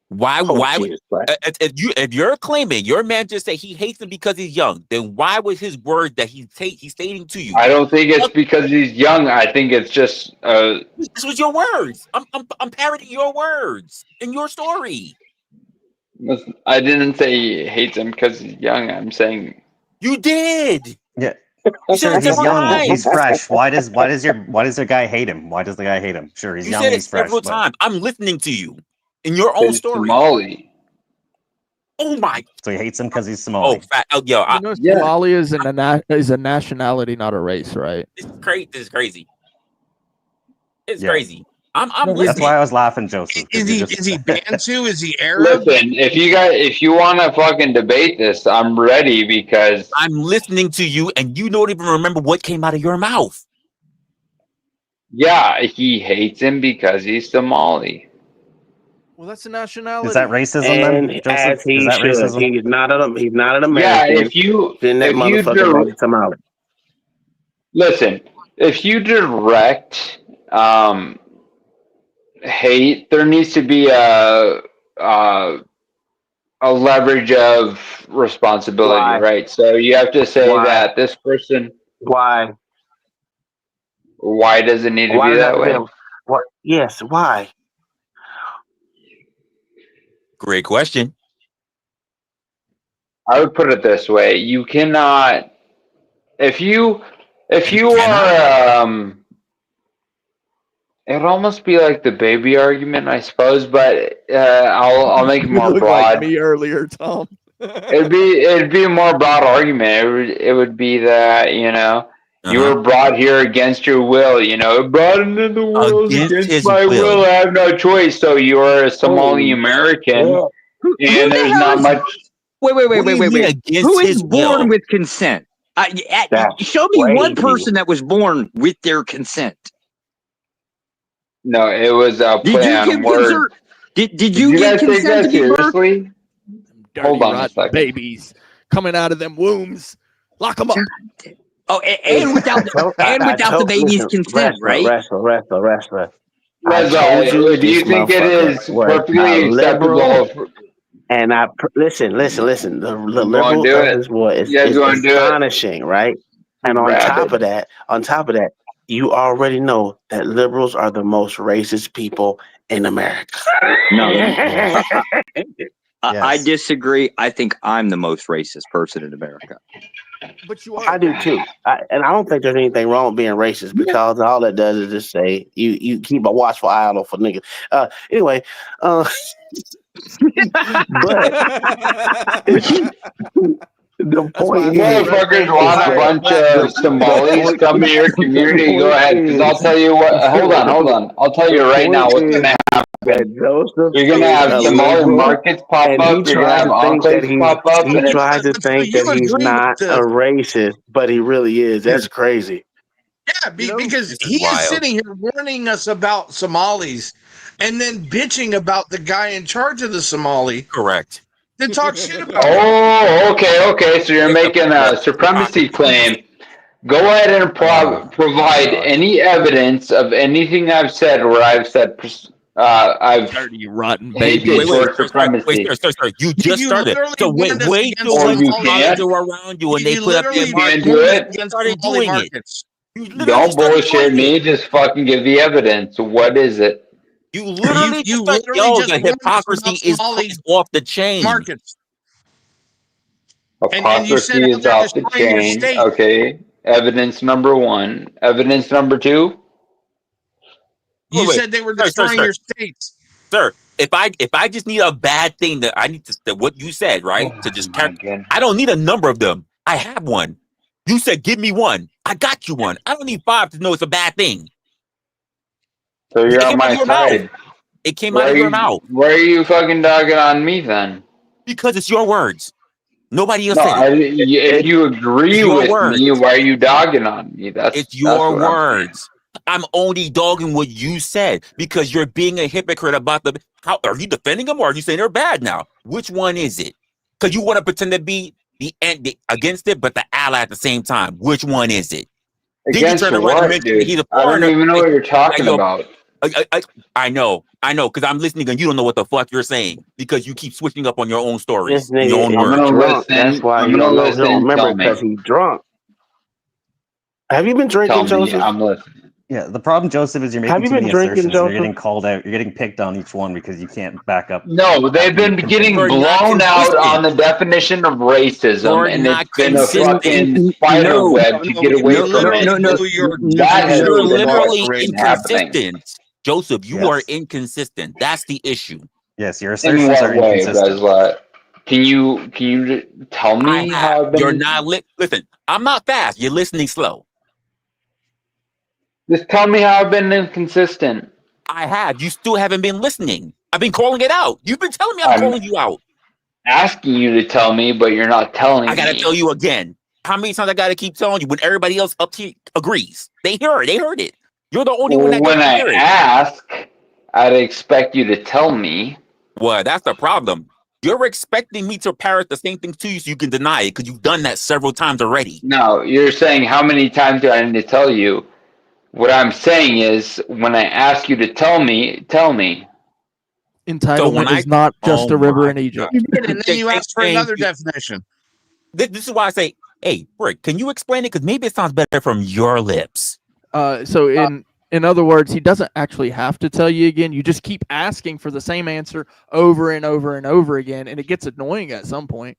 Why? Oh, Why? Jesus Christ. If you're claiming your manager say he hates him because he's young, then why was his word that he's stating to you? I don't think it's because he's young. I think it's just. This was your words. I'm parroting your words in your story. Listen, I didn't say he hates him because he's young. I'm saying you did. Yeah. You said Sure, it he's several young. times. He's fresh. Why does the guy hate him? Why does the guy hate him? Sure, he's You young. said it He's fresh. several but- times. I'm listening to you in your own he's story. Somali. Oh my! So he hates him because he's Somali. Somali is a nationality, not a race, right? This is crazy. It's Yeah. crazy. I'm That's listening. why I was laughing, Joseph. 'cause Is you're he Bantu? Is he Arab? Listen, if you want to fucking debate this, I'm ready because I'm listening to you, and you don't even remember what came out of your mouth. yeah, he hates him because he's Somali. Well, that's a nationality. Is that racism And then, as Joseph? he Is that should. racism? He's not an Yeah, American. if you Send that motherfucker back to Somalia. listen, if you direct hate, there needs to be a leverage of responsibility, Why? right? So you have to say Why? that this person. Why? Why does it need to Why be does that have way? to be what? Yes. Why? Great question. I would put it this way: you cannot, if you are, it'd almost be like the baby argument, I suppose, but I'll make it You more look broad. like me earlier, Tom. It'd be a more broad argument. It would be that you were brought here against your will. Brought into the world Against his against my will. I have no choice. So you're a Somali American, Who and the there's hell not is much. Wait. Who is born will? with consent? That's Show me one crazy. person that was born with their consent. No, it was a Did play you on give words. consent? Did you you give guys take consent that to give birth? seriously? Dirty, Hold on a rotten second. babies coming out of them wombs. Lock them up. Oh, and without the baby's consent, right? Wrestler. I Resla, told you do you this think it motherfucker is was perfectly a liberal. acceptable? And listen. The Go on, liberal do of it. his boy is You guys want to do it? astonishing, right? And on top of that, you already know that liberals are the most racist people in America. No, I disagree. I think I'm the most racist person in America. But you are. I do too. And I don't think there's anything wrong with being racist because all that does is just say you keep a watchful eye out for niggas. Anyway, but the point is, motherfuckers want a bunch of Somalis come to your community. Go ahead, because I'll tell you what. Hold on. I'll tell you right now what's going to happen. You're going to have Somali markets pop up. You're going to have enclaves pop up. He tries to think that he's not a racist, but he really is. That's crazy. Yeah, because he is sitting here warning us about Somalis and then bitching about the guy in charge of the Somali. Correct. To talk shit about Oh, okay. So you're making a supremacy claim. Go ahead and provide any evidence of anything I've said where I've said I've dirty, rotten baby. Wait, sir. You just started. So wait till when Somalis are around you and they put up their can't do it. started doing it. Don't bullshit me. Just fucking give the evidence. What is it? You literally the hypocrisy is off the chain. Markets. Hypocrisy is off the chain. Okay. Evidence number 1. Evidence number 2. You said they were destroying your states. Sir, if I just need a bad thing that I need to what you said, right? To just I don't need a number of them. I have one. You said give me one. I got you one. I don't need 5 to know it's a bad thing. So you're on my side. It came out of your mouth. Why are you fucking dogging on me then? Because it's your words. Nobody else No, said it. If you agree with me, why are you dogging on me? It's your words. I'm only dogging what you said because you're being a hypocrite about how are you defending them or are you saying they're bad now? Which one is it? Because you want to pretend to be the against it, but the ally at the same time. Which one is it? Against what, dude? He's a foreigner. I don't even know what you're talking about. I know, because I'm listening and you don't know what the fuck you're saying because you keep switching up on your own stories. This nigga your own is drunk. That's why you don't remember because he's drunk. Have you been drinking, Joseph? I'm listening. Yeah, the problem, Joseph, is you're making too many assertions. You're getting called out. You're getting picked on each one because you can't back up. No, they've been getting blown out on the definition of racism, and it's been a fucking spider web to get away from it. That has You're been literally what's happening. inconsistent. Joseph, you are inconsistent. That's the issue. Yes, your assertions are inconsistent. Can you tell me how I've been... You're not listen. I'm not fast. You're listening slow. Just tell me how I've been inconsistent. I have. You still haven't been listening. I've been calling it out. You've been telling me I'm calling you out. Asking you to tell me, but you're not telling me. I gotta tell you again. How many times I gotta keep telling you when everybody else up here agrees? They heard it. You're the only one that when I hear it. ask, I'd expect you to tell me. Well, that's the problem. You're expecting me to parrot the same thing to you so you can deny it because you've done that several times already. No, you're saying how many times do I need to tell you? What I'm saying is, when I ask you to tell me, tell me. Entitlement is not just a river in Egypt. You did, and then you asked for another definition. This is why I say, hey, Rick, can you explain it? Because maybe it sounds better from your lips. So in other words, he doesn't actually have to tell you again. You just keep asking for the same answer over and over and over again, and it gets annoying at some point.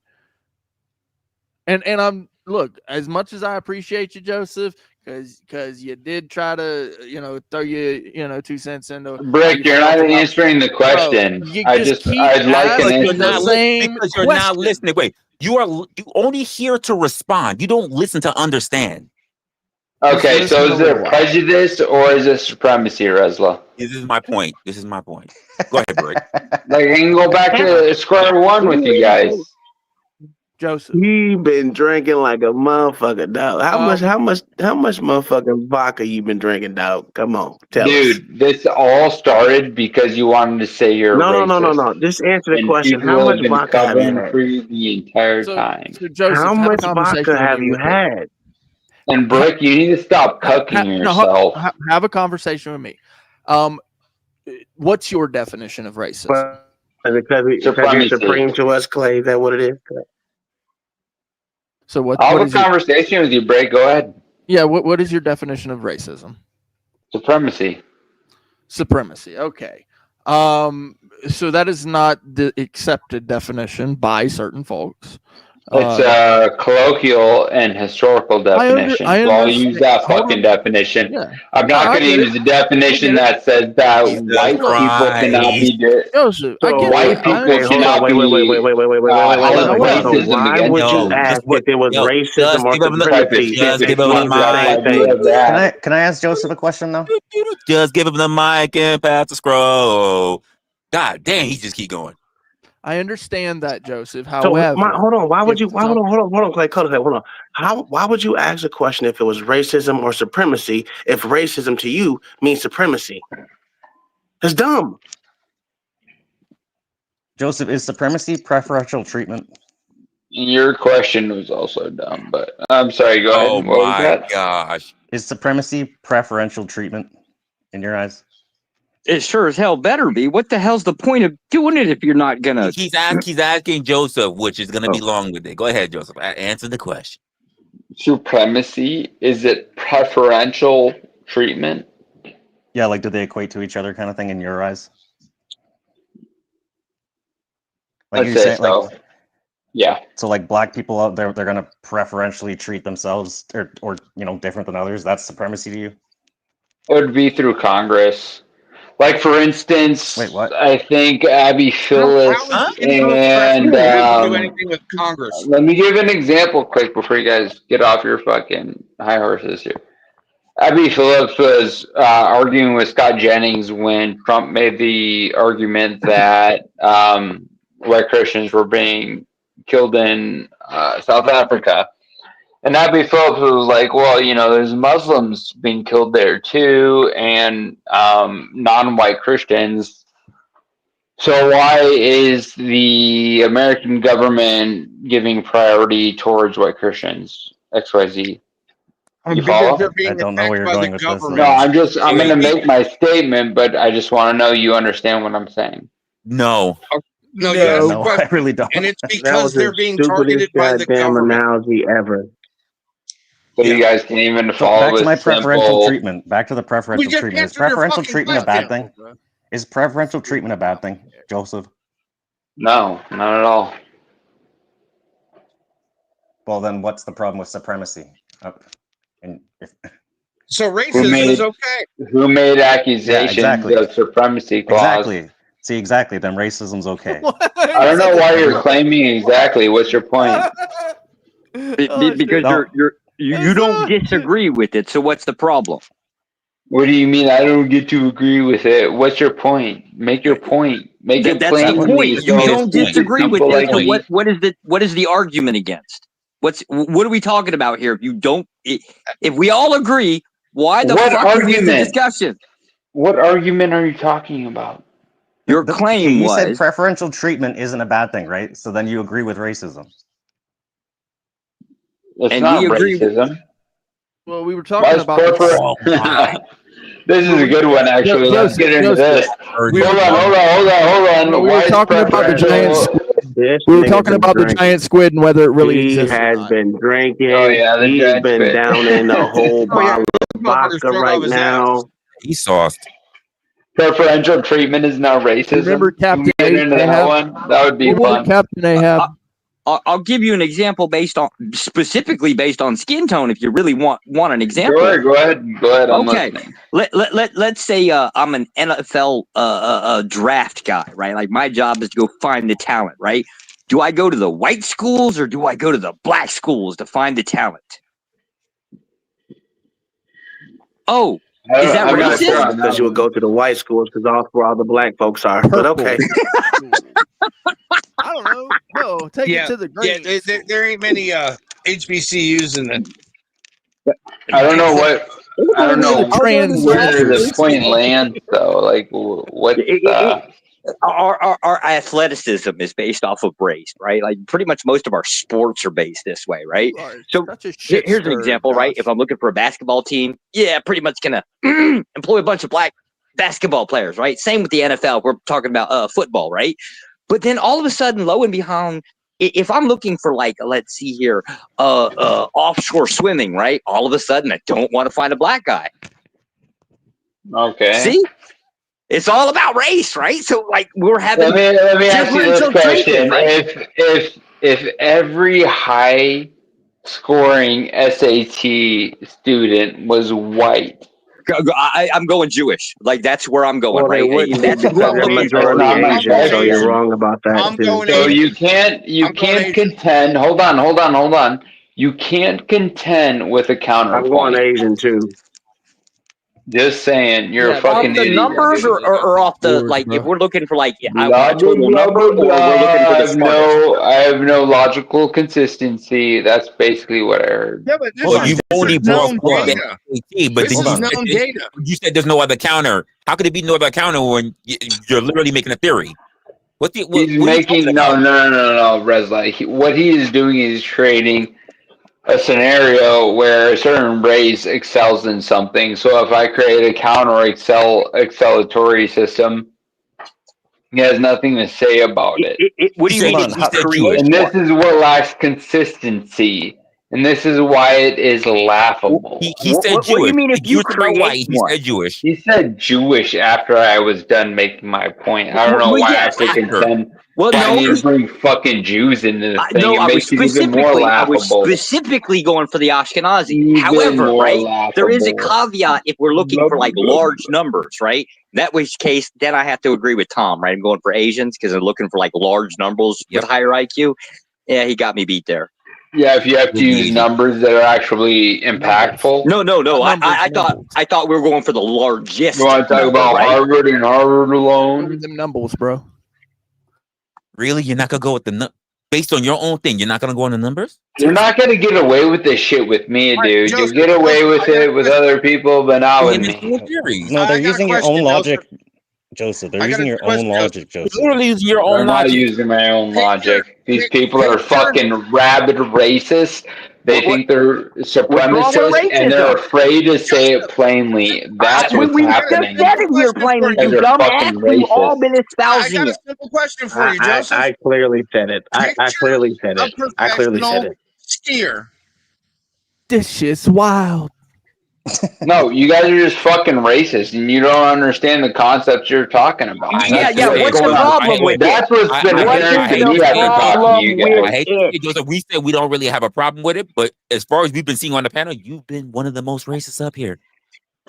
And I'm look, as much as I appreciate you, Joseph, because you did try to throw you 2 cents into Brick. You're not answering the question. I'd like an answer. Because you're not listening. Wait, you only here to respond. You don't listen to understand. Okay, so is there prejudice or is it supremacy, Resla? This is my point. Go ahead, Brick. Like, I can go back to square one with you guys. Joseph. You've been drinking like a motherfucker, dog. How much motherfucking vodka you been drinking, dog? Come on, tell us. Dude, this all started because you wanted to say you're racist. No. Just answer the And question. How people much have been vodka have you covering had? for you the entire time. So Joseph, How have much a conversation vodka with have me you with it. had? And Brick, you need to stop cucking yourself. Have a conversation with me. What's your definition of racism? Because you're supreme to us, Clay. Is that what it is? So what? I'll what have is a conversation with you, Brick. Go ahead. Yeah. What is your definition of racism? Supremacy. Supremacy. Okay. So that is not the accepted definition by certain folks. It's a colloquial and historical definition. I I'll use that fucking definition. Yeah. I'm not going to use the definition that says that white people cannot be. Joseph, I get white it. people I cannot be. Why would you ask if it was racism or supremacy? Can I ask Joseph a question now? Just give him the mic and pass the scroll. God damn, he just keep going. I understand that, Joseph. So, However, hold on. Why would you? Hold on, Clay. Hold on. Why would you ask a question if it was racism or supremacy? If racism to you means supremacy, it's dumb. Joseph, is supremacy preferential treatment? Your question was also dumb, but I'm sorry. Go ahead. Oh my gosh! Is supremacy preferential treatment in your eyes? It sure as hell better be. What the hell's the point of doing it if you're not gonna? He's asking Joseph, which is gonna be long with it. Go ahead, Joseph. Answer the question. Supremacy, is it preferential treatment? Yeah, like do they equate to each other, kind of thing, in your eyes? Like I'd say so. Yeah. So like black people out there, they're gonna preferentially treat themselves or different than others. That's supremacy to you? It would be through Congress. Like, for instance, wait, what? I think Abby Phyllis and do anything with Congress. let me give an example quick before you guys get off your fucking high horses here. Abby Phillips was arguing with Scott Jennings when Trump made the argument that white Christians were being killed in South Africa. And Abby Phillips was like, well, there's Muslims being killed there too, and non-white Christians. So why is the American government giving priority towards white Christians? XYZ. You follow? I don't know where you're going with this. No, I'm going to make my statement, but I just want to know you understand what I'm saying. No. No, you asked the question, I really don't. and it's because they're being targeted by the goddamn government. analogy ever. So you guys can even So follow back to my this preferential simple treatment. Back to the preferential treatment. Is preferential treatment a bad thing? Is preferential treatment a bad thing, Joseph? No, not at all. Well, then what's the problem with supremacy? So racism is okay. Who made accusations of supremacy clause? Exactly. See, exactly. Then racism's okay. I don't know why you're claiming exactly. What's your point? Because you don't disagree with it. So what's the problem? What do you mean? I don't get to agree with it. What's your point? Make your point. Make it That's plain. the point. You don't disagree with it. So what is the argument against? What are we talking about here? If you don't, if we all agree, why the fuck is this a discussion? What argument are you talking about? Your claim you was said preferential treatment isn't a bad thing, right? So then you agree with racism. It's not racism. Well, we were talking about this is a good one, actually. Let's get into this. Hold on. We were talking about the giant squid. We were talking about the giant squid and whether it really exists. He has been drinking. Oh, yeah, the He's giant been squid. down in a whole bottle of vodka right now. He's sauced. Preferential treatment is now racism. Remember Captain Get into that one. That would be fun. Captain Ahab. I'll give you an example specifically based on skin tone. If you really want an example, Go ahead. Okay, let's say I'm an NFL draft guy, right? Like my job is to go find the talent, right? Do I go to the white schools or do I go to the black schools to find the talent? Oh, is that racist? Because you would go to the white schools because that's where all the black folks are. But okay. I don't know. go. Take it to the grave. Yeah, there ain't many HBCUs in it. I don't know what. I don't know where the point lands though. Like what? Our athleticism is based off of race, right? Like pretty much most of our sports are based this way, right? So here's an example, right? If I'm looking for a basketball team, yeah, pretty much gonna employ a bunch of black basketball players, right? Same with the NFL. We're talking about football, right? But then all of a sudden, lo and behold, if I'm looking for like, let's see here, offshore swimming, right? All of a sudden, I don't want to find a black guy. Okay. See? It's all about race, right? So, like, we're having. Let me ask you this differential question: treatment, right? If every high scoring SAT student was white, I'm going Jewish. Like that's where I'm going, Well, they right? wouldn't That's because who I'm they're looking majority for. Asian, so you're wrong about that too. So you can't contend. Hold on. You can't contend with a counterpoint. I'm going Asian too. Just saying, you're a fucking off the idiot. numbers or off the like if we're looking for like I want a Blah, total blah, number blah, or we're looking for the smartest. I have no logical consistency. That's basically what I heard. Yeah, but this Well, is, you've this only is brought known forth data. that, but This then is known data. you said there's no other counter. How could it be no other counter when you're literally making a theory? He's making no, Resla. What he is doing is creating a scenario where a certain race excels in something. So if I create a counter excellatory system, he has nothing to say about it. What do you mean? And this is what lacks consistency. And this is why it is laughable. He said Jewish. What do you mean if you create white, he one? said Jewish. He said Jewish after I was done making my point. I don't know why I have to contend. Well, I no, need to bring fucking Jews into the thing. no, It makes it even more I was laughable. specifically going for the Ashkenazi. Even However, more right, there is a laughable. caveat if we're looking for like large numbers, right? That which case, then I have to agree with Tom, right? I'm going for Asians because I'm looking for like large numbers with higher IQ. Yeah, he got me beat there. Yeah, if you have to use numbers that are actually impactful. No. I thought we were going for the largest. You want to talk about Harvard and Harvard alone? Them numbers, bro. Really? You're not gonna go with the based on your own thing? You're not gonna go on the numbers? You're not gonna get away with this shit with me, dude. You get away with it with other people, but not with me. No, they're using your own logic, Joseph. They're using your own logic, Joseph. Literally using your own I'm not logic. using my own logic. These people are fucking rabid racists. They think they're supremacists, and they're afraid to say it plainly. That's what's happening. Just said it here plainly, you They're fucking dumbass. We've all racist. been espousing I got it. a simple question for you, Joseph. I clearly said it. I clearly said it. I clearly said it. Skier. This shit's wild. No, you guys are just fucking racist, and you don't understand the concepts you're talking about. Yeah. What's the problem with it? That's what's been apparent to me after talking to you guys. I hate to say, Joseph, we said we don't really have a problem with it, but as far as we've been seeing on the panel, you've been one of the most racist up here.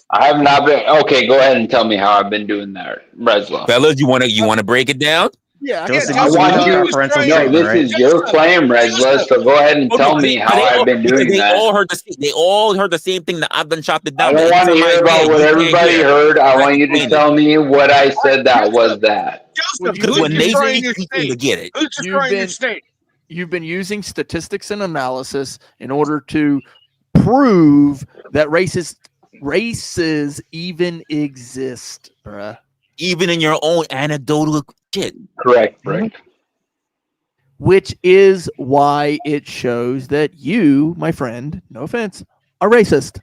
I have not been. Okay, go ahead and tell me how I've been doing that, Resla. Fellas, you wanna break it down? Yeah, I want you. No, this is your claim, Resla. So go ahead and tell me how I've been doing they that. They all heard the same thing that I've been chopped it I down. don't want to hear about what everybody heard. I want you to tell me what I said that was that. Because when they say you get it. Who's destroying your state? You've been using statistics and analysis in order to prove that races even exist, bruh. Even in your own anecdotal shit. Correct. Which is why it shows that you, my friend, no offense, are racist.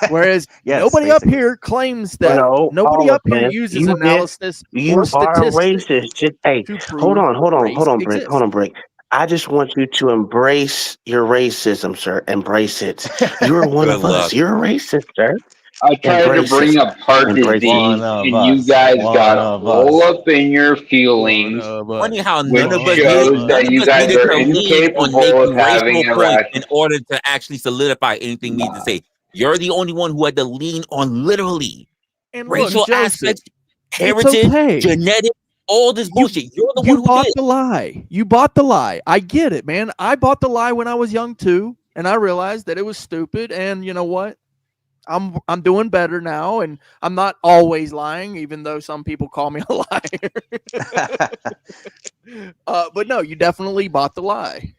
Whereas nobody up here claims that. Nobody up here uses analysis You or statistics. are racist. Just, hey, hold on, break. I just want you to embrace your racism, sir. Embrace it. You're one of us. You're a racist, sir. I tried to bring up heart disease, and you guys got all up in your feelings. Funny how which none of us shows that you guys are incapable of having a rational. In order to actually solidify anything we need to say. You're the only one who had to lean on literally racial aspects, heritage, genetics, all this bullshit. You're the one who bought did. the lie. You bought the lie. I get it, man. I bought the lie when I was young too, and I realized that it was stupid. And you know what? I'm doing better now, and I'm not always lying, even though some people call me a liar. But no, you definitely bought the lie.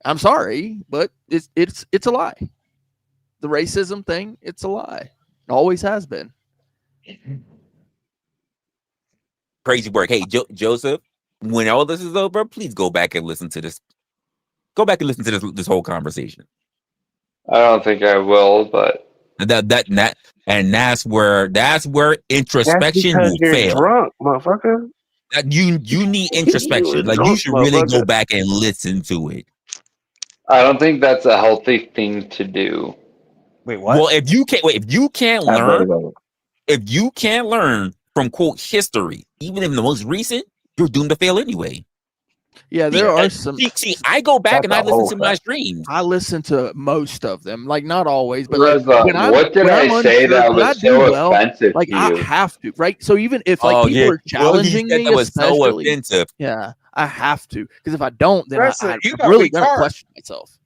I'm sorry, but it's a lie. The racism thing, it's a lie. It always has been. Crazy work. Hey, Joseph, when all this is over, please go back and listen to this. Go back and listen to this whole conversation. I don't think I will, but that's where introspection will you're fail. Drunk, motherfucker. You need introspection. Like you should really go back and listen to it. I don't think that's a healthy thing to do. Wait, what? Well, if you can't learn from quote history, even in the most recent, you're doomed to fail anyway. Yeah, there are some. See, I go back and I listen to my streams. I listen to most of them, like not always, but Resla, like what did I say that was so offensive like to I you? have to, right? So even if like people are challenging me, that was so especially, offensive. yeah, I have to, because if I don't, then Resla, I'm you got really gonna retarded. question myself.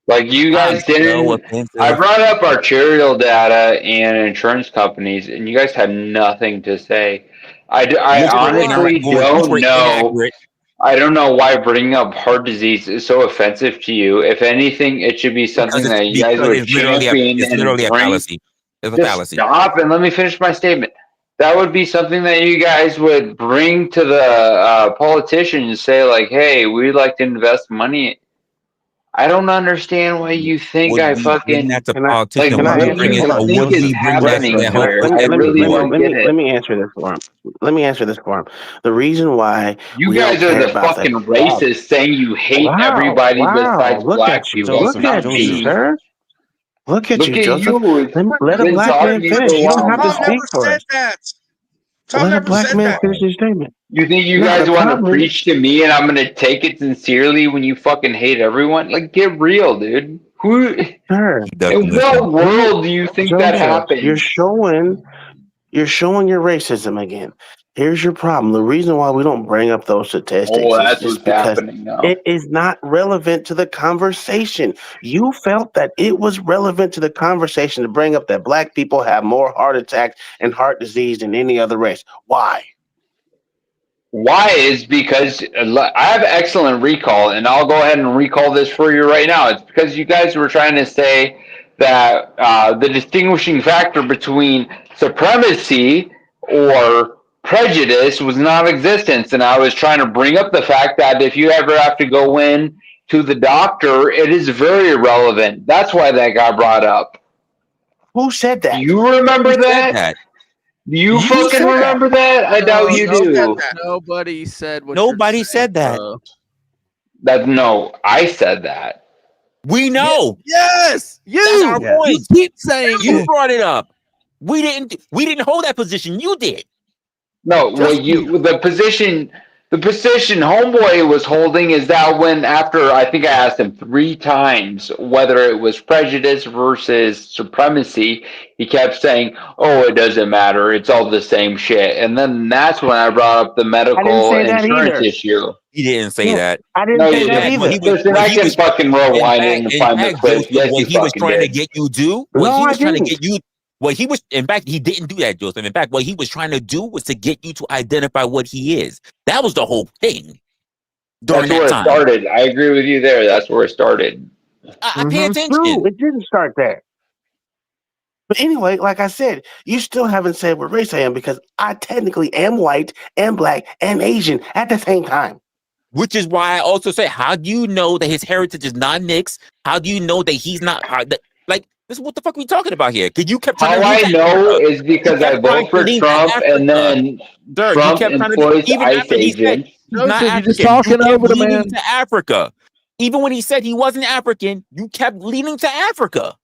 Like you guys didn't. I brought up arterial data and insurance companies, and you guys had nothing to say. I honestly don't know. I don't know why bringing up heart disease is so offensive to you. If anything, it should be something that you guys would champion it's literally and a bring. fallacy. It's a Just fallacy. stop and let me finish my statement. That would be something that you guys would bring to the politicians and say, like, "Hey, we'd like to invest money." I don't understand why you think I fucking that's a like. politician. What Would do we bring you it? think Would is we bring that to happening the whole here? I really don't get it. Let me answer this for him. Let me answer this for him. The reason why You we guys don't are care the about fucking that. racist saying you hate everybody besides Look black at you. people. Look at you, sir. Look at you, Joseph. you. Let a Been black man talking finish. for a You don't while have to now. speak for us. Tom Let a never black said man that. finish his statement. You think you No, guys the want to problem is- preach to me and I'm going to take it sincerely when you fucking hate everyone? Like, get real, dude. Who? Sir, In what world do you think that Joseph, happens? you're showing your racism again. Here's your problem. The reason why we don't bring up those statistics Oh, that's is what's because happening now. it is not relevant to the conversation. You felt that it was relevant to the conversation to bring up that black people have more heart attacks and heart disease than any other race. Why? Why is because I have excellent recall, and I'll go ahead and recall this for you right now. It's because you guys were trying to say that the distinguishing factor between supremacy or prejudice was non-existent, and I was trying to bring up the fact that if you ever have to go in to the doctor, it is very relevant. That's why that got brought up. Who said that? You remember that? You fucking remember that? I doubt you do. Nobody said what. Nobody said that. No, I said that. We know. Yes, you. That's our point. You keep saying you brought it up. We didn't hold that position. You did. No, the position Homeboy was holding is that when after I think I asked him 3 times whether it was prejudice versus supremacy, he kept saying, "Oh, it doesn't matter. It's all the same shit." And then that's when I brought up the medical insurance issue. He didn't say that. I didn't say that either. Listen, I can fucking rewind it and find the clip. Yes, what he was trying to get you do, in fact, he didn't do that, Joseph. In fact, what he was trying to do was to get you to identify what he is. That was the whole thing. That's where it started. I agree with you there. That's where it started. I pay attention. True, it didn't start there. But anyway, like I said, you still haven't said what race I am because I technically am white and black and Asian at the same time. Which is why I also say, how do you know that his heritage is not mixed? How do you know that he's not this? What the fuck are we talking about here? Because you kept trying How I know is because I vote for Trump, and then Trump employs ICE agents. He's not African. You're just talking over the man. To Africa. Even when he said he wasn't African, you kept leaning to Africa.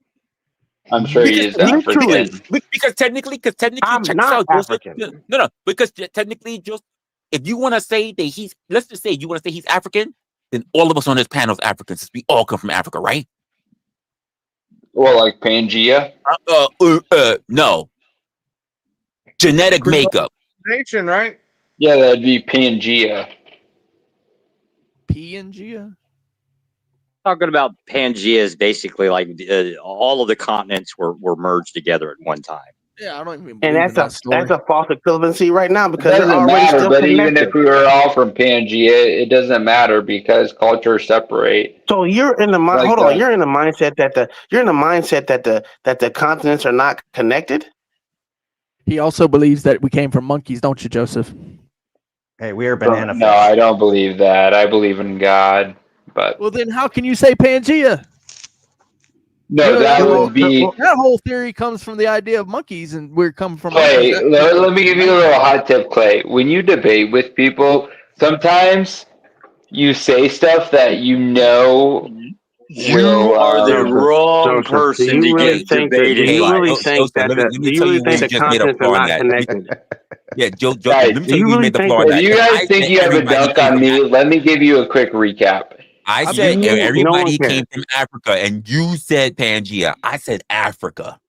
I'm sure he is African. Because technically, I'm check not this out, African. No, because technically, just if you want to say that let's just say you want to say he's African, then all of us on this panel is Africans. We all come from Africa, right? Well, like Pangea? No. Genetic makeup. Nation, right? Yeah, that'd be Pangea. Pangea? talking about Pangea is basically like all of the continents were merged together at one time. Yeah, I don't even believe And in that story. that's a false equivalency right now It because they're doesn't already matter, still but connected. even if we were all from Pangea, it doesn't matter because cultures separate. So you're in the Like hold on, you're in the mindset that the continents are not connected. He also believes that we came from monkeys, don't you, Joseph? Hey, we are banana No, I don't believe that. I believe in God, but Well, then how can you say Pangea? no, that would be. That whole theory comes from the idea of monkeys, and we're coming from Clay, monkeys. let me give you a little hot tip, Clay. When you debate with people, sometimes you say stuff that you know You are the wrong person to get debated by. Let me tell you where you just made a flaw in that. Yeah, Joe, Guys, let me tell you where you made the flaw in if that. you guys think you have a dunk on me, let me give you a quick recap. I said everybody came from Africa, and you said Pangea. I said Africa.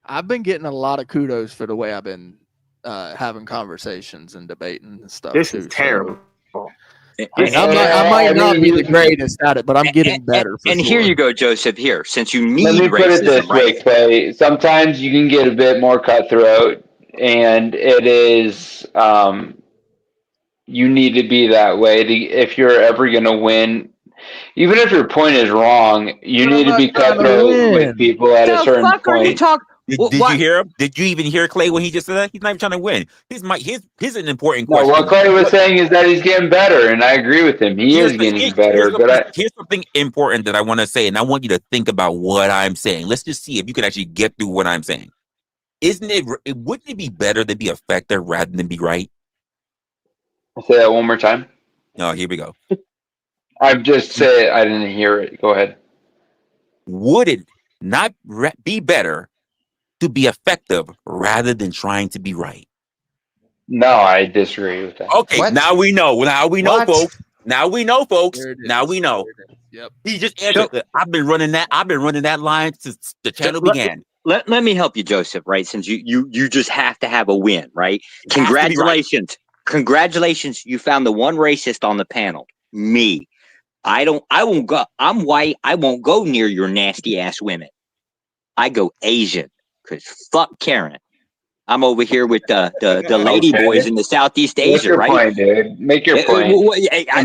I've been getting a lot of kudos for the way I've been having conversations and debating and stuff. This is terrible. I might not be the greatest at it, but I'm getting better. And here you go, Joseph. Here, since you Let need me put it this racism, way, right? Clay. Sometimes you can get a bit more cutthroat, and it is you need to be that way if you're ever going to win. Even if your point is wrong, you need to be cutthroat with people at a certain point. Did you hear him? Did you even hear Clay when he just said that? He's not even trying to win. Here's an important No, question. what Clay was saying is that he's getting better, and I agree with him. He is getting better. Here's something important that I want to say, and I want you to think about what I'm saying. Let's just see if you can actually get through what I'm saying. Wouldn't it be better to be effective rather than be right? I'll say that one more time. No, here we go. I just said I didn't hear it. Go ahead. Would it not be better to be effective rather than trying to be right? No, I disagree with that. Okay, now we know. Now we know, folks. Now we know, folks. Now we know. Yep. He just answered. I've been running that line since the channel began. Let me help you, Joseph. Right, since you just have to have a win, right? Congratulations, congratulations! You found the one racist on the panel. Me. I won't go. I'm white. I won't go near your nasty ass women. I go Asian because fuck Karen. I'm over here with the lady boys in the Southeast Asia, Make your point, dude. Make your point.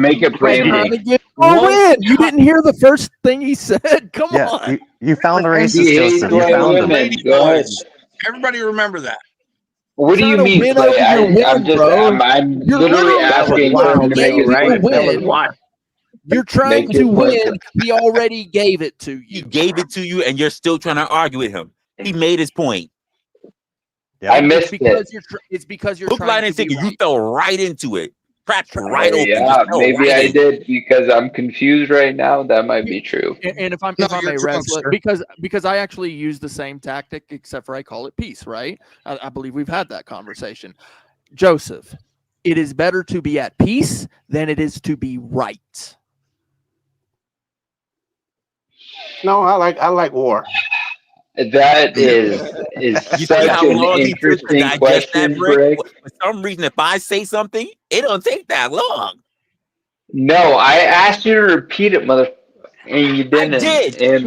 Make it plain. Win. You didn't hear the first thing he said. Come on. You found a racist, Joseph. You found him. Lady boys. Everybody remember that. What do you mean, Clay? I'm literally asking for him to make his point. You're trying to win. He already gave it to you. He gave it to you, and you're still trying to argue with him. He made his point. Yeah, I missed it. It's because you're Hook, line, and sinker. You fell right into it. Trapped right open. Yeah, maybe I did because I'm confused right now. That might be true. And if I may, Resla, because I actually use the same tactic, except for I call it peace, right? I believe we've had that conversation. Joseph, it is better to be at peace than it is to be right. No, I like war. That is such an interesting question, Brick. For some reason, if I say something, it don't take that long. No, I asked you to repeat it, mother, and you didn't. I did, and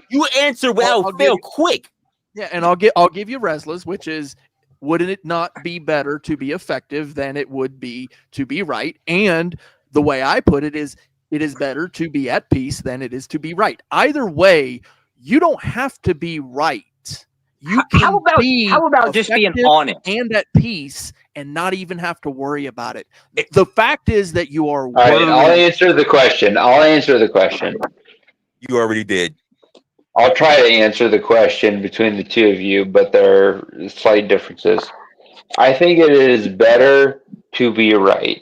you answer well, real quick. Yeah, and I'll give you Resla's, which is, wouldn't it not be better to be effective than it would be to be right? And the way I put it is, it is better to be at peace than it is to be right. Either way, you don't have to be right. You can how about just being honest and at peace and not even have to worry about it. The fact is that you are. All right, I'll answer the question. You already did. I'll try to answer the question between the two of you, but there are slight differences. I think it is better to be right.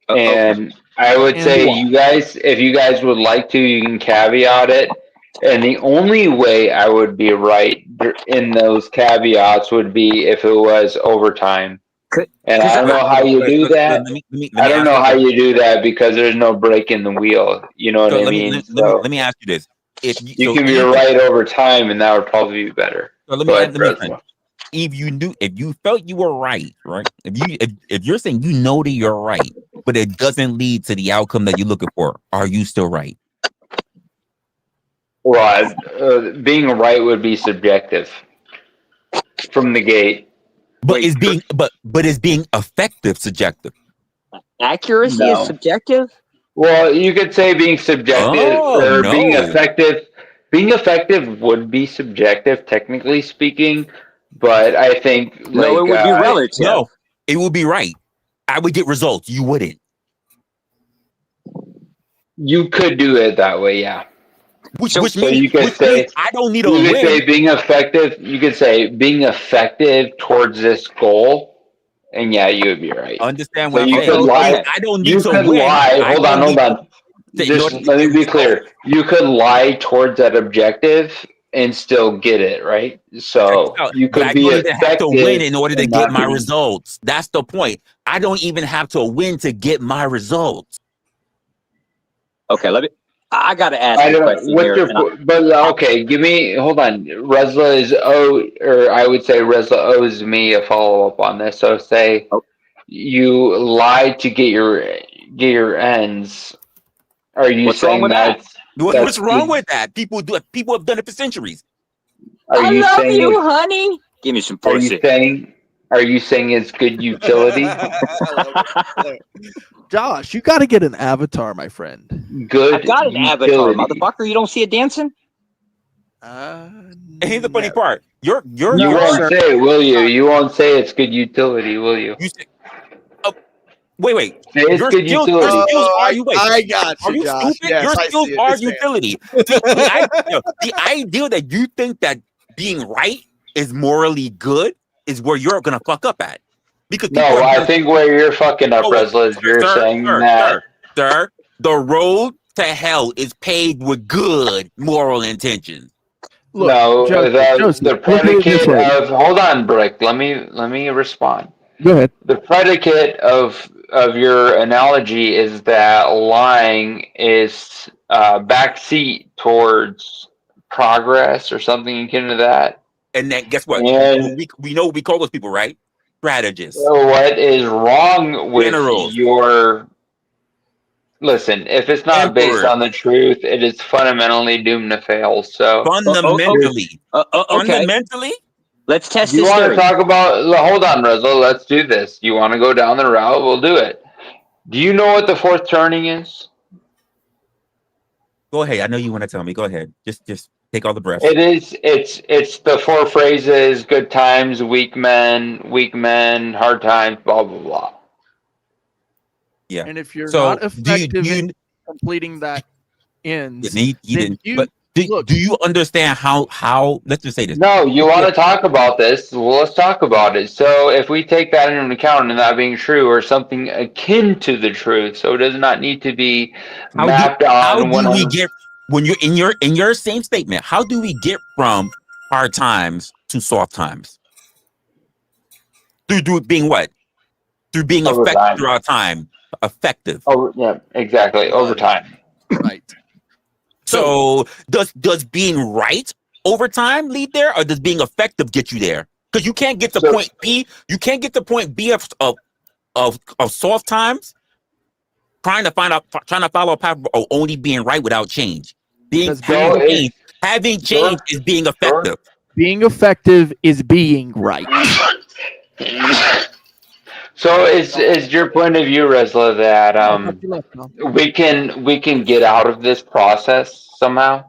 And I would say you guys, if you guys would like to, you can caveat it. And the only way I would be right in those caveats would be if it was overtime. And I don't know how you do that. I don't know how you do that because there's no break in the wheel. You know what I mean? Let me ask you this: if you can be right over time, and that would probably be better. If you felt you were right, if you're saying you know that you're right, but it doesn't lead to the outcome that you're looking for, are you still right? Well, being right would be subjective from the gate. But is being effective subjective? Accuracy is subjective? Well, you could say being subjective or being no. effective. Being effective would be subjective, technically speaking, but I think No, it would be relative. No, it would be right. I would get results. You wouldn't. You could do it that way, yeah. Which So means, you could say I don't need a you could win. say being effective. You could say being effective towards this goal, and yeah, you would be right. Understand So what I'm you saying? could lie. I don't need You to could win. lie. I Hold don't on. need Just let me be clear. You could lie towards that objective and still get it right. So you But could I be don't even have to win in order to and get not my be- results. That's the point. I don't even have to win to get my results. Okay, I got to ask I you a don't. question What's here. your? But okay, give me. Hold on. Resla is or I would say Resla owes me a follow up on this. So say you lied to get your ends. Are you What's wrong saying with that? What's wrong with that? People have done it for centuries. I love you, honey. Give me some pussy. Are you saying it's good utility? Josh, you got to get an avatar, my friend. Good. I've got an avatar, motherfucker. You don't see it dancing? And here's the funny part. You're You won't say it, will you? You won't say it's good utility, will you? Wait. Say it's Your good skills utility. are you? Wait, I got are you, you Josh. stupid? Yes, Your I skills see it. are It's fair. utility. The idea that you think that being right is morally good is where you're gonna fuck up at. Because No, I think where you're fucking up, Resla, is you're saying that. Sir, the road to hell is paved with good moral intentions. Look, No, Joseph, the look at it this predicate way. of hold on, Brick. Let me respond. Go ahead. The predicate of your analogy is that lying is backseat towards progress or something akin to that. And then guess what? And we know what we call those people, right? Strategists. so what is wrong with Generals. your? Listen, if it's not based on the truth, it is fundamentally doomed to fail. So Fundamentally. Fundamentally? Let's test you this want to theory. talk about? Hold on, Reza. Let's do this. You want to go down the route? We'll do it. Do you know what the fourth turning is? Go ahead. I know you want to tell me. Go ahead. Just take all the breaths. It is. It's the four phrases: good times, weak men, hard times, blah blah blah. Yeah. And if you're So, not effective in completing that ends, do you understand how? Let's just say this. No, you want to talk about this? Well, let's talk about it. So, if we take that into account and that being true, or something akin to the truth, so it does not need to be mapped on. How do we get when you're in your same statement? How do we get from hard times to soft times? Through being what? Through being effective throughout time. Effective. Oh yeah, exactly. Over time. Right. So does being right over time lead there, or does being effective get you there? Because you can't get to point B. You can't get to point B of soft times. Trying to follow a path of only being right without change. Having change is being effective. Being effective is being right. So is your point of view, Resla, that we can get out of this process somehow?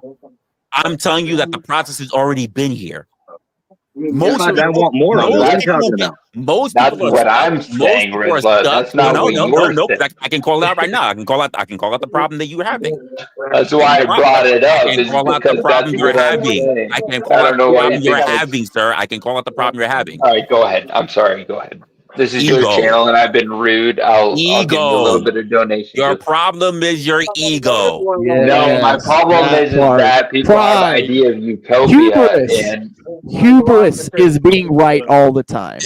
I'm telling you that the process has already been here. Most people want more of it. What are you talking about? Most That's people what I'm saying, Resla. That's not what you're saying. I can call it out right now. I can call out the problem that you're having. That's why I brought it up. I can call out the problem you're having. I can call out the problem you're having, sir. I can call out the problem you're having. All right, go ahead. I'm sorry. Go ahead. This is your channel, and I've been rude. I'll give you a little bit of donation. Your problem is your ego. No, my problem is that people have an idea of utopia. Hubris is being right all the time.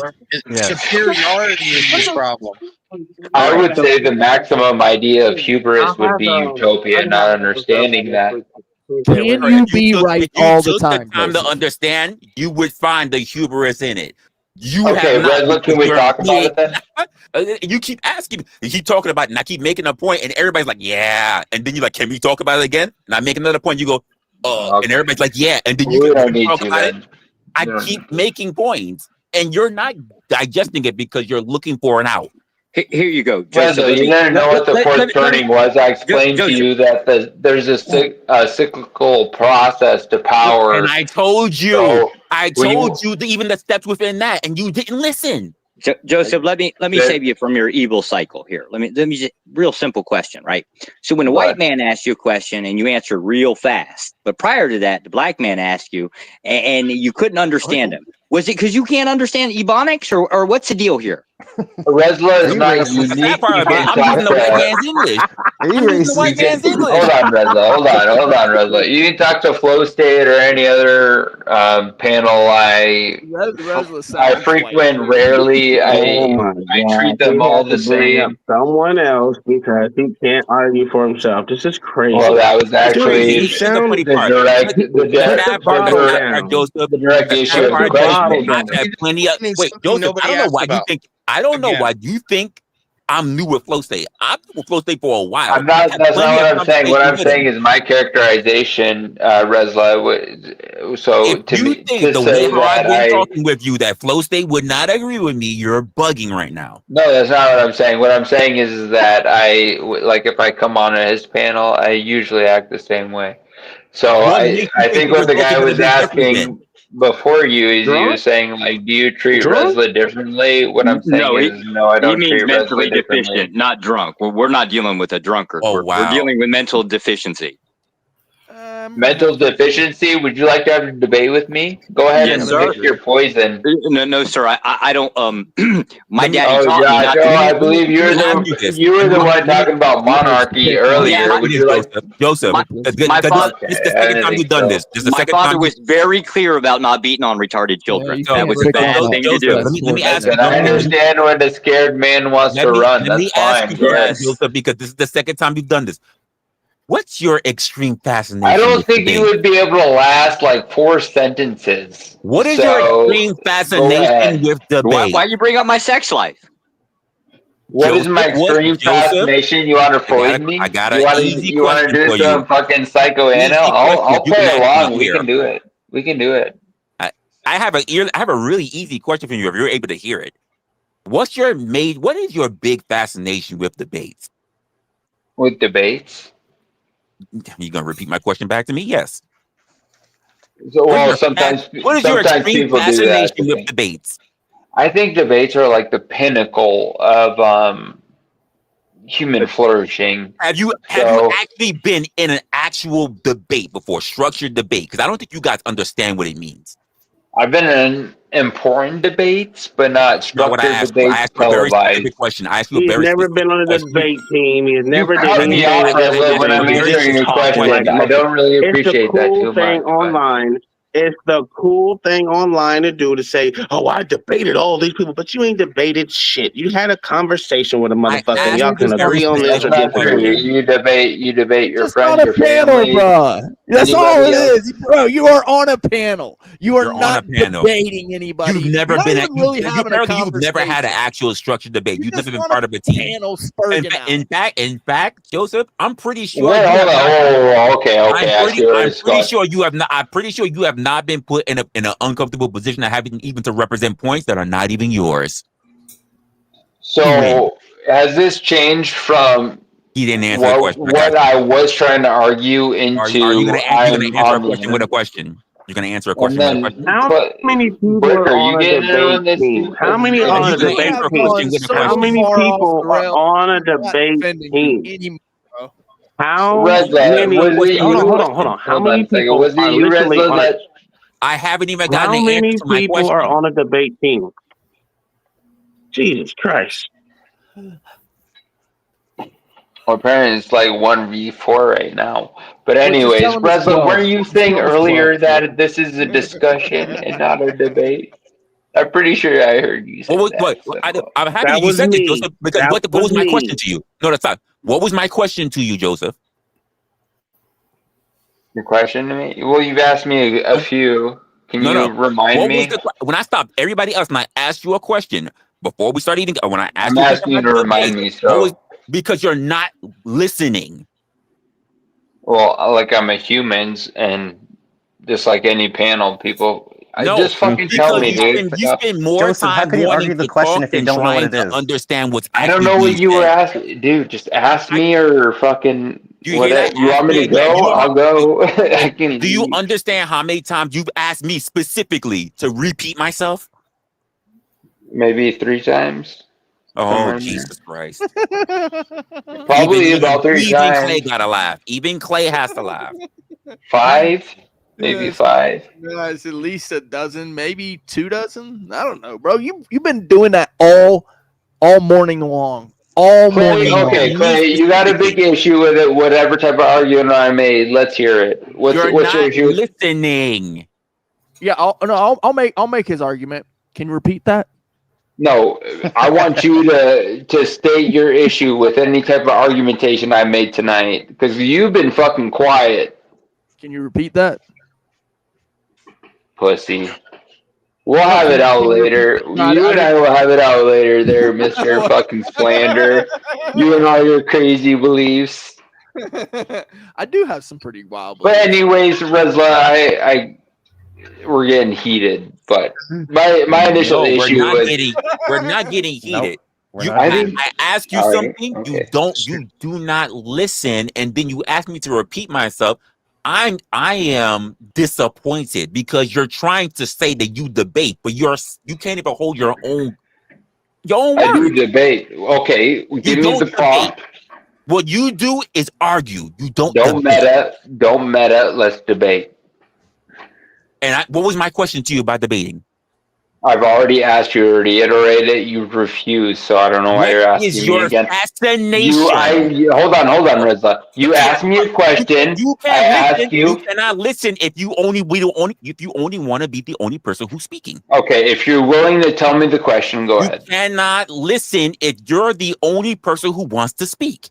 Superiority is the problem. I would say the maximum idea of hubris would be utopia, not understanding that. Can you be right all the time? If you took the time to understand, you would find the hubris in it. Okay, Redla, can we talk about it then? You keep asking, you keep talking about it, and I keep making a point, and everybody's like, yeah. And then you're like, can we talk about it again? And I make another point, you go, and everybody's like, yeah, and then you We can don't need talk to, about it. then. I keep making points, and you're not digesting it because you're looking for an out. Here you go, Joseph. You didn't know what the fourth turning was. I explained to you that there's a cyclical process to power. And I told you, So, even the steps within that, and you didn't listen. Joseph, let me save you from your evil cycle here. Let me just real simple question, right? So when a white man asks you a question and you answer real fast, but prior to that, the black man asked you and you couldn't understand him. Was it because you can't understand Ebonics or what's the deal here? Resla is not unique. I'm using the white man's English. I'm using the white man's English. Hold on, Resla. You can talk to Flow State or any other panel. I frequent rarely. I treat them all the same. Someone else because he can't argue for himself. This is crazy. Well, that was actually you sound the direct issue of the question. I've had plenty of Joseph. I don't know why you think I'm new with Flow State. I've been with Flow State for a while. That's not what I'm saying. What I'm saying is my characterization, Resla. So if you think the way I've been talking with you that Flow State would not agree with me, you're bugging right now. No, that's not what I'm saying. What I'm saying is that if I come on his panel, I usually act the same way. So I think what the guy was asking before you is he was saying, like, do you treat Resla differently? What I'm saying is no, I don't treat mentally Resla differently. deficient, not drunk. We're not dealing with a drunkard. We're dealing with mental deficiency. Mental deficiency. Would you like to have a debate with me? Go ahead and pick your poison. No, sir. I don't. My daddy Oh, taught me not Josh, to. I believe you were the one talking about monarchy earlier. Would you like, Joseph? My father. This is the second time you've done this. My father was very clear about not beating on retarded children. That was a bad thing to do. Let me ask you. I understand when the scared man wants to run. Let me That's ask fine. you, Yes. Joseph, because this is the second time you've done this. What's your extreme fascination? I don't think you would be able to last like 4 sentences. What is your extreme fascination with debate? Why you bring up my sex life? What is my extreme fascination? You want to poison me? I got you an wanna, easy you want to question do for some you. fucking psycho-anal? I'll You play can along. actually We hear. can do it. We can do it. I have a really easy question for you if you're able to hear it. What is your big fascination with debates? With debates? You gonna repeat my question back to me? Yes. So, sometimes what is your extreme people do that fascination to with me. debates? I think debates are like the pinnacle of human flourishing. Have you actually been in an actual debate before, structured debate? Because I don't think you guys understand what it means. I've been in important debates, but not structured debates. I asked you a very specific question. I asked you a He's very never specific been on a question. debate team. He's never did cut me anything. off when I'm answering your question. I don't really appreciate that too much. It's the cool thing online. It's the cool thing online to do to say, "Oh, I debated all these people," but you ain't debated shit. You had a conversation with a motherfucker. And y'all can agree on this or disagree. You debate your Just friends, on a your panel, family. bro. That's all it else. is, bro. You are on a panel. You are You're on not a panel. debating anybody. You've never You're been. not even really having a You've conversation. never had an actual structured debate. You've never been on part of a team. Panel spurging out. In fact, Joseph, I'm pretty sure. Wait, hold on. Okay. I'm pretty sure you have not. I'm pretty sure you have not been put in an uncomfortable position of having even to represent points that are not even yours. So has this changed from he didn't answer the question? What I was trying to argue into? Are you going to answer a question with a question? You're going to answer a question with a question. How many people are on a debate team? How many are on a debate team? How many people are on a debate team? How many? Hold on. How many people are literally on a? I haven't even gotten How the many answer to my people question. are on a debate team? Jesus Christ. Well, apparently it's like 1v4 right now. But anyways, Resla, weren't you saying earlier that this is a discussion and not a debate? I'm pretty sure I heard you say that. I'm happy you said it, Joseph, because what was my question to you? No, that's not. What was my question to you, Joseph? Your question to me? Well, you've asked me a few. Can you remind me? When I stopped everybody else and I asked you a question before we started eating, when I asked I'm asking you to remind me. because you're not listening. Well, like I'm a humans, and just like any panel, people. No, just fucking tell me, dude. You spend more Joseph, how time can you wanting argue the to question talk if you than don't know what trying it to is? understand what's I actually don't know what being you were said. asking, dude. Just ask me or fucking You hear that? You want me to again. go? I'll go. I can. Do you understand how many times you've asked me specifically to repeat myself? Maybe 3 times. Oh, Jesus Christ. Probably about 3 even Clay times. gotta laugh. Even Clay has to laugh. 5, maybe 5. It's at least a dozen, maybe 2 dozen. I don't know, bro. You've been doing that all morning long. Clay, okay, Clay, you got a big issue with it. Whatever type of argument I made, let's hear it. What's You're your not issue? listening. Yeah, I'll make his argument. Can you repeat that? No, I want you to state your issue with any type of argumentation I made tonight, because you've been fucking quiet, Can you repeat that? pussy. We'll have it out later. You and I will have it out later there, Mr. fucking slander. You and all your crazy beliefs. I do have some pretty wild But beliefs. anyways, Resla, we're getting heated. But my initial issue we're not getting heated. I ask you something, you do not listen, and then you ask me to repeat myself. I am disappointed because you're trying to say that you debate, but you can't even hold your own I do words. debate. Okay, give me the prompt. What you do is argue. You don't meta. Don't meta. Let's debate. And what was my question to you about debating? I've already asked you to reiterate it. You've refused, so I don't know why you're asking is me your again. fascination? Hold on, Resla. You asked me a question. You can't listen. You cannot listen if you only want to be the only person who's speaking. Okay, if you're willing to tell me the question, go ahead. You cannot listen if you're the only person who wants to speak.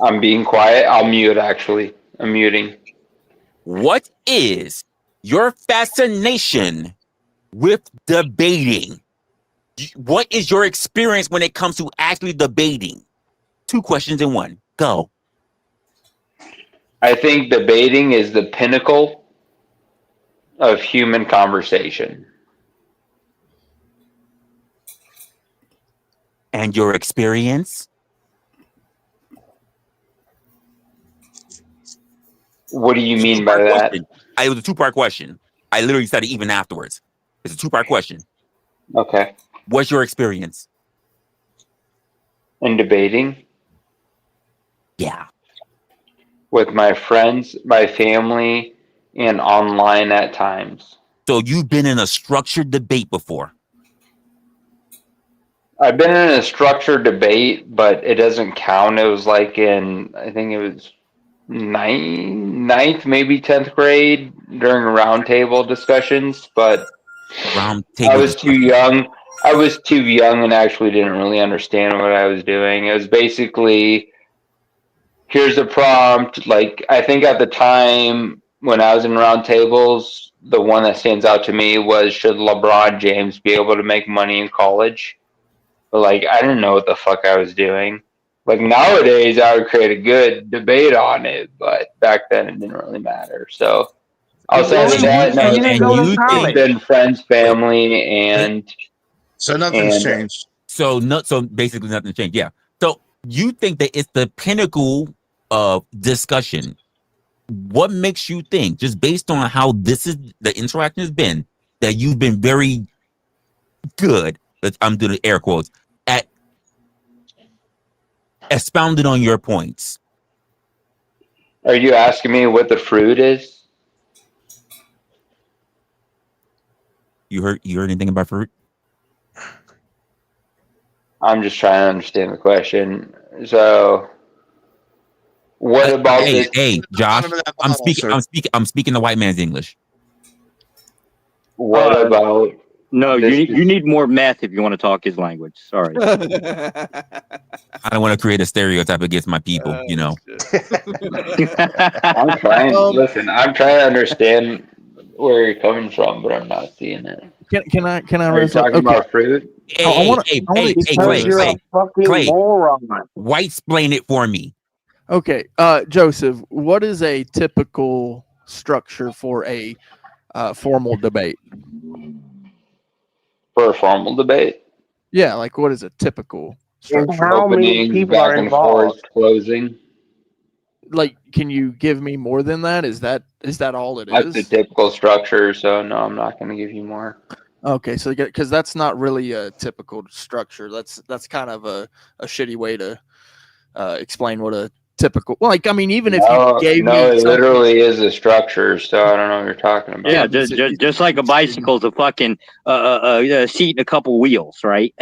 I'm being quiet. I'll mute, actually. I'm muting. What is your fascination with debating? What is your experience when it comes to actually debating? 2 questions in one. Go. I think debating is the pinnacle of human conversation. And your experience? What do you mean by that? It was a 2-part question. I literally said it even afterwards. It's a 2-part question. Okay. What's your experience? In debating? Yeah. With my friends, my family, and online at times. So you've been in a structured debate before? I've been in a structured debate, but it doesn't count. It was like I think it was ninth, maybe 10th grade during roundtable discussions, but I was too young. I was too young and actually didn't really understand what I was doing. It was basically, here's the prompt. Like, I think at the time when I was in roundtables, the one that stands out to me was, should LeBron James be able to make money in college? But like, I didn't know what the fuck I was doing. Like nowadays, I would create a good debate on it, but back then it didn't really matter. So I'll say that. It's been friends, family, and so nothing's changed. So basically nothing changed. Yeah. So you think that it's the pinnacle of discussion? What makes you think, just based on how the interaction has been, that you've been very good? I'm doing air quotes at expounded on your points. Are you asking me what the fruit is? You heard anything about fruit? I'm just trying to understand the question. So, what about this? Hey, Josh, I'm speaking the white man's English. What about? No, you need more meth if you want to talk his language. Sorry. I don't want to create a stereotype against my people, I'm trying. Listen, I'm trying to understand where you're coming from, but I'm not seeing it. Can I? Are you talking about fruit? Hey, Clay, white explain it for me. Okay, Joseph, what is a typical structure for a formal debate? For a formal debate? Yeah, like what is a typical structure? How many Opening, people are back and forth, involved? closing. Like, can you give me more than that? Is that all it That's the is? typical structure, so no, I'm not going to give you more. Okay, so because that's not really a typical structure. That's kind of a shitty way to explain what a typical. Like, I mean, even if you gave No, me it something, literally is a structure, so I don't know what you're talking about. Yeah, just like a bicycle's a fucking seat and a couple wheels, right?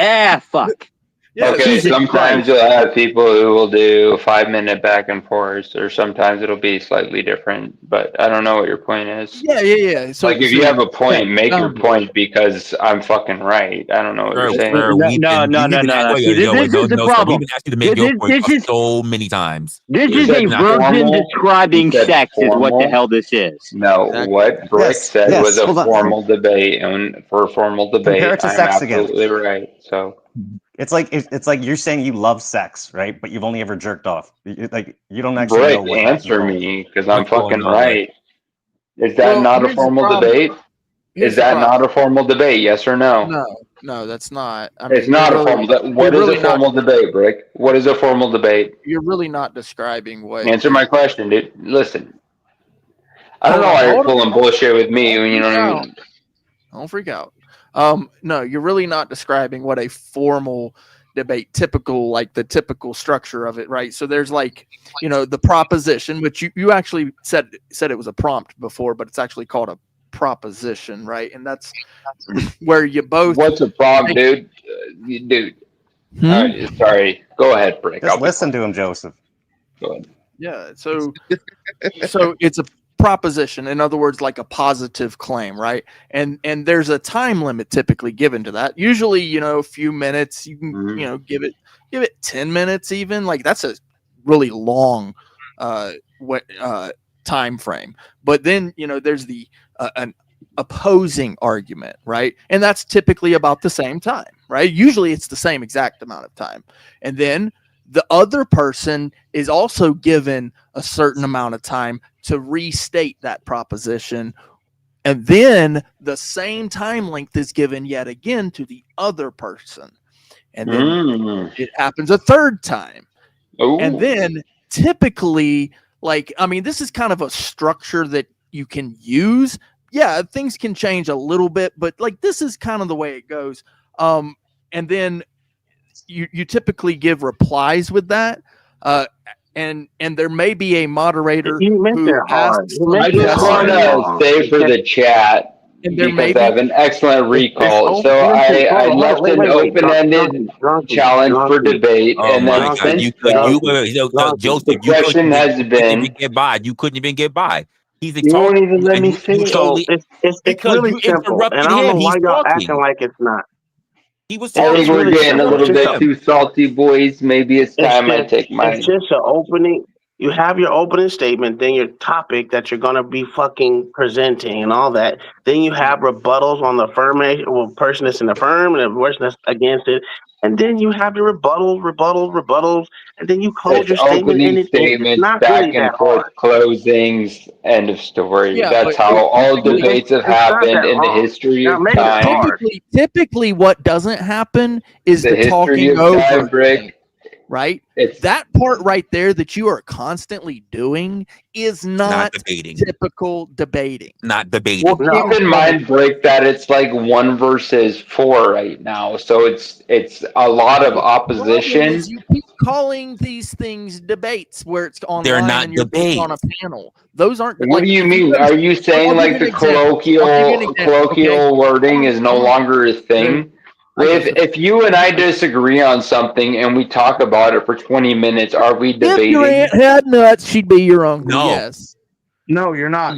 Fuck. Okay, Jesus sometimes Christ. you'll have people who will do a 5-minute back and forth, or sometimes it'll be slightly different, but I don't know what your point is. yeah. So, Like, if you have a point, make your point because I'm fucking right. I don't know what you're saying. No. See, this is the problem. We've been asking you to make your point so many times. This You is said a virgin formal? describing You said sex is what the formal? hell this is. No, what Brick said was a hold on. formal debate, and for a formal Compare debate, it to I'm sex again. absolutely right. So It's like you're saying you love sex, right? But you've only ever jerked off. You don't actually know Brick, what that's answer involved. me, because I'm fucking right. Is that Well, not a here's the formal problem. debate? Here's Is the that problem. not a formal debate? Yes or no? No, that's not. I It's mean, not you're a really, formal. What you're is a really not. formal debate, Brick? What is a formal debate? You're really not describing what. Answer my question, dude. Listen, I don't know why you're Hold on. pulling bullshit with me. You know what I mean? Don't freak out. No, you're really not describing what a formal debate, like the typical structure of it, right? So there's like, the proposition, which you actually said it was a prompt before, but it's actually called a proposition, right? And that's where you both. What's a prompt, dude? Dude. Sorry. Go ahead, Brick. Just listen to him, Joseph. Go ahead. Yeah. So it's a proposition. In other words, like a positive claim, right? And there's a time limit typically given to that. Usually, a few minutes. You can, give it 10 minutes even. Like that's a really long time frame. But then, there's the an opposing argument, right? And that's typically about the same time, right? Usually it's the same exact amount of time. And then the other person is also given a certain amount of time to restate that proposition. And then the same time length is given yet again to the other person. And then it happens a third time. Ooh. And then typically, this is kind of a structure that you can use. Yeah, things can change a little bit, but this is kind of the way it goes. And then you typically give replies with that. And there may be a moderator who asks. I just want to say for the chat, because I have an excellent recall. So I left an open-ended challenge for debate, and then since Joseph, the question has been, you couldn't even get by. He's you won't even let me finish. It's really simple, and I don't know why y'all acting like it's not. He was I think we're getting a little bit too salty, boys. Maybe it's time I take mine. It's just an opening. You have your opening statement, then your topic that you're going to be fucking presenting and all that. Then you have rebuttals on the person that's in the firm and the person that's against it. And then you have your rebuttals, and then you close your statement. Opening It's statements, not back really and that forth, hard. closings, end of story. Yeah, that's how all debates have happened in the history of time. Typically, what doesn't happen is The the history talking of over. time, Brick. Right? That part right there that you are constantly doing is not debating. Typical debating. Not debating. Well, keep in mind, Brick, that it's like 1 versus 4 right now. So it's a lot of opposition. You keep calling these things debates where it's online. They're not and you're debates. On a panel. Those aren't. What do you mean? Are you saying like the colloquial wording is no longer a thing? If you and I disagree on something and we talk about it for 20 minutes, are we debating? If your aunt had nuts, she'd be your uncle. No. Yes. No, you're not.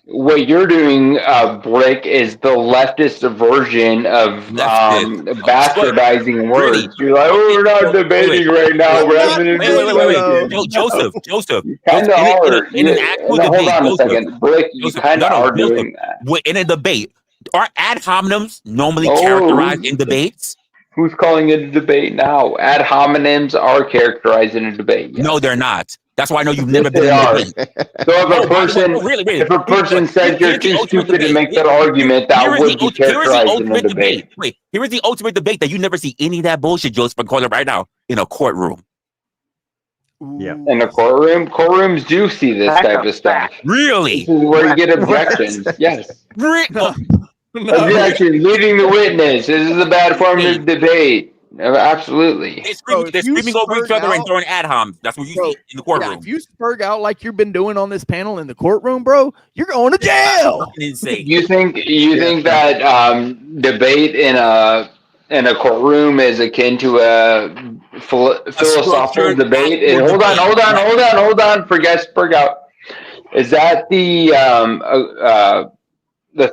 What you're doing, Brick, is the leftist version of bastardizing words. You're like, oh, we're not debating right now. We're having a wait. Joseph. Kind of are. In an actual Hold debate, on a Joseph. second. Brick, you kind of are doing that. In a debate, are ad hominems normally characterized in debates? Who's calling it a debate now? Ad hominems are characterized in a debate. Yes. No, they're not. That's why I know you've never Yes, been they in a are. debate. So if a person says you're too stupid to make that argument, that would be characterized in a debate. Wait, here is the ultimate debate that you never see any of that bullshit, Joseph. I'm calling it right now in a courtroom. Yeah. In a courtroom, courtrooms do see this type of stuff. Really? This is where you get objections. Yes. Objection, leading the witness. This is a bad form of debate. Absolutely. They're screaming over each other and throwing ad homs. That's what you see in the courtroom. Yeah, if you spurg out like you've been doing on this panel in the courtroom, bro, you're going to jail. Insane. You think that debate in a courtroom is akin to a philosophical debate? And hold on. Forget spurg out. Is that the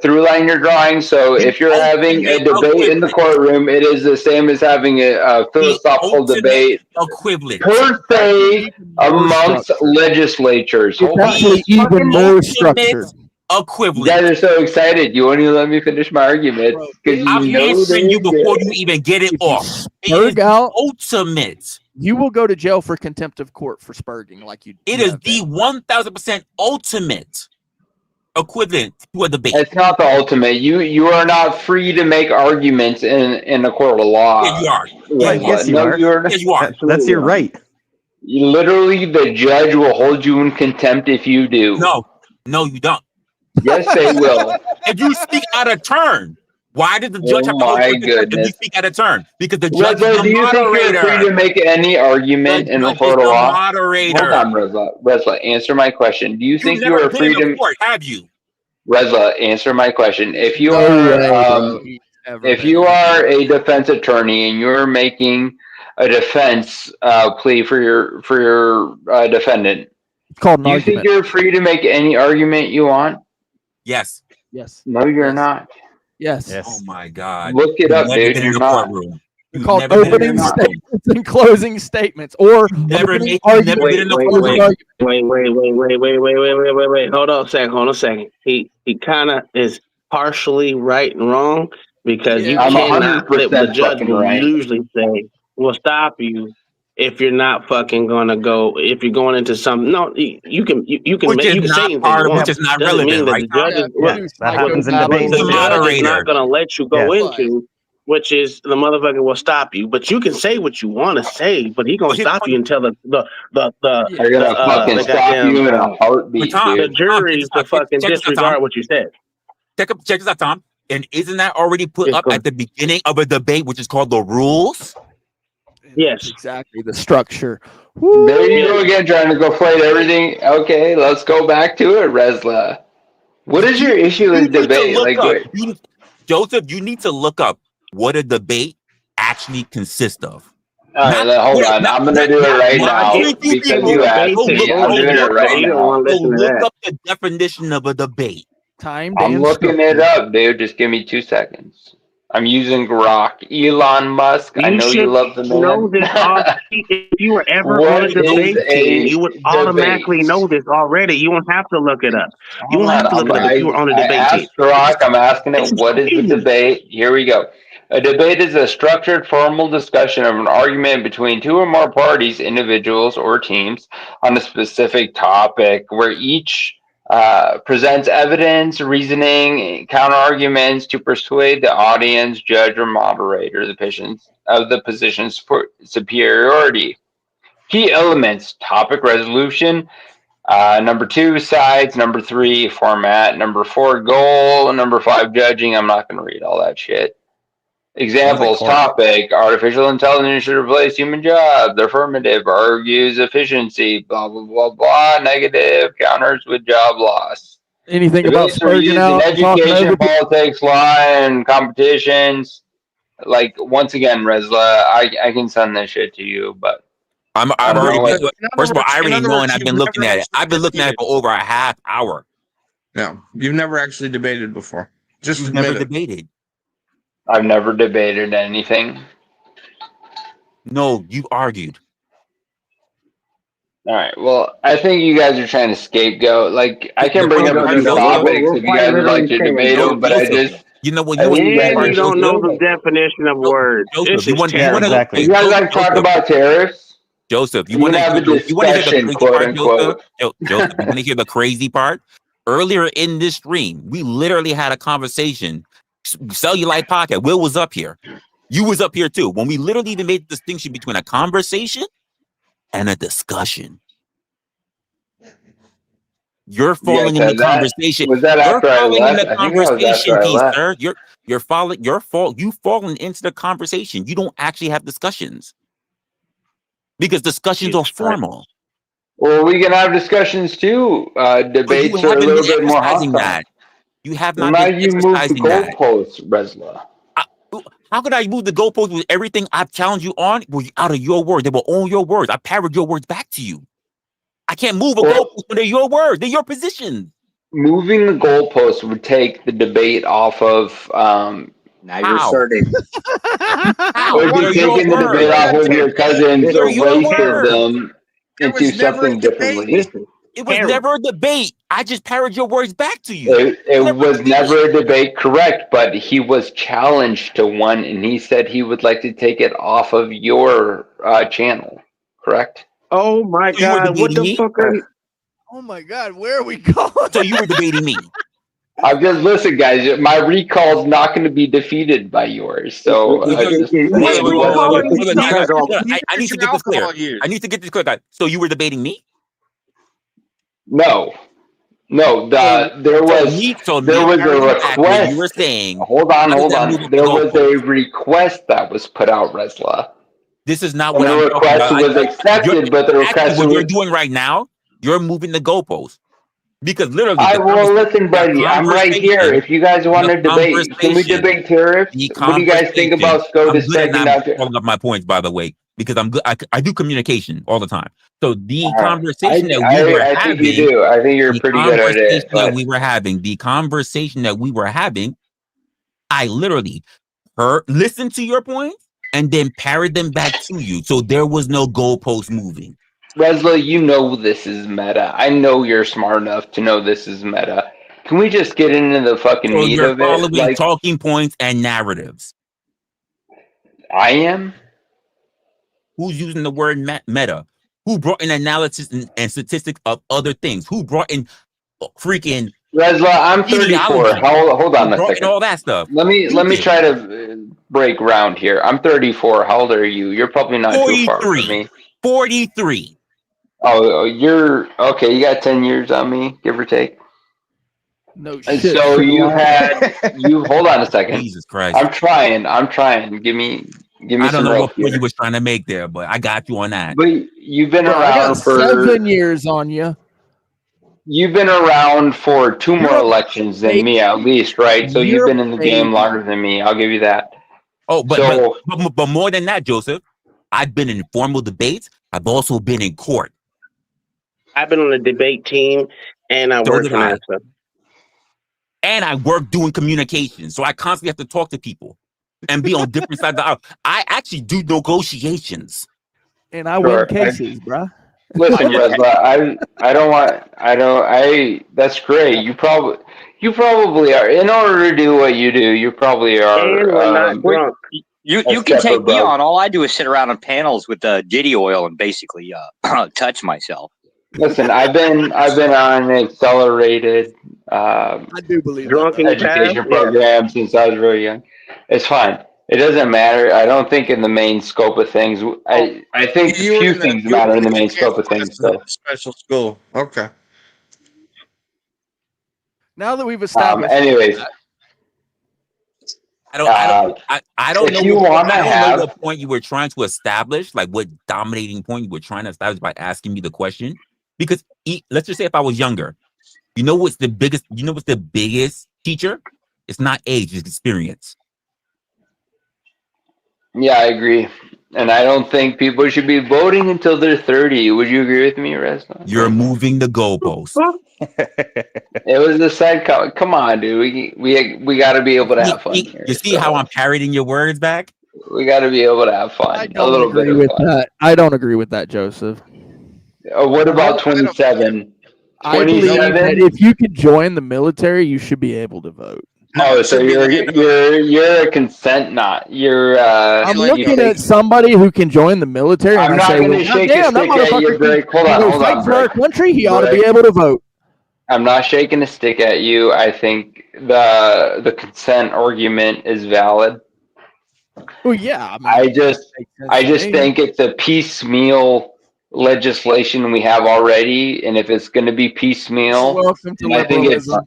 through line you're drawing? So if you're having a debate in the courtroom, it is the same as having a philosophical debate equivalent per se amongst legislatures. It's actually even more structured. Equivalent. You guys are so excited. You won't even let me finish my argument. I'm answering you before you even get it off. Spurg out. Ultimate. You will go to jail for contempt of court for spurging like you. It is the 1000% ultimate equivalent to a debate. It's not the ultimate. You are not free to make arguments in a court of law. Yeah, you are. Yes, you are. Yes, you are. That's your right. Literally, the judge will hold you in contempt if you do. No, you don't. Yes, they will. If you speak out of turn, why did the judge have to hold you in contempt if you speak out of turn? Because the judge is the moderator. Think you're free to make any argument in the court of law? Moderator. Hold on, Resla, answer my question. Do you think you are free to? Court, have you? Resla, answer my question. If you are a defense attorney and you're making a defense plea for your defendant, it's called an do you argument. think you're free to make any argument you want? Yes. Yes. No, you're not. Yes. Oh my God. Look it up, dude. You're not. They're called opening statements and closing statements, or never opening been argument. in the Wait. Hold on a second. He kind of is partially right and wrong because you I'm cannot. 100% The judge fucking will right. usually say, "Will stop you if you're not fucking gonna go. If you're going into some you can say anything you want. Which is not Doesn't mean relevant, that right? the judge that happens in debates. the judge is not gonna let you go into. Which is the motherfucker will stop you, but you can say what you want to say, but he gonna stop you until They're gonna fucking stop you in a heartbeat, the dude. jury to fucking disregard what you said. Check this out, Tom. And isn't that already put up at the beginning of a debate, which is called the rules? Yes, exactly. The structure. There you go again, trying to go fight everything. Okay, let's go back to it, Resla. What is your issue with debate? Joseph, you need to look up what a debate actually consists of. All right, hold on. I'm going to do it right now because you asked me. I'm doing it right now. Look up the definition of a debate. I'm looking it up, dude. Just give me 2 seconds. I'm using Grok. Elon Musk. I know you love the man. Know this if you were ever on a debate team, you would automatically know this already. You won't have to look it up. You won't have to look it up if you were on a debate team. Grok, I'm asking it, what is the debate? Here we go. A debate is a structured, formal discussion of an argument between two or more parties, individuals, or teams on a specific topic where each presents evidence, reasoning, counter-arguments to persuade the audience, judge, or moderator the position's superiority. Key elements: topic resolution. Number 2, sides. Number 3, format. Number 4, goal. Number 5, judging. I'm not going to read all that shit. Examples: topic, artificial intelligence should replace human jobs. Affirmative, argues efficiency, blah, blah, blah, blah. Negative, counters with job loss. Anything about spurging out? Education, politics, law, and competitions. Like, once again, Resla, I can send this shit to you, but I've already, first of all, I already know, and I've been looking at it. I've been looking at it for over a half hour. No, you've never actually debated before. Just never debated. I've never debated anything. No, you argued. All right. Well, I think you guys are trying to scapegoat. Like, I can bring up a few topics if you guys would like to debate them, but I just You know what? I You think know that You don't know the definition of words. Joseph, This is exactly. You guys like talk about terrorists? Joseph, you You want can to have a hear the discussion, crazy quote part, Joseph? unquote. Joseph, you want to hear the crazy part? Earlier in this stream, we literally had a conversation. Cellulite Podcast. Will was up here. You was up here too. When we literally even made the distinction between a conversation and a discussion. You're falling in the conversation. Was that You're after I falling in left? the I think that was conversation after I piece, left. sir. You're falling. You've fallen into the conversation. You don't actually have discussions because discussions are formal. Well, we can have discussions too. Debates are a little bit more hostile. That. You have Well, not now been you moved the exercising that. goalposts, Resla. How could I move the goalposts with everything I've challenged you on? Well, out of your words, they were all your words. I parried your words back to you. I can't move a goalpost when they're your words. They're your position. Moving the goalposts would take the debate off of. Now you're starting. It would be taking the debate off of your cousin's racism into something differently. It was never a debate. I just parried your words back to you. It was never a debate, correct, but he was challenged to one, and he said he would like to take it off of your channel, correct? Oh my God! What the fuck are you? Oh my God! Where are we going? So you were debating me. I'm just listen, guys. My recall is not going to be defeated by yours. So I need to get this clear. I need to get this clear, guys. So you were debating me? No. There was a request. You were saying. Hold on. There was a request that was put out, Resla. This is not what the request was accepted, but the request what you're doing right now. You're moving the goalposts. Because literally, listen, buddy. I'm right here. If you guys want to debate, can we debate tariffs? What do you guys think about SCOTUS taking out? Pulling up my points, by the way, because I'm good. I do communication all the time. So the conversation that we were having, I think you do. I think you're pretty good at it. The conversation that we were having, I literally listened to your points and then parried them back to you. So there was no goalpost moving. Resla, you know this is meta. I know you're smart enough to know this is meta. Can we just get into the fucking meat of it? You're following talking points and narratives. I am? Who's using the word meta? Who brought in analysis and statistics of other things? Who brought in freaking Resla, I'm 34. Hold on a second. All that stuff. Let me try to break ground here. I'm 34. How old are you? You're probably not too far from me. 43. Oh, you're okay. You got 10 years on me, give or take. No and shit. so you hold on a second. Jesus Christ. I'm trying. Give me I don't some know rope what you was trying to make there, but I got you on that. But you've been around I got for 7 years on you. You've been around for 2 more elections than me, at least, right? So you've been in the game longer than me. I'll give you that. Oh, but more than that, Joseph, I've been in formal debates. I've also been in court. I've been on a debate team, and I work for NASA. And I work doing communication, so I constantly have to talk to people and be on different sides of the aisle. I actually do negotiations. And I win cases, bruh. Listen, Resla, that's great. You probably are. In order to do what you do, you probably are. You can take me on. All I do is sit around on panels with Diddy oil and basically touch myself. Listen, I've been on accelerated I do believe education program since I was really young. It's fine. It doesn't matter. I don't think in the main scope of things. I think a few things matter in the main scope of things. So. Special school. Okay. Now that we've established. Anyways. I don't know what point you were trying to establish, like what dominating point you were trying to establish by asking me the question. Because let's just say if I was younger, you know what's the biggest teacher? It's not age, it's experience. Yeah, I agree. And I don't think people should be voting until they're 30. Would you agree with me, Resla? You're moving the goalposts. It was the side comment. Come on, dude. We got to be able to have fun here. You see how I'm parroting your words back? We got to be able to have fun. I don't agree with that. I don't agree with that, Joseph. What about 27? I believe that if you can join the military, you should be able to vote. Oh, so you're a consent nut. You're. I'm looking at somebody who can join the military, and I'm I not say, going well, to shake a damn, that stick at you, motherfucker Greg. Hold can on, go hold fight on, for our Greg. country. He ought to be Greg. able to vote. I'm not shaking a stick at you. I think the consent argument is valid. Well, yeah. I mean, I just think it's a piecemeal legislation we have already, and if it's going to be piecemeal, welcome to and I think liberalism.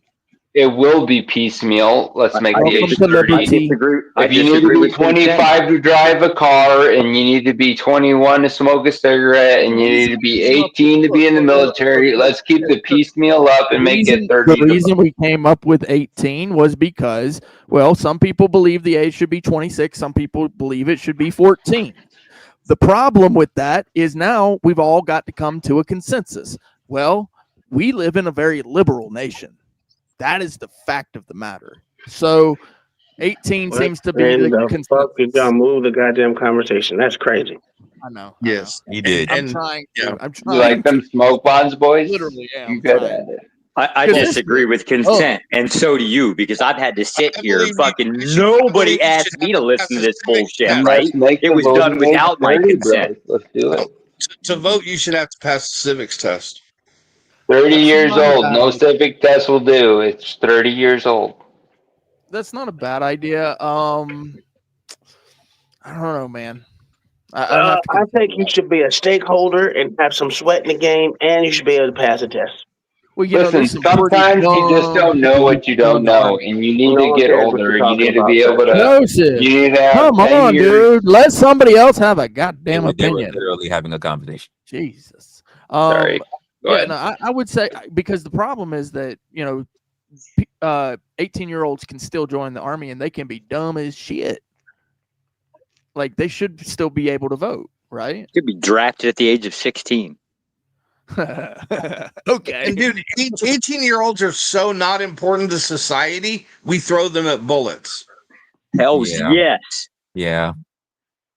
it will be piecemeal. Let's make the issue. If you need to be 25 to drive a car, and you need to be 21 to smoke a cigarette, and you need to be 18 to be in the military, let's keep the piecemeal up and make it 30. The reason we came up with 18 was because, well, some people believe the age should be 26. Some people believe it should be 14. The problem with that is now we've all got to come to a consensus. Well, we live in a very liberal nation. That is the fact of the matter. So 18 seems to be the consensus. Fuck, you gotta move the goddamn conversation. That's crazy. I know. Yes, you did. I'm trying. I'm trying. You like them smoke bonds, boys? Literally, yeah. You good at it. I disagree with consent, and so do you, because I've had to sit here and fucking nobody asked me to listen to this bullshit, right? It was done without my consent. Let's do it. To vote, you should have to pass the civics test. 30 years old. No civic test will do. It's 30 years old. That's not a bad idea. I don't know, man. I think you should be a stakeholder and have some sweat in the game, and you should be able to pass a test. Well, you listen, sometimes you just don't know what you don't know, and you need to get older. You need to be able to. Joseph, you need to have come 10 on, years. dude. Let somebody else have a goddamn They were opinion. literally having a conversation. Jesus. Sorry. Go ahead. No, I would say, because the problem is that 18-year-olds can still join the army and they can be dumb as shit. Like, they should still be able to vote, right? Could be drafted at the age of 16. Okay. And dude, 18-year-olds are so not important to society, we throw them at bullets. Hell Yeah. yes. Yeah.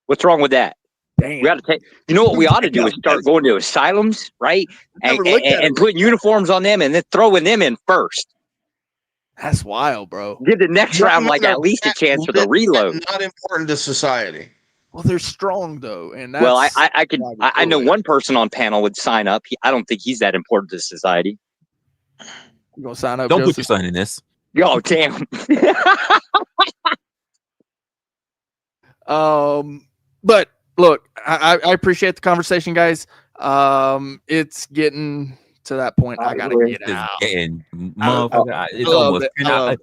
What's wrong with that? Damn. We got to take. You know what we ought to do is start going to asylums, right? And putting uniforms on them and then throwing them in first. That's wild, bro. Give the next round like at least a chance for the reload. Not important to society. Well, they're strong though, and that's, well, I know one person on panel would sign up. I don't think he's that important to society. You gonna sign up? Don't Joseph? put your son in this. Oh damn. But look, I appreciate the conversation, guys. It's getting to that point. I gotta get out. It's almost 10 hours.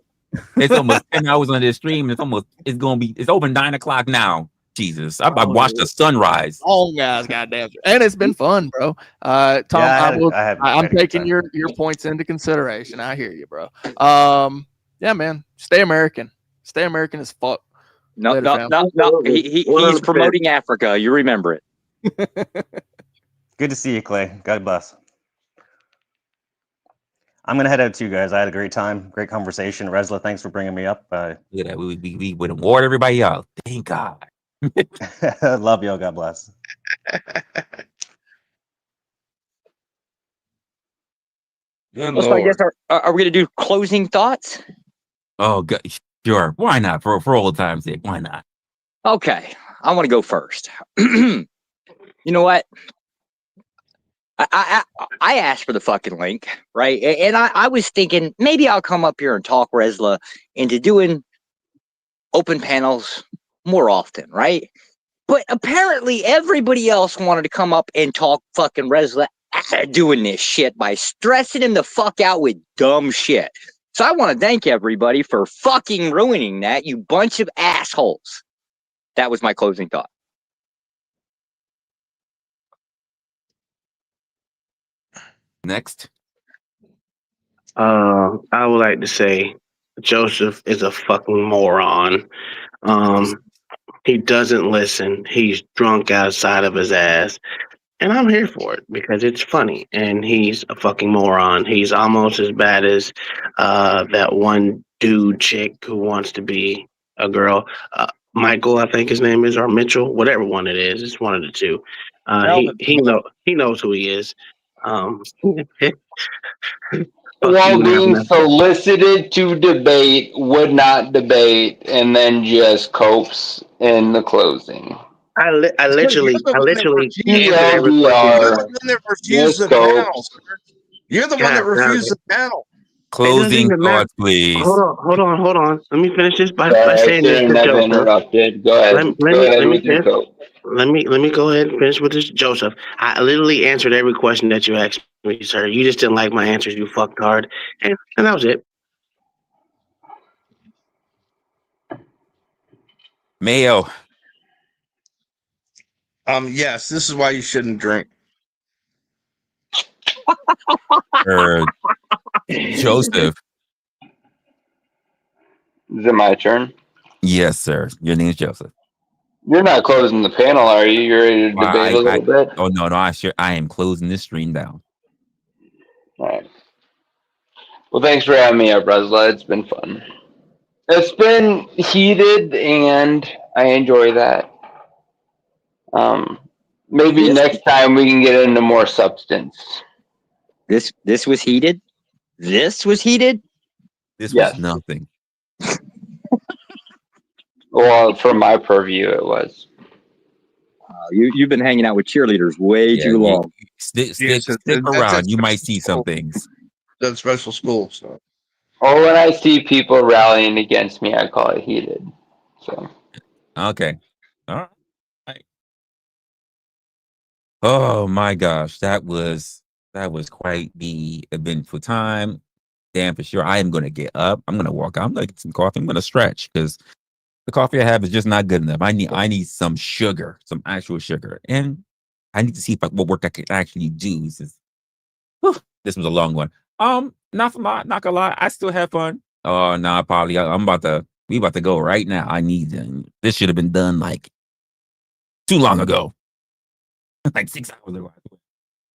It's almost 10 hours on this stream. It's over 9 o'clock now. Jesus, I watched the sunrise. Oh guys, goddamn, and it's been fun, bro. Tom, Yeah, I'm taking your points into consideration. I hear you, bro. Yeah, man, stay American. Stay American as fuck. No. He's promoting Africa. You remember it. Good to see you, Clay. God bless. I'm gonna head out too, guys. I had a great time, great conversation. Resla, thanks for bringing me up. Look at that. We would award everybody out. Thank God. Love y'all. God bless. So I guess are we gonna do closing thoughts? Oh, God, sure. Why not? For old time's sake, why not? Okay, I want to go first. You know what? I asked for the fucking link, right? And I was thinking maybe I'll come up here and talk Resla into doing open panels more often, right? But apparently everybody else wanted to come up and talk fucking Resla doing this shit by stressing him the fuck out with dumb shit. So I want to thank everybody for fucking ruining that, you bunch of assholes. That was my closing thought. Next. I would like to say Joseph is a fucking moron. He doesn't listen. He's drunk outside of his ass. And I'm here for it because it's funny. And he's a fucking moron. He's almost as bad as that one dude chick who wants to be a girl. Michael, I think his name is, or Mitchell, whatever one it is. It's one of the two. He knows who he is. While being solicited to debate, would not debate, and then just copes in the closing. I literally answered every You're question. the one that refused the panel, sir. You're the one that refused the panel. Closing thoughts, please. Hold on. Let me finish this by Sorry, saying this to I've Joseph. interrupted. Go ahead. Let me go ahead and finish with this, Joseph. I literally answered every question that you asked me, sir. You just didn't like my answers, you fucked hard. And that was it. Mayo. Yes, this is why you shouldn't drink. Joseph. Is it my turn? Yes, sir. Your name's Joseph. You're not closing the panel, are you? You're ready to debate a little bit? Oh no, I am closing this stream down. All right. Well, thanks for having me up, Resla. It's been fun. It's been heated, and I enjoy that. Maybe next time we can get into more substance. This was heated? This was heated? This was nothing. Well, from my purview, it was. You've been hanging out with cheerleaders way too long. Stick around. You might see some things. That's special school. So. Or when I see people rallying against me, I call it heated. So. Okay. All right. Oh my gosh, that was quite the eventful time. Damn, for sure. I am gonna get up. I'm gonna walk out. I'm gonna get some coffee. I'm gonna stretch because the coffee I have is just not good enough. I need some sugar, some actual sugar, and I need to see what work I can actually do. This was a long one. Not gonna lie, I still have fun. Oh no, probably we about to go right now. This should have been done like too long ago. Like 6 hours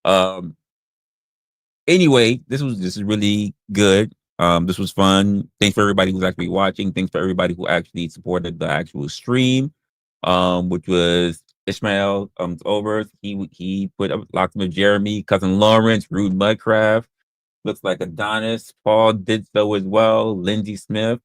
ago. Anyway, this is really good. This was fun. Thanks for everybody who's actually watching. Thanks for everybody who actually supported the actual stream. Which was Ishmael over. He put up lots of Jeremy, Cousin Lawrence, Rude Mudcraft, looks like Adonis. Paul did so as well. Lindsay Smith,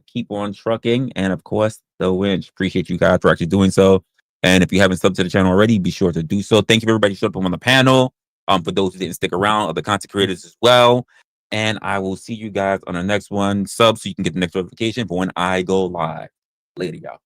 Keep On Trucking, and of course The Winch. Appreciate you guys for actually doing so. And if you haven't subbed to the channel already, be sure to do so. Thank you for everybody who showed up on the panel. For those who didn't stick around, other content creators as well. And I will see you guys on the next one. Sub so you can get the next notification for when I go live. Later, y'all.